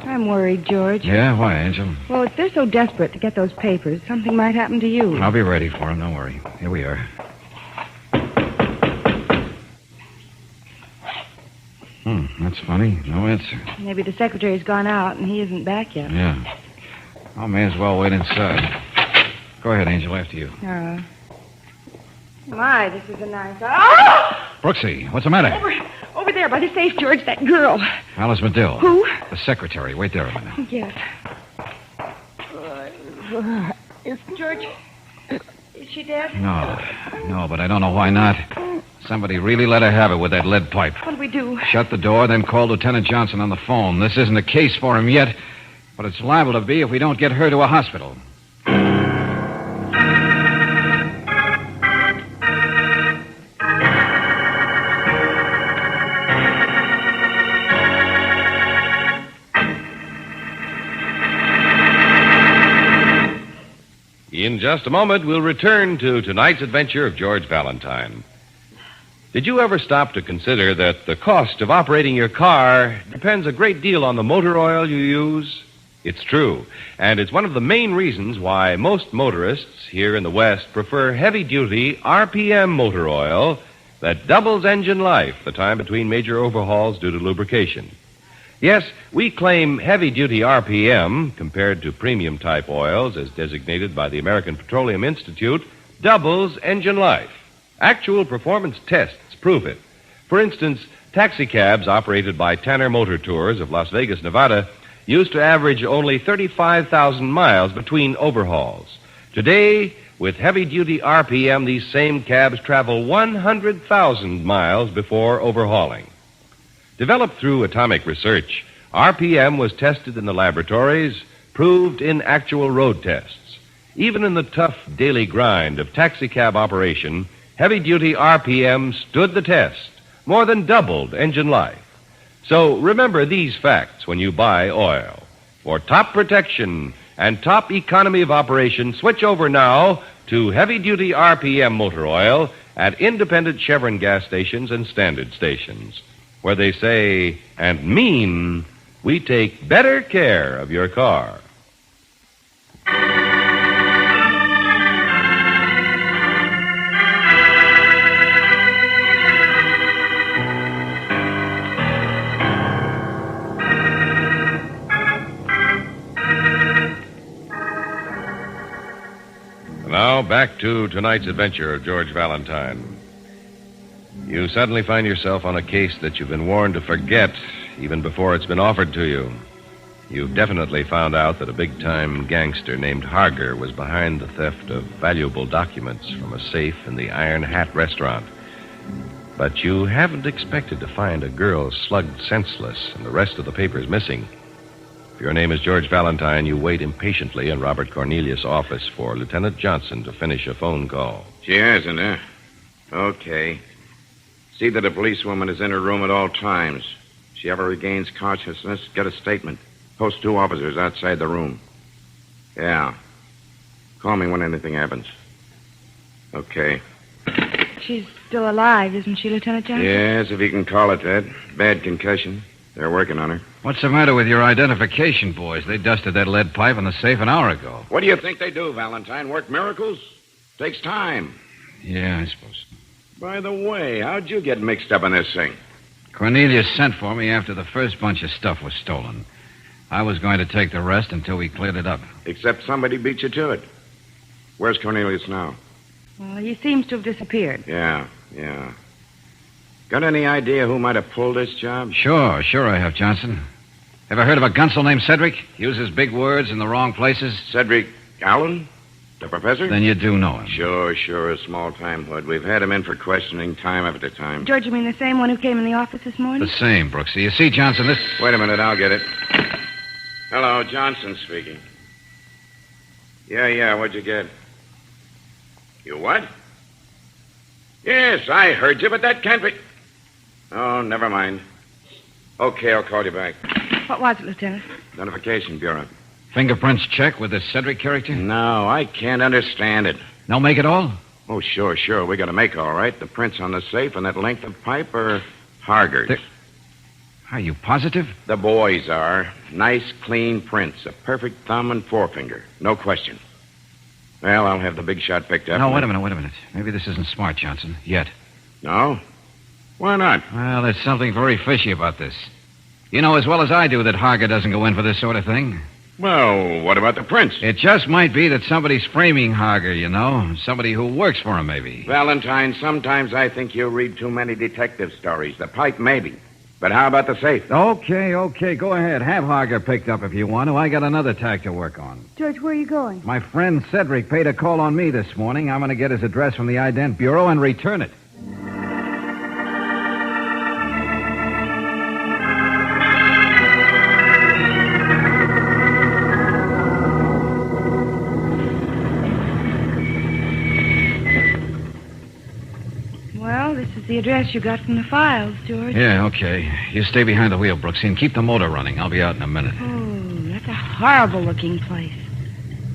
I'm worried, George. Yeah, why, Angel? Well, if they're so desperate to get those papers, something might happen to you. I'll be ready for him, don't worry. Here we are. That's funny. No answer. Maybe the secretary's gone out and he isn't back yet. Yeah. I may as well wait inside. Go ahead, Angel, after you. My, this is a nice... Oh! Brooksy, what's the matter? Over there by the safe, George, that girl. Alice Medill. Who? The secretary. Wait there a minute. Yes. George, is she dead? No, but I don't know why not. Somebody really let her have it with that lead pipe. What do we do? Shut the door, then call Lieutenant Johnson on the phone. This isn't a case for him yet, but it's liable to be if we don't get her to a hospital. In just a moment, we'll return to tonight's adventure of George Valentine. Did you ever stop to consider that the cost of operating your car depends a great deal on the motor oil you use? It's true, and it's one of the main reasons why most motorists here in the West prefer heavy-duty RPM motor oil that doubles engine life the time between major overhauls due to lubrication. Yes, we claim heavy-duty RPM, compared to premium-type oils as designated by the American Petroleum Institute, doubles engine life. Actual performance tests prove it. For instance, taxicabs operated by Tanner Motor Tours of Las Vegas, Nevada, used to average only 35,000 miles between overhauls. Today, with heavy-duty RPM, these same cabs travel 100,000 miles before overhauling. Developed through atomic research, RPM was tested in the laboratories, proved in actual road tests. Even in the tough daily grind of taxicab operation, heavy-duty RPM stood the test, more than doubled engine life. So remember these facts when you buy oil. For top protection and top economy of operation, switch over now to heavy-duty RPM motor oil at independent Chevron gas stations and standard stations, where they say and mean we take better care of your car. Now, back to tonight's adventure of George Valentine. You suddenly find yourself on a case that you've been warned to forget even before it's been offered to you. You've definitely found out that a big-time gangster named Harger was behind the theft of valuable documents from a safe in the Iron Hat restaurant. But you haven't expected to find a girl slugged senseless and the rest of the papers missing. If your name is George Valentine, you wait impatiently in Robert Cornelius' office for Lieutenant Johnson to finish a phone call. She hasn't, huh? Okay. See that a policewoman is in her room at all times. If she ever regains consciousness, get a statement. Post 2 officers outside the room. Yeah. Call me when anything happens. Okay. She's still alive, isn't she, Lieutenant Johnson? Yes, if you can call it that. Bad concussion. They're working on her. What's the matter with your identification, boys? They dusted that lead pipe in the safe an hour ago. What do you think they do, Valentine? Work miracles? Takes time. Yeah, I suppose. By the way, how'd you get mixed up in this thing? Cornelius sent for me after the first bunch of stuff was stolen. I was going to take the rest until we cleared it up. Except somebody beat you to it. Where's Cornelius now? Well, he seems to have disappeared. Yeah. Got any idea who might have pulled this job? Sure I have, Johnson. Ever heard of a gunsel named Cedric? Uses big words in the wrong places? Cedric Allen? The professor? Then you do know him. Sure. A small-time hood. We've had him in for questioning time after time. George, you mean the same one who came in the office this morning? The same, Brooksy. You see, Johnson, this... Wait a minute, I'll get it. Hello, Johnson speaking. Yeah, what'd you get? You what? Yes, I heard you, but that can't be... Oh, never mind. Okay, I'll call you back. What was it, Lieutenant? Notification Bureau. Fingerprints check with the Cedric character? No, I can't understand it. No make at all? Oh, sure. We got a make all right. The prints on the safe and that length of pipe are Harger's. Are you positive? The boys are. Nice, clean prints. A perfect thumb and forefinger. No question. Well, I'll have the big shot picked up. No, wait a minute. Maybe this isn't smart, Johnson. Yet. No? Why not? Well, there's something very fishy about this. You know as well as I do that Harger doesn't go in for this sort of thing. Well, what about the prints? It just might be that somebody's framing Harger, you know. Somebody who works for him, maybe. Valentine, sometimes I think you read too many detective stories. The pipe, maybe. But how about the safe? Okay. Go ahead. Have Harger picked up if you want to. I got another tack to work on. George, where are you going? My friend Cedric paid a call on me this morning. I'm going to get his address from the Ident Bureau and return it. The address you got from the files, George. Yeah, okay. You stay behind the wheel, Brooksy, and keep the motor running. I'll be out in a minute. Oh, that's a horrible-looking place.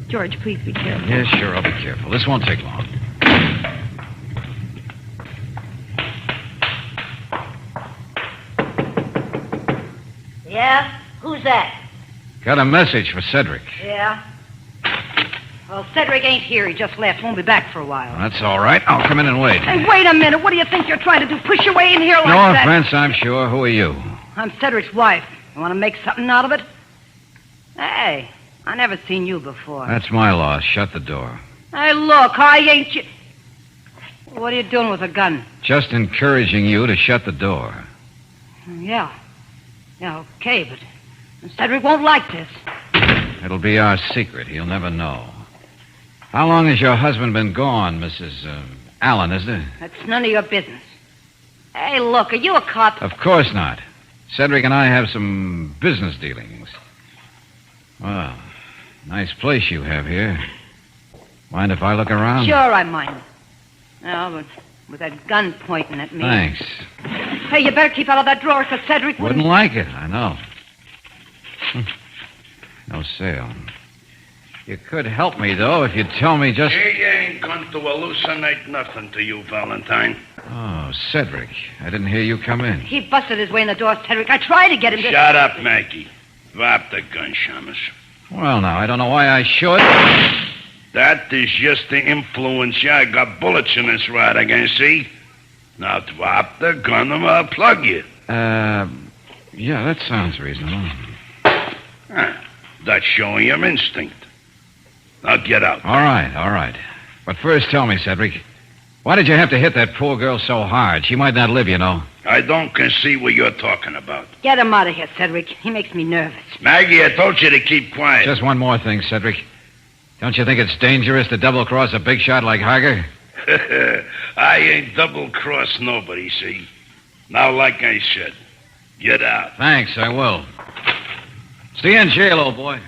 George, please be careful. Yeah, sure, I'll be careful. This won't take long. Yeah? Who's that? Got a message for Cedric. Yeah? Well, Cedric ain't here. He just left. Won't be back for a while. That's all right. I'll come in and wait. Hey, wait a minute. What do you think you're trying to do? Push your way in here like No that? offense, I'm sure. Who are you? I'm Cedric's wife. You want to make something out of it? Hey, I never seen you before. That's my loss. Shut the door. Hey, look, I ain't you... What are you doing with a gun? Just encouraging you to shut the door. Yeah, okay, but Cedric won't like this. It'll be our secret. He'll never know. How long has your husband been gone, Mrs. Allen, is it? That's none of your business. Hey, look, are you a cop? Of course not. Cedric and I have some business dealings. Well, nice place you have here. Mind if I look around? Sure, I mind. No, but with that gun pointing at me. Thanks. Hey, you better keep out of that drawer, because Cedric wouldn't like it, I know. No sale. You could help me, though, if you'd tell me just... He ain't going to hallucinate nothing to you, Valentine. Oh, Cedric. I didn't hear you come in. He busted his way in the door, Cedric. I tried to get him to... Shut up, Maggie. Drop the gun, Shamus. Well, now, I don't know why I should. That is just the influence. Yeah, I got bullets in this rod, I can see. Now drop the gun and I'll plug you. Yeah, that sounds reasonable. That's showing your instinct. Now get out. All right. But first tell me, Cedric, why did you have to hit that poor girl so hard? She might not live, you know. I don't can see what you're talking about. Get him out of here, Cedric. He makes me nervous. Maggie, I told you to keep quiet. Just one more thing, Cedric. Don't you think it's dangerous to double-cross a big shot like Harger? I ain't double-crossed nobody, see? Now, like I said, get out. Thanks, I will. Stay in jail, old boy.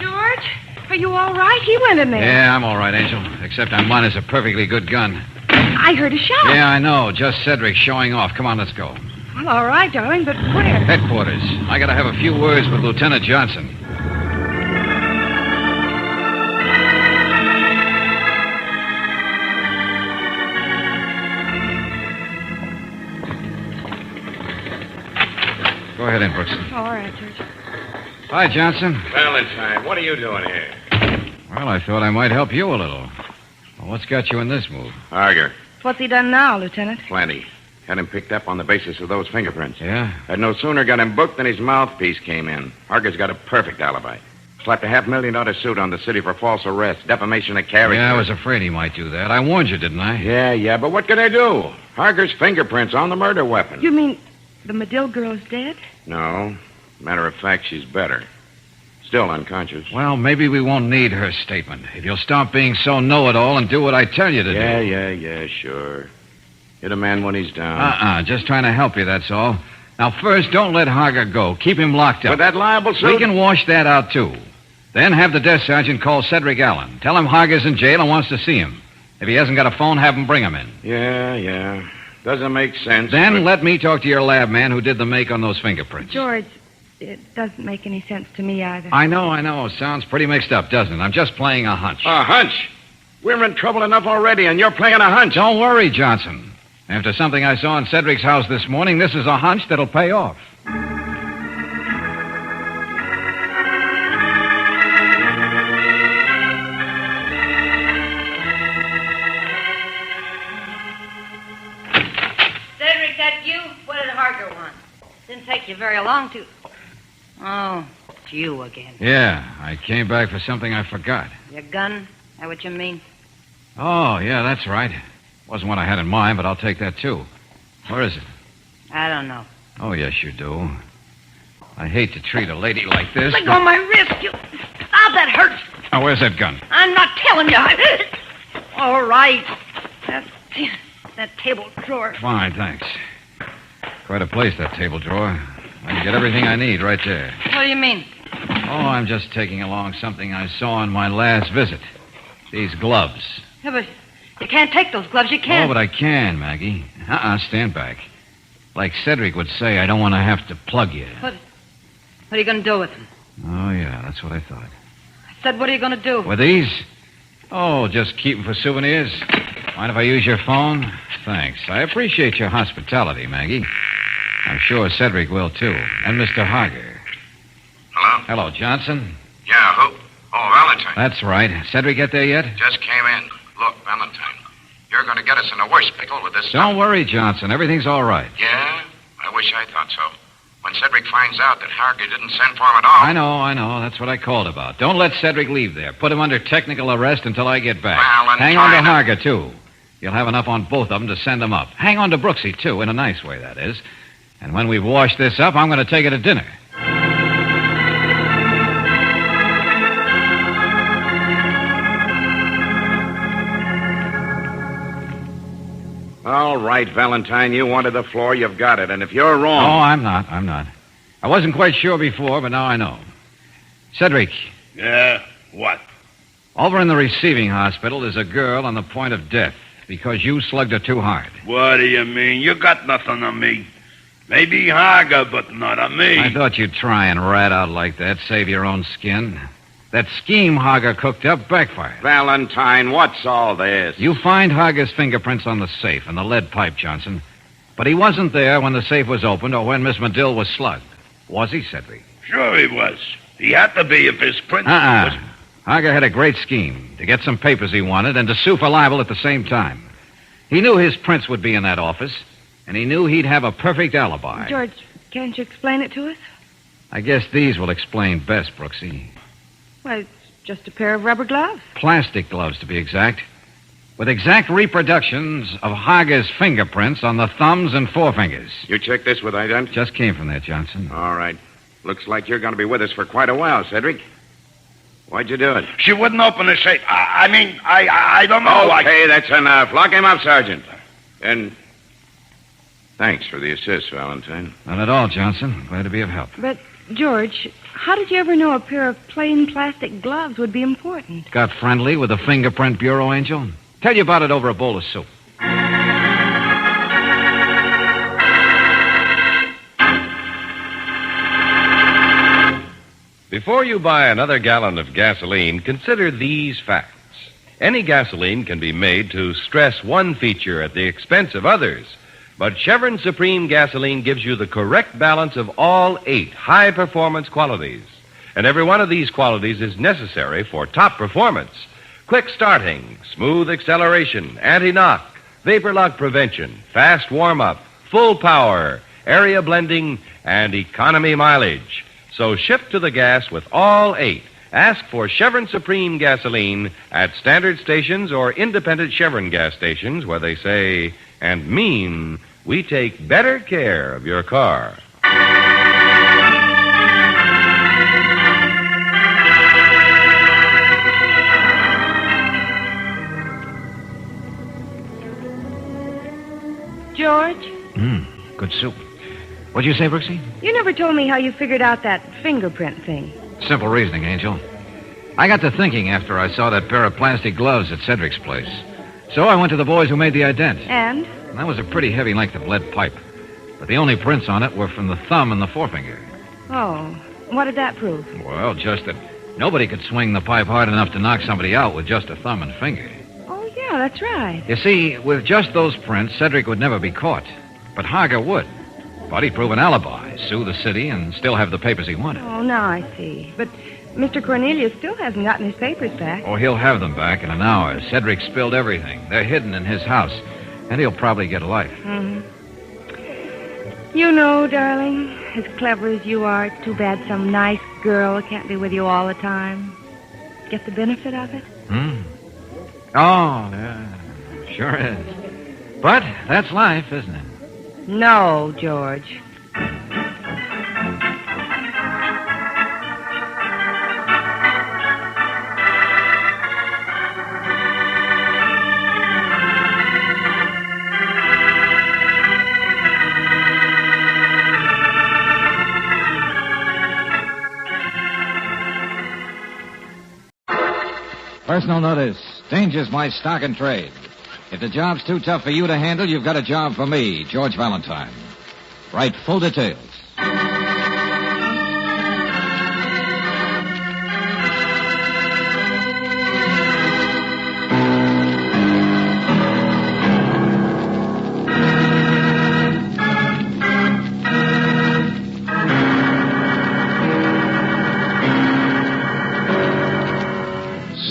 George, are you all right? He went in there. Yeah, I'm all right, Angel. Except mine is a perfectly good gun. I heard a shot. Yeah, I know. Just Cedric showing off. Come on, let's go. Well, all right, darling, but where? Headquarters. I gotta have a few words with Lieutenant Johnson. Go ahead in, Brooks. All right, George. Hi, Johnson. Valentine, what are you doing here? Well, I thought I might help you a little. Well, what's got you in this mood? Harger. What's he done now, Lieutenant? Plenty. Had him picked up on the basis of those fingerprints. Yeah? I'd no sooner got him booked than his mouthpiece came in. Harger's got a perfect alibi. Slapped a $500,000 suit on the city for false arrest, defamation of character. Yeah, I was afraid he might do that. I warned you, didn't I? Yeah, but what can I do? Harger's fingerprints on the murder weapon. You mean the Medill girl's dead? No. Matter of fact, she's better. Still unconscious. Well, maybe we won't need her statement. If you'll stop being so know-it-all and do what I tell you to do. Yeah, sure. Hit a man when he's down. Just trying to help you, that's all. Now, first, don't let Harger go. Keep him locked up. With that liable suit? We can wash that out, too. Then have the desk sergeant call Cedric Allen. Tell him Harger's in jail and wants to see him. If he hasn't got a phone, have him bring him in. Yeah. Doesn't make sense. Then let me talk to your lab man who did the make on those fingerprints. George, it doesn't make any sense to me either. I know. Sounds pretty mixed up, doesn't it? I'm just playing a hunch. A hunch? We're in trouble enough already, and you're playing a hunch. Don't worry, Johnson. After something I saw in Cedric's house this morning, this is a hunch that'll pay off. Cedric, that you? What did Harger want? Didn't take you very long to... Oh, it's you again. Yeah, I came back for something I forgot. Your gun? Is that what you mean? Oh, yeah, that's right. Wasn't what I had in mind, but I'll take that, too. Where is it? I don't know. Oh, yes, you do. I hate to treat a lady like this. Let go of my wrist. You... Stop, that hurts. Oh, where's that gun? I'm not telling you. All right. That table drawer. Fine, thanks. Quite a place, that table drawer. I can get everything I need right there. What do you mean? Oh, I'm just taking along something I saw on my last visit. These gloves. Yeah, but you can't take those gloves. You can't. Oh, but I can, Maggie. Stand back. Like Cedric would say, I don't want to have to plug you. What are you going to do with them? Oh, yeah, that's what I thought. I said, what are you going to do? With these? Oh, just keep them for souvenirs. Mind if I use your phone? Thanks. I appreciate your hospitality, Maggie. I'm sure Cedric will, too. And Mr. Harger. Hello? Hello, Johnson. Yeah, who? Oh, Valentine. That's right. Cedric get there yet? Just came in. Look, Valentine, you're going to get us in a worse pickle with this Don't worry, Johnson. Everything's all right. Yeah? I wish I thought so. When Cedric finds out that Harger didn't send for him at all... I know. That's what I called about. Don't let Cedric leave there. Put him under technical arrest until I get back. Valentine... Hang on to Harger, too. You'll have enough on both of them to send them up. Hang on to Brooksy, too, in a nice way, that is. And when we've washed this up, I'm going to take her to dinner. All right, Valentine, you wanted the floor, you've got it. And if you're wrong... Oh, I'm not. I wasn't quite sure before, but now I know. Cedric. Yeah? What? Over in the receiving hospital is a girl on the point of death because you slugged her too hard. What do you mean? You got nothing on me. Maybe Harger, but not on me. I thought you'd try and rat out like that, save your own skin. That scheme Harger cooked up backfired. Valentine, what's all this? You find Harger's fingerprints on the safe and the lead pipe, Johnson. But he wasn't there when the safe was opened or when Miss Medill was slugged. Was he, Cedric? Sure he was. He had to be if his prints... Harger had a great scheme to get some papers he wanted and to sue for libel at the same time. He knew his prints would be in that office, and he knew he'd have a perfect alibi. George, can't you explain it to us? I guess these will explain best, Brooksy. Well, it's just a pair of rubber gloves. Plastic gloves, to be exact. With exact reproductions of Harger's fingerprints on the thumbs and forefingers. You checked this with ident? Just came from there, Johnson. All right. Looks like you're going to be with us for quite a while, Cedric. Why'd you do it? She wouldn't open the safe. I don't know. Okay, that's enough. Lock him up, Sergeant. And thanks for the assist, Valentine. Not at all, Johnson. Glad to be of help. But, George, how did you ever know a pair of plain plastic gloves would be important? Got friendly with the fingerprint bureau, Angel? Tell you about it over a bowl of soup. Before you buy another gallon of gasoline, consider these facts. Any gasoline can be made to stress one feature at the expense of others. But Chevron Supreme gasoline gives you the correct balance of all 8 high-performance qualities. And every one of these qualities is necessary for top performance. Quick starting, smooth acceleration, anti-knock, vapor lock prevention, fast warm-up, full power, area blending, and economy mileage. So shift to the gas with all 8 Ask for Chevron Supreme gasoline at standard stations or independent Chevron gas stations where they say and mean we take better care of your car. George, Good soup. What'd you say, Brooksy? you never told me how you figured out that fingerprint thing. Simple reasoning, Angel. I got to thinking after I saw that pair of plastic gloves at Cedric's place. So I went to the boys who made the ident. And? That was a pretty heavy length of lead pipe. But the only prints on it were from the thumb and the forefinger. Oh, what did that prove? Well, just that nobody could swing the pipe hard enough to knock somebody out with just a thumb and finger. Oh, yeah, that's right. You see, with just those prints, Cedric would never be caught. But Harger would. But he'd prove an alibi, sue the city, and still have the papers he wanted. Oh, now I see. But Mr. Cornelius still hasn't gotten his papers back. Oh, he'll have them back in an hour. Cedric spilled everything. They're hidden in his house. And he'll probably get life. Mm-hmm. You know, darling, as clever as you are, it's too bad some nice girl can't be with you all the time. Get the benefit of it? Oh, yeah. Sure is. But that's life, isn't it? No, George. Personal notice. Danger's my stock and trade. If the job's too tough for you to handle, you've got a job for me, George Valentine. Write full details.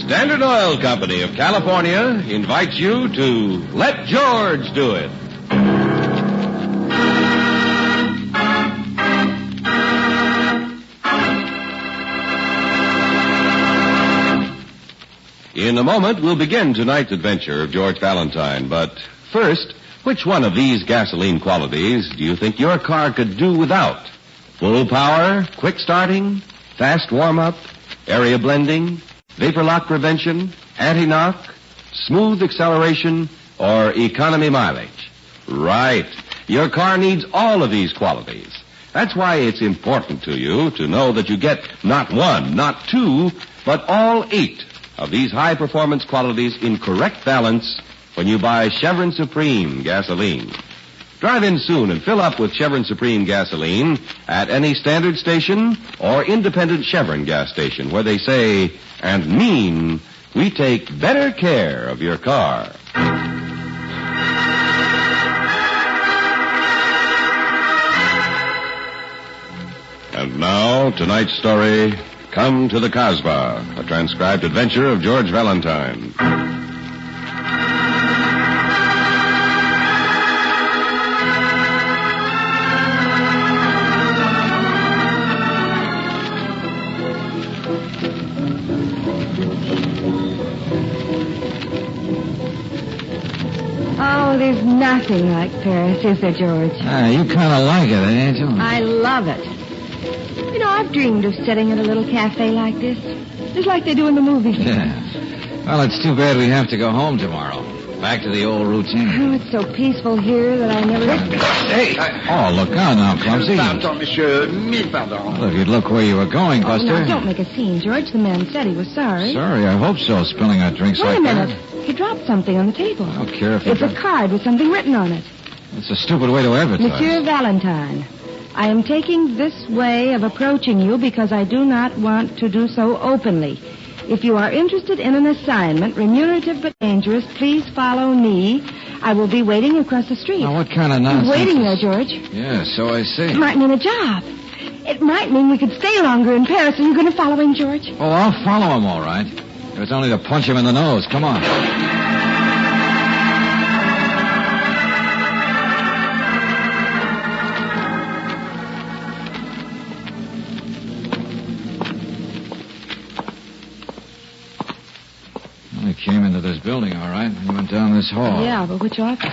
Standard Oil Company of California invites you to Let George Do It. In a moment, we'll begin tonight's adventure of George Valentine. But first, which one of these gasoline qualities do you think your car could do without? Full power, quick starting, fast warm-up, area blending, vapor lock prevention, anti-knock, smooth acceleration, or economy mileage? Right. Your car needs all of these qualities. That's why it's important to you to know that you get not one, not two, but all 8 of these high-performance qualities in correct balance when you buy Chevron Supreme gasoline. Drive in soon and fill up with Chevron Supreme gasoline at any standard station or independent Chevron gas station where they say and mean we take better care of your car. And now, tonight's story, Come to the Casbah, a transcribed adventure of George Valentine. Oh, there's nothing like Paris, is there, George? You kind of like it, Angel? I love it. You know, I've dreamed of sitting at a little cafe like this, just like they do in the movies. Yeah. Well, it's too bad we have to go home tomorrow. Back to the old routine. Oh, it's so peaceful here that I never... Hey! Oh, look out now, Clumsy. Pardon, monsieur. Mille pardons. Well, if you'd look where you were going, Buster. Oh, now, don't make a scene, George. The man said he was sorry. Sorry, I hope so, spilling our drinks Wait like a minute. that. He dropped something on the table. I don't care if you... It's a card with something written on it. It's a stupid way to advertise. Monsieur Valentine, I am taking this way of approaching you because I do not want to do so openly. If you are interested in an assignment, remunerative but dangerous, please follow me. I will be waiting across the street. Now, what kind of nonsense? Waiting there, George. Yeah, so I see. It might mean a job. It might mean we could stay longer in Paris. Are you going to follow him, George? Oh, I'll follow him, all right. If it's only to punch him in the nose. Come on. came into this building, all right. He went down this hall. Yeah, but which office?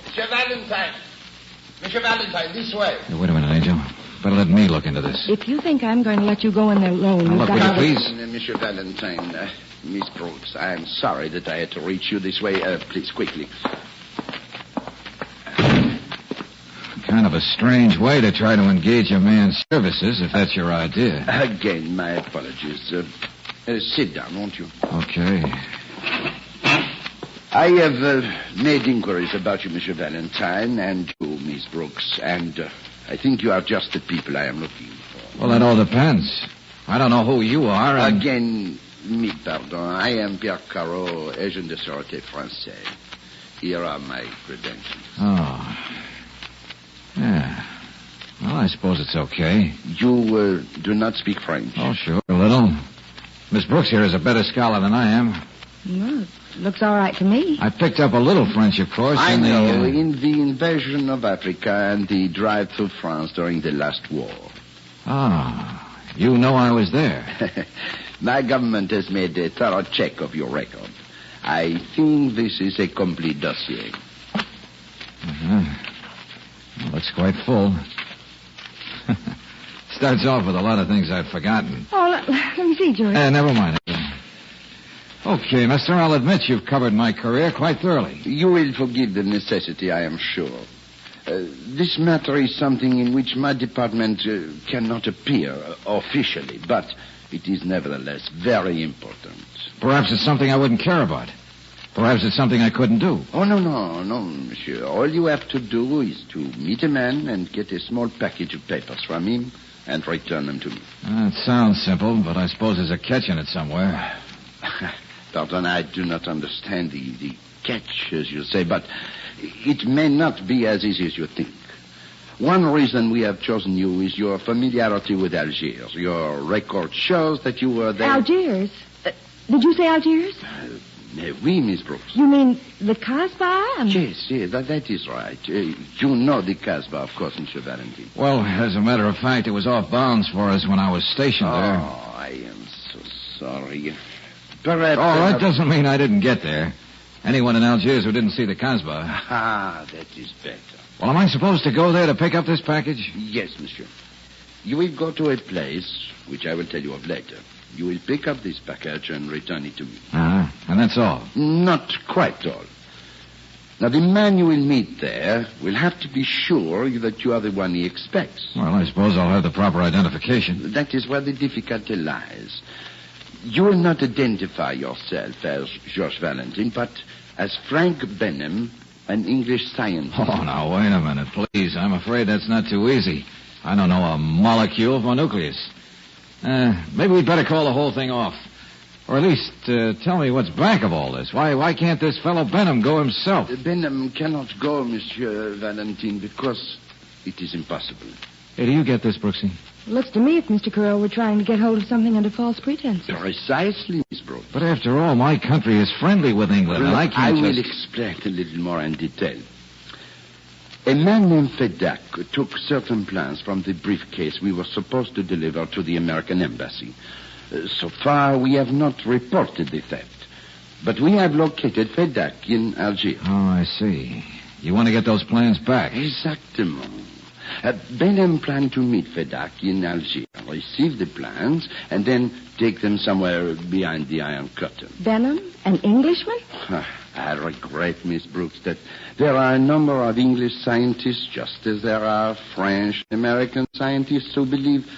Monsieur Valentine. Monsieur Valentine, this way. Hey, wait a minute, Angel. Better let me look into this. If you think I'm going to let you go in there alone, you've Look, got will to... you please? Monsieur Valentine, Miss Brooks, I am sorry that I had to reach you this way. Please, quickly. Kind of a strange way to try to engage a man's services, if that's your idea. Again, my apologies. Sit down, won't you? Okay. I have made inquiries about you, Monsieur Valentine, and you, Miss Brooks, and I think you are just the people I am looking for. Well, that all depends. I don't know who you are, and... Again, me pardon. I am Pierre Carreau, agent de sûreté français. Here are my credentials. Oh. Yeah. Well, I suppose it's okay. You do not speak French? Oh, sure, a little. Miss Brooks here is a better scholar than I am. Well, it looks all right to me. I picked up a little French, of course. I know, in the invasion of Africa and the drive through France during the last war. Ah, you know I was there. My government has made a thorough check of your record. I think this is a complete dossier. Uh-huh. Well, looks quite full. Starts off with a lot of things I've forgotten. Oh, let me see, George. Never mind. Okay, mister, I'll admit you've covered my career quite thoroughly. You will forgive the necessity, I am sure. This matter is something in which my department cannot appear officially, but it is nevertheless very important. Perhaps it's something I wouldn't care about. Perhaps it's something I couldn't do. Oh, no, monsieur. All you have to do is to meet a man and get a small package of papers from him and return them to me. It sounds simple, but I suppose there's a catch in it somewhere. Pardon, I do not understand the catch, as you say, but it may not be as easy as you think. One reason we have chosen you is your familiarity with Algiers. Your record shows that you were there... Algiers? Did you say Algiers? Oui, Miss Brooks. You mean the Casbah? Yes, that is right. You know the Casbah, of course, Monsieur Valentine. Well, as a matter of fact, it was off bounds for us when I was stationed there. Oh, I am so sorry. Perhaps... Oh, that doesn't mean I didn't get there. Anyone in Algiers who didn't see the Casbah. Ah, that is better. Well, am I supposed to go there to pick up this package? Yes, monsieur. You will go to a place, which I will tell you of later. You will pick up this package and return it to me. And that's all? Not quite all. Now, the man you will meet there will have to be sure that you are the one he expects. Well, I suppose I'll have the proper identification. That is where the difficulty lies. You will not identify yourself as George Valentine, but as Frank Benham, an English scientist. Oh, now, wait a minute, please. I'm afraid that's not too easy. I don't know a molecule of a nucleus. Maybe we'd better call the whole thing off. Or at least tell me what's back of all this. Why can't this fellow Benham go himself? Benham cannot go, Monsieur Valentine, because it is impossible. Hey, do you get this, Brooksy? Looks to me if Mr. Carell were trying to get hold of something under false pretenses. Precisely, Miss Brooks. But after all, my country is friendly with England, and I can't will explain a little more in detail. A man named Fedak took certain plans from the briefcase we were supposed to deliver to the American embassy. So far, we have not reported the theft. But we have located Fedak in Algiers. Oh, I see. You want to get those plans back? Exactement. Benham planned to meet Fedak in Algiers, receive the plans, and then take them somewhere behind the Iron Curtain. Benham? An Englishman? I regret, Miss Brooks, that there are a number of English scientists, just as there are French, American scientists who believe,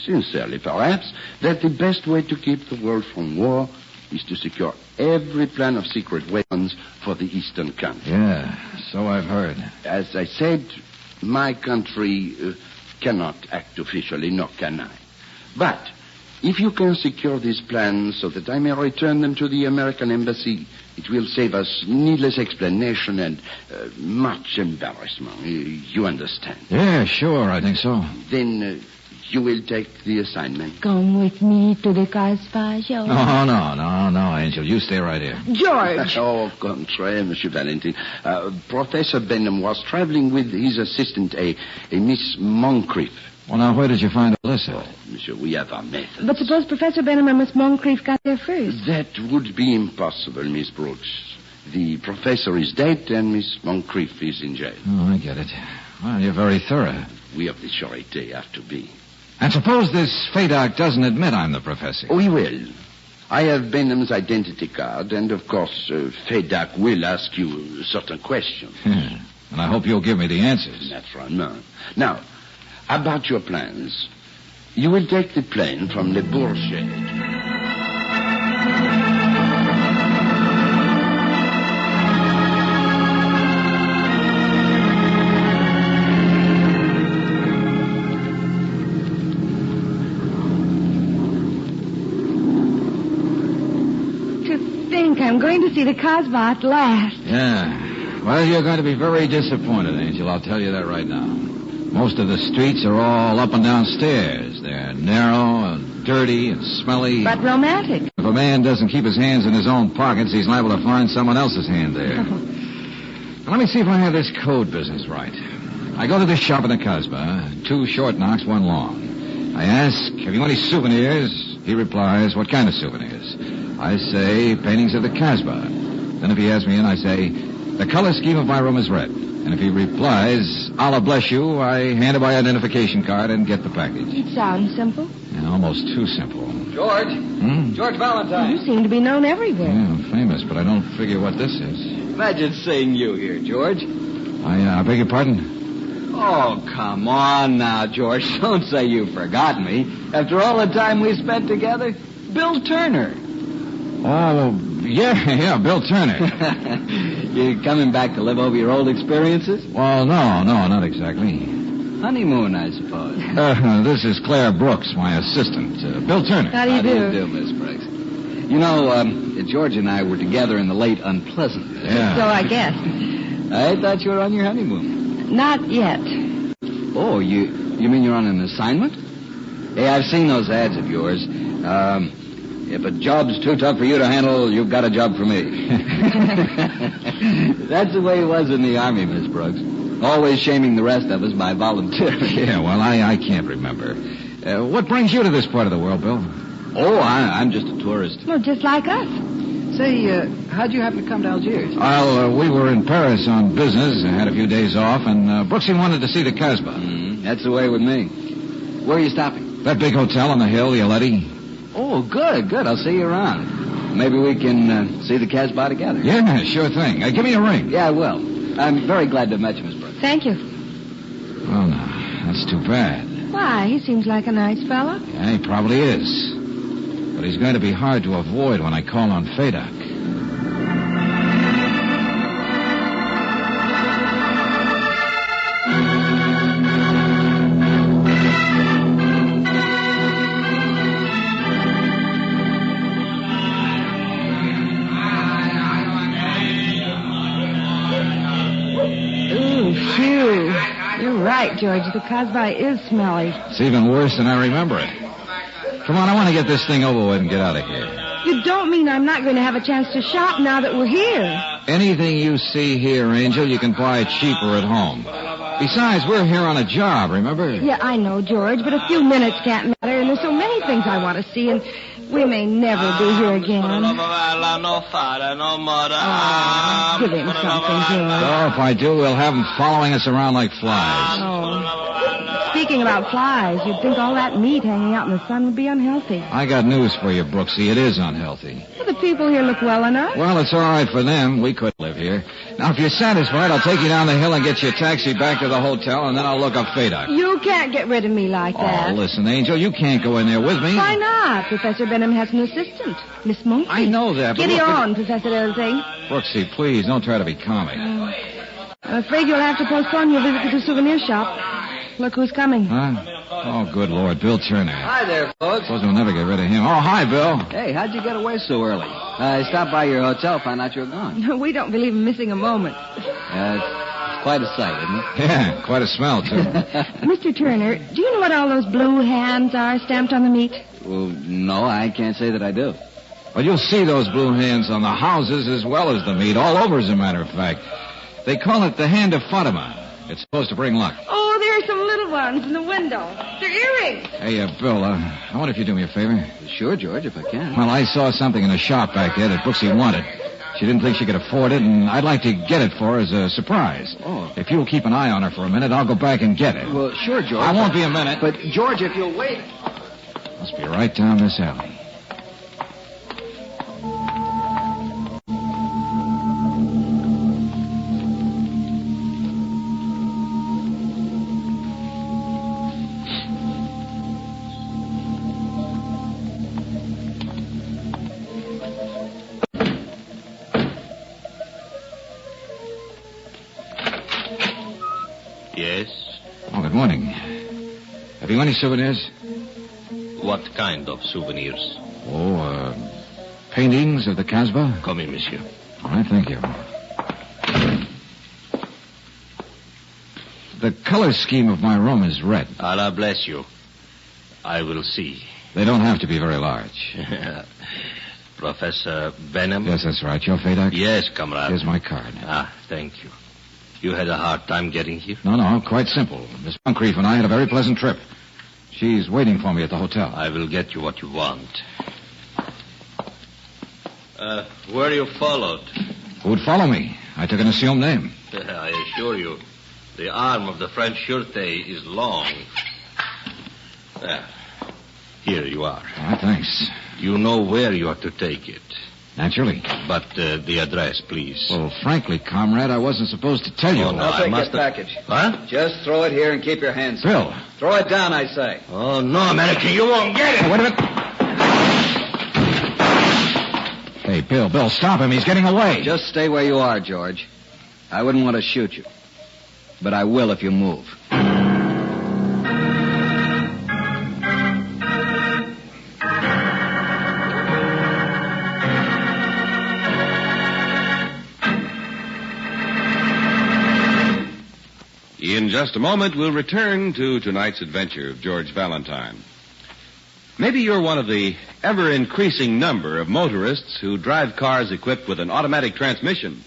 sincerely perhaps, that the best way to keep the world from war is to secure every plan of secret weapons for the Eastern countries. Yeah, so I've heard. As I said, my country cannot act officially, nor can I. But if you can secure these plans so that I may return them to the American embassy, it will save us needless explanation and much embarrassment. You understand? Yeah, sure, I think so. Then you will take the assignment. Come with me to the Casbah, George. No, Angel. You stay right here. George! Au contraire, Monsieur Valentine. Professor Benham was traveling with his assistant, a Miss Moncrief. Well, now, where did you find Alyssa? Monsieur, we have our methods. But suppose Professor Benham and Miss Moncrief got there first. That would be impossible, Miss Brooks. The professor is dead and Miss Moncrief is in jail. Oh, I get it. Well, you're very thorough. We of the Charité have to be. And suppose this Fadoc doesn't admit I'm the professor. Oh, he will. I have Benham's identity card, and of course, Fadoc will ask you certain questions. And I hope you'll give me the answers. Naturally. Now, about your plans. You will take the plane from Le Bourget. I'm going to see the Casbah at last. Yeah. Well, you're going to be very disappointed, Angel. I'll tell you that right now. Most of the streets are all up and down stairs. They're narrow and dirty and smelly. But romantic. If a man doesn't keep his hands in his own pockets, he's liable to find someone else's hand there. Now, let me see if I have this code business right. I go to this shop in the Casbah. 2 short knocks, 1 long. I ask, have you any souvenirs? He replies, what kind of souvenirs? I say, paintings of the Casbah. Then if he asks me in, I say, the color scheme of my room is red. And if he replies, Allah bless you, I hand him my identification card and get the package. It sounds simple. Yeah, almost too simple. George. George Valentine. You seem to be known everywhere. Yeah, I'm famous, but I don't figure what this is. Imagine seeing you here, George. I beg your pardon? Oh, come on now, George. Don't say you've forgotten me. After all the time we spent together, Bill Turner. Oh, yeah, Bill Turner. You coming back to live over your old experiences? Well, no, not exactly. Honeymoon, I suppose. This is Claire Brooks, my assistant. Bill Turner. How do you do? How do you do, Miss Brooks? You know, George and I were together in the late Unpleasant. Yeah. So I guess. I thought you were on your honeymoon. Not yet. Oh, you mean you're on an assignment? Hey, I've seen those ads of yours. If a job's too tough for you to handle, you've got a job for me. That's the way it was in the Army, Miss Brooks. Always shaming the rest of us by volunteering. Yeah, well, I can't remember. What brings you to this part of the world, Bill? Oh, I'm just a tourist. Well, just like us. Say, how'd you happen to come to Algiers? Well, we were in Paris on business, had a few days off, and Brooksy wanted to see the Casbah. That's the way with me. Where are you stopping? That big hotel on the hill, the Aletti. Oh, good. I'll see you around. Maybe we can see the Casbah together. Yeah, sure thing. Give me a ring. Yeah, I will. I'm very glad to have met you, Miss Brooks. Thank you. Well, now, that's too bad. Why? He seems like a nice fellow. Yeah, he probably is. But he's going to be hard to avoid when I call on Fadoc. Right, George. The Casbah is smelly. It's even worse than I remember it. Come on, I want to get this thing over with and get out of here. You don't mean I'm not going to have a chance to shop now that we're here? Anything you see here, Angel, you can buy cheaper at home. Besides, we're here on a job, remember? Yeah, I know, George, but a few minutes can't matter, and there's so many things I want to see, and we may never be here again. Oh, give him something, George. Oh, if I do, we'll have him following us around like flies. Oh. Speaking about flies, you'd think all that meat hanging out in the sun would be unhealthy. I got news for you, Brooksy. It is unhealthy. Well, the people here look well enough. Well, it's all right for them. We could live here. Now, if you're satisfied, I'll take you down the hill and get you a taxi back to the hotel, and then I'll look up Fadoc. You can't get rid of me like that. Oh, listen, Angel, you can't go in there with me. Why not? Professor Benham has an assistant, Miss Monk. I know that, but Get on, Professor Everything. Brooksy, please, don't try to be comic. I'm afraid you'll have to postpone your visit to the souvenir shop. Look who's coming. Huh? Oh, good Lord, Bill Turner. Hi there, folks. Suppose we'll never get rid of him. Oh, hi, Bill. Hey, how'd you get away so early? I stopped by your hotel, found out you were gone. We don't believe in missing a moment. It's quite a sight, isn't it? Yeah, quite a smell, too. Mr. Turner, do you know what all those blue hands are stamped on the meat? Well, no, I can't say that I do. Well, you'll see those blue hands on the houses as well as the meat, all over, as a matter of fact. They call it the Hand of Fatima. It's supposed to bring luck. Oh, there are some little ones. ones in the window. They're earrings. Hey, Bill, I wonder if you do me a favor. Sure, George, if I can. Well, I saw something in the shop back there that Brooksy wanted. She didn't think she could afford it, and I'd like to get it for her as a surprise. Oh. If you'll keep an eye on her for a minute, I'll go back and get it. Well, sure, George. I won't be a minute. But, George, if you'll wait... Must be right down this alley. Yes? Oh, good morning. Have you any souvenirs? What kind of souvenirs? Oh, paintings of the Casbah? Come in, monsieur. All right, thank you. The color scheme of my room is red. Allah bless you. I will see. They don't have to be very large. Professor Benham? Yes, that's right. You're Fadak? Yes, comrade. Here's my card. Ah, thank you. You had a hard time getting here? No, quite simple. Miss Moncrief and I had a very pleasant trip. She's waiting for me at the hotel. I will get you what you want. Were you followed? Who'd follow me? I took an assumed name. I assure you, the arm of the French Sûreté is long. Here you are. Ah, thanks. You know where you are to take it. Naturally. But the address, please. Well, frankly, comrade, I wasn't supposed to tell you. Oh, no, I'll take must that package. What? Just throw it here and keep your hands. Bill. Throw it down, I say. Oh, no, American, you won't get it. Oh, wait a minute. Hey, Bill, stop him. He's getting away. Just stay where you are, George. I wouldn't want to shoot you. But I will if you move. In just a moment, we'll return to tonight's adventure of George Valentine. Maybe you're one of the ever-increasing number of motorists who drive cars equipped with an automatic transmission.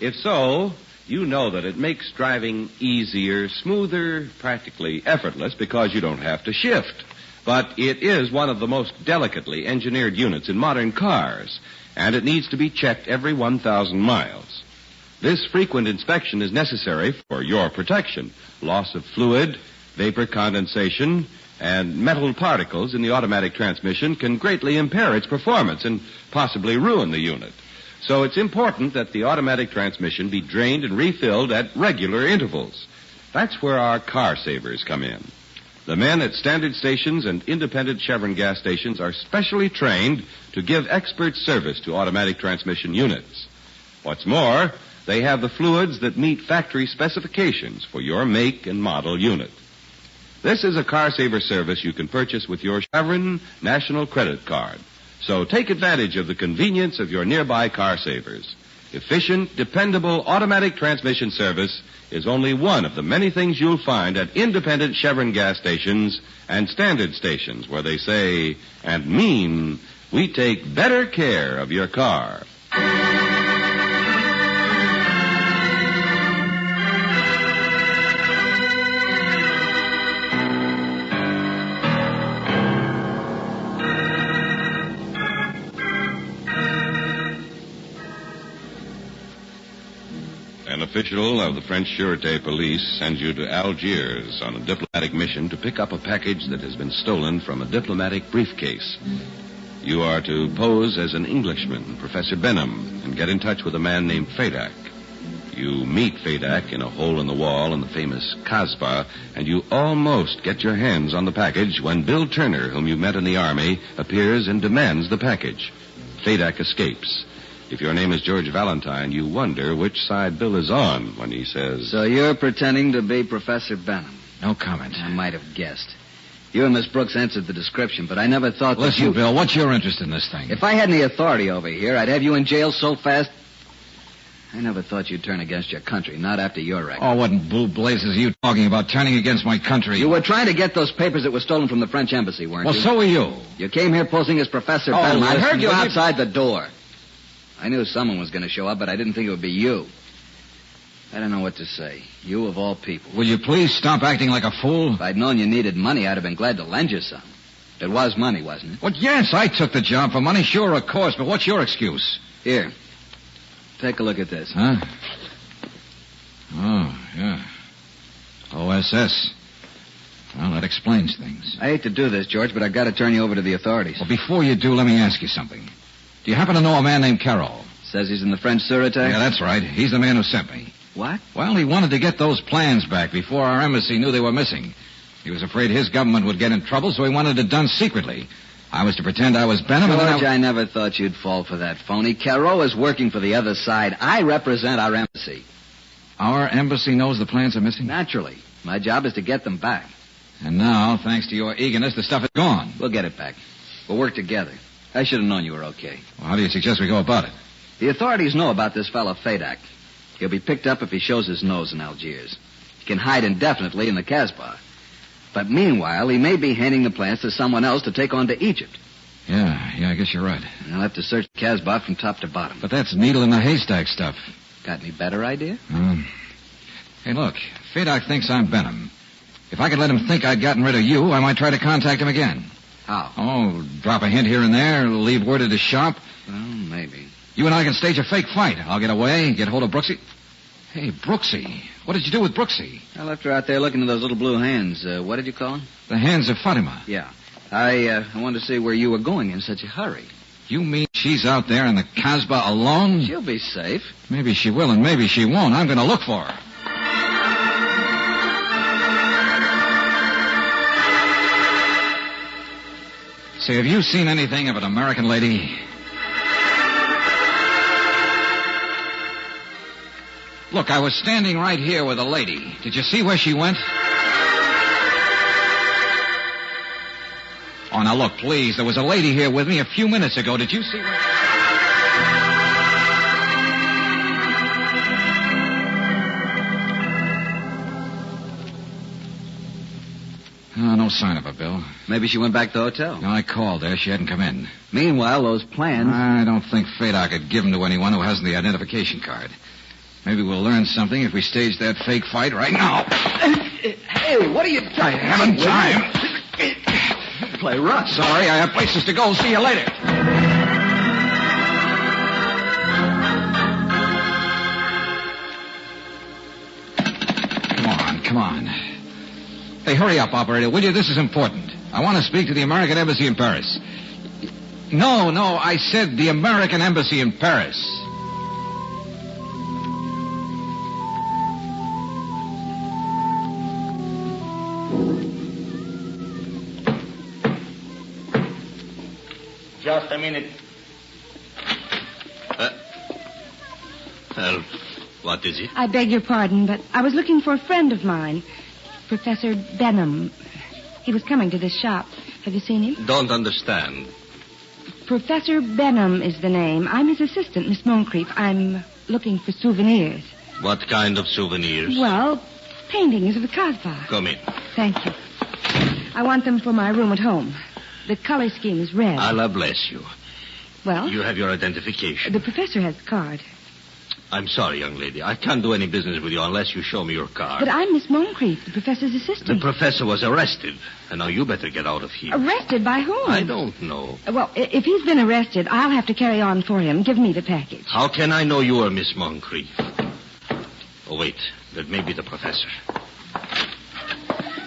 If so, you know that it makes driving easier, smoother, practically effortless because you don't have to shift. But it is one of the most delicately engineered units in modern cars, and it needs to be checked every 1,000 miles. This frequent inspection is necessary for your protection. Loss of fluid, vapor condensation, and metal particles in the automatic transmission can greatly impair its performance and possibly ruin the unit. So it's important that the automatic transmission be drained and refilled at regular intervals. That's where our car savers come in. The men at standard stations and independent Chevron gas stations are specially trained to give expert service to automatic transmission units. What's more, they have the fluids that meet factory specifications for your make and model unit. This is a car saver service you can purchase with your Chevron National Credit Card. So take advantage of the convenience of your nearby car savers. Efficient, dependable automatic transmission service is only one of the many things you'll find at independent Chevron gas stations and standard stations where they say and mean, we take better care of your car. An official of the French Sûreté police sends you to Algiers on a diplomatic mission to pick up a package that has been stolen from a diplomatic briefcase. You are to pose as an Englishman, Professor Benham, and get in touch with a man named Fadak. You meet Fadak in a hole in the wall in the famous Casbah, and you almost get your hands on the package when Bill Turner, whom you met in the army, appears and demands the package. Fadak escapes. If your name is George Valentine, you wonder which side Bill is on when he says... So you're pretending to be Professor Benham? No comment. I might have guessed. You and Miss Brooks answered the description, but I never thought that Listen, Bill, what's your interest in this thing? If I had any authority over here, I'd have you in jail so fast... I never thought you'd turn against your country, not after your record. Oh, what in blue blazes are you talking about, turning against my country? You were trying to get those papers that were stolen from the French embassy, weren't you? Well, so were you. You came here posing as Professor Benham. I heard you will outside the door. I knew someone was going to show up, but I didn't think it would be you. I don't know what to say. You of all people. Will you please stop acting like a fool? If I'd known you needed money, I'd have been glad to lend you some. It was money, wasn't it? Well, yes, I took the job for money, sure, of course, but what's your excuse? Here. Take a look at this. Huh? Oh, yeah. OSS. Well, that explains things. I hate to do this, George, but I got to turn you over to the authorities. Well, before you do, let me ask you something. Do you happen to know a man named Carroll? Says he's in the French Sûreté? Yeah, that's right. He's the man who sent me. What? Well, he wanted to get those plans back before our embassy knew they were missing. He was afraid his government would get in trouble, so he wanted it done secretly. I was to pretend I was Benham, George, and then I never thought you'd fall for that phony. Carroll is working for the other side. I represent our embassy. Our embassy knows the plans are missing? Naturally. My job is to get them back. And now, thanks to your eagerness, the stuff is gone. We'll get it back. We'll work together. I should have known you were okay. Well, how do you suggest we go about it? The authorities know about this fellow Fadak. He'll be picked up if he shows his nose in Algiers. He can hide indefinitely in the Casbah. But meanwhile, he may be handing the plans to someone else to take on to Egypt. Yeah, I guess you're right. And I'll have to search the Casbah from top to bottom. But that's needle in the haystack stuff. Got any better idea? Hey, look, Fadak thinks I'm Benham. If I could let him think I'd gotten rid of you, I might try to contact him again. How? Oh, drop a hint here and there, leave word at his shop. Well, maybe. You and I can stage a fake fight. I'll get away, get hold of Brooksy. Hey, Brooksy. What did you do with Brooksy? I left her out there looking at those little blue hands. What did you call them? The hands of Fatima. Yeah. I wanted to see where you were going in such a hurry. You mean she's out there in the Casbah alone? She'll be safe. Maybe she will and maybe she won't. I'm going to look for her. Say, have you seen anything of an American lady? Look, I was standing right here with a lady. Did you see where she went? Oh, now look, please. There was a lady here with me a few minutes ago. Did you see where... Oh, no sign of her, Bill. Maybe she went back to the hotel. No, I called her. She hadn't come in. Meanwhile, those plans... I don't think Fadak could give them to anyone who hasn't the identification card. Maybe we'll learn something if we stage that fake fight right now. Hey, what are you doing? I haven't time. Play rough. Sorry, I have places to go. See you later. Come on. Hey, hurry up, operator, will you? This is important. I want to speak to the American Embassy in Paris. No, I said the American Embassy in Paris. Just a minute. What is it? I beg your pardon, but I was looking for a friend of mine, Professor Benham. He was coming to this shop. Have you seen him? Don't understand. Professor Benham is the name. I'm his assistant, Miss Moncrief. I'm looking for souvenirs. What kind of souvenirs? Well, paintings of the Casbah. Come in. Thank you. I want them for my room at home. The color scheme is red. Allah bless you. Well? You have your identification. The professor has the card. I'm sorry, young lady. I can't do any business with you unless you show me your card. But I'm Miss Moncrief, the professor's assistant. The professor was arrested, and now you better get out of here. Arrested by whom? I don't know. Well, if he's been arrested, I'll have to carry on for him. Give me the package. How can I know you are Miss Moncrief? Oh, wait. That may be the professor.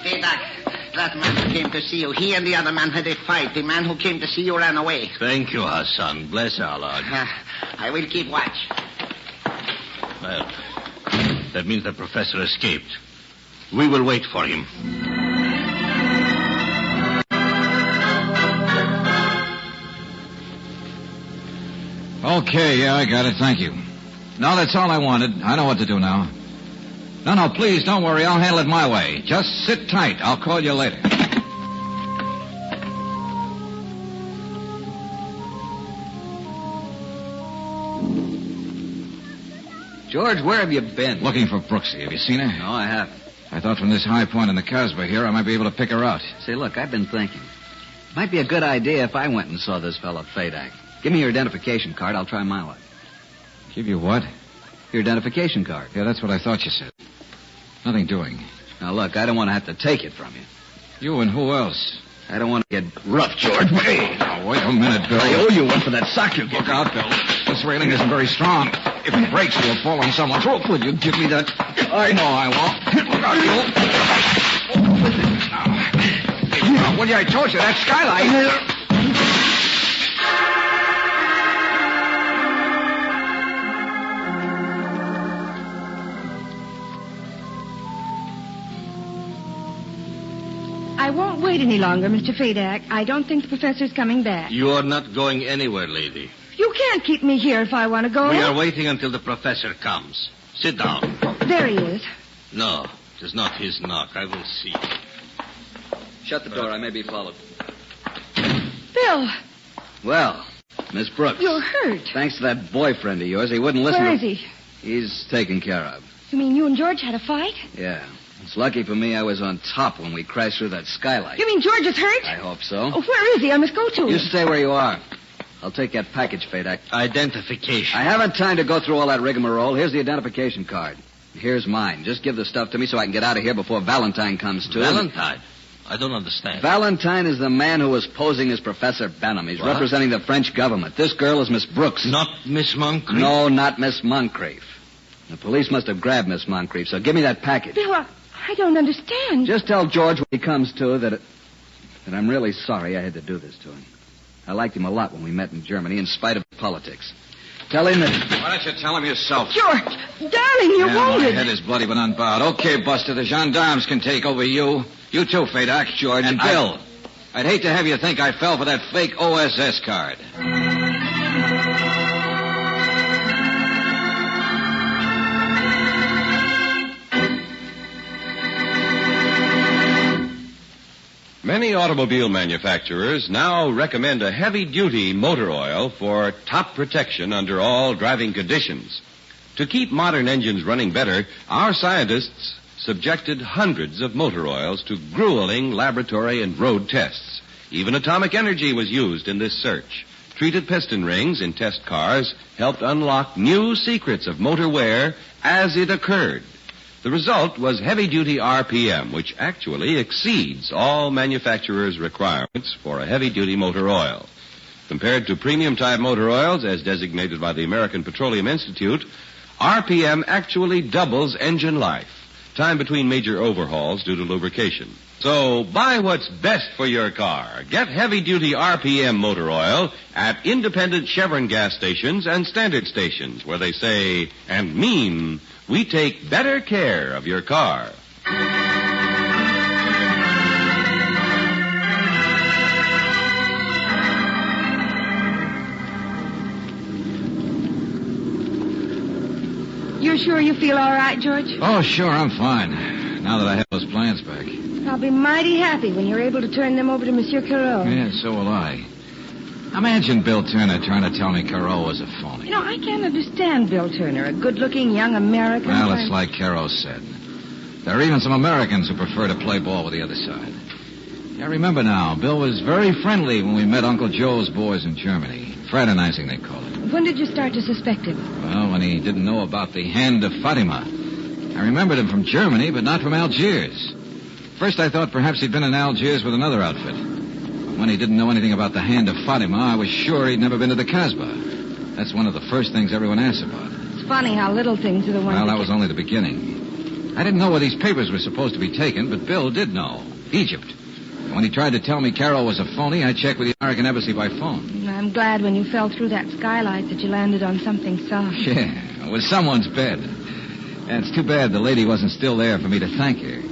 Fadak, that man who came to see you, he and the other man had a fight. The man who came to see you ran away. Thank you, Hassan. Bless Allah. I will keep watch. Well, that means the professor escaped. We will wait for him. Okay, yeah, I got it. Thank you. No, that's all I wanted. I know what to do now. No, please, don't worry. I'll handle it my way. Just sit tight. I'll call you later. George, where have you been? Looking for Brooksy. Have you seen her? No, I haven't. I thought from this high point in the Casbah here, I might be able to pick her out. Say, look, I've been thinking. Might be a good idea if I went and saw this fellow Fadak. Give me your identification card. I'll try my luck. Give you what? Your identification card. Yeah, that's what I thought you said. Nothing doing. Now, look, I don't want to have to take it from you. You and who else? I don't want to get rough, George. Hey, now, wait a minute, Bill. I owe you one for that sock you gave. Look out, Bill. This railing isn't very strong. If it breaks, we'll fall on someone's roof. Will you give me that? I know I won't. Look out, Bill. Now, well, I told you, that skylight. I won't wait any longer, Mr. Fadak. I don't think the professor's coming back. You are not going anywhere, lady. You can't keep me here if I want to go. We are waiting until the professor comes. Sit down. There he is. No, it is not his knock. I will see. Shut the door. I may be followed. Bill. Well, Miss Brooks. You're hurt. Thanks to that boyfriend of yours, he wouldn't listen Where to... is he? He's taken care of. You mean you and George had a fight? Yeah. It's lucky for me I was on top when we crashed through that skylight. You mean George is hurt? I hope so. Oh, where is he? I must go to him. You stay where you are. I'll take that package, Fadak. Identification. I haven't time to go through all that rigmarole. Here's the identification card. Here's mine. Just give the stuff to me so I can get out of here before Valentine comes, too. Valentine? I don't understand. Valentine is the man who was posing as Professor Benham. He's representing the French government. This girl is Miss Brooks. Not Miss Moncrief? No, not Miss Moncrief. The police must have grabbed Miss Moncrief, so give me that package. Bill, I don't understand. Just tell George when he comes to that I'm really sorry I had to do this to him. I liked him a lot when we met in Germany, in spite of politics. Tell him that... Why don't you tell him yourself? George, darling, you're wounded. My head is bloody but unbowed. Okay, Buster, the gendarmes can take over you. You too, Fadak. George, and Bill. I'd hate to have you think I fell for that fake OSS card. Many automobile manufacturers now recommend a heavy-duty motor oil for top protection under all driving conditions. To keep modern engines running better, our scientists subjected hundreds of motor oils to grueling laboratory and road tests. Even atomic energy was used in this search. Treated piston rings in test cars helped unlock new secrets of motor wear as it occurred. The result was heavy-duty RPM, which actually exceeds all manufacturers' requirements for a heavy-duty motor oil. Compared to premium-type motor oils, as designated by the American Petroleum Institute, RPM actually doubles engine life, time between major overhauls due to lubrication. So, buy what's best for your car. Get heavy-duty RPM motor oil at independent Chevron gas stations and standard stations, where they say and mean... we take better care of your car. You're sure you feel all right, George? Oh, sure, I'm fine. Now that I have those plans back. I'll be mighty happy when you're able to turn them over to Monsieur Carreau. Yeah, so will I. Imagine Bill Turner trying to tell me Carreau was a phony. You know, I can't understand Bill Turner, a good-looking young American. Well, it's like Carreau said. There are even some Americans who prefer to play ball with the other side. I remember now, Bill was very friendly when we met Uncle Joe's boys in Germany. Fraternizing, they call it. When did you start to suspect him? Well, when he didn't know about the Hand of Fatima. I remembered him from Germany, but not from Algiers. First, I thought perhaps he'd been in Algiers with another outfit. When he didn't know anything about the Hand of Fatima, I was sure he'd never been to the Casbah. That's one of the first things everyone asks about. It's funny how little things are the ones Well, that was only the beginning. I didn't know where these papers were supposed to be taken, but Bill did know. Egypt. When he tried to tell me Carroll was a phony, I checked with the American Embassy by phone. I'm glad when you fell through that skylight that you landed on something soft. Yeah, it was someone's bed. And it's too bad the lady wasn't still there for me to thank her.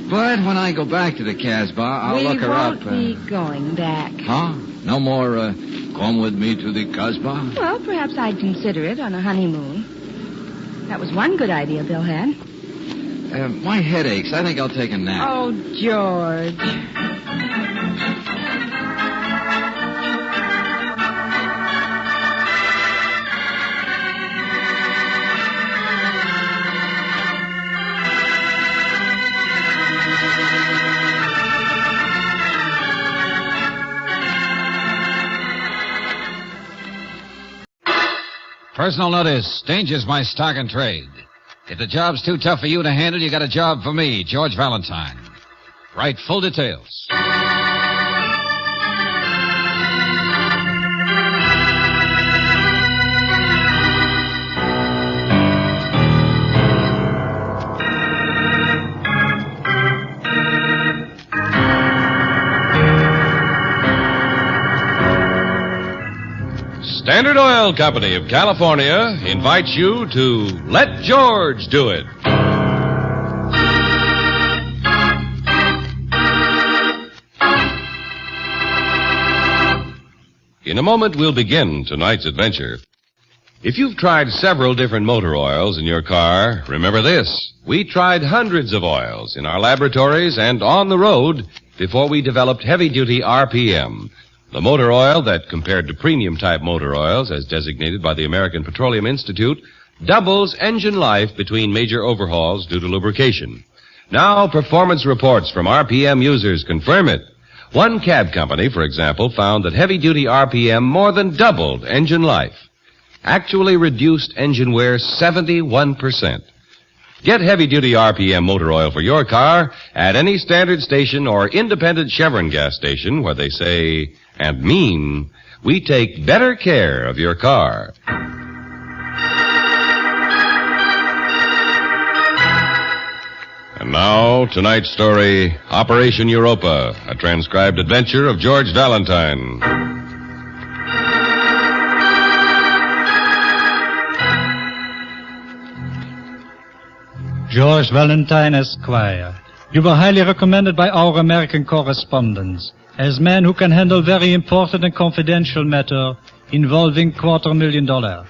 But when I go back to the Casbah, I'll look her up. We won't be going back. Huh? No more, come with me to the Casbah? Well, perhaps I'd consider it on a honeymoon. That was one good idea Bill had. My head aches. I think I'll take a nap. Oh, George. Personal notice. Danger's my stock and trade. If the job's too tough for you to handle, you got a job for me, George Valentine. Write full details. Standard Oil Company of California invites you to Let George Do It. In a moment, we'll begin tonight's adventure. If you've tried several different motor oils in your car, remember this. We tried hundreds of oils in our laboratories and on the road before we developed heavy-duty RPM, the motor oil that, compared to premium-type motor oils, as designated by the American Petroleum Institute, doubles engine life between major overhauls due to lubrication. Now, performance reports from RPM users confirm it. One cab company, for example, found that heavy-duty RPM more than doubled engine life, actually reduced engine wear 71%. Get heavy-duty RPM motor oil for your car at any standard station or independent Chevron gas station where they say and mean, we take better care of your car. And now, tonight's story, Operation Europa, a transcribed adventure of George Valentine. George Valentine, Esquire. You were highly recommended by our American correspondents as man who can handle very important and confidential matter involving $250,000.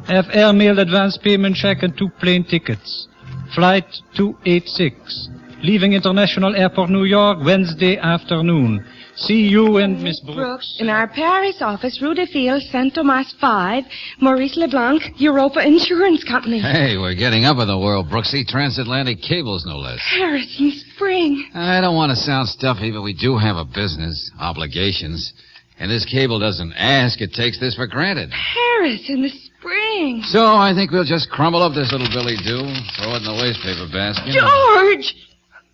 Have airmail advance payment check and 2 plane tickets. Flight 286. Leaving International Airport, New York, Wednesday afternoon. See you and Miss Brooks. In our Paris office, Rue de Fille, Saint Thomas 5, Maurice Leblanc, Europa Insurance Company. Hey, we're getting up in the world, Brooksy. Transatlantic cables, no less. Paris in spring. I don't want to sound stuffy, but we do have a business, obligations. And this cable doesn't ask, it takes this for granted. Paris in the spring. So I think we'll just crumble up this little Billy Doo, throw it in the wastepaper basket. George!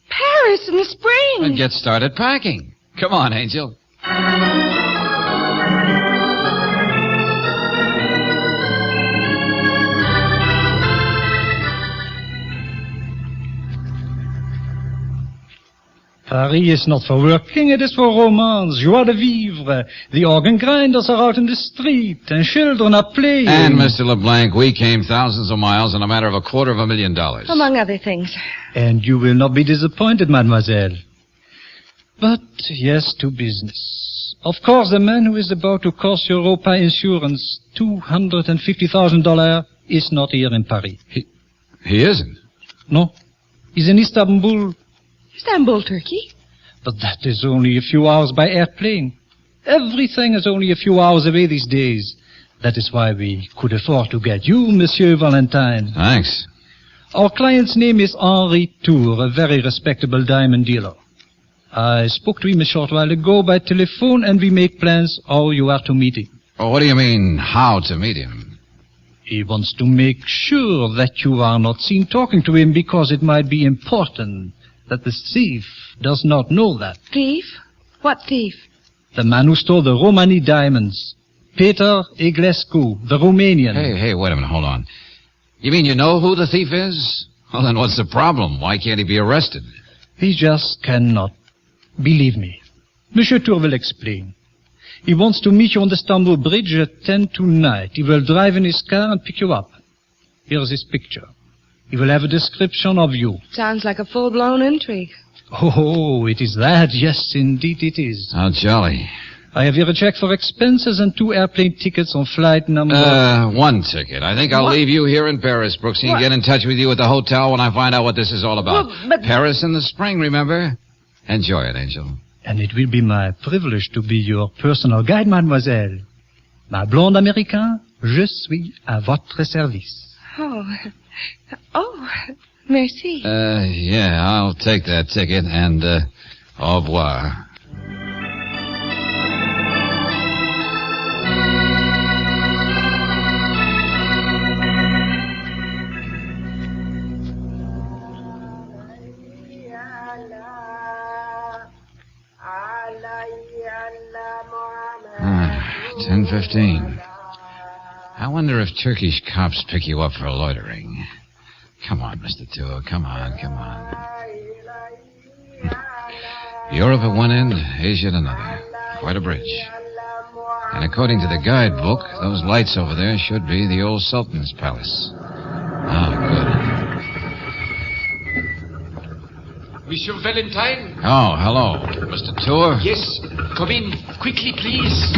Paris in the spring. And get started packing. Come on, Angel. Paris is not for working, it is for romance, joie de vivre. The organ grinders are out in the street, and children are playing. And, Mr. LeBlanc, we came thousands of miles in a matter of $250,000. Among other things. And you will not be disappointed, mademoiselle. But, yes, to business. Of course, the man who is about to cost Europa Insurance $250,000 is not here in Paris. He isn't? No. He's in Istanbul. Istanbul, Turkey? But that is only a few hours by airplane. Everything is only a few hours away these days. That is why we could afford to get you, Monsieur Valentine. Thanks. Our client's name is Henri Tour, a very respectable diamond dealer. I spoke to him a short while ago by telephone, and we make plans how you are to meet him. Oh, what do you mean, how to meet him? He wants to make sure that you are not seen talking to him because it might be important that the thief does not know that. Thief? What thief? The man who stole the Romani diamonds. Peter Eglescu, the Romanian. Hey, wait a minute, hold on. You mean you know who the thief is? Well, then what's the problem? Why can't he be arrested? He just cannot. Believe me. Monsieur Tour will explain. He wants to meet you on the Istanbul Bridge at 10 tonight. He will drive in his car and pick you up. Here's his picture. He will have a description of you. Sounds like a full-blown intrigue. Oh, it is that. Yes, indeed it is. How jolly. I have here a check for expenses and 2 airplane tickets on flight number... 1 ticket. I think I'll leave you here in Paris, Brooksy, and get in touch with you at the hotel when I find out what this is all about. Well, but... Paris in the spring, remember? Enjoy it, Angel. And it will be my privilege to be your personal guide, mademoiselle. Ma blonde américain, je suis à votre service. Oh, merci. Yeah, I'll take that ticket, and, au revoir. 10:15. I wonder if Turkish cops pick you up for loitering. Come on, Mr. Tour. Come on. Europe at one end, Asia at another. Quite a bridge. And according to the guidebook, those lights over there should be the old Sultan's palace. Good. Monsieur Valentine? Oh, hello. Mr. Tour? Yes. Come in. Quickly, please.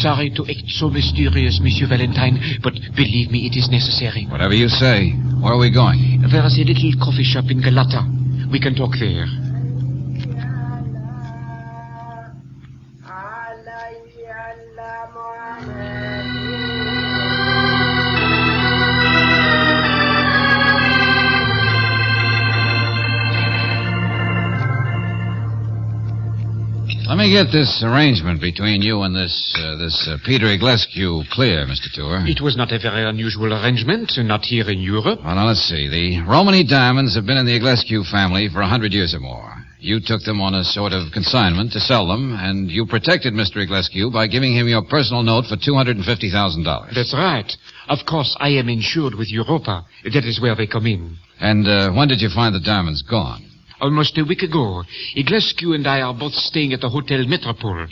Sorry to act so mysterious, Monsieur Valentine, but believe me, it is necessary. Whatever you say. Where are we going? There is a little coffee shop in Galata. We can talk there. Let me get this arrangement between you and this Peter Iglescu clear, Mr. Tour. It was not a very unusual arrangement, not here in Europe. Well, now, let's see. The Romany diamonds have been in the Iglescu family for 100 years or more. You took them on a sort of consignment to sell them, and you protected Mr. Iglescu by giving him your personal note for $250,000. That's right. Of course, I am insured with Europa. That is where they come in. And when did you find the diamonds gone? Almost a week ago. Iglescu and I are both staying at the Hotel Metropole.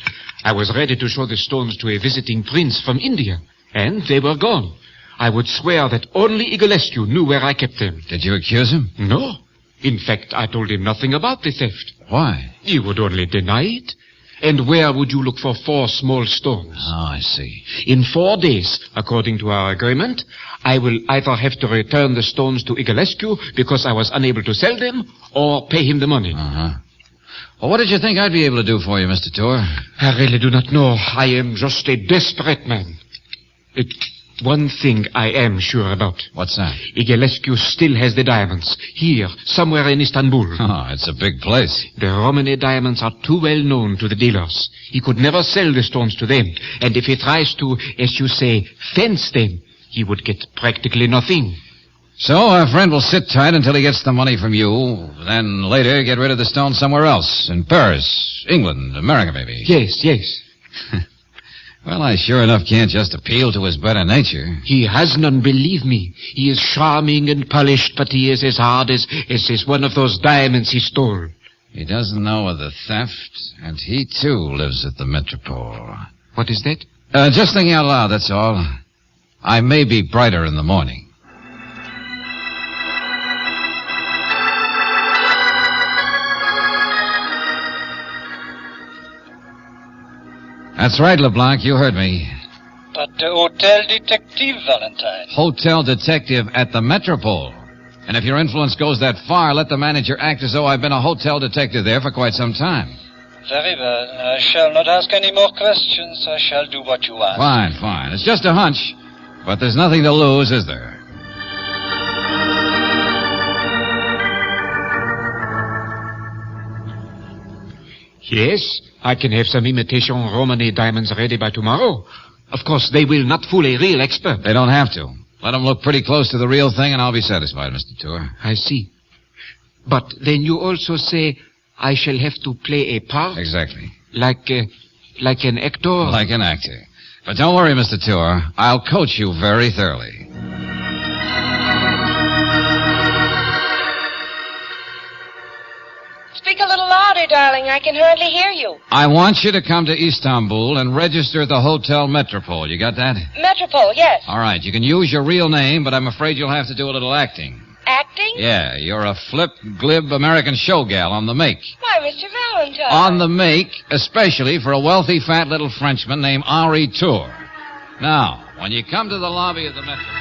I was ready to show the stones to a visiting prince from India, and they were gone. I would swear that only Iglescu knew where I kept them. Did you accuse him? No. In fact, I told him nothing about the theft. Why? He would only deny it. And where would you look for 4 small stones? Oh, I see. In 4 days, according to our agreement, I will either have to return the stones to Iglescu because I was unable to sell them, or pay him the money. Uh-huh. Well, what did you think I'd be able to do for you, Mr. Tour? I really do not know. I am just a desperate man. One thing I am sure about. What's that? Iglescu still has the diamonds. Here, somewhere in Istanbul. Oh, it's a big place. The Romany diamonds are too well known to the dealers. He could never sell the stones to them. And if he tries to, as you say, fence them, he would get practically nothing. So our friend will sit tight until he gets the money from you. Then later get rid of the stones somewhere else. In Paris, England, America maybe. Yes. Well, I sure enough can't just appeal to his better nature. He has none, believe me. He is charming and polished, but he is as hard as one of those diamonds he stole. He doesn't know of the theft, and he, too, lives at the Metropole. What is that? Just thinking out loud, that's all. I may be brighter in the morning. That's right, LeBlanc. You heard me. But the Hotel Detective, Valentine. Hotel detective at the Metropole. And if your influence goes that far, let the manager act as though I've been a hotel detective there for quite some time. Very well. I shall not ask any more questions. I shall do what you ask. Fine. It's just a hunch. But there's nothing to lose, is there? Yes, I can have some imitation Romany diamonds ready by tomorrow. Of course, they will not fool a real expert. They don't have to. Let them look pretty close to the real thing, and I'll be satisfied, Mr. Tour. I see. But then you also say I shall have to play a part? Exactly. Like an actor? Like an actor. But don't worry, Mr. Tour. I'll coach you very thoroughly. Speak a little louder, darling. I can hardly hear you. I want you to come to Istanbul and register at the Hotel Metropole. You got that? Metropole, yes. All right. You can use your real name, but I'm afraid you'll have to do a little acting. Acting? Yeah, you're a flip, glib American show gal on the make. Why, Mr. Valentine. On the make, especially for a wealthy, fat little Frenchman named Henri Tour. Now, when you come to the lobby of the Metropole...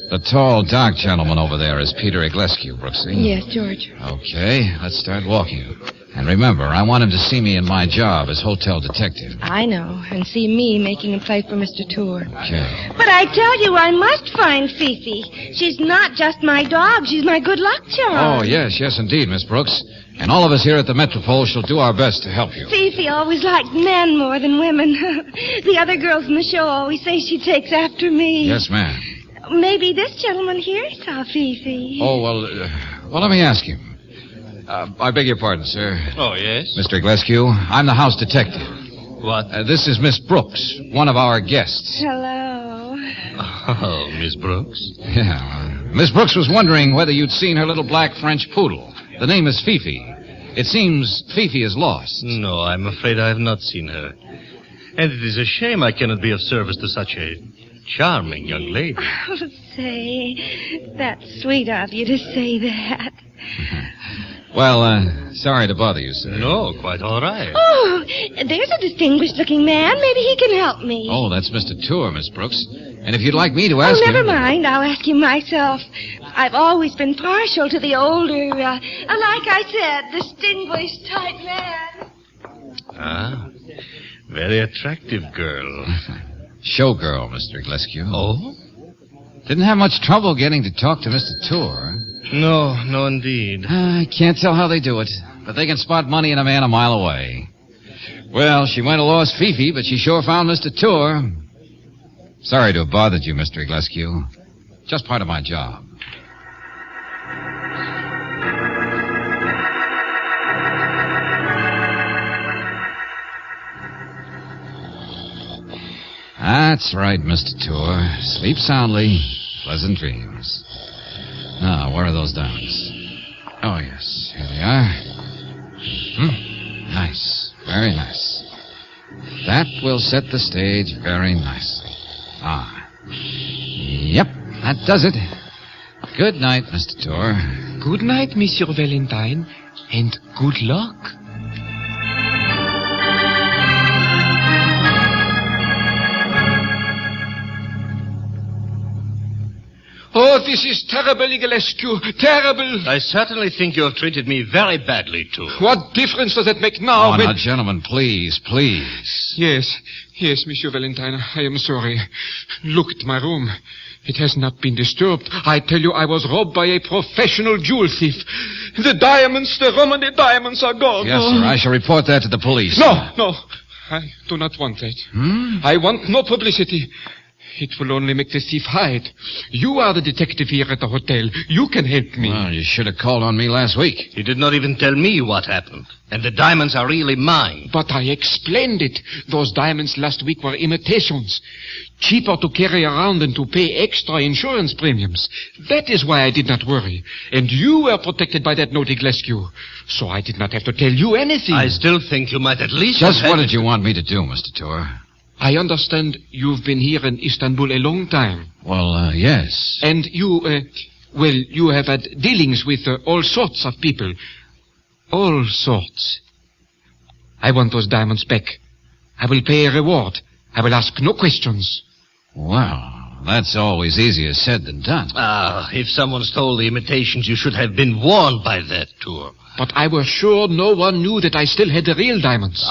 The tall, dark gentleman over there is Peter Iglescu, Brooksy. Yes, George. Okay, let's start walking. And remember, I want him to see me in my job as hotel detective. I know, and see me making a play for Mr. Tour. Okay. But I tell you, I must find Fifi. She's not just my dog. She's my good luck charm. Oh, yes, indeed, Miss Brooks. And all of us here at the Metropole shall do our best to help you. Fifi always liked men more than women. The other girls in the show always say she takes after me. Yes, ma'am. Maybe this gentleman here saw Fifi. Oh, well, let me ask you. I beg your pardon, sir. Oh, yes? Mr. Glescu, I'm the house detective. What? This is Miss Brooks, one of our guests. Hello. Oh, Miss Brooks? Yeah. Miss Brooks was wondering whether you'd seen her little black French poodle. The name is Fifi. It seems Fifi is lost. No, I'm afraid I have not seen her. And it is a shame I cannot be of service to such a charming young lady. Oh, say, that's sweet of you to say that. Well, sorry to bother you, sir. No, quite all right. Oh, there's a distinguished-looking man. Maybe he can help me. Oh, that's Mr. Tour, Miss Brooks. And if you'd like me to ask him... Oh, never mind. I'll ask him myself. I've always been partial to the older, like I said, distinguished type man. Ah, very attractive girl. Showgirl, Mr. Glescu. Oh? Didn't have much trouble getting to talk to Mr. Tour. No, indeed. I can't tell how they do it, but they can spot money in a man a mile away. Well, she might have lost Fifi, but she sure found Mr. Tour. Sorry to have bothered you, Mr. Glescu. Just part of my job. That's right, Mr. Tour. Sleep soundly. Pleasant dreams. Now, where are those diamonds? Oh, yes. Here they are. Nice. Very nice. That will set the stage very nicely. Yep, that does it. Good night, Mr. Tour. Good night, Monsieur Valentine, and good luck. Oh, this is terrible, Glescu. Terrible. I certainly think you have treated me very badly, too. What difference does it make now? Now, gentlemen, please. Yes, Monsieur Valentine, I am sorry. Look at my room. It has not been disturbed. I tell you, I was robbed by a professional jewel thief. The diamonds, the Romany diamonds are gone. Yes, sir. I shall report that to the police. No. I do not want that. I want no publicity. It will only make the thief hide. You are the detective here at the hotel. You can help me. Well, you should have called on me last week. You did not even tell me what happened. And the diamonds are really mine. But I explained it. Those diamonds last week were imitations. Cheaper to carry around than to pay extra insurance premiums. That is why I did not worry. And you were protected by that naughty Glescu. So I did not have to tell you anything. I still think you might at least... Just what did you want me to do, Mr. Tour? I understand you've been here in Istanbul a long time. Well, yes. And you have had dealings with all sorts of people. All sorts. I want those diamonds back. I will pay a reward. I will ask no questions. Well, that's always easier said than done. If someone stole the imitations, you should have been warned by that, Tour. But I was sure no one knew that I still had the real diamonds.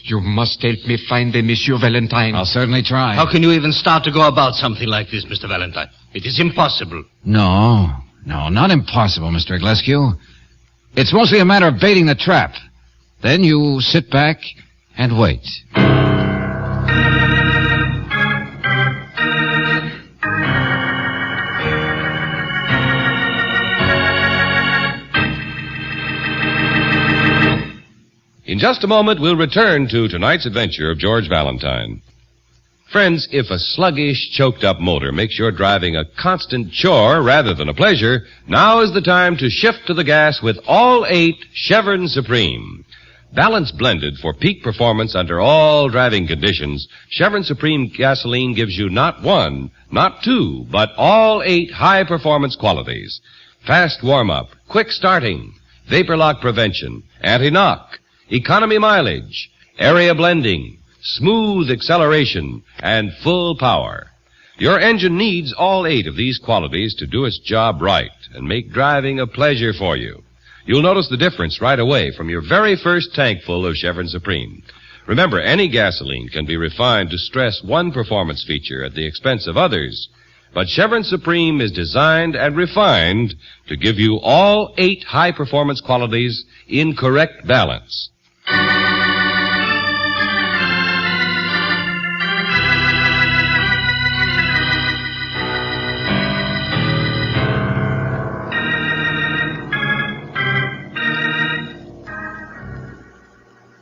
You must help me find them, Monsieur Valentine. I'll certainly try. How can you even start to go about something like this, Mr. Valentine? It is impossible. No, not impossible, Mr. Glescu. It's mostly a matter of baiting the trap. Then you sit back and wait. In just a moment, we'll return to tonight's adventure of George Valentine. Friends, if a sluggish, choked-up motor makes your driving a constant chore rather than a pleasure, now is the time to shift to the gas with all 8 Chevron Supreme. Balance blended for peak performance under all driving conditions, Chevron Supreme gasoline gives you not 1, not 2, but all 8 high-performance qualities. Fast warm-up, quick starting, vapor lock prevention, anti-knock, economy mileage, area blending, smooth acceleration, and full power. Your engine needs all 8 of these qualities to do its job right and make driving a pleasure for you. You'll notice the difference right away from your very first tank full of Chevron Supreme. Remember, any gasoline can be refined to stress one performance feature at the expense of others. But Chevron Supreme is designed and refined to give you all 8 high-performance qualities in correct balance.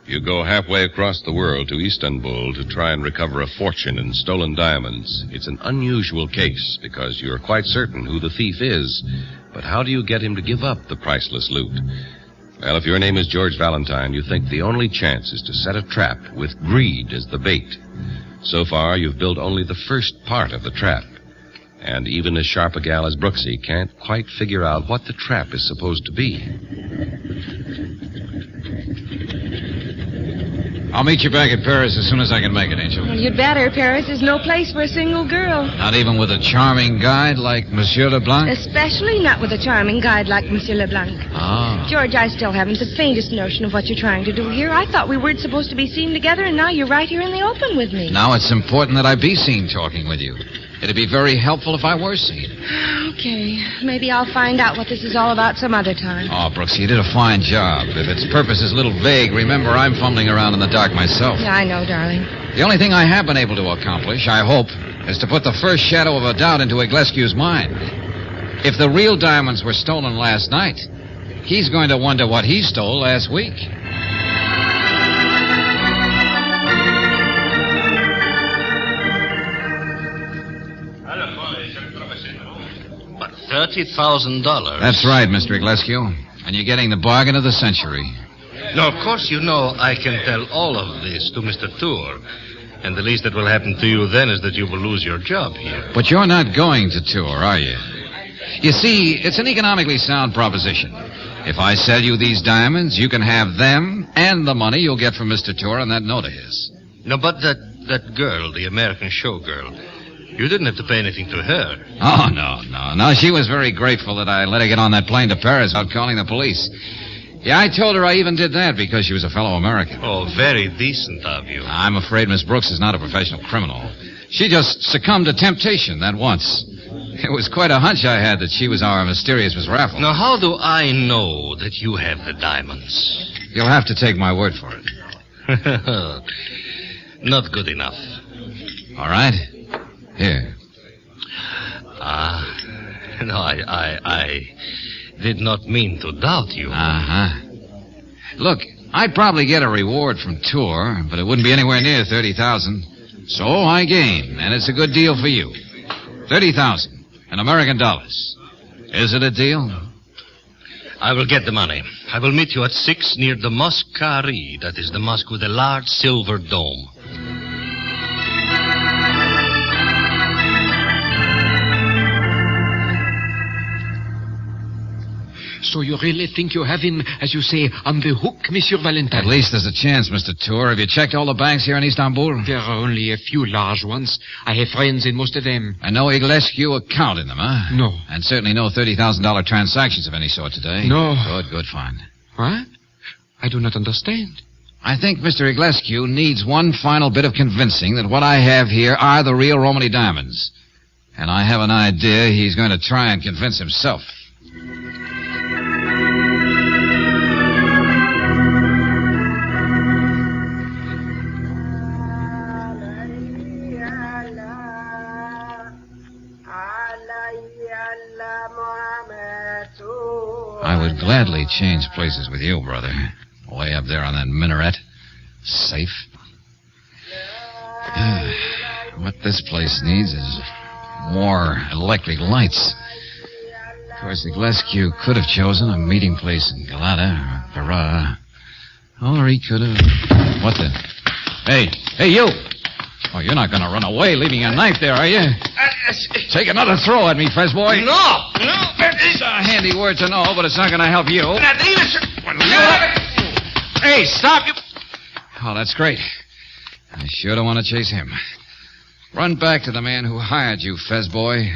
You go halfway across the world to Istanbul to try and recover a fortune in stolen diamonds. It's an unusual case because you're quite certain who the thief is. But how do you get him to give up the priceless loot? Well, if your name is George Valentine, you think the only chance is to set a trap with greed as the bait. So far, you've built only the first part of the trap. And even as sharp a gal as Brooksy can't quite figure out what the trap is supposed to be. I'll meet you back at Paris as soon as I can make it, Angel. Well, you'd better. Paris is no place for a single girl. Not even with a charming guide like Monsieur Leblanc? Especially not with a charming guide like Monsieur Leblanc. Ah. George, I still haven't the faintest notion of what you're trying to do here. I thought we weren't supposed to be seen together, and now you're right here in the open with me. Now it's important that I be seen talking with you. It'd be very helpful if I were seen. Okay. Maybe I'll find out what this is all about some other time. Oh, Brooks, you did a fine job. If its purpose is a little vague, remember I'm fumbling around in the dark myself. Yeah, I know, darling. The only thing I have been able to accomplish, I hope, is to put the first shadow of a doubt into Iglescu's mind. If the real diamonds were stolen last night, he's going to wonder what he stole last week. $30,000. That's right, Mr. Iglescu. And you're getting the bargain of the century. Now, of course, you know I can tell all of this to Mr. Tour. And the least that will happen to you then is that you will lose your job here. But you're not going to Tour, are you? You see, it's an economically sound proposition. If I sell you these diamonds, you can have them and the money you'll get from Mr. Tour on that note of his. No, but that girl, the American showgirl, you didn't have to pay anything to her. Oh, no. She was very grateful that I let her get on that plane to Paris without calling the police. Yeah, I told her I even did that because she was a fellow American. Oh, very decent of you. I'm afraid Miss Brooks is not a professional criminal. She just succumbed to temptation that once. It was quite a hunch I had that she was our mysterious Miss Raffles. Now, how do I know that you have the diamonds? You'll have to take my word for it. Not good enough. All right. Here. No, I did not mean to doubt you. Uh-huh. Look, I'd probably get a reward from Tour, but it wouldn't be anywhere near $30,000. So I gain, and it's a good deal for you. $30,000 in American dollars. Is it a deal? I will get the money. I will meet you at 6 near the Mosque Cae. That is the mosque with a large silver dome. So you really think you have him, as you say, on the hook, Monsieur Valentine? At least there's a chance, Mr. Tour. Have you checked all the banks here in Istanbul? There are only a few large ones. I have friends in most of them. And no Iglescu account in them, huh? No. And certainly no $30,000 transactions of any sort today? No. Good, fine. What? I do not understand. I think Mr. Iglescu needs one final bit of convincing that what I have here are the real Romany diamonds. And I have an idea he's going to try and convince himself. I would gladly change places with you, brother. Way up there on that minaret. Safe. What this place needs is more electric lights. Of course, Iglescu could have chosen a meeting place in Galata or Pera. Or he could have... What the... Hey, you! Oh, you're not going to run away leaving a knife there, are you? Take another throw at me, Fez boy. No! It's a handy word to know, but it's not going to help you. Hey, stop! Oh, that's great. I sure don't want to chase him. Run back to the man who hired you, Fez boy.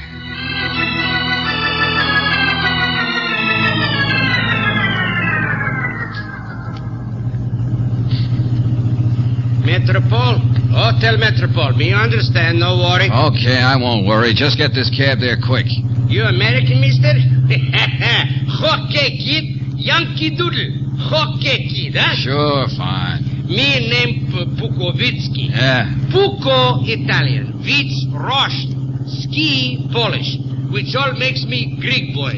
Metropole? Hotel Metropole. Me understand, no worry. Okay, I won't worry. Just get this cab there quick. You American, mister? Okay, kid. Yankee Doodle. Okay, kid, huh? Sure, fine. Me name Pukovitsky. Yeah. Puko, Italian. Vits, Rost. Ski, Polish. Which all makes me Greek boy.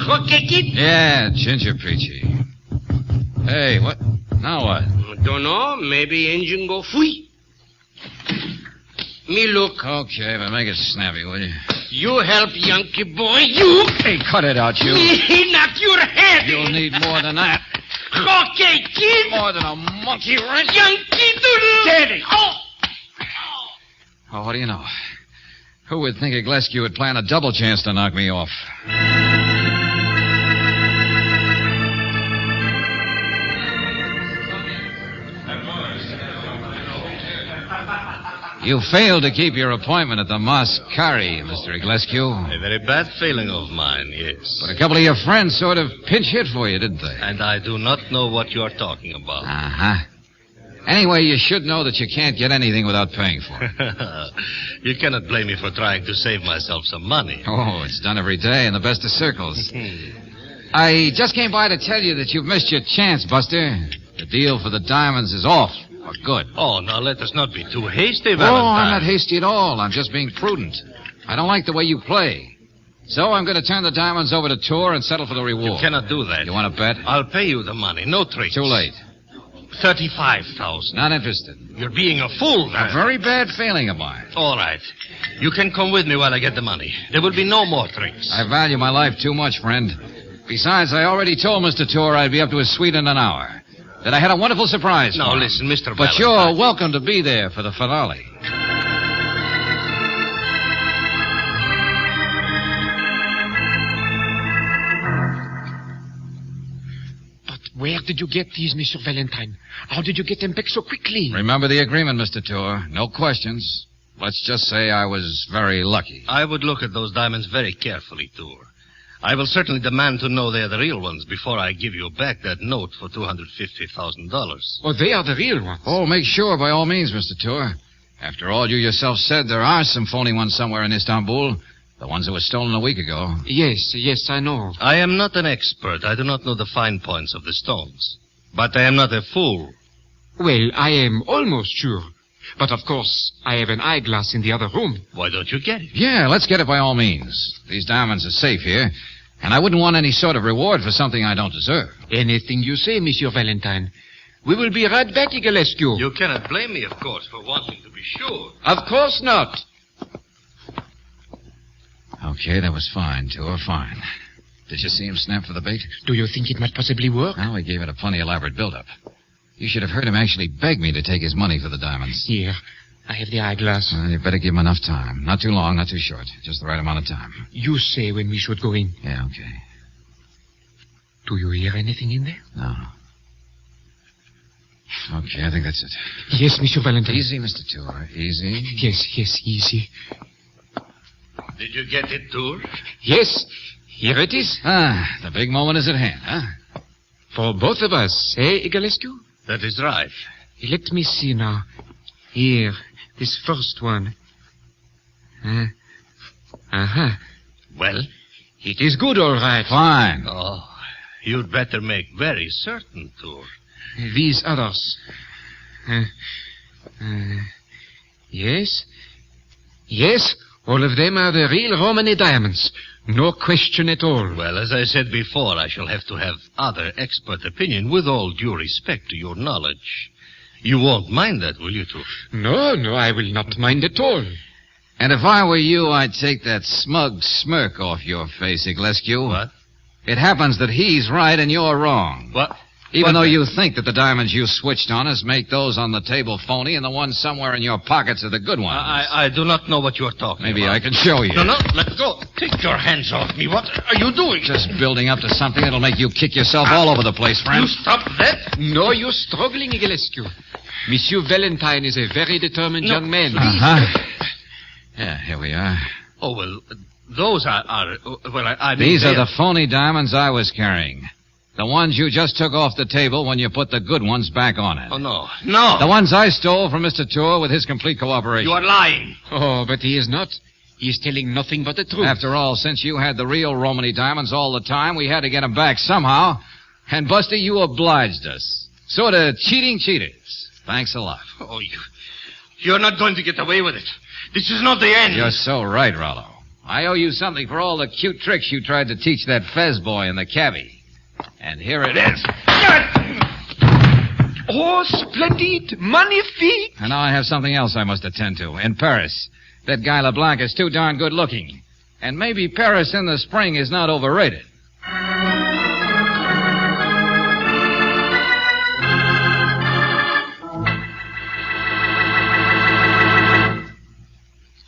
Okay, kid? Yeah, Ginger Preachy. Hey, what? Now what? Don't know. Maybe engine go free. Me look. Okay, but make it snappy, will you? You help, Yankee boy. You. Hey, cut it out, you. Me knock your head. You'll need more than that. Okay, kid. More than a monkey wrench. Yankee Doodle. Daddy. Oh. Oh, what do you know? Who would think Iglescu would plan a double chance to knock me off? You failed to keep your appointment at the Mascari, Mr. Iglescu. A very bad feeling of mine, yes. But a couple of your friends sort of pinch hit for you, didn't they? And I do not know what you're talking about. Uh-huh. Anyway, you should know that you can't get anything without paying for it. You cannot blame me for trying to save myself some money. Oh, it's done every day in the best of circles. I just came by to tell you that you've missed your chance, Buster. The deal for the diamonds is off. For good. Oh, now let us not be too hasty, Valentine. Oh, I'm not Valentine. hasty at all. I'm just being prudent. I don't like the way you play. So I'm going to turn the diamonds over to Tor and settle for the reward. You cannot do that. You want to bet? I'll pay you the money. No tricks. Too late. 35,000. Not interested. You're being a fool, A very bad feeling of mine. All right. You can come with me while I get the money. There will be no more tricks. I value my life too much, friend. Besides, I already told Mr. Tor I'd be up to his suite in an hour. That I had a wonderful surprise Now, for him. listen, Mr. But Valentine. you're welcome to be there for the finale. Where did you get these, Monsieur Valentine? How did you get them back so quickly? Remember the agreement, Mr. Tor. No questions. Let's just say I was very lucky. I would look at those diamonds very carefully, Tour. I will certainly demand to know they're the real ones before I give you back that note for $250,000. Oh, they are the real ones. Oh, make sure by all means, Mr. Tor. After all, you yourself said there are some phony ones somewhere in Istanbul. The ones that were stolen a week ago. Yes, I know. I am not an expert. I do not know the fine points of the stones. But I am not a fool. Well, I am almost sure. But, of course, I have an eyeglass in the other room. Why don't you get it? Yeah, let's get it by all means. These diamonds are safe here, and I wouldn't want any sort of reward for something I don't deserve. Anything you say, Monsieur Valentine. We will be right back, Iglescu. You cannot blame me, of course, for wanting to be sure. Of course not. Okay, that was fine, Tor, fine. Did you see him snap for the bait? Do you think it might possibly work? Well, he gave it a plenty elaborate build-up. You should have heard him actually beg me to take his money for the diamonds. Here, I have the eyeglass. Well, you better give him enough time. Not too long, not too short. Just the right amount of time. You say when we should go in. Yeah, okay. Do you hear anything in there? No. Okay, I think that's it. Yes, Monsieur Valentine. Easy, Mr. Tor. Easy. Yes, easy. Did you get it, Tour? Yes, here it is. Ah, the big moment is at hand, huh? For both of us, eh, Iglescu? That is right. Let me see now. Here, this first one. Uh-huh. Well? It is good, all right. Fine. Oh, you'd better make very certain, Tour. These others. Yes, all of them are the real Romany diamonds. No question at all. Well, as I said before, I shall have to have other expert opinion with all due respect to your knowledge. You won't mind that, will you, Tour? No, I will not mind at all. And if I were you, I'd take that smug smirk off your face, Iglescu. What? It happens that he's right and you're wrong. What? Even though you think that the diamonds you switched on us make those on the table phony and the ones somewhere in your pockets are the good ones. I do not know what you're talking Maybe about. I can show you. No, let go. Take your hands off me. What are you doing? Just building up to something that'll make you kick yourself all over the place, friend. You stop that? No, you're struggling, Iglescu. Monsieur Valentine is a very determined young man. Uh-huh. Yeah, here we are. Oh, well, those are well, I mean... These are the phony diamonds I was carrying. The ones you just took off the table when you put the good ones back on it. Oh, no. No! The ones I stole from Mr. Tour with his complete cooperation. You are lying. Oh, but he is not. He is telling nothing but the truth. After all, since you had the real Romany diamonds all the time, we had to get them back somehow. And, Buster, you obliged us. Sort of cheating cheaters. Thanks a lot. Oh, you're not going to get away with it. This is not the end. You're so right, Rollo. I owe you something for all the cute tricks you tried to teach that Fez boy in the cabbie. And here it is. Oh, splendid. Magnifique. And now I have something else I must attend to. In Paris. That guy LeBlanc is too darn good looking. And maybe Paris in the spring is not overrated.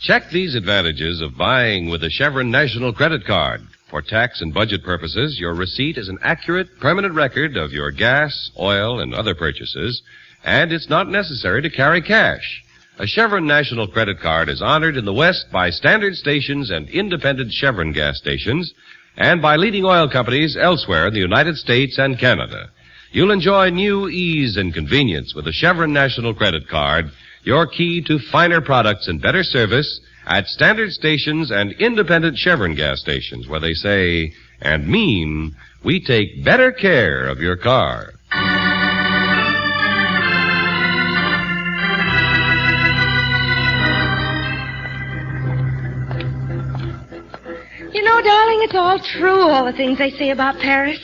Check these advantages of buying with a Chevron National Credit Card. For tax and budget purposes, your receipt is an accurate, permanent record of your gas, oil, and other purchases, and it's not necessary to carry cash. A Chevron National Credit Card is honored in the West by standard stations and independent Chevron gas stations, and by leading oil companies elsewhere in the United States and Canada. You'll enjoy new ease and convenience with a Chevron National Credit Card, your key to finer products and better service at standard stations and independent Chevron gas stations, where they say and mean, we take better care of your car. You know, darling, it's all true, all the things they say about Paris.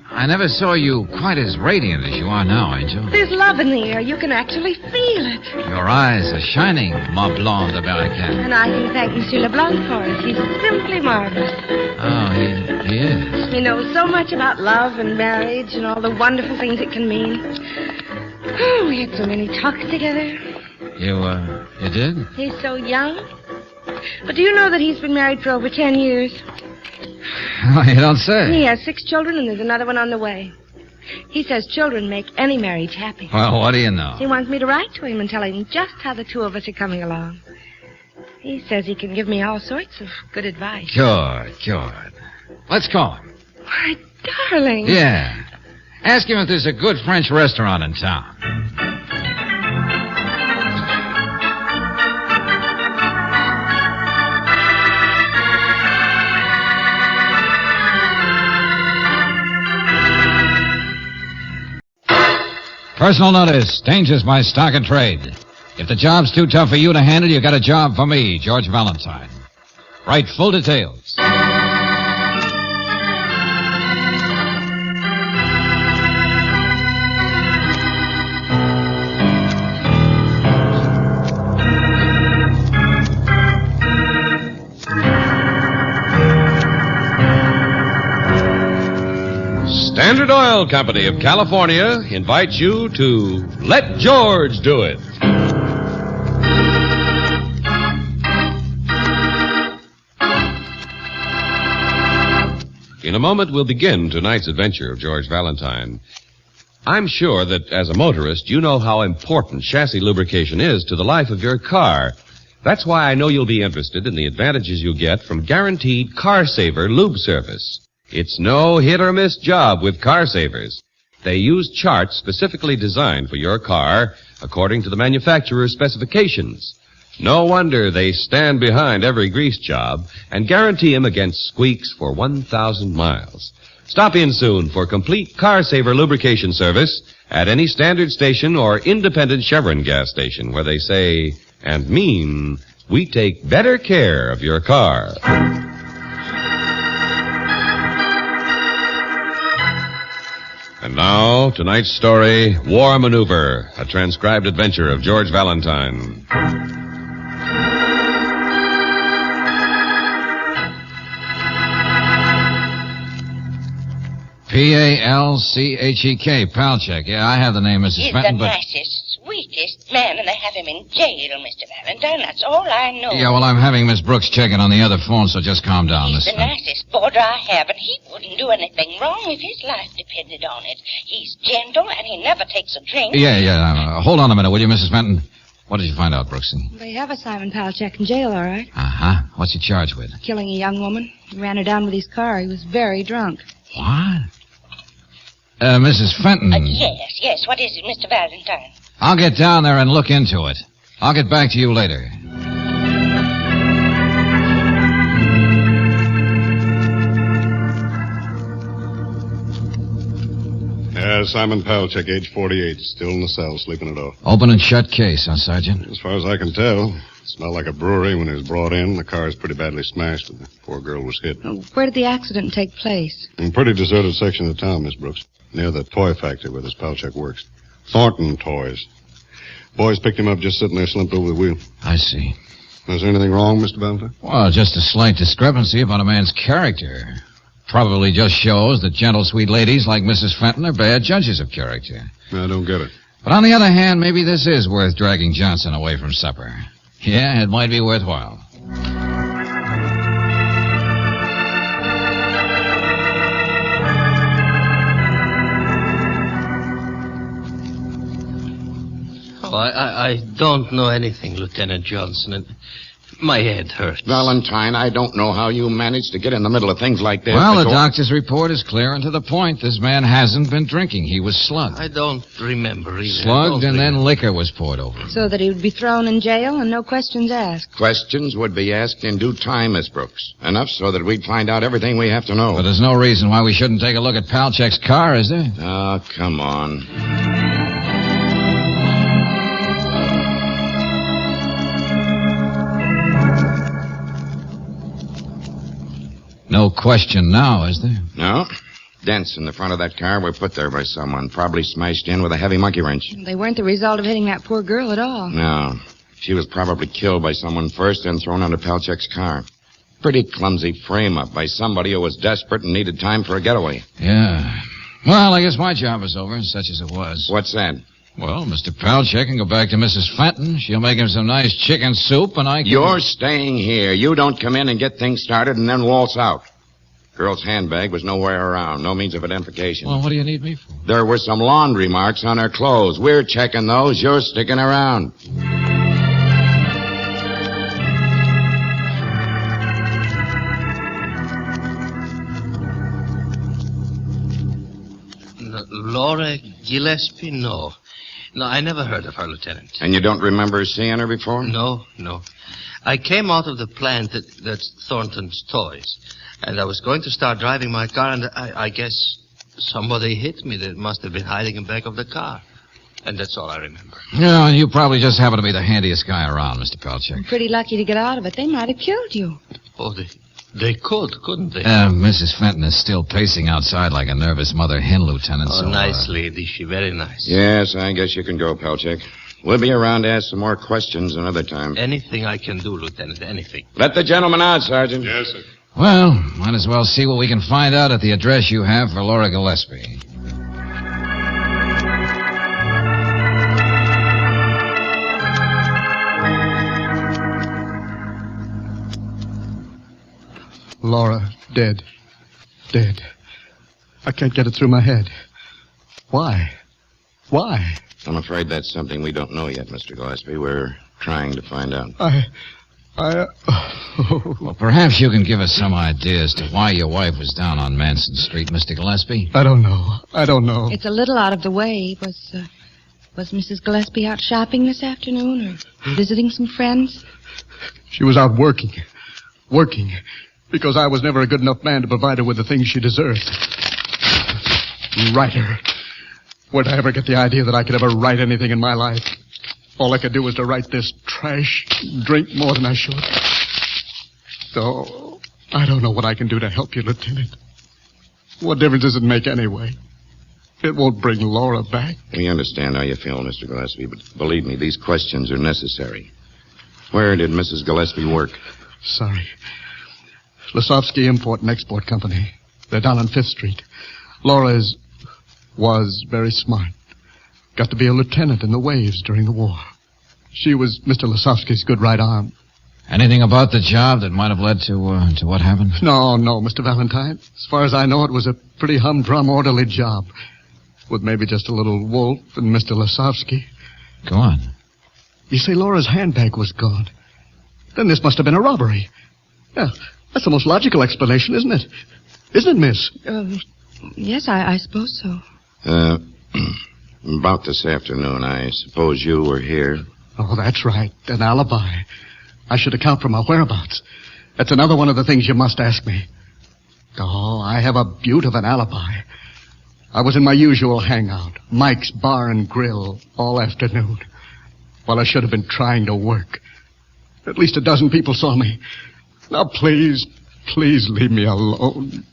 I never saw you quite as radiant as you are now, Angel. There's love in the air. You can actually feel it. Your eyes are shining, ma blonde de Barricade. And I can thank Monsieur Leblanc for it. He's simply marvelous. Oh, he is. He knows so much about love and marriage and all the wonderful things it can mean. Oh, we had so many talks together. You did? He's so young. But do you know that he's been married for over 10 years? Oh, you don't say. He has 6 children, and there's another one on the way. He says children make any marriage happy. Well, what do you know? He wants me to write to him and tell him just how the two of us are coming along. He says he can give me all sorts of good advice. Good. Let's call him. Why, darling. Yeah. Ask him if there's a good French restaurant in town. Personal notice. Danger's my stock and trade. If the job's too tough for you to handle, you got a job for me, George Valentine. Write full details. Standard Oil Company of California invites you to Let George Do It. In a moment, we'll begin tonight's adventure of George Valentine. I'm sure that as a motorist, you know how important chassis lubrication is to the life of your car. That's why I know you'll be interested in the advantages you get from guaranteed Car Saver lube service. It's no hit-or-miss job with Car Savers. They use charts specifically designed for your car according to the manufacturer's specifications. No wonder they stand behind every grease job and guarantee them against squeaks for 1,000 miles. Stop in soon for complete Car Saver lubrication service at any standard station or independent Chevron gas station, where they say and mean, we take better care of your car. And now, tonight's story, War Maneuver, a transcribed adventure of George Valentine. P-A-L-C-H-E-K, Palchek. Yeah, I have the name, Mrs. He's Fenton, the but... nicest, sweetest man, and they have him in jail, Mr. Valentine. That's all I know. Yeah, well, I'm having Miss Brooks checking on the other phone, so just calm down, He's Miss the Fenton. nicest boarder I have, and he wouldn't do anything wrong if his life depended on it. He's gentle, and he never takes a drink. Yeah. Hold on a minute, will you, Mrs. Fenton? What did you find out, Brooksy? They have a Simon Palchek in jail, all right. Uh-huh. What's he charged with? Killing a young woman. He ran her down with his car. He was very drunk. What? Mrs. Fenton. Yes. What is it, Mr. Valentine? I'll get down there and look into it. I'll get back to you later. Simon Palchik, age 48, still in the cell, sleeping it off. Open and shut case, huh, Sergeant? As far as I can tell, it smelled like a brewery when he was brought in. The car's pretty badly smashed, and the poor girl was hit. Where did the accident take place? In a pretty deserted section of town, Miss Brooks, near the toy factory where this Palchik works. Thornton Toys. Boys picked him up just sitting there slumped over the wheel. I see. Is there anything wrong, Mr. Valentine? Well, just a slight discrepancy about a man's character. Probably just shows that gentle, sweet ladies like Mrs. Fenton are bad judges of character. I don't get it. But on the other hand, maybe this is worth dragging Johnson away from supper. Yeah, it might be worthwhile. Oh, I don't know anything, Lieutenant Johnson, and my head hurts. Valentine, I don't know how you managed to get in the middle of things like this. Well, the doctor's report is clear and to the point. This man hasn't been drinking. He was slugged. I don't remember either. Slugged, and then liquor was poured over him. So that he would be thrown in jail and no questions asked. Questions would be asked in due time, Miss Brooks. Enough so that we'd find out everything we have to know. But there's no reason why we shouldn't take a look at Palchik's car, is there? Oh, come on. No question now, is there? No. Dents in the front of that car were put there by someone, probably smashed in with a heavy monkey wrench. They weren't the result of hitting that poor girl at all. No. She was probably killed by someone first and thrown under Palchik's car. Pretty clumsy frame-up by somebody who was desperate and needed time for a getaway. Yeah. Well, I guess my job is over, such as it was. What's that? Well, Mr. Palchik can go back to Mrs. Fenton. She'll make him some nice chicken soup, and I can... You're staying here. You don't come in and get things started and then waltz out. Girl's handbag was nowhere around. No means of identification. Well, what do you need me for? There were some laundry marks on her clothes. We're checking those. You're sticking around. Laura Gillespie? No. No, I never heard of her, Lieutenant. And you don't remember seeing her before? No. I came out of the plant that's Thornton's Toys, and I was going to start driving my car, and I guess somebody hit me that must have been hiding in the back of the car. And that's all I remember. Yeah, you probably just happen to be the handiest guy around, Mr. Palchik. I'm pretty lucky to get out of it. They might have killed you. Oh, they couldn't they? Mrs. Fenton is still pacing outside like a nervous mother hen, Lieutenant. Oh, nice lady. She very nice. Yes, I guess you can go, Palchik. We'll be around to ask some more questions another time. Anything I can do, Lieutenant, anything. Let the gentleman out, Sergeant. Yes, sir. Well, might as well see what we can find out at the address you have for Laura Gillespie. Laura, dead. Dead. I can't get it through my head. Why? I'm afraid that's something we don't know yet, Mr. Gillespie. We're trying to find out. Well, perhaps you can give us some idea as to why your wife was down on Manson Street, Mr. Gillespie. I don't know. It's a little out of the way. Was Mrs. Gillespie out shopping this afternoon or visiting some friends? She was out working. Because I was never a good enough man to provide her with the things she deserved. Write her. Where'd I ever get the idea that I could ever write anything in my life? All I could do was to write this trash, drink more than I should. So, I don't know what I can do to help you, Lieutenant. What difference does it make anyway? It won't bring Laura back. We understand how you feel, Mr. Gillespie, but believe me, these questions are necessary. Where did Mrs. Gillespie work? Sorry. Lasovsky Import and Export Company. They're down on 5th Street. Laura was very smart. Got to be a lieutenant in the waves during the war. She was Mr. Lasovsky's good right arm. Anything about the job that might have led to what happened? No, Mr. Valentine. As far as I know, it was a pretty humdrum, orderly job. With maybe just a little wolf and Mr. Lasovsky. Go on. You say Laura's handbag was gone. Then this must have been a robbery. Yeah, that's the most logical explanation, isn't it? Isn't it, miss? Yes, I suppose so. About this afternoon, I suppose you were here. Oh, that's right. An alibi. I should account for my whereabouts. That's another one of the things you must ask me. Oh, I have a beaut of an alibi. I was in my usual hangout, Mike's Bar and Grill, all afternoon. Well, I should have been trying to work. At least a dozen people saw me. Now, please leave me alone.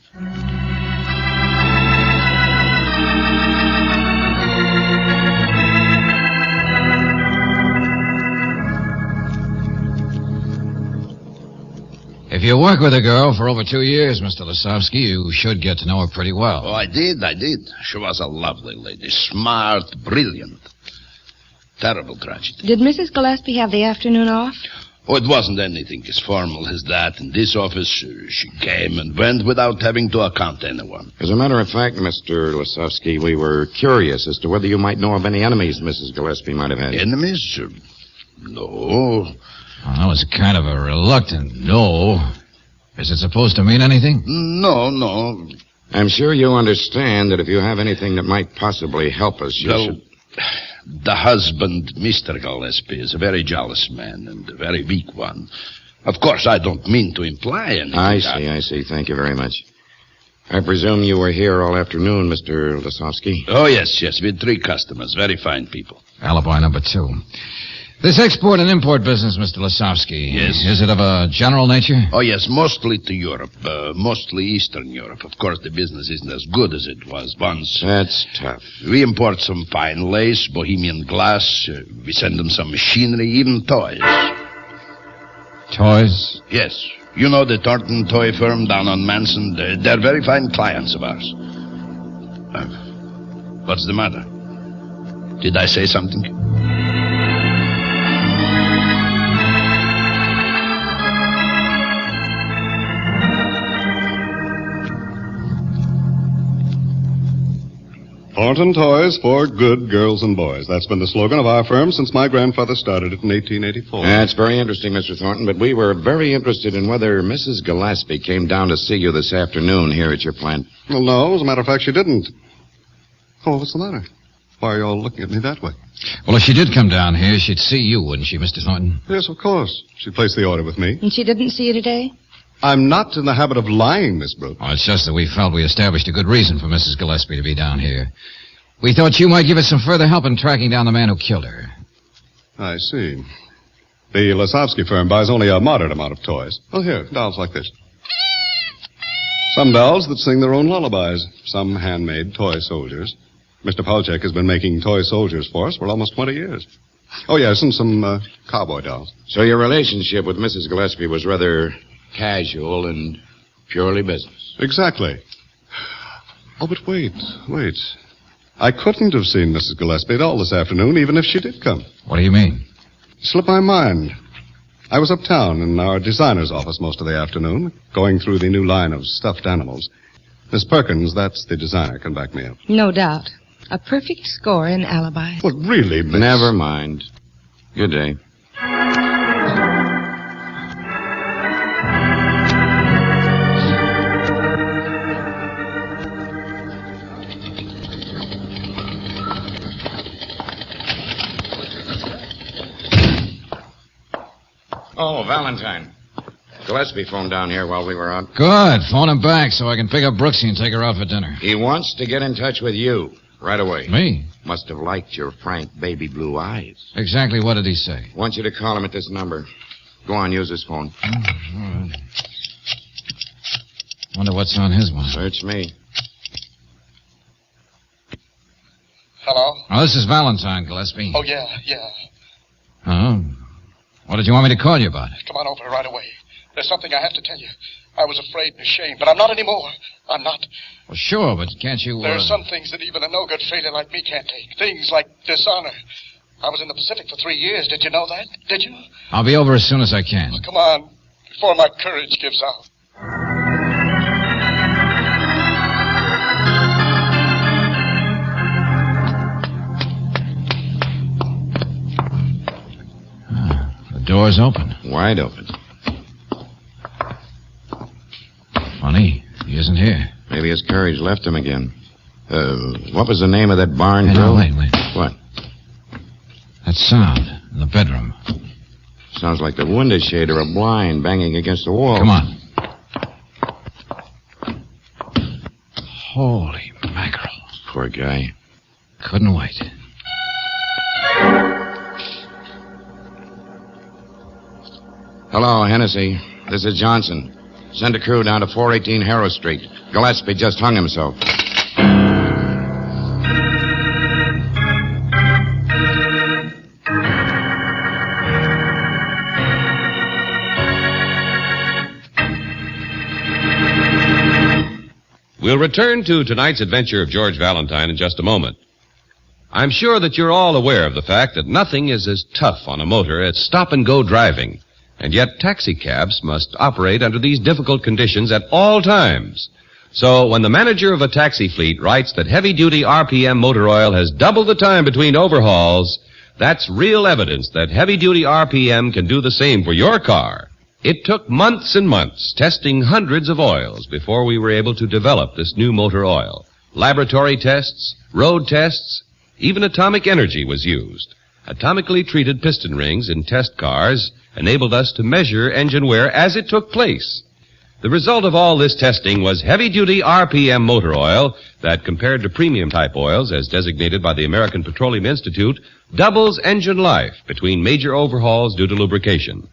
If you work with a girl for over 2 years, Mr. Lisowski, you should get to know her pretty well. Oh, I did. She was a lovely lady. Smart, brilliant. Terrible tragedy. Did Mrs. Gillespie have the afternoon off? Oh, it wasn't anything as formal as that. In this office, she came and went without having to account to anyone. As a matter of fact, Mr. Lisowski, we were curious as to whether you might know of any enemies Mrs. Gillespie might have had. Enemies? No. Well, that was kind of a reluctant no. Is it supposed to mean anything? No. I'm sure you understand that if you have anything that might possibly help us, you should... The husband, Mr. Gillespie, is a very jealous man and a very weak one. Of course, I don't mean to imply anything. I see. Thank you very much. I presume you were here all afternoon, Mr. Lisowski? Oh, yes, with 3 customers. Very fine people. Alibi number 2. This export and import business, Mr. Lisowski. Yes. Is it of a general nature? Oh, yes, mostly to Europe. Mostly Eastern Europe. Of course, the business isn't as good as it was once. That's tough. We import some fine lace, Bohemian glass. We send them some machinery, even toys. Toys? Yes. You know the Thornton toy firm down on Manson? They're very fine clients of ours. What's the matter? Did I say something? Thornton Toys for good girls and boys. That's been the slogan of our firm since my grandfather started it in 1884. That's very interesting, Mr. Thornton, but we were very interested in whether Mrs. Gillespie came down to see you this afternoon here at your plant. Well, no, as a matter of fact, she didn't. Oh, what's the matter? Why are you all looking at me that way? Well, if she did come down here, she'd see you, wouldn't she, Mr. Thornton? Yes, of course. She placed the order with me. And she didn't see you today? I'm not in the habit of lying, Miss Brooke. Oh, it's just that we felt we established a good reason for Mrs. Gillespie to be down here. We thought you might give us some further help in tracking down the man who killed her. I see. The Lisowski firm buys only a moderate amount of toys. Oh, here, dolls like this. Some dolls that sing their own lullabies. Some handmade toy soldiers. Mr. Palchek has been making toy soldiers for us for almost 20 years. Oh, yes, and some cowboy dolls. So your relationship with Mrs. Gillespie was rather casual and purely business. Exactly. Oh, but wait. I couldn't have seen Mrs. Gillespie at all this afternoon, even if she did come. What do you mean? Slipped my mind. I was uptown in our designer's office most of the afternoon, going through the new line of stuffed animals. Miss Perkins, that's the designer, can back me up. No doubt. A perfect score in alibis. Well, really, Miss... Never mind. Good day. Oh, Valentine. Gillespie phoned down here while we were out. Good. Phone him back so I can pick up Brooksy and take her out for dinner. He wants to get in touch with you right away. Me? Must have liked your frank baby blue eyes. Exactly what did he say? Wants you to call him at this number. Go on, use his phone. All right. Wonder what's on his one. Search me. Hello? Oh, this is Valentine, Gillespie. Oh, yeah. Oh. What did you want me to call you about? Come on over right away. There's something I have to tell you. I was afraid and ashamed, but I'm not anymore. I'm not. Well, sure, but can't you... There are some things that even a no-good failure like me can't take. Things like dishonor. I was in the Pacific for 3 years. Did you know that? Did you? I'll be over as soon as I can. Well, come on, before my courage gives out. The door's open. Wide open. Funny, he isn't here. Maybe his courage left him again. What was the name of that barn, Hey, Joe? no, wait. What? That sound in the bedroom. Sounds like the window shade or a blind banging against the wall. Come on. Holy mackerel. Poor guy. Couldn't wait. Hello, Hennessy. This is Johnson. Send a crew down to 418 Harrow Street. Gillespie just hung himself. We'll return to tonight's adventure of George Valentine in just a moment. I'm sure that you're all aware of the fact that nothing is as tough on a motor as stop-and-go driving, and yet taxicabs must operate under these difficult conditions at all times. So when the manager of a taxi fleet writes that heavy-duty RPM motor oil has doubled the time between overhauls, that's real evidence that heavy-duty RPM can do the same for your car. It took months and months testing hundreds of oils before we were able to develop this new motor oil. Laboratory tests, road tests, even atomic energy was used. Atomically treated piston rings in test cars enabled us to measure engine wear as it took place. The result of all this testing was heavy-duty RPM motor oil that, compared to premium-type oils as designated by the American Petroleum Institute, doubles engine life between major overhauls due to lubrication.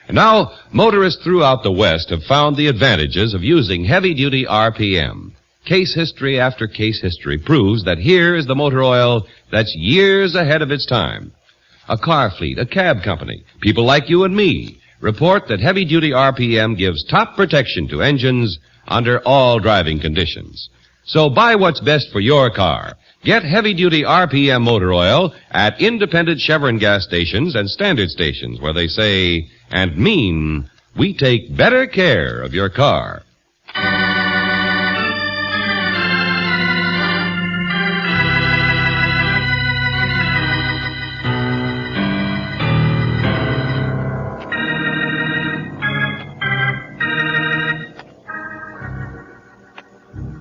And now, motorists throughout the West have found the advantages of using heavy-duty RPM. Case history after case history proves that here is the motor oil that's years ahead of its time. A car fleet, a cab company, people like you and me, report that heavy-duty RPM gives top protection to engines under all driving conditions. So buy what's best for your car. Get heavy-duty RPM motor oil at independent Chevron gas stations and standard stations where they say and mean we take better care of your car.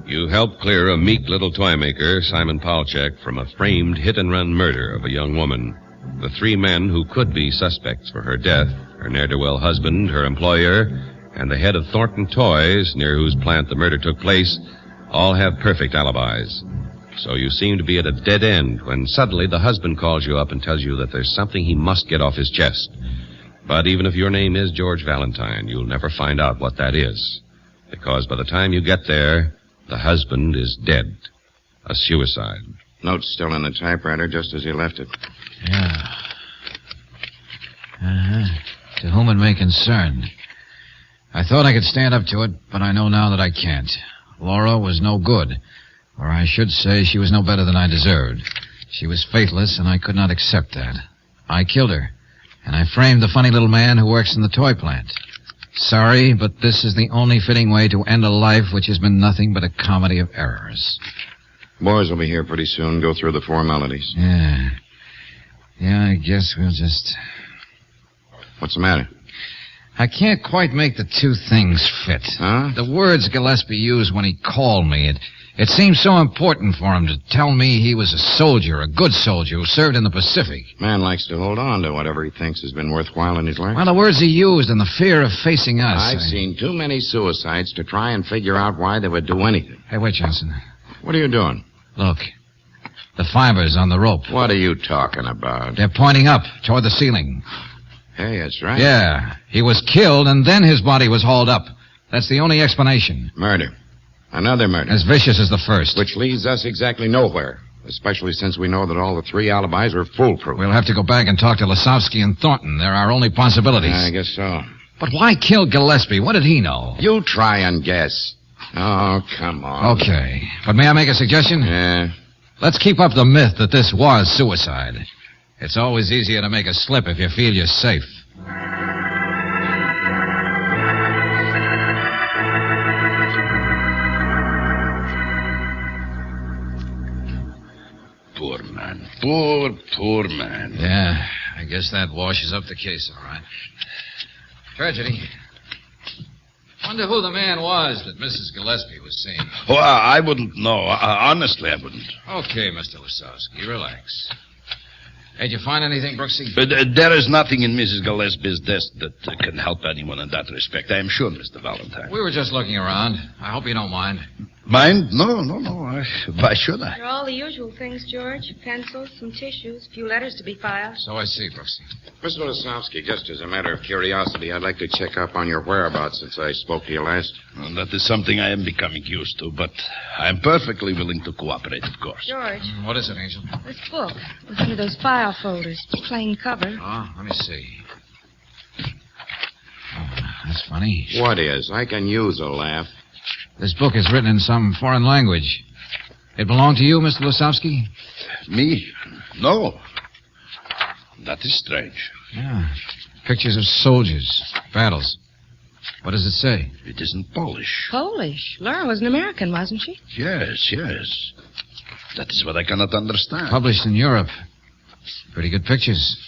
You helped clear a meek little toy maker, Simon Palchek, from a framed hit-and-run murder of a young woman. The three men who could be suspects for her death, her ne'er-do-well husband, her employer, and the head of Thornton Toys, near whose plant the murder took place, all have perfect alibis. So you seem to be at a dead end when suddenly the husband calls you up and tells you that there's something he must get off his chest. But even if your name is George Valentine, you'll never find out what that is. Because by the time you get there, the husband is dead. A suicide. Note's still in the typewriter, just as he left it. Yeah. To whom it may concern. I thought I could stand up to it, but I know now that I can't. Laura was no good. Or I should say she was no better than I deserved. She was faithless, and I could not accept that. I killed her. And I framed the funny little man who works in the toy plant. Sorry, but this is the only fitting way to end a life which has been nothing but a comedy of errors. Boys will be here pretty soon. Go through the formalities. Yeah. Yeah, I guess we'll just... What's the matter? I can't quite make the two things fit. Huh? The words Gillespie used when he called me, it seemed so important for him to tell me he was a soldier, a good soldier who served in the Pacific. Man likes to hold on to whatever he thinks has been worthwhile in his life. Well, the words he used and the fear of facing us. I've seen too many suicides to try and figure out why they would do anything. Hey, wait, Johnson. What are you doing? Look. The fibers on the rope. What are you talking about? They're pointing up toward the ceiling. Hey, that's right. Yeah. He was killed, and then his body was hauled up. That's the only explanation. Murder. Another murder. As vicious as the first. Which leads us exactly nowhere, especially since we know that all the three alibis are foolproof. We'll have to go back and talk to Lasowski and Thornton. They're our only possibilities. I guess so. But why kill Gillespie? What did he know? You try and guess. Oh, come on. Okay. But may I make a suggestion? Yeah. Let's keep up the myth that this was suicide. It's always easier to make a slip if you feel you're safe. Poor man. Poor man. Yeah, I guess that washes up the case, all right. Tragedy. Wonder who the man was that Mrs. Gillespie was seeing. Oh, I wouldn't know. Honestly, I wouldn't. Okay, Mr. Lasowski, relax. Hey, did you find anything, Brooksy? There is nothing in Mrs. Gillespie's desk that can help anyone in that respect, I am sure, Mr. Valentine. We were just looking around. I hope you don't mind. Mind? No. Why should I? There are all the usual things, George. Pencils, some tissues, a few letters to be filed. So I see, Brooksy. Mr. Lasowski, just as a matter of curiosity, I'd like to check up on your whereabouts since I spoke to you last. Well, that is something I am becoming used to, but I am perfectly willing to cooperate, of course. George. What is it, Angel? This book was under those file folders. Plain cover. Oh, let me see. Oh, that's funny. What is? I can use a laugh. This book is written in some foreign language. It belonged to you, Mr. Lasowski? Me? No. That is strange. Yeah. Pictures of soldiers, battles. What does it say? It is in Polish. Polish? Laura was an American, wasn't she? Yes. That is what I cannot understand. Published in Europe. Pretty good pictures.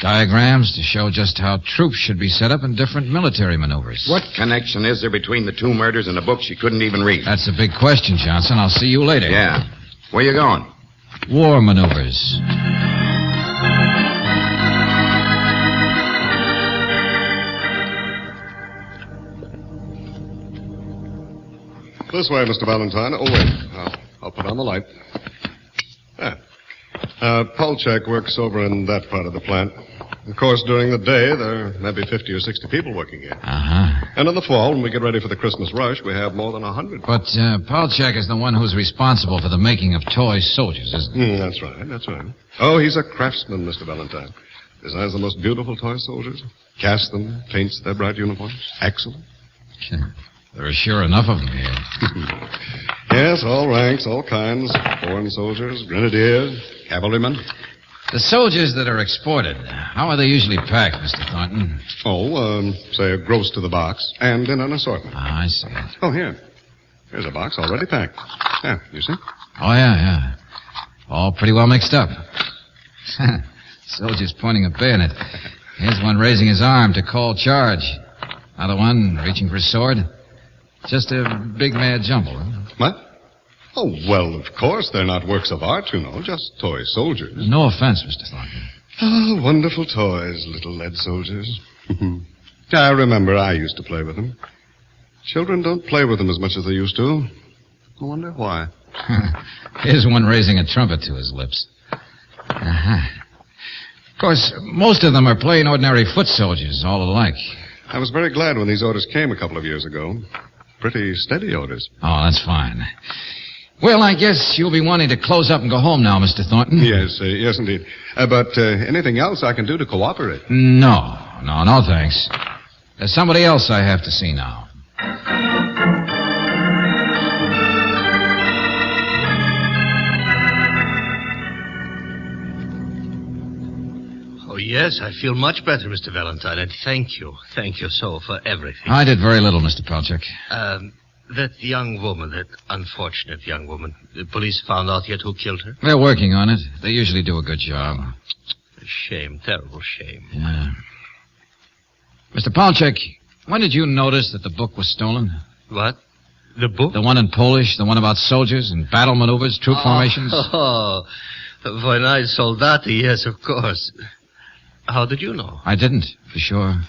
Diagrams to show just how troops should be set up in different military maneuvers. What connection is there between the two murders and a book she couldn't even read? That's a big question, Johnson. I'll see you later. Yeah. Where you going? War maneuvers. This way, Mr. Valentine. Oh, wait. I'll put on the light. Polchak works over in that part of the plant. Of course, during the day, there may be 50 or 60 people working here. Uh-huh. And in the fall, when we get ready for the Christmas rush, we have more than 100. But Polchak is the one who's responsible for the making of toy soldiers, isn't he? That's right. Oh, he's a craftsman, Mr. Valentine. Designs the most beautiful toy soldiers. Casts them, paints their bright uniforms. Excellent. There are sure enough of them here. Yes, all ranks, all kinds. Foreign soldiers, grenadiers, cavalrymen. The soldiers that are exported, how are they usually packed, Mr. Thornton? Oh, say a gross to the box and in an assortment. I see. Oh, here. Here's a box already packed. Yeah, you see? Oh, yeah. All pretty well mixed up. Soldiers pointing a bayonet. Here's one raising his arm to call charge. Another one reaching for a sword. Just a big mad jumble, huh? What? Oh, well, of course, they're not works of art, you know, just toy soldiers. No offense, Mr. Thornton. Oh, wonderful toys, little lead soldiers. I remember I used to play with them. Children don't play with them as much as they used to. I wonder why. Here's one raising a trumpet to his lips. Uh-huh. Of course, most of them are plain ordinary foot soldiers, all alike. I was very glad when these orders came a couple of years ago. Pretty steady orders. Oh, that's fine. Well, I guess you'll be wanting to close up and go home now, Mr. Thornton. Yes, indeed. But anything else I can do to cooperate? No, thanks. There's somebody else I have to see now. Yes, I feel much better, Mr. Valentine, and thank you. Thank you so for everything. I did very little, Mr. Pelchak. That young woman, that unfortunate young woman, the police found out yet who killed her? They're working on it. They usually do a good job. A shame, terrible shame. Yeah. Mr. Pelchak, when did you notice that the book was stolen? What? The book? The one in Polish, the one about soldiers and battle maneuvers, troop formations? Oh, when I soldati, yes, of course. How did you know? I didn't, for sure.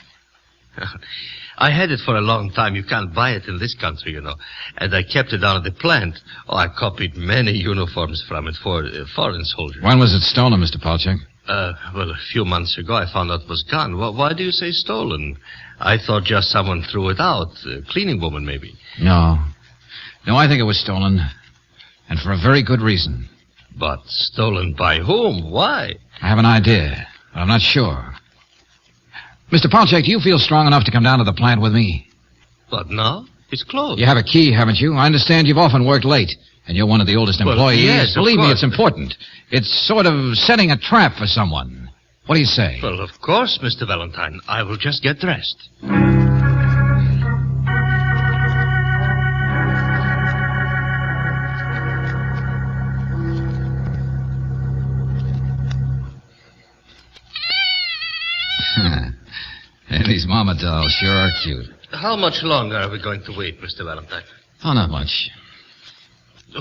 I had it for a long time. You can't buy it in this country, you know. And I kept it down at the plant. Oh, I copied many uniforms from it for foreign soldiers. When was it stolen, Mr. Pelchak? Well, a few months ago I found out it was gone. Why do you say stolen? I thought just someone threw it out. A cleaning woman, maybe. No, I think it was stolen. And for a very good reason. But stolen by whom? Why? I have an idea. But I'm not sure. Mr. Pelchak, do you feel strong enough to come down to the plant with me? But no, it's closed. You have a key, haven't you? I understand you've often worked late, and you're one of the oldest employees. Yes, believe me, it's important. It's sort of setting a trap for someone. What do you say? Well, of course, Mr. Valentine. I will just get dressed. And these mama dolls sure are cute. How much longer are we going to wait, Mr. Valentine? Oh, not much.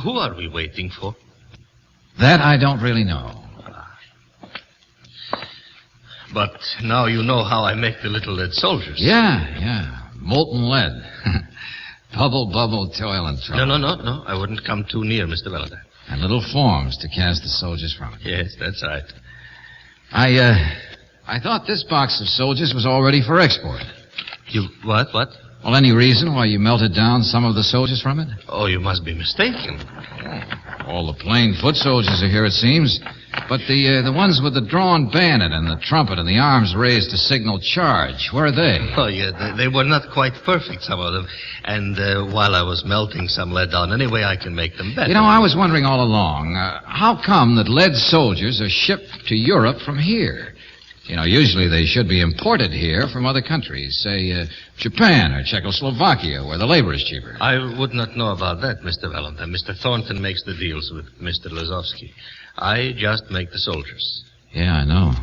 Who are we waiting for? That I don't really know. But now you know how I make the little lead soldiers. Yeah. Molten lead. Bubble, toil, and trouble. No. I wouldn't come too near, Mr. Valentine. And little forms to cast the soldiers from it. Yes, that's right. I thought this box of soldiers was all ready for export. You, what? Well, any reason why you melted down some of the soldiers from it? Oh, you must be mistaken. All the plain foot soldiers are here, it seems. But the ones with the drawn bayonet and the trumpet and the arms raised to signal charge, where are they? Oh, yeah, they were not quite perfect, some of them. And while I was melting some lead down, anyway, I can make them better. You know, I was wondering all along, how come that lead soldiers are shipped to Europe from here? You know, usually they should be imported here from other countries, say Japan or Czechoslovakia, where the labor is cheaper. I would not know about that, Mr. Valentine. Mr. Thornton makes the deals with Mr. Lazowski. I just make the soldiers. Yeah, I know.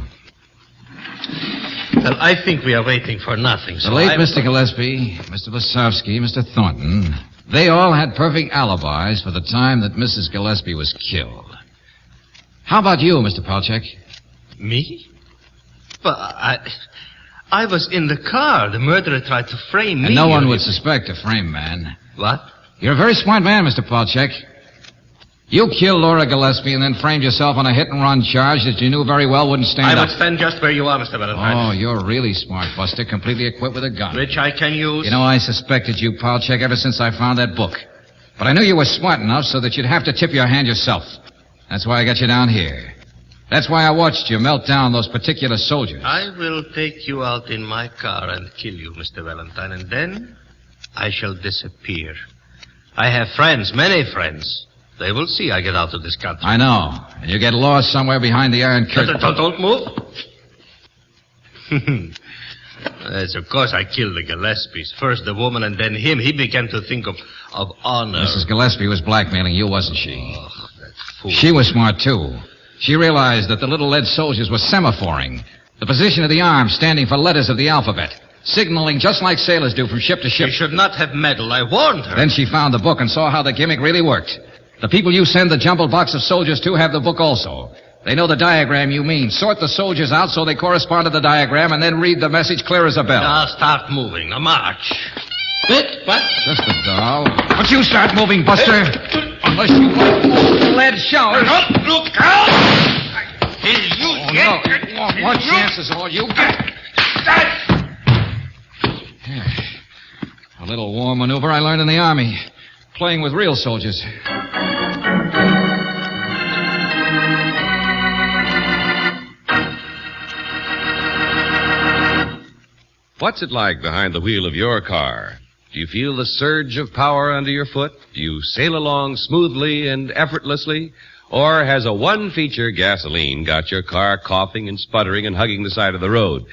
Well, I think we are waiting for nothing. The late Mr. Gillespie, Mr. Lazowski, Mr. Thornton, they all had perfect alibis for the time that Mrs. Gillespie was killed. How about you, Mr. Palchek? Me? But I was in the car. The murderer tried to frame me. And no one would suspect a frame man. What? You're a very smart man, Mr. Palchek. You killed Laura Gillespie and then framed yourself on a hit-and-run charge that you knew very well wouldn't stand up. I would stand just where you are, Mr. Valentine. Oh, you're really smart, Buster, completely equipped with a gun. Which I can use. You know, I suspected you, Palchek, ever since I found that book. But I knew you were smart enough so that you'd have to tip your hand yourself. That's why I got you down here. That's why I watched you melt down those particular soldiers. I will take you out in my car and kill you, Mr. Valentine, and then I shall disappear. I have friends, many friends. They will see I get out of this country. I know. And you get lost somewhere behind the Iron Curtain. Don't move. Yes, of course I killed the Gillespies. First the woman and then him. He began to think of honor. Mrs. Gillespie was blackmailing you, wasn't she? Oh, that fool. She was smart, too. She realized that the little lead soldiers were semaphoring, the position of the arms standing for letters of the alphabet, signaling just like sailors do from ship to ship. She should not have meddled. I warned her. Then she found the book and saw how the gimmick really worked. The people you send the jumbled box of soldiers to have the book also. They know the diagram you mean. Sort the soldiers out so they correspond to the diagram and then read the message clear as a bell. Now start moving. Now march. What? Just a doll. But you start moving, Buster. Unless you want lead showers. Look out! One chance is all you get. A little war maneuver I learned in the Army. Playing with real soldiers. What's it like behind the wheel of your car? Do you feel the surge of power under your foot? Do you sail along smoothly and effortlessly? Or has a one-feature gasoline got your car coughing and sputtering and hugging the side of the road?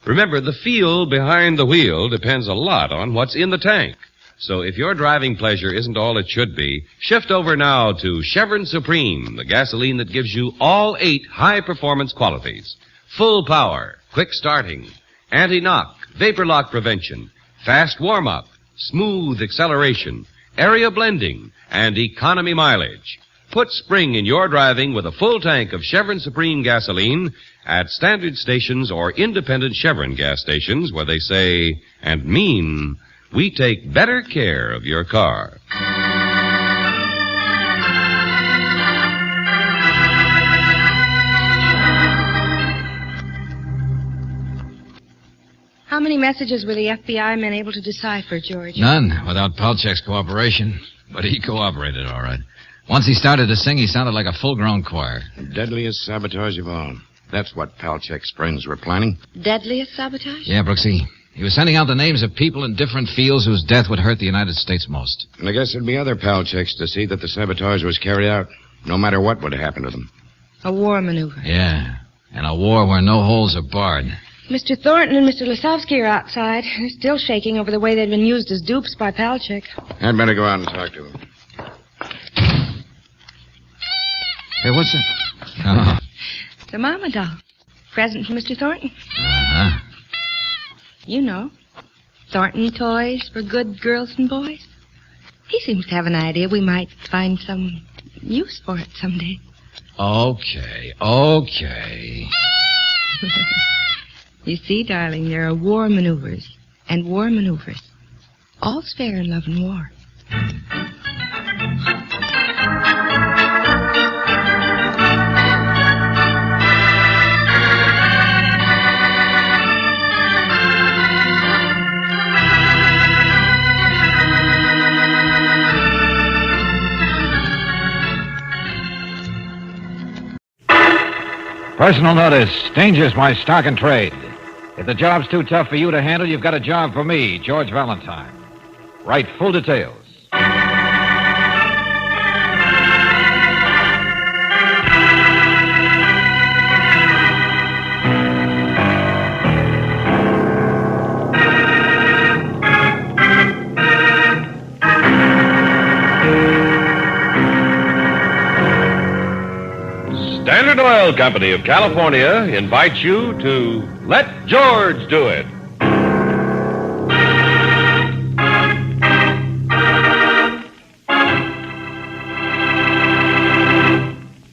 Remember, the feel behind the wheel depends a lot on what's in the tank. So if your driving pleasure isn't all it should be, shift over now to Chevron Supreme, the gasoline that gives you all 8 high-performance qualities. Full power, quick starting, anti-knock, vapor lock prevention, fast warm-up, smooth acceleration, area blending, and economy mileage. Put spring in your driving with a full tank of Chevron Supreme gasoline at standard stations or independent Chevron gas stations where they say and mean, we take better care of your car. How many messages were the FBI men able to decipher, George? None, without Palchek's cooperation. But he cooperated, all right. Once he started to sing, he sounded like a full-grown choir. The deadliest sabotage of all. That's what Palchek's friends were planning. Deadliest sabotage? Yeah, Brooksy. He was sending out the names of people in different fields whose death would hurt the United States most. And I guess there'd be other Palcheks to see that the sabotage was carried out, no matter what would happen to them. A war maneuver. Yeah, and a war where no holes are barred. Mr. Thornton and Mr. Lisowski are outside. They're still shaking over the way they've been used as dupes by Palchek. I'd better go out and talk to him. Hey, what's it? Oh. The mama doll. Present from Mr. Thornton. Uh-huh. You know. Thornton toys for good girls and boys? He seems to have an idea we might find some use for it someday. Okay. You see, darling, there are war maneuvers and war maneuvers. All's fair in love and war. Personal notice. Danger's my stock and trade. If the job's too tough for you to handle, you've got a job for me, George Valentine. Write full details. Standard Oil Company of California invites you to Let George Do It.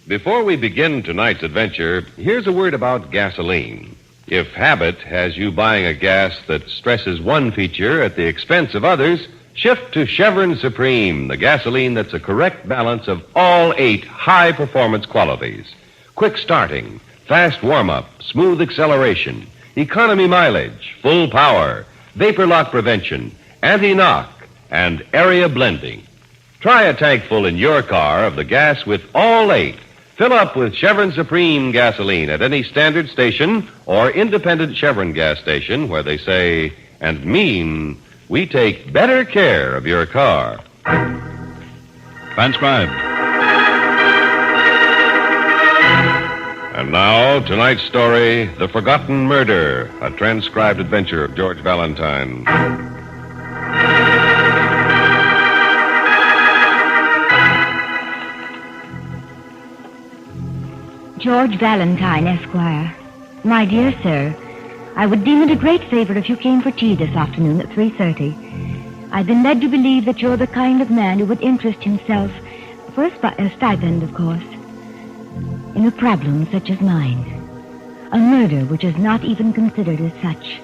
Before we begin tonight's adventure, here's a word about gasoline. If habit has you buying a gas that stresses one feature at the expense of others, shift to Chevron Supreme, the gasoline that's a correct balance of all 8 high-performance qualities. Quick starting, fast warm-up, smooth acceleration, economy mileage, full power, vapor lock prevention, anti-knock, and area blending. Try a tank full in your car of the gas with all 8. Fill up with Chevron Supreme gasoline at any standard station or independent Chevron gas station where they say and mean we take better care of your car. Transcribed. And now, tonight's story, The Forgotten Murder, a transcribed adventure of George Valentine. George Valentine, Esquire. My dear sir, I would deem it a great favor if you came for tea this afternoon at 3:30. I've been led to believe that you're the kind of man who would interest himself, for a stipend, of course, in a problem such as mine. A murder which is not even considered as such.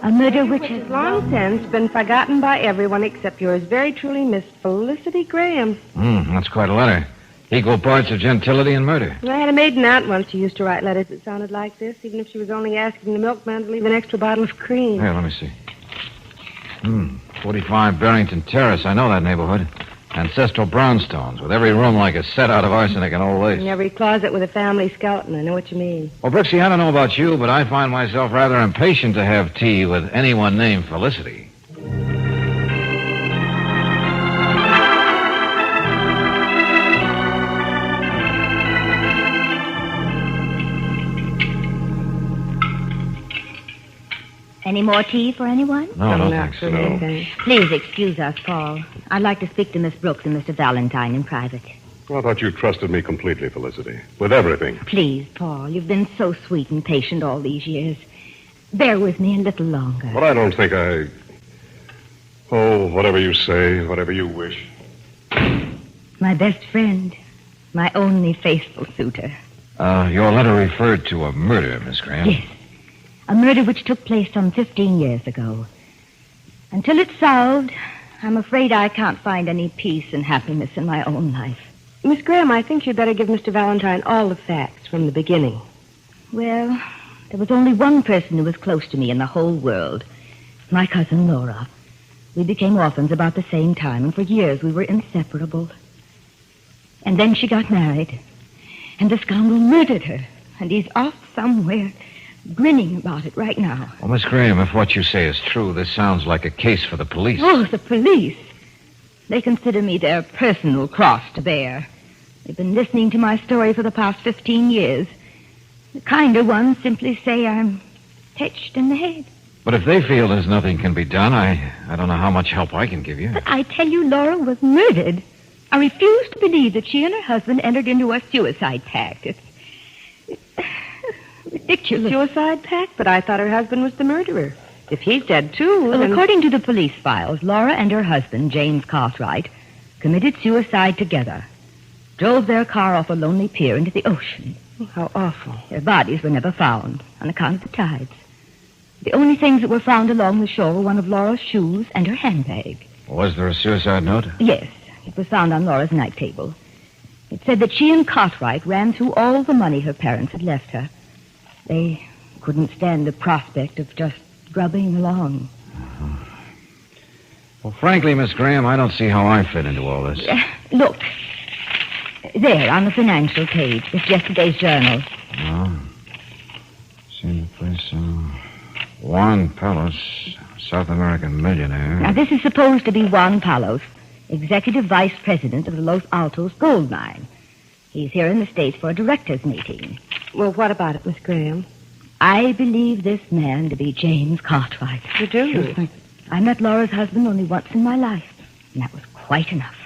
A murder which has long since been forgotten by everyone except yours very truly, Miss Felicity Graham. That's quite a letter. Equal parts of gentility and murder. I had a maiden aunt once who used to write letters that sounded like this, even if she was only asking the milkman to leave an extra bottle of cream. Here, let me see. 45 Barrington Terrace. I know that neighborhood. Ancestral brownstones, with every room like a set out of arsenic and old lace. And every closet with a family skeleton. I know what you mean. Well, Brooksy, I don't know about you, but I find myself rather impatient to have tea with anyone named Felicity. Any more tea for anyone? No, thanks. No. Please excuse us, Paul. I'd like to speak to Miss Brooks and Mr. Valentine in private. Well, I thought you trusted me completely, Felicity. With everything. Please, Paul. You've been so sweet and patient all these years. Bear with me a little longer. But I don't think I... Oh, whatever you say, whatever you wish. My best friend. My only faithful suitor. Your letter referred to a murder, Miss Graham. Yes. A murder which took place some 15 years ago. Until it's solved, I'm afraid I can't find any peace and happiness in my own life. Miss Graham, I think you'd better give Mr. Valentine all the facts from the beginning. Well, there was only one person who was close to me in the whole world. My cousin Laura. We became orphans about the same time, and for years we were inseparable. And then she got married, and the scoundrel murdered her, and he's off somewhere... grinning about it right now. Well, Miss Graham, if what you say is true, this sounds like a case for the police. Oh, the police. They consider me their personal cross to bear. They've been listening to my story for the past 15 years. The kinder ones simply say I'm touched in the head. But if they feel there's nothing can be done, I don't know how much help I can give you. But I tell you, Laura was murdered. I refuse to believe that she and her husband entered into a suicide pact. It's ridiculous. Suicide pact? But I thought her husband was the murderer. if he's dead, too... Well, then... according to the police files, Laura and her husband, James Cartwright, committed suicide together. Drove their car off a lonely pier into the ocean. Oh, how awful. Their bodies were never found on account of the tides. The only things that were found along the shore were one of Laura's shoes and her handbag. Was there a suicide note? Yes, it was found on Laura's night table. It said that she and Cartwright ran through all the money her parents had left her. They couldn't stand the prospect of just grubbing along. Well, frankly, Miss Graham, I don't see how I fit into all this. Look, there on the financial page, it's yesterday's journal. Oh. See the place, Juan Palos, South American millionaire. Now, this is supposed to be Juan Palos, executive vice president of the Los Altos gold mine. He's here in the States for a directors' meeting. Well, what about it, Miss Graham? I believe this man to be James Cartwright. You do? I met Laura's husband only once in my life, and that was quite enough.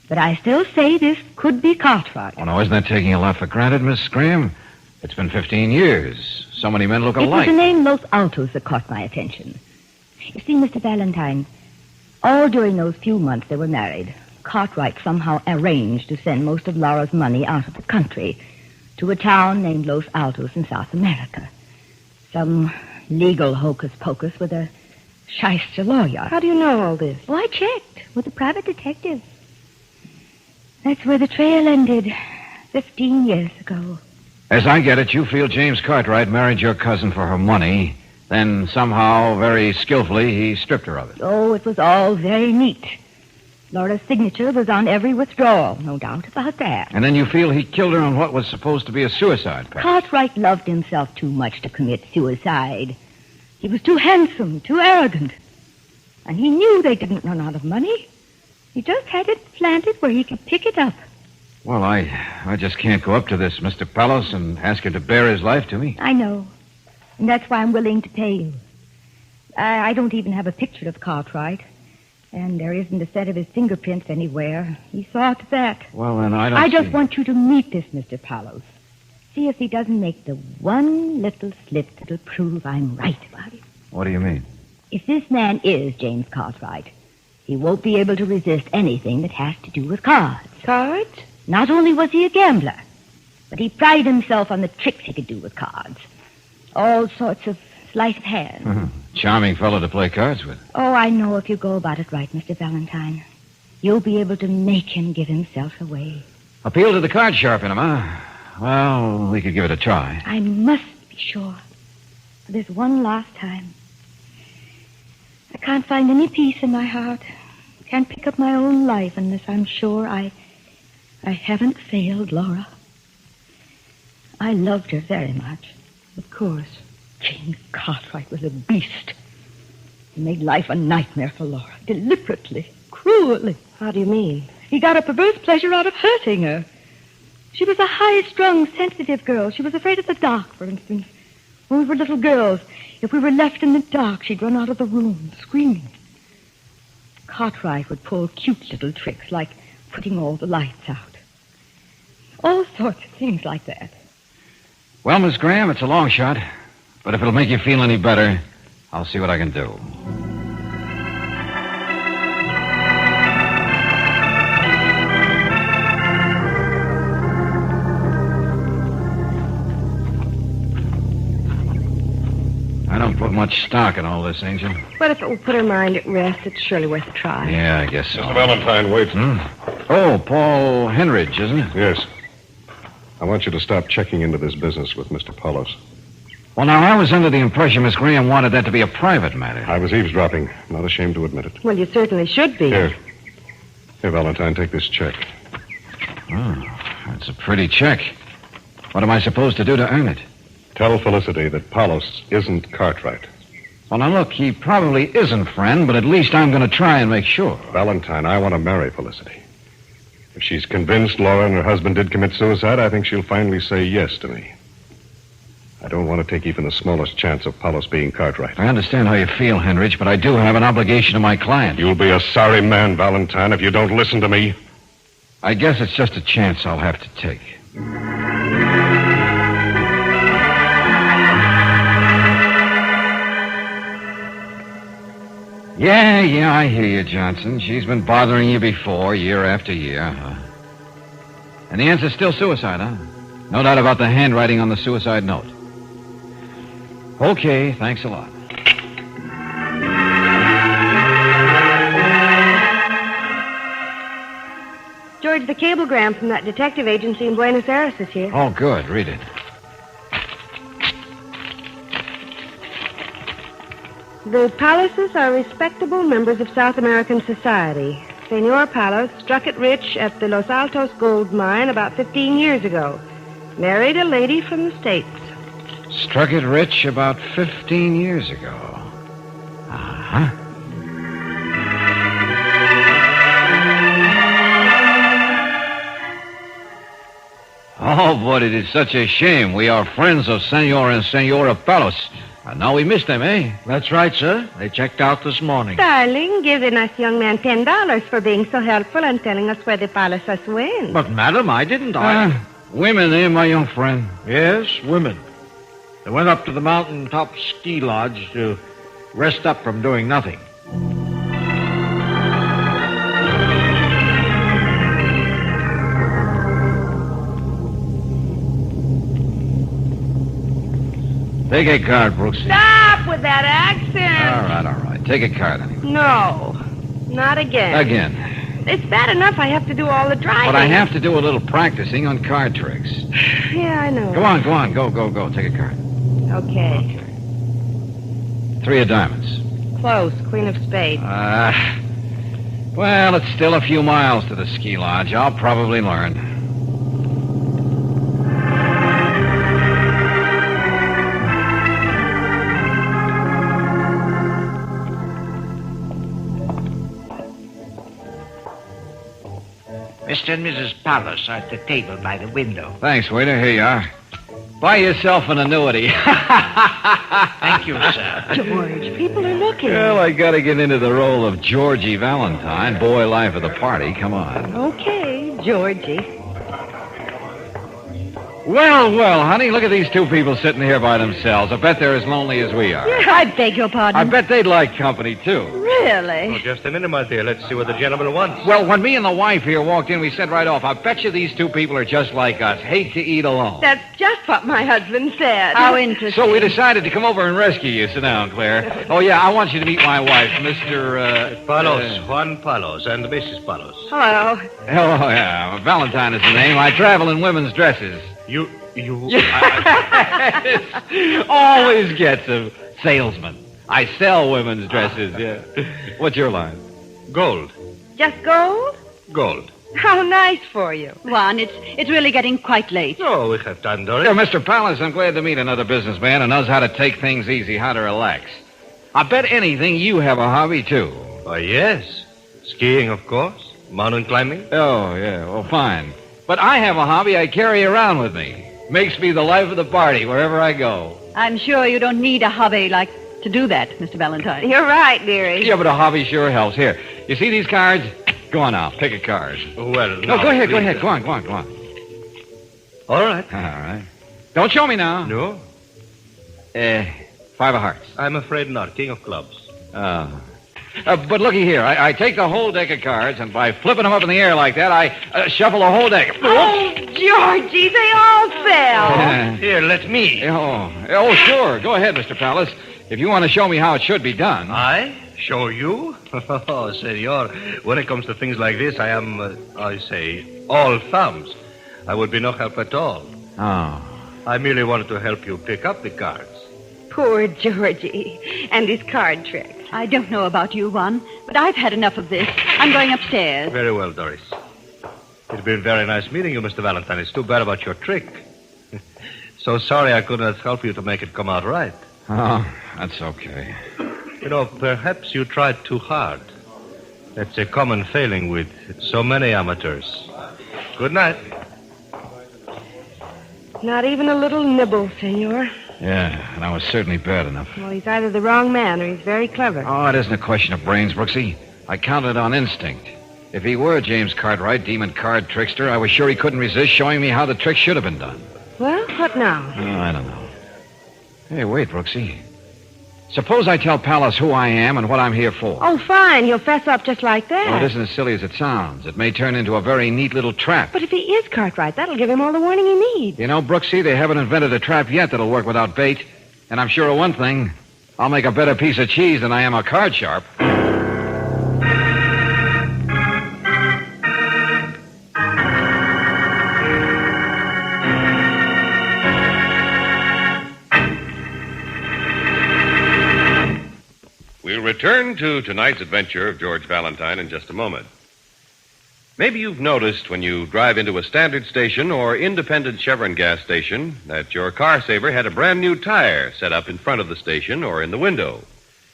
But I still say this could be Cartwright. Oh, no, isn't that taking a lot for granted, Miss Graham? It's been 15 years. So many men look alike. It was the name Los Altos that caught my attention. You see, Mr. Valentine, all during those few months they were married, Cartwright somehow arranged to send most of Laura's money out of the country to a town named Los Altos in South America. Some legal hocus-pocus with a shyster lawyer. How do you know all this? Oh, I checked with a private detective. That's where the trail ended 15 years ago. As I get it, you feel James Cartwright married your cousin for her money, then somehow, very skillfully, he stripped her of it. Oh, it was all very neat. Laura's signature was on every withdrawal, no doubt about that. And then you feel he killed her on what was supposed to be a suicide pact. Cartwright loved himself too much to commit suicide. He was too handsome, too arrogant. And he knew they didn't run out of money. He just had it planted where he could pick it up. Well, I just can't go up to this Mr. Palos and ask him to bare his life to me. I know. And that's why I'm willing to pay you. I don't even have a picture of Cartwright. And there isn't a set of his fingerprints anywhere. He saw to that. Well, then I just want you to meet this Mr. Palos. See if he doesn't make the one little slip that'll prove I'm right about it. What do you mean? If this man is James Cartwright, he won't be able to resist anything that has to do with cards. Cards? Not only was he a gambler, but he prided himself on the tricks he could do with cards. All sorts of sleight of hand. Mm-hmm. Charming fellow to play cards with. Oh, I know if you go about it right, Mr. Valentine. You'll be able to make him give himself away. Appeal to the card sharp in him, huh? Well, we could give it a try. I must be sure. For this one last time. I can't find any peace in my heart. Can't pick up my own life unless I'm sure I haven't failed Laura. I loved her very much. Of course. James Cartwright was a beast. He made life a nightmare for Laura. Deliberately. Cruelly. How do you mean? He got a perverse pleasure out of hurting her. She was a high-strung, sensitive girl. She was afraid of the dark, for instance. When we were little girls, if we were left in the dark, she'd run out of the room, screaming. Cartwright would pull cute little tricks, like putting all the lights out. All sorts of things like that. Well, Miss Graham, it's a long shot. But if it'll make you feel any better, I'll see what I can do. I don't put much stock in all this, Angel. But if it will put her mind at rest, it's surely worth a try. Yeah, I guess so. Mr. Valentine, wait. Oh, Paul Henridge, isn't it? Yes. I want you to stop checking into this business with Mr. Palos. Well, now, I was under the impression Miss Graham wanted that to be a private matter. I was eavesdropping. Not ashamed to admit it. Well, you certainly should be. Here, Valentine, take this check. Oh, that's a pretty check. What am I supposed to do to earn it? Tell Felicity that Palos isn't Cartwright. Well, now, look, he probably isn't, friend, but at least I'm going to try and make sure. Valentine, I want to marry Felicity. If she's convinced Laura and her husband did commit suicide, I think she'll finally say yes to me. I don't want to take even the smallest chance of Palos being Cartwright. I understand how you feel, Henrich, but I do have an obligation to my client. You'll be a sorry man, Valentine, if you don't listen to me. I guess it's just a chance I'll have to take. Yeah, I hear you, Johnson. She's been bothering you before, year after year. And the answer's still suicide, huh? No doubt about the handwriting on the suicide note. Okay, thanks a lot. George, the cablegram from that detective agency in Buenos Aires is here. Oh, good. Read it. The Palaces are respectable members of South American society. Senor Palos struck it rich at the Los Altos gold mine about 15 years ago. Married a lady from the States. Struck it rich about 15 years ago. Uh-huh. Oh, but it is such a shame. We are friends of Senor and Senora Palos. And now we miss them, eh? That's right, sir. They checked out this morning. Darling, give the nice young man $10 for being so helpful and telling us where the Palaces went. But, madam, I didn't. Women, eh, my young friend? Yes, women. They went up to the mountaintop ski lodge to rest up from doing nothing. Take a card, Brooks. Stop with that accent. All right. Take a card, anyway. No, not again. Again. It's bad enough I have to do all the driving. But I have to do a little practicing on card tricks. Yeah, I know. Go on. Go. Take a card. Okay. 3 of diamonds. Close. Queen of spades. Well, it's still a few miles to the ski lodge. I'll probably learn. Mr. and Mrs. Palos are at the table by the window. Thanks, waiter. Here you are. Buy yourself an annuity. Thank you, sir. George, people are looking. Well, I gotta get into the role of Georgie Valentine, boy life of the party. Come on. Okay, Georgie. Well, honey, look at these 2 people sitting here by themselves. I bet they're as lonely as we are. I beg your pardon. I bet they'd like company, too. Really? Oh, just a minute, my dear. Let's see what the gentleman wants. Well, when me and the wife here walked in, we said right off, I bet you these 2 people are just like us. Hate to eat alone. That's just what my husband said. How interesting. So we decided to come over and rescue you. Sit down, Claire. Oh, yeah, I want you to meet my wife, Mr. Palos, Juan Palos, and Mrs. Palos. Hello. Oh, yeah, Valentine is the name. I travel in women's dresses. You... Always gets a salesman. I sell women's dresses, yeah. What's your line? Gold. Just gold? Gold. How nice for you. Juan, it's really getting quite late. Oh, we have time, Doris. Yeah, Mr. Palos, I'm glad to meet another businessman who knows how to take things easy, how to relax. I bet anything you have a hobby, too. Oh, yes. Skiing, of course. Mountain climbing. Oh, yeah, well, fine. But I have a hobby I carry around with me. Makes me the life of the party wherever I go. I'm sure you don't need a hobby like to do that, Mr. Valentine. You're right, dearie. Yeah, but a hobby sure helps. Here, you see these cards? Go on now, pick a card. Well, no, go ahead. Go on. All right. All right. Don't show me now. No. 5 of hearts. I'm afraid not. King of clubs. But looky here. I take the whole deck of cards, and by flipping them up in the air like that, I shuffle the whole deck. Oh, Georgie, they all fell. Here, let me. Oh, sure. Go ahead, Mr. Palos. If you want to show me how it should be done. I? Show you? Oh, senor, when it comes to things like this, I am, all thumbs. I would be no help at all. Oh. I merely wanted to help you pick up the cards. Poor Georgie and his card tricks. I don't know about you, Juan, but I've had enough of this. I'm going upstairs. Very well, Doris. It's been very nice meeting you, Mr. Valentine. It's too bad about your trick. So sorry I could not help you to make it come out right. Oh, that's okay. You know, perhaps you tried too hard. That's a common failing with so many amateurs. Good night. Not even a little nibble, senor. Yeah, and I was certainly bad enough. Well, he's either the wrong man or he's very clever. Oh, it isn't a question of brains, Brooksy. I counted on instinct. If he were James Cartwright, demon card trickster, I was sure he couldn't resist showing me how the trick should have been done. Well, what now? Oh, I don't know. Hey, wait, Brooksy. Suppose I tell Palace who I am and what I'm here for. Oh, fine. He'll fess up just like that. Well, it isn't as silly as it sounds. It may turn into a very neat little trap. But if he is Cartwright, that'll give him all the warning he needs. You know, Brooksy, they haven't invented a trap yet that'll work without bait. And I'm sure of one thing. I'll make a better piece of cheese than I am a card sharp. We'll return to tonight's adventure of George Valentine in just a moment. Maybe you've noticed when you drive into a standard station or independent Chevron gas station that your car saver had a brand new tire set up in front of the station or in the window.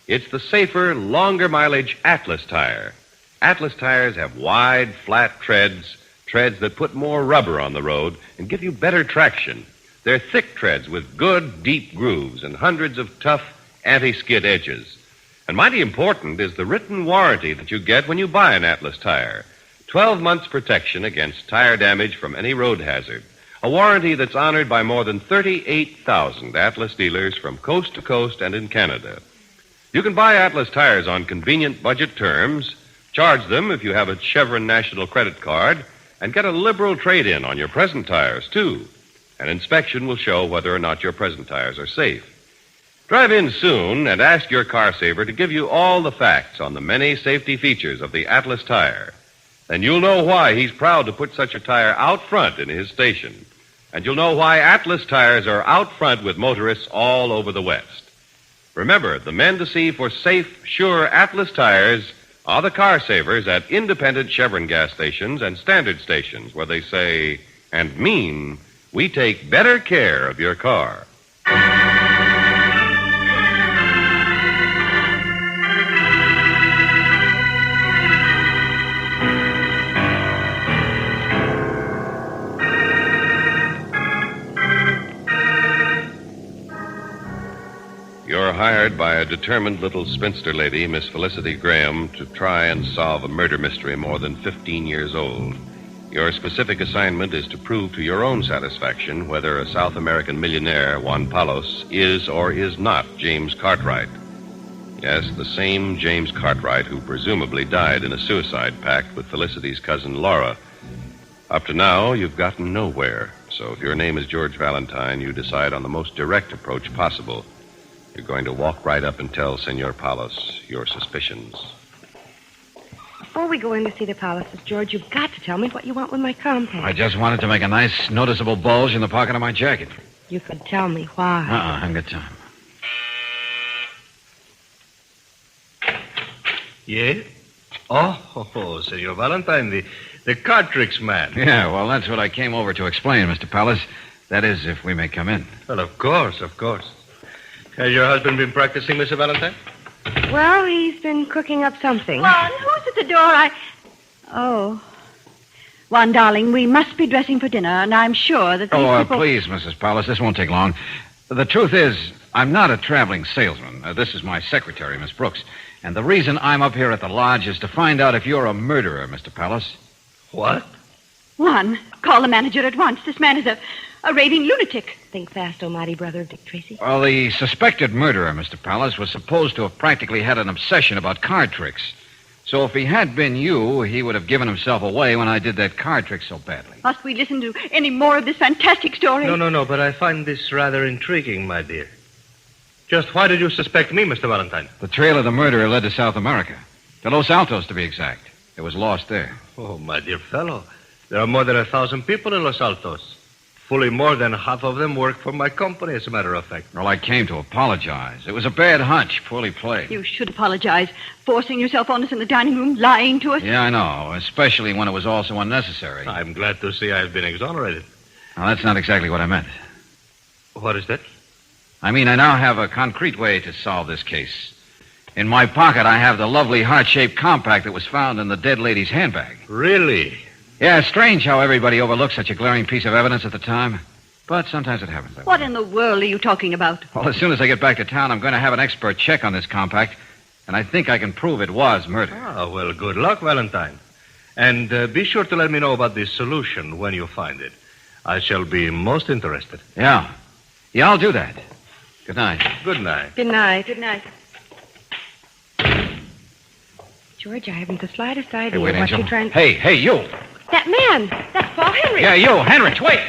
It's the safer, longer mileage Atlas tire. Atlas tires have wide, flat treads that put more rubber on the road and give you better traction. They're thick treads with good, deep grooves and hundreds of tough anti-skid edges. And mighty important is the written warranty that you get when you buy an Atlas tire. 12 months protection against tire damage from any road hazard. A warranty that's honored by more than 38,000 Atlas dealers from coast to coast and in Canada. You can buy Atlas tires on convenient budget terms, charge them if you have a Chevron National Credit Card, and get a liberal trade-in on your present tires, too. An inspection will show whether or not your present tires are safe. Drive in soon and ask your car saver to give you all the facts on the many safety features of the Atlas tire. Then you'll know why he's proud to put such a tire out front in his station. And you'll know why Atlas tires are out front with motorists all over the West. Remember, the men to see for safe, sure Atlas tires are the car savers at independent Chevron gas stations and standard stations where they say and mean, we take better care of your car. You're hired by a determined little spinster lady, Miss Felicity Graham, to try and solve a murder mystery more than 15 years old. Your specific assignment is to prove to your own satisfaction whether a South American millionaire, Juan Palos, is or is not James Cartwright. Yes, the same James Cartwright who presumably died in a suicide pact with Felicity's cousin Laura. Up to now, you've gotten nowhere. So if your name is George Valentine, you decide on the most direct approach possible. You're going to walk right up and tell Senor Palos your suspicions. Before we go in to see the Palaces, George, you've got to tell me what you want with my compact. I just wanted to make a nice, noticeable bulge in the pocket of my jacket. You could tell me why. I haven't got time. Yeah? Oh, Senor Valentine, the card tricks man. Yeah, well, that's what I came over to explain, Mr. Palos. That is, if we may come in. Well, of course. Has your husband been practicing, Mr. Valentine? Well, he's been cooking up something. Juan, who's at the door? Oh. Juan, darling, we must be dressing for dinner, and I'm sure that these people... Please, Mrs. Palos, this won't take long. The truth is, I'm not a traveling salesman. This is my secretary, Miss Brooks. And the reason I'm up here at the lodge is to find out if you're a murderer, Mr. Palos. What? Juan, call the manager at once. This man is a raving lunatic. Think fast, almighty brother of Dick Tracy. Well, the suspected murderer, Mr. Palos, was supposed to have practically had an obsession about card tricks. So if he had been you, he would have given himself away when I did that card trick so badly. Must we listen to any more of this fantastic story? No, but I find this rather intriguing, my dear. Just why did you suspect me, Mr. Valentine? The trail of the murderer led to South America. To Los Altos, to be exact. It was lost there. Oh, my dear fellow. There are more than 1,000 people in Los Altos. Fully more than half of them work for my company, as a matter of fact. Well, I came to apologize. It was a bad hunch, poorly played. You should apologize. Forcing yourself on us in the dining room, lying to us. Yeah, I know, especially when it was all so unnecessary. I'm glad to see I've been exonerated. Now, that's not exactly what I meant. What is that? I mean, I now have a concrete way to solve this case. In my pocket, I have the lovely heart-shaped compact that was found in the dead lady's handbag. Really? Yeah, it's strange how everybody overlooks such a glaring piece of evidence at the time. But sometimes it happens. What in the world are you talking about? Well, as soon as I get back to town, I'm going to have an expert check on this compact, and I think I can prove it was murder. Oh, well, good luck, Valentine. And be sure to let me know about the solution when you find it. I shall be most interested. Yeah, I'll do that. Good night. Good night. Good night. Good night. George, I haven't the slightest idea Hey, wait, what Angel. you're trying... Hey, you. That man! That's Paul Henry! Yeah, you. Henrich, wait.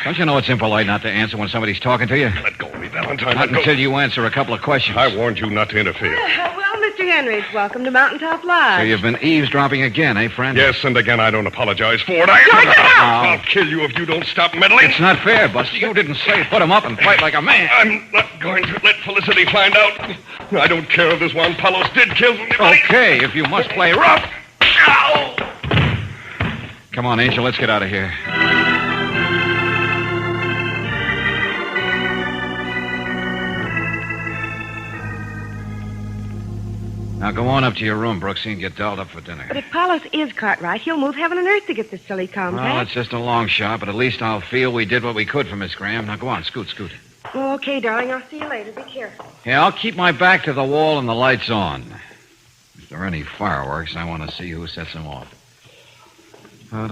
Don't you know it's impolite not to answer when somebody's talking to you? Let go of me, Valentine. Not Let go. until you answer a couple of questions. I warned you not to interfere. Well, Mr. Henry, welcome to Mountaintop Lodge. So you've been eavesdropping again, eh, friend? Yes, and again, I don't apologize for it. George, look out! I'll kill you if you don't stop meddling. It's not fair, Buster. You didn't say put him up and fight like a man. I'm not going to let Felicity find out. I don't care if this Juan Palos did kill anybody. Okay, if you must play rough. Ow! Come on, Angel, let's get out of here. Now go on up to your room, Brooksy, and get dolled up for dinner. But if Paulus is Cartwright, he'll move heaven and earth to get this silly compact. Well, it's just a long shot, but at least I'll feel we did what we could for Miss Graham. Now go on, scoot. Okay, darling, I'll see you later. Be careful. Yeah, I'll keep my back to the wall and the lights on. If there are any fireworks, I want to see who sets them off. I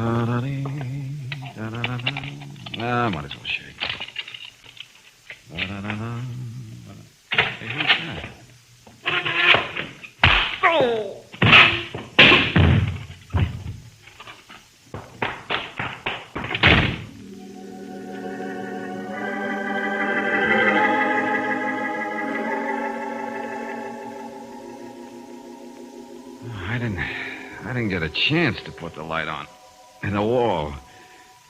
might as well shake. Hey, who's that? Oh! I didn't get a chance to put the light on. In the wall.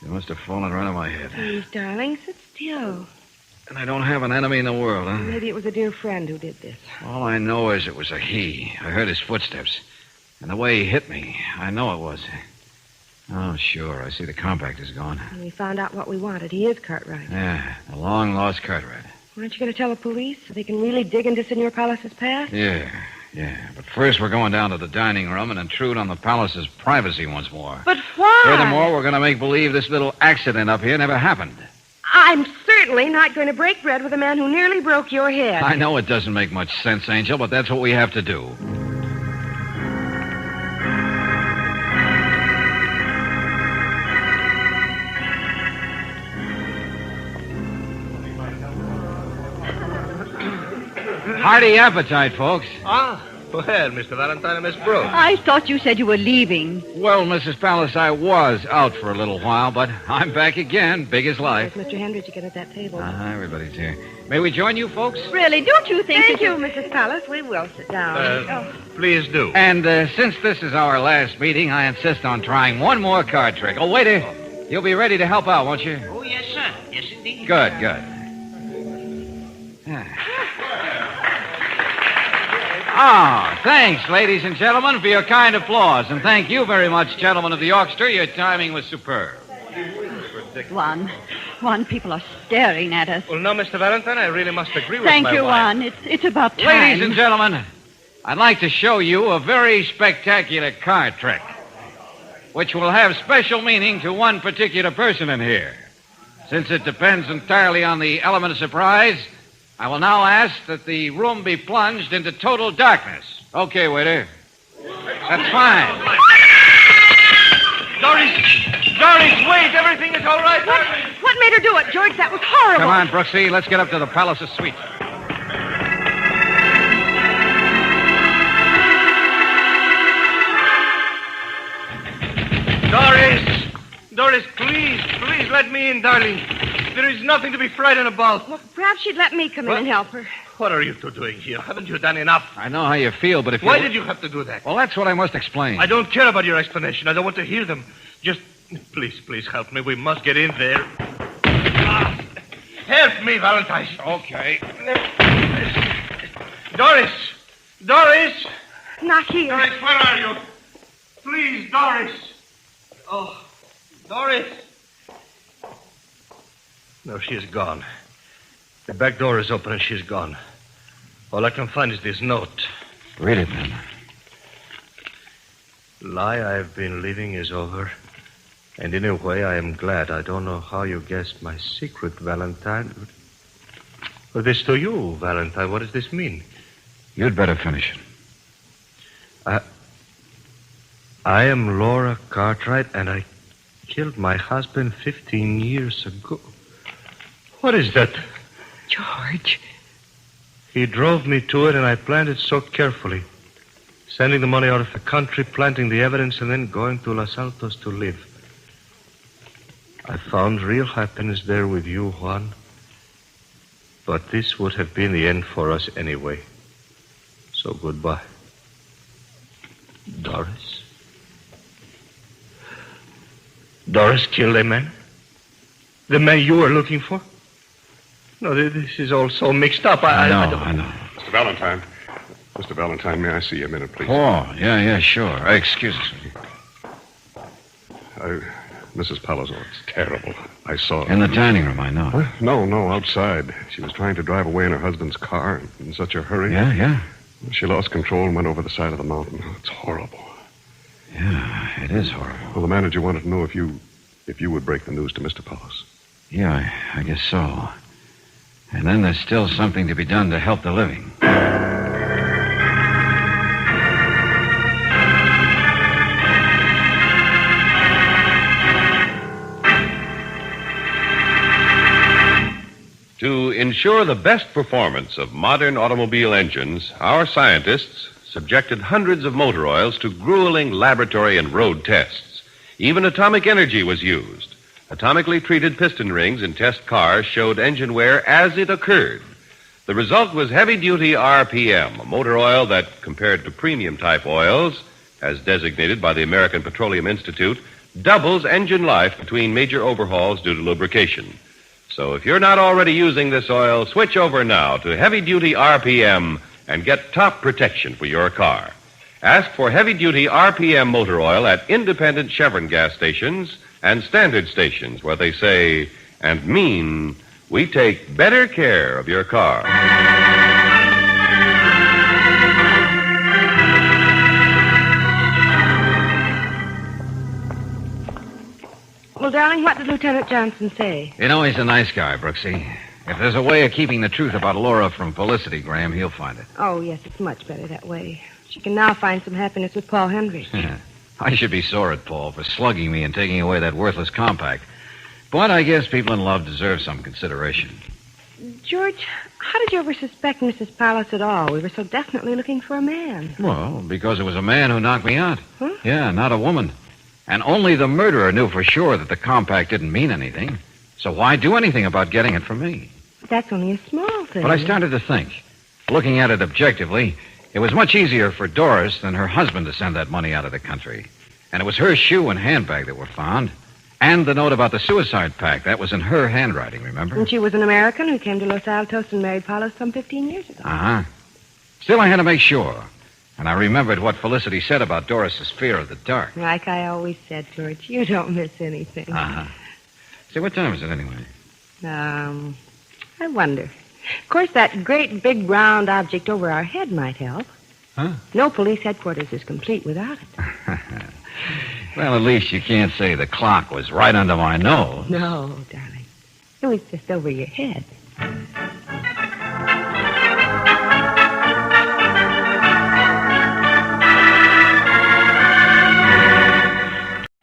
It must have fallen right on my head. Please, darling, sit still. And I don't have an enemy in the world, huh? Maybe it was a dear friend who did this. All I know is it was a he. I heard his footsteps. And the way he hit me, I know it was. Oh, sure. I see the compact is gone. And we found out what we wanted. He is Cartwright. Yeah, the long-lost Cartwright. Aren't you going to tell the police so they can really dig into Senor Palas's past? Yeah. But first we're going down to the dining room and intrude on the palace's privacy once more. But why? Furthermore, we're going to make believe this little accident up here never happened. I'm certainly not going to break bread with a man who nearly broke your head. I know it doesn't make much sense, Angel, but that's what we have to do. Hearty appetite, folks. Ah, well, Mr. Valentine and Miss Brooks. I thought you said you were leaving. Well, Mrs. Palace, I was out for a little while, but I'm back again, big as life. There's Mr. Hendricks again at that table. Everybody's here. May we join you, folks? Really, don't you think... Thank you, Mrs. Palace. We will sit down. Please do. And since this is our last meeting, I insist on trying one more card trick. Oh, waiter, you'll be ready to help out, won't you? Oh, yes, sir. Yes, indeed. Good. Thanks, ladies and gentlemen, for your kind applause. And thank you very much, gentlemen of the orchestra. Your timing was superb. Juan, people are staring at us. Well, no, Mr. Valentine, I really must agree with Thank my you, wife. Juan. It's about time. Ladies and gentlemen, I'd like to show you a very spectacular card trick, which will have special meaning to one particular person in here. Since it depends entirely on the element of surprise, I will now ask that the room be plunged into total darkness. Okay, waiter. That's fine. Doris, wait. Everything is all right. What made her do it, George? That was horrible. Come on, Brooksy. Let's get up to the palace's suite. Doris, please let me in, darling. There is nothing to be frightened about. Well, perhaps she'd let me come in and help her. What are you two doing here? Haven't you done enough? I know how you feel, but if you... Why did you have to do that? Well, that's what I must explain. I don't care about your explanation. I don't want to hear them. Just, please help me. We must get in there. Help me, Valentine. Okay. Doris! Not here. Doris, where are you? Please, Doris. Oh, Doris. No, she is gone. The back door is open and she's gone. All I can find is this note. Read it, then. Lie I've been living is over. And in a way, I am glad. I don't know how you guessed my secret, Valentine. Well, this to you, Valentine. What does this mean? You'd better finish it. I am Laura Cartwright, and I killed my husband 15 years ago. What is that? George. He drove me to it, and I planned it so carefully. Sending the money out of the country, planting the evidence, and then going to Los Altos to live. I found real happiness there with you, Juan. But this would have been the end for us anyway. So goodbye. Doris? Doris killed a man? The man you were looking for? No, this is all so mixed up. I know. Mr. Valentine. Mr. Valentine, may I see you a minute, please? Oh, yeah, sure. Excuse us. Mrs. Palazzo, it's terrible. I saw her. In the dining room, I know. Huh? No, outside. She was trying to drive away in her husband's car in such a hurry. Yeah? She lost control and went over the side of the mountain. Oh, it's horrible. Yeah, it is horrible. Well, the manager wanted to know if you would break the news to Mr. Palos. Yeah, I guess so. And then there's still something to be done to help the living. To ensure the best performance of modern automobile engines, our scientists subjected hundreds of motor oils to grueling laboratory and road tests. Even atomic energy was used. Atomically treated piston rings in test cars showed engine wear as it occurred. The result was heavy-duty RPM, a motor oil that, compared to premium-type oils, as designated by the American Petroleum Institute, doubles engine life between major overhauls due to lubrication. So if you're not already using this oil, switch over now to heavy-duty RPM and get top protection for your car. Ask for heavy-duty RPM motor oil at independent Chevron gas stations and standard stations where they say and mean we take better care of your car. Well, darling, what did Lieutenant Johnson say? You know, he's a nice guy, Brooksy. If there's a way of keeping the truth about Laura from Felicity, Graham, he'll find it. Oh, yes, it's much better that way. She can now find some happiness with Paul Hendricks. I should be sore at Paul for slugging me and taking away that worthless compact. But I guess people in love deserve some consideration. George, how did you ever suspect Mrs. Pallas at all? We were so definitely looking for a man. Well, because it was a man who knocked me out. Huh? Yeah, not a woman. And only the murderer knew for sure that the compact didn't mean anything. So why do anything about getting it from me? That's only a small thing. But I started to think. Looking at it objectively, it was much easier for Doris than her husband to send that money out of the country. And it was her shoe and handbag that were found. And the note about the suicide pact. That was in her handwriting, remember? And she was an American who came to Los Altos and married Palos some 15 years ago. Uh-huh. Still, I had to make sure. And I remembered what Felicity said about Doris's fear of the dark. Like I always said, George, you don't miss anything. Uh-huh. Say, what time is it anyway? I wonder. Of course, that great big round object over our head might help. Huh? No police headquarters is complete without it. Well, at least you can't say the clock was right under my nose. No, darling. It was just over your head.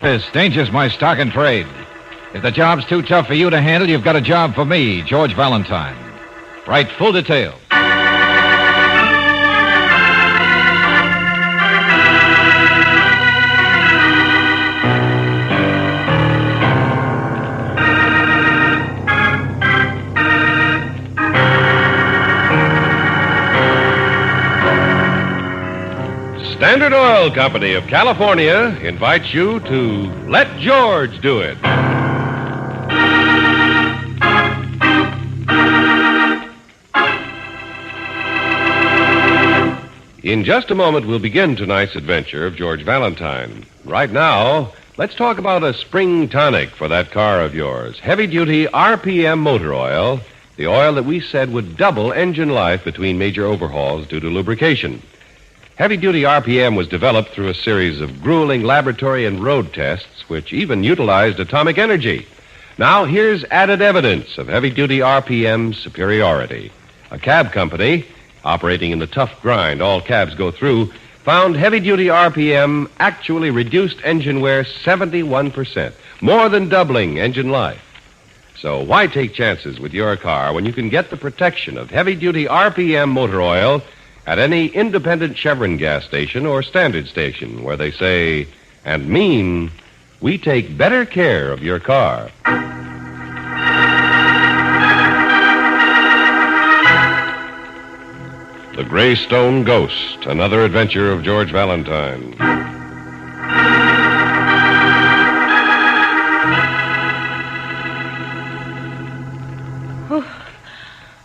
This danger's my stock and trade. If the job's too tough for you to handle, you've got a job for me, George Valentine. Write full details. Standard Oil Company of California invites you to Let George Do It. In just a moment, we'll begin tonight's adventure of George Valentine. Right now, let's talk about a spring tonic for that car of yours. Heavy-duty RPM motor oil, the oil that we said would double engine life between major overhauls due to lubrication. Heavy-duty RPM was developed through a series of grueling laboratory and road tests, which even utilized atomic energy. Now, here's added evidence of heavy-duty RPM's superiority. A cab company, operating in the tough grind all cabs go through, found heavy-duty RPM actually reduced engine wear 71%, more than doubling engine life. So why take chances with your car when you can get the protection of heavy-duty RPM motor oil at any independent Chevron gas station or standard station where they say and mean, we take better care of your car. The Graystone Ghost, another adventure of George Valentine.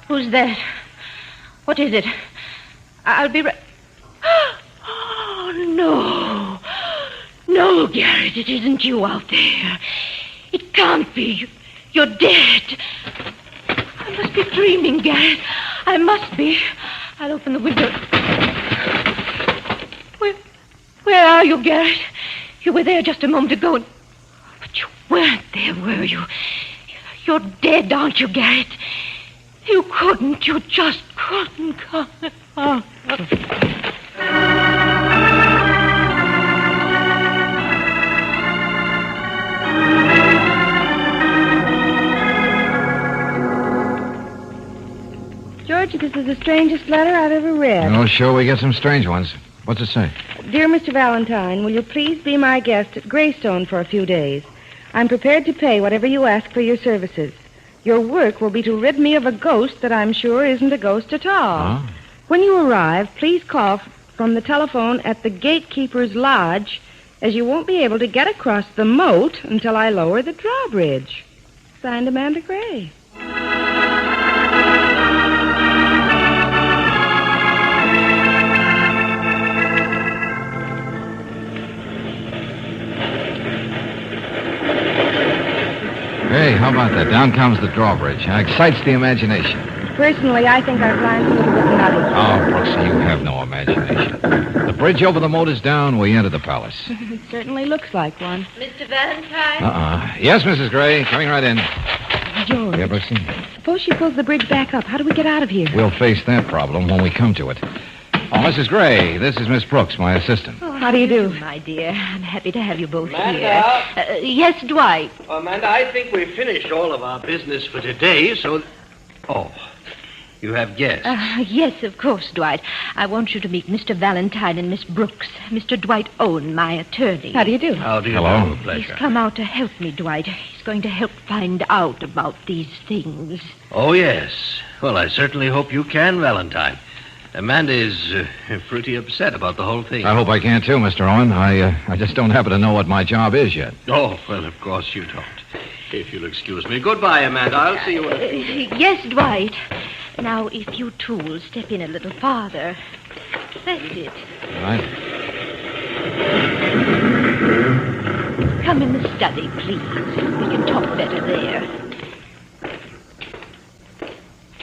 Who's that? What is it? I'll be right... Oh, no. No, Garrett, it isn't you out there. It can't be. You're dead. I must be dreaming, Garrett. I must be. I'll open the window. Where are you, Garrett? You were there just a moment ago. But you weren't there, were you? You're dead, aren't you, Garrett? You couldn't. You just couldn't come. Oh. George, this is the strangest letter I've ever read. Oh, sure, we get some strange ones. What's it say? Dear Mr. Valentine, will you please be my guest at Graystone for a few days? I'm prepared to pay whatever you ask for your services. Your work will be to rid me of a ghost that I'm sure isn't a ghost at all. Oh? When you arrive, please call from the telephone at the gatekeeper's lodge, as you won't be able to get across the moat until I lower the drawbridge. Signed, Amanda Gray. Hey, how about that? Down comes the drawbridge. Excites the imagination. Personally, I think our plan's a little bit nutty. Oh, Brooksy, you have no imagination. The bridge over the moat is down. We enter the palace. It certainly looks like one. Mr. Valentine? Yes, Mrs. Gray. Coming right in. George. Yeah, Brooksy? Suppose she pulls the bridge back up. How do we get out of here? We'll face that problem when we come to it. Oh, Mrs. Gray, this is Miss Brooks, my assistant. Oh, how do you do? My dear, I'm happy to have you both Amanda? here. Yes, Dwight. Amanda, I think we've finished all of our business for today, so... Oh, you have guests. Yes, of course, Dwight. I want you to meet Mr. Valentine and Miss Brooks. Mr. Dwight Owen, my attorney. How do you do? How do you Hello. do? Pleasure. He's come out to help me, Dwight. He's going to help find out about these things. Oh, yes. Well, I certainly hope you can, Valentine. Amanda is pretty upset about the whole thing. I hope I can, too, Mr. Owen. I just don't happen to know what my job is yet. Oh, well, of course you don't. If you'll excuse me. Goodbye, Amanda. I'll see you in a few days. Yes, Dwight. Now, if you two will step in a little farther. That's it. All right. Come in the study, please. We can talk better there.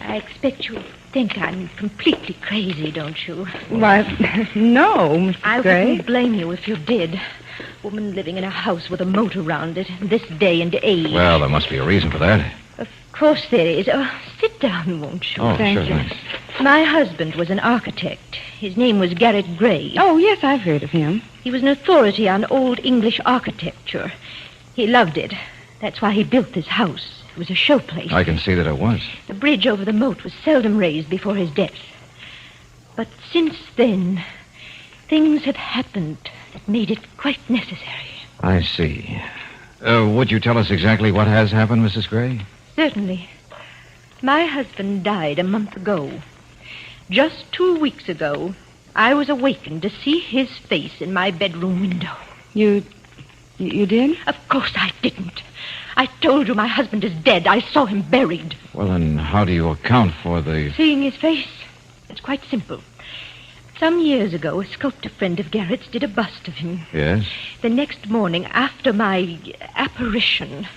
I expect you think I'm completely crazy, don't you? Why, no, Mr. I Gray. wouldn't blame you if you did. Woman living in a house with a moat around it, this day and age. Well, there must be a reason for that. Of course there is. Sit down, won't you? Oh, Thank sure, you. thanks. My husband was an architect. His name was Garrett Gray. Oh, yes, I've heard of him. He was an authority on old English architecture. He loved it. That's why he built this house. It was a showplace. I can see that it was. The bridge over the moat was seldom raised before his death. But since then, things have happened that made it quite necessary. I see. Would you tell us exactly what has happened, Mrs. Gray? Certainly. My husband died a month ago. Just 2 weeks ago, I was awakened to see his face in my bedroom window. You did? Of course I didn't. I told you my husband is dead. I saw him buried. Well, then how do you account for the... Seeing his face? It's quite simple. Some years ago, a sculptor friend of Garrett's did a bust of him. Yes? The next morning, after my apparition,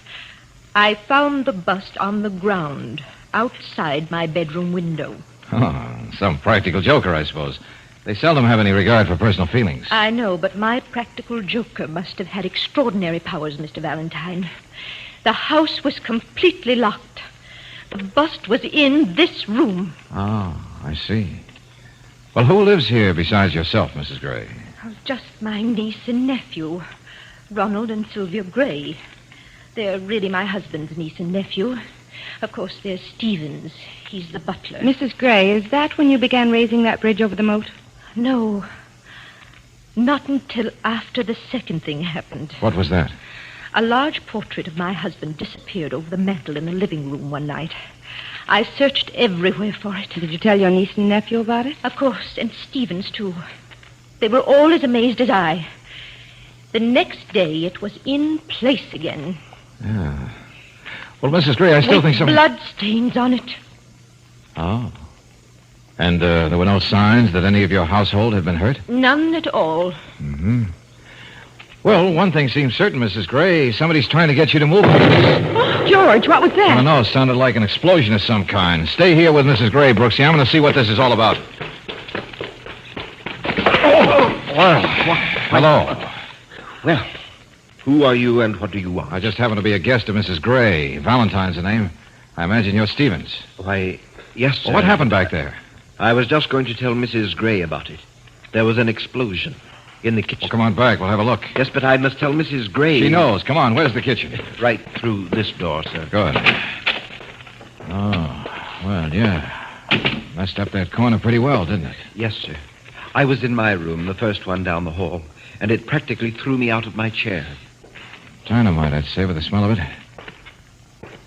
I found the bust on the ground outside my bedroom window. Oh, some practical joker, I suppose. They seldom have any regard for personal feelings. I know, but my practical joker must have had extraordinary powers, Mr. Valentine. The house was completely locked. The bust was in this room. Oh, I see. Well, who lives here besides yourself, Mrs. Gray? Oh, just my niece and nephew, Ronald and Sylvia Gray. They're really my husband's niece and nephew. Of course, there's Stevens. He's the butler. Mrs. Gray, is that when you began raising that bridge over the moat? No. Not until after the second thing happened. What was that? A large portrait of my husband disappeared over the mantel in the living room one night. I searched everywhere for it. Did you tell your niece and nephew about it? Of course, and Stevens, too. They were all as amazed as I. The next day, it was in place again. Yeah. Well, Mrs. Gray, I still think some... blood stains on it. Oh. And there were no signs that any of your household had been hurt? None at all. Mm-hmm. Well, one thing seems certain, Mrs. Gray. Somebody's trying to get you to move. Oh, George, what was that? I don't know. It sounded like an explosion of some kind. Stay here with Mrs. Gray, Brooksy. I'm going to see what this is all about. Well, Hello. Well, who are you and what do you want? I just happen to be a guest of Mrs. Gray. Valentine's the name. I imagine you're Stevens. Why, yes, sir. Well, what happened back there? I was just going to tell Mrs. Gray about it. There was an explosion in the kitchen. Well, come on back. We'll have a look. Yes, but I must tell Mrs. Gray. She knows. Come on. Where's the kitchen? Right through this door, sir. Good. Oh, well, yeah. Messed up that corner pretty well, didn't it? Yes, sir. I was in my room, the first one down the hall, and it practically threw me out of my chair. Dynamite, I'd say, with the smell of it.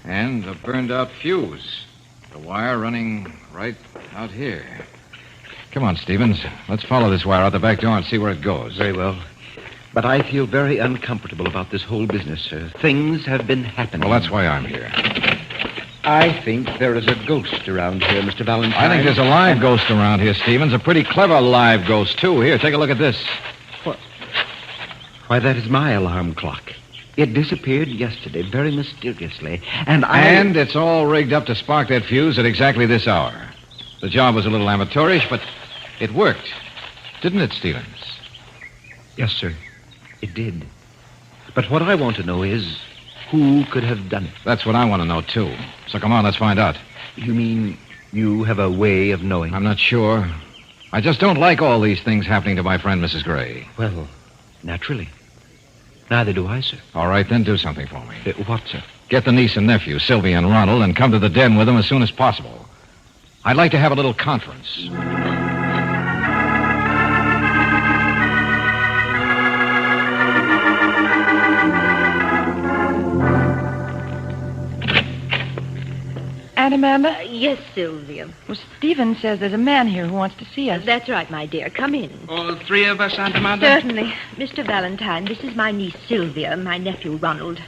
And a burned-out fuse. The wire running right out here. Come on, Stevens. Let's follow this wire out the back door and see where it goes. Very well. But I feel very uncomfortable about this whole business, sir. Things have been happening. Well, that's why I'm here. I think there is a ghost around here, Mr. Valentine. I think there's a live ghost around here, Stevens. A pretty clever live ghost, too. Here, take a look at this. What? Why, that is my alarm clock. It disappeared yesterday, very mysteriously. And it's all rigged up to spark that fuse at exactly this hour. The job was a little amateurish, but it worked. Didn't it, Stevens? Yes, sir. It did. But what I want to know is who could have done it. That's what I want to know, too. So come on, let's find out. You mean you have a way of knowing? I'm not sure. I just don't like all these things happening to my friend, Mrs. Gray. Well, naturally. Neither do I, sir. All right, then do something for me. What, sir? Get the niece and nephew, Sylvia and Ronald, and come to the den with them as soon as possible. I'd like to have a little conference. Aunt Amanda? Yes, Sylvia. Well, Stephen says there's a man here who wants to see us. That's right, my dear. Come in. All three of us, Aunt Amanda? Certainly. Mr. Valentine, this is my niece, Sylvia, my nephew, Ronald.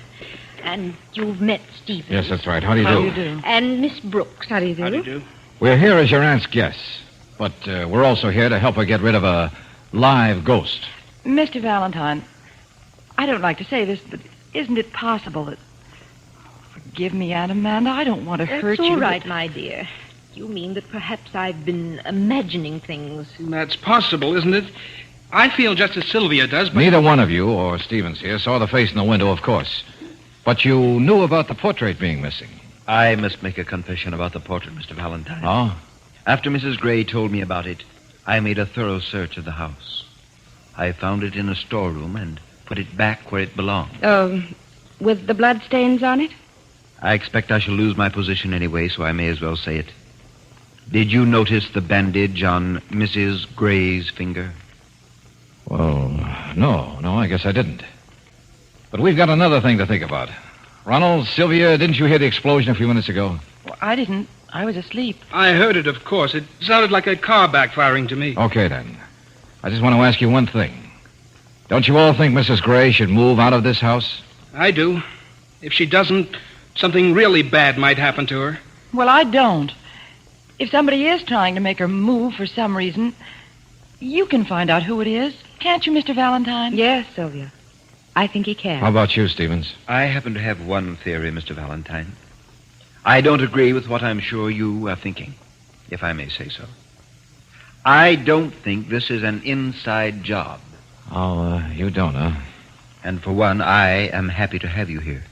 And you've met Stephen. Yes, that's right. How do you do? How do you do? And Miss Brooks. How do you do? How do you do? We're here as your aunt's guests, but we're also here to help her get rid of a live ghost. Mr. Valentine, I don't like to say this, but isn't it possible that... Forgive me, Aunt Amanda. I don't want to hurt you. That's all right, my dear. You mean that perhaps I've been imagining things. That's possible, isn't it? I feel just as Sylvia does, but... Neither one of you, or Stevens here, saw the face in the window, of course. But you knew about the portrait being missing. I must make a confession about the portrait, Mr. Valentine. Oh? After Mrs. Gray told me about it, I made a thorough search of the house. I found it in a storeroom and put it back where it belonged. With the bloodstains on it? I expect I shall lose my position anyway, so I may as well say it. Did you notice the bandage on Mrs. Gray's finger? Well, no, I guess I didn't. But we've got another thing to think about. Ronald, Sylvia, didn't you hear the explosion a few minutes ago? Well, I didn't. I was asleep. I heard it, of course. It sounded like a car backfiring to me. Okay, then. I just want to ask you one thing. Don't you all think Mrs. Gray should move out of this house? I do. If she doesn't, something really bad might happen to her. Well, I don't. If somebody is trying to make her move for some reason, you can find out who it is. Can't you, Mr. Valentine? Yes, Sylvia. I think he can. How about you, Stevens? I happen to have one theory, Mr. Valentine. I don't agree with what I'm sure you are thinking, if I may say so. I don't think this is an inside job. Oh, you don't, huh? And for one, I am happy to have you here.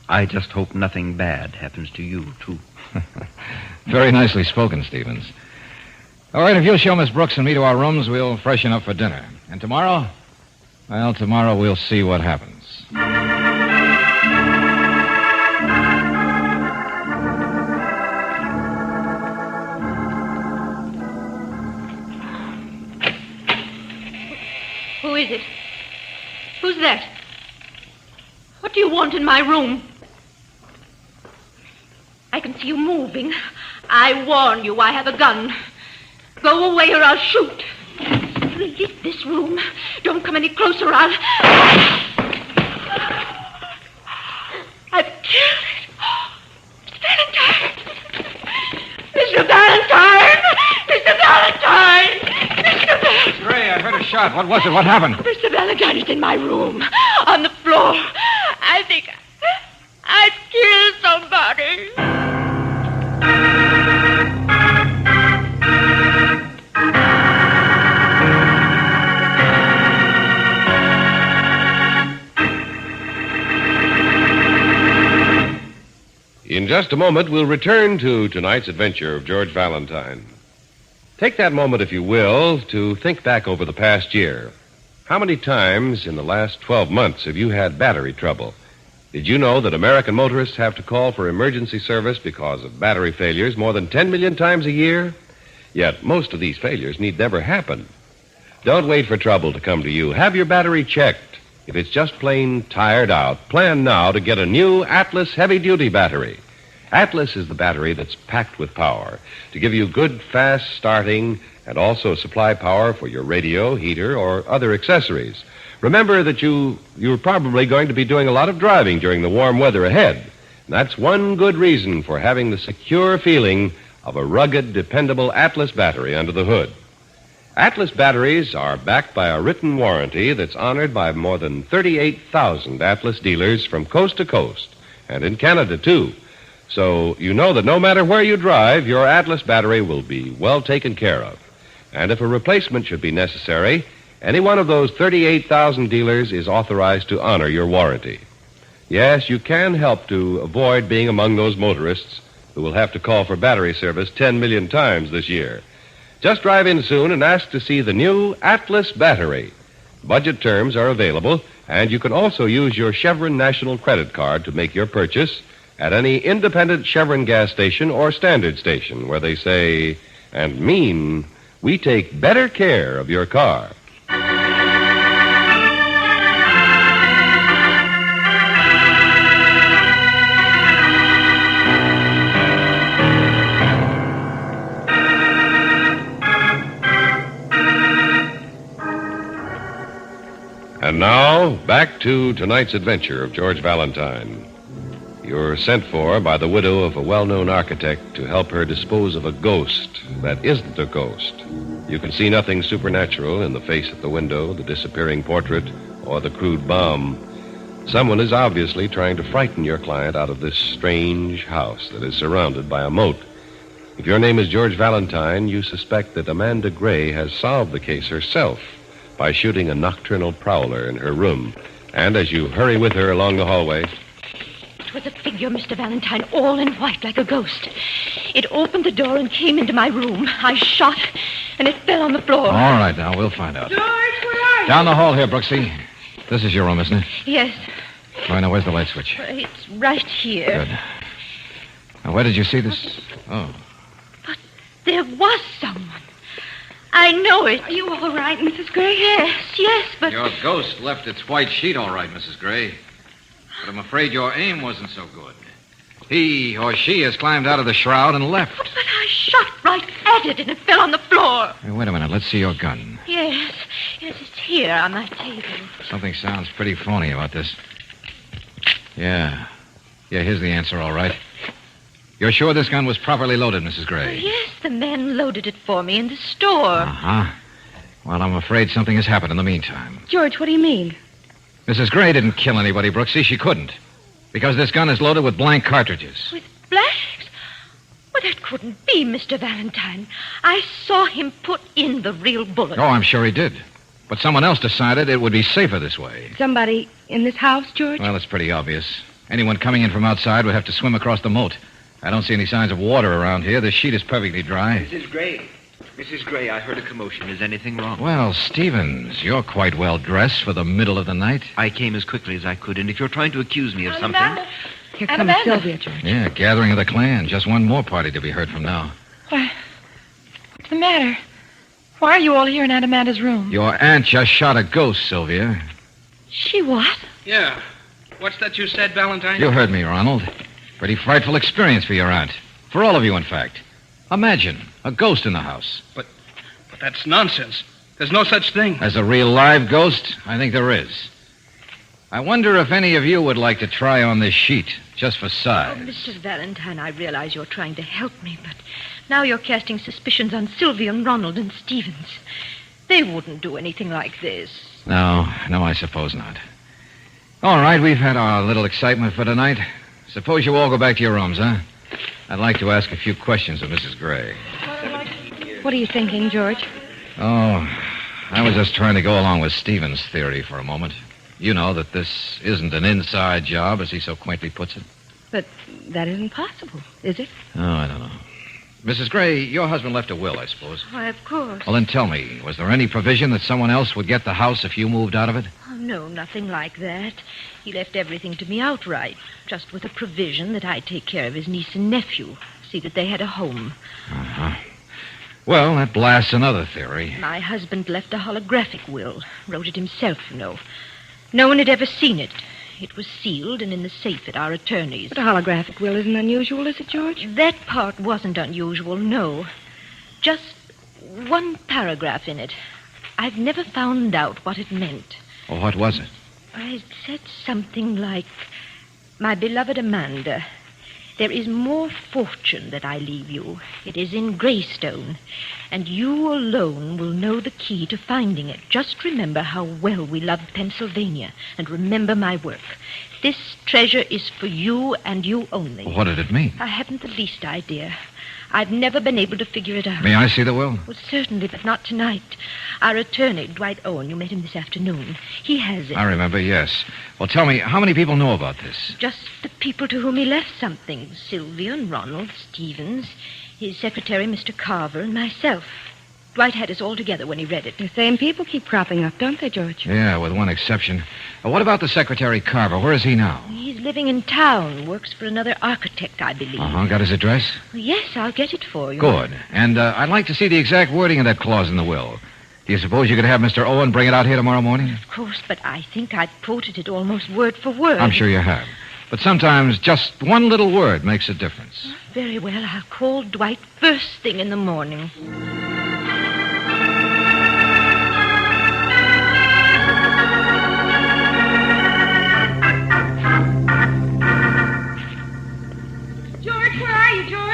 I just hope nothing bad happens to you, too. Very nicely spoken, Stevens. All right, if you'll show Miss Brooks and me to our rooms, we'll freshen up for dinner. And tomorrow? Well, tomorrow we'll see what happens. is it? Who's that? What do you want in my room? I can see you moving. I warn you, I have a gun. Go away or I'll shoot. Leave this room. Don't come any closer. I've killed it. Mr. Valentine! Mr. Valentine! Mr. Valentine! Gray, I heard a shot. What was it? What happened? Mr. Valentine is in my room. On the floor. I think I've killed somebody. In just a moment, we'll return to tonight's adventure of George Valentine. Take that moment, if you will, to think back over the past year. How many times in the last 12 months have you had battery trouble? Did you know that American motorists have to call for emergency service because of battery failures more than 10 million times a year? Yet most of these failures need never happen. Don't wait for trouble to come to you. Have your battery checked. If it's just plain tired out, plan now to get a new Atlas heavy-duty battery. Atlas is the battery that's packed with power to give you good, fast starting and also supply power for your radio, heater, or other accessories. Remember that you're probably going to be doing a lot of driving during the warm weather ahead. And that's one good reason for having the secure feeling of a rugged, dependable Atlas battery under the hood. Atlas batteries are backed by a written warranty that's honored by more than 38,000 Atlas dealers from coast to coast, and in Canada, too. So you know that no matter where you drive, your Atlas battery will be well taken care of. And if a replacement should be necessary, any one of those 38,000 dealers is authorized to honor your warranty. Yes, you can help to avoid being among those motorists who will have to call for battery service 10 million times this year. Just drive in soon and ask to see the new Atlas battery. Budget terms are available, and you can also use your Chevron National Credit Card to make your purchase at any independent Chevron gas station or standard station where they say and mean, we take better care of your car. And now, back to tonight's adventure of George Valentine. You're sent for by the widow of a well-known architect to help her dispose of a ghost that isn't a ghost. You can see nothing supernatural in the face at the window, the disappearing portrait, or the crude bomb. Someone is obviously trying to frighten your client out of this strange house that is surrounded by a moat. If your name is George Valentine, you suspect that Amanda Gray has solved the case herself by shooting a nocturnal prowler in her room. And as you hurry with her along the hallway... It was a figure, Mr. Valentine, all in white like a ghost. It opened the door and came into my room. I shot, and it fell on the floor. All right, now, we'll find out. George, where are you? Down the hall here, Brooksy. This is your room, isn't it? Yes. All right, now, where's the light switch? It's right here. Good. Now, where did you see this? Oh. But there was someone. I know it. Are you all right, Mrs. Gray? Yes, but... Your ghost left its white sheet all right, Mrs. Gray. But I'm afraid your aim wasn't so good. He or she has climbed out of the shroud and left. But I shot right at it, and it fell on the floor. Hey, wait a minute. Let's see your gun. Yes, it's here on my table. Something sounds pretty phony about this. Yeah, here's the answer, all right. You're sure this gun was properly loaded, Mrs. Gray? Yes, the man loaded it for me in the store. Uh-huh. Well, I'm afraid something has happened in the meantime. George, what do you mean? Mrs. Gray didn't kill anybody, Brooksy. She couldn't. Because this gun is loaded with blank cartridges. With blanks? Well, that couldn't be, Mr. Valentine. I saw him put in the real bullet. Oh, I'm sure he did. But someone else decided it would be safer this way. Somebody in this house, George? Well, it's pretty obvious. Anyone coming in from outside would have to swim across the moat. I don't see any signs of water around here. The sheet is perfectly dry. Mrs. Gray, I heard a commotion. Is anything wrong? Well, Stevens, you're quite well dressed for the middle of the night. I came as quickly as I could, and if you're trying to accuse me of something... Here comes Sylvia, George. Yeah, gathering of the clan. Just one more party to be heard from now. Why, what's the matter? Why are you all here in Aunt Amanda's room? Your aunt just shot a ghost, Sylvia. She what? Yeah. What's that you said, Valentine? You heard me, Ronald. Pretty frightful experience for your aunt. For all of you, in fact. Imagine, a ghost in the house. But that's nonsense. There's no such thing. As a real live ghost, I think there is. I wonder if any of you would like to try on this sheet, just for size. Oh, Mr. Valentine, I realize you're trying to help me, but now you're casting suspicions on Sylvia and Ronald and Stevens. They wouldn't do anything like this. No, I suppose not. All right, we've had our little excitement for tonight. Suppose you all go back to your rooms, huh? I'd like to ask a few questions of Mrs. Gray. What are you thinking, George? Oh, I was just trying to go along with Stevens' theory for a moment. You know that this isn't an inside job, as he so quaintly puts it. But that isn't possible, is it? Oh, I don't know. Mrs. Gray, your husband left a will, I suppose. Why, of course. Well, then tell me, was there any provision that someone else would get the house if you moved out of it? Oh, no, nothing like that. He left everything to me outright, just with a provision that I'd take care of his niece and nephew, see that they had a home. Uh-huh. Well, that blasts another theory. My husband left a holographic will, wrote it himself, you know. No one had ever seen it. It was sealed and in the safe at our attorney's. But a holographic will isn't unusual, is it, George? That part wasn't unusual, no. Just one paragraph in it. I've never found out what it meant. Well, what was it? It said something like, "My beloved Amanda, there is more fortune that I leave you. It is in Graystone, and you alone will know the key to finding it. Just remember how well we love Pennsylvania, and remember my work. This treasure is for you and you only." Well, what did it mean? I haven't the least idea. I've never been able to figure it out. May I see the will? Well, certainly, but not tonight. Our attorney, Dwight Owen, you met him this afternoon. He has it. I remember, yes. Well, tell me, how many people know about this? Just the people to whom he left something. Sylvia and Ronald, Stevens, his secretary, Mr. Carver, and myself. Dwight had us all together when he read it. The same people keep cropping up, don't they, George? Yeah, with one exception. What about the secretary Carver? Where is he now? He's living in town. Works for another architect, I believe. Uh-huh. Got his address? Well, yes, I'll get it for you. Good. And I'd like to see the exact wording of that clause in the will. Do you suppose you could have Mr. Owen bring it out here tomorrow morning? Of course, but I think I've quoted it almost word for word. I'm sure you have. But sometimes just one little word makes a difference. Very well. I'll call Dwight first thing in the morning.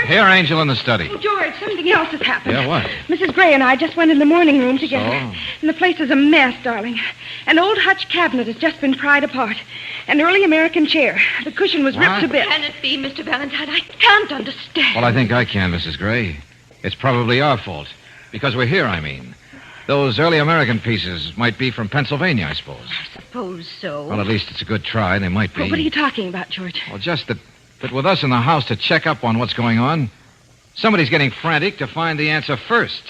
Here, Angel, in the study. Oh, George, something else has happened. Yeah, what? Mrs. Gray and I just went in the morning room together. So? And the place is a mess, darling. An old Hutch cabinet has just been pried apart. An early American chair. The cushion was ripped to bits. Can it be, Mr. Valentine? I can't understand. Well, I think I can, Mrs. Gray. It's probably our fault. Because we're here, I mean. Those early American pieces might be from Pennsylvania, I suppose. I suppose so. Well, at least it's a good try. They might be. Well, what are you talking about, George? Well, just that with us in the house to check up on what's going on, somebody's getting frantic to find the answer first.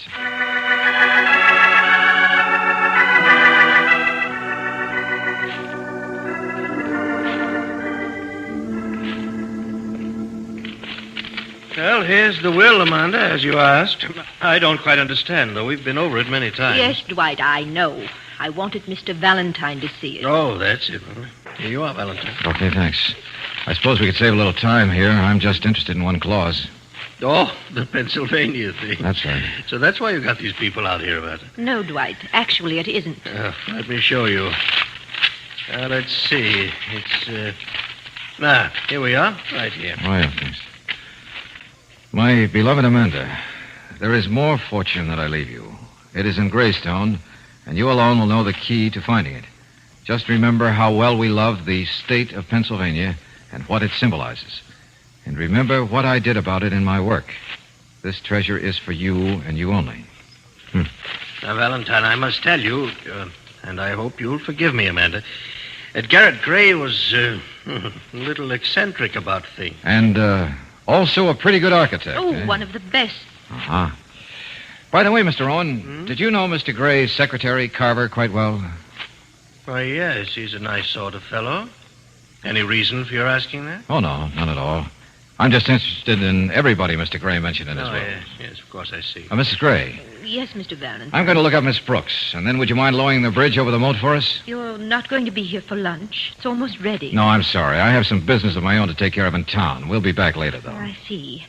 Well, here's the will, Amanda, as you asked. I don't quite understand, though. We've been over it many times. Yes, Dwight, I know. I wanted Mr. Valentine to see it. Oh, that's it. Here you are, Valentine. Okay, thanks. I suppose we could save a little time here. I'm just interested in one clause. Oh, the Pennsylvania thing. That's right. So that's why you got these people out here about it. No, Dwight. Actually, it isn't. Let me show you. Let's see. It's, here we are. Right here. Oh, yeah, thanks. My beloved Amanda, there is more fortune that I leave you. It is in Graystone, and you alone will know the key to finding it. Just remember how well we love the state of Pennsylvania and what it symbolizes. And remember what I did about it in my work. This treasure is for you and you only. Now, Valentine, I must tell you, and I hope you'll forgive me, Amanda, that Garrett Gray was a little eccentric about things. And also a pretty good architect. Oh, one of the best. Uh-huh. By the way, Mr. Owen, did you know Mr. Gray's secretary, Carver, quite well? Why, yes, he's a nice sort of fellow. Any reason for your asking that? Oh, no, none at all. I'm just interested in everybody Mr. Gray mentioned in his will. Yes, of course, I see. Mrs. Gray, Yes, Mr. Valentine. I'm going to look up Miss Brooks, and then would you mind lowering the bridge over the moat for us? You're not going to be here for lunch. It's almost ready. No, I'm sorry. I have some business of my own to take care of in town. We'll be back later, though. I see.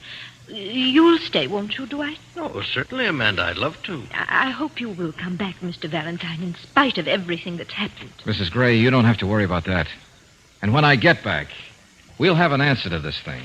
You'll stay, won't you, Dwight? Oh, certainly, Amanda. I'd love to. I hope you will come back, Mr. Valentine, in spite of everything that's happened. Mrs. Gray, you don't have to worry about that. And when I get back, we'll have an answer to this thing.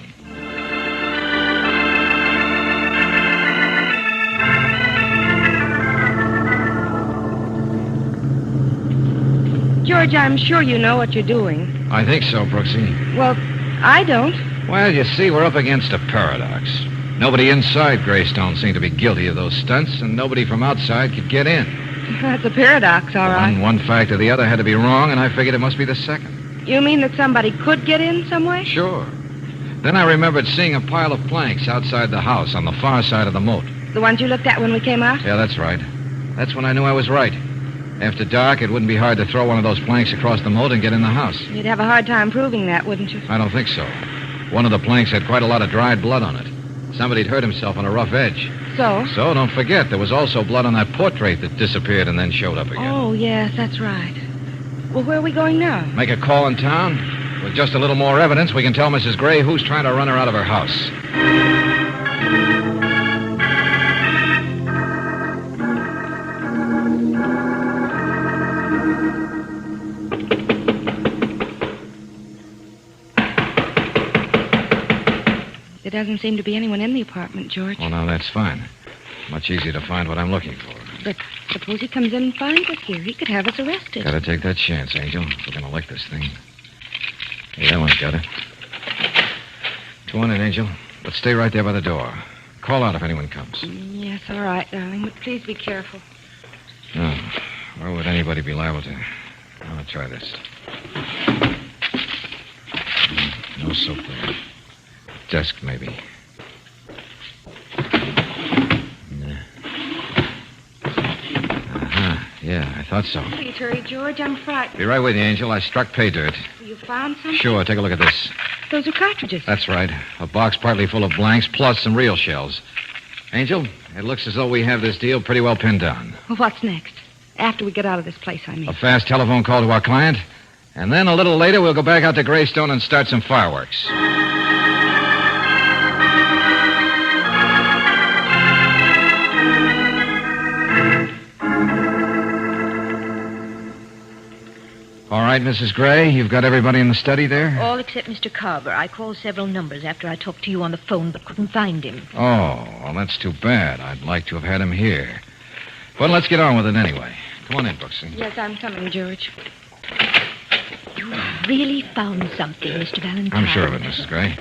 George, I'm sure you know what you're doing. I think so, Brooksy. Well, I don't. Well, you see, we're up against a paradox. Nobody inside Graystone seemed to be guilty of those stunts, and nobody from outside could get in. That's a paradox, all right. One fact or the other had to be wrong, and I figured it must be the second. You mean that somebody could get in some way? Sure. Then I remembered seeing a pile of planks outside the house on the far side of the moat. The ones you looked at when we came out? Yeah, that's right. That's when I knew I was right. After dark, it wouldn't be hard to throw one of those planks across the moat and get in the house. You'd have a hard time proving that, wouldn't you? I don't think so. One of the planks had quite a lot of dried blood on it. Somebody'd hurt himself on a rough edge. So? So, don't forget, there was also blood on that portrait that disappeared and then showed up again. Oh, yes, that's right. Well, where are we going now? Make a call in town. With just a little more evidence, we can tell Mrs. Gray who's trying to run her out of her house. There doesn't seem to be anyone in the apartment, George. Well, now, that's fine. Much easier to find what I'm looking for. But suppose he comes in and finds us here. He could have us arrested. Gotta take that chance, Angel. We're gonna lick this thing. Hey, that one's got it. 2 on it, Angel. But stay right there by the door. Call out if anyone comes. Yes, all right, darling. But please be careful. No. Where would anybody be liable to? I'll try this. No soap there. Desk, maybe. Yeah, I thought so. Please hurry, George. I'm frightened. Be right with you, Angel. I struck pay dirt. You found something? Sure, take a look at this. Those are cartridges. That's right. A box partly full of blanks, plus some real shells. Angel, it looks as though we have this deal pretty well pinned down. Well, what's next? After we get out of this place, I mean. A fast telephone call to our client, and then a little later we'll go back out to Graystone and start some fireworks. All right, Mrs. Gray, you've got everybody in the study there? All except Mr. Carver. I called several numbers after I talked to you on the phone, but couldn't find him. Oh, well, that's too bad. I'd like to have had him here. But let's get on with it anyway. Come on in, Brooksy. Yes, I'm coming, George. You really found something, Mr. Valentine. I'm sure of it, Mrs. Gray.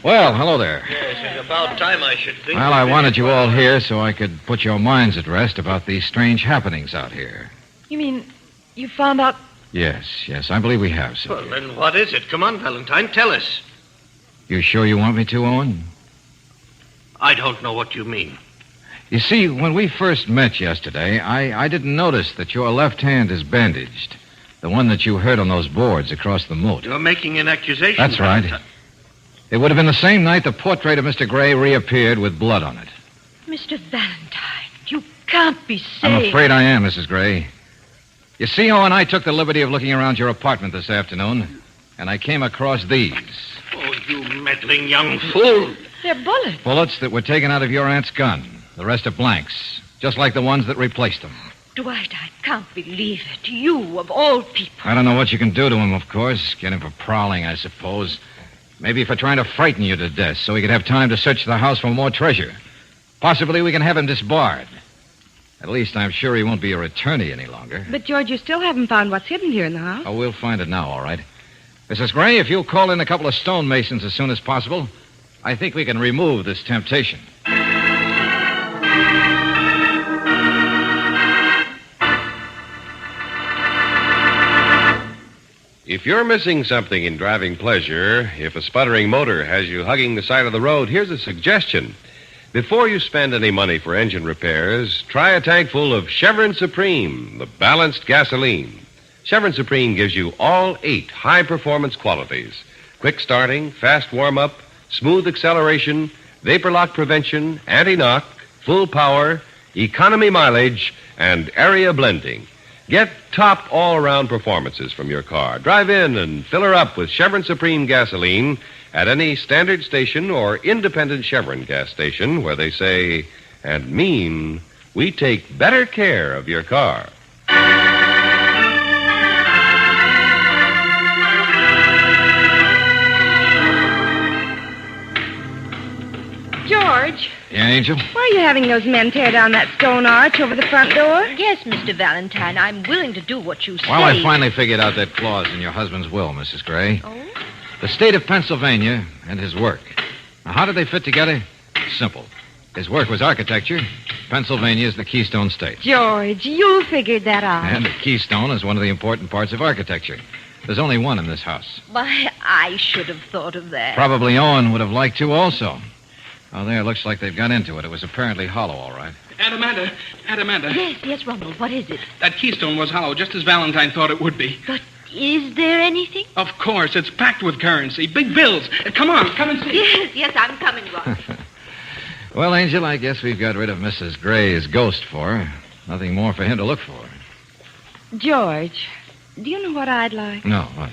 Well, hello there. Yes, it's about time, I should think. Well, I wanted you all here so I could put your minds at rest about these strange happenings out here. You mean you found out... Yes, I believe we have, sir. Well, then what is it? Come on, Valentine, tell us. You sure you want me to, Owen? I don't know what you mean. You see, when we first met yesterday, I didn't notice that your left hand is bandaged. The one that you heard on those boards across the moat. You're making an accusation. That's right. It would have been the same night the portrait of Mr. Gray reappeared with blood on it. Mr. Valentine, you can't be saying... I'm afraid I am, Mrs. Gray. You see, Owen, I took the liberty of looking around your apartment this afternoon, and I came across these. Oh, you meddling young fool. They're bullets. Bullets that were taken out of your aunt's gun. The rest are blanks, just like the ones that replaced them. Dwight, I can't believe it. You, of all people. I don't know what you can do to him, of course. Get him for prowling, I suppose. Maybe for trying to frighten you to death so he could have time to search the house for more treasure. Possibly we can have him disbarred. At least I'm sure he won't be your attorney any longer. But, George, you still haven't found what's hidden here in the house. Oh, we'll find it now, all right. Mrs. Gray, if you'll call in a couple of stonemasons as soon as possible, I think we can remove this temptation. If you're missing something in driving pleasure, if a sputtering motor has you hugging the side of the road, here's a suggestion. Before you spend any money for engine repairs, try a tank full of Chevron Supreme, the balanced gasoline. Chevron Supreme gives you all 8 high-performance qualities. Quick starting, fast warm-up, smooth acceleration, vapor lock prevention, anti-knock, full power, economy mileage, and area blending. Get top all-around performances from your car. Drive in and fill her up with Chevron Supreme gasoline at any standard station or independent Chevron gas station where they say and mean we take better care of your car. George, Yeah, Angel? why are you having those men tear down that stone arch over the front door? Yes, Mr. Valentine, I'm willing to do what you say. Well, I finally figured out that clause in your husband's will, Mrs. Gray. Oh? The state of Pennsylvania and his work. Now, how did they fit together? Simple. His work was architecture. Pennsylvania is the Keystone State. George, you figured that out. And the Keystone is one of the important parts of architecture. There's only one in this house. Why, I should have thought of that. Probably Owen would have liked to also. Oh, there, looks like they've got into it. It was apparently hollow, all right. Aunt Amanda. Yes, Ronald, what is it? That keystone was hollow, just as Valentine thought it would be. But is there anything? Of course, it's packed with currency. Big bills. Come on, come and see. Yes, I'm coming, Ronald. Well, Angel, I guess we've got rid of Mrs. Gray's ghost for her. Nothing more for him to look for. George, do you know what I'd like? No, what?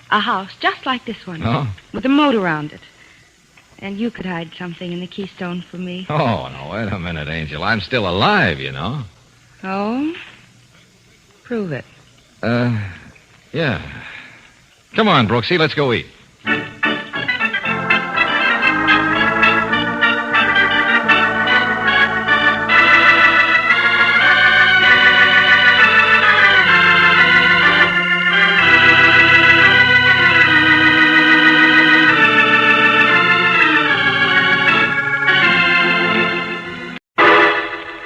A house just like this one. Oh? With a moat around it. And you could hide something in the Keystone for me. Oh, no, wait a minute, Angel. I'm still alive, you know. Oh? Prove it. Yeah. Come on, Brooksy, let's go eat.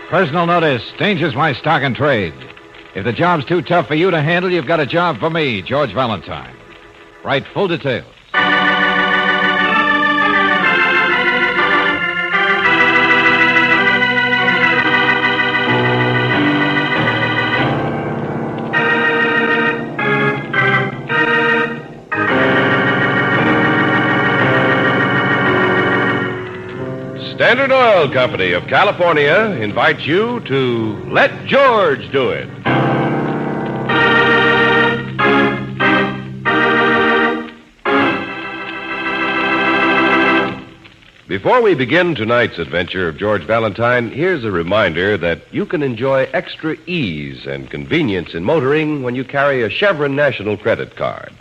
Personal notice. Danger's my stock and trade. If the job's too tough for you to handle, you've got a job for me, George Valentine. Write full details. Standard Oil Company of California invites you to Let George Do It. Before we begin tonight's adventure of George Valentine, here's a reminder that you can enjoy extra ease and convenience in motoring when you carry a Chevron National Credit Card.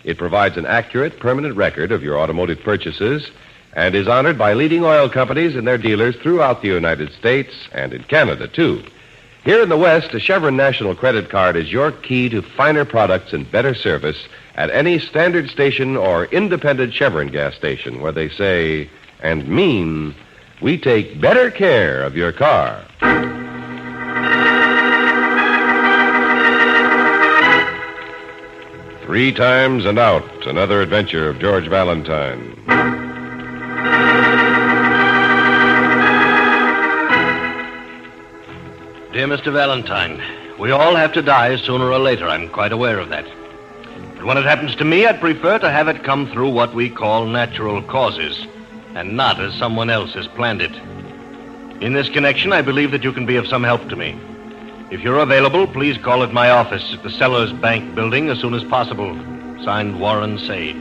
It provides an accurate, permanent record of your automotive purchases and is honored by leading oil companies and their dealers throughout the United States and in Canada, too. Here in the West, a Chevron National Credit Card is your key to finer products and better service at any standard station or independent Chevron gas station where they say and mean we take better care of your car. 3 times and out, another adventure of George Valentine. Dear Mr. Valentine, we all have to die sooner or later. I'm quite aware of that. But when it happens to me, I'd prefer to have it come through what we call natural causes, and not as someone else has planned it. In this connection, I believe that you can be of some help to me. If you're available, please call at my office at the Sellers Bank building as soon as possible. Signed, Warren Sage.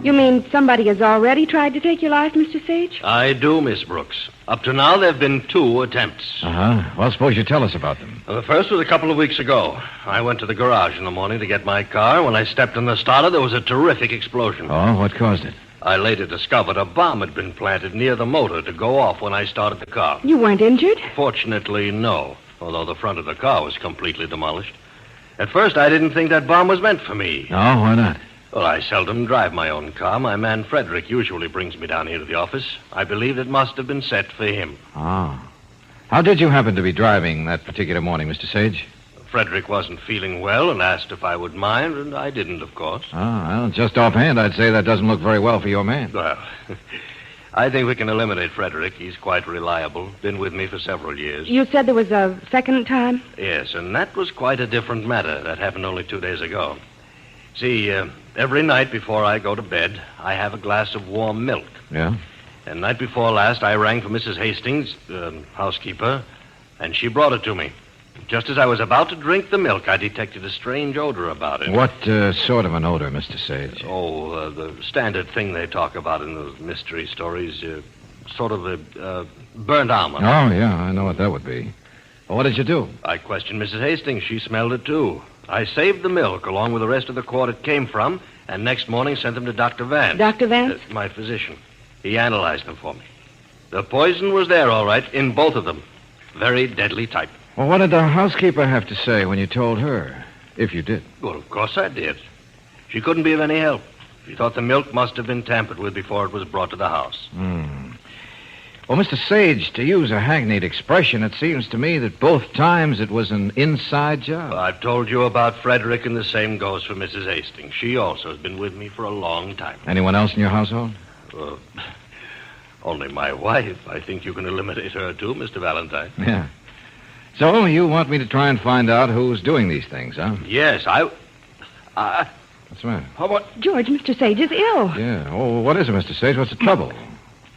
You mean somebody has already tried to take your life, Mr. Sage? I do, Miss Brooks. Up to now, there have been 2 attempts. Uh-huh. Well, suppose you tell us about them. The first was a couple of weeks ago. I went to the garage in the morning to get my car. When I stepped in the starter, there was a terrific explosion. Oh, what caused it? I later discovered a bomb had been planted near the motor to go off when I started the car. You weren't injured? Fortunately, no, although the front of the car was completely demolished. At first, I didn't think that bomb was meant for me. Oh, why not? Well, I seldom drive my own car. My man Frederick usually brings me down here to the office. I believe it must have been set for him. Oh. How did you happen to be driving that particular morning, Mr. Sage? Frederick wasn't feeling well and asked if I would mind, and I didn't, of course. Oh, well, just offhand, I'd say that doesn't look very well for your man. Well, I think we can eliminate Frederick. He's quite reliable. Been with me for several years. You said there was a second time? Yes, and that was quite a different matter. That happened only 2 days ago. See, every night before I go to bed, I have a glass of warm milk. Yeah? And night before last, I rang for Mrs. Hastings, housekeeper, and she brought it to me. Just as I was about to drink the milk, I detected a strange odor about it. What sort of an odor, Mr. Sage? Oh, the standard thing they talk about in those mystery stories. Sort of a burnt almond. Oh, yeah, I know what that would be. Well, what did you do? I questioned Mrs. Hastings. She smelled it, too. I saved the milk along with the rest of the quart it came from, and next morning sent them to Dr. Vance. Dr. Vance? My physician. He analyzed them for me. The poison was there, all right, in both of them. Very deadly type. Well, what did the housekeeper have to say when you told her? If you did. Well, of course I did. She couldn't be of any help. She thought the milk must have been tampered with before it was brought to the house. Well, Mr. Sage, to use a hackneyed expression, it seems to me that both times it was an inside job. Well, I've told you about Frederick, and the same goes for Mrs. Hastings. She also has been with me for a long time. Anyone else in your household? Only my wife. I think you can eliminate her, too, Mr. Valentine. Yeah. So, you want me to try and find out who's doing these things, huh? Yes, What's the matter? How about... George, Mr. Sage is ill. Yeah. Oh, what is it, Mr. Sage? What's the trouble?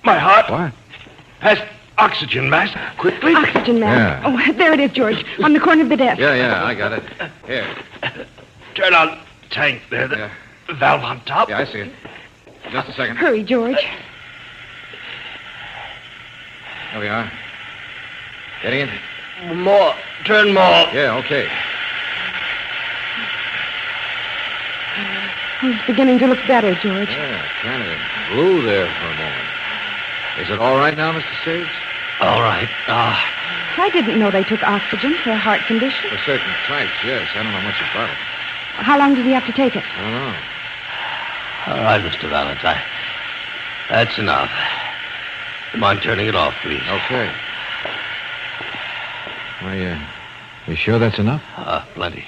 My heart What? has oxygen mask. Quickly. Oxygen mask. Yeah. Oh, there it is, George, on the corner of the desk. Yeah, I got it. Here. Turn on tank there. The valve on top. Yeah, I see it. Just a second. Hurry, George. There we are. Getting in? More. Turn more. Yeah, okay. He's beginning to look better, George. Yeah, kind of blew there for a moment. Is it all right now, Mr. Sage? All right. I didn't know they took oxygen for a heart condition. For certain types, yes. I don't know much about it. How long did he have to take it? I don't know. All right, Mr. Valentine. That's enough. Come on, turning it off, please. Okay. You sure that's enough? Plenty.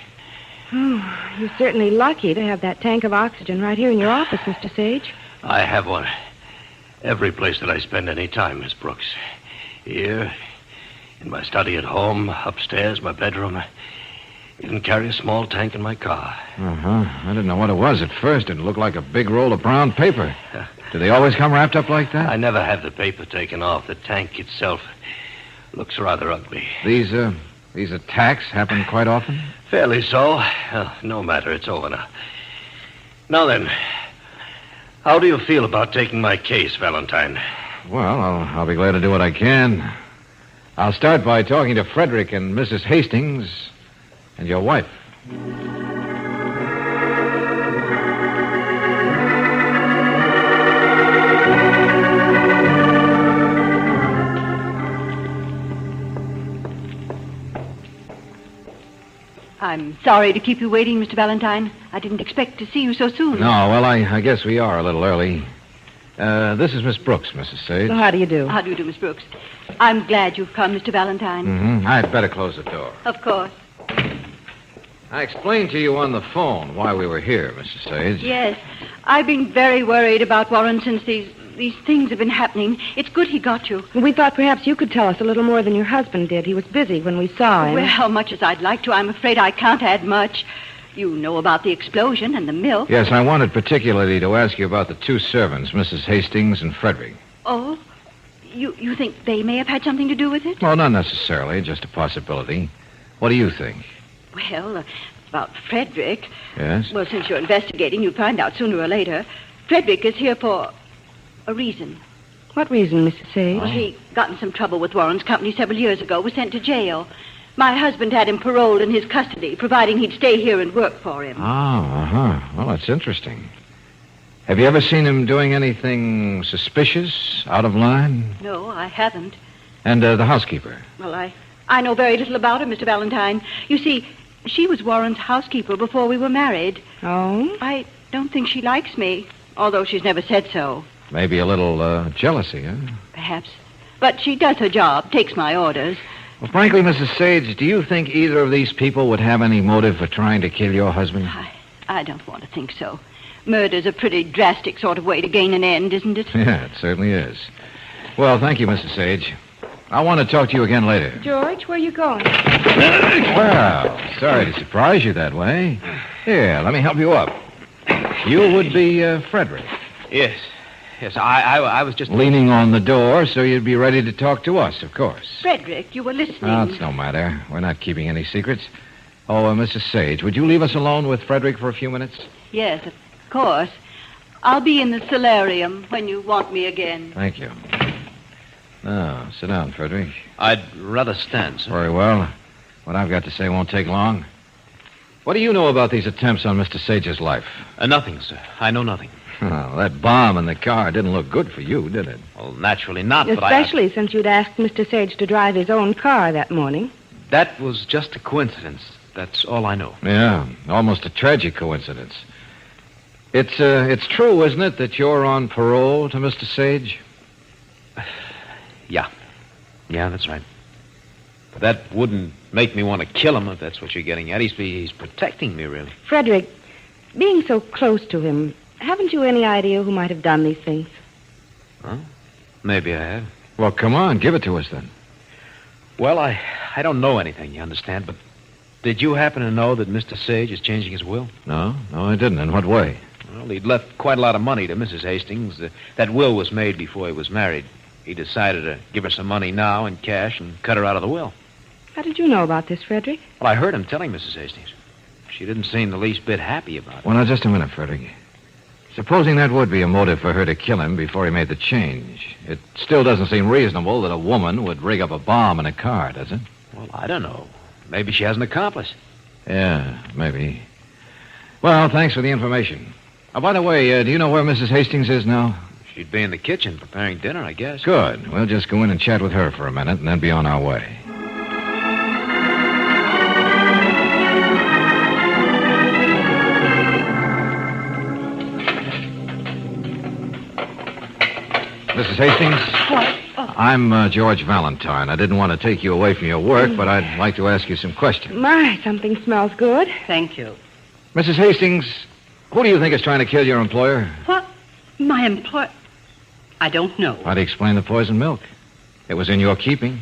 Oh, you're certainly lucky to have that tank of oxygen right here in your office, Mr. Sage. I have one. Every place that I spend any time, Miss Brooks. Here, in my study at home, upstairs, my bedroom. I even carry a small tank in my car. Uh-huh. I didn't know what it was at first. It looked like a big roll of brown paper. Do they always come wrapped up like that? I never have the paper taken off. The tank itself looks rather ugly. These attacks happen quite often? Fairly so. No matter. It's over now. Now then, how do you feel about taking my case, Valentine? Well, I'll be glad to do what I can. I'll start by talking to Frederick and Mrs. Hastings and your wife. I'm sorry to keep you waiting, Mr. Valentine. I didn't expect to see you so soon. No, well, I guess we are a little early. This is Miss Brooks, Mrs. Sage. So how do you do? How do you do, Miss Brooks? I'm glad you've come, Mr. Valentine. Mm-hmm. I'd better close the door. Of course. I explained to you on the phone why we were here, Mrs. Sage. Yes. I've been very worried about Warren since these things have been happening. It's good he got you. We thought perhaps you could tell us a little more than your husband did. He was busy when we saw him. Well, much as I'd like to, I'm afraid I can't add much. You know about the explosion and the milk. Yes, I wanted particularly to ask you about the two servants, Mrs. Hastings and Frederick. Oh? You think they may have had something to do with it? Well, not necessarily, just a possibility. What do you think? Well, about Frederick. Yes? Well, since you're investigating, you'll find out sooner or later. Frederick is here for a reason. What reason, Mrs. Sage? Well, he got in some trouble with Warren's company several years ago, was sent to jail. My husband had him paroled in his custody, providing he'd stay here and work for him. Oh, uh-huh. Well, that's interesting. Have you ever seen him doing anything suspicious, out of line? No, I haven't. And the housekeeper? Well, I know very little about her, Mr. Valentine. You see, she was Warren's housekeeper before we were married. Oh? I don't think she likes me, although she's never said so. Maybe a little jealousy, huh? Perhaps. But she does her job, takes my orders. Well, frankly, Mrs. Sage, do you think either of these people would have any motive for trying to kill your husband? I don't want to think so. Murder's a pretty drastic sort of way to gain an end, isn't it? Yeah, it certainly is. Well, thank you, Mrs. Sage. I want to talk to you again later. George, where are you going? Well, sorry to surprise you that way. Here, let me help you up. You would be Frederick. Yes. Yes, I was just... Leaning on the door so you'd be ready to talk to us, of course. Frederick, you were listening. Oh, it's no matter. We're not keeping any secrets. Oh, Mrs. Sage, would you leave us alone with Frederick for a few minutes? Yes, of course. I'll be in the solarium when you want me again. Thank you. Now, sit down, Frederick. I'd rather stand, sir. Very well. What I've got to say won't take long. What do you know about these attempts on Mr. Sage's life? Nothing, sir. I know nothing. Oh, that bomb in the car didn't look good for you, did it? Well, naturally not, but Especially since you'd asked Mr. Sage to drive his own car that morning. That was just a coincidence. That's all I know. Yeah, almost a tragic coincidence. It's true, isn't it, that you're on parole to Mr. Sage? Yeah. Yeah, that's right. But that wouldn't make me want to kill him, if that's what you're getting at. He's protecting me, really. Frederick, being so close to him, haven't you any idea who might have done these things? Huh? Maybe I have. Well, come on, give it to us then. Well, I don't know anything, you understand, but did you happen to know that Mr. Sage is changing his will? No, I didn't. In what way? Well, he'd left quite a lot of money to Mrs. Hastings. That will was made before he was married. He decided to give her some money now in cash and cut her out of the will. How did you know about this, Frederick? Well, I heard him telling Mrs. Hastings. She didn't seem the least bit happy about it. Well, now, just a minute, Frederick. Supposing that would be a motive for her to kill him before he made the change, it still doesn't seem reasonable that a woman would rig up a bomb in a car, does it? Well, I don't know. Maybe she has an accomplice. Yeah, maybe. Well, thanks for the information. Oh, by the way, do you know where Mrs. Hastings is now? She'd be in the kitchen preparing dinner, I guess. Good. We'll just go in and chat with her for a minute and then be on our way. Mrs. Hastings? What? Oh. I'm George Valentine. I didn't want to take you away from your work, but I'd like to ask you some questions. My, something smells good. Thank you. Mrs. Hastings, who do you think is trying to kill your employer? What? My employer? I don't know. How do you explain the poisoned milk? It was in your keeping.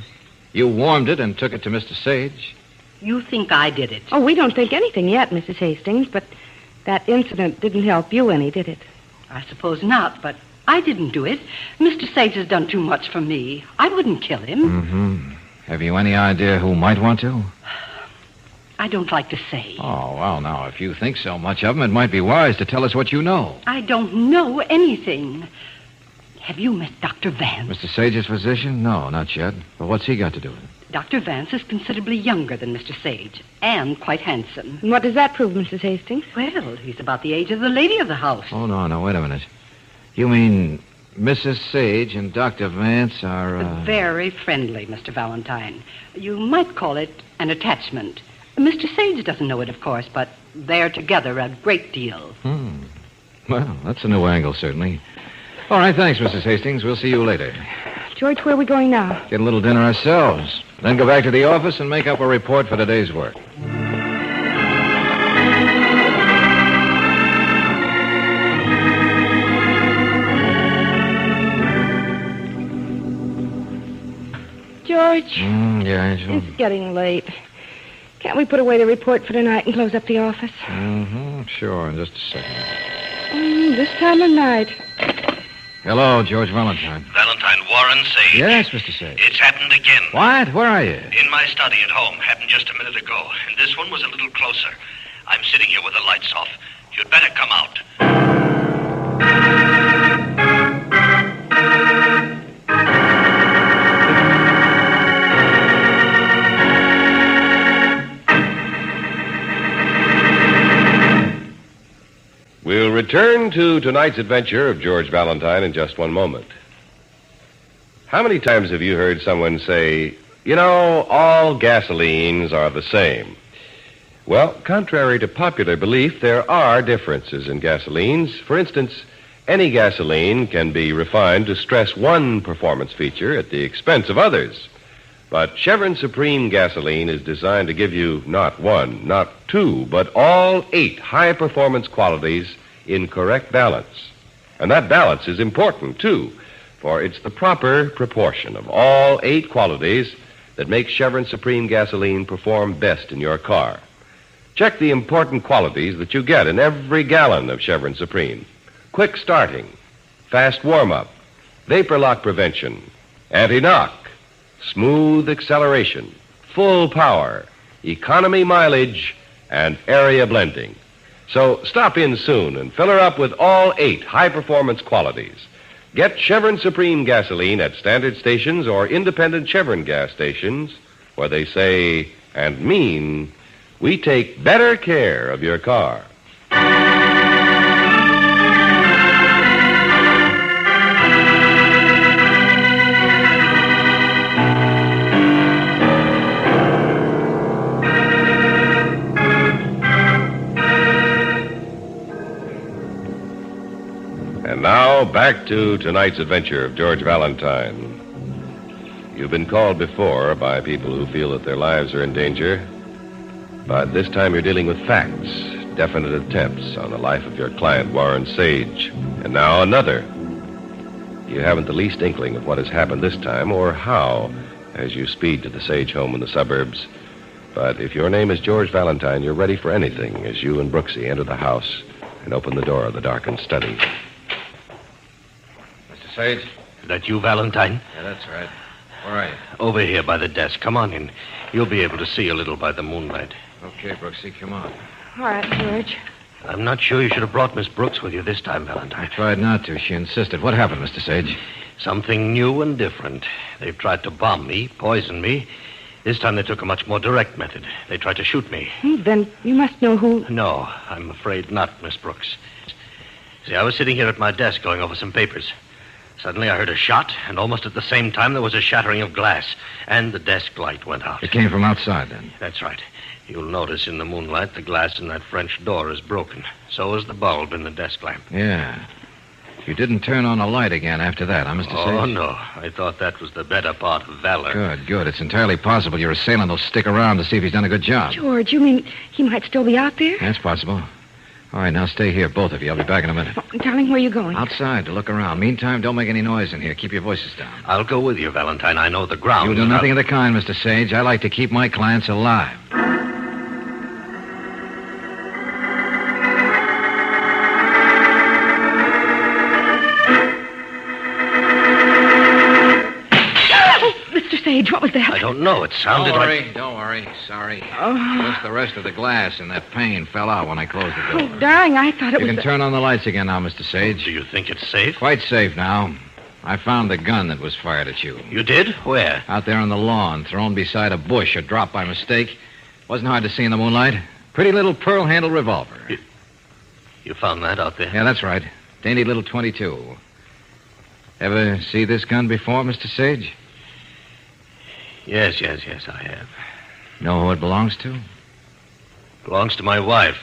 You warmed it and took it to Mr. Sage. You think I did it? Oh, we don't think anything yet, Mrs. Hastings, but that incident didn't help you any, did it? I suppose not, but I didn't do it. Mr. Sage has done too much for me. I wouldn't kill him. Mm-hmm. Have you any idea who might want to? I don't like to say. Oh, well, now, if you think so much of him, it might be wise to tell us what you know. I don't know anything. Have you met Dr. Vance? Mr. Sage's physician? No, not yet. But what's he got to do with it? Dr. Vance is considerably younger than Mr. Sage, and quite handsome. And what does that prove, Mrs. Hastings? Well, he's about the age of the lady of the house. Oh, no, wait a minute. You mean Mrs. Sage and Dr. Vance are, Very friendly, Mr. Valentine. You might call it an attachment. Mr. Sage doesn't know it, of course, but they're together a great deal. Well, that's a new angle, certainly. All right, thanks, Mrs. Hastings. We'll see you later. George, where are we going now? Get a little dinner ourselves. Then go back to the office and make up a report for today's work. George? Yeah, Angel. It's getting late. Can't we put away the report for tonight and close up the office? Mm-hmm. Sure, in just a second. This time of night. Hello, George Valentine. Valentine, Warren Sage. Yes, Mr. Sage. It's happened again. What? Where are you? In my study at home. Happened just a minute ago. And this one was a little closer. I'm sitting here with the lights off. You'd better come out. We'll return to tonight's adventure of George Valentine in just one moment. How many times have you heard someone say, you know, all gasolines are the same? Well, contrary to popular belief, there are differences in gasolines. For instance, any gasoline can be refined to stress one performance feature at the expense of others. But Chevron Supreme gasoline is designed to give you not one, not two, but all 8 high-performance qualities in correct balance. And that balance is important, too, for it's the proper proportion of all 8 qualities that make Chevron Supreme gasoline perform best in your car. Check the important qualities that you get in every gallon of Chevron Supreme. Quick starting, fast warm-up, vapor lock prevention, anti-knock, smooth acceleration, full power, economy mileage, and area blending. So stop in soon and fill her up with all 8 high-performance qualities. Get Chevron Supreme gasoline at standard stations or independent Chevron gas stations where they say and mean, we take better care of your car. And now, back to tonight's adventure of George Valentine. You've been called before by people who feel that their lives are in danger, but this time you're dealing with facts, definite attempts on the life of your client, Warren Sage. And now another. You haven't the least inkling of what has happened this time or how as you speed to the Sage home in the suburbs. But if your name is George Valentine, you're ready for anything as you and Brooksy enter the house and open the door of the darkened study. Sage? Is that you, Valentine? Yeah, that's right. Where are you? Over here by the desk. Come on in. You'll be able to see a little by the moonlight. Okay, Brooksy, come on. All right, George. I'm not sure you should have brought Miss Brooks with you this time, Valentine. I tried not to. She insisted. What happened, Mr. Sage? Something new and different. They've tried to bomb me, poison me. This time they took a much more direct method. They tried to shoot me. Then you must know who... No, I'm afraid not, Miss Brooks. See, I was sitting here at my desk going over some papers. Suddenly I heard a shot, and almost at the same time there was a shattering of glass, and the desk light went out. It came from outside, then? That's right. You'll notice in the moonlight the glass in that French door is broken. So is the bulb in the desk lamp. Yeah. You didn't turn on a light again after that, huh, Mr. Sage? Oh, no. I thought that was the better part of valor. Good, good. It's entirely possible your assailant will stick around to see if he's done a good job. George, you mean he might still be out there? That's possible. All right, now stay here, both of you. I'll be back in a minute. Darling, where are you going? Outside to look around. Meantime, don't make any noise in here. Keep your voices down. I'll go with you, Valentine. I know the ground. You'll do nothing of the kind, Mr. Sage. I like to keep my clients alive. Mr. Sage, what was that? I don't know. It sounded like... Don't worry. Sorry. Oh. Just the rest of the glass in that pane fell out when I closed the door. Oh, darling, I thought it was... You can turn on the lights again now, Mr. Sage. Do you think it's safe? Quite safe now. I found the gun that was fired at you. You did? Where? Out there on the lawn, thrown beside a bush or dropped by mistake. Wasn't hard to see in the moonlight. Pretty little pearl-handled revolver. You found that out there? Yeah, that's right. Dainty little .22. Ever see this gun before, Mr. Sage? Yes, I have. Know who it belongs to? Belongs to my wife.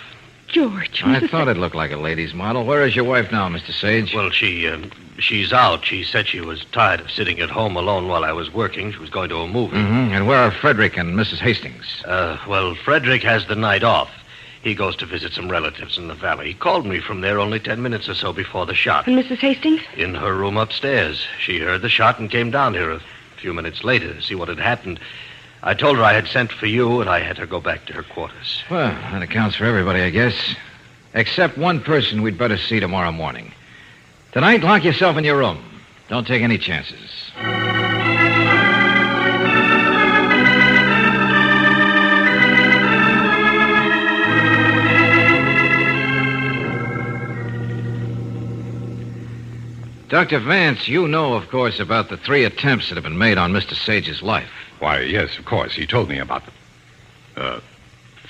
George, I thought it looked like a lady's model. Where is your wife now, Mr. Sage? Well, she's out. She said she was tired of sitting at home alone while I was working. She was going to a movie. Mm-hmm. And where are Frederick and Mrs. Hastings? Well, Frederick has the night off. He goes to visit some relatives in the valley. He called me from there only 10 minutes or so before the shot. And Mrs. Hastings? In her room upstairs. She heard the shot and came down here a few minutes later to see what had happened. I told her I had sent for you, and I had her go back to her quarters. Well, that accounts for everybody, I guess. Except one person we'd better see tomorrow morning. Tonight, lock yourself in your room. Don't take any chances. Dr. Vance, you know, of course, about the 3 attempts that have been made on Mr. Sage's life. Why, yes, of course. He told me about them.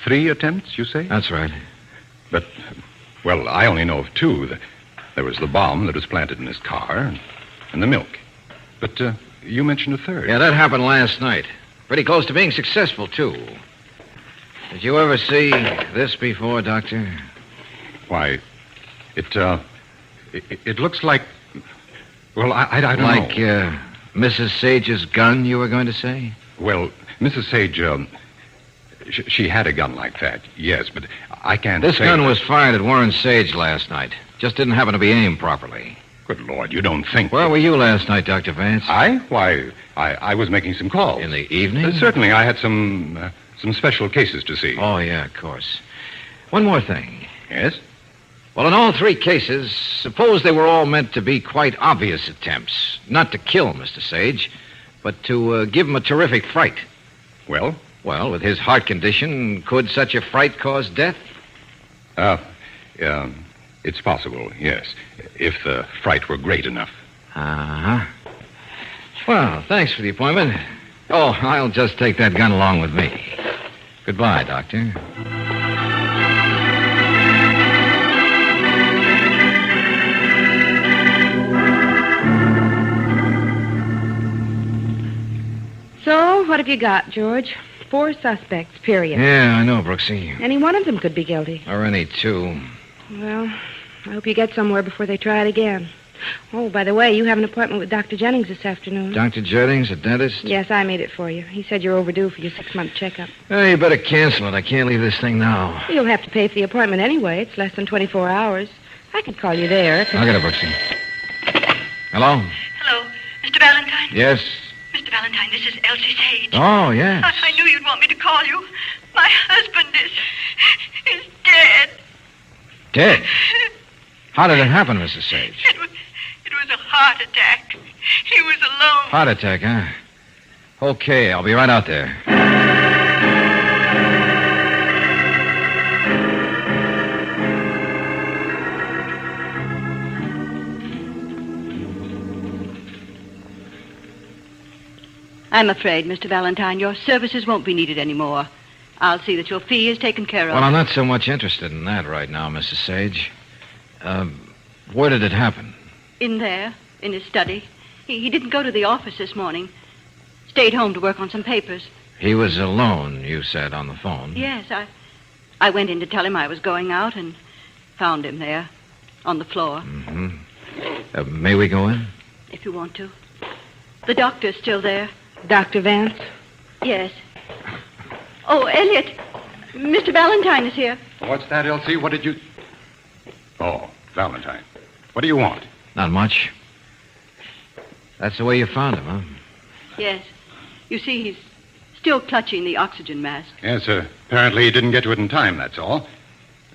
3 attempts, you say? That's right. But, well, I only know of 2. There was the bomb that was planted in his car and the milk. But you mentioned a 3rd. Yeah, that happened last night. Pretty close to being successful, too. Did you ever see this before, Doctor? Why, it looks like... Well, I don't know. Like Mrs. Sage's gun, you were going to say? Well, Mrs. Sage, she had a gun like that, yes, but I can't This say... gun was fired at Warren Sage last night. Just didn't happen to be aimed properly. Good Lord, you don't think... Where were you last night, Dr. Vance? I? Why, I was making some calls. In the evening? Certainly, I had some special cases to see. Oh, yeah, of course. One more thing. Yes? Well, in all 3 cases, suppose they were all meant to be quite obvious attempts. Not to kill Mr. Sage, but to give him a terrific fright. Well? Well, with his heart condition, could such a fright cause death? It's possible, yes. If the fright were great enough. Uh-huh. Well, thanks for the appointment. Oh, I'll just take that gun along with me. Goodbye, Doctor. So, what have you got, George? 4 suspects, period. Yeah, I know, Brooksy. Any one of them could be guilty. Or any 2. Well, I hope you get somewhere before they try it again. Oh, by the way, you have an appointment with Dr. Jennings this afternoon. Dr. Jennings, a dentist? Yes, I made it for you. He said you're overdue for your 6-month checkup. Hey, you better cancel it. I can't leave this thing now. You'll have to pay for the appointment anyway. It's less than 24 hours. I could call you there. I'll get it, Brooksy. Hello? Hello, Mr. Valentine? Yes? Mr. Valentine, this is Elsie Sage. Oh, yes. I knew you'd want me to call you. My husband is dead. Dead? How did it happen, Mrs. Sage? It was a heart attack. He was alone. Heart attack, huh? Okay, I'll be right out there. I'm afraid, Mr. Valentine, your services won't be needed anymore. I'll see that your fee is taken care of. Well, I'm not so much interested in that right now, Mrs. Sage. Where did it happen? In there, in his study. He didn't go to the office this morning. Stayed home to work on some papers. He was alone, you said, on the phone. Yes, I went in to tell him I was going out and found him there, on the floor. Mm-hmm. May we go in? If you want to. The doctor's still there. Dr. Vance? Yes. Oh, Elliot, Mr. Valentine is here. What's that, Elsie? What did you... Oh, Valentine. What do you want? Not much. That's the way you found him, huh? Yes. You see, he's still clutching the oxygen mask. Yes, apparently he didn't get to it in time, that's all.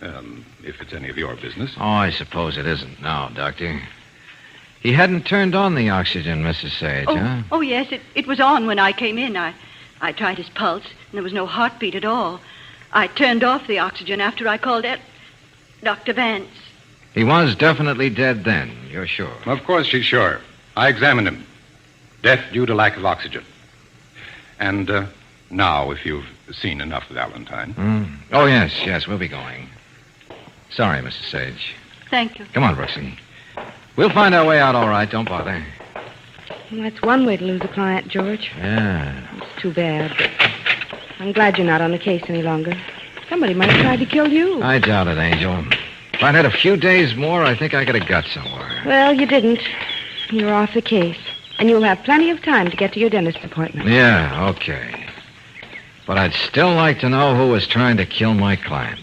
If it's any of your business. Oh, I suppose it isn't now, Doctor. He hadn't turned on the oxygen, Mrs. Sage, huh? Oh, yes, it was on when I came in. I tried his pulse, and there was no heartbeat at all. I turned off the oxygen after I called Dr. Vance. He was definitely dead then, you're sure? Of course she's sure. I examined him. Death due to lack of oxygen. And now, if you've seen enough, Valentine. Oh, yes, we'll be going. Sorry, Mrs. Sage. Thank you. Come on, Brooksy. We'll find our way out all right, don't bother. Well, that's one way to lose a client, George. Yeah. It's too bad, but I'm glad you're not on the case any longer. Somebody might have tried to kill you. I doubt it, Angel. If I'd had a few days more, I think I could have got somewhere. Well, you didn't. You're off the case. And you'll have plenty of time to get to your dentist appointment. Yeah, okay. But I'd still like to know who was trying to kill my client.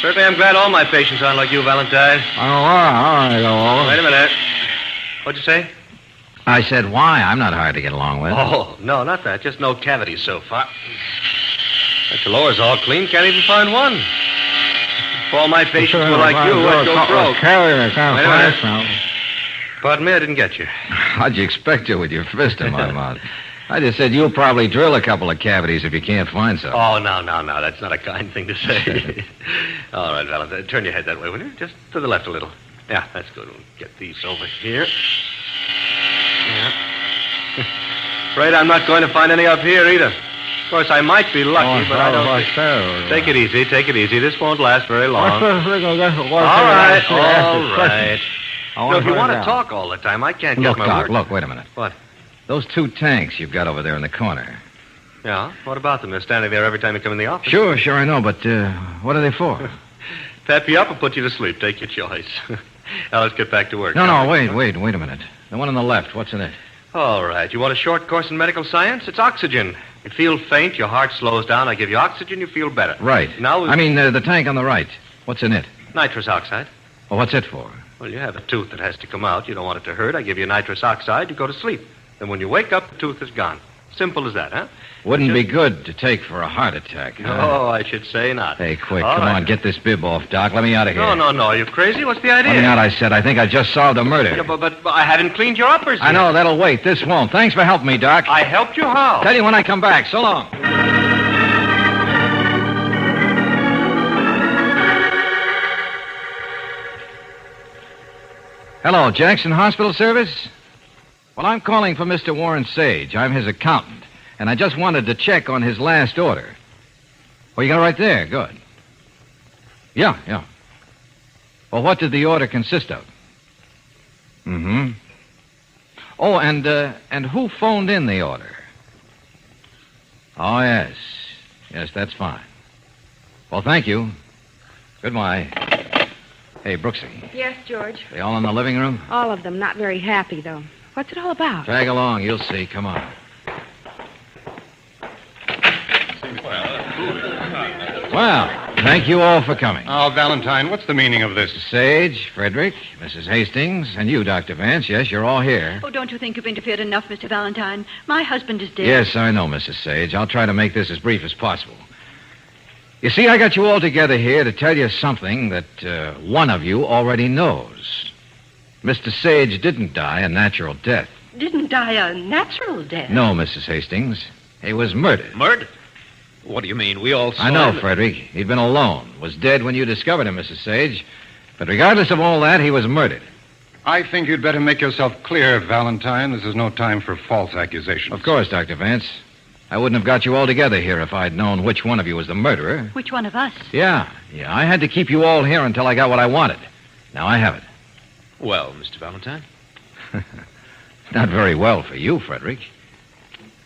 Certainly I'm glad all my patients aren't like you, Valentine. All right. Wait a minute. What'd you say? I said, why? I'm not hard to get along with. Oh, no, not that. Just no cavities so far. But the lower's all clean. Can't even find one. If all my patients were like you, I'd go broke. Wait a minute. Pardon me, I didn't get you. How'd you expect to with your fist in my mouth? I just said you'll probably drill a couple of cavities if you can't find some. Oh, no. That's not a kind thing to say. All right, Valentine. Turn your head that way, will you? Just to the left a little. Yeah, that's good. We'll get these over here. Yeah. Afraid I'm not going to find any up here either. Of course, I might be lucky, but I don't think... Take it easy. This won't last very long. All right. No, if you want to talk all the time, I can't get my word. Look, wait a minute. What? Those 2 tanks you've got over there in the corner. Yeah? What about them? They're standing there every time you come in the office. Sure, I know, but what are they for? Pep you up or put you to sleep. Take your choice. Now, let's get back to work. No, wait a minute. The one on the left, what's in it? All right. You want a short course in medical science? It's oxygen. You feel faint, your heart slows down. I give you oxygen, you feel better. Right. Now, I mean, the tank on the right. What's in it? nitrous oxide. Well, what's it for? Well, you have a tooth that has to come out. You don't want it to hurt. I give you nitrous oxide. You go to sleep. Then when you wake up, the tooth is gone. Simple as that, huh? Wouldn't be good to take for a heart attack. Huh? No, I should say not. Hey, quick, All come right. on, get this bib off, Doc. Let me out of here. No. Are you crazy? What's the idea? Let me out, I said. I think I just solved a murder. Yeah, but I haven't cleaned your uppers I yet. know, that'll wait. This won't. Thanks for helping me, Doc. I helped you how? Tell you when I come back. So long. Hello, Jackson Hospital Service? Well, I'm calling for Mr. Warren Sage. I'm his accountant, and I just wanted to check on his last order. Oh, you got it right there. Good. Yeah. Well, what did the order consist of? Mm-hmm. Oh, and who phoned in the order? Oh, yes. Yes, that's fine. Well, thank you. Goodbye. Hey, Brooksy, Yes, George. they all in the living room? All of them. Not very happy, though. What's it all about? Drag along, you'll see. Come on. Well, thank you all for coming. Oh, Valentine, what's the meaning of this? Sage, Frederick, Mrs. Hastings, and you, Dr. Vance. Yes, you're all here. Oh, don't you think you've interfered enough, Mr. Valentine? My husband is dead. Yes, I know, Mrs. Sage. I'll try to make this as brief as possible. You see, I got you all together here to tell you something that one of you already knows. Mr. Sage didn't die a natural death. Didn't die a natural death. No, Mrs. Hastings. He was murdered. Murdered? What do you mean? We all saw I know, him. Frederick. He'd been alone. Was dead when you discovered him, Mrs. Sage. But regardless of all that, he was murdered. I think you'd better make yourself clear, Valentine. This is no time for false accusations. Of course, Dr. Vance. I wouldn't have got you all together here if I'd known which one of you was the murderer. Which one of us? Yeah. I had to keep you all here until I got what I wanted. Now I have it. Well, Mr. Valentine? Not very well for you, Frederick.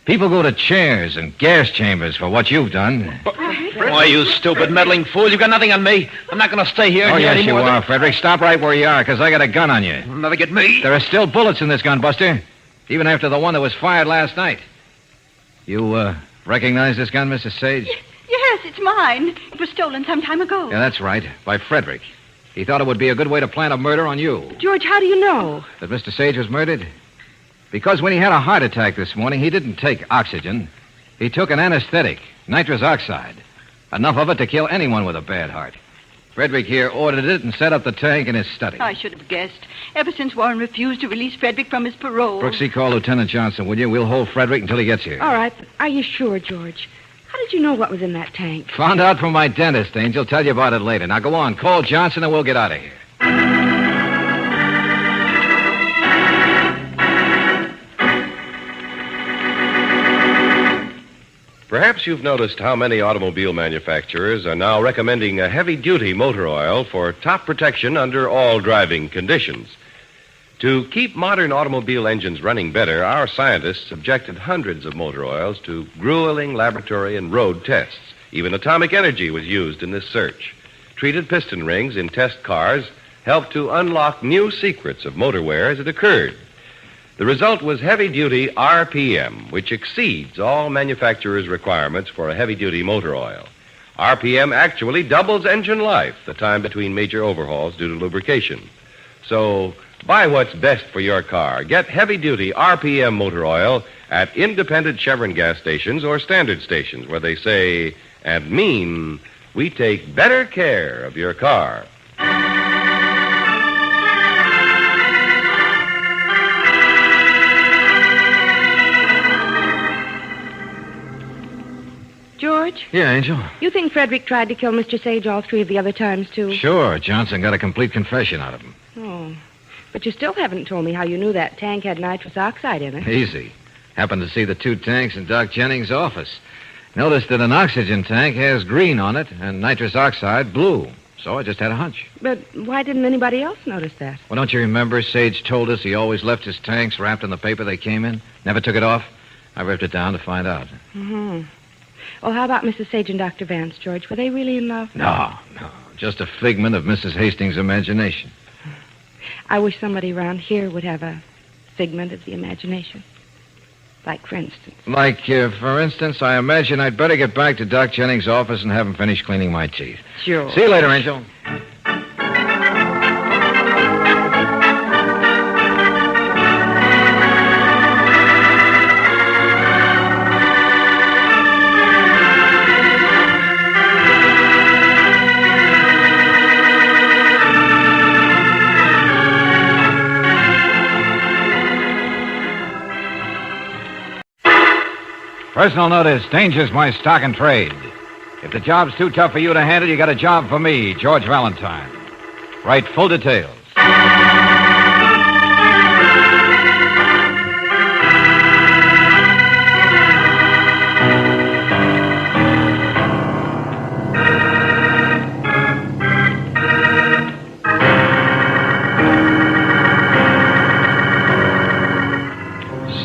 People go to chairs and gas chambers for what you've done. Why, you stupid, meddling fool. You've got nothing on me. I'm not going to stay here. Oh, yes, you anymore. are, Frederick. Stop right where you are, because I got a gun on you. You'll never get me. There are still bullets in this gun, Buster. Even after the one that was fired last night. You, recognize this gun, Mrs. Sage? Yes, it's mine. It was stolen some time ago. Yeah, that's right. By Frederick. He thought it would be a good way to plan a murder on you. George, how do you know? That Mr. Sage was murdered? Because when he had a heart attack this morning, he didn't take oxygen. He took an anesthetic, nitrous oxide. Enough of it to kill anyone with a bad heart. Frederick here ordered it and set up the tank in his study. I should have guessed. Ever since Warren refused to release Frederick from his parole. Brooksy, call Lieutenant Johnson, will you? We'll hold Frederick until he gets here. All right, but are you sure, George? How did you know what was in that tank? Found out from my dentist, Angel. Tell you about it later. Now go on. Call Johnson and we'll get out of here. Perhaps you've noticed how many automobile manufacturers are now recommending a heavy-duty motor oil for top protection under all driving conditions. To keep modern automobile engines running better, our scientists subjected hundreds of motor oils to grueling laboratory and road tests. Even atomic energy was used in this search. Treated piston rings in test cars helped to unlock new secrets of motor wear as it occurred. The result was heavy-duty RPM, which exceeds all manufacturers' requirements for a heavy-duty motor oil. RPM actually doubles engine life, the time between major overhauls due to lubrication. So, buy what's best for your car. Get heavy-duty RPM motor oil at independent Chevron gas stations or standard stations where they say and mean, we take better care of your car. George? Yeah, Angel. You think Frederick tried to kill Mr. Sage all three of the other times, too? Sure. Johnson got a complete confession out of him. Oh. But you still haven't told me how you knew that tank had nitrous oxide in it. Easy. Happened to see the two tanks in Doc Jennings' office. Noticed that an oxygen tank has green on it and nitrous oxide blue. So I just had a hunch. But why didn't anybody else notice that? Well, don't you remember Sage told us he always left his tanks wrapped in the paper they came in? Never took it off? I ripped it down to find out. Mm-hmm. Well, how about Mrs. Sage and Dr. Vance, George? Were they really in love? No. Just a figment of Mrs. Hastings' imagination. I wish somebody around here would have a figment of the imagination. Like, for instance? Like, for instance, I imagine I'd better get back to Doc Jennings' office and have him finish cleaning my teeth. Sure. See you later, Angel. Personal notice, danger's my stock and trade. If the job's too tough for you to handle, you got a job for me, George Valentine. Write full details.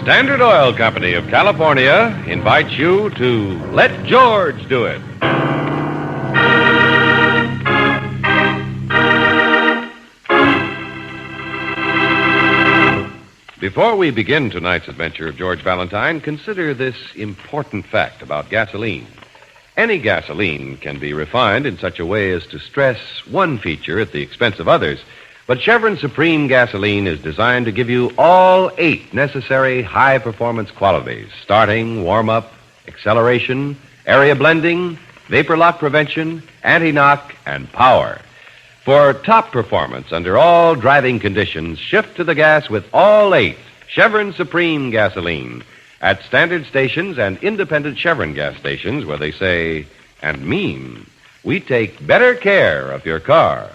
Standard Oil Company of California invites you to Let George Do It. Before we begin tonight's adventure of George Valentine, consider this important fact about gasoline. Any gasoline can be refined in such a way as to stress one feature at the expense of others. But Chevron Supreme gasoline is designed to give you all 8 necessary high-performance qualities, starting, warm-up, acceleration, area blending, vapor lock prevention, anti-knock, and power. For top performance under all driving conditions, shift to the gas with all 8 Chevron Supreme gasoline at standard stations and independent Chevron gas stations where they say and mean, we take better care of your car.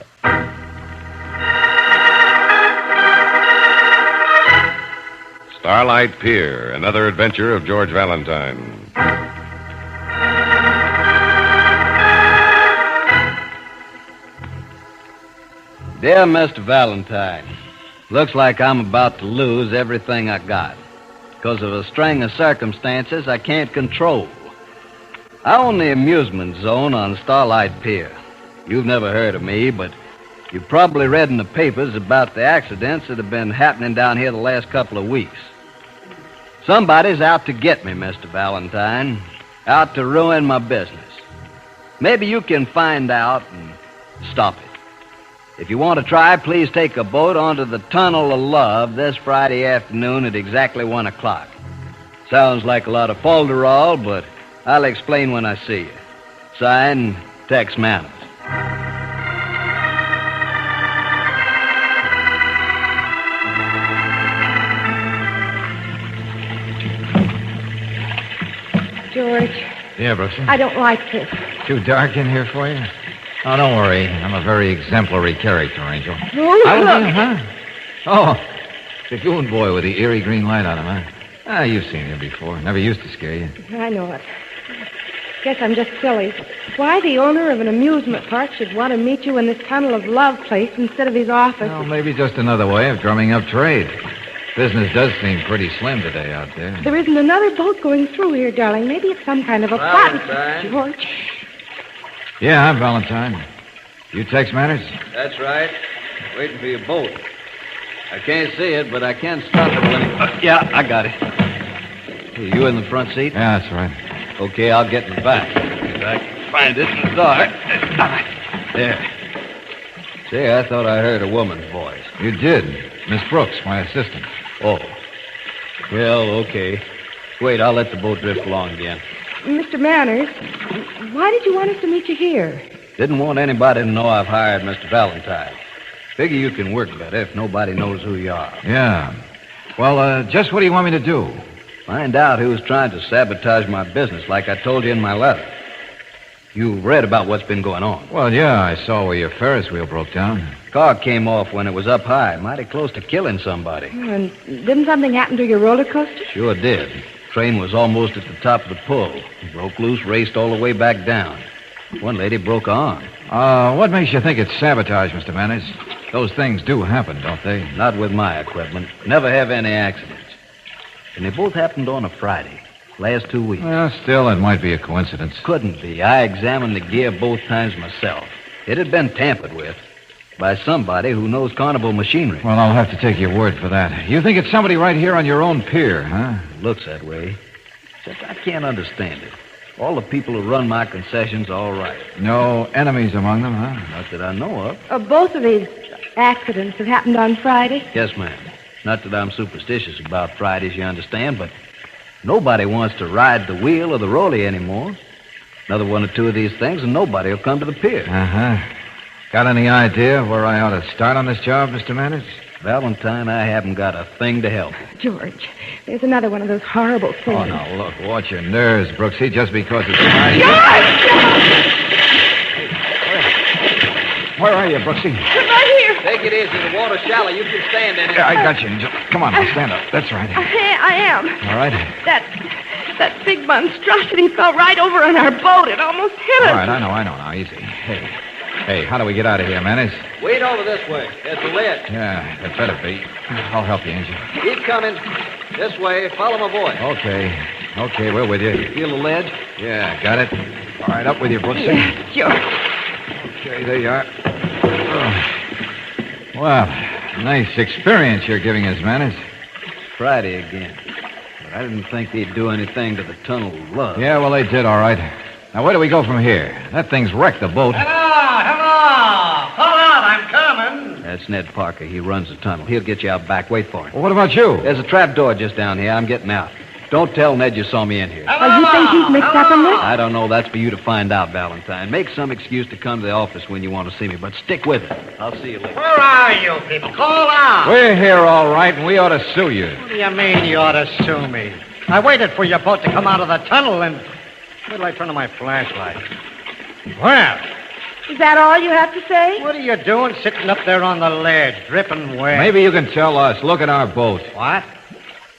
Starlight Pier, another adventure of George Valentine. Dear Mr. Valentine, looks like I'm about to lose everything I got because of a string of circumstances I can't control. I own the amusement zone on Starlight Pier. You've never heard of me, but you've probably read in the papers about the accidents that have been happening down here the last couple of weeks. Somebody's out to get me, Mr. Valentine. Out to ruin my business. Maybe you can find out and stop it. If you want to try, please take a boat onto the Tunnel of Love this Friday afternoon at exactly 1 o'clock. Sounds like a lot of falderall, but I'll explain when I see you. Signed, Tex Manners. George. Yeah, Brooksy? I don't like this. Too dark in here for you? Oh, don't worry. I'm a very exemplary character, Angel. Oh, Oh, the goon boy with the eerie green light on him, huh? Ah, you've seen him before. Never used to scare you. I know it. Guess I'm just silly. Why the owner of an amusement park should want to meet you in this Tunnel of Love place instead of his office. Well, maybe just another way of drumming up trade. Business does seem pretty slim today out there. There isn't another boat going through here, darling. Maybe it's some kind of a plot. George. Yeah, I'm Valentine. You Tex Manners? That's right. Waiting for your boat. I can't see it, but I can stop it when it... yeah, I got it. Hey, you in the front seat? Yeah, that's right. Okay, I'll get in the back. If I can find it in the dark. There. See, I thought I heard a woman's voice. You did. Miss Brooks, my assistant. Oh. Well, okay. Wait, I'll let the boat drift along again. Mr. Manners, why did you want us to meet you here? Didn't want anybody to know I've hired Mr. Valentine. Figure you can work better if nobody knows who you are. Yeah. Well, just what do you want me to do? Find out who's trying to sabotage my business, like I told you in my letter. You read about what's been going on. Well, yeah, I saw where your Ferris wheel broke down. Car came off when it was up high, mighty close to killing somebody. And didn't something happen to your roller coaster? Sure did. Train was almost at the top of the pull. Broke loose, raced all the way back down. One lady broke her arm. What makes you think it's sabotage, Mr. Manners? Those things do happen, don't they? Not with my equipment. Never have any accidents. And they both happened on a Friday. Last 2 weeks. Well, still, it might be a coincidence. Couldn't be. I examined the gear both times myself. It had been tampered with. by somebody who knows carnival machinery. Well, I'll have to take your word for that. You think it's somebody right here on your own pier, huh? Looks that way. Except I can't understand it. All the people who run my concessions are all right. No enemies among them, huh? Not that I know of. Both of these accidents have happened on Friday? Yes, ma'am. Not that I'm superstitious about Fridays, you understand, but nobody wants to ride the wheel or the rolly anymore. Another one or two of these things, and nobody will come to the pier. Uh-huh. Got any idea of where I ought to start on this job, Mr. Manners? Valentine, I haven't got a thing to help you. George, there's another one of those horrible things. Oh, now, look, watch your nerves, Brooksy, just because it's Friday. Where are you, Brooksy? Right here. Take it easy. The water's shallow. You can stand in it. Yeah, I got you, Angel. Come on, now, stand up. That's right. I am. All right. That big monstrosity fell right over on our boat. It almost hit us. All right, I know now. Easy. Hey, how do we get out of here, Manners? Wait over this way. There's the ledge. Yeah, it better be. I'll help you, Angel. Keep coming. This way. Follow my voice. Okay, we're with you. Feel the ledge? Yeah, got it. All right, up with you, Brooksy. Yeah, sure. Okay, there you are. Well, nice experience you're giving us, Manners. Friday again. But I didn't think they'd do anything to the tunnel of love. Yeah, well, they did, all right. Now, where do we go from here? That thing's wrecked the boat. Hello! Hold on, I'm coming. That's Ned Parker. He runs the tunnel. He'll get you out back. Wait for him. Well, what about you? There's a trap door just down here. I'm getting out. Don't tell Ned you saw me in here. Oh, you think he's mixed up in this? I don't know. That's for you to find out, Valentine. Make some excuse to come to the office when you want to see me, but stick with it. I'll see you later. Where are you people? Call out. We're here, all right, and we ought to sue you. What do you mean you ought to sue me? I waited for your boat to come out of the tunnel and... Where did I turn on my flashlight? Well... Is that all you have to say? What are you doing sitting up there on the ledge, dripping wet? Maybe you can tell us. Look at our boat. What?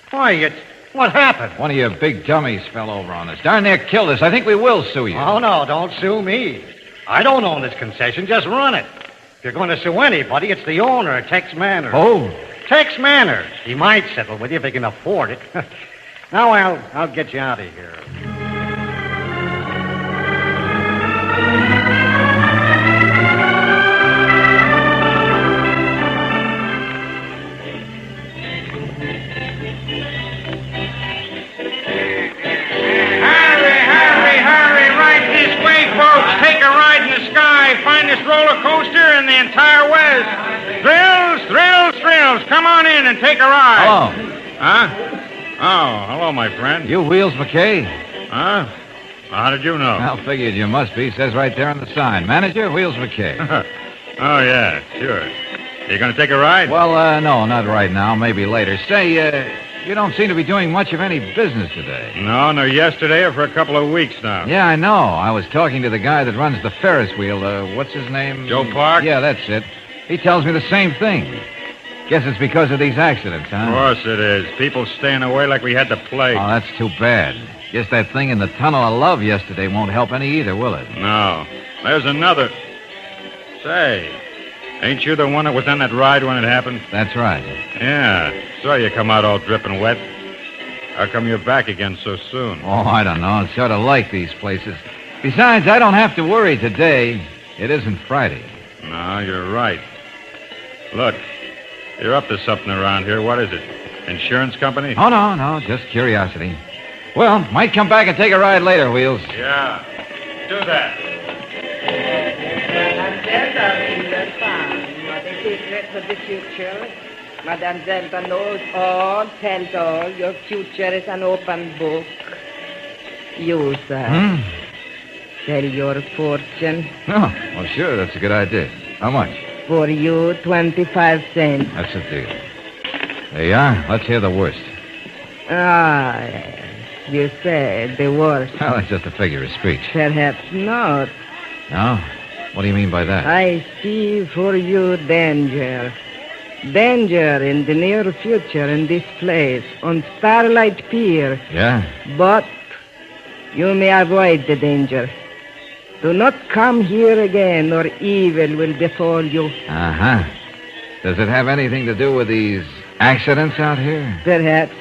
Why, what happened? One of your big dummies fell over on us. Darn near killed us. I think we will sue you. Oh, no, don't sue me. I don't own this concession. Just run it. If you're going to sue anybody, it's the owner, Tex Manners. Oh? Tex Manners. He might settle with you if he can afford it. Now I'll get you out of here. Finest roller coaster in the entire West. Thrills. Come on in and take a ride. Hello. Huh? Oh, hello, my friend. You Wheels McKay? Huh? How did you know? Well, figured you must be. Says right there on the sign. Manager, Wheels McKay. Oh, yeah, sure. You going to take a ride? Well, no, not right now. Maybe later. Say, you don't seem to be doing much of any business today. No, nor yesterday or for a couple of weeks now. Yeah, I know. I was talking to the guy that runs the Ferris wheel. What's his name? Joe Park? Yeah, that's it. He tells me the same thing. Guess it's because of these accidents, huh? Of course it is. People staying away like we had the plague. Oh, that's too bad. Guess that thing in the tunnel of love yesterday won't help any either, will it? No. There's another. Say, ain't you the one that was on that ride when it happened? That's right. Yeah. Saw you come out all dripping wet. How come you're back again so soon? Oh, I don't know. It's sort of like these places. Besides, I don't have to worry today. It isn't Friday. No, you're right. Look, you're up to something around here. What is it? Insurance company? Oh, no. Just curiosity. Well, might come back and take a ride later, Wheels. Yeah. Do that. For the future. Madame Zelda knows all, tells all. Your future is an open book. You, sir. Sell your fortune. Oh, well, sure, that's a good idea. How much? For you, 25 cents. That's a deal. There you are. Let's hear the worst. Ah, yes. You said the worst. Well, that's just a figure of speech. Perhaps not. No? What do you mean by that? I see for you danger. Danger in the near future in this place, on Starlight Pier. Yeah? But you may avoid the danger. Do not come here again, or evil will befall you. Uh-huh. Does it have anything to do with these accidents out here? Perhaps.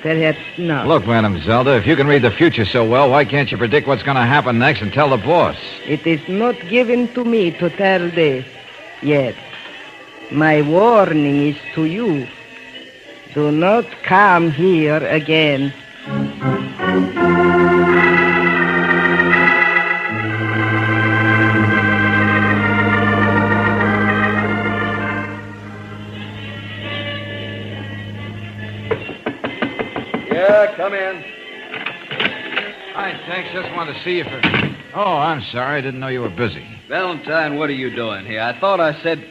Perhaps not. Look, Madam Zelda, if you can read the future so well, why can't you predict what's going to happen next and tell the boss? It is not given to me to tell this. Yes. My warning is to you. Do not come here again. Yeah, come in. Hi, thanks. Just wanted to see you for... Oh, I'm sorry. I didn't know you were busy. Valentine, what are you doing here? I thought I said...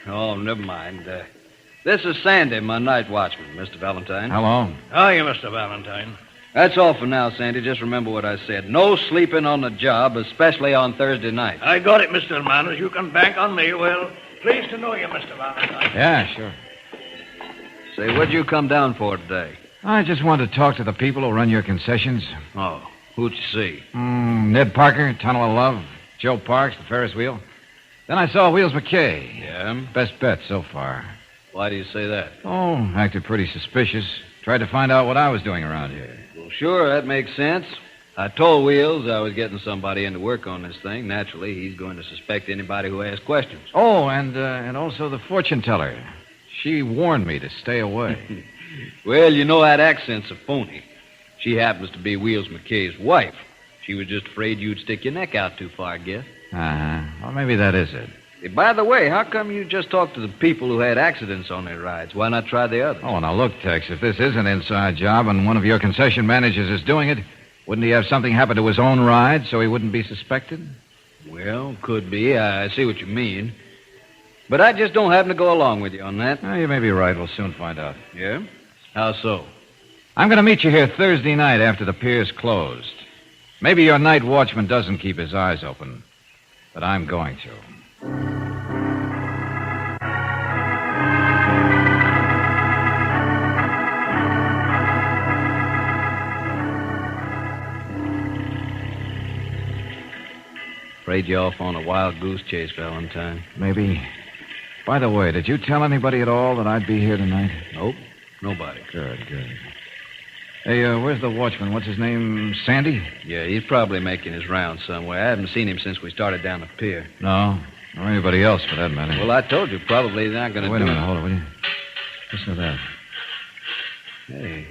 Oh, never mind. This is Sandy, my night watchman, Mr. Valentine. Hello. Hiya, Mr. Valentine. That's all for now, Sandy. Just remember what I said. No sleeping on the job, especially on Thursday night. I got it, Mr. Manners. You can bank on me. Well, pleased to know you, Mr. Valentine. Yeah, sure. Say, what'd you come down for today? I just wanted to talk to the people who run your concessions. Oh, who'd you see? Ned Parker, Tunnel of Love, Joe Parks, the Ferris wheel. Then I saw Wheels McKay. Yeah? Best bet so far. Why do you say that? Oh, acted pretty suspicious. Tried to find out what I was doing around here. Well, sure, that makes sense. I told Wheels I was getting somebody in to work on this thing. Naturally, he's going to suspect anybody who asks questions. Oh, and also the fortune teller. She warned me to stay away. Well, you know that accent's a phony. She happens to be Wheels McKay's wife. She was just afraid you'd stick your neck out too far, I guess. Uh-huh. Well, maybe that is it. Hey, by the way, how come you just talked to the people who had accidents on their rides? Why not try the others? Oh, now look, Tex, if this is an inside job and one of your concession managers is doing it, wouldn't he have something happen to his own ride so he wouldn't be suspected? Well, could be. I see what you mean. But I just don't happen to go along with you on that. You may be right. We'll soon find out. Yeah? How so? I'm going to meet you here Thursday night after the pier's closed. Maybe your night watchman doesn't keep his eyes open, but I'm going to. Afraid you're off on a wild goose chase, Valentine. Maybe. By the way, did you tell anybody at all that I'd be here tonight? Nope. Nobody. Good. Hey, where's the watchman? What's his name? Sandy? Yeah, he's probably making his rounds somewhere. I haven't seen him since we started down the pier. No. Or anybody else, for that matter. Well, I told you, probably not going to do... Wait a minute, hold it, will you? Listen to that. Hey,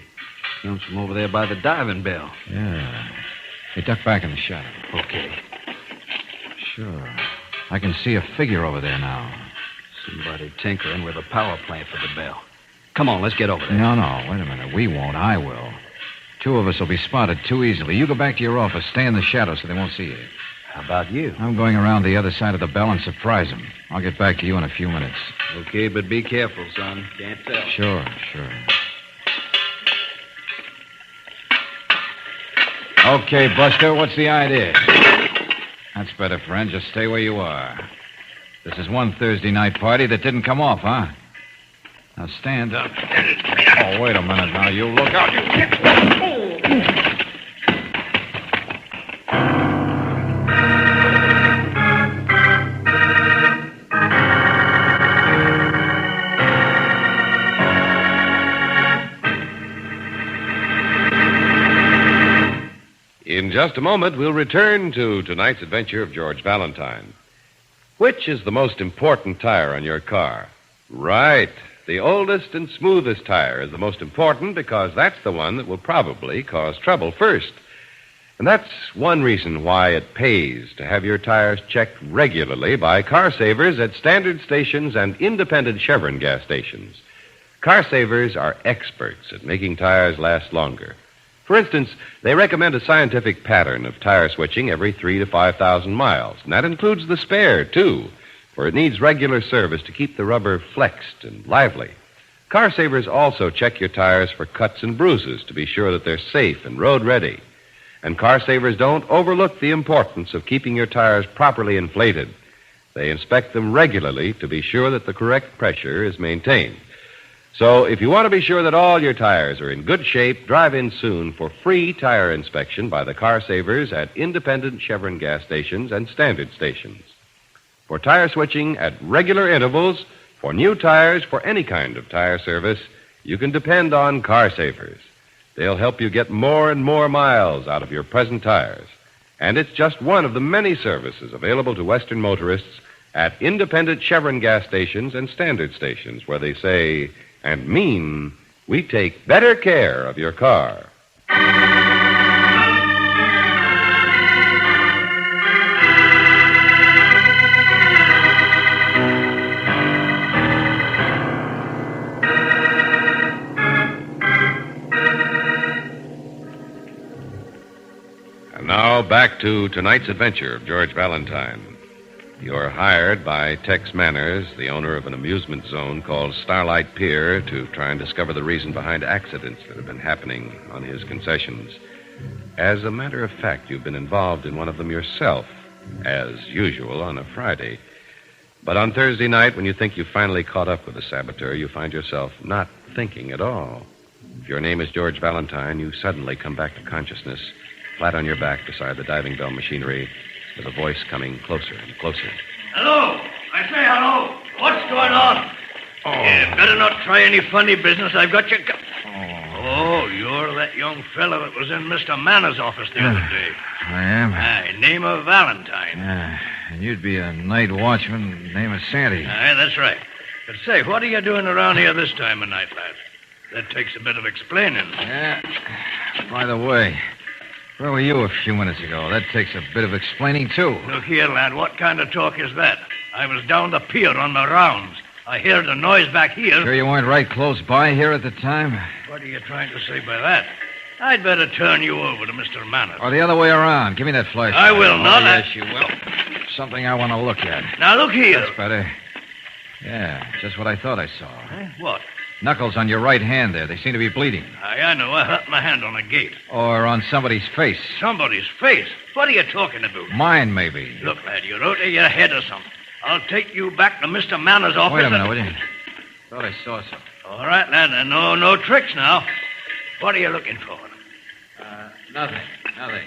comes from over there by the diving bell. Yeah. Hey, duck back in the shadow. Okay. Sure. I can see a figure over there now. Somebody tinkering with a power plant for the bell. Come on, let's get over there. No, wait a minute. We won't. I will. Two of us will be spotted too easily. You go back to your office. Stay in the shadow so they won't see you. How about you? I'm going around the other side of the bell and surprise them. I'll get back to you in a few minutes. Okay, but be careful, son. Can't tell. Sure. Okay, Buster, what's the idea? That's better, friend. Just stay where you are. This is one Thursday night party that didn't come off, huh? Now stand up. Oh, wait a minute now. You look out. In just a moment, we'll return to tonight's adventure of George Valentine. Which is the most important tire on your car? Right. The oldest and smoothest tire is the most important because that's the one that will probably cause trouble first. And that's one reason why it pays to have your tires checked regularly by car savers at standard stations and independent Chevron gas stations. Car savers are experts at making tires last longer. For instance, they recommend a scientific pattern of tire switching every 3,000 to 5,000 miles. And that includes the spare, too, for it needs regular service to keep the rubber flexed and lively. Car savers also check your tires for cuts and bruises to be sure that they're safe and road ready. And car savers don't overlook the importance of keeping your tires properly inflated. They inspect them regularly to be sure that the correct pressure is maintained. So if you want to be sure that all your tires are in good shape, drive in soon for free tire inspection by the car savers at independent Chevron gas stations and standard stations. For tire switching at regular intervals, for new tires, for any kind of tire service, you can depend on car savers. They'll help you get more and more miles out of your present tires. And it's just one of the many services available to Western motorists at independent Chevron gas stations and standard stations where they say and mean we take better care of your car. And now back to tonight's adventure of George Valentine. You're hired by Tex Manners, the owner of an amusement zone called Starlight Pier, to try and discover the reason behind accidents that have been happening on his concessions. As a matter of fact, you've been involved in one of them yourself, as usual on a Friday. But on Thursday night, when you think you've finally caught up with the saboteur, you find yourself not thinking at all. If your name is George Valentine, you suddenly come back to consciousness, flat on your back beside the diving bell machinery, with a voice coming closer and closer. Hello! I say hello! What's going on? You better not try any funny business. I've got you... Oh, you're that young fella that was in Mr. Manners' office the other day. I am. Aye, name of Valentine. Yeah, and you'd be a night watchman, name of Sandy. Aye, that's right. But say, what are you doing around here this time of night, lad? That takes a bit of explaining. Yeah. By the way, where were you a few minutes ago? That takes a bit of explaining, too. Look here, lad, what kind of talk is that? I was down the pier on my rounds. I heard a noise back here. Sure you weren't right close by here at the time? What are you trying to say by that? I'd better turn you over to Mr. Manners. Or the other way around. Give me that flashlight. I will not. Yes, you will. Something I want to look at. Now, look here. That's better. Yeah, just what I thought I saw. What? Knuckles on your right hand there. They seem to be bleeding. Aye, I know. I hurt my hand on a gate. Or on somebody's face. Somebody's face? What are you talking about? Mine, maybe. Look, lad, you're out of your head or something. I'll take you back to Mr. Manners' office. Wait a minute, will you? Thought I saw something. All right, lad. No tricks now. What are you looking for? Nothing. I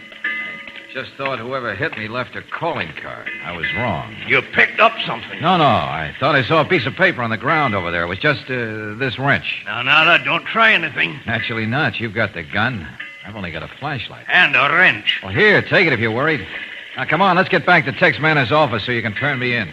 just thought whoever hit me left a calling card. I was wrong. You picked up something. No. I thought I saw a piece of paper on the ground over there. It was just this wrench. Now, don't try anything. Actually not. You've got the gun. I've only got a flashlight. And a wrench. Well, here, take it if you're worried. Now, come on, let's get back to Tex Manners' office so you can turn me in.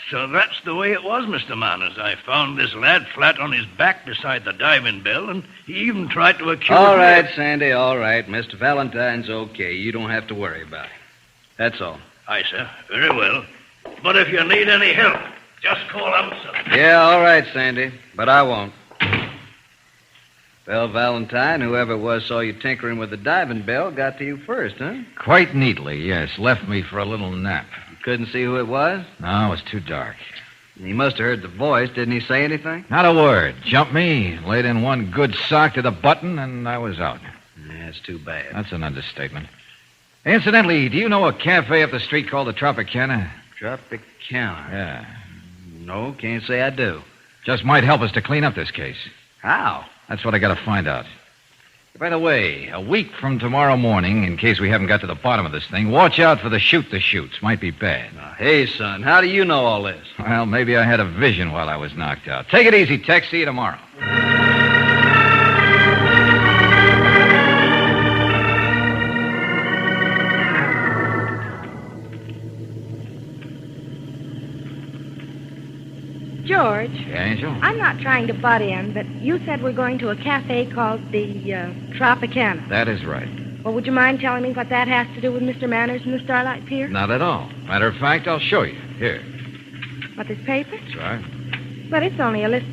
So that's the way it was, Mr. Manners. I found this lad flat on his back beside the diving bell, and he even tried to accuse All me. right, Sandy, all right. Mr. Valentine's okay. You don't have to worry about it. That's all. Aye, sir. Very well. But if you need any help, just call out, sir. Yeah, all right, Sandy. But I won't. Well, Valentine, whoever it was saw you tinkering with the diving bell got to you first, huh? Quite neatly, yes. Left me for a little nap. Couldn't see who it was? No, it was too dark. He must have heard the voice. Didn't he say anything? Not a word. Jumped me, laid in one good sock to the button, and I was out. That's too bad. That's an understatement. Incidentally, do you know a cafe up the street called the Tropicana? Tropicana? Yeah. No, can't say I do. Just might help us to clean up this case. How? That's what I got to find out. By the way, a week from tomorrow morning, in case we haven't got to the bottom of this thing, watch out for the shoot-the-shoots. Might be bad. Hey, son, how do you know all this? Well, maybe I had a vision while I was knocked out. Take it easy, Tex. See you tomorrow. George. Yeah, Angel? I'm not trying to butt in, but you said we're going to a cafe called the Tropicana. That is right. Well, would you mind telling me what that has to do with Mr. Manners and the Starlight Pier? Not at all. Matter of fact, I'll show you. Here. What, this paper? That's right. But it's only a list.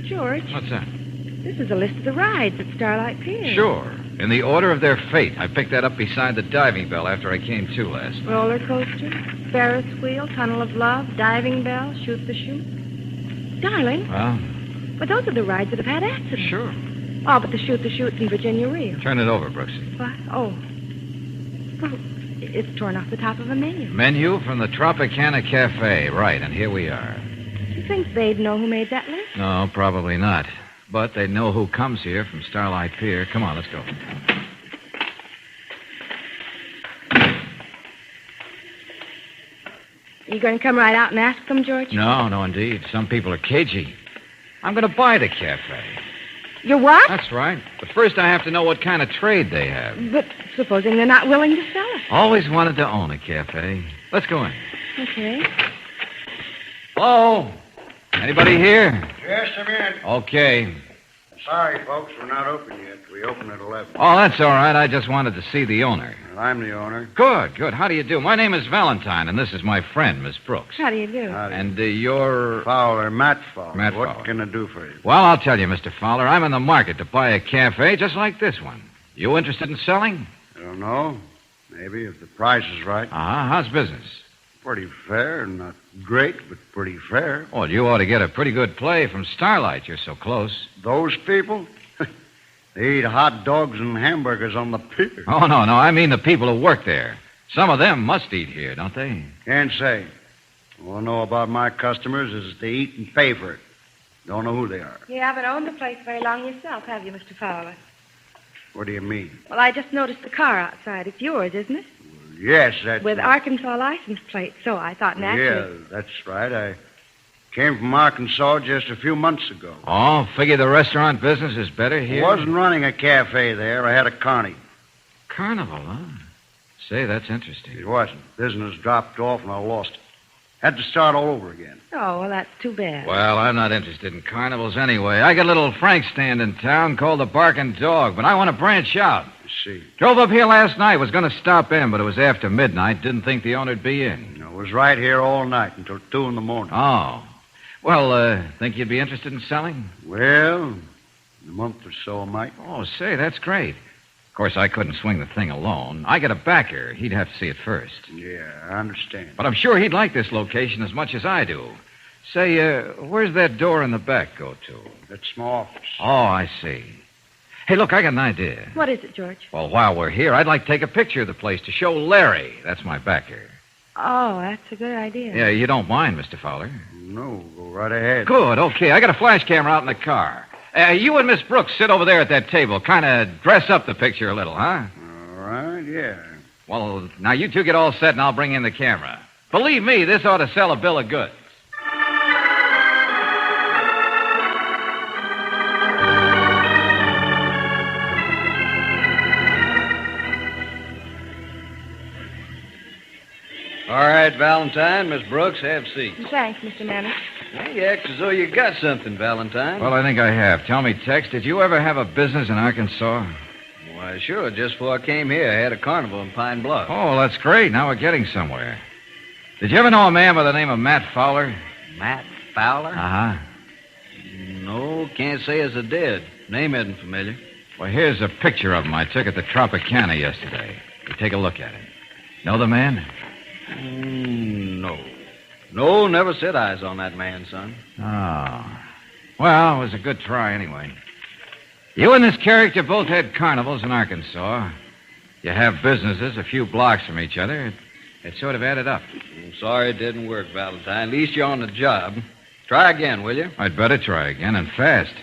George. What's that? This is a list of the rides at Starlight Pier. Sure. In the order of their fate. I picked that up beside the diving bell after I came to last night. Roller coaster, Ferris wheel, tunnel of love, diving bell, shoot the chute. Darling. Well? But those are the rides that have had accidents. Sure. Oh, but the shoot the chute in Virginia Reel. Turn it over, Brooksy. What? Oh. Well, it's torn off the top of a menu. Menu from the Tropicana Cafe. Right, and here we are. You think they'd know who made that list? No, probably not. But they know who comes here from Starlight Pier. Come on, let's go. You going to come right out and ask them, George? No, indeed. Some people are cagey. I'm going to buy the cafe. You what? That's right. But first I have to know what kind of trade they have. But supposing they're not willing to sell it. Always wanted to own a cafe. Let's go in. Okay. Hello? Anybody here? Yes, I'm in. Okay. Sorry, folks, we're not open yet. We open at 11. Oh, that's all right. I just wanted to see the owner. Well, I'm the owner. Good, good. How do you do? My name is Valentine, and this is my friend, Miss Brooks. How do you do? And you're... Fowler, Matt Fowler. Matt what Fowler. can I do for you? Well, I'll tell you, Mr. Fowler, I'm in the market to buy a cafe just like this one. You interested in selling? I don't know. Maybe, if the price is right. Uh-huh. How's business? Pretty fair. Not great, but pretty fair. Well, you ought to get a pretty good play from Starlight. You're so close. Those people? They eat hot dogs and hamburgers on the pier. Oh, no. I mean the people who work there. Some of them must eat here, don't they? Can't say. All I know about my customers is they eat and pay for it. Don't know who they are. You haven't owned the place very long yourself, have you, Mr. Fowler? What do you mean? Well, I just noticed the car outside. It's yours, isn't it? Yes, that's... With Arkansas license plate, so I thought naturally... Yeah, that's right. I came from Arkansas just a few months ago. Oh, figure the restaurant business is better here? I wasn't running a cafe there. I had a carny. Carnival, huh? Say, that's interesting. It wasn't. Business dropped off and I lost it. Had to start all over again. Oh, well, that's too bad. Well, I'm not interested in carnivals anyway. I got a little Frank stand in town called the Barking Dog, but I want to branch out. I see. Drove up here last night. Was going to stop in, but it was after midnight. Didn't think the owner'd be in. I was right here all night until 2 in the morning. Oh. Well, think you'd be interested in selling? Well, in a month or so I might. Oh, say, that's great. Of course, I couldn't swing the thing alone. I got a backer. He'd have to see it first. Yeah, I understand. But I'm sure he'd like this location as much as I do. Say, where's that door in the back go to? That's my office. Oh, I see. Hey, look, I got an idea. What is it, George? Well, while we're here, I'd like to take a picture of the place to show Larry. That's my backer. Oh, that's a good idea. Yeah, you don't mind, Mr. Fowler? No, go right ahead. Good, okay. I got a flash camera out in the car. You and Miss Brooks sit over there at that table. Kind of dress up the picture a little, huh? All right, yeah. Well, now you two get all set and I'll bring in the camera. Believe me, this ought to sell a bill of goods. All right, Valentine, Miss Brooks, have seats. Thanks, Mr. Manners. Hey, you act as though you got something, Valentine. Well, I think I have. Tell me, Tex, did you ever have a business in Arkansas? Why, sure. Just before I came here, I had a carnival in Pine Bluff. Oh, that's great. Now we're getting somewhere. Did you ever know a man by the name of Matt Fowler? Matt Fowler? Uh-huh. No, can't say as I did. Name isn't familiar. Well, here's a picture of him I took at the Tropicana yesterday. You take a look at it. Know the man? No. No, never set eyes on that man, son. Oh. Well, it was a good try anyway. You and this character both had carnivals in Arkansas. You have businesses a few blocks from each other. It sort of added up. I'm sorry it didn't work, Valentine. At least you're on the job. Try again, will you? I'd better try again, and fast.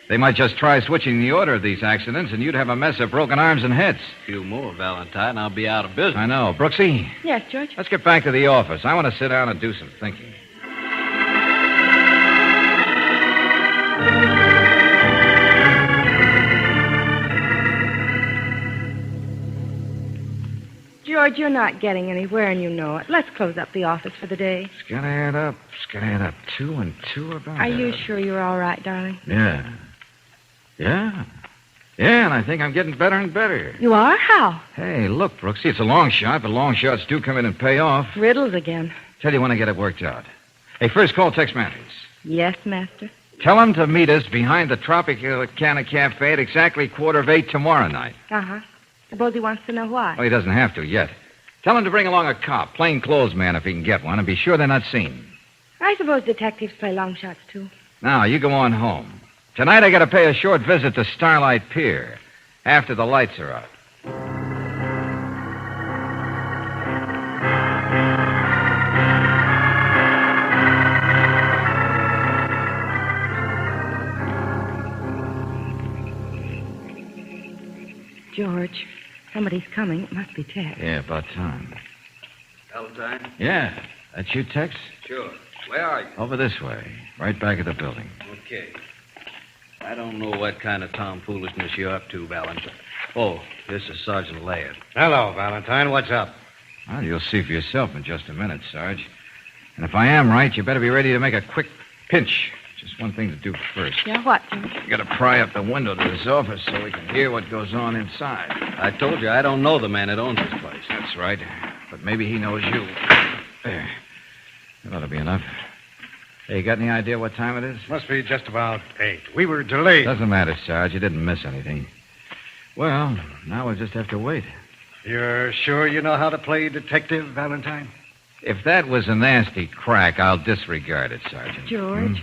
They might just try switching the order of these accidents, and you'd have a mess of broken arms and heads. A few more, Valentine, I'll be out of business. I know. Brooksy? Yes, George? Let's get back to the office. I want to sit down and do some thinking. George, you're not getting anywhere, and you know it. Let's close up the office for the day. It's gonna add up. 2 and 2 about. Are you sure you're all right, darling? Yeah. Yeah, and I think I'm getting better and better. You are? How? Hey, look, Brooksy, it's a long shot, but long shots do come in and pay off. Riddles again. Tell you when I get it worked out. Hey, first call Tex Manners. Yes, master. Tell him to meet us behind the Tropicana Cafe at exactly 7:45 tomorrow night. Uh-huh. Suppose he wants to know why. Oh, he doesn't have to yet. Tell him to bring along a cop, plain clothes man if he can get one, and be sure they're not seen. I suppose detectives play long shots, too. Now, you go on home. Tonight I got to pay a short visit to Starlight Pier after the lights are out. George, somebody's coming. It must be Tex. Yeah, about time. Valentine? Yeah. That's you, Tex? Sure. Where are you? Over this way, right back of the building. Okay. I don't know what kind of tomfoolishness you're up to, Valentine. Oh, this is Sergeant Laird. Hello, Valentine. What's up? Well, you'll see for yourself in just a minute, Sarge. And if I am right, you better be ready to make a quick pinch. Just one thing to do first. Yeah, what, George? You gotta pry up the window to this office so we can hear what goes on inside. I told you I don't know the man that owns this place. That's right. But maybe he knows you. There. That ought to be enough. Hey, you got any idea what time it is? Must be just about 8. We were delayed. Doesn't matter, Sarge. You didn't miss anything. Well, now we'll just have to wait. You're sure you know how to play detective, Valentine? If that was a nasty crack, I'll disregard it, Sergeant. George,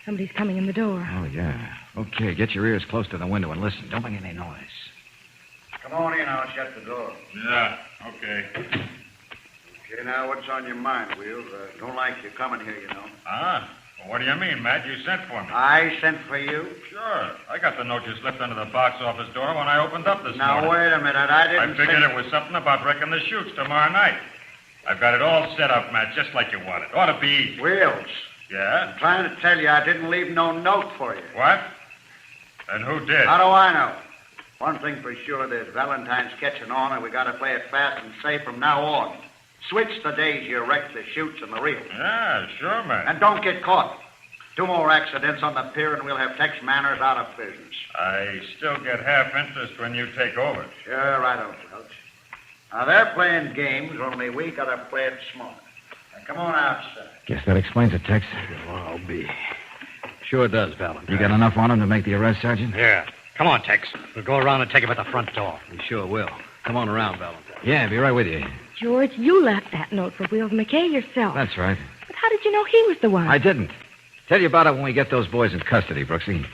somebody's coming in the door. Oh, yeah. Okay, get your ears close to the window and listen. Don't make any noise. Come on in, I'll shut the door. Yeah, okay. Okay, now, what's on your mind, Wheels? Don't like you coming here, you know. Huh? Well, what do you mean, Matt? You sent for me. I sent for you? Sure. I got the note you slipped under the box office door when I opened up this Now, morning. wait a minute. I didn't I figured it was something about wrecking the chutes tomorrow night. I've got it all set up, Matt, just like you wanted. Ought to be easy. Wheels. Yeah? I'm trying to tell you I didn't leave no note for you. What? And who did? How do I know? One thing for sure, there's Valentine's catching on, and we got to play it fast and safe from now on. Switch the days you wreck the chutes and the reel. Yeah, sure, Matt. And don't get caught. 2 more accidents on the pier, and we'll have Tex Manners out of business. I still get half interest when you take over. Sure, right on, Welch. Now, they're playing games, only we got to play it smart. Now, come on outside. Guess that explains it, Tex. Well, I'll be. Sure does, Valentine. You got enough on him to make the arrest, Sergeant? Yeah. Come on, Tex. We'll go around and take him at the front door. We sure will. Come on around, Valentine. Yeah, be right with you. George, you left that note for Wheels McKay yourself. That's right. But how did you know he was the one? I didn't. Tell you about it when we get those boys in custody, Brooksy.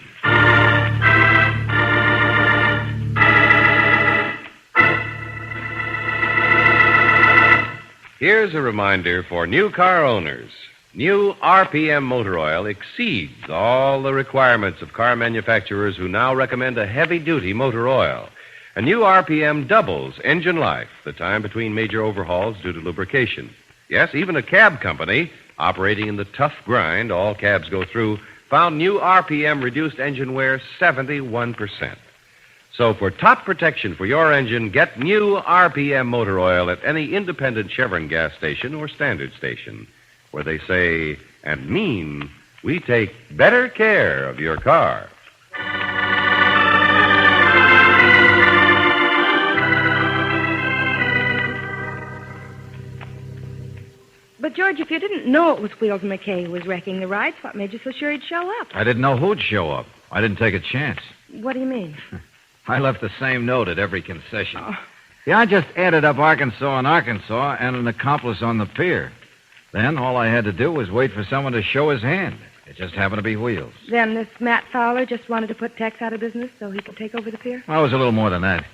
Here's a reminder for new car owners. New RPM motor oil exceeds all the requirements of car manufacturers who now recommend a heavy-duty motor oil. A new RPM doubles engine life, the time between major overhauls due to lubrication. Yes, even a cab company operating in the tough grind all cabs go through found new RPM reduced engine wear 71%. So for top protection for your engine, get new RPM motor oil at any independent Chevron gas station or standard station, where they say and mean we take better care of your car. But, George, if you didn't know it was Wheels McKay who was wrecking the rides, what made you so sure he'd show up? I didn't know who'd show up. I didn't take a chance. What do you mean? I left the same note at every concession. Oh. Yeah, I just added up Arkansas and Arkansas and an accomplice on the pier. Then all I had to do was wait for someone to show his hand. It just happened to be Wheels. Then this Matt Fowler just wanted to put Tex out of business so he could take over the pier? Well, it was a little more than that.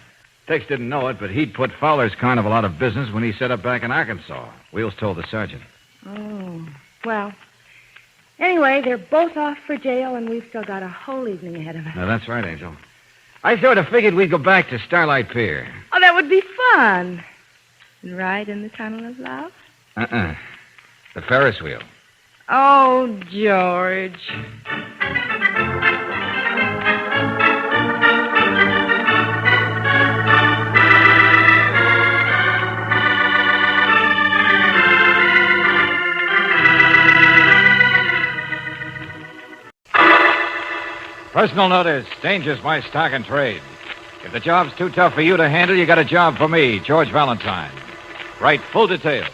Tex didn't know it, but he'd put Fowler's carnival out of business when he set up back in Arkansas. Wheels told the sergeant. Oh, well. Anyway, they're both off for jail, and we've still got a whole evening ahead of us. Now, that's right, Angel. I sort of figured we'd go back to Starlight Pier. Oh, that would be fun. And ride in the tunnel of love? The Ferris wheel. Oh, George. Personal notice. Danger's my stock and trade. If the job's too tough for you to handle, you got a job for me, George Valentine. Write full details.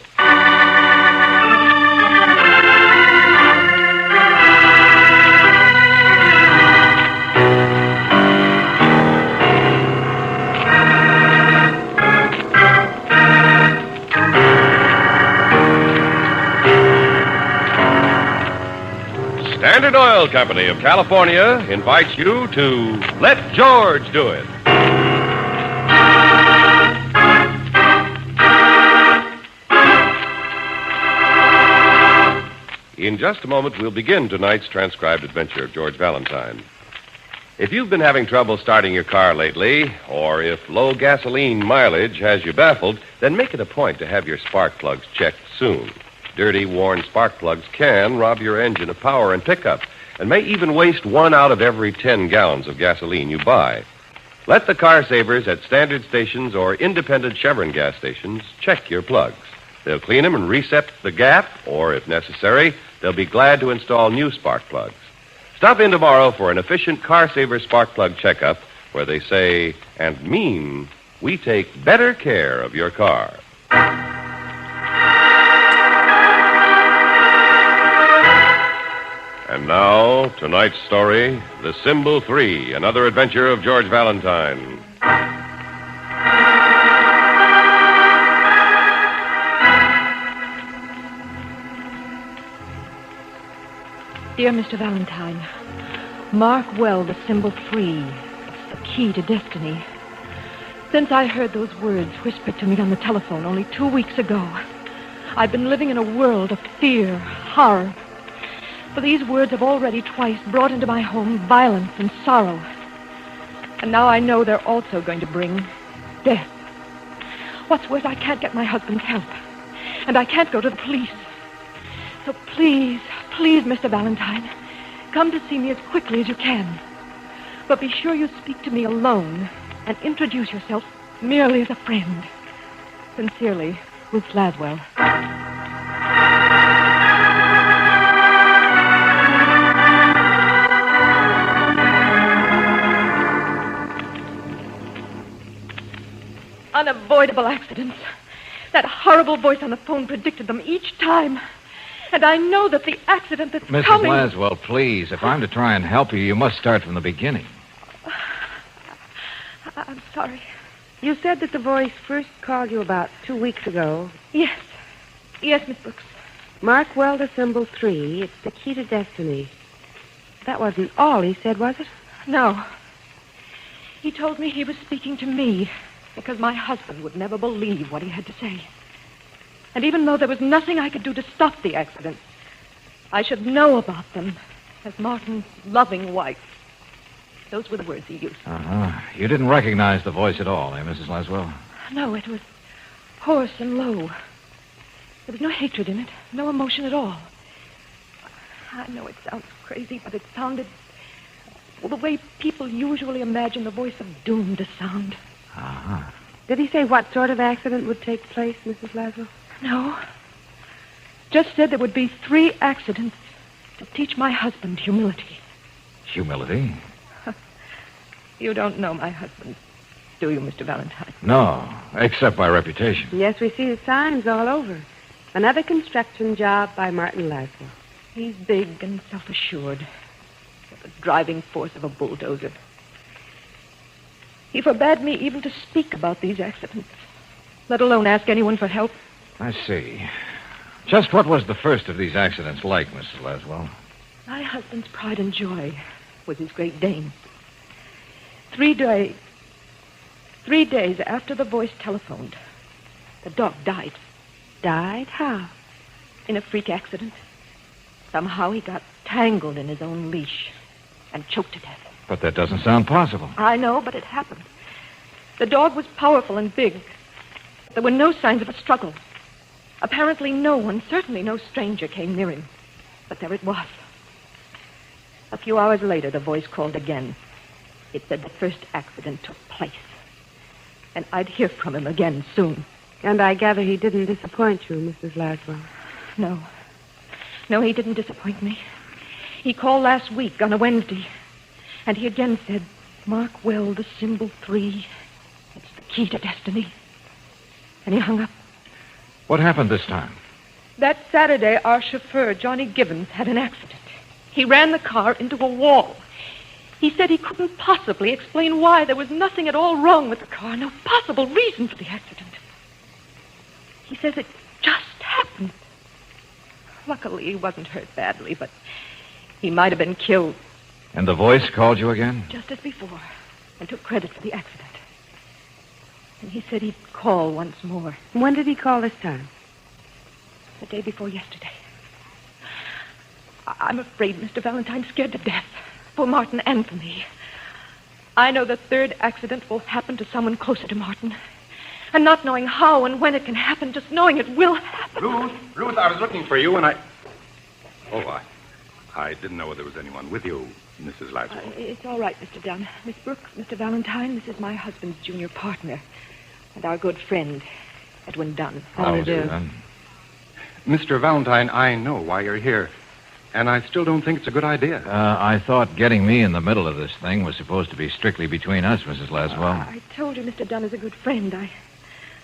Standard Oil Company of California invites you to Let George Do It. In just a moment, we'll begin tonight's transcribed adventure of George Valentine. If you've been having trouble starting your car lately, or if low gasoline mileage has you baffled, then make it a point to have your spark plugs checked soon. Dirty, worn spark plugs can rob your engine of power and pickup, and may even waste 1 out of every 10 gallons of gasoline you buy. Let the car savers at standard stations or independent Chevron gas stations check your plugs. They'll clean them and reset the gap, or if necessary, they'll be glad to install new spark plugs. Stop in tomorrow for an efficient car saver spark plug checkup where they say and mean we take better care of your car. And now, tonight's story, The Symbol 3, another adventure of George Valentine. Dear Mr. Valentine, mark well the symbol 3. It's the key to destiny. Since I heard those words whispered to me on the telephone only 2 weeks ago, I've been living in a world of fear, horror. For these words have already twice brought into my home violence and sorrow. And now I know they're also going to bring death. What's worse, I can't get my husband's help. And I can't go to the police. So please, please, Mr. Valentine, come to see me as quickly as you can. But be sure you speak to me alone and introduce yourself merely as a friend. Sincerely, Ruth Laswell. Unavoidable accidents. That horrible voice on the phone predicted them each time. And I know that the accident that's Mrs. coming... Laswell, please, if I'm to try and help you, you must start from the beginning. I'm sorry. You said that the voice first called you about 2 weeks ago. Yes. Yes, Miss Brooks. Mark well the symbol 3. It's the key to destiny. That wasn't all he said, was it? No. He told me he was speaking to me because my husband would never believe what he had to say. And even though there was nothing I could do to stop the accident, I should know about them as Martin's loving wife. Those were the words he used. Uh-huh. You didn't recognize the voice at all, eh, Mrs. Laswell? No, it was hoarse and low. There was no hatred in it, no emotion at all. I know it sounds crazy, but it sounded the way people usually imagine the voice of doom to sound. Uh-huh. Did he say what sort of accident would take place, Mrs. Laswell? No. Just said there would be 3 accidents to teach my husband humility. Humility? You don't know my husband, do you, Mr. Valentine? No, except by reputation. Yes, we see the signs all over. Another construction job by Martin Laswell. He's big and self-assured. The driving force of a bulldozer. He forbade me even to speak about these accidents, let alone ask anyone for help. I see. Just what was the first of these accidents like, Mrs. Laswell? My husband's pride and joy was his Great Dane. 3 days after the voice telephoned, the dog died. Died? How? In a freak accident. Somehow he got tangled in his own leash and choked to death. But that doesn't sound possible. I know, but it happened. The dog was powerful and big. There were no signs of a struggle. Apparently no one, certainly no stranger, came near him. But there it was. A few hours later, the voice called again. It said the first accident took place. And I'd hear from him again soon. And I gather he didn't disappoint you, Mrs. Laswell. No. No, he didn't disappoint me. He called last week on a Wednesday. And he again said, mark well the symbol 3. It's the key to destiny. And he hung up. What happened this time? That Saturday, our chauffeur, Johnny Gibbons, had an accident. He ran the car into a wall. He said he couldn't possibly explain why. There was nothing at all wrong with the car, no possible reason for the accident. He says it just happened. Luckily, he wasn't hurt badly, but he might have been killed. And the voice called you again? Just as before, and took credit for the accident. And he said he'd call once more. When did he call this time? The day before yesterday. I'm afraid Mr. Valentine's scared to death. For Martin and for me. I know the 3rd accident will happen to someone closer to Martin. And not knowing how and when it can happen, just knowing it will happen. Ruth, I was looking for you, and I... Oh, I didn't know there was anyone with you, Mrs. Laswell. It's all right, Mr. Dunn. Miss Brooks, Mr. Valentine, this is my husband's junior partner and our good friend, Edwin Dunn. How do you do? Mr. Valentine, I know why you're here, and I still don't think it's a good idea. I thought getting me in the middle of this thing was supposed to be strictly between us, Mrs. Laswell. I told you Mr. Dunn is a good friend.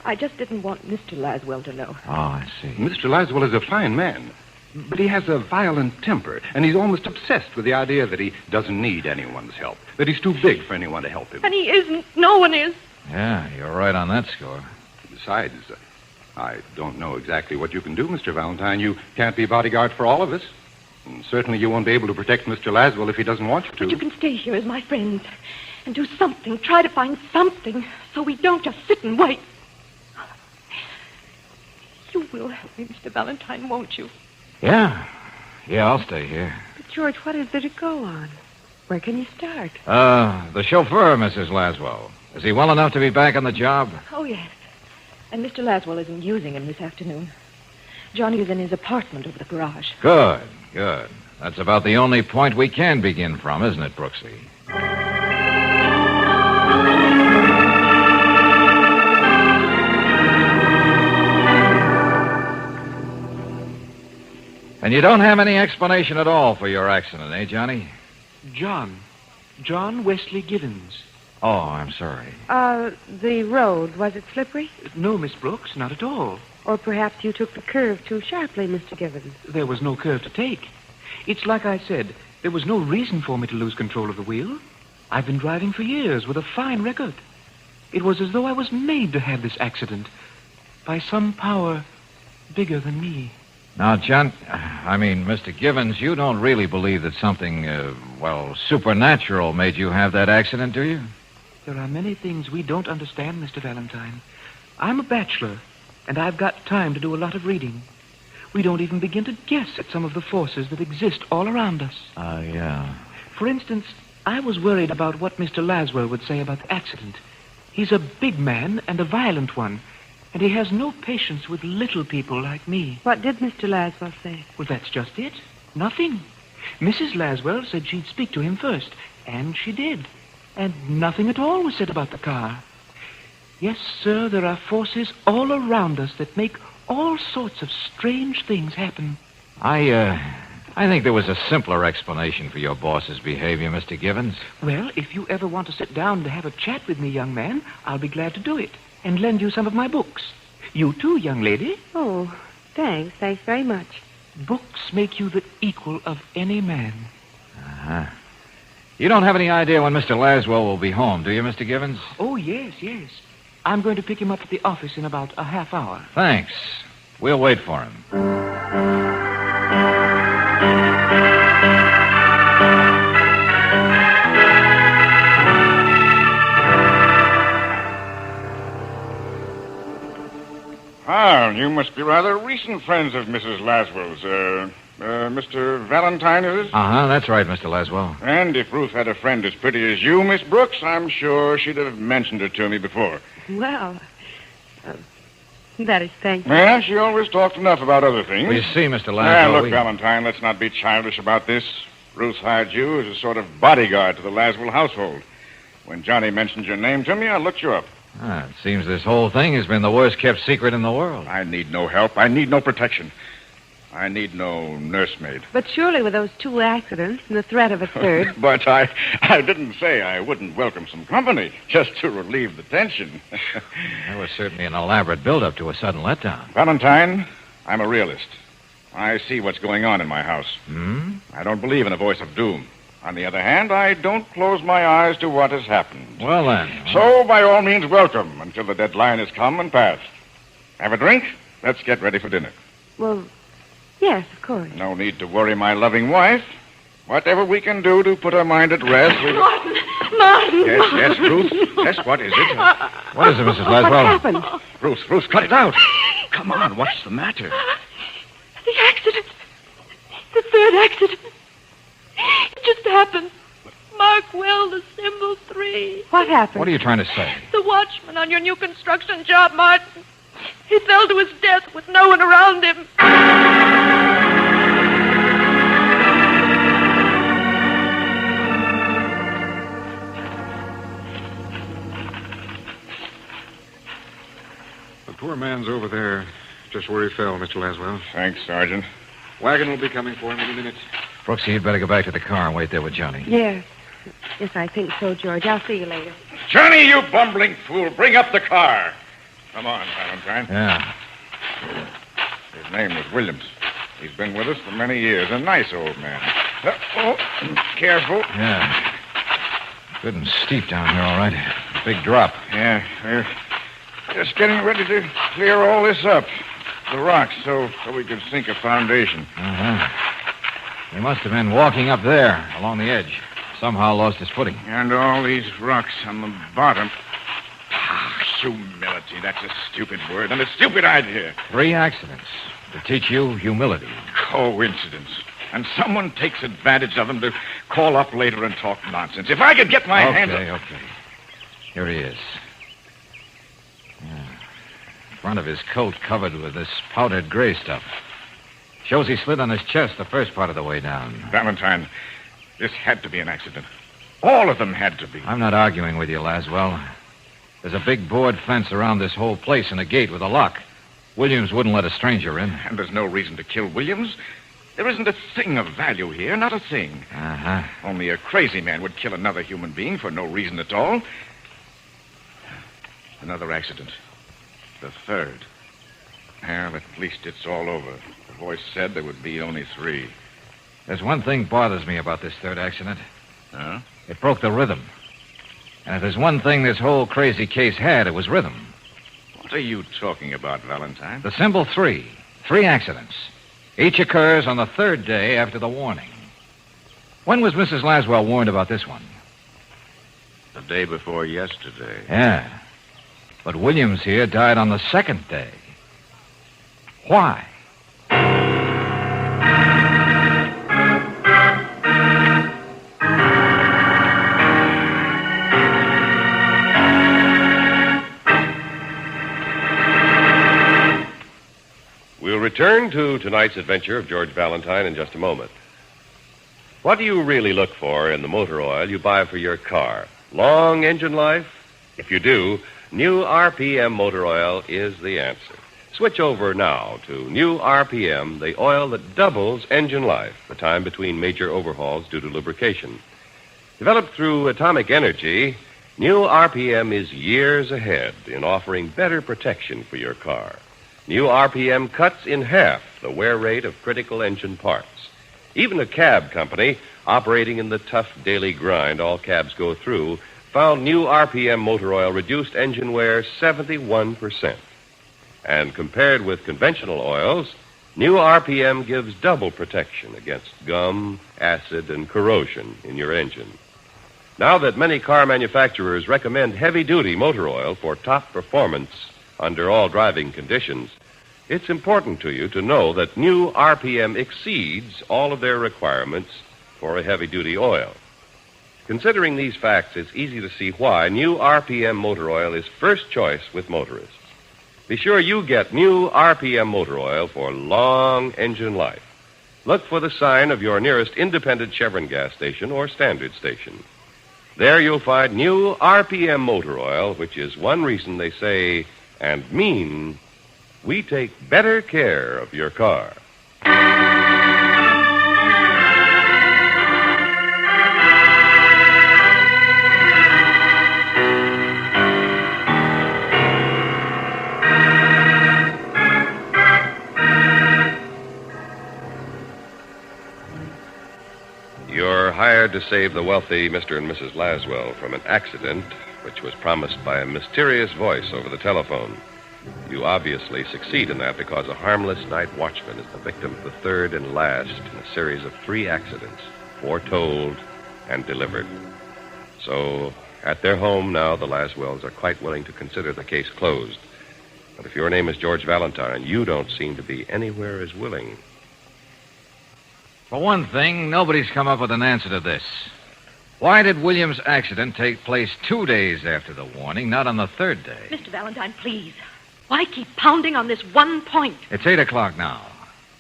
I just didn't want Mr. Laswell to know. Oh, I see. Mr. Laswell is a fine man, but he has a violent temper, and he's almost obsessed with the idea that he doesn't need anyone's help, that he's too big for anyone to help him. And he isn't. No one is. Yeah, you're right on that score. Besides, I don't know exactly what you can do, Mr. Valentine. You can't be bodyguard for all of us. And certainly you won't be able to protect Mr. Laswell if he doesn't want you to. But you can stay here as my friend and do something. Try to find something so we don't just sit and wait. You will help me, Mr. Valentine, won't you? Yeah, I'll stay here. But, George, what is there to go on? Where can you start? The chauffeur, Mrs. Laswell. Is he well enough to be back on the job? Oh, yes. And Mr. Laswell isn't using him this afternoon. Johnny is in his apartment over the garage. Good. That's about the only point we can begin from, isn't it, Brooksy? And you don't have any explanation at all for your accident, eh, Johnny? John Wesley Givens. Oh, I'm sorry. The road, was it slippery? No, Miss Brooks, not at all. Or perhaps you took the curve too sharply, Mr. Givens. There was no curve to take. It's like I said, there was no reason for me to lose control of the wheel. I've been driving for years with a fine record. It was as though I was made to have this accident by some power bigger than me. Now, Mr. Givens, you don't really believe that something, supernatural made you have that accident, do you? There are many things we don't understand, Mr. Valentine. I'm a bachelor, and I've got time to do a lot of reading. We don't even begin to guess at some of the forces that exist all around us. Yeah. For instance, I was worried about what Mr. Laswell would say about the accident. He's a big man and a violent one, and he has no patience with little people like me. What did Mr. Laswell say? Well, that's just it. Nothing. Mrs. Laswell said she'd speak to him first, and she did. And nothing at all was said about the car. Yes, sir, there are forces all around us that make all sorts of strange things happen. I think there was a simpler explanation for your boss's behavior, Mr. Givens. Well, if you ever want to sit down to have a chat with me, young man, I'll be glad to do it and lend you some of my books. You too, young lady. Oh, thanks. Thanks very much. Books make you the equal of any man. Uh-huh. You don't have any idea when Mr. Laswell will be home, do you, Mr. Givens? Oh, yes. I'm going to pick him up at the office in about a half hour. Thanks. We'll wait for him. You must be rather recent friends of Mrs. Laswell's. Mr. Valentine, is it? Uh-huh, that's right, Mr. Laswell. And if Ruth had a friend as pretty as you, Miss Brooks, I'm sure she'd have mentioned her to me before. Well, that is thank you. Yeah, she always talked enough about other things. Well, you see, Mr. Laswell... Look, Valentine, let's not be childish about this. Ruth hired you as a sort of bodyguard to the Laswell household. When Johnny mentioned your name to me, I looked you up. It seems this whole thing has been the worst-kept secret in the world. I need no help. I need no protection. I need no nursemaid. But surely with those 2 accidents and the threat of a third... But I didn't say I wouldn't welcome some company, just to relieve the tension. That was certainly an elaborate build-up to a sudden letdown. Valentine, I'm a realist. I see what's going on in my house. Hmm? I don't believe in a voice of doom. On the other hand, I don't close my eyes to what has happened. Well, then. So, by all means, welcome until the deadline has come and passed. Have a drink? Let's get ready for dinner. Well, yes, of course. No need to worry my loving wife. Whatever we can do to put her mind at rest... Martin! Yes, Ruth. Yes, what is it? What is it, Mrs. Laswell? What happened? Ruth, cut it out. Come on, what's the matter? The accident. The third accident. It just happened. Mark well the symbol 3. What happened? What are you trying to say? The watchman on your new construction job, Martin. He fell to his death with no one around him. The poor man's over there, just where he fell, Mr. Laswell. Thanks, Sergeant. Wagon will be coming for him in a minute. Brooksy, you'd better go back to the car and wait there with Johnny. Yes. Yes, I think so, George. I'll see you later. Johnny, you bumbling fool. Bring up the car. Come on, Valentine. Yeah. His name was Williams. He's been with us for many years. A nice old man. Careful. Yeah. Good and steep down here, all right. A big drop. Yeah, we're just getting ready to clear all this up. The rocks, so we could sink a foundation. Uh-huh. He must have been walking up there, along the edge. Somehow lost his footing. And all these rocks on the bottom. Humility, that's a stupid word and a stupid idea. 3 accidents to teach you humility. Coincidence. And someone takes advantage of them to call up later and talk nonsense. If I could get my hands... Okay. Here he is. Yeah. Front of his coat covered with this powdered gray stuff. Shows he slid on his chest the first part of the way down. Valentine, this had to be an accident. All of them had to be. I'm not arguing with you, Laswell. There's a big board fence around this whole place and a gate with a lock. Williams wouldn't let a stranger in. And there's no reason to kill Williams. There isn't a thing of value here, not a thing. Uh-huh. Only a crazy man would kill another human being for no reason at all. Another accident. The 3rd. Well, at least it's all over. The voice said there would be only 3. There's one thing bothers me about this 3rd accident. Huh? It broke the rhythm. And if there's one thing this whole crazy case had, it was rhythm. What are you talking about, Valentine? The symbol 3. 3 accidents. Each occurs on the 3rd day after the warning. When was Mrs. Laswell warned about this one? The day before yesterday. Yeah. But Williams here died on the 2nd day. Why? We'll return to tonight's adventure of George Valentine in just a moment. What do you really look for in the motor oil you buy for your car? Long engine life? If you do, new RPM motor oil is the answer. Switch over now to new RPM, the oil that doubles engine life, the time between major overhauls due to lubrication. Developed through atomic energy, new RPM is years ahead in offering better protection for your car. New RPM cuts in half the wear rate of critical engine parts. Even a cab company operating in the tough daily grind all cabs go through found new RPM motor oil reduced engine wear 71%. And compared with conventional oils, new RPM gives double protection against gum, acid, and corrosion in your engine. Now that many car manufacturers recommend heavy-duty motor oil for top performance under all driving conditions, it's important to you to know that new RPM exceeds all of their requirements for a heavy-duty oil. Considering these facts, it's easy to see why new RPM motor oil is first choice with motorists. Be sure you get new RPM motor oil for long engine life. Look for the sign of your nearest independent Chevron gas station or standard station. There you'll find new RPM motor oil, which is one reason they say and mean we take better care of your car. You're hired to save the wealthy Mr. and Mrs. Laswell from an accident which was promised by a mysterious voice over the telephone. You obviously succeed in that because a harmless night watchman is the victim of the 3rd and last in a series of 3 accidents, foretold and delivered. So, at their home now, the Laswells are quite willing to consider the case closed. But if your name is George Valentine, you don't seem to be anywhere as willing. For one thing, nobody's come up with an answer to this. Why did Williams' accident take place 2 days after the warning, not on the third day? Mr. Valentine, please. Why keep pounding on this one point? It's 8 o'clock now.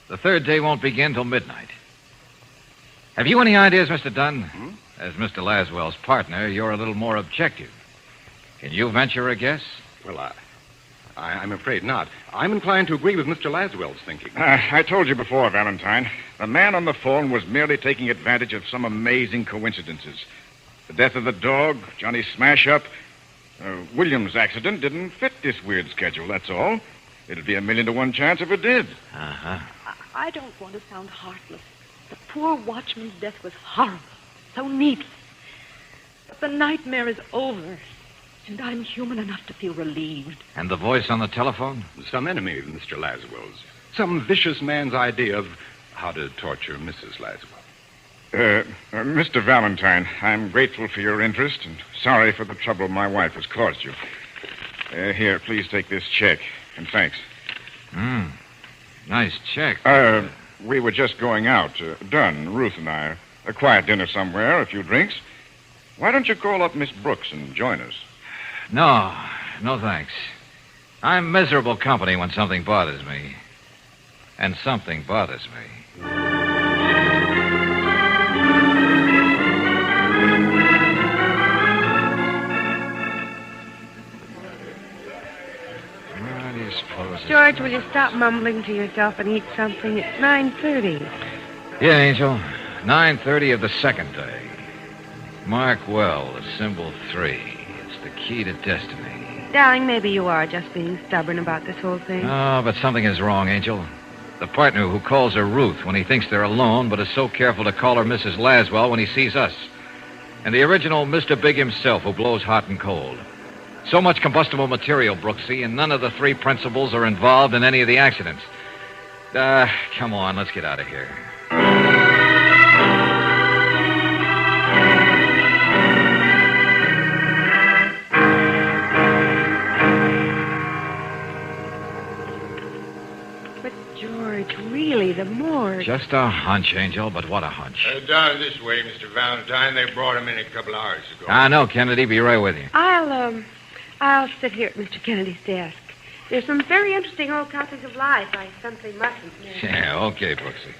The third day won't begin till midnight. Have you any ideas, Mr. Dunn? As Mr. Laswell's partner, you're a little more objective. Can you venture a guess? Well, I'm afraid not. I'm inclined to agree with Mr. Laswell's thinking. I told you before, Valentine. The man on the phone was merely taking advantage of some amazing coincidences. The death of the dog, Johnny's smash-up, Williams' accident didn't fit this weird schedule, that's all. It'd be 1,000,000 to 1 chance if it did. Uh-huh. I don't want to sound heartless. The poor watchman's death was horrible, so needless. But the nightmare is over, and I'm human enough to feel relieved. And the voice on the telephone? Some enemy of Mr. Laswell's. Some vicious man's idea of how to torture Mrs. Laswell. Mr. Valentine, I'm grateful for your interest and sorry for the trouble my wife has caused you. Here, please take this check, and thanks. Nice check. We were just going out. Dunn, Ruth and I. A quiet dinner somewhere, a few drinks. Why don't you call up Miss Brooks and join us? No thanks. I'm miserable company when something bothers me. And something bothers me. George, will you stop mumbling to yourself and eat something? It's 9:30. Yeah, Angel. 9:30 of the second day. Mark well, the symbol 3. It's the key to destiny. Darling, maybe you are just being stubborn about this whole thing. Oh, but something is wrong, Angel. The partner who calls her Ruth when he thinks they're alone, but is so careful to call her Mrs. Laswell when he sees us. And the original Mr. Big himself who blows hot and cold. So much combustible material, Brooksy, and none of the 3 principals are involved in any of the accidents. Come on, let's get out of here. But, George, really, the morgue... Just a hunch, Angel, but what a hunch. Down this way, Mr. Valentine. They brought him in a couple hours ago. I know, Kennedy. Be right with you. I'll sit here at Mr. Kennedy's desk. There's some very interesting old copies of Life I simply mustn't miss. Yeah, okay, Brooksy.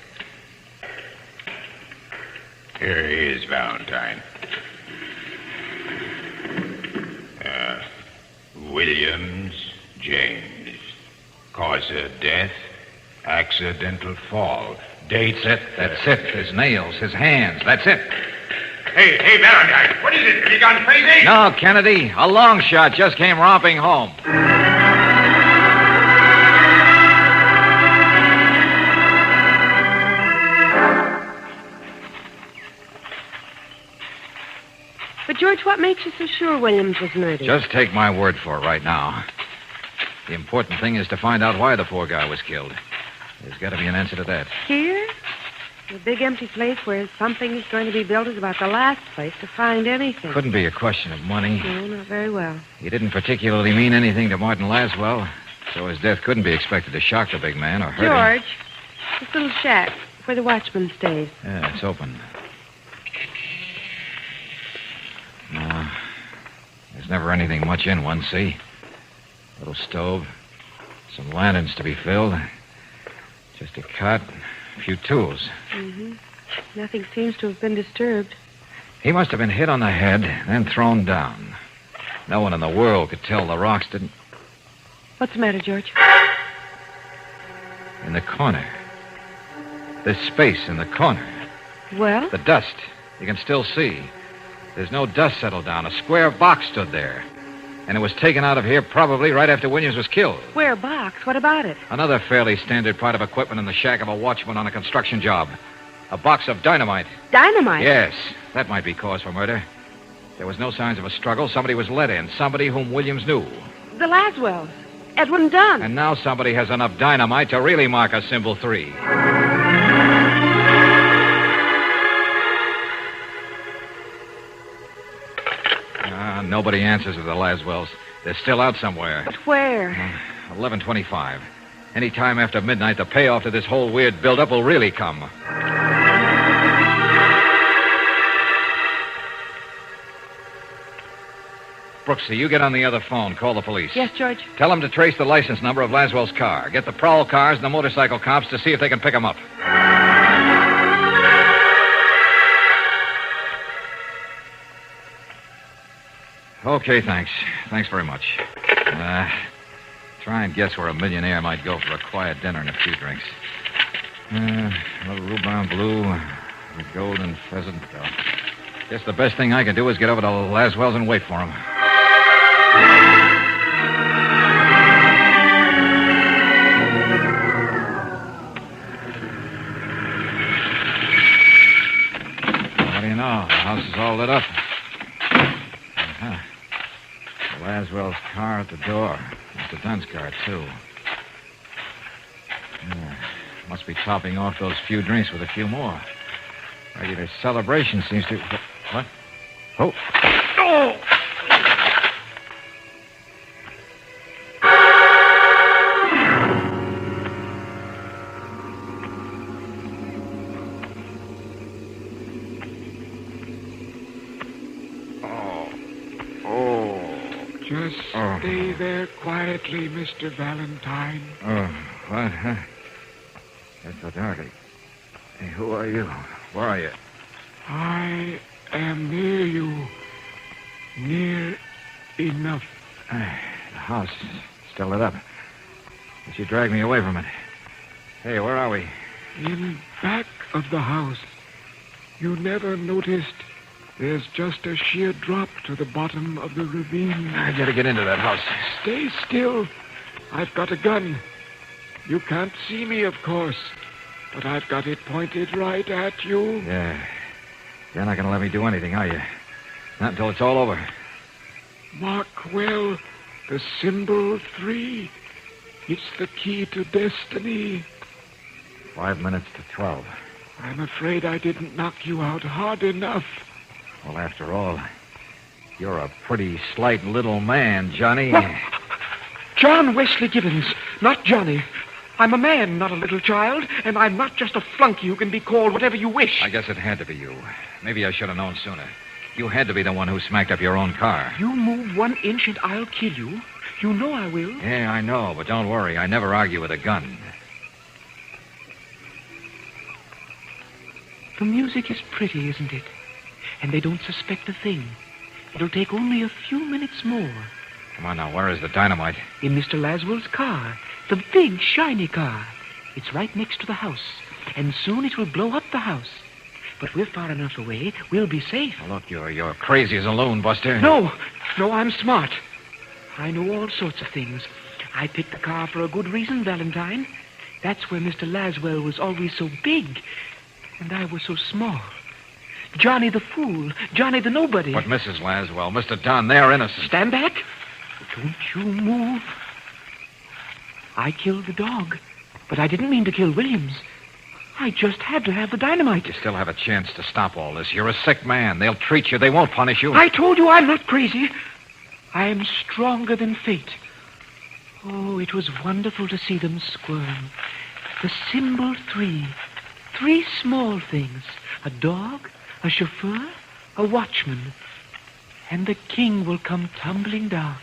Here he is, Valentine. Williams, James. Cause of death, accidental fall. Dates it. That's it. His nails, his hands. That's it. Hey, Valentine, what is it? Have you gone crazy? No, Kennedy. A long shot just came romping home. But, George, what makes you so sure Williams was murdered? Just take my word for it right now. The important thing is to find out why the poor guy was killed. There's got to be an answer to that. Here? The big empty place where something is going to be built is about the last place to find anything. Couldn't be a question of money. No, not very well. He didn't particularly mean anything to Martin Laswell, so his death couldn't be expected to shock the big man or hurt him. George, this little shack where the watchman stays. Yeah, it's open. No, there's never anything much in one, see? Little stove, some lanterns to be filled, just a cot, a few tools. Mm-hmm. Nothing seems to have been disturbed. He must have been hit on the head, then thrown down. No one in the world could tell the rocks didn't... What's the matter, George? In the corner. This space in the corner. Well? The dust. You can still see. There's no dust settled down. A square box stood there. And it was taken out of here probably right after Williams was killed. Square box? What about it? Another fairly standard part of equipment in the shack of a watchman on a construction job. A box of dynamite. Dynamite? Yes. That might be cause for murder. There was no signs of a struggle. Somebody was let in. Somebody whom Williams knew. The Laswells. Edwin Dunn. And now somebody has enough dynamite to really mark a symbol 3. Nobody answers to the Laswells. They're still out somewhere. But where? 11:25. Any time after midnight, the payoff to this whole weird buildup will really come. Brooksy, you get on the other phone. Call the police. Yes, George. Tell them to trace the license number of Laswell's car. Get the prowl cars and the motorcycle cops to see if they can pick him up. Okay, thanks. Thanks very much. Try and guess where a millionaire might go for a quiet dinner and a few drinks. A little rhubarb blue, a golden pheasant. Guess the best thing I can do is get over to Laswell's and wait for him. What do you know? The house is all lit up. Uh-huh. Laswell's car at the door. Mr. Dunn's car, too. Must be topping off those few drinks with a few more. Regular celebration seems to... What? Oh. Oh! Just stay there quietly, Mr. Valentine. Oh, what? Huh? It's so dark. Hey, who are you? Where are you? I am near you. Near enough. The house is still lit up. But you dragged me away from it. Hey, where are we? In back of the house. You never noticed there's just a sheer drop to the bottom of the ravine. I gotta get into that house. Stay still. I've got a gun. You can't see me, of course, but I've got it pointed right at you. Yeah. You're not gonna let me do anything, are you? Not until it's all over. Mark well the symbol 3. It's the key to destiny. 5 minutes to 12. I'm afraid I didn't knock you out hard enough. Well, after all, you're a pretty slight little man, Johnny. What? John Wesley Gibbons, not Johnny. I'm a man, not a little child, and I'm not just a flunky who can be called whatever you wish. I guess it had to be you. Maybe I should have known sooner. You had to be the one who smacked up your own car. You move 1 inch and I'll kill you. You know I will. Yeah, I know, but don't worry. I never argue with a gun. The music is pretty, isn't it? And they don't suspect a thing. It'll take only a few minutes more. Come on now, where is the dynamite? In Mr. Laswell's car. The big, shiny car. It's right next to the house. And soon it will blow up the house. But we're far enough away, we'll be safe. Now, look, you're crazy as a loon, Buster. No, I'm smart. I know all sorts of things. I picked the car for a good reason, Valentine. That's where Mr. Laswell was always so big, and I was so small. Johnny the fool, Johnny the nobody. But Mrs. Laswell, Mr. Dunn, they're innocent. Stand back. Don't you move. I killed the dog, but I didn't mean to kill Williams. I just had to have the dynamite. You still have a chance to stop all this. You're a sick man. They'll treat you. They won't punish you. I told you I'm not crazy. I am stronger than fate. Oh, it was wonderful to see them squirm. The symbol 3. 3 small things. A dog, a chauffeur, a watchman. And the king will come tumbling down.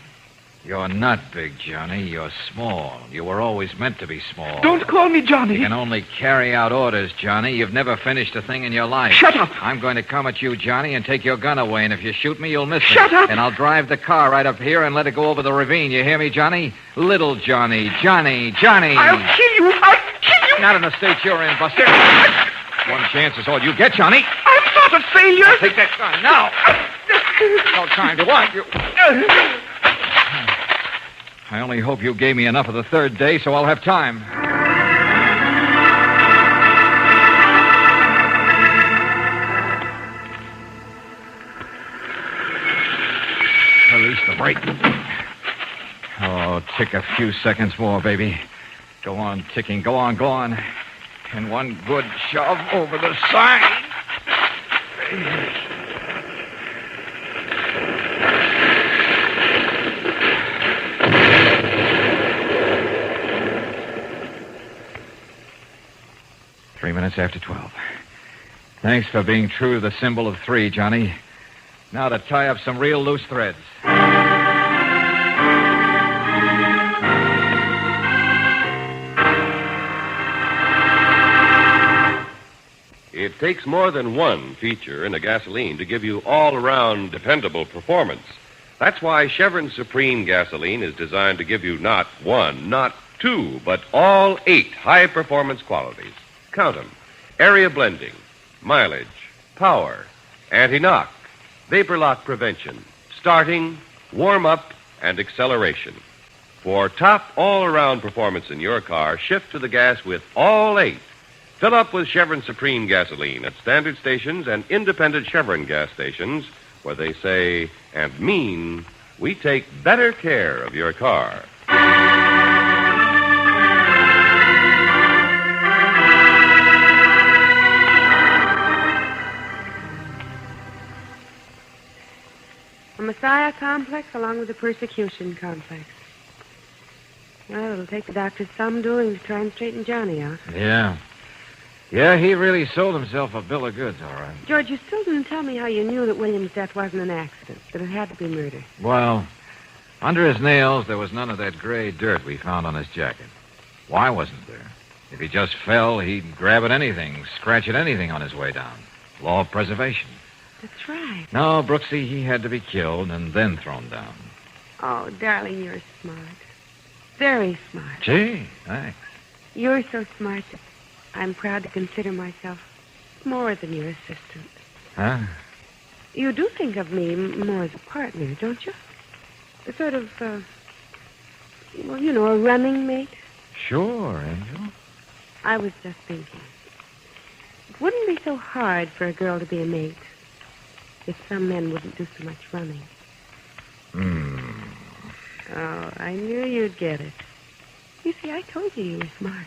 You're not big, Johnny. You're small. You were always meant to be small. Don't call me Johnny. You can only carry out orders, Johnny. You've never finished a thing in your life. Shut up. I'm going to come at you, Johnny, and take your gun away. And if you shoot me, you'll miss me. Shut up. And I'll drive the car right up here and let it go over the ravine. You hear me, Johnny? Little Johnny. Johnny. I'll kill you. I'll kill you. Not in the state you're in, Buster. One chance is all you get, Johnny. I'm not a failure. I'll take that gun now. No time to argue. I only hope you gave me enough of the third day so I'll have time. Release the brake. Oh, tick a few seconds more, baby. Go on ticking. Go on, go on. And one good shove over the side. 3 minutes after 12. Thanks for being true to the symbol of 3, Johnny. Now to tie up some real loose threads. takes more than one feature in a gasoline to give you all-around dependable performance. That's why Chevron Supreme gasoline is designed to give you not one, not two, but all 8 high-performance qualities. Count them. Area blending, mileage, power, anti-knock, vapor lock prevention, starting, warm-up, and acceleration. For top all-around performance in your car, shift to the gas with all 8. Fill up with Chevron Supreme gasoline at standard stations and independent Chevron gas stations where they say and mean we take better care of your car. A Messiah complex along with a persecution complex. Well, it'll take the doctor some doing to try and straighten Johnny out. Yeah. Yeah, he really sold himself a bill of goods, all right. George, you still didn't tell me how you knew that William's death wasn't an accident, that it had to be murder. Well, under his nails, there was none of that gray dirt we found on his jacket. Why wasn't there? If he just fell, he'd grab at anything, scratch at anything on his way down. Law of preservation. That's right. No, Brooksy, he had to be killed and then thrown down. Oh, darling, you're smart. Very smart. Gee, thanks. You're so smart that I'm proud to consider myself more than your assistant. Huh? You do think of me more as a partner, don't you? A sort of, well, you know, a running mate. Sure, Angel. I was just thinking. It wouldn't be so hard for a girl to be a mate if some men wouldn't do so much running. Oh, I knew you'd get it. You see, I told you were smart.